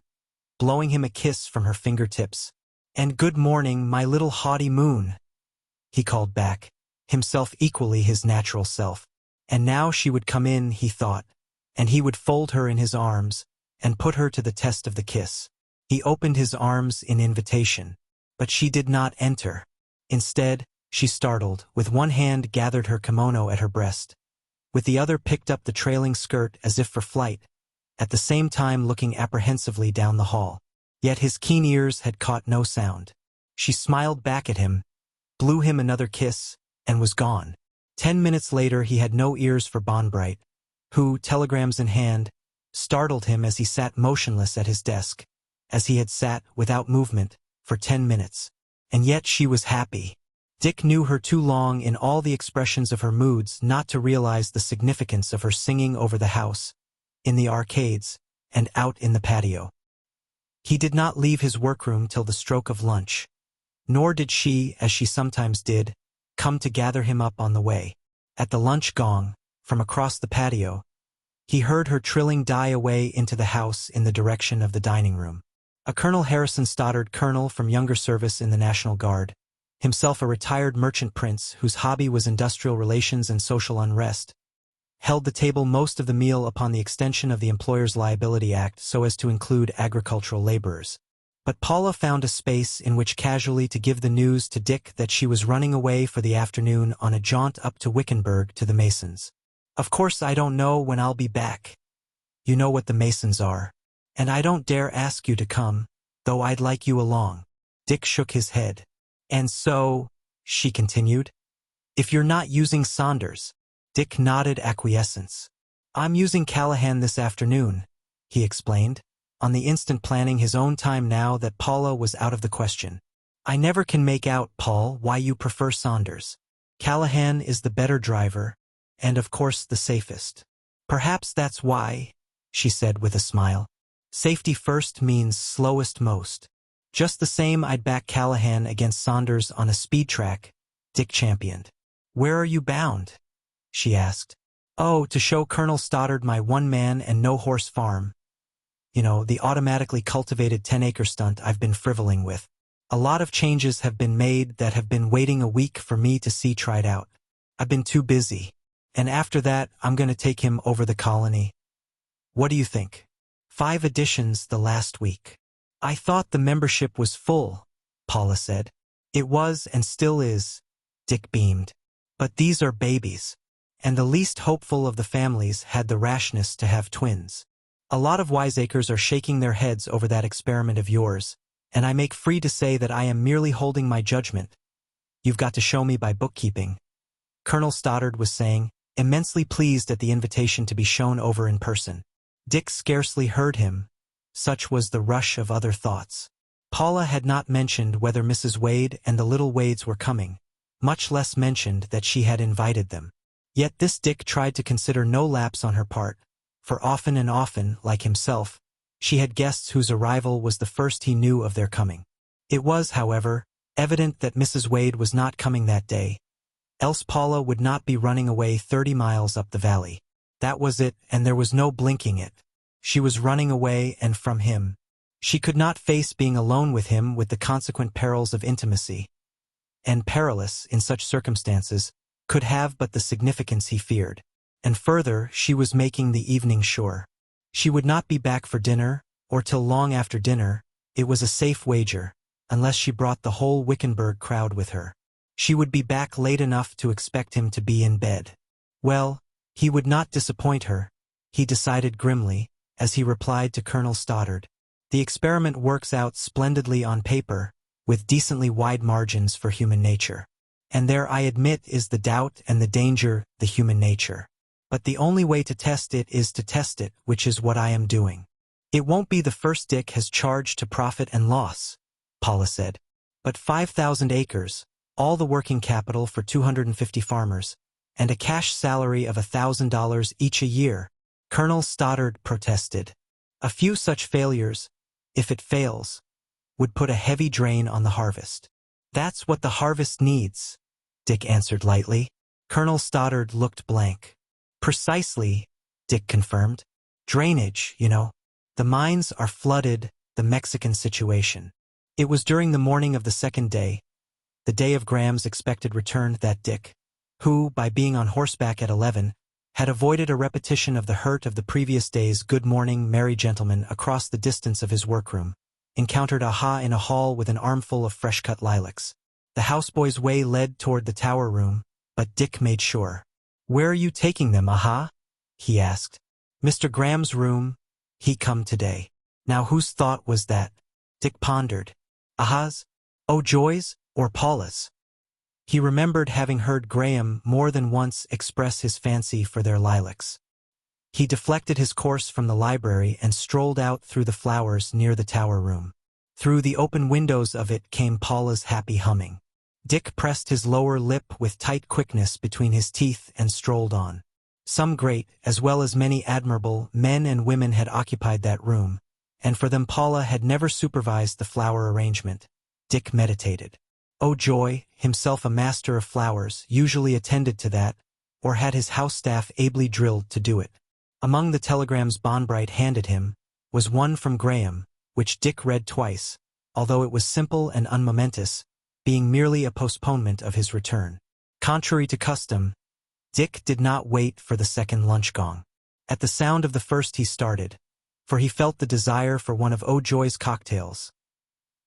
blowing him a kiss from her fingertips. "And good morning, my little haughty moon," he called back, himself equally his natural self. And now she would come in, he thought, and he would fold her in his arms and put her to the test of the kiss. He opened his arms in invitation, but she did not enter. Instead, she startled, with one hand gathered her kimono at her breast, with the other picked up the trailing skirt as if for flight, at the same time looking apprehensively down the hall. Yet his keen ears had caught no sound. She smiled back at him, blew him another kiss, and was gone. 10 minutes later he had no ears for Bonbright, who, telegrams in hand, startled him as he sat motionless at his desk, as he had sat, without movement, for 10 minutes. And yet she was happy. Dick knew her too long in all the expressions of her moods not to realize the significance of her singing over the house, in the arcades, and out in the patio. He did not leave his workroom till the stroke of lunch, nor did she, as she sometimes did, come to gather him up on the way. At the lunch gong, from across the patio, he heard her trilling die away into the house in the direction of the dining room. A Colonel Harrison Stoddard, colonel from younger service in the National Guard, himself a retired merchant prince whose hobby was industrial relations and social unrest, held the table most of the meal upon the extension of the Employers' Liability Act so as to include agricultural laborers. But Paula found a space in which casually to give the news to Dick that she was running away for the afternoon on a jaunt up to Wickenburg to the Masons. "Of course I don't know when I'll be back. You know what the Masons are. And I don't dare ask you to come, though I'd like you along." Dick shook his head. "And so," she continued, "if you're not using Saunders." Dick nodded acquiescence. "I'm using Callahan this afternoon," he explained, on the instant planning his own time now that Paula was out of the question. "I never can make out, Paul, why you prefer Saunders. Callahan is the better driver, and of course the safest." "Perhaps that's why," she said with a smile. "Safety first means slowest most." "Just the same I'd back Callahan against Saunders on a speed track," Dick championed. "Where are you bound?" she asked. "Oh, to show Colonel Stoddard my one-man and no-horse farm. You know, the automatically cultivated 10-acre stunt I've been frivoling with. A lot of changes have been made that have been waiting a week for me to see tried out. I've been too busy. And after that, I'm going to take him over the colony. What do you think? 5 additions the last week." "I thought the membership was full," Paula said. "It was and still is," Dick beamed. "But these are babies. And the least hopeful of the families had the rashness to have twins. A lot of wiseacres are shaking their heads over that experiment of yours, and I make free to say that I am merely holding my judgment. You've got to show me by bookkeeping," Colonel Stoddard was saying, immensely pleased at the invitation to be shown over in person. Dick scarcely heard him, such was the rush of other thoughts. Paula had not mentioned whether Mrs. Wade and the little Wades were coming, much less mentioned that she had invited them. Yet this Dick tried to consider no lapse on her part, for often and often, like himself, she had guests whose arrival was the first he knew of their coming. It was, however, evident that Mrs. Wade was not coming that day, else Paula would not be running away 30 miles up the valley. That was it, and there was no blinking it. She was running away and from him. She could not face being alone with him with the consequent perils of intimacy. And perilous, in such circumstances, could have but the significance he feared. And further, she was making the evening sure. She would not be back for dinner, or till long after dinner, it was a safe wager, unless she brought the whole Wickenburg crowd with her. She would be back late enough to expect him to be in bed. Well, he would not disappoint her, he decided grimly, as he replied to Colonel Stoddard. The experiment works out splendidly on paper, with decently wide margins for human nature. And there, I admit, is the doubt and the danger, the human nature. But the only way to test it is to test it, which is what I am doing. It won't be the first Dick has charged to profit and loss, Paula said. But 5,000 acres, all the working capital for 250 farmers, and a cash salary of $1,000 each a year, Colonel Stoddard protested. A few such failures, if it fails, would put a heavy drain on the harvest. That's what the harvest needs, Dick answered lightly. Colonel Stoddard looked blank. Precisely, Dick confirmed. Drainage, you know. The mines are flooded, the Mexican situation. It was during the morning of the second day, the day of Graham's expected return, that Dick, who, by being on horseback at 11, had avoided a repetition of the hurt of the previous day's good morning, merry gentleman across the distance of his workroom, encountered Aha in a hall with an armful of fresh-cut lilacs. The houseboy's way led toward the tower room, but Dick made sure. "Where are you taking them, Aha?" he asked. "Mr. Graham's room. He come today." Now whose thought was that? Dick pondered. Aha's? Oh, Joy's? Or Paula's? He remembered having heard Graham more than once express his fancy for their lilacs. He deflected his course from the library and strolled out through the flowers near the tower room. Through the open windows of it came Paula's happy humming. Dick pressed his lower lip with tight quickness between his teeth and strolled on. Some great, as well as many admirable, men and women had occupied that room, and for them Paula had never supervised the flower arrangement. Dick meditated. Oh, Joy, himself a master of flowers, usually attended to that, or had his house staff ably drilled to do it. Among the telegrams Bonbright handed him was one from Graham, which Dick read twice, although it was simple and unmomentous, being merely a postponement of his return. Contrary to custom, Dick did not wait for the second lunch gong. At the sound of the first he started, for he felt the desire for one of Oh Joy's cocktails,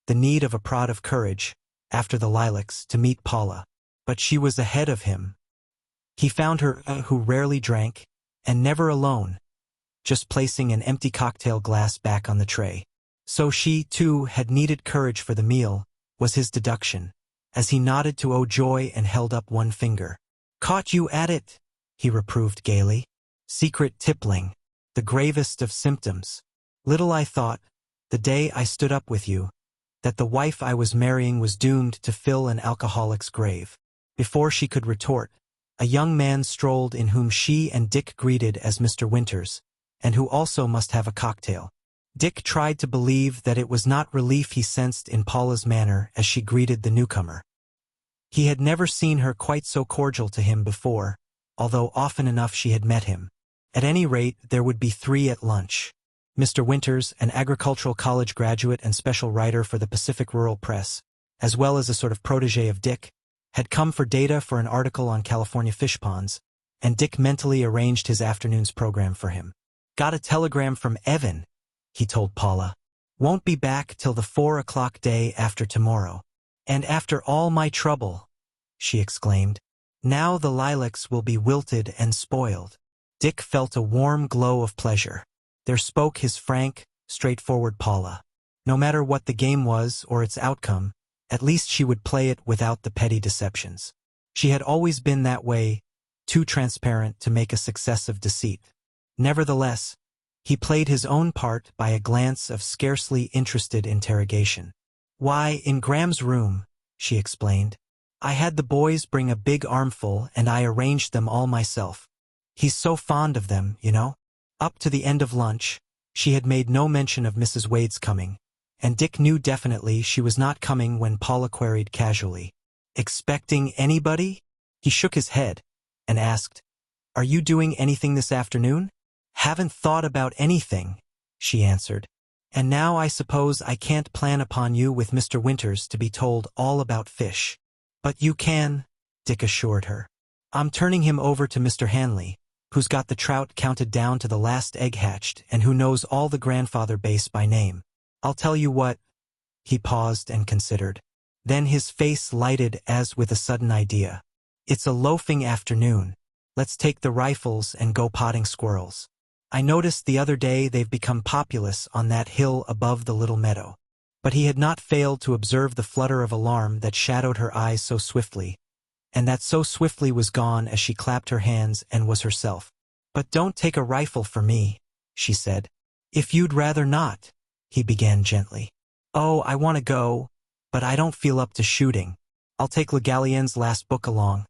the need of a prod of courage, after the lilacs, to meet Paula. But she was ahead of him. He found her, who rarely drank, and never alone, just placing an empty cocktail glass back on the tray. So she, too, had needed courage for the meal, was his deduction, as he nodded to Oh Joy and held up one finger. "Caught you at it," he reproved gaily. "Secret tippling, the gravest of symptoms. Little I thought, the day I stood up with you, that the wife I was marrying was doomed to fill an alcoholic's grave." Before she could retort, a young man strolled in whom she and Dick greeted as Mr. Winters, and who also must have a cocktail. Dick tried to believe that it was not relief he sensed in Paula's manner as she greeted the newcomer. He had never seen her quite so cordial to him before, although often enough she had met him. At any rate, there would be 3 at lunch. Mr. Winters, an agricultural college graduate and special writer for the Pacific Rural Press, as well as a sort of protege of Dick, had come for data for an article on California fish ponds, and Dick mentally arranged his afternoon's program for him. "Got a telegram from Evan," he told Paula. "Won't be back till the 4 o'clock day after tomorrow." "And after all my trouble," she exclaimed. "Now the lilacs will be wilted and spoiled." Dick felt a warm glow of pleasure. There spoke his frank, straightforward Paula. No matter what the game was or its outcome, at least she would play it without the petty deceptions. She had always been that way, too transparent to make a success of deceit. Nevertheless, he played his own part by a glance of scarcely interested interrogation. "Why, in Graham's room," she explained. "I had the boys bring a big armful and I arranged them all myself. He's so fond of them, you know." Up to the end of lunch, she had made no mention of Mrs. Wade's coming, and Dick knew definitely she was not coming when Paula queried casually, "Expecting anybody?" He shook his head and asked, "Are you doing anything this afternoon?" "Haven't thought about anything," she answered. "And now I suppose I can't plan upon you with Mr. Winters to be told all about fish." "But you can," Dick assured her. "I'm turning him over to Mr. Hanley, who's got the trout counted down to the last egg hatched and who knows all the grandfather base by name. I'll tell you what." He paused and considered. Then his face lighted as with a sudden idea. "It's a loafing afternoon. Let's take the rifles and go potting squirrels. I noticed the other day they've become populous on that hill above the little meadow." But he had not failed to observe the flutter of alarm that shadowed her eyes so swiftly, and that so swiftly was gone as she clapped her hands and was herself. "But don't take a rifle for me," she said. "If you'd rather not," he began gently. "Oh, I want to go, but I don't feel up to shooting. I'll take Le Gallienne's last book along.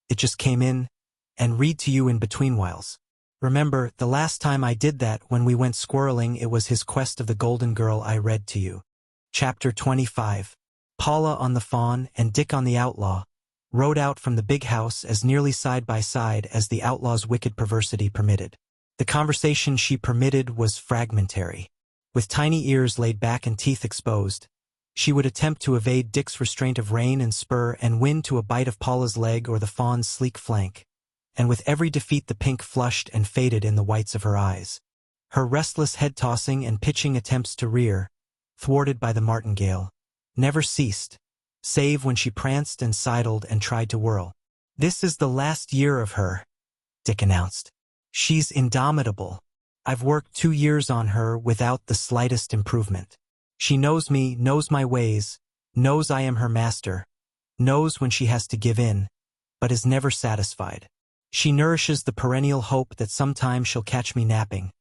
It just came in, and read to you in between whiles." Remember, the last time I did that when we went squirreling, it was his quest of the golden girl I read to you. Chapter 25. Paula on the fawn and Dick on the outlaw rode out from the big house as nearly side by side as the outlaw's wicked perversity permitted. The conversation she permitted was fragmentary. With tiny ears laid back and teeth exposed, she would attempt to evade Dick's restraint of rein and spur and win to a bite of Paula's leg or the fawn's sleek flank, and with every defeat the pink flushed and faded in the whites of her eyes. Her restless head-tossing and pitching attempts to rear, thwarted by the martingale, never ceased, save when she pranced and sidled and tried to whirl. "This is the last year of her," Dick announced. "She's indomitable. I've worked 2 years on her without the slightest improvement. She knows me, knows my ways, knows I am her master, knows when she has to give in, but is never satisfied. She nourishes the perennial hope that sometime she'll catch me napping,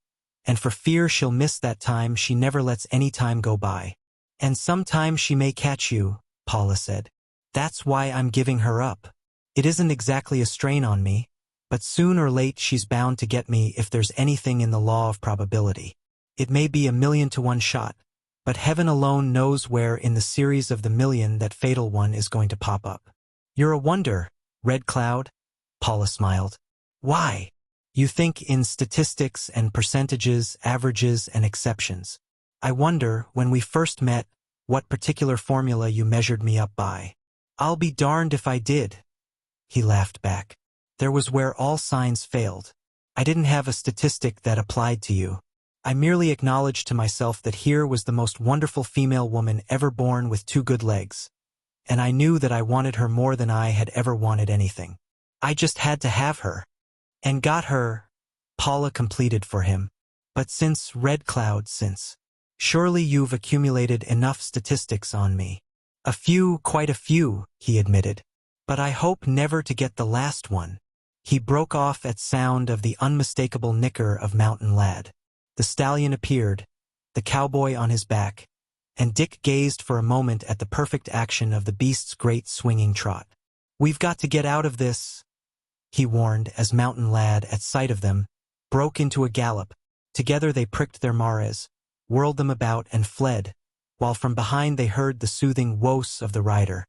and for fear she'll miss that time she never lets any time go by. And sometime she may catch you," Paula said. "That's why I'm giving her up. It isn't exactly a strain on me, but soon or late she's bound to get me if there's anything in the law of probability. It may be 1,000,000 to 1 shot, but heaven alone knows where in the series of the million that fatal one is going to pop up." "You're a wonder, Red Cloud," Paula smiled. "Why?" "You think in statistics and percentages, averages and exceptions. I wonder, when we first met, what particular formula you measured me up by." "I'll be darned if I did," he laughed back. "There was where all signs failed. I didn't have a statistic that applied to you. I merely acknowledged to myself that here was the most wonderful female woman ever born with 2 good legs, and I knew that I wanted her more than I had ever wanted anything. I just had to have her. And got her," Paula completed for him. "But since, Red Cloud, since. Surely you've accumulated enough statistics on me." "A few, quite a few," he admitted. "But I hope never to get the last one." He broke off at sound of the unmistakable nicker of Mountain Lad. The stallion appeared, the cowboy on his back, and Dick gazed for a moment at the perfect action of the beast's great swinging trot. "We've got to get out of this," he warned as Mountain Lad, at sight of them, broke into a gallop. Together they pricked their mares, whirled them about and fled, while from behind they heard the soothing whoos of the rider,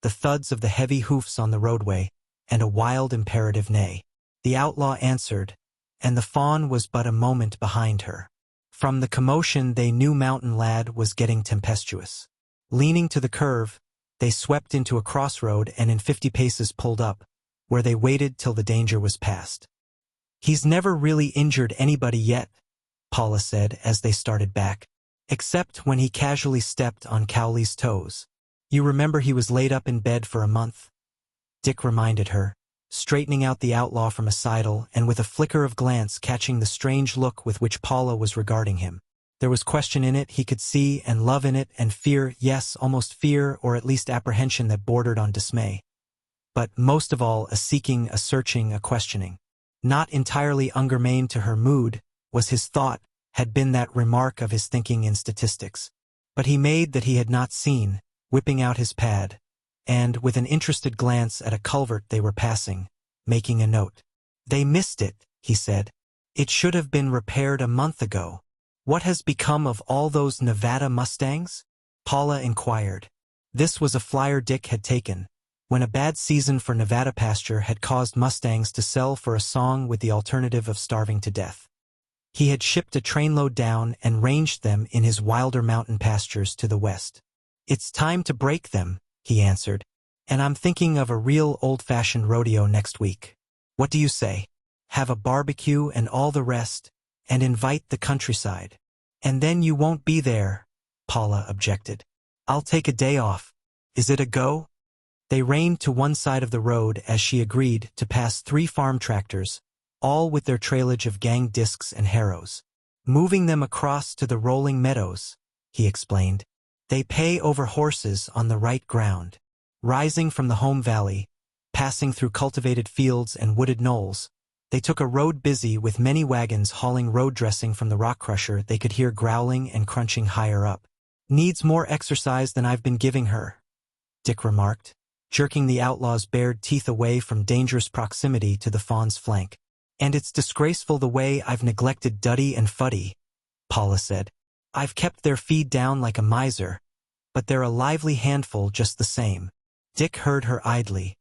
the thuds of the heavy hoofs on the roadway, and a wild imperative neigh. The outlaw answered, and the fawn was but a moment behind her. From the commotion they knew Mountain Lad was getting tempestuous. Leaning to the curve, they swept into a crossroad and in 50 paces pulled up, where they waited till the danger was past. "He's never really injured anybody yet," Paula said as they started back, "except when he casually stepped on Cowley's toes. You remember he was laid up in bed for a month?" Dick reminded her, straightening out the outlaw from a sidle and with a flicker of glance catching the strange look with which Paula was regarding him. There was question in it, he could see, and love in it, and fear, yes, almost fear, or at least apprehension that bordered on dismay. But most of all, a seeking, a searching, a questioning. Not entirely ungermane to her mood, was his thought, had been that remark of his thinking in statistics. But he made that he had not seen, whipping out his pad, and, with an interested glance at a culvert they were passing, making a note. "They missed it," he said. "It should have been repaired a month ago." "What has become of all those Nevada Mustangs?" Paula inquired. This was a flyer Dick had taken, when a bad season for Nevada pasture had caused mustangs to sell for a song with the alternative of starving to death. He had shipped a trainload down and ranged them in his wilder mountain pastures to the west. "It's time to break them," he answered, "and I'm thinking of a real old-fashioned rodeo next week. What do you say? Have a barbecue and all the rest, and invite the countryside." "And then you won't be there," Paula objected. "I'll take a day off. Is it a go?" They reined to one side of the road as she agreed to pass 3 farm tractors, all with their trailage of gang discs and harrows. "Moving them across to the rolling meadows," he explained. "They pay over horses on the right ground." Rising from the home valley, passing through cultivated fields and wooded knolls, they took a road busy with many wagons hauling road dressing from the rock crusher they could hear growling and crunching higher up. "Needs more exercise than I've been giving her," Dick remarked, jerking the outlaw's bared teeth away from dangerous proximity to the fawn's flank. "And it's disgraceful the way I've neglected Duddy and Fuddy," Paula said. "I've kept their feed down like a miser, but they're a lively handful just the same." Dick heard her idly,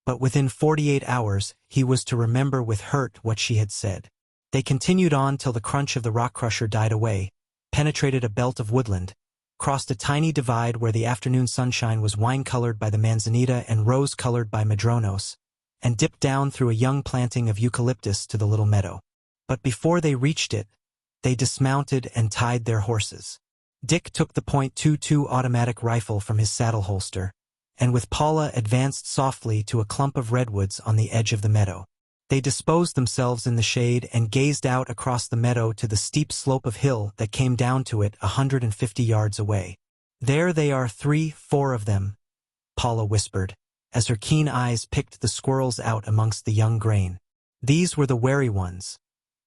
but within 48 hours he was to remember with hurt what she had said. They continued on till the crunch of the rock crusher died away, penetrated a belt of woodland, crossed a tiny divide where the afternoon sunshine was wine-colored by the manzanita and rose-colored by madronos, and dipped down through a young planting of eucalyptus to the little meadow. But before they reached it, they dismounted and tied their horses. Dick took the .22 automatic rifle from his saddle holster, and with Paula advanced softly to a clump of redwoods on the edge of the meadow. They disposed themselves in the shade and gazed out across the meadow to the steep slope of hill that came down to it 150 yards away. "There they are, 3-4 of them," Paula whispered, as her keen eyes picked the squirrels out amongst the young grain. These were the wary ones,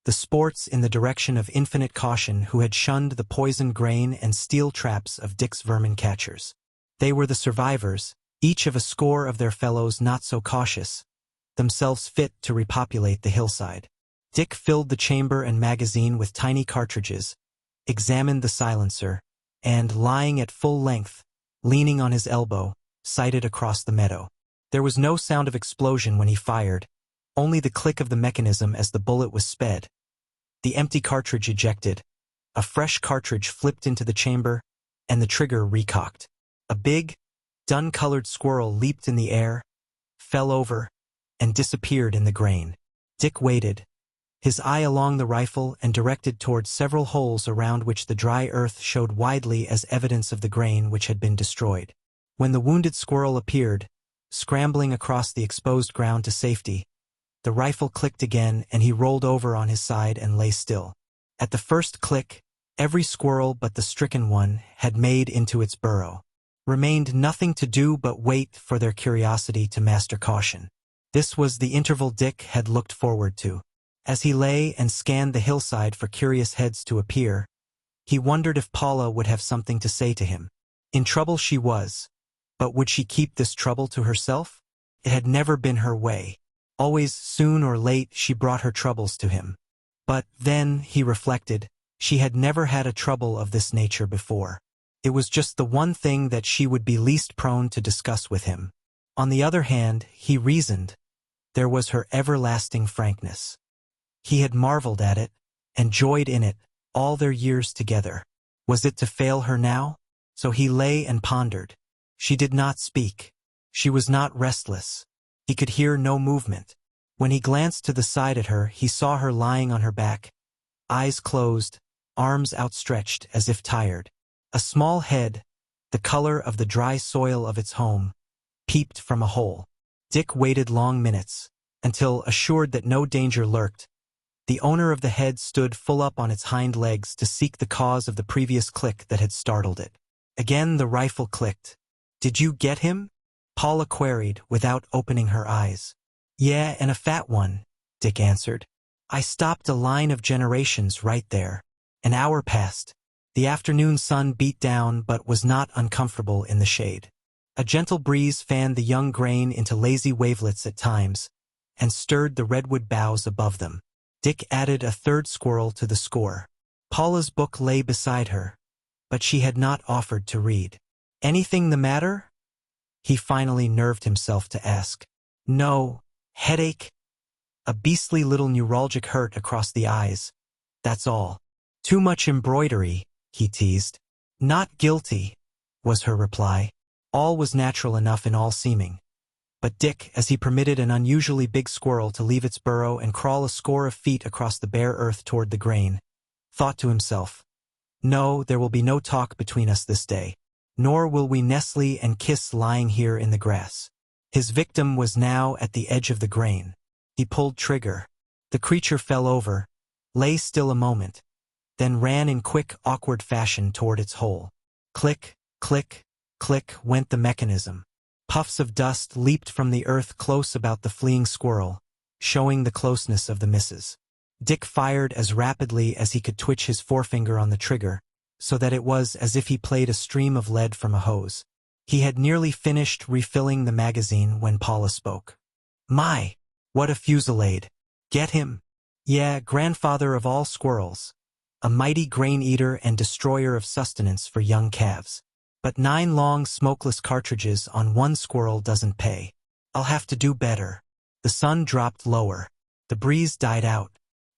the sports in the direction of infinite caution who had shunned the poisoned grain and steel traps of Dick's vermin catchers. They were the survivors, each of a score of their fellows not so cautious, themselves fit to repopulate the hillside. Dick filled the chamber and magazine with tiny cartridges, examined the silencer, and, lying at full length, leaning on his elbow, sighted across the meadow. There was no sound of explosion when he fired, only the click of the mechanism as the bullet was sped. The empty cartridge ejected, a fresh cartridge flipped into the chamber, and the trigger recocked. A big, dun-colored squirrel leaped in the air, fell over, and disappeared in the grain. Dick waited, his eye along the rifle and directed towards several holes around which the dry earth showed widely as evidence of the grain which had been destroyed. When the wounded squirrel appeared, scrambling across the exposed ground to safety, the rifle clicked again and he rolled over on his side and lay still. At the first click, every squirrel but the stricken one had made into its burrow. Remained nothing to do but wait for their curiosity to master caution. This was the interval Dick had looked forward to. As he lay and scanned the hillside for curious heads to appear, he wondered if Paula would have something to say to him. In trouble she was, but would she keep this trouble to herself? It had never been her way. Always, soon or late, she brought her troubles to him. But then, he reflected, she had never had a trouble of this nature before. It was just the one thing that she would be least prone to discuss with him. On the other hand, he reasoned, there was her everlasting frankness. He had marveled at it, and joyed in it, all their years together. Was it to fail her now? So he lay and pondered. She did not speak. She was not restless. He could hear no movement. When he glanced to the side at her, he saw her lying on her back, eyes closed, arms outstretched as if tired. A small head, the color of the dry soil of its home, peeped from a hole. Dick waited long minutes, until, assured that no danger lurked, the owner of the head stood full up on its hind legs to seek the cause of the previous click that had startled it. Again the rifle clicked. "Did you get him?" Paula queried, without opening her eyes. "Yeah, and a fat one," Dick answered. "I stopped a line of generations right there." An hour passed. The afternoon sun beat down but was not uncomfortable in the shade. A gentle breeze fanned the young grain into lazy wavelets at times, and stirred the redwood boughs above them. Dick added a third squirrel to the score. Paula's book lay beside her, but she had not offered to read. "Anything the matter?" he finally nerved himself to ask. "No. Headache? A beastly little neuralgic hurt across the eyes. That's all." "Too much embroidery," he teased. "Not guilty," was her reply. All was natural enough in all seeming. But Dick, as he permitted an unusually big squirrel to leave its burrow and crawl a score of feet across the bare earth toward the grain, thought to himself, "No, there will be no talk between us this day, nor will we nestle and kiss lying here in the grass." His victim was now at the edge of the grain. He pulled trigger. The creature fell over, lay still a moment, then ran in quick, awkward fashion toward its hole. Click, click, click went the mechanism. Puffs of dust leaped from the earth close about the fleeing squirrel, showing the closeness of the misses. Dick fired as rapidly as he could twitch his forefinger on the trigger, so that it was as if he played a stream of lead from a hose. He had nearly finished refilling the magazine when Paula spoke. "My, what a fusillade! Get him!" Yeah, grandfather of all squirrels. A mighty grain-eater and destroyer of sustenance for young calves. But 9 long smokeless cartridges on one squirrel doesn't pay. I'll have to do better. The sun dropped lower. The breeze died out.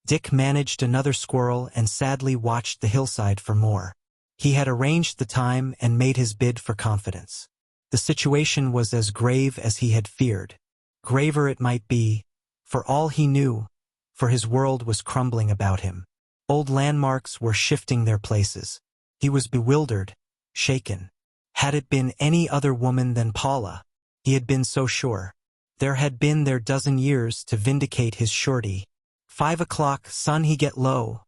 Dick managed another squirrel and sadly watched the hillside for more. He had arranged the time and made his bid for confidence. The situation was as grave as he had feared. Graver it might be, for all he knew, for his world was crumbling about him. Old landmarks were shifting their places. He was bewildered, shaken. Had it been any other woman than Paula? He had been so sure. There had been their dozen years to vindicate his surety. 5 o'clock, son, he get low,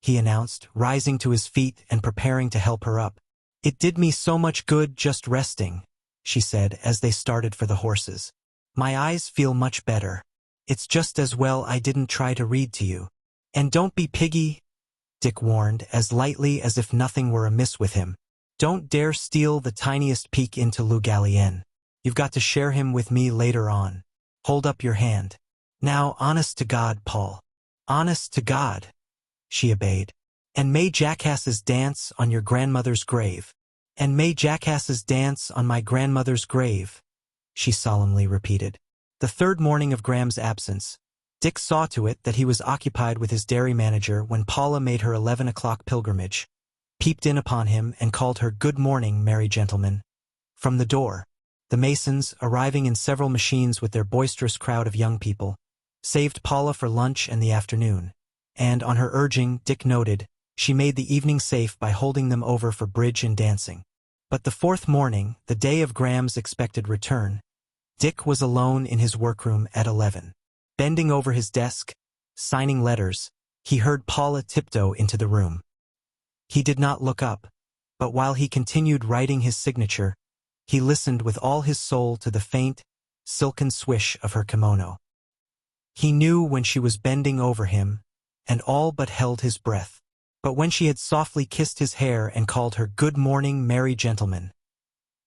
he announced, rising to his feet and preparing to help her up. It did me so much good just resting, she said as they started for the horses. My eyes feel much better. It's just as well I didn't try to read to you. And don't be piggy, Dick warned, as lightly as if nothing were amiss with him. Don't dare steal the tiniest peek into Lou Gallienne. You've got to share him with me later on. Hold up your hand. Now, honest to God, Paul. Honest to God, she obeyed. And may jackasses dance on your grandmother's grave. And may jackasses dance on my grandmother's grave, she solemnly repeated. The third morning of Graham's absence, Dick saw to it that he was occupied with his dairy manager when Paula made her 11 o'clock pilgrimage, peeped in upon him and called her "Good morning, merry gentlemen." From the door, the Masons, arriving in several machines with their boisterous crowd of young people, saved Paula for lunch and the afternoon, and, on her urging, Dick noted, she made the evening safe by holding them over for bridge and dancing. But the fourth morning, the day of Graham's expected return, Dick was alone in his workroom at 11. Bending over his desk, signing letters, he heard Paula tiptoe into the room. He did not look up, but while he continued writing his signature, he listened with all his soul to the faint, silken swish of her kimono. He knew when she was bending over him, and all but held his breath. But when she had softly kissed his hair and called her "Good morning, merry gentlemen,"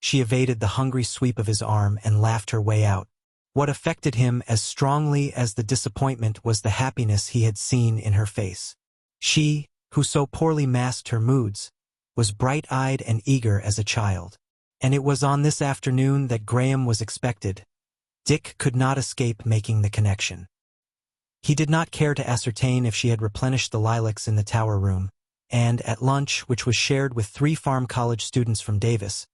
she evaded the hungry sweep of his arm and laughed her way out. What affected him as strongly as the disappointment was the happiness he had seen in her face. She, who so poorly masked her moods, was bright-eyed and eager as a child. And it was on this afternoon that Graham was expected. Dick could not escape making the connection. He did not care to ascertain if she had replenished the lilacs in the tower room, and at lunch, which was shared with 3 farm college students from Davis,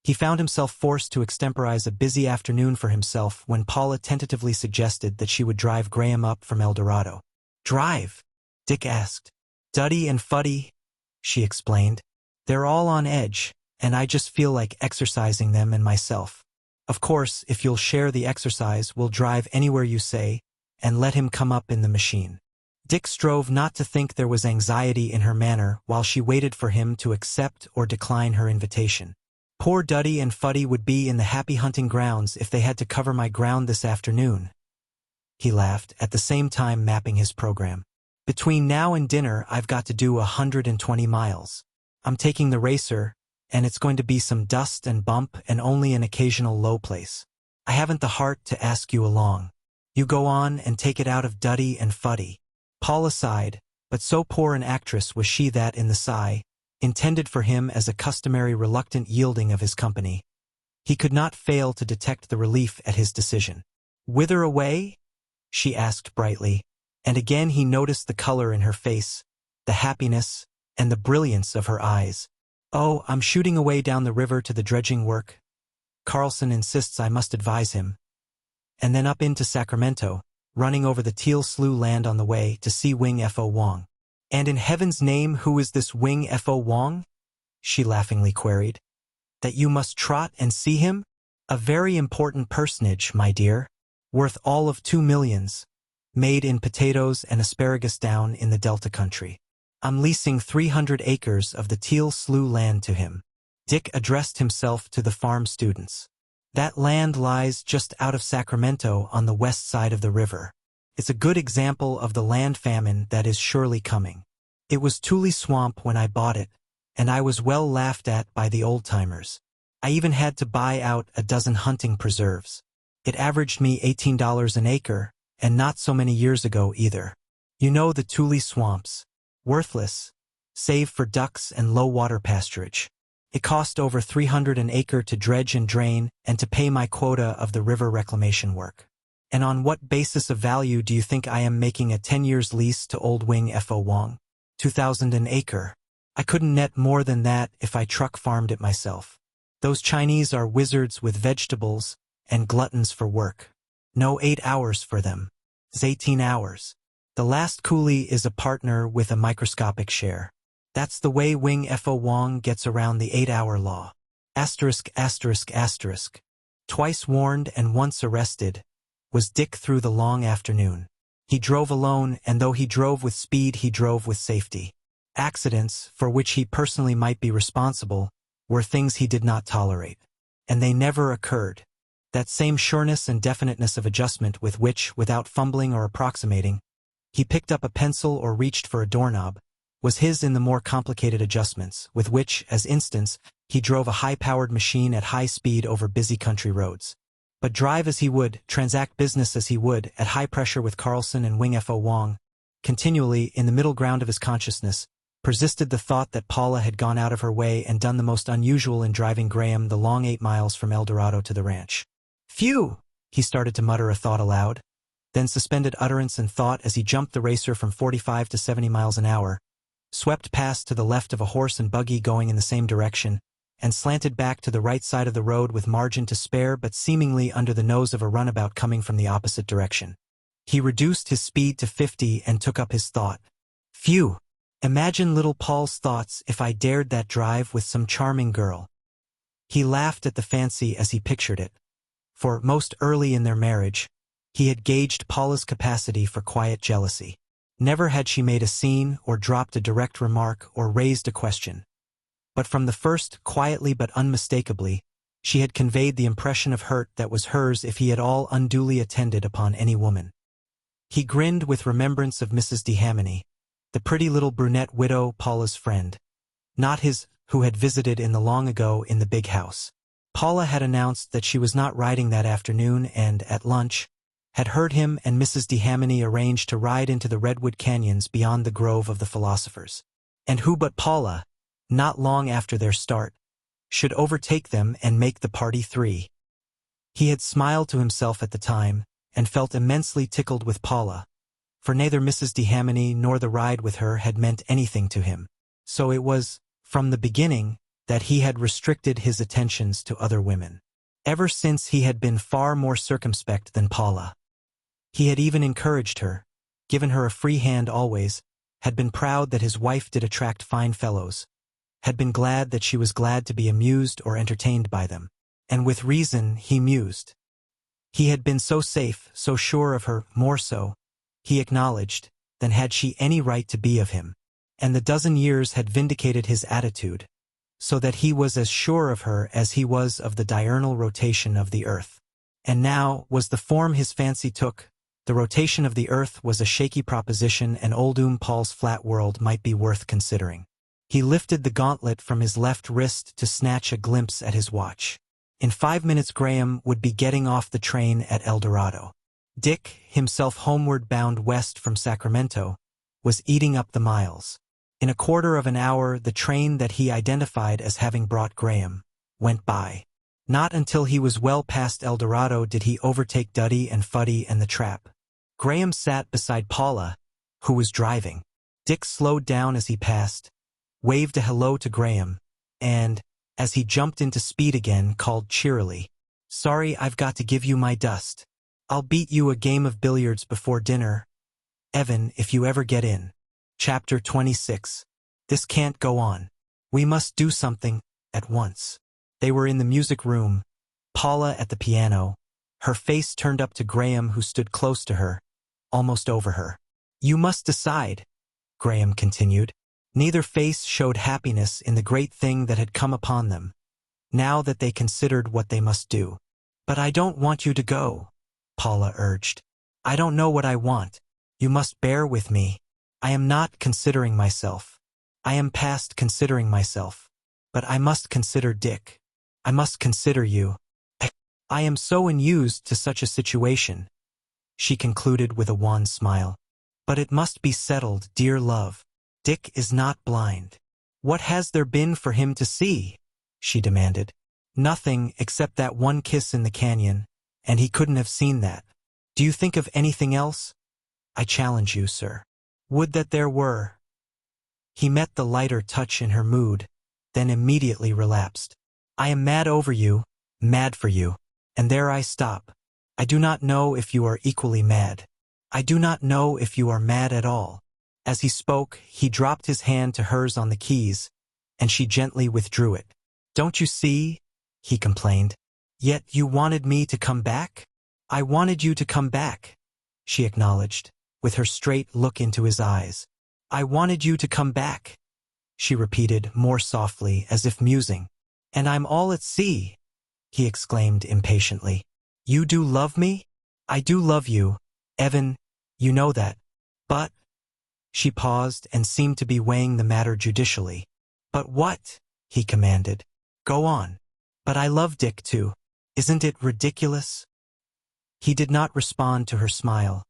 he found himself forced to extemporize a busy afternoon for himself when Paula tentatively suggested that she would drive Graham up from El Dorado. "Drive?" Dick asked. "Duddy and Fuddy," she explained. "They're all on edge, and I just feel like exercising them and myself. Of course, if you'll share the exercise, we'll drive anywhere you say, and let him come up in the machine." Dick strove not to think there was anxiety in her manner while she waited for him to accept or decline her invitation. Poor Duddy and Fuddy would be in the happy hunting grounds if they had to cover my ground this afternoon, he laughed, at the same time mapping his program. Between now and dinner, I've got to do 120 miles. I'm taking the racer, and it's going to be some dust and bump and only an occasional low place. I haven't the heart to ask you along. You go on and take it out of Duddy and Fuddy. Paula sighed, but so poor an actress was she that in the sigh, intended for him as a customary reluctant yielding of his company, he could not fail to detect the relief at his decision. "Whither away?" she asked brightly, and again he noticed the color in her face, the happiness, and the brilliance of her eyes. "Oh, I'm shooting away down the river to the dredging work. Carlson insists I must advise him. And then up into Sacramento, running over the Teal Slough land on the way to see Wing F.O. Wong." "And in heaven's name, who is this Wing F.O. Wong?" she laughingly queried. "That you must trot and see him? A very important personage, my dear. Worth all of 2 millions. Made in potatoes and asparagus down in the Delta country. I'm leasing 300 acres of the Teal Slough land to him." Dick addressed himself to the farm students. "That land lies just out of Sacramento on the west side of the river. It's a good example of the land famine that is surely coming. It was Tule Swamp when I bought it, and I was well laughed at by the old-timers. I even had to buy out a dozen hunting preserves. It averaged me $18 an acre, and not so many years ago either. You know, the Tule swamps. Worthless, save for ducks and low-water pasturage. It cost over 300 an acre to dredge and drain and to pay my quota of the river reclamation work. And on what basis of value do you think I am making a 10 years lease to Old Wing Fo Wong? 2,000 an acre. I couldn't net more than that if I truck farmed it myself. Those Chinese are wizards with vegetables and gluttons for work. No 8 hours for them. It's 18 hours. The last coolie is a partner with a microscopic share. That's the way Wing Fo Wong gets around the 8-hour law. Asterisk, asterisk, asterisk. Twice warned and once arrested was Dick through the long afternoon. He drove alone, and though he drove with speed, he drove with safety. Accidents, for which he personally might be responsible, were things he did not tolerate. And they never occurred. That same sureness and definiteness of adjustment with which, without fumbling or approximating, he picked up a pencil or reached for a doorknob, was his in the more complicated adjustments, with which, as instance, he drove a high-powered machine at high speed over busy country roads. But drive as he would, transact business as he would, at high pressure with Carlson and Wing Fo Wong, continually, in the middle ground of his consciousness, persisted the thought that Paula had gone out of her way and done the most unusual in driving Graham the long 8 miles from El Dorado to the ranch. Phew! He started to mutter a thought aloud, then suspended utterance and thought as he jumped the racer from 45 to 70 miles an hour, swept past to the left of a horse and buggy going in the same direction, and slanted back to the right side of the road with margin to spare but seemingly under the nose of a runabout coming from the opposite direction. He reduced his speed to 50 and took up his thought. Phew! Imagine little Paul's thoughts if I dared that drive with some charming girl. He laughed at the fancy as he pictured it, for, most early in their marriage, he had gauged Paula's capacity for quiet jealousy. Never had she made a scene or dropped a direct remark or raised a question. But from the first, quietly but unmistakably, she had conveyed the impression of hurt that was hers if he at all unduly attended upon any woman. He grinned with remembrance of Mrs. D'Hamony, the pretty little brunette widow, Paula's friend. Not his, who had visited in the long ago in the big house. Paula had announced that she was not riding that afternoon and, at lunch, had heard him and Mrs. D'Hamony arrange to ride into the redwood canyons beyond the Grove of the Philosophers. And who but Paula, not long after their start, should overtake them and make the party 3. He had smiled to himself at the time, and felt immensely tickled with Paula, for neither Mrs. D'Hamony nor the ride with her had meant anything to him. So it was, from the beginning, that he had restricted his attentions to other women. Ever since he had been far more circumspect than Paula. He had even encouraged her, given her a free hand always, had been proud that his wife did attract fine fellows, had been glad that she was glad to be amused or entertained by them. And with reason he mused. He had been so safe, so sure of her, more so, he acknowledged, than had she any right to be of him. And the dozen years had vindicated his attitude, so that he was as sure of her as he was of the diurnal rotation of the earth. And now was the form his fancy took. The rotation of the earth was a shaky proposition, and old Paul's flat world might be worth considering. He lifted the gauntlet from his left wrist to snatch a glimpse at his watch. In 5 minutes Graham would be getting off the train at El Dorado. Dick, himself homeward bound west from Sacramento, was eating up the miles. In a quarter of an hour the train that he identified as having brought Graham went by. Not until he was well past El Dorado did he overtake Duddy and Fuddy and the trap. Graham sat beside Paula, who was driving. Dick slowed down as he passed, waved a hello to Graham, and, as he jumped into speed again, called cheerily, "Sorry, I've got to give you my dust. I'll beat you a game of billiards before dinner, Evan, if you ever get in." Chapter 26. This can't go on. We must do something, at once. They were in the music room, Paula at the piano, her face turned up to Graham, who stood close to her, almost over her. "You must decide," Graham continued. Neither face showed happiness in the great thing that had come upon them, now that they considered what they must do. "But I don't want you to go," Paula urged. "I don't know what I want. You must bear with me. I am not considering myself. I am past considering myself. But I must consider Dick. I must consider you. I am so unused to such a situation," she concluded with a wan smile. But it must be settled, dear love. Dick is not blind. What has there been for him to see? She demanded. Nothing except that one kiss in the canyon, and he couldn't have seen that. Do you think of anything else? I challenge you, sir. Would that there were. He met the lighter touch in her mood, then immediately relapsed. I am mad over you, mad for you, and there I stop. I do not know if you are equally mad. I do not know if you are mad at all. As he spoke, he dropped his hand to hers on the keys, and she gently withdrew it. Don't you see? He complained. Yet you wanted me to come back? I wanted you to come back, she acknowledged, with her straight look into his eyes. I wanted you to come back, she repeated more softly as if musing. And I'm all at sea, he exclaimed impatiently. You do love me? I do love you, Evan, you know that. But, she paused and seemed to be weighing the matter judicially. But what? He commanded. Go on. But I love Dick too. Isn't it ridiculous? He did not respond to her smile,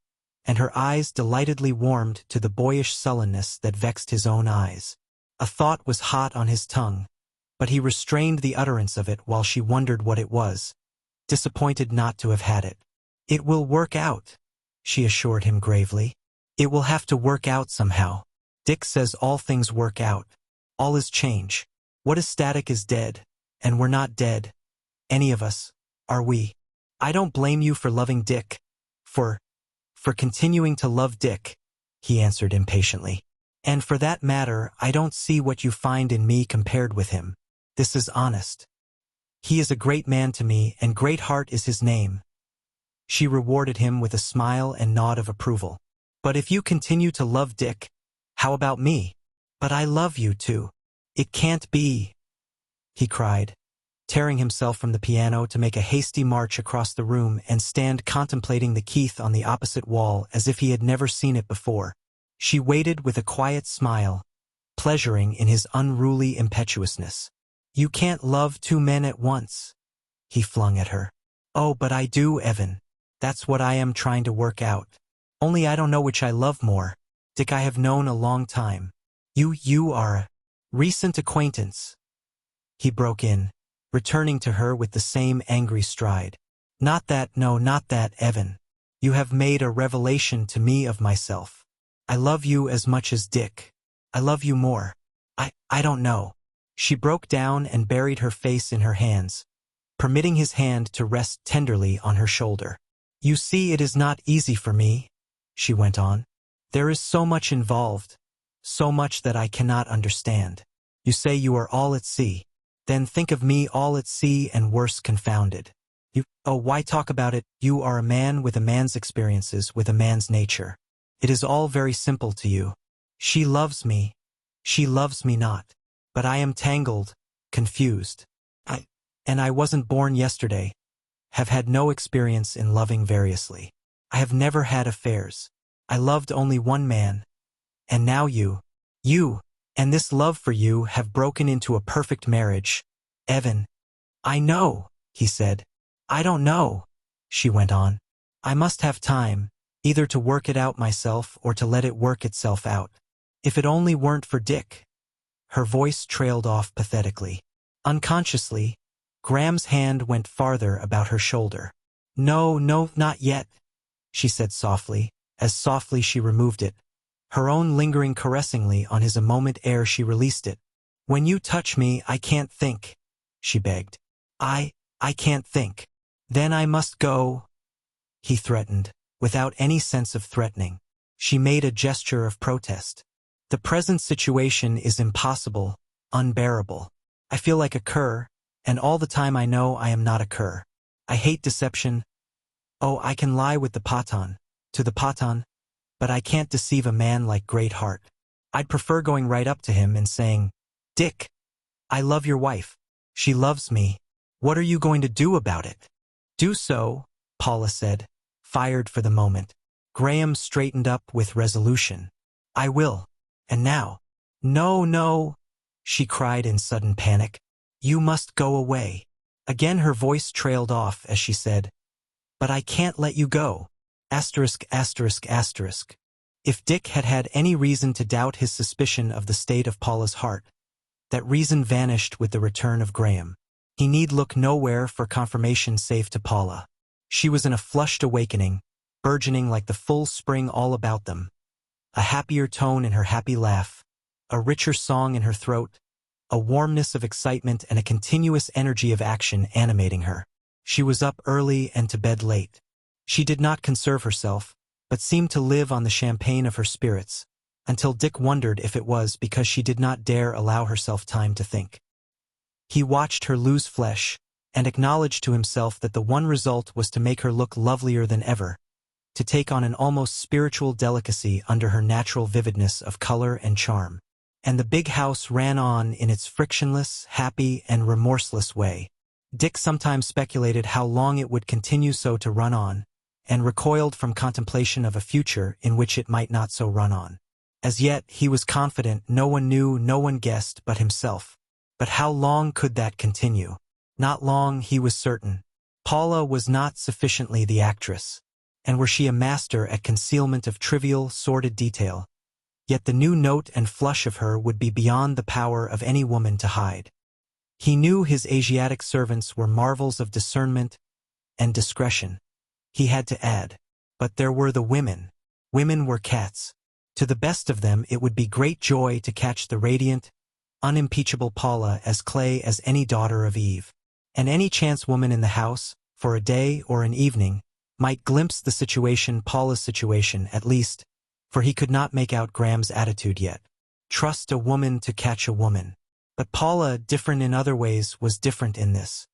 and her eyes delightedly warmed to the boyish sullenness that vexed his own eyes. A thought was hot on his tongue, but he restrained the utterance of it while she wondered what it was, disappointed not to have had it. It will work out, she assured him gravely. It will have to work out somehow. Dick says all things work out. All is change. What is static is dead, and we're not dead. Any of us, are we? I don't blame you for loving Dick. For continuing to love Dick, he answered impatiently. And for that matter, I don't see what you find in me compared with him. This is honest. He is a great man to me, and Greatheart is his name. She rewarded him with a smile and nod of approval. But if you continue to love Dick, how about me? But I love you too. It can't be, he cried, tearing himself from the piano to make a hasty march across the room and stand contemplating the Keith on the opposite wall as if he had never seen it before. She waited with a quiet smile, pleasuring in his unruly impetuousness. You can't love two men at once, he flung at her. Oh, but I do, Evan. That's what I am trying to work out. Only I don't know which I love more. Dick I have known a long time. You are a recent acquaintance. He broke in, returning to her with the same angry stride. Not that, no, not that, Evan. You have made a revelation to me of myself. I love you as much as Dick. I love you more. I don't know. She broke down and buried her face in her hands, permitting his hand to rest tenderly on her shoulder. You see, it is not easy for me, she went on. There is so much involved, so much that I cannot understand. You say you are all at sea. Then think of me all at sea and worse confounded. Why talk about it? You are a man with a man's experiences, with a man's nature. It is all very simple to you. She loves me not. But I am tangled, confused. I wasn't born yesterday. Have had no experience in loving variously. I have never had affairs. I loved only one man. And now you, and this love for you have broken into a perfect marriage. Evan. I know, he said. I don't know, she went on. I must have time, either to work it out myself or to let it work itself out. If it only weren't for Dick. Her voice trailed off pathetically. Unconsciously, Graham's hand went farther about her shoulder. No, not yet, she said softly, as softly she removed it, her own lingering caressingly on his a moment ere she released it. When you touch me, I can't think, she begged. I can't think. Then I must go, he threatened, without any sense of threatening. She made a gesture of protest. The present situation is impossible, unbearable. I feel like a cur, and all the time I know I am not a cur. I hate deception. Oh, I can lie with the Patan, to the Patan, but I can't deceive a man like Greatheart. I'd prefer going right up to him and saying, Dick, I love your wife. She loves me. What are you going to do about it? Do so, Paula said, fired for the moment. Graham straightened up with resolution. I will. And now. No, she cried in sudden panic. You must go away. Again her voice trailed off as she said, But I can't let you go. ****. If Dick had had any reason to doubt his suspicion of the state of Paula's heart, that reason vanished with the return of Graham. He need look nowhere for confirmation save to Paula. She was in a flushed awakening, burgeoning like the full spring all about them, a happier tone in her happy laugh, a richer song in her throat, a warmness of excitement and a continuous energy of action animating her. She was up early and to bed late. She did not conserve herself, but seemed to live on the champagne of her spirits, until Dick wondered if it was because she did not dare allow herself time to think. He watched her lose flesh, and acknowledged to himself that the one result was to make her look lovelier than ever, to take on an almost spiritual delicacy under her natural vividness of color and charm. And the big house ran on in its frictionless, happy, and remorseless way. Dick sometimes speculated how long it would continue so to run on, and recoiled from contemplation of a future in which it might not so run on. As yet, he was confident no one knew, no one guessed but himself. But how long could that continue? Not long, he was certain. Paula was not sufficiently the actress, and were she a master at concealment of trivial, sordid detail, yet the new note and flush of her would be beyond the power of any woman to hide. He knew his Asiatic servants were marvels of discernment and discretion. He had to add, but there were the women. Women were cats. To the best of them it would be great joy to catch the radiant, unimpeachable Paula as clay as any daughter of Eve. And any chance woman in the house, for a day or an evening, might glimpse the situation, Paula's situation at least, for he could not make out Graham's attitude yet. Trust a woman to catch a woman. But Paula, different in other ways, was different in this.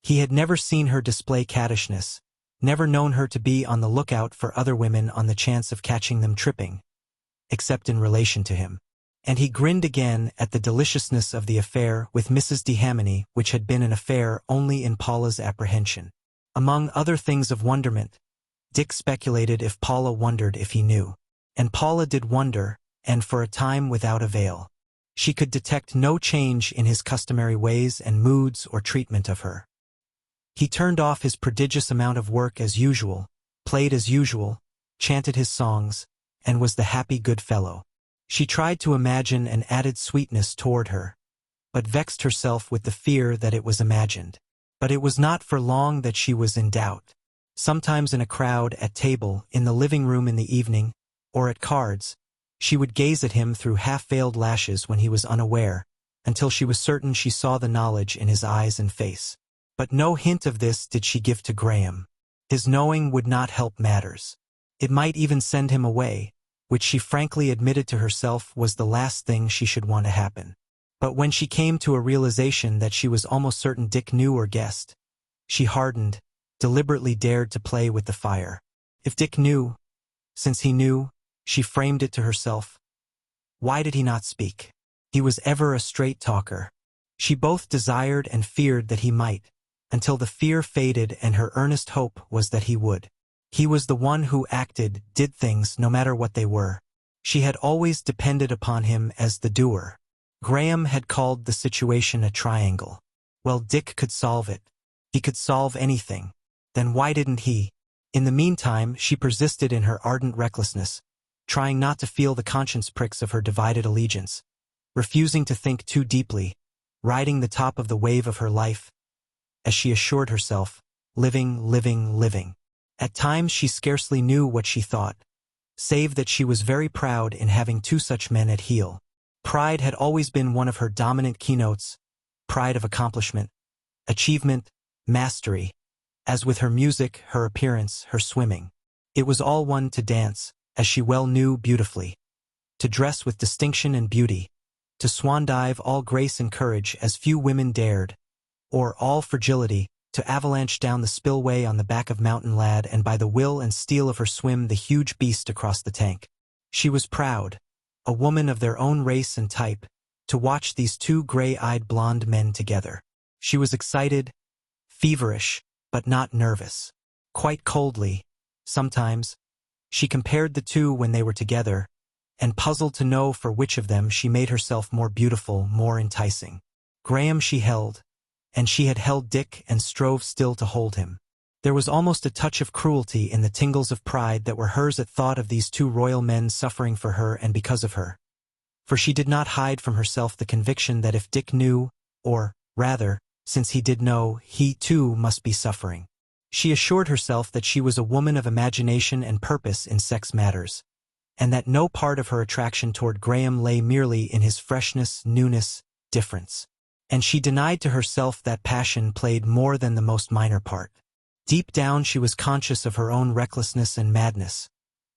He had never seen her display cattishness, never known her to be on the lookout for other women on the chance of catching them tripping, except in relation to him. And he grinned again at the deliciousness of the affair with Mrs. D'Hamony, which had been an affair only in Paula's apprehension. Among other things of wonderment, Dick speculated if Paula wondered if he knew. And Paula did wonder, and for a time without avail. She could detect no change in his customary ways and moods or treatment of her. He turned off his prodigious amount of work as usual, played as usual, chanted his songs, and was the happy good fellow. She tried to imagine an added sweetness toward her, but vexed herself with the fear that it was imagined. But it was not for long that she was in doubt. Sometimes in a crowd, at table, in the living room in the evening, or at cards, she would gaze at him through half-veiled lashes when he was unaware, until she was certain she saw the knowledge in his eyes and face. But no hint of this did she give to Graham. His knowing would not help matters. It might even send him away, which she frankly admitted to herself was the last thing she should want to happen. But when she came to a realization that she was almost certain Dick knew or guessed, she hardened, deliberately dared to play with the fire. If Dick knew, since he knew, she framed it to herself, why did he not speak? He was ever a straight talker. She both desired and feared that he might, until the fear faded and her earnest hope was that he would. He was the one who acted, did things no matter what they were. She had always depended upon him as the doer. Graham had called the situation a triangle. Well, Dick could solve it. He could solve anything. Then why didn't he? In the meantime, she persisted in her ardent recklessness, trying not to feel the conscience pricks of her divided allegiance, refusing to think too deeply, riding the top of the wave of her life, as she assured herself, living, living, living. At times she scarcely knew what she thought, save that she was very proud in having two such men at heel. Pride had always been one of her dominant keynotes, pride of accomplishment, achievement, mastery, as with her music, her appearance, her swimming. It was all one to dance, as she well knew beautifully, to dress with distinction and beauty, to swan dive all grace and courage as few women dared, or all fragility, to avalanche down the spillway on the back of Mountain Lad and by the will and steel of her swim the huge beast across the tank. She was proud, a woman of their own race and type, to watch these two gray-eyed blonde men together. She was excited, feverish, but not nervous. Quite coldly, sometimes, she compared the two when they were together, and puzzled to know for which of them she made herself more beautiful, more enticing. Graham she held, and she had held Dick and strove still to hold him. There was almost a touch of cruelty in the tingles of pride that were hers at thought of these two royal men suffering for her and because of her. For she did not hide from herself the conviction that if Dick knew, or, rather, since he did know, he too must be suffering. She assured herself that she was a woman of imagination and purpose in sex matters, and that no part of her attraction toward Graham lay merely in his freshness, newness, difference. And she denied to herself that passion played more than the most minor part. Deep down she was conscious of her own recklessness and madness,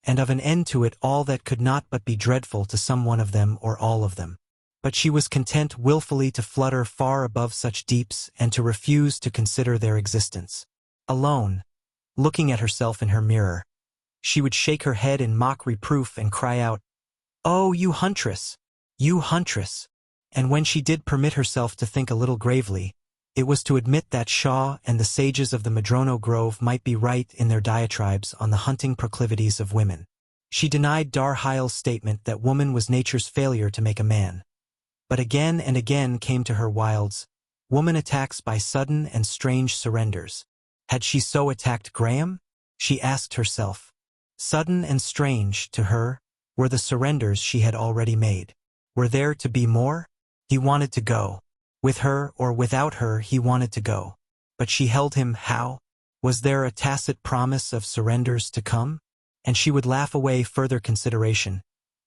and of an end to it all that could not but be dreadful to some one of them or all of them. But she was content willfully to flutter far above such deeps and to refuse to consider their existence. Alone, looking at herself in her mirror, she would shake her head in mock reproof and cry out, "Oh, you huntress! You huntress!" And when she did permit herself to think a little gravely, it was to admit that Shaw and the sages of the Madrono Grove might be right in their diatribes on the hunting proclivities of women. She denied Darhile's statement that woman was nature's failure to make a man. But again and again came to her Wilde's, woman attacks by sudden and strange surrenders. Had she so attacked Graham? She asked herself. Sudden and strange, to her, were the surrenders she had already made. Were there to be more? He wanted to go. With her or without her he wanted to go. But she held him how? Was there a tacit promise of surrenders to come? And she would laugh away further consideration,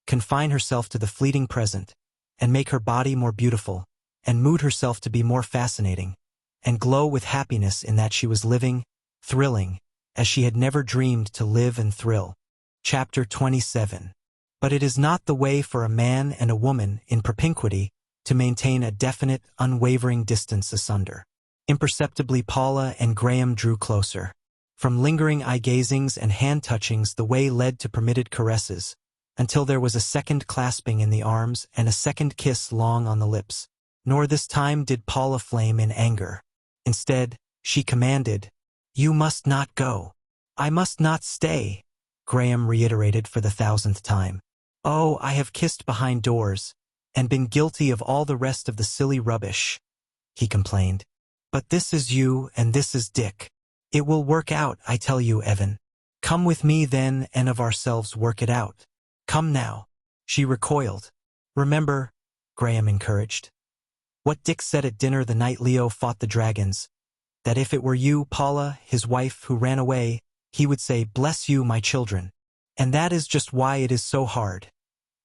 confine herself to the fleeting present, and make her body more beautiful, and mood herself to be more fascinating, and glow with happiness in that she was living, thrilling, as she had never dreamed to live and thrill. Chapter 27. But it is not the way for a man and a woman in propinquity to maintain a definite, unwavering distance asunder. Imperceptibly Paula and Graham drew closer. From lingering eye-gazings and hand-touchings the way led to permitted caresses, until there was a second clasping in the arms and a second kiss long on the lips. Nor this time did Paula flame in anger. Instead, she commanded, "You must not go. I must not stay," Graham reiterated for the 1,000th time. "Oh, I have kissed behind doors, and been guilty of all the rest of the silly rubbish," he complained. "But this is you and this is Dick. It will work out, I tell you, Evan. Come with me then and of ourselves work it out. Come now." She recoiled. "Remember," Graham encouraged, "what Dick said at dinner the night Leo fought the dragons, that if it were you, Paula, his wife, who ran away, he would say, 'Bless you, my children.' And that is just why it is so hard.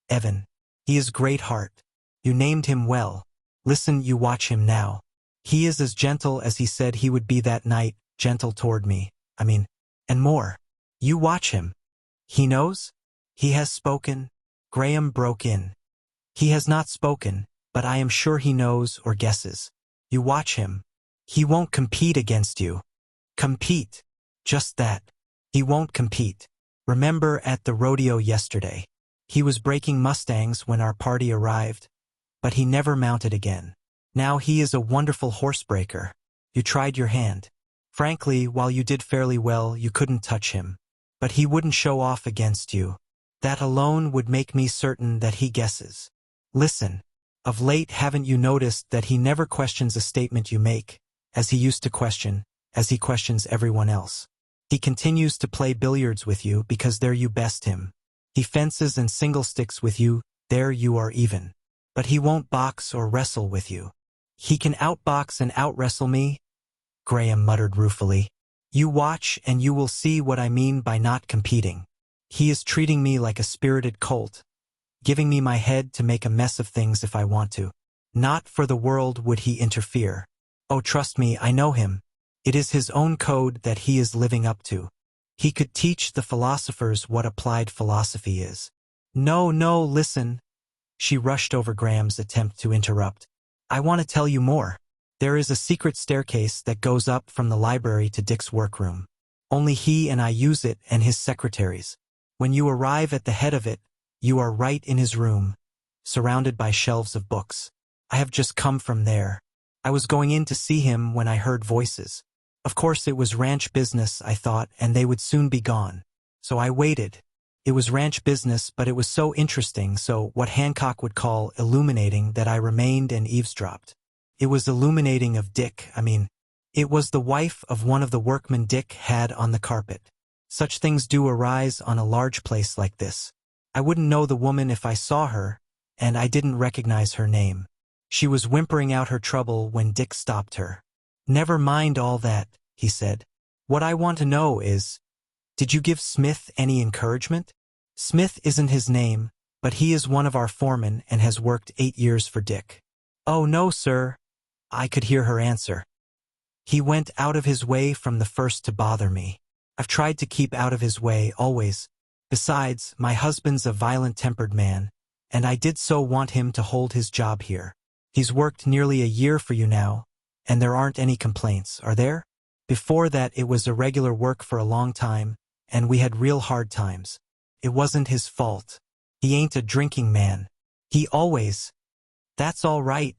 Evan, he is great heart. You named him well. Listen, you watch him now. He is as gentle as he said he would be that night, gentle toward me, and more. You watch him. He knows? He has spoken?" Graham broke in. "He has not spoken, but I am sure he knows or guesses. You watch him. He won't compete against you." "Compete." "Just that. He won't compete. Remember at the rodeo yesterday. He was breaking mustangs when our party arrived, but he never mounted again. Now he is a wonderful horsebreaker. You tried your hand. Frankly, while you did fairly well, you couldn't touch him. But he wouldn't show off against you. That alone would make me certain that he guesses. Listen, of late haven't you noticed that he never questions a statement you make, as he used to question, as he questions everyone else? He continues to play billiards with you because there you best him. He fences and single sticks with you, there you are even. But he won't box or wrestle with you. He can outbox and outwrestle me," Graham muttered ruefully. "You watch and you will see what I mean by not competing. He is treating me like a spirited colt, giving me my head to make a mess of things if I want to. Not for the world would he interfere. Oh, trust me, I know him. It is his own code that he is living up to. He could teach the philosophers what applied philosophy is." No, listen." She rushed over Graham's attempt to interrupt. "I want to tell you more. There is a secret staircase that goes up from the library to Dick's workroom. Only he and I use it and his secretaries. When you arrive at the head of it, you are right in his room, surrounded by shelves of books. I have just come from there. I was going in to see him when I heard voices. Of course it was ranch business, I thought, and they would soon be gone. So I waited. It was ranch business, but it was so interesting, so what Hancock would call illuminating, that I remained and eavesdropped. It was illuminating of Dick, It was the wife of one of the workmen Dick had on the carpet. Such things do arise on a large place like this. I wouldn't know the woman if I saw her, and I didn't recognize her name. She was whimpering out her trouble when Dick stopped her. "Never mind all that," he said. "What I want to know is, did you give Smith any encouragement?" "Smith isn't his name, but he is one of our foremen and has worked 8 years for Dick." "Oh no, sir," I could hear her answer. "He went out of his way from the first to bother me. I've tried to keep out of his way always. Besides, my husband's a violent-tempered man, and I did so want him to hold his job here. He's worked nearly a year for you now, and there aren't any complaints, are there? Before that it was irregular work for a long time, and we had real hard times. It wasn't his fault. He ain't a drinking man. He always—" "That's all right,"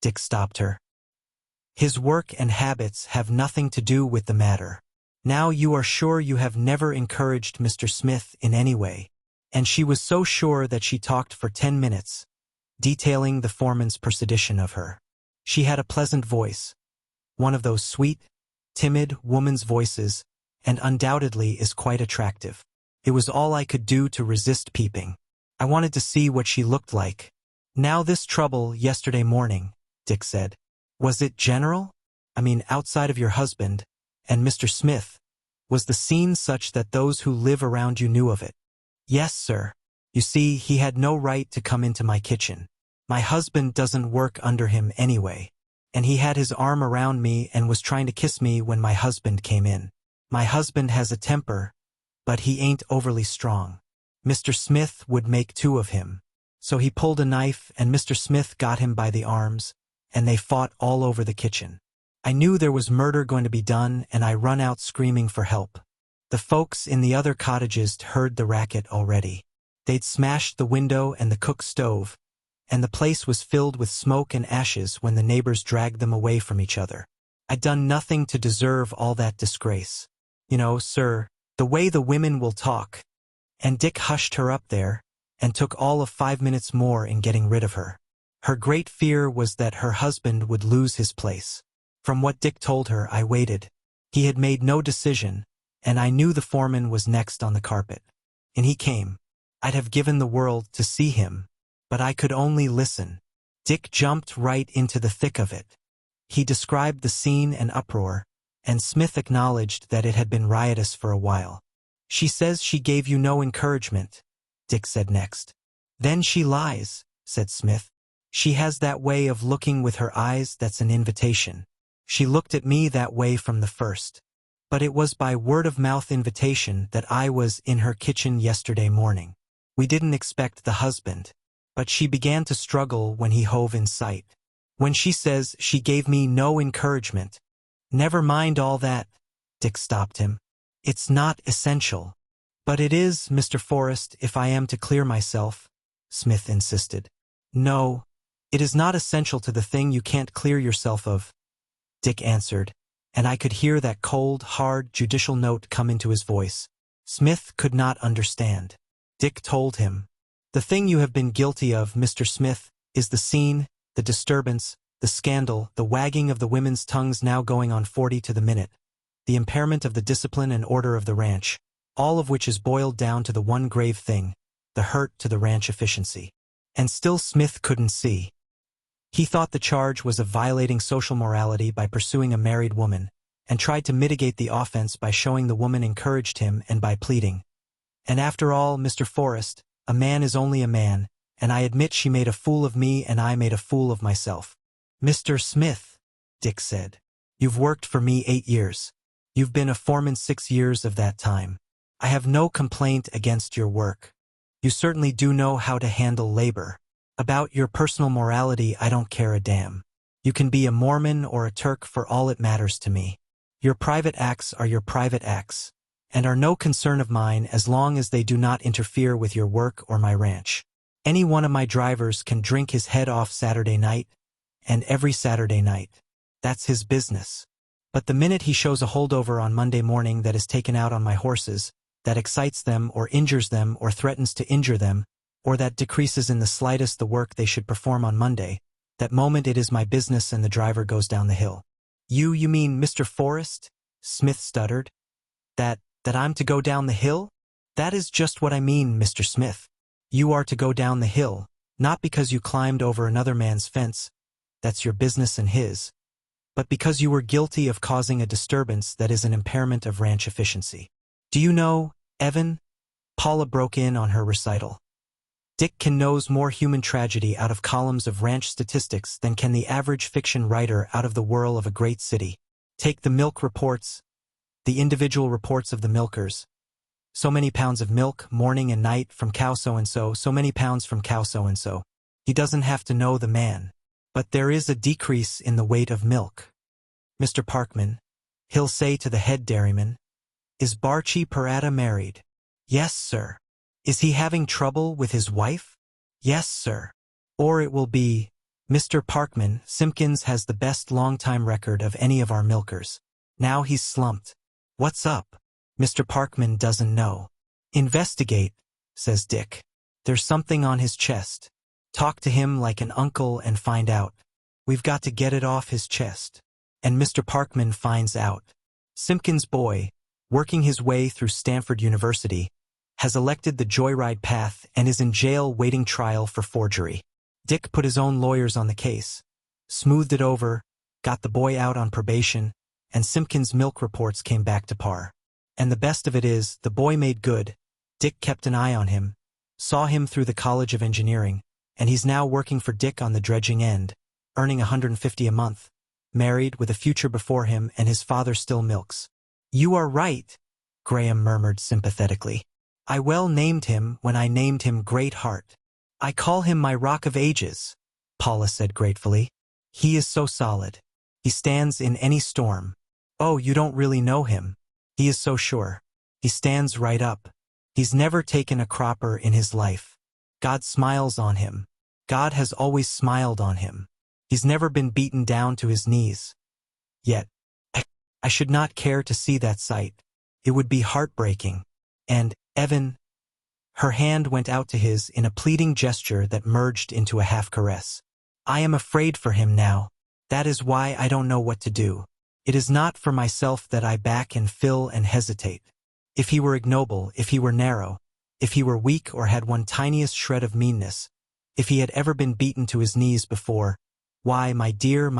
Dick stopped her. "His work and habits have nothing to do with the matter. Now you are sure you have never encouraged Mr. Smith in any way?" And she was so sure that she talked for 10 minutes, detailing the foreman's persuasion of her. She had a pleasant voice, one of those sweet, timid woman's voices, and undoubtedly is quite attractive. It was all I could do to resist peeping. I wanted to see what she looked like. "Now this trouble yesterday morning," Dick said. "Was it general? I mean, outside of your husband and Mr. Smith, was the scene such that those who live around you knew of it?" "Yes, sir. You see, he had no right to come into my kitchen. My husband doesn't work under him anyway. And he had his arm around me and was trying to kiss me when my husband came in. My husband has a temper, but he ain't overly strong. Mr. Smith would make 2 of him. So he pulled a knife and Mr. Smith got him by the arms, and they fought all over the kitchen. I knew there was murder going to be done, and I run out screaming for help. The folks in the other cottages heard the racket already. They'd smashed the window and the cook stove, and the place was filled with smoke and ashes when the neighbors dragged them away from each other. I'd done nothing to deserve all that disgrace. You know, sir, the way the women will talk." And Dick hushed her up there, and took all of 5 minutes more in getting rid of her. Her great fear was that her husband would lose his place. From what Dick told her, I waited. He had made no decision, and I knew the foreman was next on the carpet. And he came. I'd have given the world to see him, but I could only listen. Dick jumped right into the thick of it. He described the scene and uproar, and Smith acknowledged that it had been riotous for a while. "She says she gave you no encouragement," Dick said next. "Then she lies," said Smith. "She has that way of looking with her eyes that's an invitation. She looked at me that way from the first. But it was by word-of-mouth invitation that I was in her kitchen yesterday morning. We didn't expect the husband, but she began to struggle when he hove in sight. When she says she gave me no encouragement—" "Never mind all that," Dick stopped him. "It's not essential." "But it is, Mr. Forrest, if I am to clear myself," Smith insisted. "No, it is not essential to the thing you can't clear yourself of," Dick answered, and I could hear that cold, hard, judicial note come into his voice. Smith could not understand. Dick told him. "The thing you have been guilty of, Mr. Smith, is the scene, the disturbance, the scandal, the wagging of the women's tongues now going on 40 to the minute, the impairment of the discipline and order of the ranch, all of which is boiled down to the one grave thing, the hurt to the ranch efficiency." And still Smith couldn't see. He thought the charge was of violating social morality by pursuing a married woman, and tried to mitigate the offense by showing the woman encouraged him and by pleading. "And after all, Mr. Forrest, a man is only a man, and I admit she made a fool of me and I made a fool of myself." "Mr. Smith," Dick said, "you've worked for me 8 years. You've been a foreman 6 years of that time. I have no complaint against your work. You certainly do know how to handle labor. About your personal morality I don't care a damn. You can be a Mormon or a Turk for all it matters to me. Your private acts are your private acts, and are no concern of mine as long as they do not interfere with your work or my ranch. Any one of my drivers can drink his head off Saturday night, and every Saturday night. That's his business. But the minute he shows a holdover on Monday morning that is taken out on my horses, that excites them or injures them or threatens to injure them, or that decreases in the slightest the work they should perform on Monday, that moment it is my business and the driver goes down the hill. You mean Mr. Forrest? Smith stuttered. That I'm to go down the hill? That is just what I mean, Mr. Smith. You are to go down the hill, not because you climbed over another man's fence, that's your business and his, but because you were guilty of causing a disturbance that is an impairment of ranch efficiency. Do you know, Evan? Paula broke in on her recital. Dick can knows more human tragedy out of columns of ranch statistics than can the average fiction writer out of the whirl of a great city. Take the milk reports, the individual reports of the milkers. So many pounds of milk, morning and night, from cow so-and-so, so many pounds from cow so-and-so. He doesn't have to know the man. But there is a decrease in the weight of milk. Mr. Parkman, he'll say to the head dairyman, is Barchi Parata married? Yes, sir. Is he having trouble with his wife? Yes, sir. Or it will be, Mr. Parkman, Simpkins has the best long-time record of any of our milkers. Now he's slumped. What's up? Mr. Parkman doesn't know. Investigate, says Dick. There's something on his chest. Talk to him like an uncle and find out. We've got to get it off his chest. And Mr. Parkman finds out. Simpkins' boy, working his way through Stanford University, has elected the joyride path and is in jail waiting trial for forgery. Dick put his own lawyers on the case, smoothed it over, got the boy out on probation, and Simpkins' milk reports came back to par. And the best of it is, the boy made good. Dick kept an eye on him, saw him through the College of Engineering, and he's now working for Dick on the dredging end, earning $150 a month, married with a future before him, and his father still milks. You are right, Graham murmured sympathetically. I well named him when I named him Great Heart. I call him my Rock of Ages, Paula said gratefully. He is so solid. He stands in any storm. Oh, you don't really know him. He is so sure. He stands right up. He's never taken a cropper in his life. God smiles on him. God has always smiled on him. He's never been beaten down to his knees. Yet, I should not care to see that sight. It would be heartbreaking. And, Evan, her hand went out to his in a pleading gesture that merged into a half-caress. I am afraid for him now. That is why I don't know what to do. It is not for myself that I back and fill and hesitate. If he were ignoble, if he were narrow, if he were weak or had one tiniest shred of meanness, if he had ever been beaten to his knees before, why, my dear,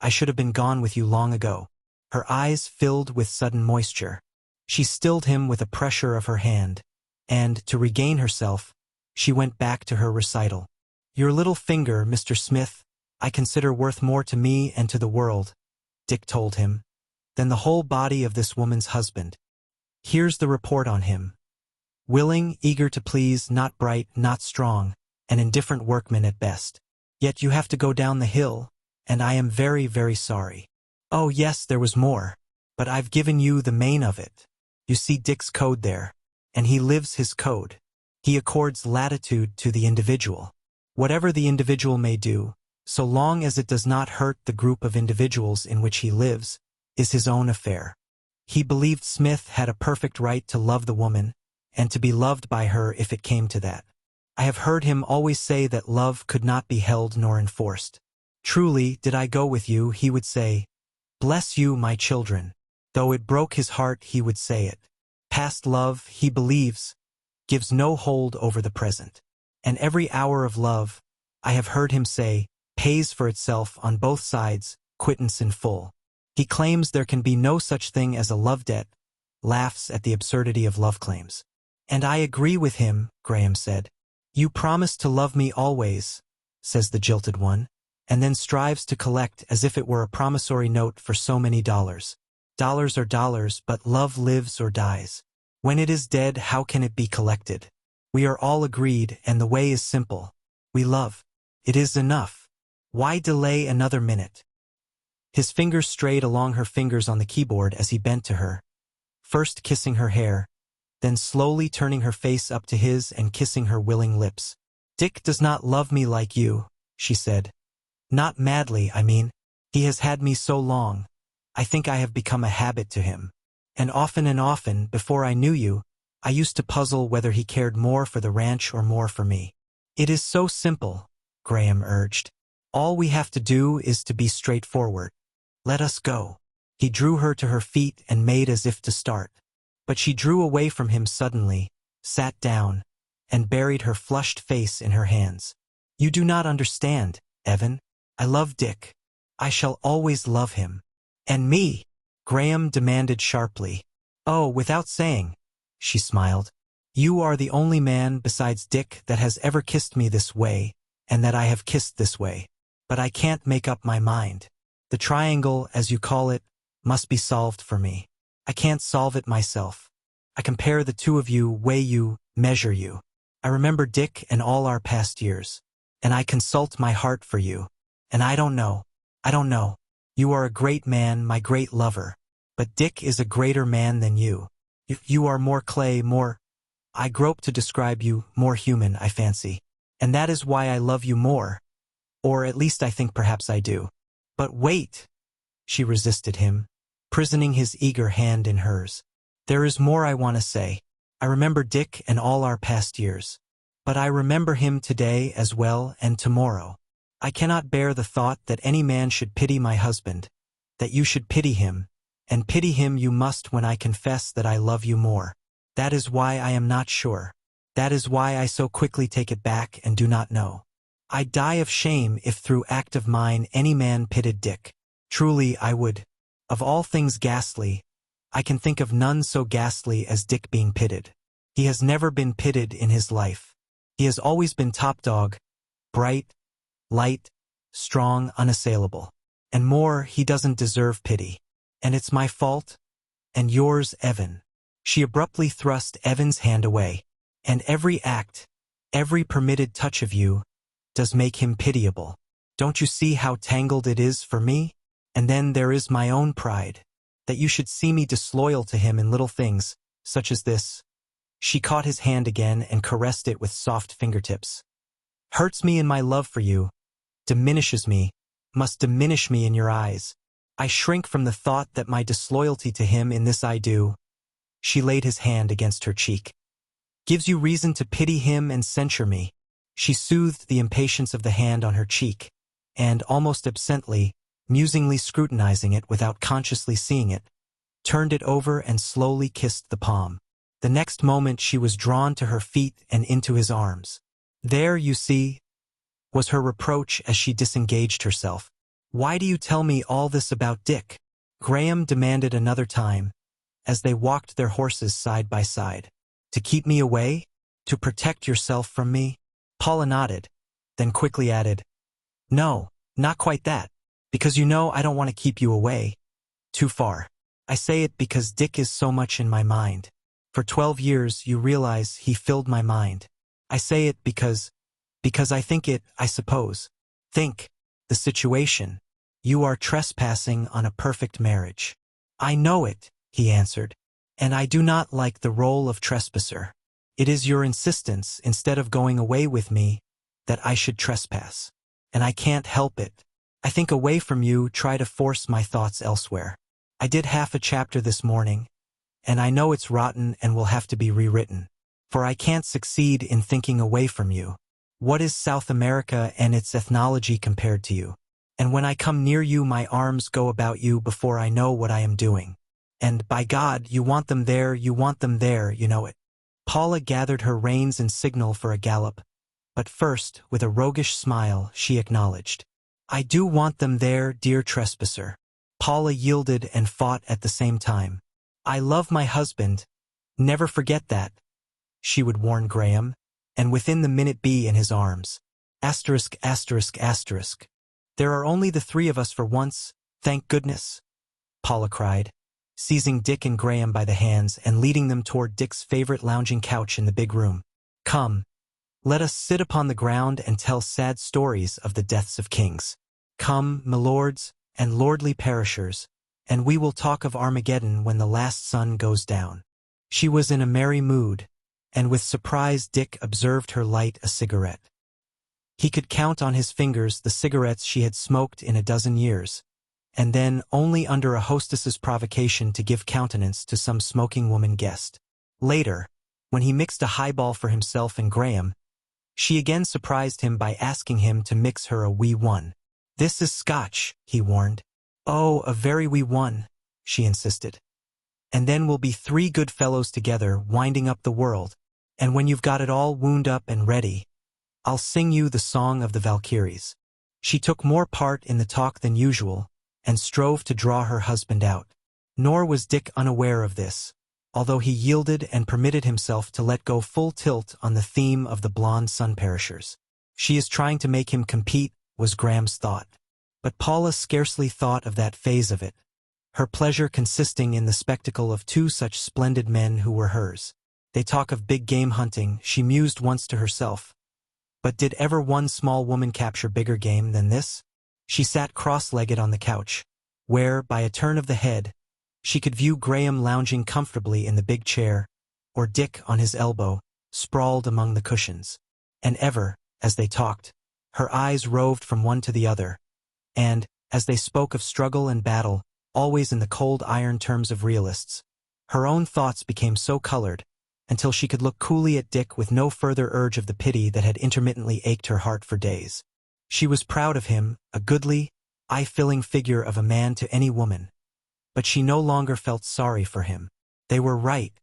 I should have been gone with you long ago. Her eyes filled with sudden moisture. She stilled him with a pressure of her hand, and, to regain herself, she went back to her recital. Your little finger, Mr. Smith, I consider worth more to me and to the world, Dick told him, than the whole body of this woman's husband. Here's the report on him. Willing, eager to please, not bright, not strong, an indifferent workman at best. Yet you have to go down the hill, and I am very, very sorry. Oh yes, there was more, but I've given you the main of it. You see Dick's code there, and he lives his code. He accords latitude to the individual. Whatever the individual may do, so long as it does not hurt the group of individuals in which he lives, is his own affair. He believed Smith had a perfect right to love the woman, and to be loved by her if it came to that. I have heard him always say that love could not be held nor enforced. Truly, did I go with you, he would say, bless you, my children. Though it broke his heart, he would say it. Past love, he believes, gives no hold over the present. And every hour of love, I have heard him say, pays for itself on both sides, quittance in full. He claims there can be no such thing as a love debt, laughs at the absurdity of love claims. And I agree with him, Graham said. You promise to love me always, says the jilted one, and then strives to collect as if it were a promissory note for so many dollars. Dollars are dollars, but love lives or dies. When it is dead, how can it be collected? We are all agreed, and the way is simple. We love. It is enough. Why delay another minute? His fingers strayed along her fingers on the keyboard as he bent to her, first kissing her hair, then slowly turning her face up to his and kissing her willing lips. Dick does not love me like you, she said. Not madly, I mean. He has had me so long. I think I have become a habit to him. And often, before I knew you, I used to puzzle whether he cared more for the ranch or more for me. It is so simple, Graham urged. All we have to do is to be straightforward. Let us go. He drew her to her feet and made as if to start. But she drew away from him suddenly, sat down, and buried her flushed face in her hands. You do not understand, Evan. I love Dick. I shall always love him. And me? Graham demanded sharply. Oh, without saying, she smiled. You are the only man besides Dick that has ever kissed me this way, and that I have kissed this way. But I can't make up my mind. The triangle, as you call it, must be solved for me. I can't solve it myself. I compare the two of you, weigh you, measure you. I remember Dick and all our past years. And I consult my heart for you. And I don't know. You are a great man, my great lover. But Dick is a greater man than you. You are more clay, more... I grope to describe you, more human, I fancy. And that is why I love you more. Or at least I think perhaps I do. But wait! She resisted him, prisoning his eager hand in hers. There is more I want to say. I remember Dick and all our past years. But I remember him today as well and tomorrow. I cannot bear the thought that any man should pity my husband, that you should pity him, and pity him you must when I confess that I love you more. That is why I am not sure. That is why I so quickly take it back and do not know. I'd die of shame if through act of mine any man pitied Dick. Truly I would. Of all things ghastly, I can think of none so ghastly as Dick being pitied. He has never been pitied in his life. He has always been top dog, bright, light, strong, unassailable. And more, he doesn't deserve pity. And it's my fault, and yours, Evan. She abruptly thrust Evan's hand away. And every act, every permitted touch of you, does make him pitiable. Don't you see how tangled it is for me? And then there is my own pride. That you should see me disloyal to him in little things, such as this. She caught his hand again and caressed it with soft fingertips. Hurts me in my love for you, diminishes me, must diminish me in your eyes. I shrink from the thought that my disloyalty to him in this I do. She laid his hand against her cheek. Gives you reason to pity him and censure me. She soothed the impatience of the hand on her cheek, and almost absently, musingly scrutinizing it without consciously seeing it, turned it over and slowly kissed the palm. The next moment she was drawn to her feet and into his arms. There, you see, was her reproach as she disengaged herself. Why do you tell me all this about Dick? Graham demanded another time, as they walked their horses side by side. To keep me away? To protect yourself from me? Paula nodded, then quickly added, No, not quite that. Because you know I don't want to keep you away. Too far. I say it because Dick is so much in my mind. For 12 years, you realize he filled my mind. I say it because I think it, I suppose. Think, the situation. You are trespassing on a perfect marriage. I know it, he answered. And I do not like the role of trespasser. It is your insistence, instead of going away with me, that I should trespass. And I can't help it. I think away from you, try to force my thoughts elsewhere. I did half a chapter this morning, and I know it's rotten and will have to be rewritten. For I can't succeed in thinking away from you. What is South America and its ethnology compared to you? And when I come near you, my arms go about you before I know what I am doing. And, by God, you want them there, you know it. Paula gathered her reins in signal for a gallop, but first, with a roguish smile, she acknowledged. I do want them there, dear trespasser. Paula yielded and fought at the same time. I love my husband. Never forget that, she would warn Graham, and within the minute be in his arms. Asterisk, asterisk, asterisk. There are only the three of us for once, thank goodness, Paula cried, seizing Dick and Graham by the hands and leading them toward Dick's favorite lounging couch in the big room. Come, let us sit upon the ground and tell sad stories of the deaths of kings. Come, milords and lordly perishers, and we will talk of Armageddon when the last sun goes down. She was in a merry mood, and with surprise Dick observed her light a cigarette. He could count on his fingers the cigarettes she had smoked in a dozen years, and then only under a hostess's provocation to give countenance to some smoking woman guest. Later, when he mixed a highball for himself and Graham, she again surprised him by asking him to mix her a wee one. This is Scotch, he warned. "Oh, a very wee one," she insisted. "And then we'll be three good fellows together winding up the world, and when you've got it all wound up and ready, I'll sing you the song of the Valkyries." She took more part in the talk than usual, and strove to draw her husband out. Nor was Dick unaware of this, although he yielded and permitted himself to let go full tilt on the theme of the blonde sun-perishers. "She is trying to make him compete," was Graham's thought. But Paula scarcely thought of that phase of it, her pleasure consisting in the spectacle of two such splendid men who were hers. "They talk of big game hunting," she mused once to herself. But did ever one small woman capture bigger game than this? She sat cross-legged on the couch, where, by a turn of the head, she could view Graham lounging comfortably in the big chair, or Dick on his elbow, sprawled among the cushions. And ever, as they talked, her eyes roved from one to the other, and, as they spoke of struggle and battle, always in the cold iron terms of realists, her own thoughts became so colored, until she could look coolly at Dick with no further urge of the pity that had intermittently ached her heart for days. She was proud of him, a goodly, eye-filling figure of a man to any woman. But she no longer felt sorry for him. They were right.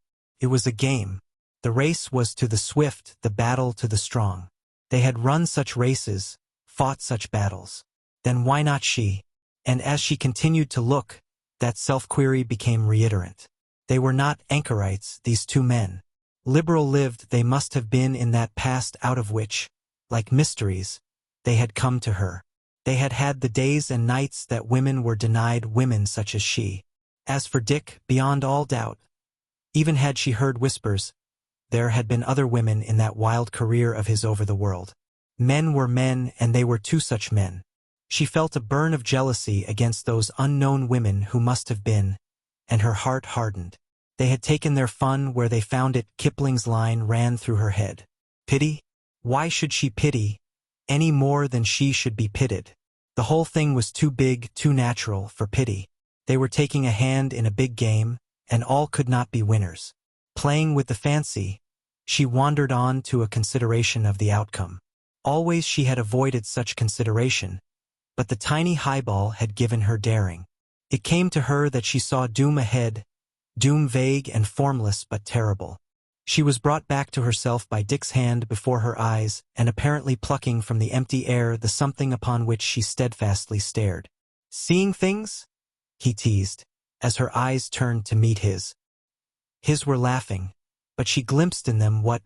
It was a game. The race was to the swift, the battle to the strong. They had run such races, fought such battles. Then why not she? And as she continued to look, that self-query became reiterant. They were not anchorites, these two men. Liberal lived they must have been in that past out of which, like mysteries, they had come to her. They had had the days and nights that women were denied women such as she. As for Dick, beyond all doubt, even had she heard whispers, there had been other women in that wild career of his over the world. Men were men, and they were two such men. She felt a burn of jealousy against those unknown women who must have been, and her heart hardened. They had taken their fun where they found it. Kipling's line ran through her head. Pity? Why should she pity, any more than she should be pitied? The whole thing was too big, too natural, for pity. They were taking a hand in a big game, and all could not be winners. Playing with the fancy, she wandered on to a consideration of the outcome. Always she had avoided such consideration, but the tiny highball had given her daring. It came to her that she saw doom ahead, doom vague and formless but terrible. She was brought back to herself by Dick's hand before her eyes, and apparently plucking from the empty air the something upon which she steadfastly stared. "Seeing things?" he teased, as her eyes turned to meet his. His were laughing, but she glimpsed in them what,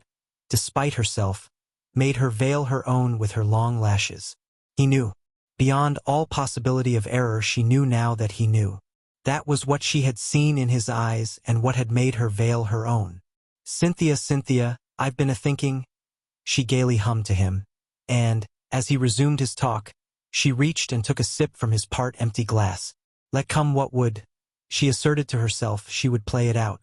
despite herself, made her veil her own with her long lashes. He knew. Beyond all possibility of error, she knew now that he knew. That was what she had seen in his eyes and what had made her veil her own. "Cynthia, Cynthia, I've been a-thinking," she gaily hummed to him, and, as he resumed his talk, she reached and took a sip from his part-empty glass. Let come what would, she asserted to herself, she would play it out.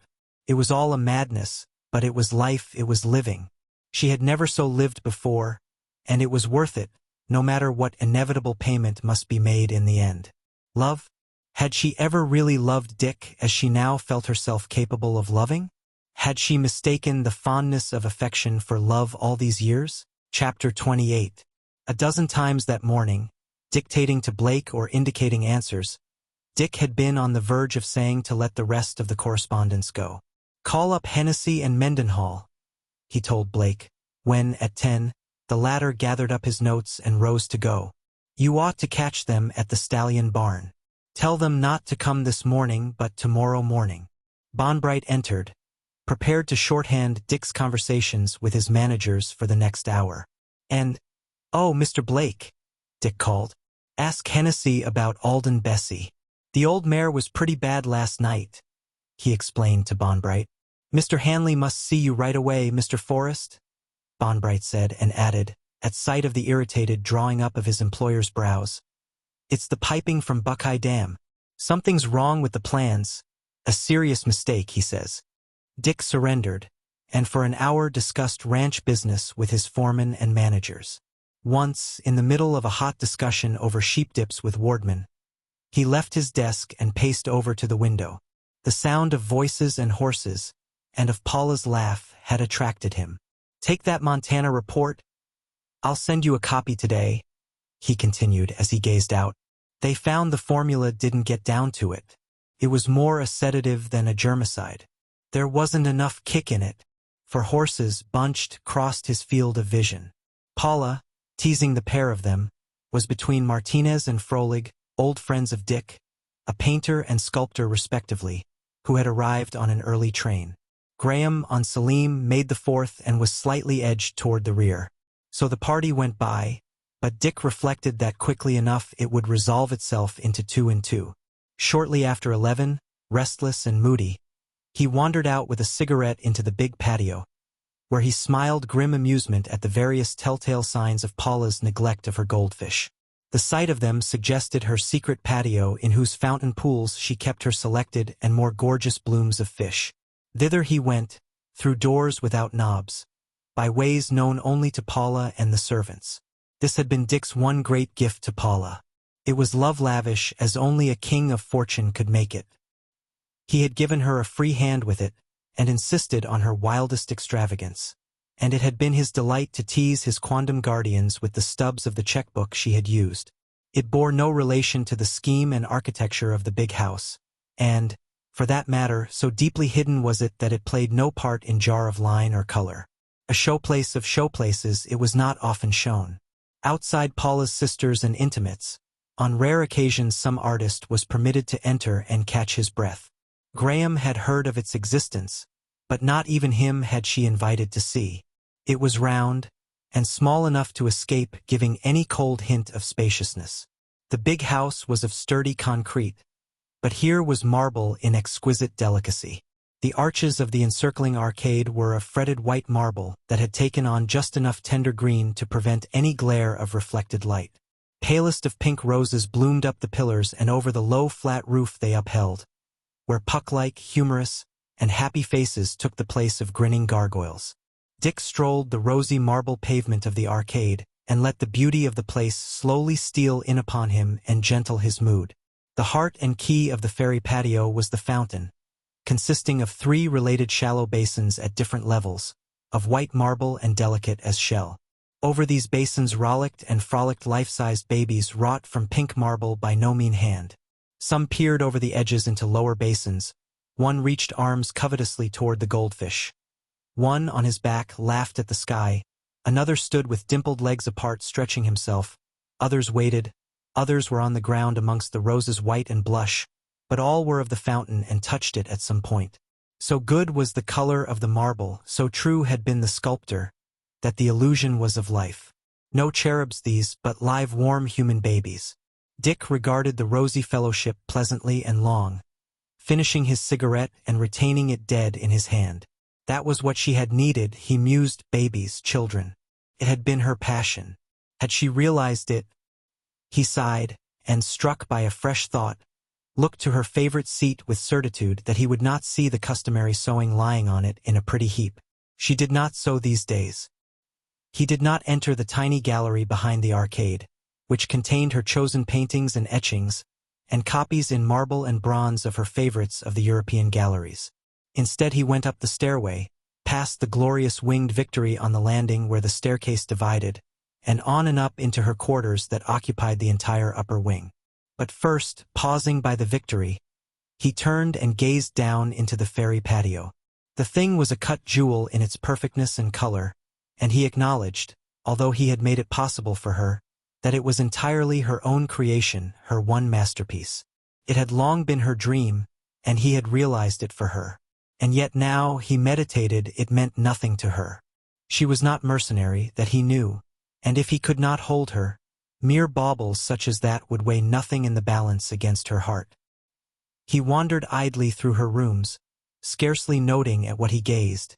It was all a madness, but it was life, it was living. She had never so lived before, and it was worth it, no matter what inevitable payment must be made in the end. Love? Had she ever really loved Dick as she now felt herself capable of loving? Had she mistaken the fondness of affection for love all these years? Chapter 28. A dozen times that morning, dictating to Blake or indicating answers, Dick had been on the verge of saying to let the rest of the correspondence go. "Call up Hennessy and Mendenhall," he told Blake, when, at 10, the latter gathered up his notes and rose to go. "You ought to catch them at the Stallion Barn. Tell them not to come this morning but tomorrow morning." Bonbright entered, prepared to shorthand Dick's conversations with his managers for the next hour. "And, oh, Mr. Blake," Dick called, "ask Hennessy about Alden Bessie. The old mare was pretty bad last night," he explained to Bonbright. "Mr. Hanley must see you right away, Mr. Forrest," Bonbright said, and added, at sight of the irritated drawing up of his employer's brows, "It's the piping from Buckeye Dam. Something's wrong with the plans. A serious mistake, he says." Dick surrendered, and for an hour discussed ranch business with his foreman and managers. Once, in the middle of a hot discussion over sheep dips with Wardman, he left his desk and paced over to the window. The sound of voices and horses, and of Paula's laugh, had attracted him. "Take that Montana report? I'll send you a copy today," he continued as he gazed out. They found the formula didn't get down to it. It was more a sedative than a germicide. There wasn't enough kick in it. For horses bunched crossed his field of vision. Paula, teasing the pair of them, was between Martinez and Frolig, old friends of Dick, a painter and sculptor respectively, who had arrived on an early train. Graham on Salim made the fourth and was slightly edged toward the rear. So the party went by, but Dick reflected that quickly enough it would resolve itself into 2 and 2. Shortly after 11, restless and moody, he wandered out with a cigarette into the big patio, where he smiled grim amusement at the various telltale signs of Paula's neglect of her goldfish. The sight of them suggested her secret patio in whose fountain pools she kept her selected and more gorgeous blooms of fish. Thither he went, through doors without knobs, by ways known only to Paula and the servants. This had been Dick's one great gift to Paula. It was love-lavish as only a king of fortune could make it. He had given her a free hand with it, and insisted on her wildest extravagance. And it had been his delight to tease his quondam guardians with the stubs of the checkbook she had used. It bore no relation to the scheme and architecture of the big house, and, for that matter, so deeply hidden was it that it played no part in jar of line or color. A showplace of showplaces, it was not often shown. Outside Paula's sisters and intimates, on rare occasions some artist was permitted to enter and catch his breath. Graham had heard of its existence, but not even him had she invited to see. It was round, and small enough to escape giving any cold hint of spaciousness. The big house was of sturdy concrete, but here was marble in exquisite delicacy. The arches of the encircling arcade were of fretted white marble that had taken on just enough tender green to prevent any glare of reflected light. Palest of pink roses bloomed up the pillars and over the low flat roof they upheld, where puck-like, humorous, and happy faces took the place of grinning gargoyles. Dick strolled the rosy marble pavement of the arcade and let the beauty of the place slowly steal in upon him and gentle his mood. The heart and key of the fairy patio was the fountain, consisting of 3 related shallow basins at different levels, of white marble and delicate as shell. Over these basins rollicked and frolicked life-sized babies wrought from pink marble by no mean hand. Some peered over the edges into lower basins. One reached arms covetously toward the goldfish. One, on his back, laughed at the sky. Another stood with dimpled legs apart stretching himself. Others waited. Others were on the ground amongst the roses white and blush, but all were of the fountain and touched it at some point. So good was the color of the marble, so true had been the sculptor, that the illusion was of life. No cherubs these, but live warm human babies. Dick regarded the rosy fellowship pleasantly and long, finishing his cigarette and retaining it dead in his hand. That was what she had needed, he mused, babies, children. It had been her passion. Had she realized it? He sighed, and, struck by a fresh thought, looked to her favorite seat with certitude that he would not see the customary sewing lying on it in a pretty heap. She did not sew these days. He did not enter the tiny gallery behind the arcade, which contained her chosen paintings and etchings, and copies in marble and bronze of her favorites of the European galleries. Instead he went up the stairway, past the glorious winged Victory on the landing where the staircase divided, and on and up into her quarters that occupied the entire upper wing. But first, pausing by the Victory, he turned and gazed down into the fairy patio. The thing was a cut jewel in its perfectness and color, and he acknowledged, although he had made it possible for her, that it was entirely her own creation, her one masterpiece. It had long been her dream, and he had realized it for her. And yet now, he meditated, it meant nothing to her. She was not mercenary, that he knew, and if he could not hold her, mere baubles such as that would weigh nothing in the balance against her heart. He wandered idly through her rooms, scarcely noting at what he gazed,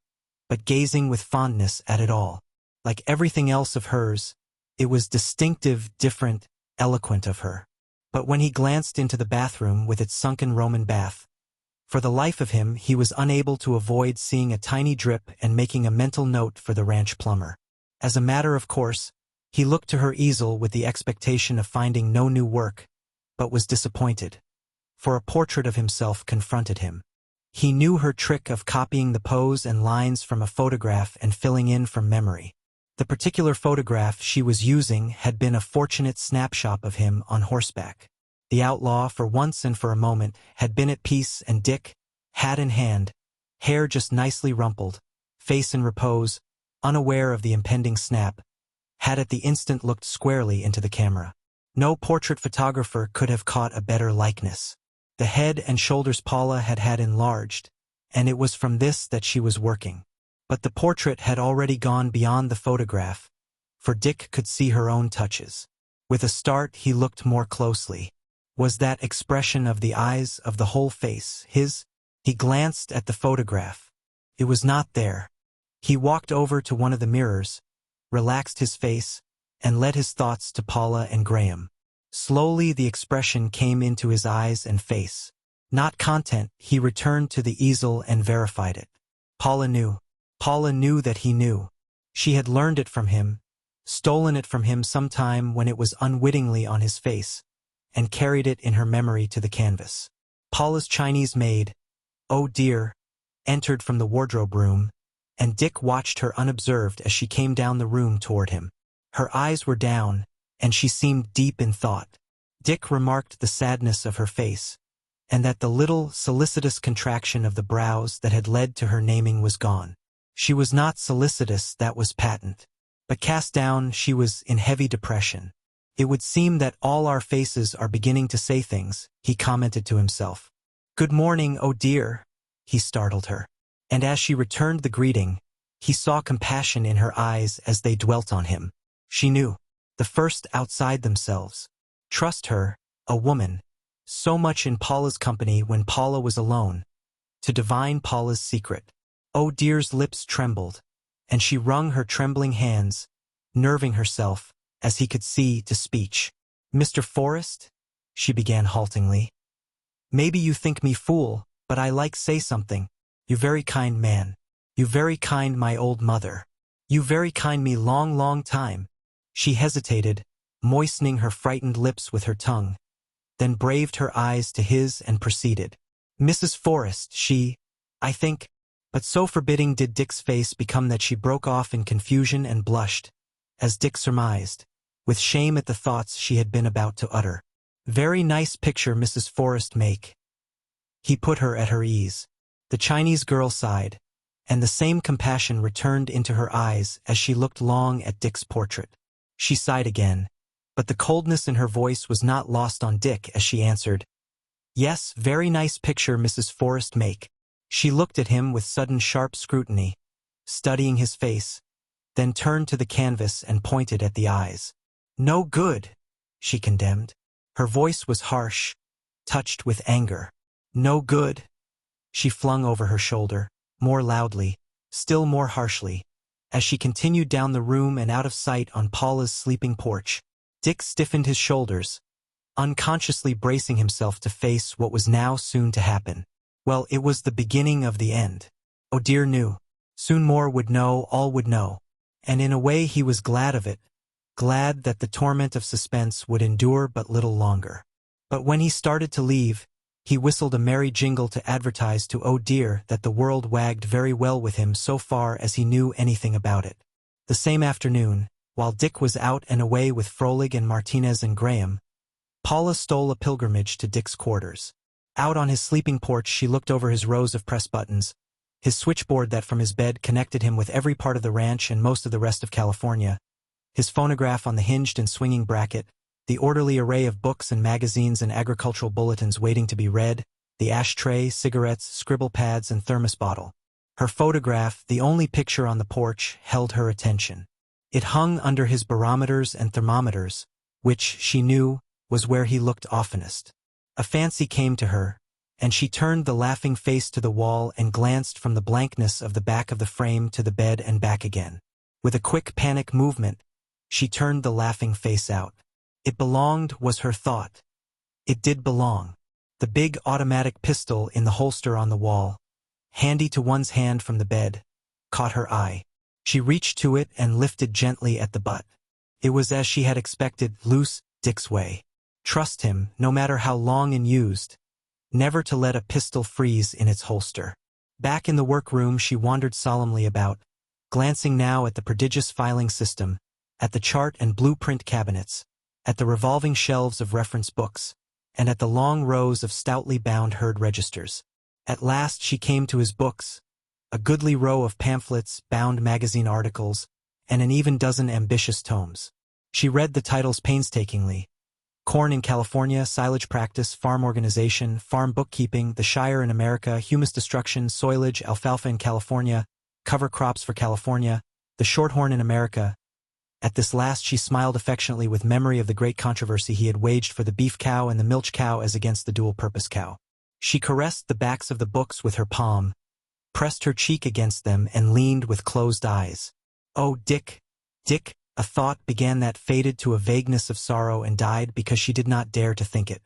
but gazing with fondness at it all. Like everything else of hers, it was distinctive, different, eloquent of her. But when he glanced into the bathroom with its sunken Roman bath, for the life of him he was unable to avoid seeing a tiny drip and making a mental note for the ranch plumber. As a matter of course, he looked to her easel with the expectation of finding no new work, but was disappointed, for a portrait of himself confronted him. He knew her trick of copying the pose and lines from a photograph and filling in from memory. The particular photograph she was using had been a fortunate snapshot of him on horseback. The outlaw, for once and for a moment, had been at peace, and Dick, hat in hand, hair just nicely rumpled, face in repose, unaware of the impending snap, had at the instant looked squarely into the camera. No portrait photographer could have caught a better likeness. The head and shoulders Paula had had enlarged, and it was from this that she was working. But the portrait had already gone beyond the photograph, for Dick could see her own touches. With a start, he looked more closely. Was that expression of the eyes, of the whole face, his? He glanced at the photograph. It was not there. He walked over to one of the mirrors, relaxed his face, and led his thoughts to Paula and Graham. Slowly the expression came into his eyes and face. Not content, he returned to the easel and verified it. Paula knew. Paula knew that he knew. She had learned it from him, stolen it from him sometime when it was unwittingly on his face, and carried it in her memory to the canvas. Paula's Chinese maid, oh dear, entered from the wardrobe room, and Dick watched her unobserved as she came down the room toward him. Her eyes were down, and she seemed deep in thought. Dick remarked the sadness of her face, and that the little, solicitous contraction of the brows that had led to her naming was gone. She was not solicitous, that was patent. But cast down, she was in heavy depression. It would seem that all our faces are beginning to say things, he commented to himself. Good morning, oh dear, he startled her. And as she returned the greeting, he saw compassion in her eyes as they dwelt on him. She knew. The first outside themselves. Trust her, a woman. So much in Paula's company when Paula was alone. To divine Paula's secret. Oh dear's lips trembled, and she wrung her trembling hands, nerving herself, as he could see, to speech. Mr. Forrest? She began haltingly. Maybe you think me fool, but I like say something. You very kind man. You very kind my old mother. You very kind me long, long time. She hesitated, moistening her frightened lips with her tongue, then braved her eyes to his and proceeded. Mrs. Forrest, I think, but so forbidding did Dick's face become that she broke off in confusion and blushed, as Dick surmised, with shame at the thoughts she had been about to utter. Very nice picture Mrs. Forrest make. He put her at her ease. The Chinese girl sighed, and the same compassion returned into her eyes as she looked long at Dick's portrait. She sighed again, but the coldness in her voice was not lost on Dick as she answered, Yes, very nice picture Mrs. Forrest make. She looked at him with sudden sharp scrutiny, studying his face, then turned to the canvas and pointed at the eyes. No good, she condemned. Her voice was harsh, touched with anger. No good, she flung over her shoulder, more loudly, still more harshly, as she continued down the room and out of sight on Paula's sleeping porch. Dick stiffened his shoulders, unconsciously bracing himself to face what was now soon to happen. Well, it was the beginning of the end. Oh dear knew. Soon more would know, all would know. And in a way he was glad of it, glad that the torment of suspense would endure but little longer. But when he started to leave, he whistled a merry jingle to advertise to Oh dear that the world wagged very well with him so far as he knew anything about it. The same afternoon, while Dick was out and away with Froelich and Martinez and Graham, Paula stole a pilgrimage to Dick's quarters. Out on his sleeping porch she looked over his rows of press buttons, his switchboard that from his bed connected him with every part of the ranch and most of the rest of California, his phonograph on the hinged and swinging bracket, the orderly array of books and magazines and agricultural bulletins waiting to be read, the ashtray, cigarettes, scribble pads, and thermos bottle. Her photograph, the only picture on the porch, held her attention. It hung under his barometers and thermometers, which, she knew, was where he looked oftenest. A fancy came to her, and she turned the laughing face to the wall and glanced from the blankness of the back of the frame to the bed and back again. With a quick panic movement, she turned the laughing face out. It belonged, was her thought. It did belong. The big automatic pistol in the holster on the wall, handy to one's hand from the bed, caught her eye. She reached to it and lifted gently at the butt. It was as she had expected, loose, Dick's way. Trust him, no matter how long and used, never to let a pistol freeze in its holster. Back in the workroom she wandered solemnly about, glancing now at the prodigious filing system, at the chart and blueprint cabinets, at the revolving shelves of reference books, and at the long rows of stoutly bound herd registers. At last she came to his books, a goodly row of pamphlets, bound magazine articles, and an even dozen ambitious tomes. She read the titles painstakingly: Corn in California, Silage Practice, Farm Organization, Farm Bookkeeping, The Shire in America, Humus Destruction, Soilage, Alfalfa in California, Cover Crops for California, The Shorthorn in America. At this last she smiled affectionately with memory of the great controversy he had waged for the beef cow and the milch cow as against the dual-purpose cow. She caressed the backs of the books with her palm, pressed her cheek against them, and leaned with closed eyes. Oh, Dick, Dick, a thought began that faded to a vagueness of sorrow and died because she did not dare to think it.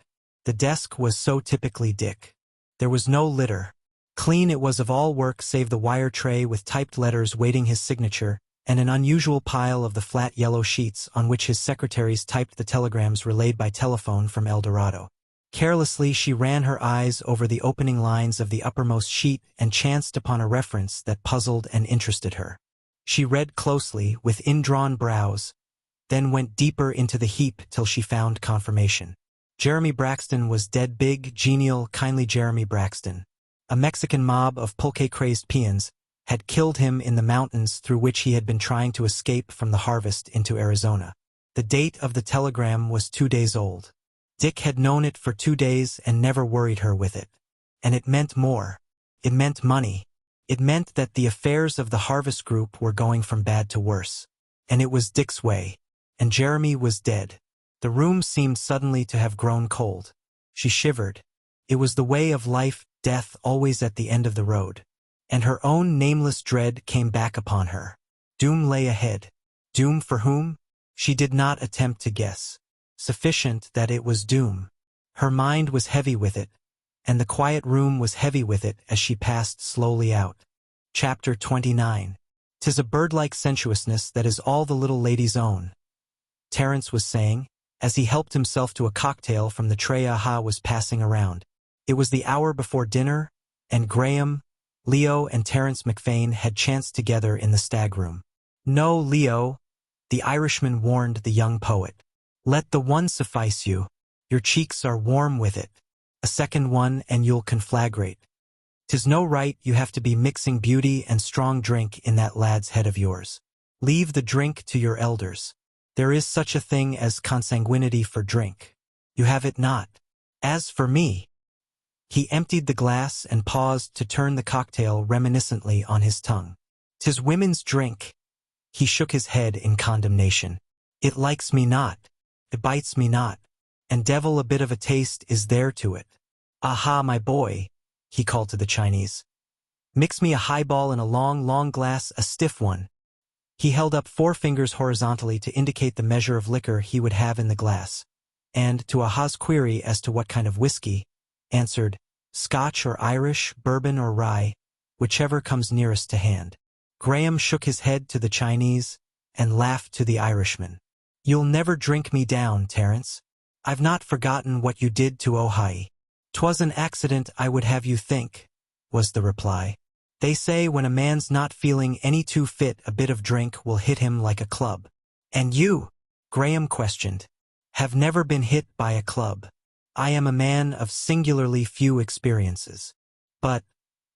The desk was so typically Dick. There was no litter. Clean it was of all work save the wire tray with typed letters waiting his signature, and an unusual pile of the flat yellow sheets on which his secretaries typed the telegrams relayed by telephone from El Dorado. Carelessly she ran her eyes over the opening lines of the uppermost sheet and chanced upon a reference that puzzled and interested her. She read closely, with indrawn brows, then went deeper into the heap till she found confirmation. Jeremy Braxton was dead. Big, genial, kindly Jeremy Braxton. A Mexican mob of pulque-crazed peons had killed him in the mountains through which he had been trying to escape from the harvest into Arizona. The date of the telegram was 2 days old. Dick had known it for 2 days and never worried her with it. And it meant more. It meant money. It meant that the affairs of the Harvest Group were going from bad to worse. And it was Dick's way. And Jeremy was dead. The room seemed suddenly to have grown cold. She shivered. It was the way of life, death always at the end of the road. And her own nameless dread came back upon her. Doom lay ahead. Doom for whom? She did not attempt to guess. Sufficient that it was doom. Her mind was heavy with it, and the quiet room was heavy with it as she passed slowly out. Chapter 29. 'Tis a bird-like sensuousness that is all the little lady's own, Terence was saying, as he helped himself to a cocktail from the tray was passing around. It was the hour before dinner, and Graham, Leo, and Terence McFane had chanced together in the stag room. No, Leo, the Irishman warned the young poet. Let the one suffice you. Your cheeks are warm with it. A second one and you'll conflagrate. 'Tis no right you have to be mixing beauty and strong drink in that lad's head of yours. Leave the drink to your elders. There is such a thing as consanguinity for drink. You have it not. As for me. He emptied the glass and paused to turn the cocktail reminiscently on his tongue. 'Tis women's drink. He shook his head in condemnation. It likes me not. It bites me not. And devil a bit of a taste is there to it. Aha, my boy, he called to the Chinese. Mix me a highball in a long, long glass, a stiff one. He held up 4 fingers horizontally to indicate the measure of liquor he would have in the glass, and to Aha's query as to what kind of whiskey, answered, Scotch or Irish, bourbon or rye, whichever comes nearest to hand. Graham shook his head to the Chinese and laughed to the Irishman. You'll never drink me down, Terence. I've not forgotten what you did to Ojai. 'Twas an accident, I would have you think, was the reply. They say when a man's not feeling any too fit, a bit of drink will hit him like a club. And you, Graham questioned, have never been hit by a club. I am a man of singularly few experiences. But,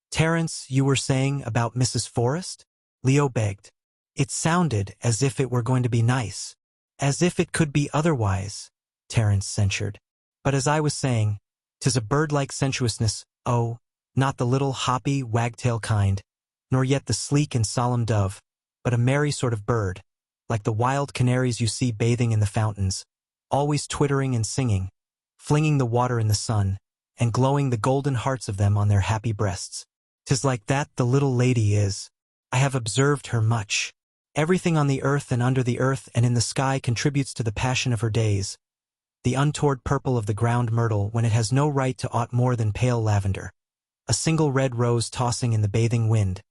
Terence, you were saying about Mrs. Forrest? Leo begged. It sounded as if it were going to be nice. As if it could be otherwise, Terence censured. But as I was saying, 'tis a bird-like sensuousness, oh, not the little hoppy, wagtail kind, nor yet the sleek and solemn dove, but a merry sort of bird, like the wild canaries you see bathing in the fountains, always twittering and singing, flinging the water in the sun, and glowing the golden hearts of them on their happy breasts. 'Tis like that the little lady is. I have observed her much. Everything on the earth and under the earth and in the sky contributes to the passion of her days, the untoward purple of the ground myrtle when it has no right to aught more than pale lavender, a single red rose tossing in the bathing wind,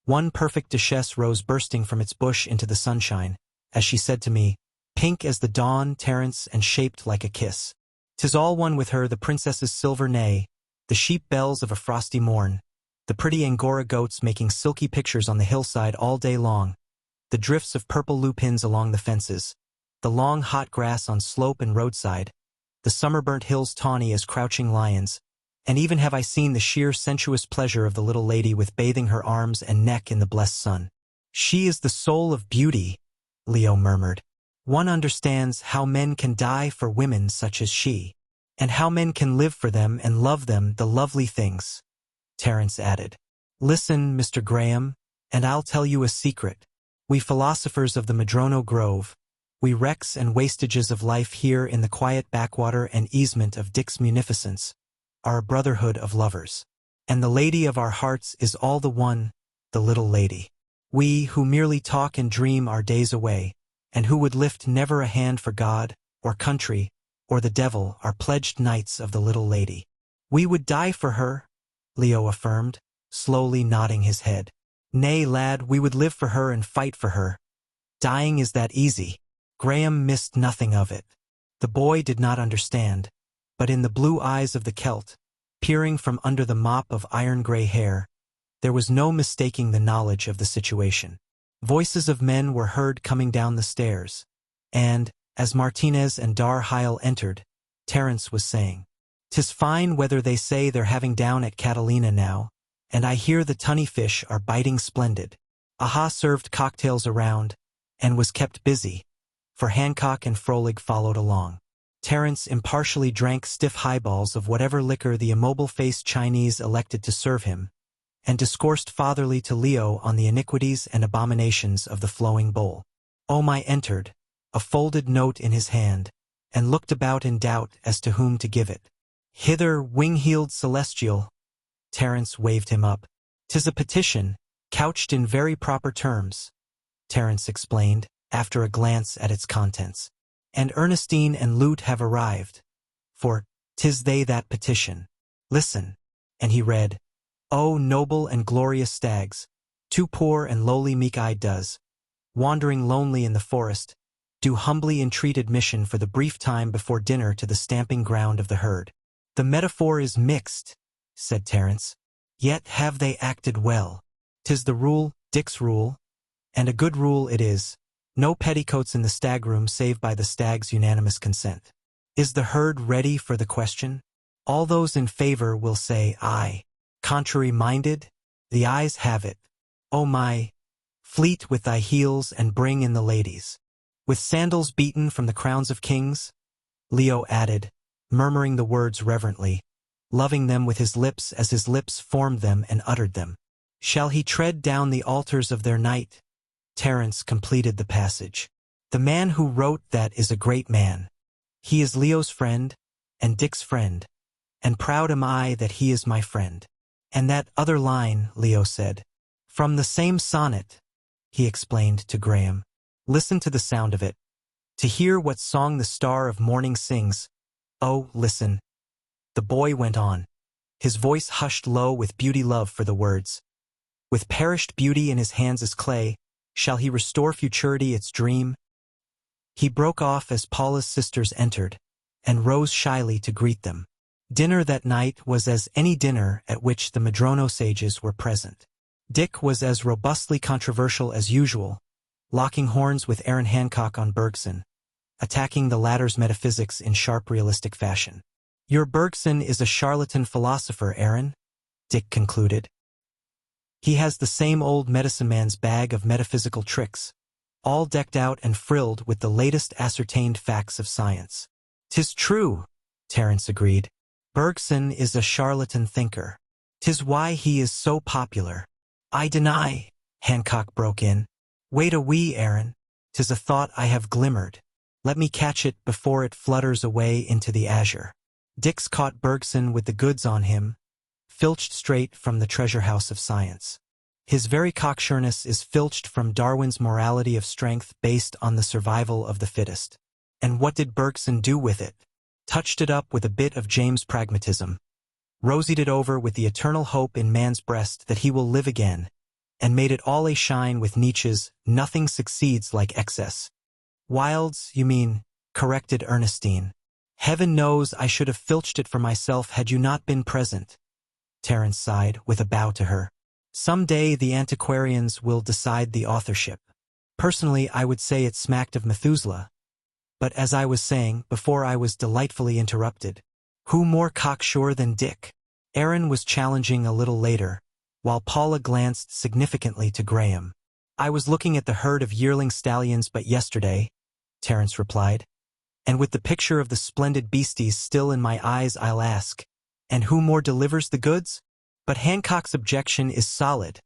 one perfect duchesse rose bursting from its bush into the sunshine, as she said to me, pink as the dawn, Terence, and shaped like a kiss. 'Tis all one with her, the princess's silver neigh, the sheep bells of a frosty morn, the pretty Angora goats making silky pictures on the hillside all day long, the drifts of purple lupins along the fences, the long hot grass on slope and roadside, the summer-burnt hills tawny as crouching lions, and even have I seen the sheer sensuous pleasure of the little lady with bathing her arms and neck in the blessed sun. She is the soul of beauty, Leo murmured. One understands how men can die for women such as she, and how men can live for them and love them, the lovely things, Terence added. Listen, Mr. Graham, and I'll tell you a secret. We philosophers of the Madrono Grove, we wrecks and wastages of life here in the quiet backwater and easement of Dick's munificence, are a brotherhood of lovers. And the lady of our hearts is all the one, the little lady. We, who merely talk and dream our days away, and who would lift never a hand for God, or country, or the devil, are pledged knights of the little lady. We would die for her, Leo affirmed, slowly nodding his head. Nay, lad, we would live for her and fight for her. Dying is that easy. Graham missed nothing of it. The boy did not understand, but in the blue eyes of the Celt, peering from under the mop of iron-gray hair, there was no mistaking the knowledge of the situation. Voices of men were heard coming down the stairs, and, as Martinez and Dar Heil entered, Terence was saying, "'Tis fine weather they say they're having down at Catalina now, and I hear the tunny fish are biting splendid." Aha served cocktails around, and was kept busy, for Hancock and Frolig followed along. Terence impartially drank stiff highballs of whatever liquor the immobile-faced Chinese elected to serve him, and discoursed fatherly to Leo on the iniquities and abominations of the flowing bowl. Omai entered, a folded note in his hand, and looked about in doubt as to whom to give it. "Hither, wing-heeled celestial," Terence waved him up. "'Tis a petition, couched in very proper terms," Terence explained, after a glance at its contents. "And Ernestine and Lute have arrived, for 'tis they that petition. Listen," and he read, "O noble and glorious stags, too poor and lowly meek-eyed does, wandering lonely in the forest, do humbly entreat admission for the brief time before dinner to the stamping ground of the herd." "The metaphor is mixed," said Terence. "Yet have they acted well. 'Tis the rule, Dick's rule, and a good rule it is. No petticoats in the stag-room save by the stag's unanimous consent. Is the herd ready for the question? All those in favor will say aye. Contrary-minded? The ayes have it. O my, fleet with thy heels and bring in the ladies. With sandals beaten from the crowns of kings?" Leo added, murmuring the words reverently, loving them with his lips as his lips formed them and uttered them. "Shall he tread down the altars of their night?" Terence completed the passage. "The man who wrote that is a great man. He is Leo's friend, and Dick's friend, and proud am I that he is my friend." "And that other line," Leo said. "From the same sonnet," he explained to Graham. "Listen to the sound of it. To hear what song the star of morning sings. Oh, listen." The boy went on, his voice hushed low with beauty love for the words. "With perished beauty in his hands as clay, shall he restore futurity its dream?" He broke off as Paula's sisters entered, and rose shyly to greet them. Dinner that night was as any dinner at which the Madrono sages were present. Dick was as robustly controversial as usual, locking horns with Aaron Hancock on Bergson, attacking the latter's metaphysics in sharp realistic fashion. "Your Bergson is a charlatan philosopher, Aaron," Dick concluded. "He has the same old medicine man's bag of metaphysical tricks, all decked out and frilled with the latest ascertained facts of science." "'Tis true," Terence agreed. "Bergson is a charlatan thinker. 'Tis why he is so popular." "I deny," Hancock broke in. "Wait a wee, Aaron. 'Tis a thought I have glimmered. Let me catch it before it flutters away into the azure." Dick's caught Bergson with the goods on him, filched straight from the treasure house of science. His very cocksureness is filched from Darwin's morality of strength based on the survival of the fittest. And what did Bergson do with it? Touched it up with a bit of James pragmatism, rosied it over with the eternal hope in man's breast that he will live again, and made it all a shine with Nietzsche's "nothing succeeds like excess." "Wilde's, you mean," corrected Ernestine. "Heaven knows I should have filched it for myself had you not been present," Terence sighed with a bow to her. "Some day the antiquarians will decide the authorship. Personally, I would say it smacked of Methuselah, But as I was saying before, I was delightfully interrupted. Who more cocksure than Dick? Aaron was challenging a little later, while Paula glanced significantly to Graham. I was looking at the herd of yearling stallions but yesterday, Terence replied. And with the picture of the splendid beasties still in my eyes, I'll ask, and who more delivers the goods? But Hancock's objection is solid,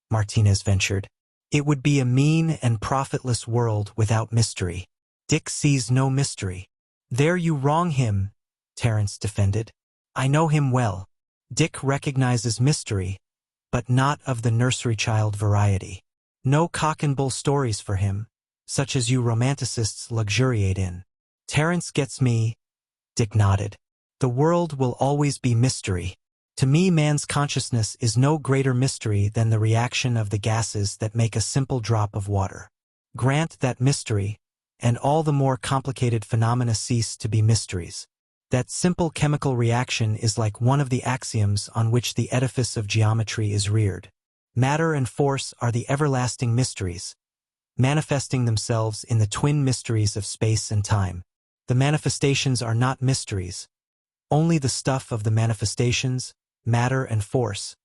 Martinez ventured. It would be a mean and profitless world without mystery. Dick sees no mystery. There you wrong him, Terence defended. I know him well. Dick recognizes mystery, but not of the nursery child variety. No cock and bull stories for him, such as you romanticists luxuriate in. Terence gets me, Dick nodded. The world will always be mystery. To me, man's consciousness is no greater mystery than the reaction of the gases that make a simple drop of water. Grant that mystery, and all the more complicated phenomena cease to be mysteries. That simple chemical reaction is like one of the axioms on which the edifice of geometry is reared. Matter and force are the everlasting mysteries, manifesting themselves in the twin mysteries of space and time. The manifestations are not mysteries, only the stuff of the manifestations, matter and force,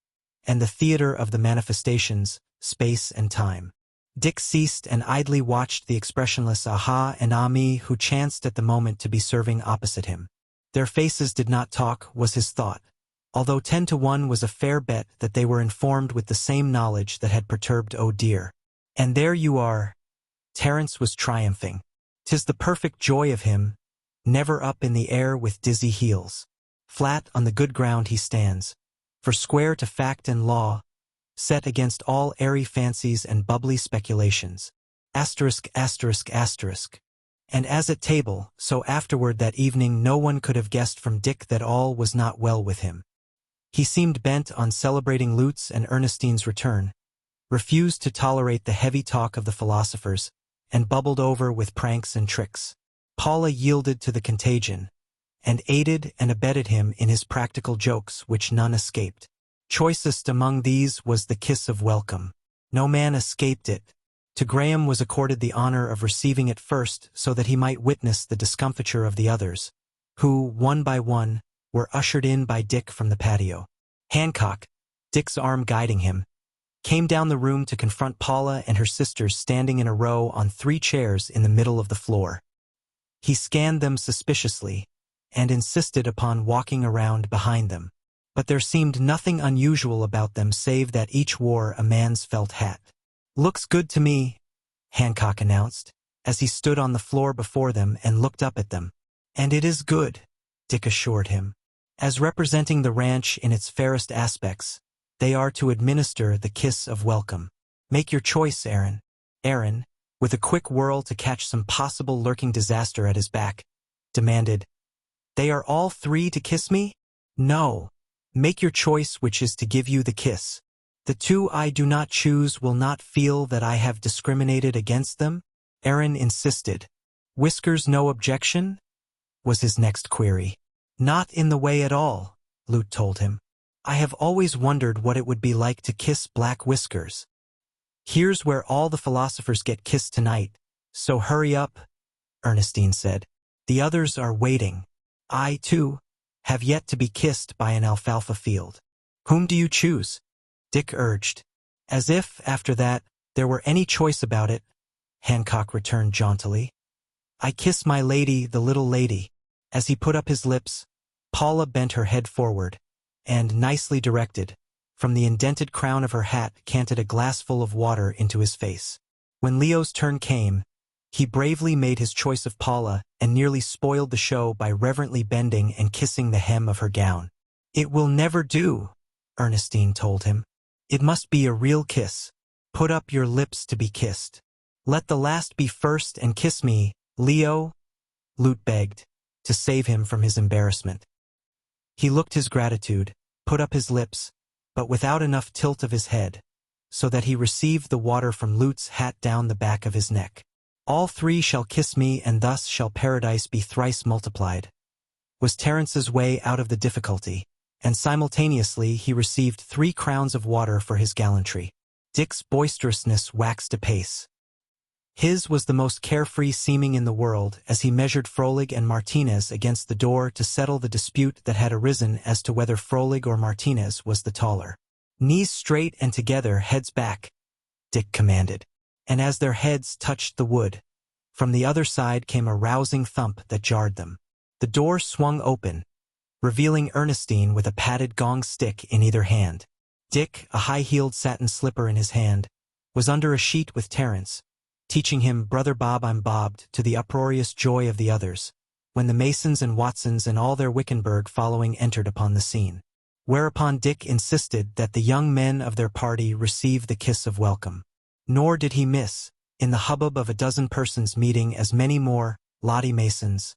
and the theater of the manifestations, space and time. Dick ceased and idly watched the expressionless aha and ah me who chanced at the moment to be serving opposite him. Their faces did not talk, was his thought, although 10-1 was a fair bet that they were informed with the same knowledge that had perturbed Oh dear. And there you are. Terence was triumphing. 'Tis the perfect joy of him, never up in the air with dizzy heels. Flat on the good ground he stands, for square to fact and law, set against all airy fancies and bubbly speculations. Asterisk, asterisk, asterisk. And as at table, so afterward that evening, no one could have guessed from Dick that all was not well with him. He seemed bent on celebrating Lutz and Ernestine's return, refused to tolerate the heavy talk of the philosophers, and bubbled over with pranks and tricks. Paula yielded to the contagion, and aided and abetted him in his practical jokes, which none escaped. Choicest among these was the kiss of welcome. No man escaped it. To Graham was accorded the honor of receiving it first, so that he might witness the discomfiture of the others, who, one by one, were ushered in by Dick from the patio. Hancock, Dick's arm guiding him, came down the room to confront Paula and her sisters standing in a row on 3 chairs in the middle of the floor. He scanned them suspiciously, and insisted upon walking around behind them. But there seemed nothing unusual about them save that each wore a man's felt hat. "Looks good to me," Hancock announced, as he stood on the floor before them and looked up at them. "And it is good," Dick assured him. "As representing the ranch in its fairest aspects, they are to administer the kiss of welcome. Make your choice, Aaron." Aaron, with a quick whirl to catch some possible lurking disaster at his back, demanded, "They are all 3 to kiss me?" "No. Make your choice which is to give you the kiss. The 2 I do not choose will not feel that I have discriminated against them?" Aaron insisted. "Whiskers no objection?" was his next query. "Not in the way at all," Lute told him. "I have always wondered what it would be like to kiss Black Whiskers. Here's where all the philosophers get kissed tonight, so hurry up," Ernestine said. "The others are waiting. I, too, have yet to be kissed by an alfalfa field." "Whom do you choose?" Dick urged. "As if, after that, there were any choice about it," Hancock returned jauntily. "I kiss my lady, the little lady." As he put up his lips, Paula bent her head forward, and, nicely directed, from the indented crown of her hat canted a glassful of water into his face. When Leo's turn came, he bravely made his choice of Paula and nearly spoiled the show by reverently bending and kissing the hem of her gown. "It will never do," Ernestine told him. "It must be a real kiss. Put up your lips to be kissed." "Let the last be first and kiss me, Leo," Lute begged, to save him from his embarrassment. He looked his gratitude, put up his lips, but without enough tilt of his head, so that he received the water from Lute's hat down the back of his neck. "All 3 shall kiss me, and thus shall paradise be thrice multiplied," was Terence's way out of the difficulty, and simultaneously he received 3 crowns of water for his gallantry. Dick's boisterousness waxed apace. His was the most carefree seeming in the world as he measured Froelich and Martinez against the door to settle the dispute that had arisen as to whether Froelich or Martinez was the taller. "Knees straight and together, heads back," Dick commanded. And as their heads touched the wood, from the other side came a rousing thump that jarred them. The door swung open, revealing Ernestine with a padded gong stick in either hand. Dick, a high-heeled satin slipper in his hand, was under a sheet with Terence, teaching him "Brother Bob, I'm bobbed," to the uproarious joy of the others, when the Masons and Watsons and all their Wickenburg following entered upon the scene. Whereupon Dick insisted that the young men of their party receive the kiss of welcome. Nor did he miss, in the hubbub of a dozen persons meeting as many more, Lottie Masons.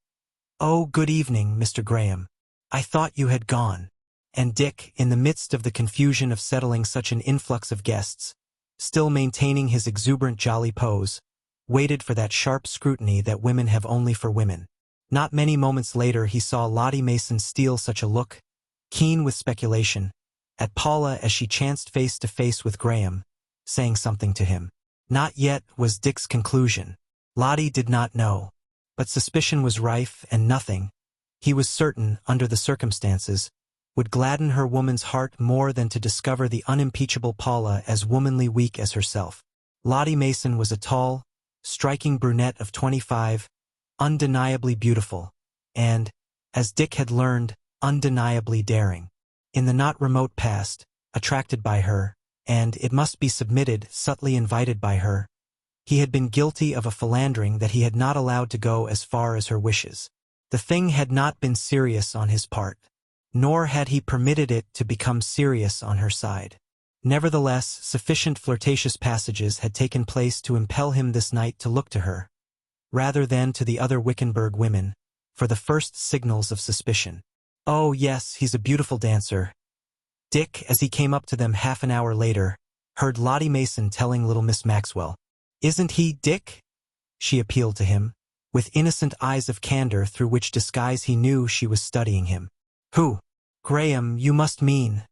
"Oh, good evening, Mr. Graham. I thought you had gone." And Dick, in the midst of the confusion of settling such an influx of guests, still maintaining his exuberant jolly pose, waited for that sharp scrutiny that women have only for women. Not many moments later he saw Lottie Mason steal such a look, keen with speculation, at Paula as she chanced face to face with Graham, saying something to him. Not yet, was Dick's conclusion. Lottie did not know. But suspicion was rife, and nothing, he was certain, under the circumstances, would gladden her woman's heart more than to discover the unimpeachable Paula as womanly weak as herself. Lottie Mason was a tall, striking brunette of 25, undeniably beautiful, and, as Dick had learned, undeniably daring. In the not remote past, attracted by her, and, it must be submitted, subtly invited by her, he had been guilty of a philandering that he had not allowed to go as far as her wishes. The thing had not been serious on his part, nor had he permitted it to become serious on her side. Nevertheless, sufficient flirtatious passages had taken place to impel him this night to look to her, rather than to the other Wickenburg women, for the first signals of suspicion. "Oh yes, he's a beautiful dancer." Dick, as he came up to them half an hour later, heard Lottie Mason telling little Miss Maxwell. "Isn't he, Dick?" she appealed to him, with innocent eyes of candor through which disguise he knew she was studying him. "Who? Graham, you must mean,"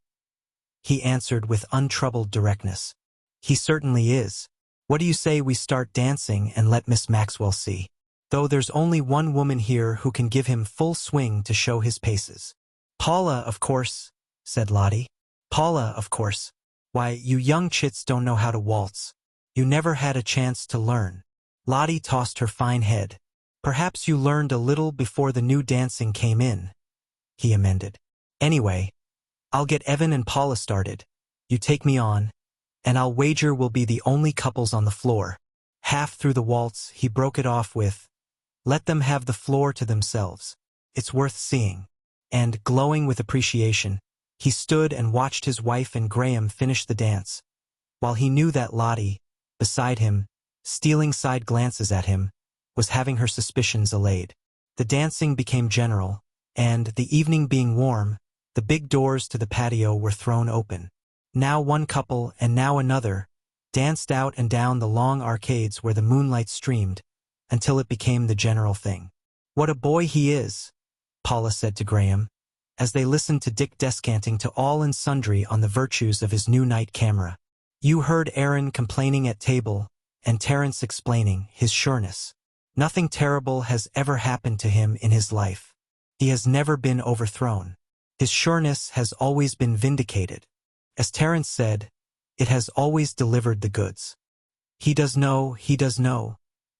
he answered with untroubled directness. "He certainly is. What do you say we start dancing and let Miss Maxwell see? Though there's only one woman here who can give him full swing to show his paces." "Paula, of course," said Lottie. "Paula, of course. Why, you young chits don't know how to waltz. You never had a chance to learn." Lottie tossed her fine head. "Perhaps you learned a little before the new dancing came in," he amended. "Anyway, I'll get Evan and Paula started. You take me on, and I'll wager we'll be the only couples on the floor." Half through the waltz, he broke it off with, "Let them have the floor to themselves. It's worth seeing." And, glowing with appreciation, he stood and watched his wife and Graham finish the dance, while he knew that Lottie, beside him, stealing side glances at him, was having her suspicions allayed. The dancing became general, and, the evening being warm, the big doors to the patio were thrown open. Now one couple and now another danced out and down the long arcades where the moonlight streamed, until it became the general thing. "What a boy he is," Paula said to Graham, as they listened to Dick descanting to all and sundry on the virtues of his new night camera. "You heard Aaron complaining at table, and Terence explaining his sureness. Nothing terrible has ever happened to him in his life. He has never been overthrown. His sureness has always been vindicated. As Terence said, it has always delivered the goods. He does know,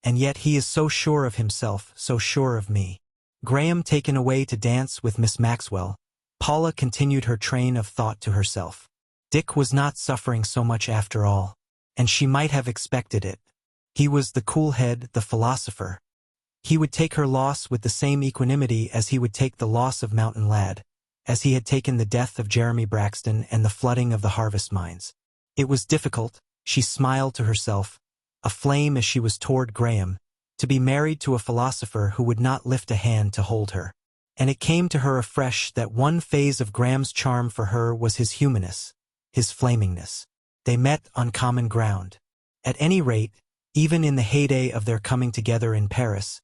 and yet he is so sure of himself, so sure of me." Graham taken away to dance with Miss Maxwell, Paula continued her train of thought to herself. Dick was not suffering so much after all, and she might have expected it. He was the cool head, the philosopher. He would take her loss with the same equanimity as he would take the loss of Mountain Lad, as he had taken the death of Jeremy Braxton and the flooding of the harvest mines. It was difficult, she smiled to herself, aflame as she was toward Graham, to be married to a philosopher who would not lift a hand to hold her. And it came to her afresh that one phase of Graham's charm for her was his humanness, his flamingness. They met on common ground. At any rate, even in the heyday of their coming together in Paris,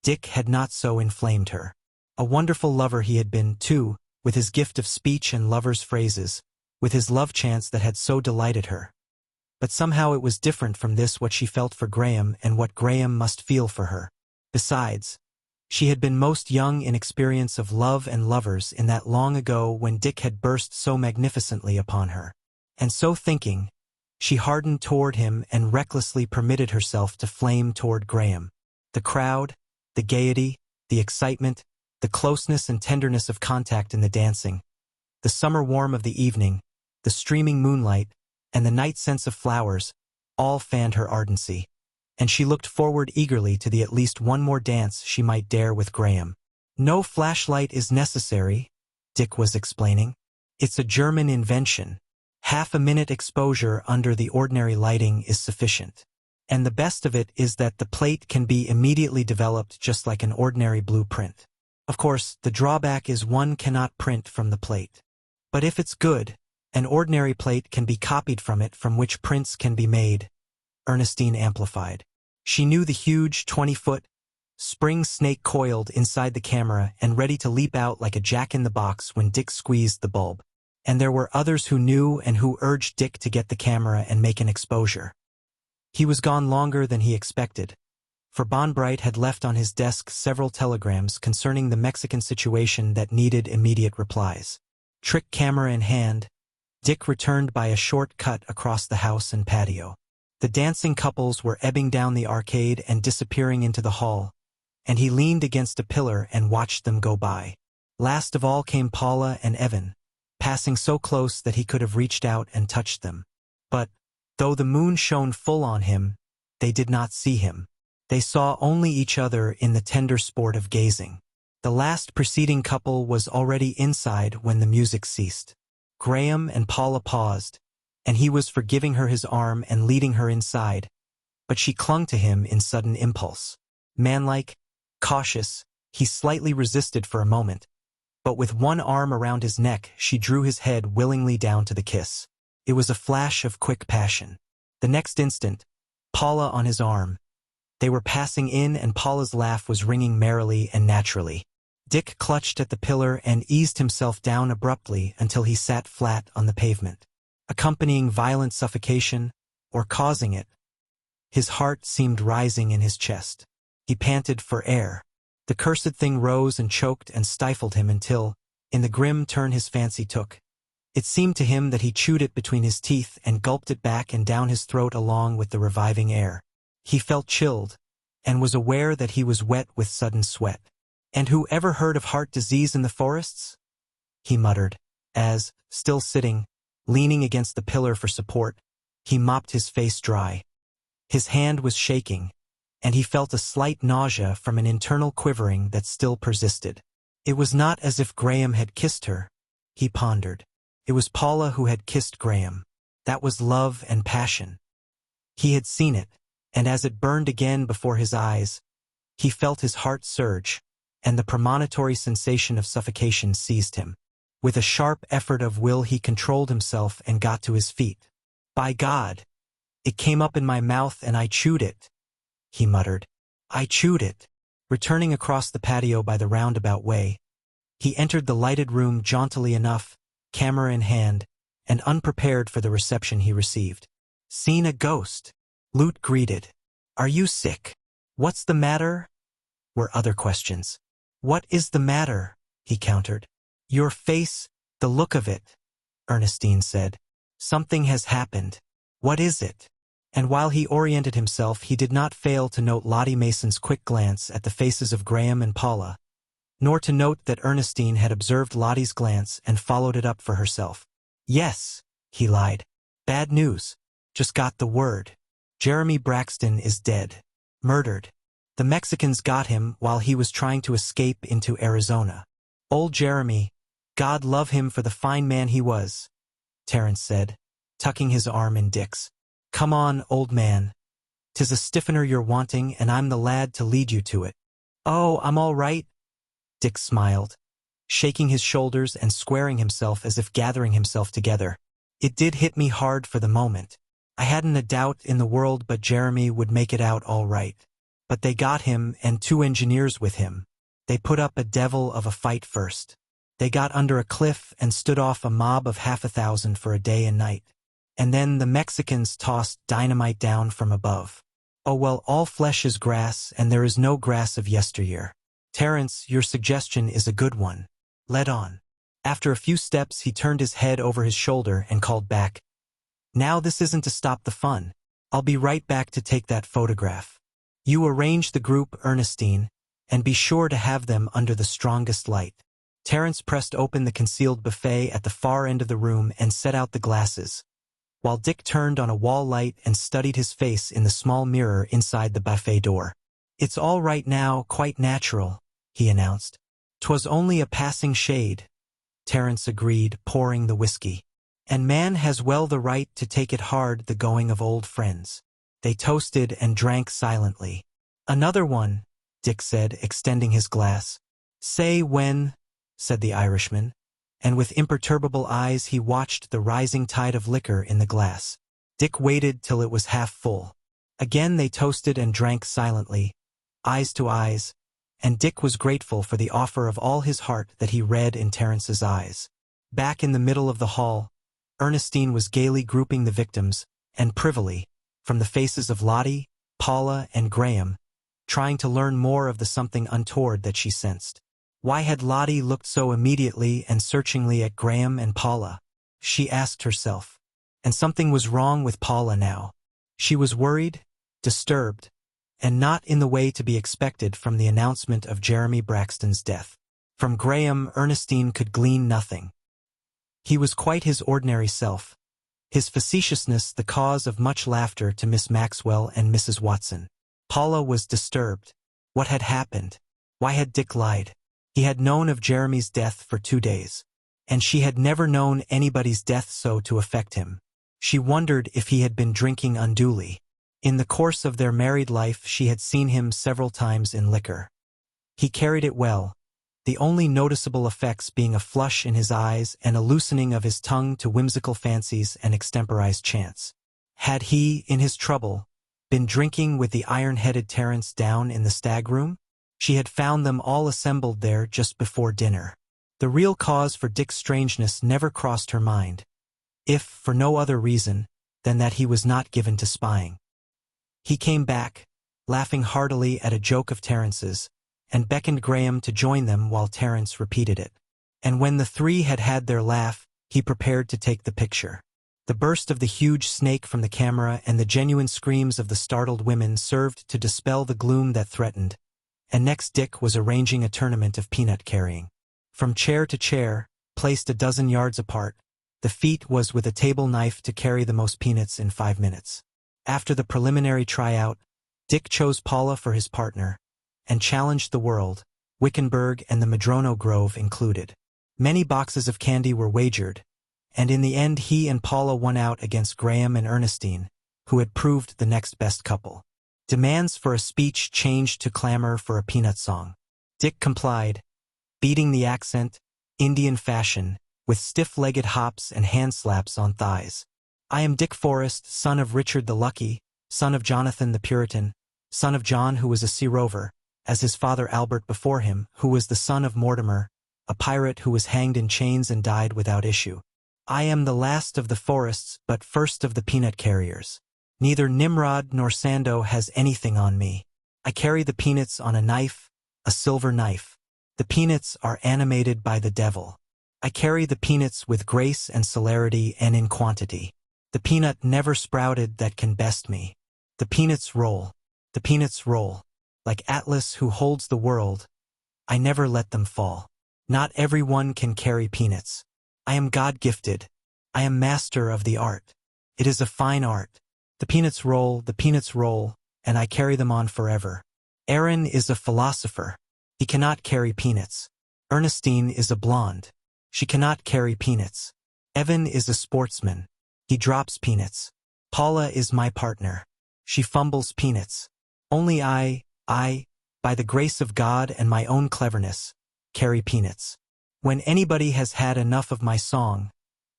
Dick had not so inflamed her. A wonderful lover he had been, too, with his gift of speech and lover's phrases, with his love chants that had so delighted her. But somehow it was different from this what she felt for Graham and what Graham must feel for her. Besides, she had been most young in experience of love and lovers in that long ago when Dick had burst so magnificently upon her. And so thinking, she hardened toward him and recklessly permitted herself to flame toward Graham. The crowd, the gaiety, the excitement, the closeness and tenderness of contact in the dancing, the summer warmth of the evening, the streaming moonlight, and the night scents of flowers, all fanned her ardency, and she looked forward eagerly to the at least one more dance she might dare with Graham. "No flashlight is necessary," Dick was explaining. "It's a German invention. Half a minute exposure under the ordinary lighting is sufficient. And the best of it is that the plate can be immediately developed just like an ordinary blueprint. Of course, the drawback is one cannot print from the plate. But if it's good, an ordinary plate can be copied from it from which prints can be made," Ernestine amplified. She knew the huge 20-foot spring snake coiled inside the camera and ready to leap out like a jack-in-the-box when Dick squeezed the bulb. And there were others who knew and who urged Dick to get the camera and make an exposure. He was gone longer than he expected, for Bonbright had left on his desk several telegrams concerning the Mexican situation that needed immediate replies. Trick camera in hand, Dick returned by a short cut across the house and patio. The dancing couples were ebbing down the arcade and disappearing into the hall, and he leaned against a pillar and watched them go by. Last of all came Paula and Evan, passing so close that he could have reached out and touched them. But, though the moon shone full on him, they did not see him. They saw only each other in the tender sport of gazing. The last preceding couple was already inside when the music ceased. Graham and Paula paused, and he was for giving her his arm and leading her inside, but she clung to him in sudden impulse. Manlike, cautious, he slightly resisted for a moment, but with one arm around his neck she drew his head willingly down to the kiss. It was a flash of quick passion. The next instant, Paula on his arm. They were passing in and Paula's laugh was ringing merrily and naturally. Dick clutched at the pillar and eased himself down abruptly until he sat flat on the pavement. Accompanying violent suffocation, or causing it, his heart seemed rising in his chest. He panted for air. The cursed thing rose and choked and stifled him until, in the grim turn his fancy took, it seemed to him that he chewed it between his teeth and gulped it back and down his throat along with the reviving air. He felt chilled, and was aware that he was wet with sudden sweat. "And who ever heard of heart disease in the forests?" he muttered, as, still sitting, leaning against the pillar for support, he mopped his face dry. His hand was shaking, and he felt a slight nausea from an internal quivering that still persisted. It was not as if Graham had kissed her, he pondered. It was Paula who had kissed Graham. That was love and passion. He had seen it, and as it burned again before his eyes, he felt his heart surge, and the premonitory sensation of suffocation seized him. With a sharp effort of will he controlled himself and got to his feet. "By God! It came up in my mouth and I chewed it," he muttered. "I chewed it." Returning across the patio by the roundabout way, he entered the lighted room jauntily enough, camera in hand, and unprepared for the reception he received. "Seen a ghost?" Lute greeted. "Are you sick?" "What's the matter?" were other questions. "What is the matter?" he countered. "Your face, the look of it," Ernestine said. "Something has happened. What is it?" And while he oriented himself, he did not fail to note Lottie Mason's quick glance at the faces of Graham and Paula, nor to note that Ernestine had observed Lottie's glance and followed it up for herself. "Yes," he lied. "Bad news. Just got the word. Jeremy Braxton is dead. Murdered. The Mexicans got him while he was trying to escape into Arizona. Old Jeremy, God love him for the fine man he was," Terence said, tucking his arm in Dick's. "Come on, old man. 'Tis a stiffener you're wanting, and I'm the lad to lead you to it." "Oh, I'm all right," Dick smiled, shaking his shoulders and squaring himself as if gathering himself together. "It did hit me hard for the moment. I hadn't a doubt in the world but Jeremy would make it out all right. But they got him and 2 engineers with him. They put up a devil of a fight first. They got under a cliff and stood off a mob of 1,000 for a day and night. And then the Mexicans tossed dynamite down from above. Oh well, all flesh is grass, and there is no grass of yesteryear. Terence, your suggestion is a good one. Let on. After a few steps, he turned his head over his shoulder and called back, Now this isn't to stop the fun. I'll be right back to take that photograph. You arrange the group, Ernestine, and be sure to have them under the strongest light. Terence pressed open the concealed buffet at the far end of the room and set out the glasses, while Dick turned on a wall light and studied his face in the small mirror inside the buffet door. It's all right now, quite natural, he announced. 'Twas only a passing shade, Terence agreed, pouring the whiskey. And man has well the right to take it hard, the going of old friends. They toasted and drank silently. Another one, Dick said, extending his glass. Say when, said the Irishman, and with imperturbable eyes he watched the rising tide of liquor in the glass. Dick waited till it was half full. Again they toasted and drank silently, eyes to eyes, and Dick was grateful for the offer of all his heart that he read in Terence's eyes. Back in the middle of the hall, Ernestine was gaily grouping the victims, and privily, from the faces of Lottie, Paula, and Graham, trying to learn more of the something untoward that she sensed. Why had Lottie looked so immediately and searchingly at Graham and Paula? She asked herself. And something was wrong with Paula now. She was worried, disturbed, and not in the way to be expected from the announcement of Jeremy Braxton's death. From Graham, Ernestine could glean nothing. He was quite his ordinary self, his facetiousness the cause of much laughter to Miss Maxwell and Mrs. Watson. Paula was disturbed. What had happened? Why had Dick lied? He had known of Jeremy's death for 2 days, and she had never known anybody's death so to affect him. She wondered if he had been drinking unduly. In the course of their married life she had seen him several times in liquor. He carried it well, the only noticeable effects being a flush in his eyes and a loosening of his tongue to whimsical fancies and extemporized chants. Had he, in his trouble, been drinking with the iron-headed Terence down in the stag room? She had found them all assembled there just before dinner. The real cause for Dick's strangeness never crossed her mind, if for no other reason than that he was not given to spying. He came back, laughing heartily at a joke of Terence's, and beckoned Graham to join them while Terence repeated it. And when the three had had their laugh, he prepared to take the picture. The burst of the huge snake from the camera and the genuine screams of the startled women served to dispel the gloom that threatened, and next Dick was arranging a tournament of peanut carrying. From chair to chair, placed a dozen yards apart, the feat was with a table knife to carry the most peanuts in 5 minutes. After the preliminary tryout, Dick chose Paula for his partner, and challenged the world, Wickenburg and the Madrono Grove included. Many boxes of candy were wagered, and in the end he and Paula won out against Graham and Ernestine, who had proved the next best couple. Demands for a speech changed to clamor for a peanut song. Dick complied, beating the accent, Indian fashion, with stiff-legged hops and hand slaps on thighs. I am Dick Forrest, son of Richard the Lucky, son of Jonathan the Puritan, son of John who was a sea rover, as his father Albert before him, who was the son of Mortimer, a pirate who was hanged in chains and died without issue. I am the last of the Forrests, but first of the peanut carriers. Neither Nimrod nor Sando has anything on me. I carry the peanuts on a knife, a silver knife. The peanuts are animated by the devil. I carry the peanuts with grace and celerity and in quantity. The peanut never sprouted that can best me. The peanuts roll. The peanuts roll. Like Atlas who holds the world, I never let them fall. Not everyone can carry peanuts. I am God-gifted. I am master of the art. It is a fine art. The peanuts roll, and I carry them on forever. Aaron is a philosopher. He cannot carry peanuts. Ernestine is a blonde. She cannot carry peanuts. Evan is a sportsman. He drops peanuts. Paula is my partner. She fumbles peanuts. Only I, by the grace of God and my own cleverness, carry peanuts. When anybody has had enough of my song,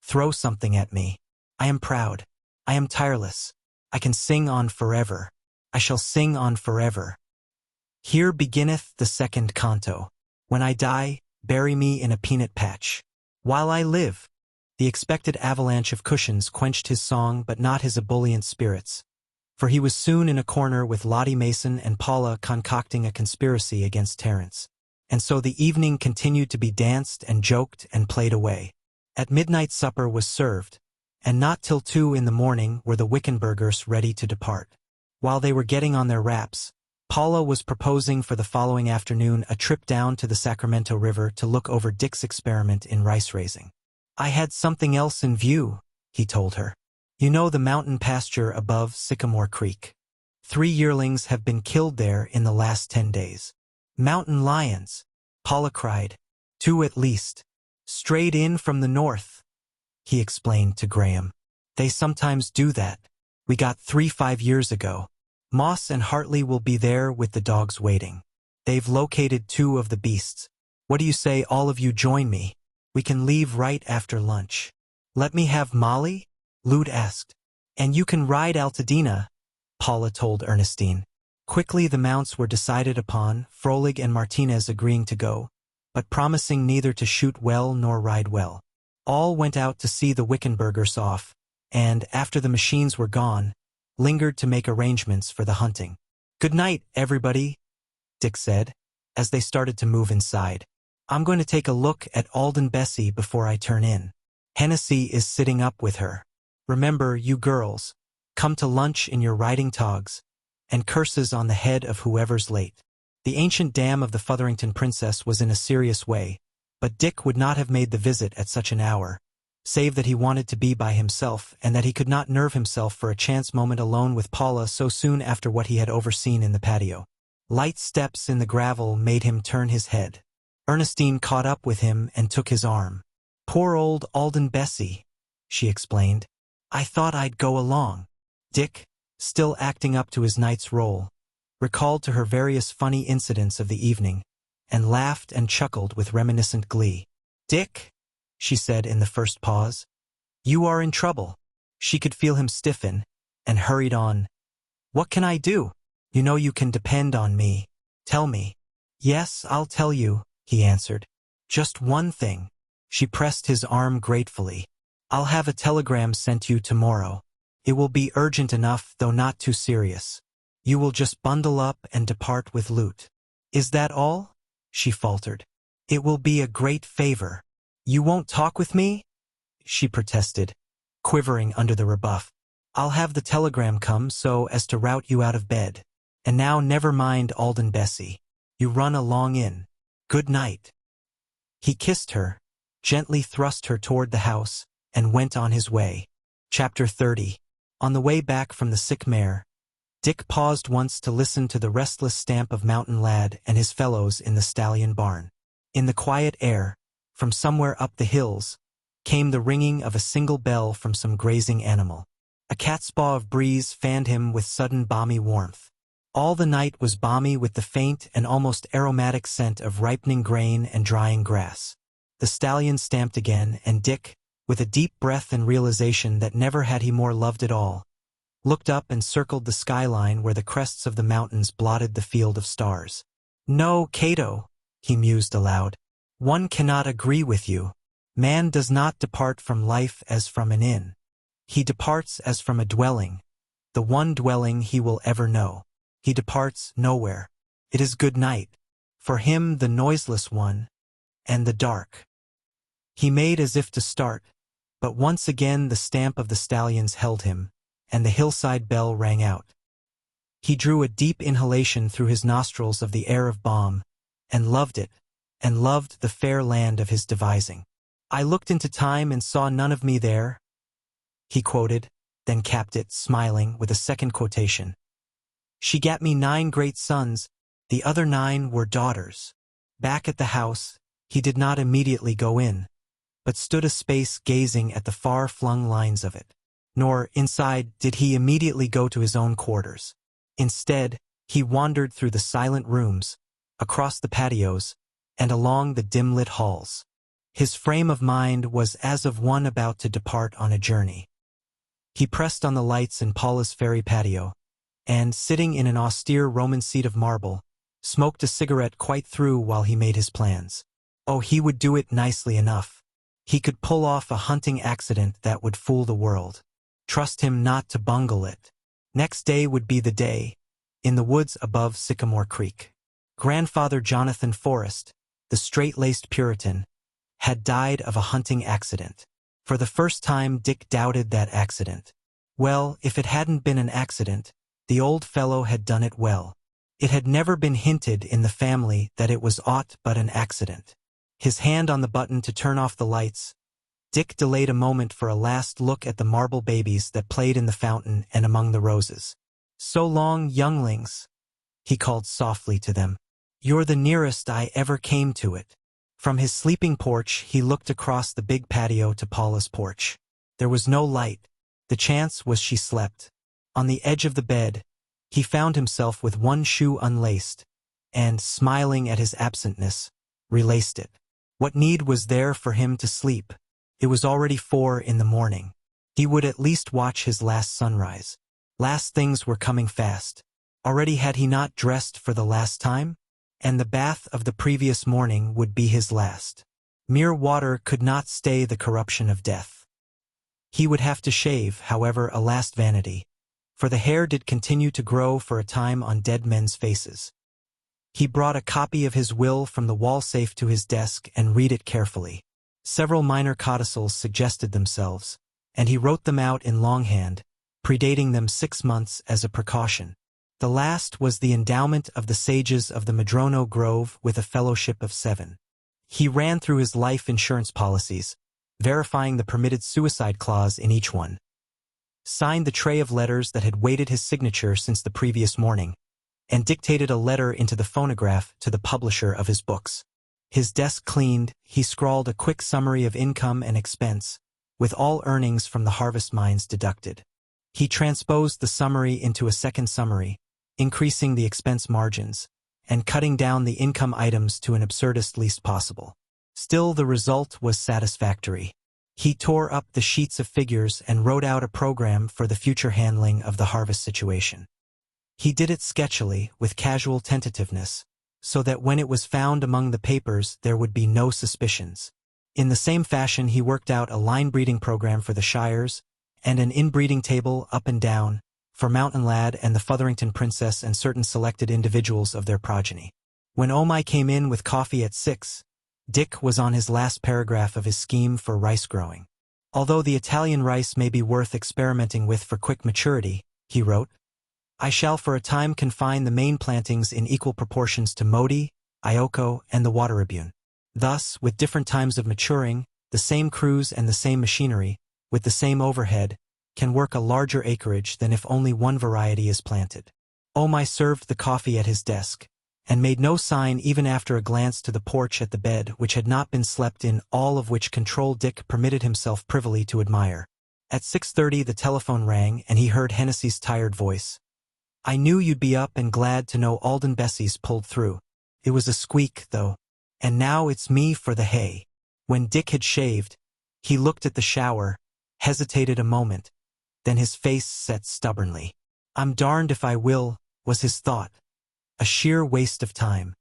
throw something at me. I am proud. I am tireless. I can sing on forever. I shall sing on forever. Here beginneth the second canto. When I die, bury me in a peanut patch. While I live, The expected avalanche of cushions quenched his song but not his ebullient spirits, for he was soon in a corner with Lottie Mason and Paula concocting a conspiracy against Terence. And so the evening continued to be danced and joked and played away. At midnight supper was served, and not till 2 in the morning were the Wickenburgers ready to depart. While they were getting on their wraps, Paula was proposing for the following afternoon a trip down to the Sacramento River to look over Dick's experiment in rice raising. "I had something else in view," he told her. "You know the mountain pasture above Sycamore Creek. 3 yearlings have been killed there in the last 10 days. Mountain lions," Paula cried. "2 at least. Strayed in from the north," he explained to Graham. "They sometimes do that. We got 3 5 years ago. Moss and Hartley will be there with the dogs waiting. They've located 2 of the beasts. What do you say all of you join me? We can leave right after lunch." "Let me have Molly?" Lute asked. "And you can ride Altadena," Paula told Ernestine. Quickly the mounts were decided upon, Frolig and Martinez agreeing to go, but promising neither to shoot well nor ride well. All went out to see the Wickenburgers off, and, after the machines were gone, lingered to make arrangements for the hunting. "Good night, everybody," Dick said, as they started to move inside. "I'm going to take a look at Alden Bessie before I turn in. Hennessy is sitting up with her. Remember, you girls, come to lunch in your riding togs, and curses on the head of whoever's late." The ancient dam of the Fotherington Princess was in a serious way, but Dick would not have made the visit at such an hour, save that he wanted to be by himself and that he could not nerve himself for a chance moment alone with Paula so soon after what he had overseen in the patio. Light steps in the gravel made him turn his head. Ernestine caught up with him and took his arm. "Poor old Alden Bessie," she explained. "I thought I'd go along." Dick, still acting up to his knight's role, recalled to her various funny incidents of the evening, and laughed and chuckled with reminiscent glee. "Dick," she said in the first pause, "you are in trouble." She could feel him stiffen, and hurried on. "What can I do? You know you can depend on me. Tell me." "Yes, I'll tell you," he answered. "Just one thing." She pressed his arm gratefully. "I'll have a telegram sent you tomorrow. It will be urgent enough, though not too serious. You will just bundle up and depart with Lute." "Is that all?" she faltered. "It will be a great favor." "You won't talk with me?" she protested, quivering under the rebuff. "I'll have the telegram come so as to rout you out of bed. And now never mind Alden Bessie. You run along in. Good night." He kissed her, gently thrust her toward the house, and went on his way. Chapter 30. On the way back from the sick mare, Dick paused once to listen to the restless stamp of Mountain Lad and his fellows in the stallion barn. In the quiet air, from somewhere up the hills, came the ringing of a single bell from some grazing animal. A catspaw of breeze fanned him with sudden balmy warmth. All the night was balmy with the faint and almost aromatic scent of ripening grain and drying grass. The stallion stamped again, and Dick, with a deep breath and realization that never had he more loved it all, looked up and circled the skyline where the crests of the mountains blotted the field of stars. "No, Cato," he mused aloud. "One cannot agree with you. Man does not depart from life as from an inn. He departs as from a dwelling, the one dwelling he will ever know. He departs nowhere. It is good night, for him the noiseless one, and the dark." He made as if to start, but once again the stamp of the stallions held him, and the hillside bell rang out. He drew a deep inhalation through his nostrils of the air of balm, and loved it, and loved the fair land of his devising. "I looked into time and saw none of me there," he quoted, then capped it, smiling, with a second quotation. "She gat me 9 great sons, the other 9 were daughters." Back at the house, he did not immediately go in, but stood a space gazing at the far-flung lines of it. Nor, inside, did he immediately go to his own quarters. Instead, he wandered through the silent rooms, across the patios, and along the dim-lit halls. His frame of mind was as of one about to depart on a journey. He pressed on the lights in Paula's fairy patio, and, sitting in an austere Roman seat of marble, smoked a cigarette quite through while he made his plans. Oh, he would do it nicely enough. He could pull off a hunting accident that would fool the world. Trust him not to bungle it. Next day would be the day, in the woods above Sycamore Creek. Grandfather Jonathan Forrest, the straight-laced Puritan, had died of a hunting accident. For the first time Dick doubted that accident. Well, if it hadn't been an accident, the old fellow had done it well. It had never been hinted in the family that it was aught but an accident. His hand on the button to turn off the lights, Dick delayed a moment for a last look at the marble babies that played in the fountain and among the roses. "So long, younglings," he called softly to them. "You're the nearest I ever came to it." From his sleeping porch he looked across the big patio to Paula's porch. There was no light. The chance was she slept. On the edge of the bed, he found himself with one shoe unlaced, and, smiling at his absentness, relaced it. What need was there for him to sleep? It was already 4 in the morning. He would at least watch his last sunrise. Last things were coming fast. Already had he not dressed for the last time? And the bath of the previous morning would be his last. Mere water could not stay the corruption of death. He would have to shave, however, a last vanity, for the hair did continue to grow for a time on dead men's faces. He brought a copy of his will from the wall safe to his desk and read it carefully. Several minor codicils suggested themselves, and he wrote them out in longhand, predating them 6 months as a precaution. The last was the endowment of the sages of the Madrono Grove with a fellowship of 7. He ran through his life insurance policies, verifying the permitted suicide clause in each one, signed the tray of letters that had waited his signature since the previous morning, and dictated a letter into the phonograph to the publisher of his books. His desk cleaned, he scrawled a quick summary of income and expense, with all earnings from the harvest mines deducted. He transposed the summary into a second summary, increasing the expense margins, and cutting down the income items to an absurdist least possible. Still, the result was satisfactory. He tore up the sheets of figures and wrote out a program for the future handling of the harvest situation. He did it sketchily, with casual tentativeness, so that when it was found among the papers there would be no suspicions. In the same fashion he worked out a line-breeding program for the shires, and an inbreeding table up and down, for Mountain Lad and the Fotherington Princess and certain selected individuals of their progeny. When Omai came in with coffee at 6, Dick was on his last paragraph of his scheme for rice growing. "Although the Italian rice may be worth experimenting with for quick maturity," he wrote, "I shall for a time confine the main plantings in equal proportions to Modi, Ioko, and the Waterabune. Thus, with different times of maturing, the same crews and the same machinery, with the same overhead, can work a larger acreage than if only one variety is planted." Omai served the coffee at his desk, and made no sign even after a glance to the porch at the bed which had not been slept in, all of which control Dick permitted himself privily to admire. At 6:30 the telephone rang and he heard Hennessy's tired voice. "I knew you'd be up and glad to know Alden Bessie's pulled through. It was a squeak, though. And now it's me for the hay." When Dick had shaved, he looked at the shower, hesitated a moment, then his face set stubbornly. "I'm darned if I will," was his thought. A sheer waste of time.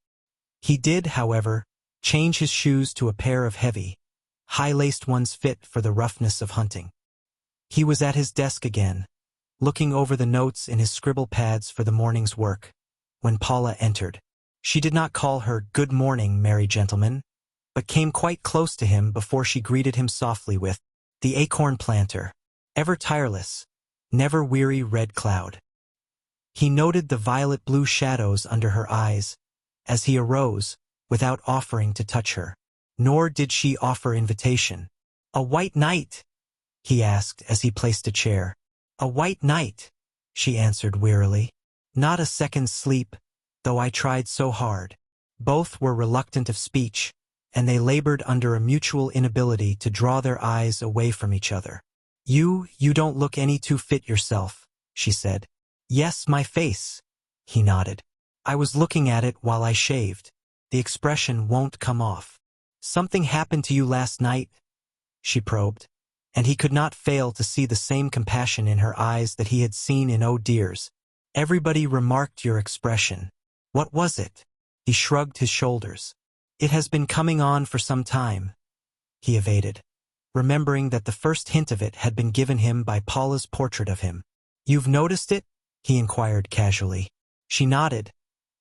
He did, however, change his shoes to a pair of heavy, high-laced ones fit for the roughness of hunting. He was at his desk again, looking over the notes in his scribble pads for the morning's work, when Paula entered. She did not call her "Good morning, merry gentleman," but came quite close to him before she greeted him softly with, "The acorn planter, ever tireless, never weary Red Cloud." He noted the violet-blue shadows under her eyes, as he arose, without offering to touch her. Nor did she offer invitation. "A white knight?" he asked as he placed a chair. "A white knight," she answered wearily. "Not a second's sleep, though I tried so hard." Both were reluctant of speech, and they labored under a mutual inability to draw their eyes away from each other. You don't look any too fit yourself," she said. "Yes, my face," he nodded. "I was looking at it while I shaved. The expression won't come off." "Something happened to you last night?" she probed, and he could not fail to see the same compassion in her eyes that he had seen in Oh Dear's. "Everybody remarked your expression. What was it?" He shrugged his shoulders. "It has been coming on for some time," he evaded. remembering that the first hint of it had been given him by Paula's portrait of him. "You've noticed it?" he inquired casually. She nodded,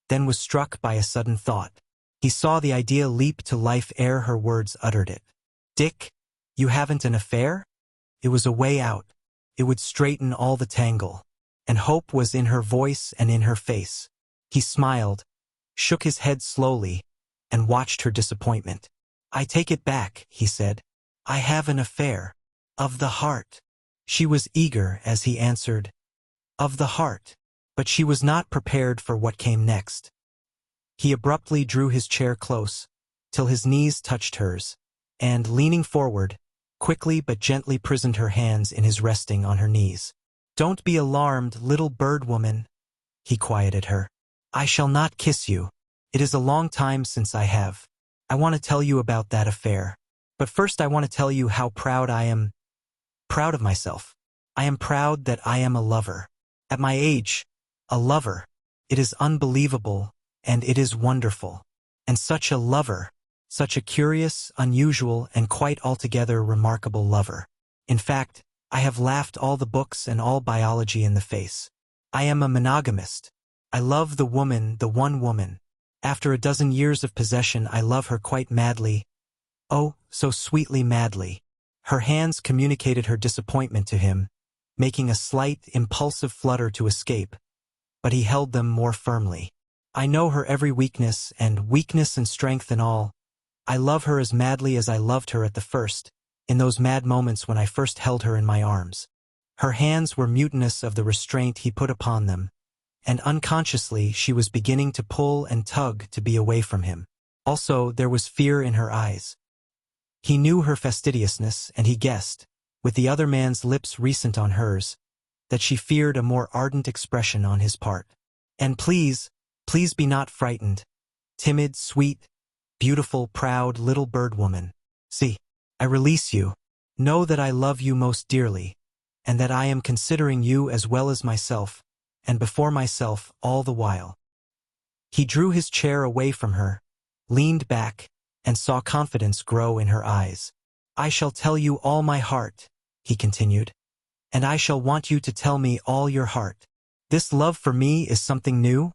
then was struck by a sudden thought. He saw the idea leap to life ere her words uttered it. "Dick, you haven't an affair?" It was a way out. It would straighten all the tangle. And hope was in her voice and in her face. He smiled, shook his head slowly, and watched her disappointment. "I take it back," he said. "I have an affair. Of the heart." She was eager as he answered, "Of the heart." But she was not prepared for what came next. He abruptly drew his chair close, till his knees touched hers, and, leaning forward, quickly but gently prisoned her hands in his resting on her knees. "Don't be alarmed, little bird woman," he quieted her. "I shall not kiss you. It is a long time since I have. I want to tell you about that affair. But first I want to tell you how proud I am. Proud of myself. I am proud that I am a lover. At my age, a lover. It is unbelievable, and it is wonderful. And such a lover. Such a curious, unusual, and quite altogether remarkable lover. In fact, I have laughed all the books and all biology in the face. I am a monogamist. I love the woman, the one woman. After a dozen years of possession, I love her quite madly. Oh, so sweetly madly." Her hands communicated her disappointment to him, making a slight, impulsive flutter to escape, but he held them more firmly. "I know her every weakness and strength and all. I love her as madly as I loved her at the first, in those mad moments when I first held her in my arms." Her hands were mutinous of the restraint he put upon them, and unconsciously she was beginning to pull and tug to be away from him. Also, there was fear in her eyes. He knew her fastidiousness, and he guessed, with the other man's lips recent on hers, that she feared a more ardent expression on his part. "And please be not frightened. Timid, sweet, beautiful, proud little bird woman. See, I release you. Know that I love you most dearly, and that I am considering you as well as myself, and before myself all the while." He drew his chair away from her, leaned back, and saw confidence grow in her eyes. "I shall tell you all my heart," he continued, "and I shall want you to tell me all your heart." "This love for me is something new?"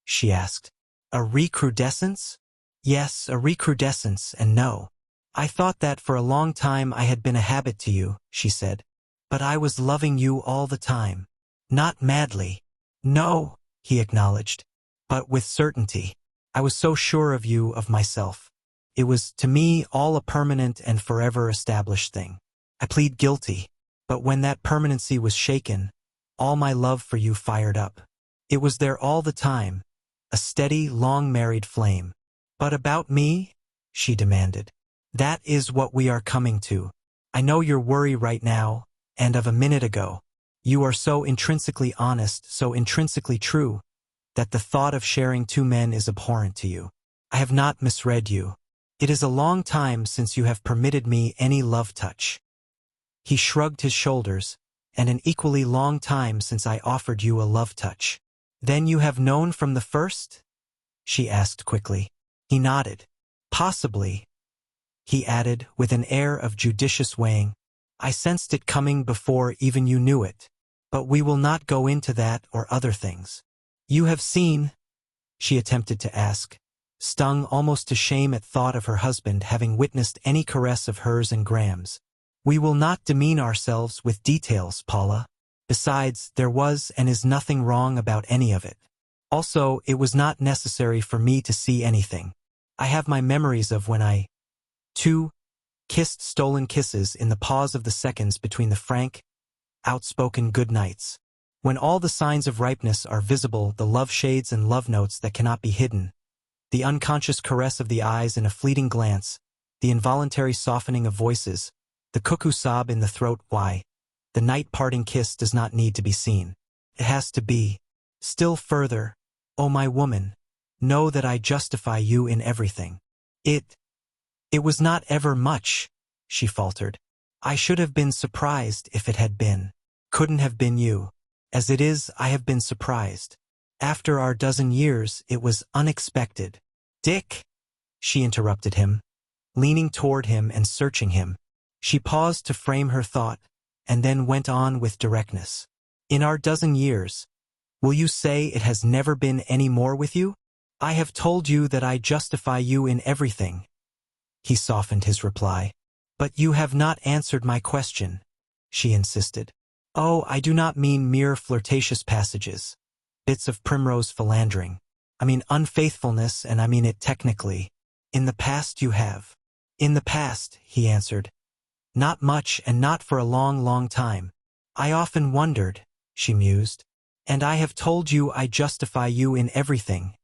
she asked. "A recrudescence?" "Yes, a recrudescence, and no. I thought that for a long time I had been a habit to you," she said. "But I was loving you all the time. Not madly. No," he acknowledged, "but with certainty. I was so sure of you, of myself. It was, to me, all a permanent and forever established thing. I plead guilty, but when that permanency was shaken, all my love for you fired up. It was there all the time, a steady, long-married flame." "But about me?" she demanded. "That is what we are coming to. I know your worry right now, and of a minute ago. You are so intrinsically honest, so intrinsically true, that the thought of sharing two men is abhorrent to you. I have not misread you. It is a long time since you have permitted me any love touch." He shrugged his shoulders, "and an equally long time since I offered you a love touch." "Then you have known from the first?" she asked quickly. He nodded. "Possibly," he added with an air of judicious weighing. "I sensed it coming before even you knew it. But we will not go into that or other things." "You have seen?" she attempted to ask, stung almost to shame at thought of her husband having witnessed any caress of hers and Graham's. "We will not demean ourselves with details, Paula. Besides, there was and is nothing wrong about any of it. Also, it was not necessary for me to see anything. I have my memories of when I, too, kissed stolen kisses in the pause of the seconds between the frank, outspoken good nights. When all the signs of ripeness are visible, the love shades and love notes that cannot be hidden, the unconscious caress of the eyes in a fleeting glance, the involuntary softening of voices, the cuckoo sob in the throat. Why, the night-parting kiss does not need to be seen. It has to be. Still further, oh my woman, know that I justify you in everything. It was not ever much," she faltered. "I should have been surprised if it had been. Couldn't have been you. As it is, I have been surprised. After our dozen years, it was unexpected." "Dick," she interrupted him, leaning toward him and searching him. She paused to frame her thought, and then went on with directness. In our dozen years, will you say it has never been any more with you? I have told you that I justify you in everything. He softened his reply. But you have not answered my question, she insisted. Oh, I do not mean mere flirtatious passages, bits of primrose philandering. I mean unfaithfulness, and I mean it technically. In the past you have. In the past, he answered. Not much, and not for a long, long time. I often wondered, she mused. And I have told you I justify you in everything,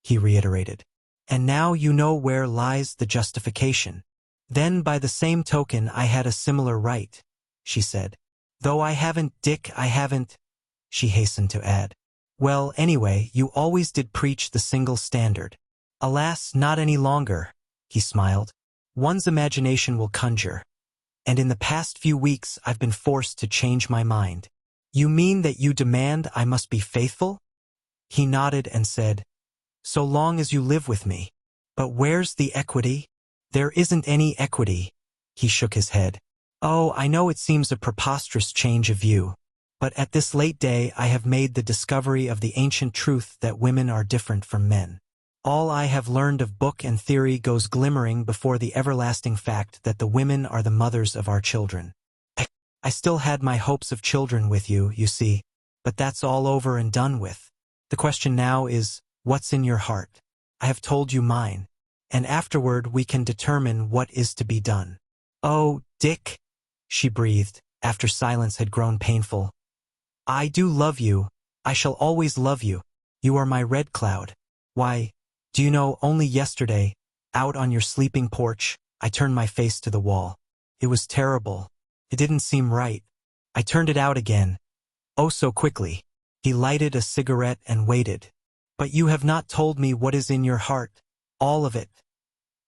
he reiterated. And now you know where lies the justification. Then by the same token I had a similar right, she said. Though I haven't, Dick, I haven't, she hastened to add. Well, anyway, you always did preach the single standard. Alas, not any longer, he smiled. One's imagination will conjure. And in the past few weeks I've been forced to change my mind. You mean that you demand I must be faithful? He nodded and said, So long as you live with me. But where's the equity? There isn't any equity, he shook his head. Oh, I know it seems a preposterous change of view. But at this late day I have made the discovery of the ancient truth that women are different from men. All I have learned of book and theory goes glimmering before the everlasting fact that the women are the mothers of our children. I still had my hopes of children with you, you see, but that's all over and done with. The question now is, what's in your heart? I have told you mine, and afterward we can determine what is to be done. Oh, Dick, she breathed, after silence had grown painful. I do love you. I shall always love you. You are my red cloud. Why, do you know, only yesterday, out on your sleeping porch, I turned my face to the wall. It was terrible. It didn't seem right. I turned it out again. Oh, so quickly. He lighted a cigarette and waited. But you have not told me what is in your heart. All of it.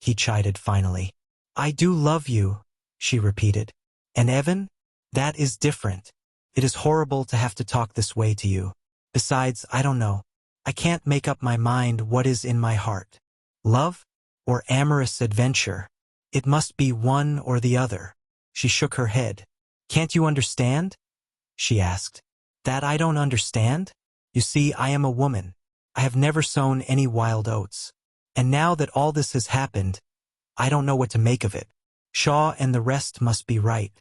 He chided finally. I do love you, she repeated. And Evan? That is different. It is horrible to have to talk this way to you. Besides, I don't know. I can't make up my mind what is in my heart. Love? Or amorous adventure? It must be one or the other. She shook her head. Can't you understand? She asked. That I don't understand? You see, I am a woman. I have never sown any wild oats. And now that all this has happened, I don't know what to make of it. Shaw and the rest must be right.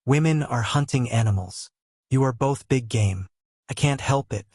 Women are hunting animals. You are both big game. I can't help it.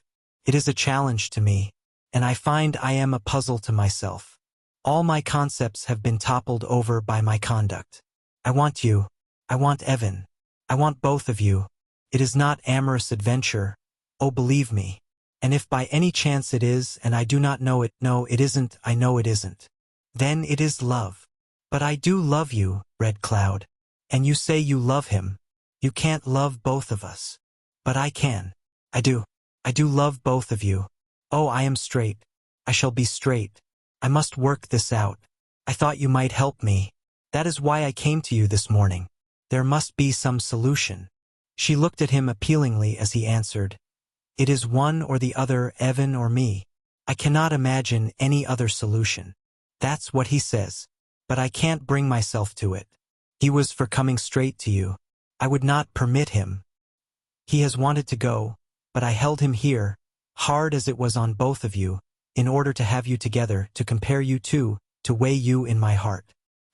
It is a challenge to me, and I find I am a puzzle to myself. All my concepts have been toppled over by my conduct. I want you. I want Evan. I want both of you. It is not amorous adventure. Oh, believe me. And if by any chance it is, and I do not know it, no, it isn't, I know it isn't. Then it is love. But I do love you, Red Cloud. And you say you love him. You can't love both of us. But I can. I do. I do love both of you. Oh, I am straight. I shall be straight. I must work this out. I thought you might help me. That is why I came to you this morning. There must be some solution. She looked at him appealingly as he answered. It is one or the other, Evan or me. I cannot imagine any other solution. That's what he says. But I can't bring myself to it. He was for coming straight to you. I would not permit him. He has wanted to go, but I held him here, hard as it was on both of you, in order to have you together, to compare you two, to weigh you in my heart.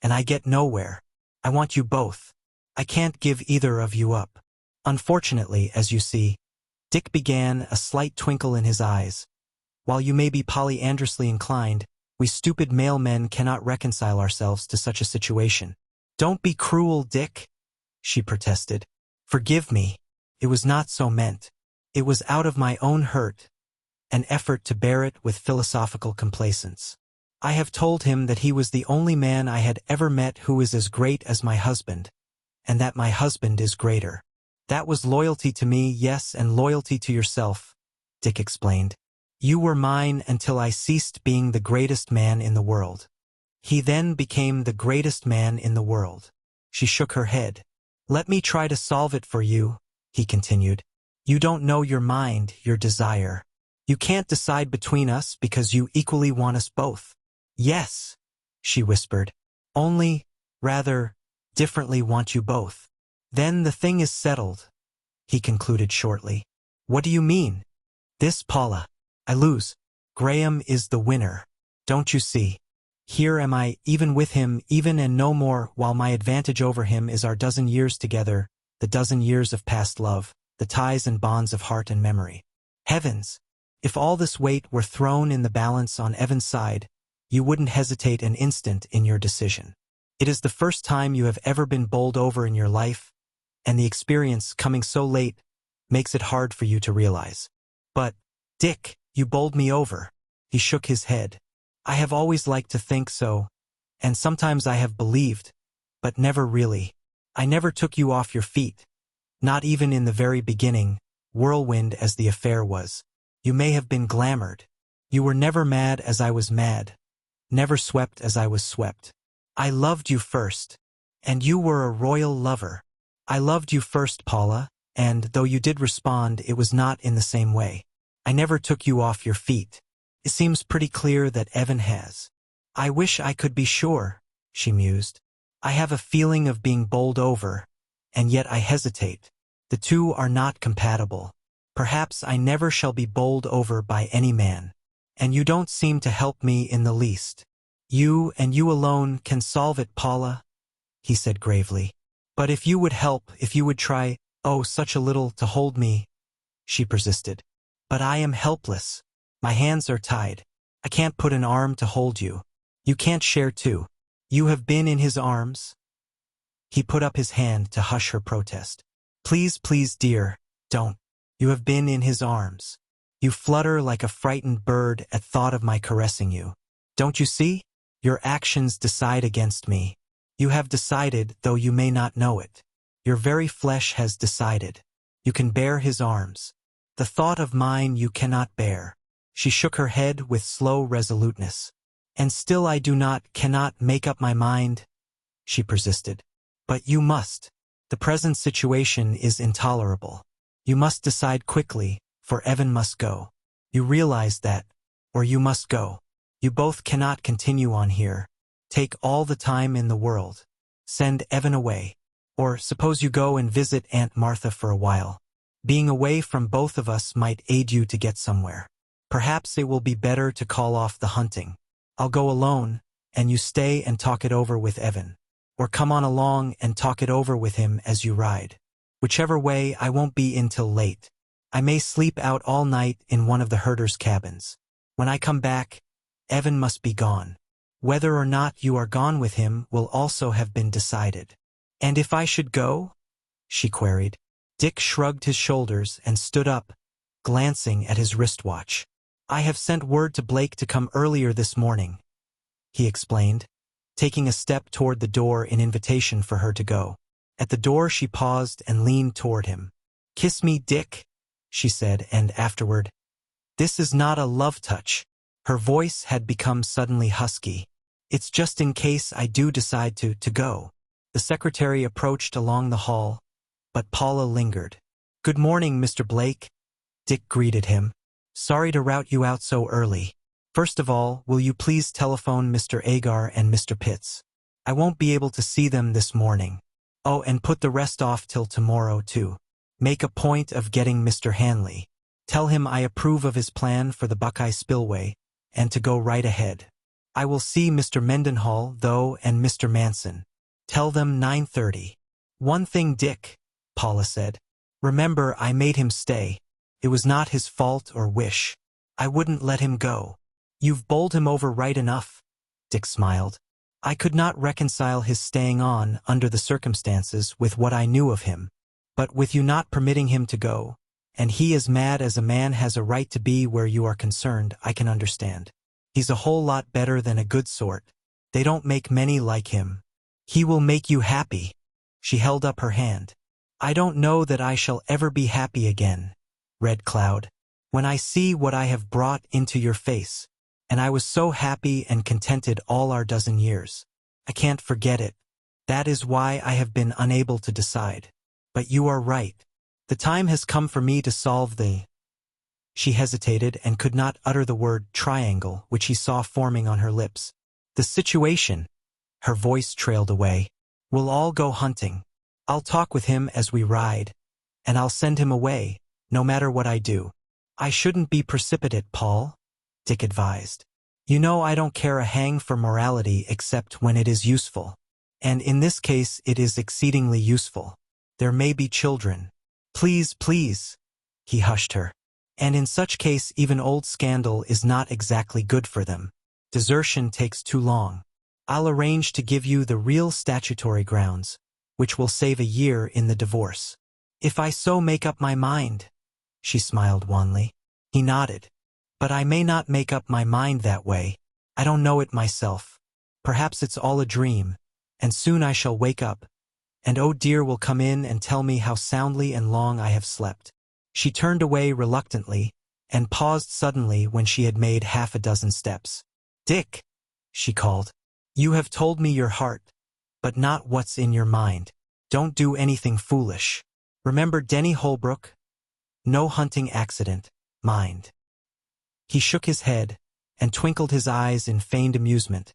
And I get nowhere. I want you both. I can't give either of you up. Unfortunately, as you see, Dick began, a slight twinkle in his eyes. While you may be polyandrously inclined, we stupid male men cannot reconcile ourselves to such a situation. Don't be cruel, Dick, she protested. Forgive me. It was not so meant. It was out of my own hurt, an effort to bear it with philosophical complacence. I have told him that he was the only man I had ever met who is as great as my husband, and that my husband is greater. That was loyalty to me, yes, and loyalty to yourself, Dick explained. You were mine until I ceased being the greatest man in the world. He then became the greatest man in the world. She shook her head. Let me try to solve it for you, he continued. You don't know your mind, your desire. You can't decide between us because you equally want us both. Yes, she whispered. Only, rather, differently want you both. Then the thing is settled, he concluded shortly. What do you mean? This, Paula. I lose. Graham is the winner. Don't you see? Here am I, even with him, even and no more, while my advantage over him is our dozen years together, the dozen years of past love, the ties and bonds of heart and memory. Heavens! If all this weight were thrown in the balance on Evan's side, you wouldn't hesitate an instant in your decision. It is the first time you have ever been bowled over in your life, and the experience, coming so late, makes it hard for you to realize. But, Dick, you bowled me over. He shook his head. I have always liked to think so, and sometimes I have believed, but never really. I never took you off your feet, not even in the very beginning, whirlwind as the affair was. You may have been glamored. You were never mad as I was mad, never swept as I was swept. I loved you first, and you were a royal lover. I loved you first, Paula, and though you did respond, it was not in the same way. I never took you off your feet. It seems pretty clear that Evan has. I wish I could be sure, she mused. I have a feeling of being bowled over, and yet I hesitate. The two are not compatible. Perhaps I never shall be bowled over by any man. And you don't seem to help me in the least. You and you alone can solve it, Paula, he said gravely. But if you would help, if you would try, oh, such a little, to hold me, she persisted. But I am helpless. My hands are tied. I can't put an arm to hold you. You can't share too. You have been in his arms. He put up his hand to hush her protest. Please, please, dear, don't. You have been in his arms. You flutter like a frightened bird at thought of my caressing you. Don't you see? Your actions decide against me. You have decided, though you may not know it. Your very flesh has decided. You can bear his arms. The thought of mine you cannot bear. She shook her head with slow resoluteness. And still I cannot make up my mind, she persisted. But you must. The present situation is intolerable. You must decide quickly, for Evan must go. You realize that, or you must go. You both cannot continue on here. Take all the time in the world. Send Evan away. Or suppose you go and visit Aunt Martha for a while. Being away from both of us might aid you to get somewhere. Perhaps it will be better to call off the hunting. I'll go alone, and you stay and talk it over with Evan. Or come on along and talk it over with him as you ride. Whichever way, I won't be in till late. I may sleep out all night in one of the herders' cabins. When I come back, Evan must be gone. Whether or not you are gone with him will also have been decided. And if I should go? She queried. Dick shrugged his shoulders and stood up, glancing at his wristwatch. I have sent word to Blake to come earlier this morning, he explained, taking a step toward the door in invitation for her to go. At the door she paused and leaned toward him. Kiss me, Dick, she said, and afterward, this is not a love touch. Her voice had become suddenly husky. It's just in case I do decide to go. The secretary approached along the hall, but Paula lingered. Good morning, Mr. Blake, Dick greeted him. Sorry to rout you out so early. First of all, will you please telephone Mr. Agar and Mr. Pitts? I won't be able to see them this morning. Oh, and put the rest off till tomorrow, too. Make a point of getting Mr. Hanley. Tell him I approve of his plan for the Buckeye Spillway, and to go right ahead. I will see Mr. Mendenhall, though, and Mr. Manson. Tell them 9:30. One thing, Dick, Paula said. Remember, I made him stay. It was not his fault or wish. I wouldn't let him go. You've bowled him over right enough, Dick smiled. I could not reconcile his staying on under the circumstances with what I knew of him. But with you not permitting him to go, and he as mad as a man has a right to be where you are concerned, I can understand. He's a whole lot better than a good sort. They don't make many like him. He will make you happy. She held up her hand. I don't know that I shall ever be happy again, Red Cloud, when I see what I have brought into your face. And I was so happy and contented all our dozen years. I can't forget it. That is why I have been unable to decide. But you are right. The time has come for me to solve the... She hesitated and could not utter the word triangle, which he saw forming on her lips. The situation. Her voice trailed away. We'll all go hunting. I'll talk with him as we ride, and I'll send him away, no matter what I do. I shouldn't be precipitate, Paul, Dick advised. You know I don't care a hang for morality except when it is useful. And in this case it is exceedingly useful. There may be children. Please, please, he hushed her. And in such case even old scandal is not exactly good for them. Desertion takes too long. I'll arrange to give you the real statutory grounds, which will save a year in the divorce. If I so make up my mind, she smiled wanly. He nodded. But I may not make up my mind that way. I don't know it myself. Perhaps it's all a dream, and soon I shall wake up, and oh dear will come in and tell me how soundly and long I have slept. She turned away reluctantly, and paused suddenly when she had made half a dozen steps. Dick, she called. You have told me your heart, but not what's in your mind. Don't do anything foolish. Remember Denny Holbrook? No hunting accident, mind. He shook his head, and twinkled his eyes in feigned amusement,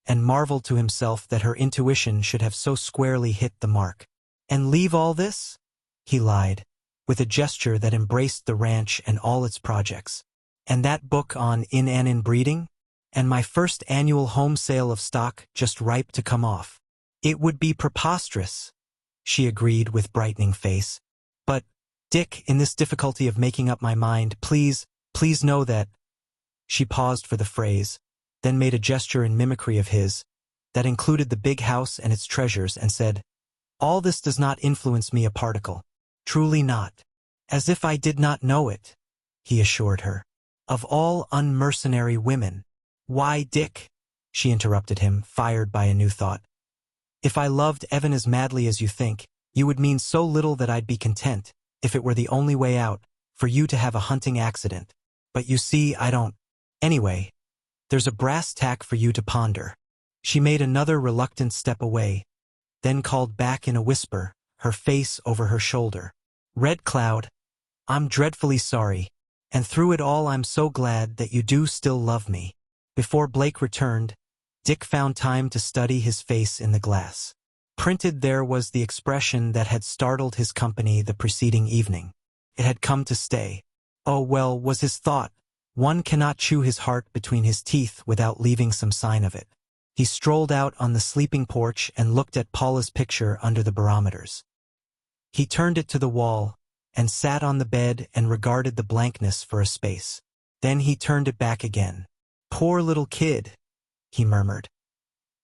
and marveled to himself that her intuition should have so squarely hit the mark. And leave all this? He lied, with a gesture that embraced the ranch and all its projects. And that book on inbreeding? And my first annual home sale of stock just ripe to come off. It would be preposterous, she agreed with brightening face. But, Dick, in this difficulty of making up my mind, please know that. She paused for the phrase, then made a gesture in mimicry of his, that included the big house and its treasures, and said, all this does not influence me a particle. Truly not. As if I did not know it, he assured her. Of all unmercenary women. Why, Dick, she interrupted him, fired by a new thought. If I loved Evan as madly as you think, you would mean so little that I'd be content, if it were the only way out, for you to have a hunting accident. But you see, I don't. Anyway, there's a brass tack for you to ponder. She made another reluctant step away, then called back in a whisper, her face over her shoulder. Red Cloud, I'm dreadfully sorry, and through it all I'm so glad that you do still love me. Before Blake returned, Dick found time to study his face in the glass. Printed there was the expression that had startled his company the preceding evening. It had come to stay. Oh well, was his thought. One cannot chew his heart between his teeth without leaving some sign of it. He strolled out on the sleeping porch and looked at Paula's picture under the barometers. He turned it to the wall, and sat on the bed and regarded the blankness for a space. Then he turned it back again. Poor little kid, he murmured.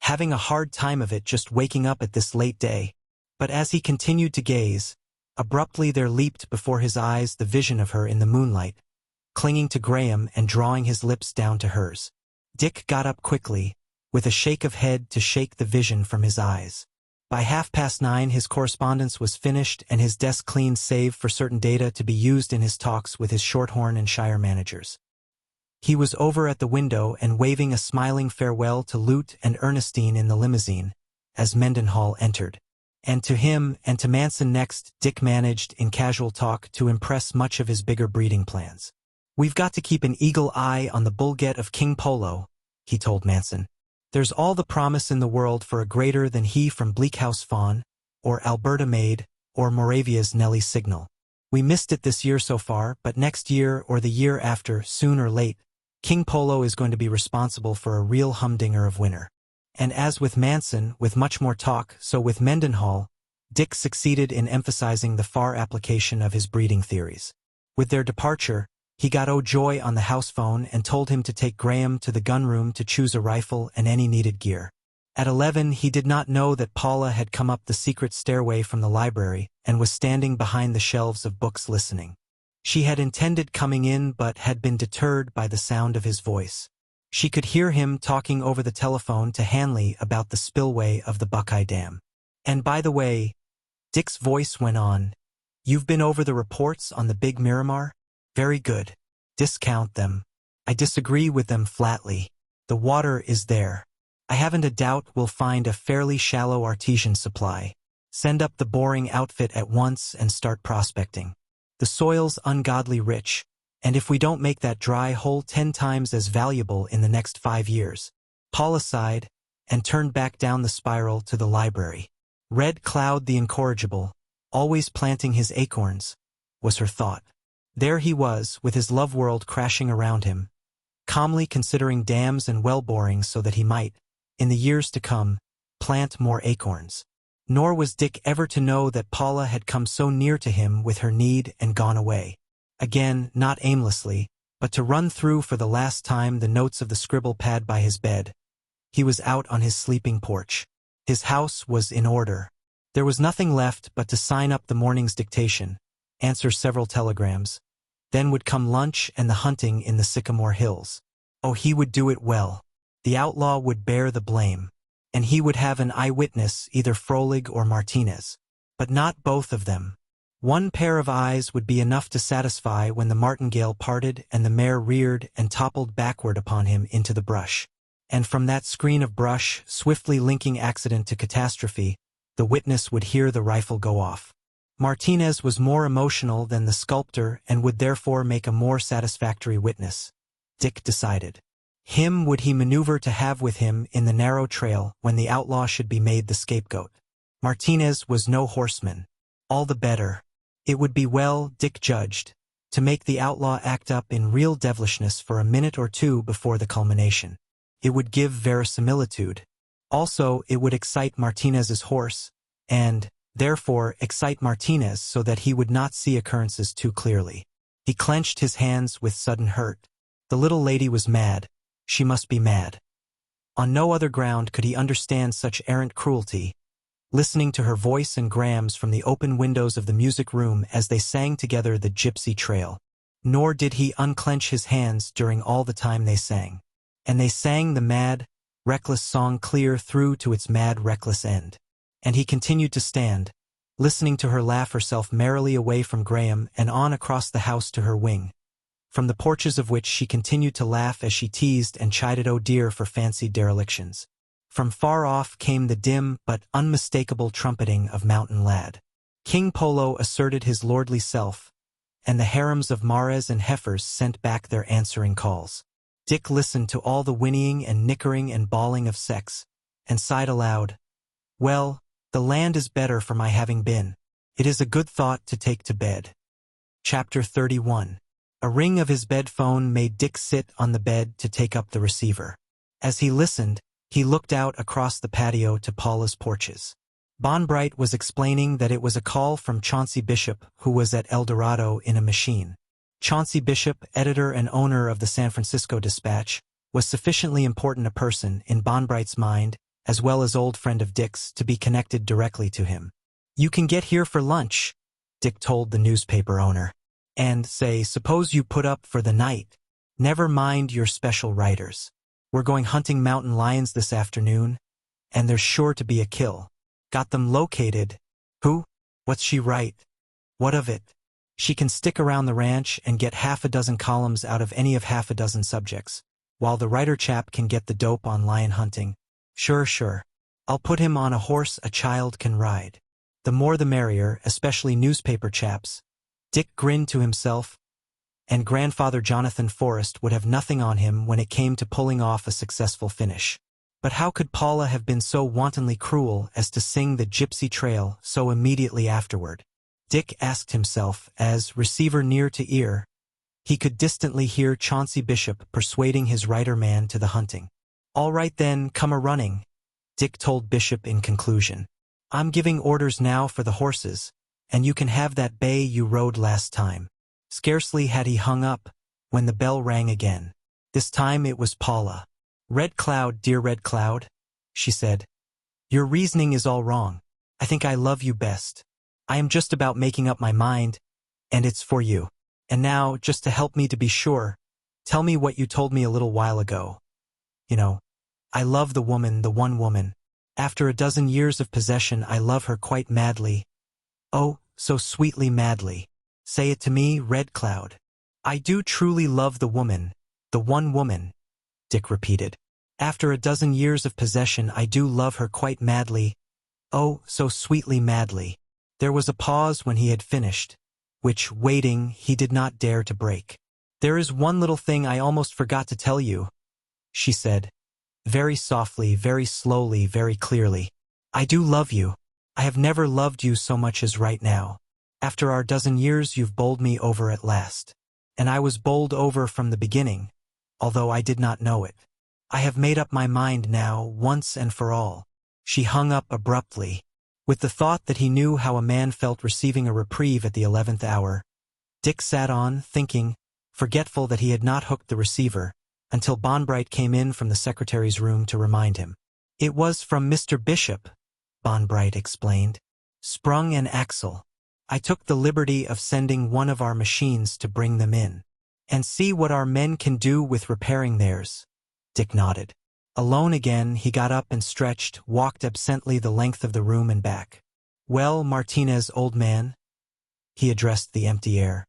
Having a hard time of it just waking up at this late day. But as he continued to gaze, abruptly there leaped before his eyes the vision of her in the moonlight, clinging to Graham and drawing his lips down to hers. Dick got up quickly, with a shake of head to shake the vision from his eyes. By 9:30 his correspondence was finished and his desk cleaned save for certain data to be used in his talks with his Shorthorn and Shire managers. He was over at the window and waving a smiling farewell to Lute and Ernestine in the limousine, as Mendenhall entered. And to him and to Manson next, Dick managed, in casual talk, to impress much of his bigger breeding plans. We've got to keep an eagle eye on the bullget of King Polo, he told Manson. There's all the promise in the world for a greater than he from Bleak House Fawn, or Alberta Maid, or Moravia's Nellie Signal. We missed it this year so far, but next year or the year after, soon or late, King Polo is going to be responsible for a real humdinger of winter. And as with Manson, with much more talk, so with Mendenhall, Dick succeeded in emphasizing the far application of his breeding theories. With their departure, he got O'Joy on the house phone and told him to take Graham to the gun room to choose a rifle and any needed gear. At 11 he did not know that Paula had come up the secret stairway from the library and was standing behind the shelves of books listening. She had intended coming in but had been deterred by the sound of his voice. She could hear him talking over the telephone to Hanley about the spillway of the Buckeye Dam. And by the way, Dick's voice went on, you've been over the reports on the big Miramar? Very good. Discount them. I disagree with them flatly. The water is there. I haven't a doubt we'll find a fairly shallow artesian supply. Send up the boring outfit at once and start prospecting. The soil's ungodly rich, and if we don't make that dry hole 10 times as valuable in the next 5 years. Paula sighed and turned back down the spiral to the library. Red Cloud the incorrigible, always planting his acorns, was her thought. There he was, with his love world crashing around him, calmly considering dams and well borings so that he might, in the years to come, plant more acorns. Nor was Dick ever to know that Paula had come so near to him with her need and gone away. Again, not aimlessly, but to run through for the last time the notes of the scribble pad by his bed. He was out on his sleeping porch. His house was in order. There was nothing left but to sign up the morning's dictation, answer several telegrams. Then would come lunch and the hunting in the Sycamore Hills. Oh, he would do it well. The outlaw would bear the blame. And he would have an eyewitness, either Frolig or Martinez. But not both of them. One pair of eyes would be enough to satisfy when the martingale parted and the mare reared and toppled backward upon him into the brush. And from that screen of brush, swiftly linking accident to catastrophe, the witness would hear the rifle go off. Martinez was more emotional than the sculptor and would therefore make a more satisfactory witness. Dick decided. Him would he maneuver to have with him in the narrow trail when the outlaw should be made the scapegoat. Martinez was no horseman. All the better. It would be well, Dick judged, to make the outlaw act up in real devilishness for a minute or two before the culmination. It would give verisimilitude. Also, it would excite Martinez's horse, and, therefore, excite Martinez so that he would not see occurrences too clearly. He clenched his hands with sudden hurt. The little lady was mad. She must be mad. On no other ground could he understand such errant cruelty, listening to her voice and Graham's from the open windows of the music room as they sang together the Gypsy Trail. Nor did he unclench his hands during all the time they sang. And they sang the mad, reckless song clear through to its mad, reckless end. And he continued to stand, listening to her laugh herself merrily away from Graham and on across the house to her wing, from the porches of which she continued to laugh as she teased and chided Oh dear for fancied derelictions. From far off came the dim but unmistakable trumpeting of Mountain Lad. King Polo asserted his lordly self, and the harems of mares and heifers sent back their answering calls. Dick listened to all the whinnying and nickering and bawling of sex, and sighed aloud. Well, the land is better for my having been. It is a good thought to take to bed. Chapter 31. A ring of his bed phone made Dick sit on the bed to take up the receiver. As he listened, he looked out across the patio to Paula's porches. Bonbright was explaining that it was a call from Chauncey Bishop, who was at El Dorado in a machine. Chauncey Bishop, editor and owner of the San Francisco Dispatch, was sufficiently important a person in Bonbright's mind, as well as old friend of Dick's, to be connected directly to him. You can get here for lunch, Dick told the newspaper owner. And, suppose you put up for the night. Never mind your special writers. We're going hunting mountain lions this afternoon, and there's sure to be a kill. Got them located. Who? What's she write? What of it? She can stick around the ranch and get half a dozen columns out of any of half a dozen subjects, while the writer chap can get the dope on lion hunting. Sure. I'll put him on a horse a child can ride. The more the merrier, especially newspaper chaps. Dick grinned to himself, and Grandfather Jonathan Forrest would have nothing on him when it came to pulling off a successful finish. But how could Paula have been so wantonly cruel as to sing the Gypsy Trail so immediately afterward? Dick asked himself as, receiver near to ear, he could distantly hear Chauncey Bishop persuading his writer man to the hunting. All right then, come a-running, Dick told Bishop in conclusion. I'm giving orders now for the horses, and you can have that bay you rode last time. Scarcely had he hung up, when the bell rang again. This time it was Paula. Red Cloud, dear Red Cloud, she said. Your reasoning is all wrong. I think I love you best. I am just about making up my mind, and it's for you. And now, just to help me to be sure, tell me what you told me a little while ago. I love the woman, the one woman. After a dozen years of possession, I love her quite madly. Oh, so sweetly madly. Say it to me, Red Cloud. I do truly love the woman, the one woman, Dick repeated. After a dozen years of possession, I do love her quite madly. Oh, so sweetly madly. There was a pause when he had finished, which, waiting, he did not dare to break. There is one little thing I almost forgot to tell you, she said, very softly, very slowly, very clearly. I do love you. I have never loved you so much as right now. After our dozen years you've bowled me over at last. And I was bowled over from the beginning, although I did not know it. I have made up my mind now, once and for all." She hung up abruptly. With the thought that he knew how a man felt receiving a reprieve at the 11th hour, Dick sat on, thinking, forgetful that he had not hooked the receiver, until Bonbright came in from the secretary's room to remind him. "It was from Mr. Bishop," Bonbright explained. "Sprung and Axel. I took the liberty of sending one of our machines to bring them in. And see what our men can do with repairing theirs." Dick nodded. Alone again, he got up and stretched, walked absently the length of the room and back. "Well, Martinez, old man," he addressed the empty air.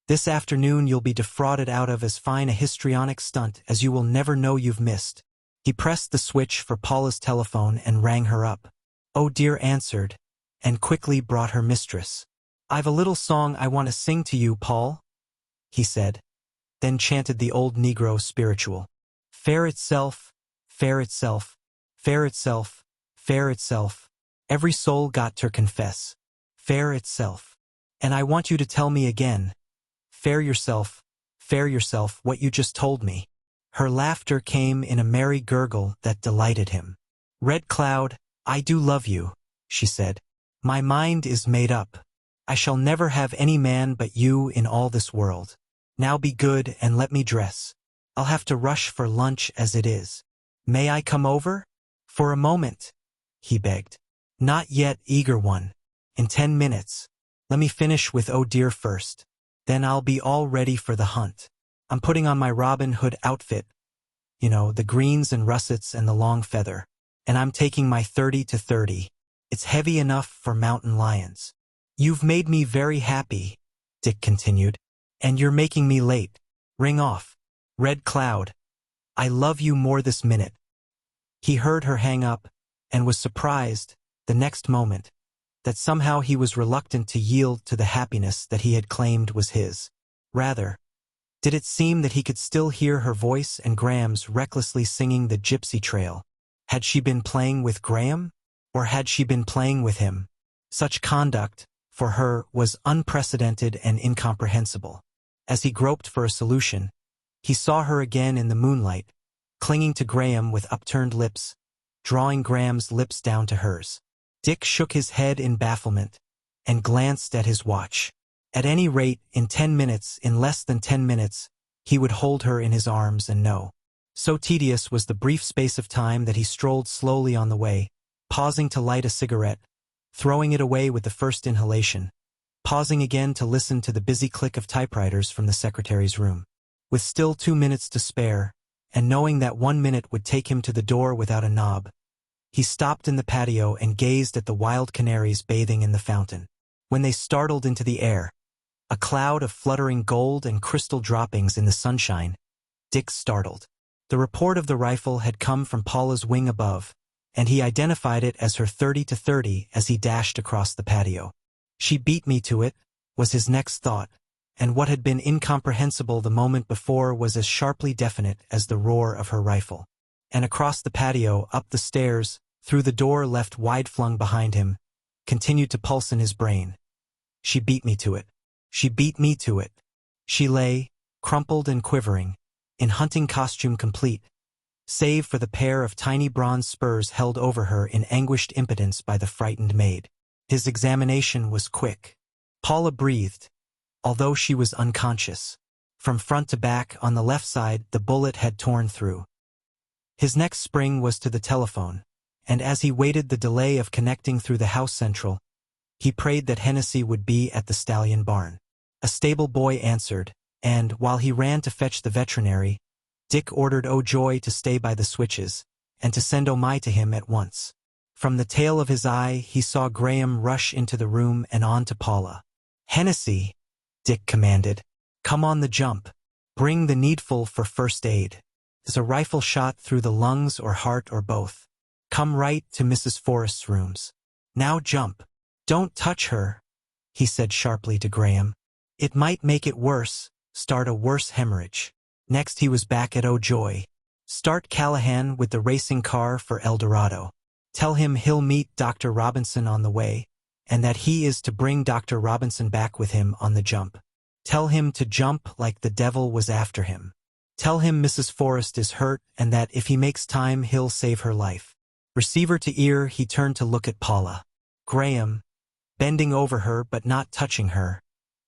"This afternoon you'll be defrauded out of as fine a histrionic stunt as you will never know you've missed." He pressed the switch for Paula's telephone and rang her up. Oh Dear answered, and quickly brought her mistress. "I've a little song I want to sing to you, Paul," he said, then chanted the old Negro spiritual. "Fair itself, fair itself, fair itself, fair itself. Every soul got ter confess. Fair itself. And I want you to tell me again, fair yourself, what you just told me." Her laughter came in a merry gurgle that delighted him. "Red Cloud, I do love you," she said. "My mind is made up. I shall never have any man but you in all this world. Now be good and let me dress. I'll have to rush for lunch as it is. May I come over?" "For a moment," he begged. "Not yet, eager one. In 10 minutes. Let me finish with Oh Dear first. Then I'll be all ready for the hunt. I'm putting on my Robin Hood outfit, you know, the greens and russets and the long feather. And I'm taking my 30-30. It's heavy enough for mountain lions." "You've made me very happy," Dick continued. "And you're making me late. Ring off. Red Cloud, I love you more this minute." He heard her hang up, and was surprised, the next moment, that somehow he was reluctant to yield to the happiness that he had claimed was his. Rather, did it seem that he could still hear her voice and Graham's recklessly singing the Gypsy Trail. Had she been playing with Graham? Or had she been playing with him? Such conduct, for her, was unprecedented and incomprehensible. As he groped for a solution, he saw her again in the moonlight, clinging to Graham with upturned lips, drawing Graham's lips down to hers. Dick shook his head in bafflement, and glanced at his watch. At any rate, in 10 minutes, in less than 10 minutes, he would hold her in his arms and know. So tedious was the brief space of time that he strolled slowly on the way, pausing to light a cigarette, throwing it away with the first inhalation, pausing again to listen to the busy click of typewriters from the secretary's room. With still 2 minutes to spare, and knowing that 1 minute would take him to the door without a knob, he stopped in the patio and gazed at the wild canaries bathing in the fountain. When they startled into the air, a cloud of fluttering gold and crystal droppings in the sunshine, Dick startled. The report of the rifle had come from Paula's wing above, and he identified it as her 30-30 as he dashed across the patio. "She beat me to it," was his next thought, and what had been incomprehensible the moment before was as sharply definite as the roar of her rifle. And across the patio, up the stairs, through the door left wide-flung behind him, continued to pulse in his brain. "She beat me to it. She beat me to it." She lay, crumpled and quivering, in hunting costume complete, save for the pair of tiny bronze spurs held over her in anguished impotence by the frightened maid. His examination was quick. Paula breathed, although she was unconscious. From front to back, on the left side, the bullet had torn through. His next spring was to the telephone, and as he waited the delay of connecting through the house central, he prayed that Hennessy would be at the stallion barn. A stable boy answered, and, while he ran to fetch the veterinary, Dick ordered O'Joy to stay by the switches, and to send O'My to him at once. From the tail of his eye, he saw Graham rush into the room and on to Paula. "Hennessy," Dick commanded, "come on the jump. Bring the needful for first aid. Is a rifle shot through the lungs or heart or both? Come right to Mrs. Forrest's rooms. Now jump. Don't touch her," he said sharply to Graham. "It might make it worse, start a worse hemorrhage." Next he was back at O'Joy. "Start Callahan with the racing car for El Dorado. Tell him he'll meet Dr. Robinson on the way, and that he is to bring Dr. Robinson back with him on the jump. Tell him to jump like the devil was after him. Tell him Mrs. Forrest is hurt and that if he makes time he'll save her life. Receiver to ear, he turned to look at Paula. Graham, bending over her but not touching her,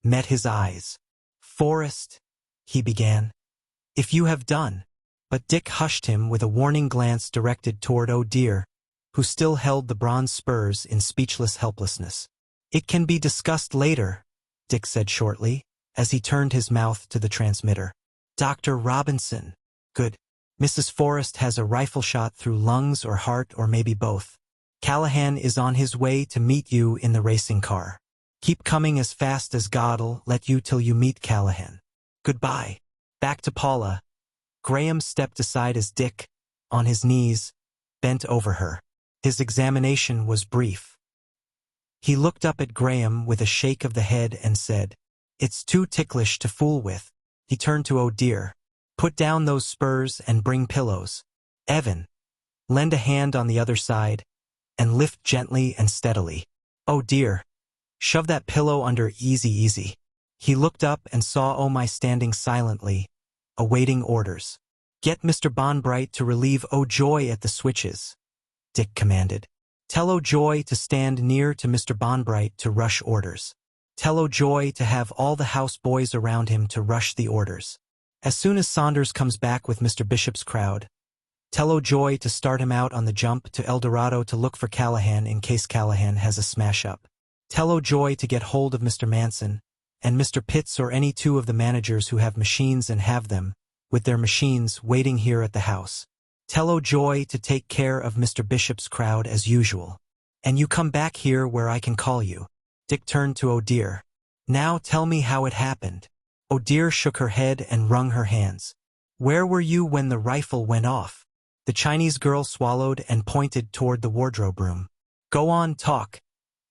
met his eyes. Forrest, he began. If you have done. But Dick hushed him with a warning glance directed toward Oh Dear, who still held the bronze spurs in speechless helplessness. It can be discussed later, Dick said shortly, as he turned his mouth to the transmitter. Dr. Robinson. Good. Mrs. Forrest has a rifle shot through lungs or heart or maybe both. Callahan is on his way to meet you in the racing car. Keep coming as fast as God'll let you till you meet Callahan. Goodbye. Back to Paula. Graham stepped aside as Dick, on his knees, bent over her. His examination was brief. He looked up at Graham with a shake of the head and said, It's too ticklish to fool with. He turned to Oh Dear. Put down those spurs and bring pillows. Evan, lend a hand on the other side, and lift gently and steadily. Oh Dear. Shove that pillow under easy. He looked up and saw Oh My standing silently, awaiting orders. Get Mr. Bonbright to relieve Oh Joy at the switches, Dick commanded. Tell Oh Joy to stand near to Mr. Bonbright to rush orders. Tell Oh Joy to have all the house boys around him to rush the orders. As soon as Saunders comes back with Mr. Bishop's crowd, tell Oh Joy to start him out on the jump to El Dorado to look for Callahan in case Callahan has a smash-up. Tell Oh Joy to get hold of Mr. Manson, and Mr. Pitts or any two of the managers who have machines and have them, with their machines, waiting here at the house. Tell Oh Joy to take care of Mr. Bishop's crowd as usual. And you come back here where I can call you. Dick turned to Oh Dear. Now tell me how it happened. Oh Dear shook her head and wrung her hands. Where were you when the rifle went off? The Chinese girl swallowed and pointed toward the wardrobe room. Go on, talk,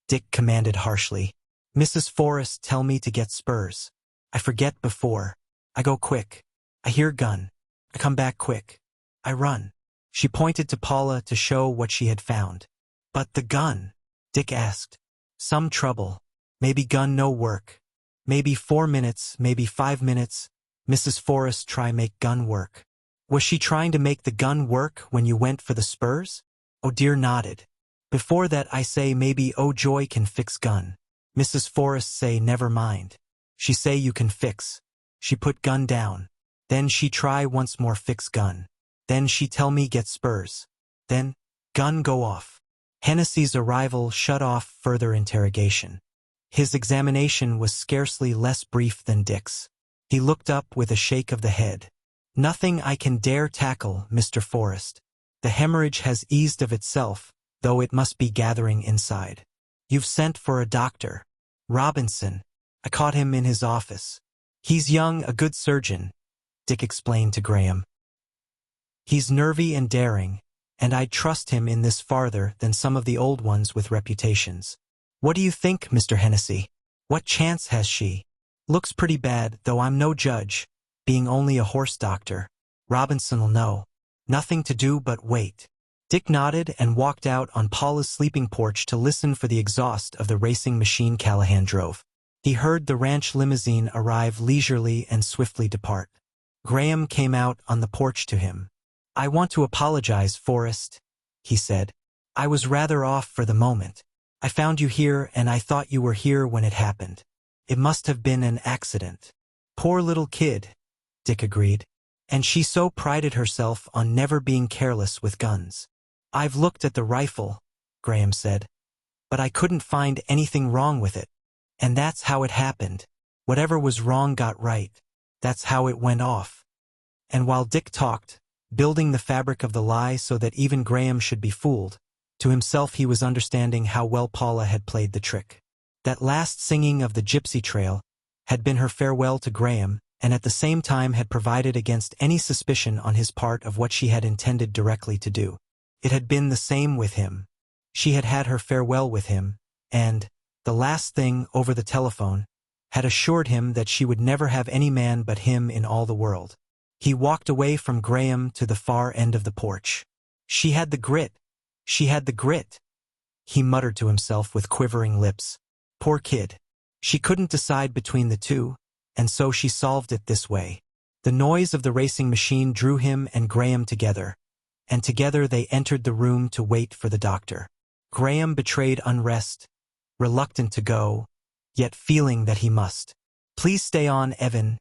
Dick commanded harshly. Mrs. Forrest tell me to get spurs. I forget before. I go quick. I hear gun. I come back quick. I run. She pointed to Paula to show what she had found. But the gun? Dick asked. Some trouble. Maybe gun no work. Maybe 4 minutes, maybe 5 minutes. Mrs. Forrest try make gun work. Was she trying to make the gun work when you went for the spurs? Oh Dear nodded. Before that I say maybe Oh Joy can fix gun. Mrs. Forrest say never mind. She say you can fix. She put gun down. Then she try once more fix gun. Then she tell me get spurs. Then, gun go off. Hennessy's arrival shut off further interrogation. His examination was scarcely less brief than Dick's. He looked up with a shake of the head. Nothing I can dare tackle, Mr. Forrest. The hemorrhage has eased of itself, though it must be gathering inside. You've sent for a doctor. Robinson. I caught him in his office. He's young, a good surgeon, Dick explained to Graham. He's nervy and daring, and I'd trust him in this farther than some of the old ones with reputations. What do you think, Mr. Hennessy? What chance has she? Looks pretty bad, though I'm no judge, being only a horse doctor. Robinson'll know. Nothing to do but wait. Dick nodded and walked out on Paula's sleeping porch to listen for the exhaust of the racing machine Callahan drove. He heard the ranch limousine arrive leisurely and swiftly depart. Graham came out on the porch to him. I want to apologize, Forrest, he said. I was rather off for the moment. I found you here and I thought you were here when it happened. It must have been an accident. Poor little kid, Dick agreed. And she so prided herself on never being careless with guns. I've looked at the rifle, Graham said, but I couldn't find anything wrong with it. And that's how it happened. Whatever was wrong got right. That's how it went off. And while Dick talked, building the fabric of the lie so that even Graham should be fooled, to himself he was understanding how well Paula had played the trick. That last singing of the Gypsy Trail had been her farewell to Graham, and at the same time had provided against any suspicion on his part of what she had intended directly to do. It had been the same with him. She had had her farewell with him, and, the last thing over the telephone, had assured him that she would never have any man but him in all the world. He walked away from Graham to the far end of the porch. She had the grit, She had the grit, he muttered to himself with quivering lips. Poor kid. She couldn't decide between the two, and so she solved it this way. The noise of the racing machine drew him and Graham together, and together they entered the room to wait for the doctor. Graham betrayed unrest, reluctant to go, yet feeling that he must. Please stay on, Evan,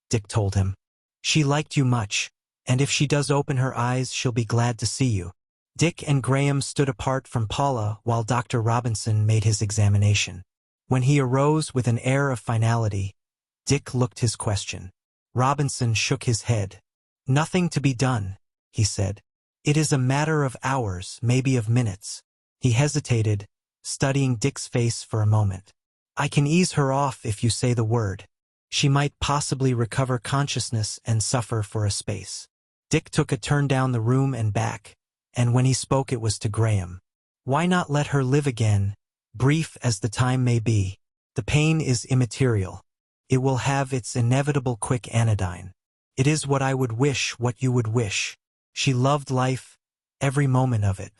Dick told him. She liked you much, and if she does open her eyes, she'll be glad to see you. Dick and Graham stood apart from Paula while Dr. Robinson made his examination. When he arose with an air of finality, Dick looked his question. Robinson shook his head. Nothing to be done, he said. It is a matter of hours, maybe of minutes. He hesitated, studying Dick's face for a moment. I can ease her off if you say the word. She might possibly recover consciousness and suffer for a space. Dick took a turn down the room and back, and when he spoke it was to Graham. Why not let her live again, brief as the time may be? The pain is immaterial. It will have its inevitable quick anodyne. It is what I would wish, what you would wish. She loved life, every moment of it.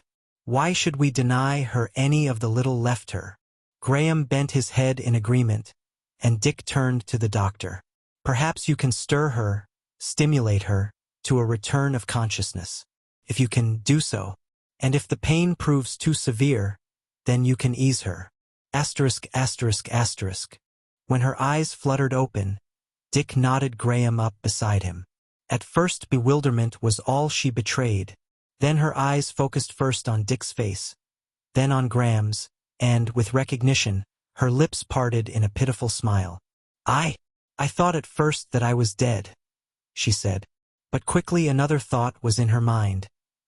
Why should we deny her any of the little left her? Graham bent his head in agreement, and Dick turned to the doctor. Perhaps you can stir her, stimulate her, to a return of consciousness. If you can do so, and if the pain proves too severe, then you can ease her. Asterisk, asterisk, asterisk. When her eyes fluttered open, Dick nodded Graham up beside him. At first bewilderment was all she betrayed. Then her eyes focused first on Dick's face, then on Graham's, and, with recognition, her lips parted in a pitiful smile. I thought at first that I was dead, she said. But quickly another thought was in her mind,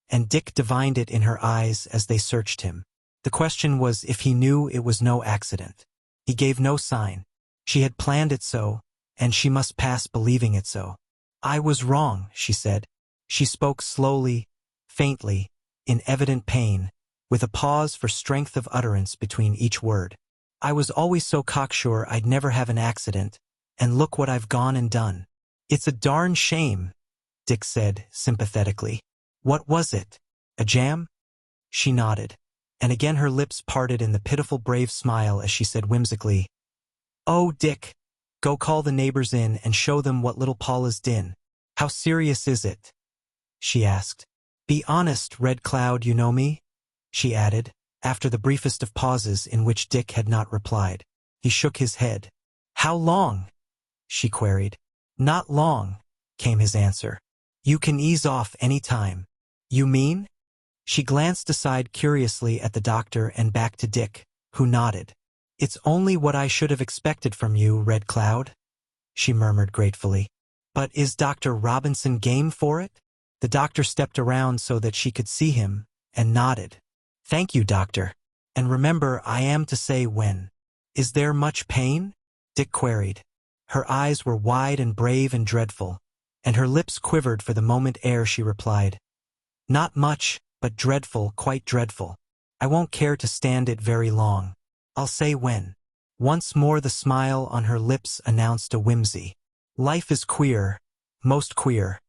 and Dick divined it in her eyes as they searched him. The question was if he knew it was no accident. He gave no sign. She had planned it so, and she must pass believing it so. I was wrong, she said. She spoke slowly, faintly, in evident pain, with a pause for strength of utterance between each word. I was always so cocksure I'd never have an accident, and look what I've gone and done. It's a darn shame, Dick said, sympathetically. What was it? A jam? She nodded, and again her lips parted in the pitiful brave smile as she said whimsically, Oh, Dick, go call the neighbors in and show them what little Paula's din. How serious is it? She asked. Be honest, Red Cloud, you know me? She added, after the briefest of pauses in which Dick had not replied. He shook his head. How long? She queried. Not long, came his answer. You can ease off any time. You mean? She glanced aside curiously at the doctor and back to Dick, who nodded. It's only what I should have expected from you, Red Cloud, she murmured gratefully. But is Dr. Robinson game for it? The doctor stepped around so that she could see him, and nodded. Thank you, doctor. And remember, I am to say when. Is there much pain? Dick queried. Her eyes were wide and brave and dreadful, and her lips quivered for the moment ere she replied. Not much, but dreadful, quite dreadful. I won't care to stand it very long. I'll say when. Once more the smile on her lips announced a whimsy. Life is queer, most queer,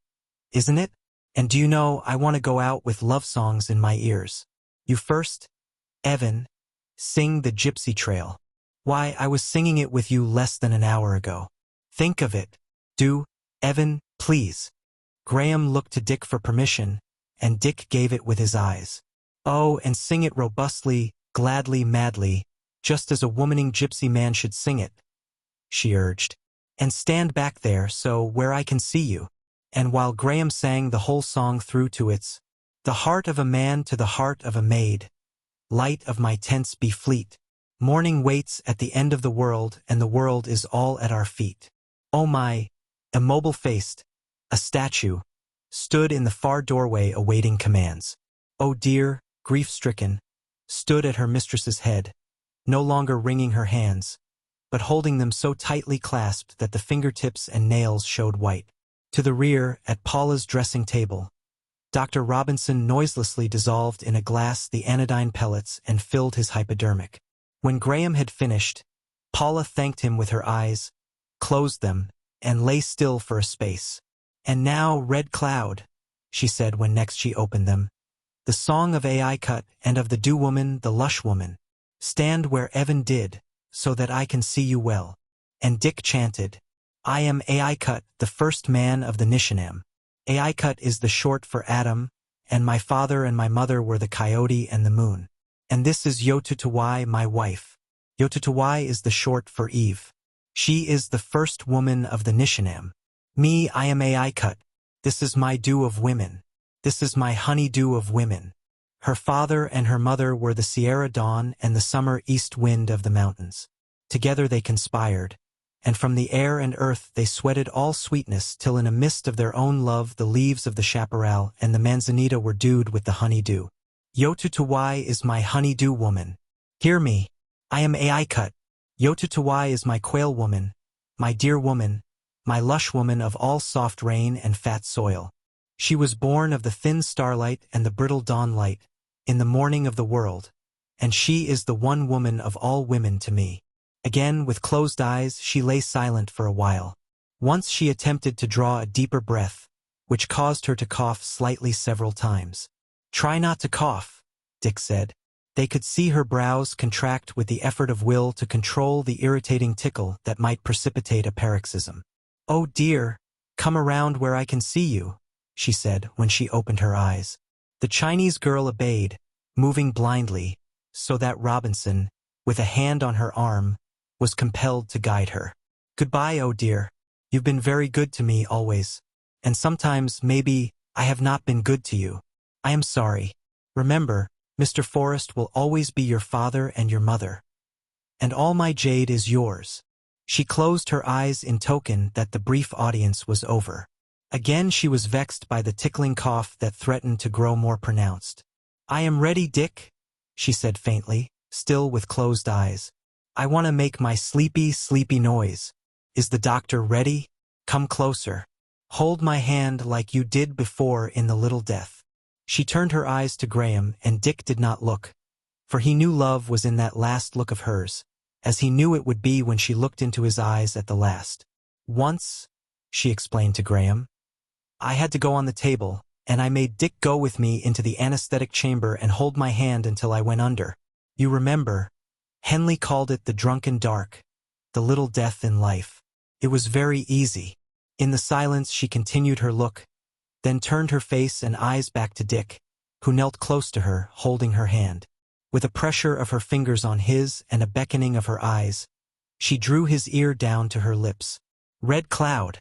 isn't it? And do you know, I want to go out with love songs in my ears. You first, Evan, sing the Gypsy Trail. Why, I was singing it with you less than an hour ago. Think of it. Do, Evan, please. Graham looked to Dick for permission, and Dick gave it with his eyes. Oh, and sing it robustly, gladly, madly, just as a womaning gypsy man should sing it, she urged. And stand back there so where I can see you. And while Graham sang the whole song through to its, the heart of a man to the heart of a maid, light of my tents be fleet. Morning waits at the end of the world, and the world is all at our feet. Oh my, immobile-faced, a statue, stood in the far doorway awaiting commands. Oh dear, grief-stricken, stood at her mistress's head, no longer wringing her hands, but holding them so tightly clasped that the fingertips and nails showed white. To the rear, at Paula's dressing table, Dr. Robinson noiselessly dissolved in a glass the anodyne pellets and filled his hypodermic. When Graham had finished, Paula thanked him with her eyes, closed them, and lay still for a space. And now, Red Cloud, she said when next she opened them, The song of AI cut and of the dew woman, the lush woman. Stand where Evan did, so that I can see you well. And Dick chanted, I am AI cut, the first man of the Nishanam. AI cut is the short for Adam, and my father and my mother were the coyote and the moon. And this is Yotutuwai, my wife. Yotutuwai is the short for Eve. She is the first woman of the Nishanam. Me, I am AI cut. This is my dew of women. This is my honeydew of women. Her father and her mother were the Sierra dawn and the summer east wind of the mountains. Together they conspired, and from the air and earth they sweated all sweetness till in a mist of their own love the leaves of the chaparral and the manzanita were dewed with the honeydew. Yotutuwai is my honeydew woman. Hear me. I am AI cut. Yotutuwai is my quail woman, my dear woman, my lush woman of all soft rain and fat soil. She was born of the thin starlight and the brittle dawn light, in the morning of the world, and she is the one woman of all women to me. Again, with closed eyes, she lay silent for a while. Once she attempted to draw a deeper breath, which caused her to cough slightly several times. Try not to cough, Dick said. They could see her brows contract with the effort of will to control the irritating tickle that might precipitate a paroxysm. Oh dear, come around where I can see you, she said when she opened her eyes. The Chinese girl obeyed, moving blindly, so that Robinson, with a hand on her arm, was compelled to guide her. Goodbye, oh dear. You've been very good to me always. And sometimes, maybe, I have not been good to you. I am sorry. Remember, Mr. Forrest will always be your father and your mother. And all my jade is yours. She closed her eyes in token that the brief audience was over. Again she was vexed by the tickling cough that threatened to grow more pronounced. I am ready, Dick, she said faintly, still with closed eyes. I want to make my sleepy, sleepy noise. Is the doctor ready? Come closer. Hold my hand like you did before in the Little Death. She turned her eyes to Graham, and Dick did not look, for he knew love was in that last look of hers, as he knew it would be when she looked into his eyes at the last. Once, she explained to Graham, I had to go on the table, and I made Dick go with me into the anesthetic chamber and hold my hand until I went under. You remember, Henley called it the drunken dark, the little death in life. It was very easy. In the silence she continued her look, then turned her face and eyes back to Dick, who knelt close to her, holding her hand. With a pressure of her fingers on his and a beckoning of her eyes, she drew his ear down to her lips. Red Cloud,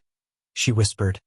she whispered,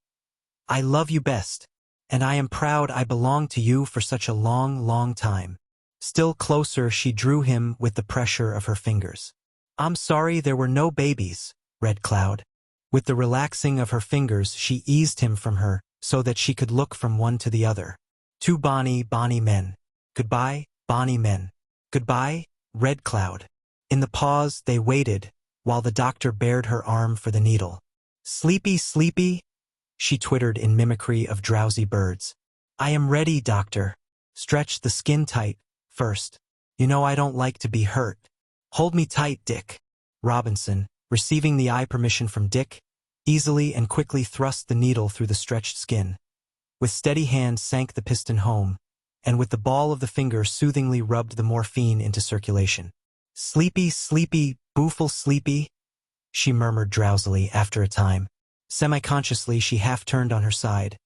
I love you best, and I am proud I belonged to you for such a long, long time. Still closer she drew him with the pressure of her fingers. I'm sorry there were no babies, Red Cloud. With the relaxing of her fingers she eased him from her, so that she could look from one to the other. Two bonny, bonny men. Goodbye, bonny men. Goodbye, Red Cloud. In the pause they waited, while the doctor bared her arm for the needle. Sleepy, sleepy, she twittered in mimicry of drowsy birds. I am ready, doctor. Stretch the skin tight, first. You know I don't like to be hurt. Hold me tight, Dick. Robinson, receiving the eye permission from Dick, easily and quickly thrust the needle through the stretched skin. With steady hand sank the piston home, and with the ball of the finger soothingly rubbed the morphine into circulation. Sleepy, sleepy, booful sleepy, she murmured drowsily after a time. Semi-consciously she half turned on her side,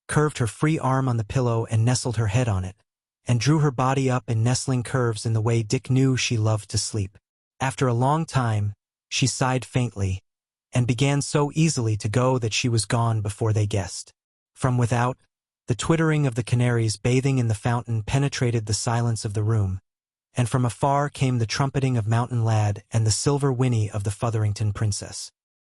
curved her free arm on the pillow and nestled her head on it, and drew her body up in nestling curves in the way Dick knew she loved to sleep. After a long time, she sighed faintly, and began so easily to go that she was gone before they guessed. From without, the twittering of the canaries bathing in the fountain penetrated the silence of the room, and from afar came the trumpeting of Mountain Lad and the silver whinny of the Fotherington princess.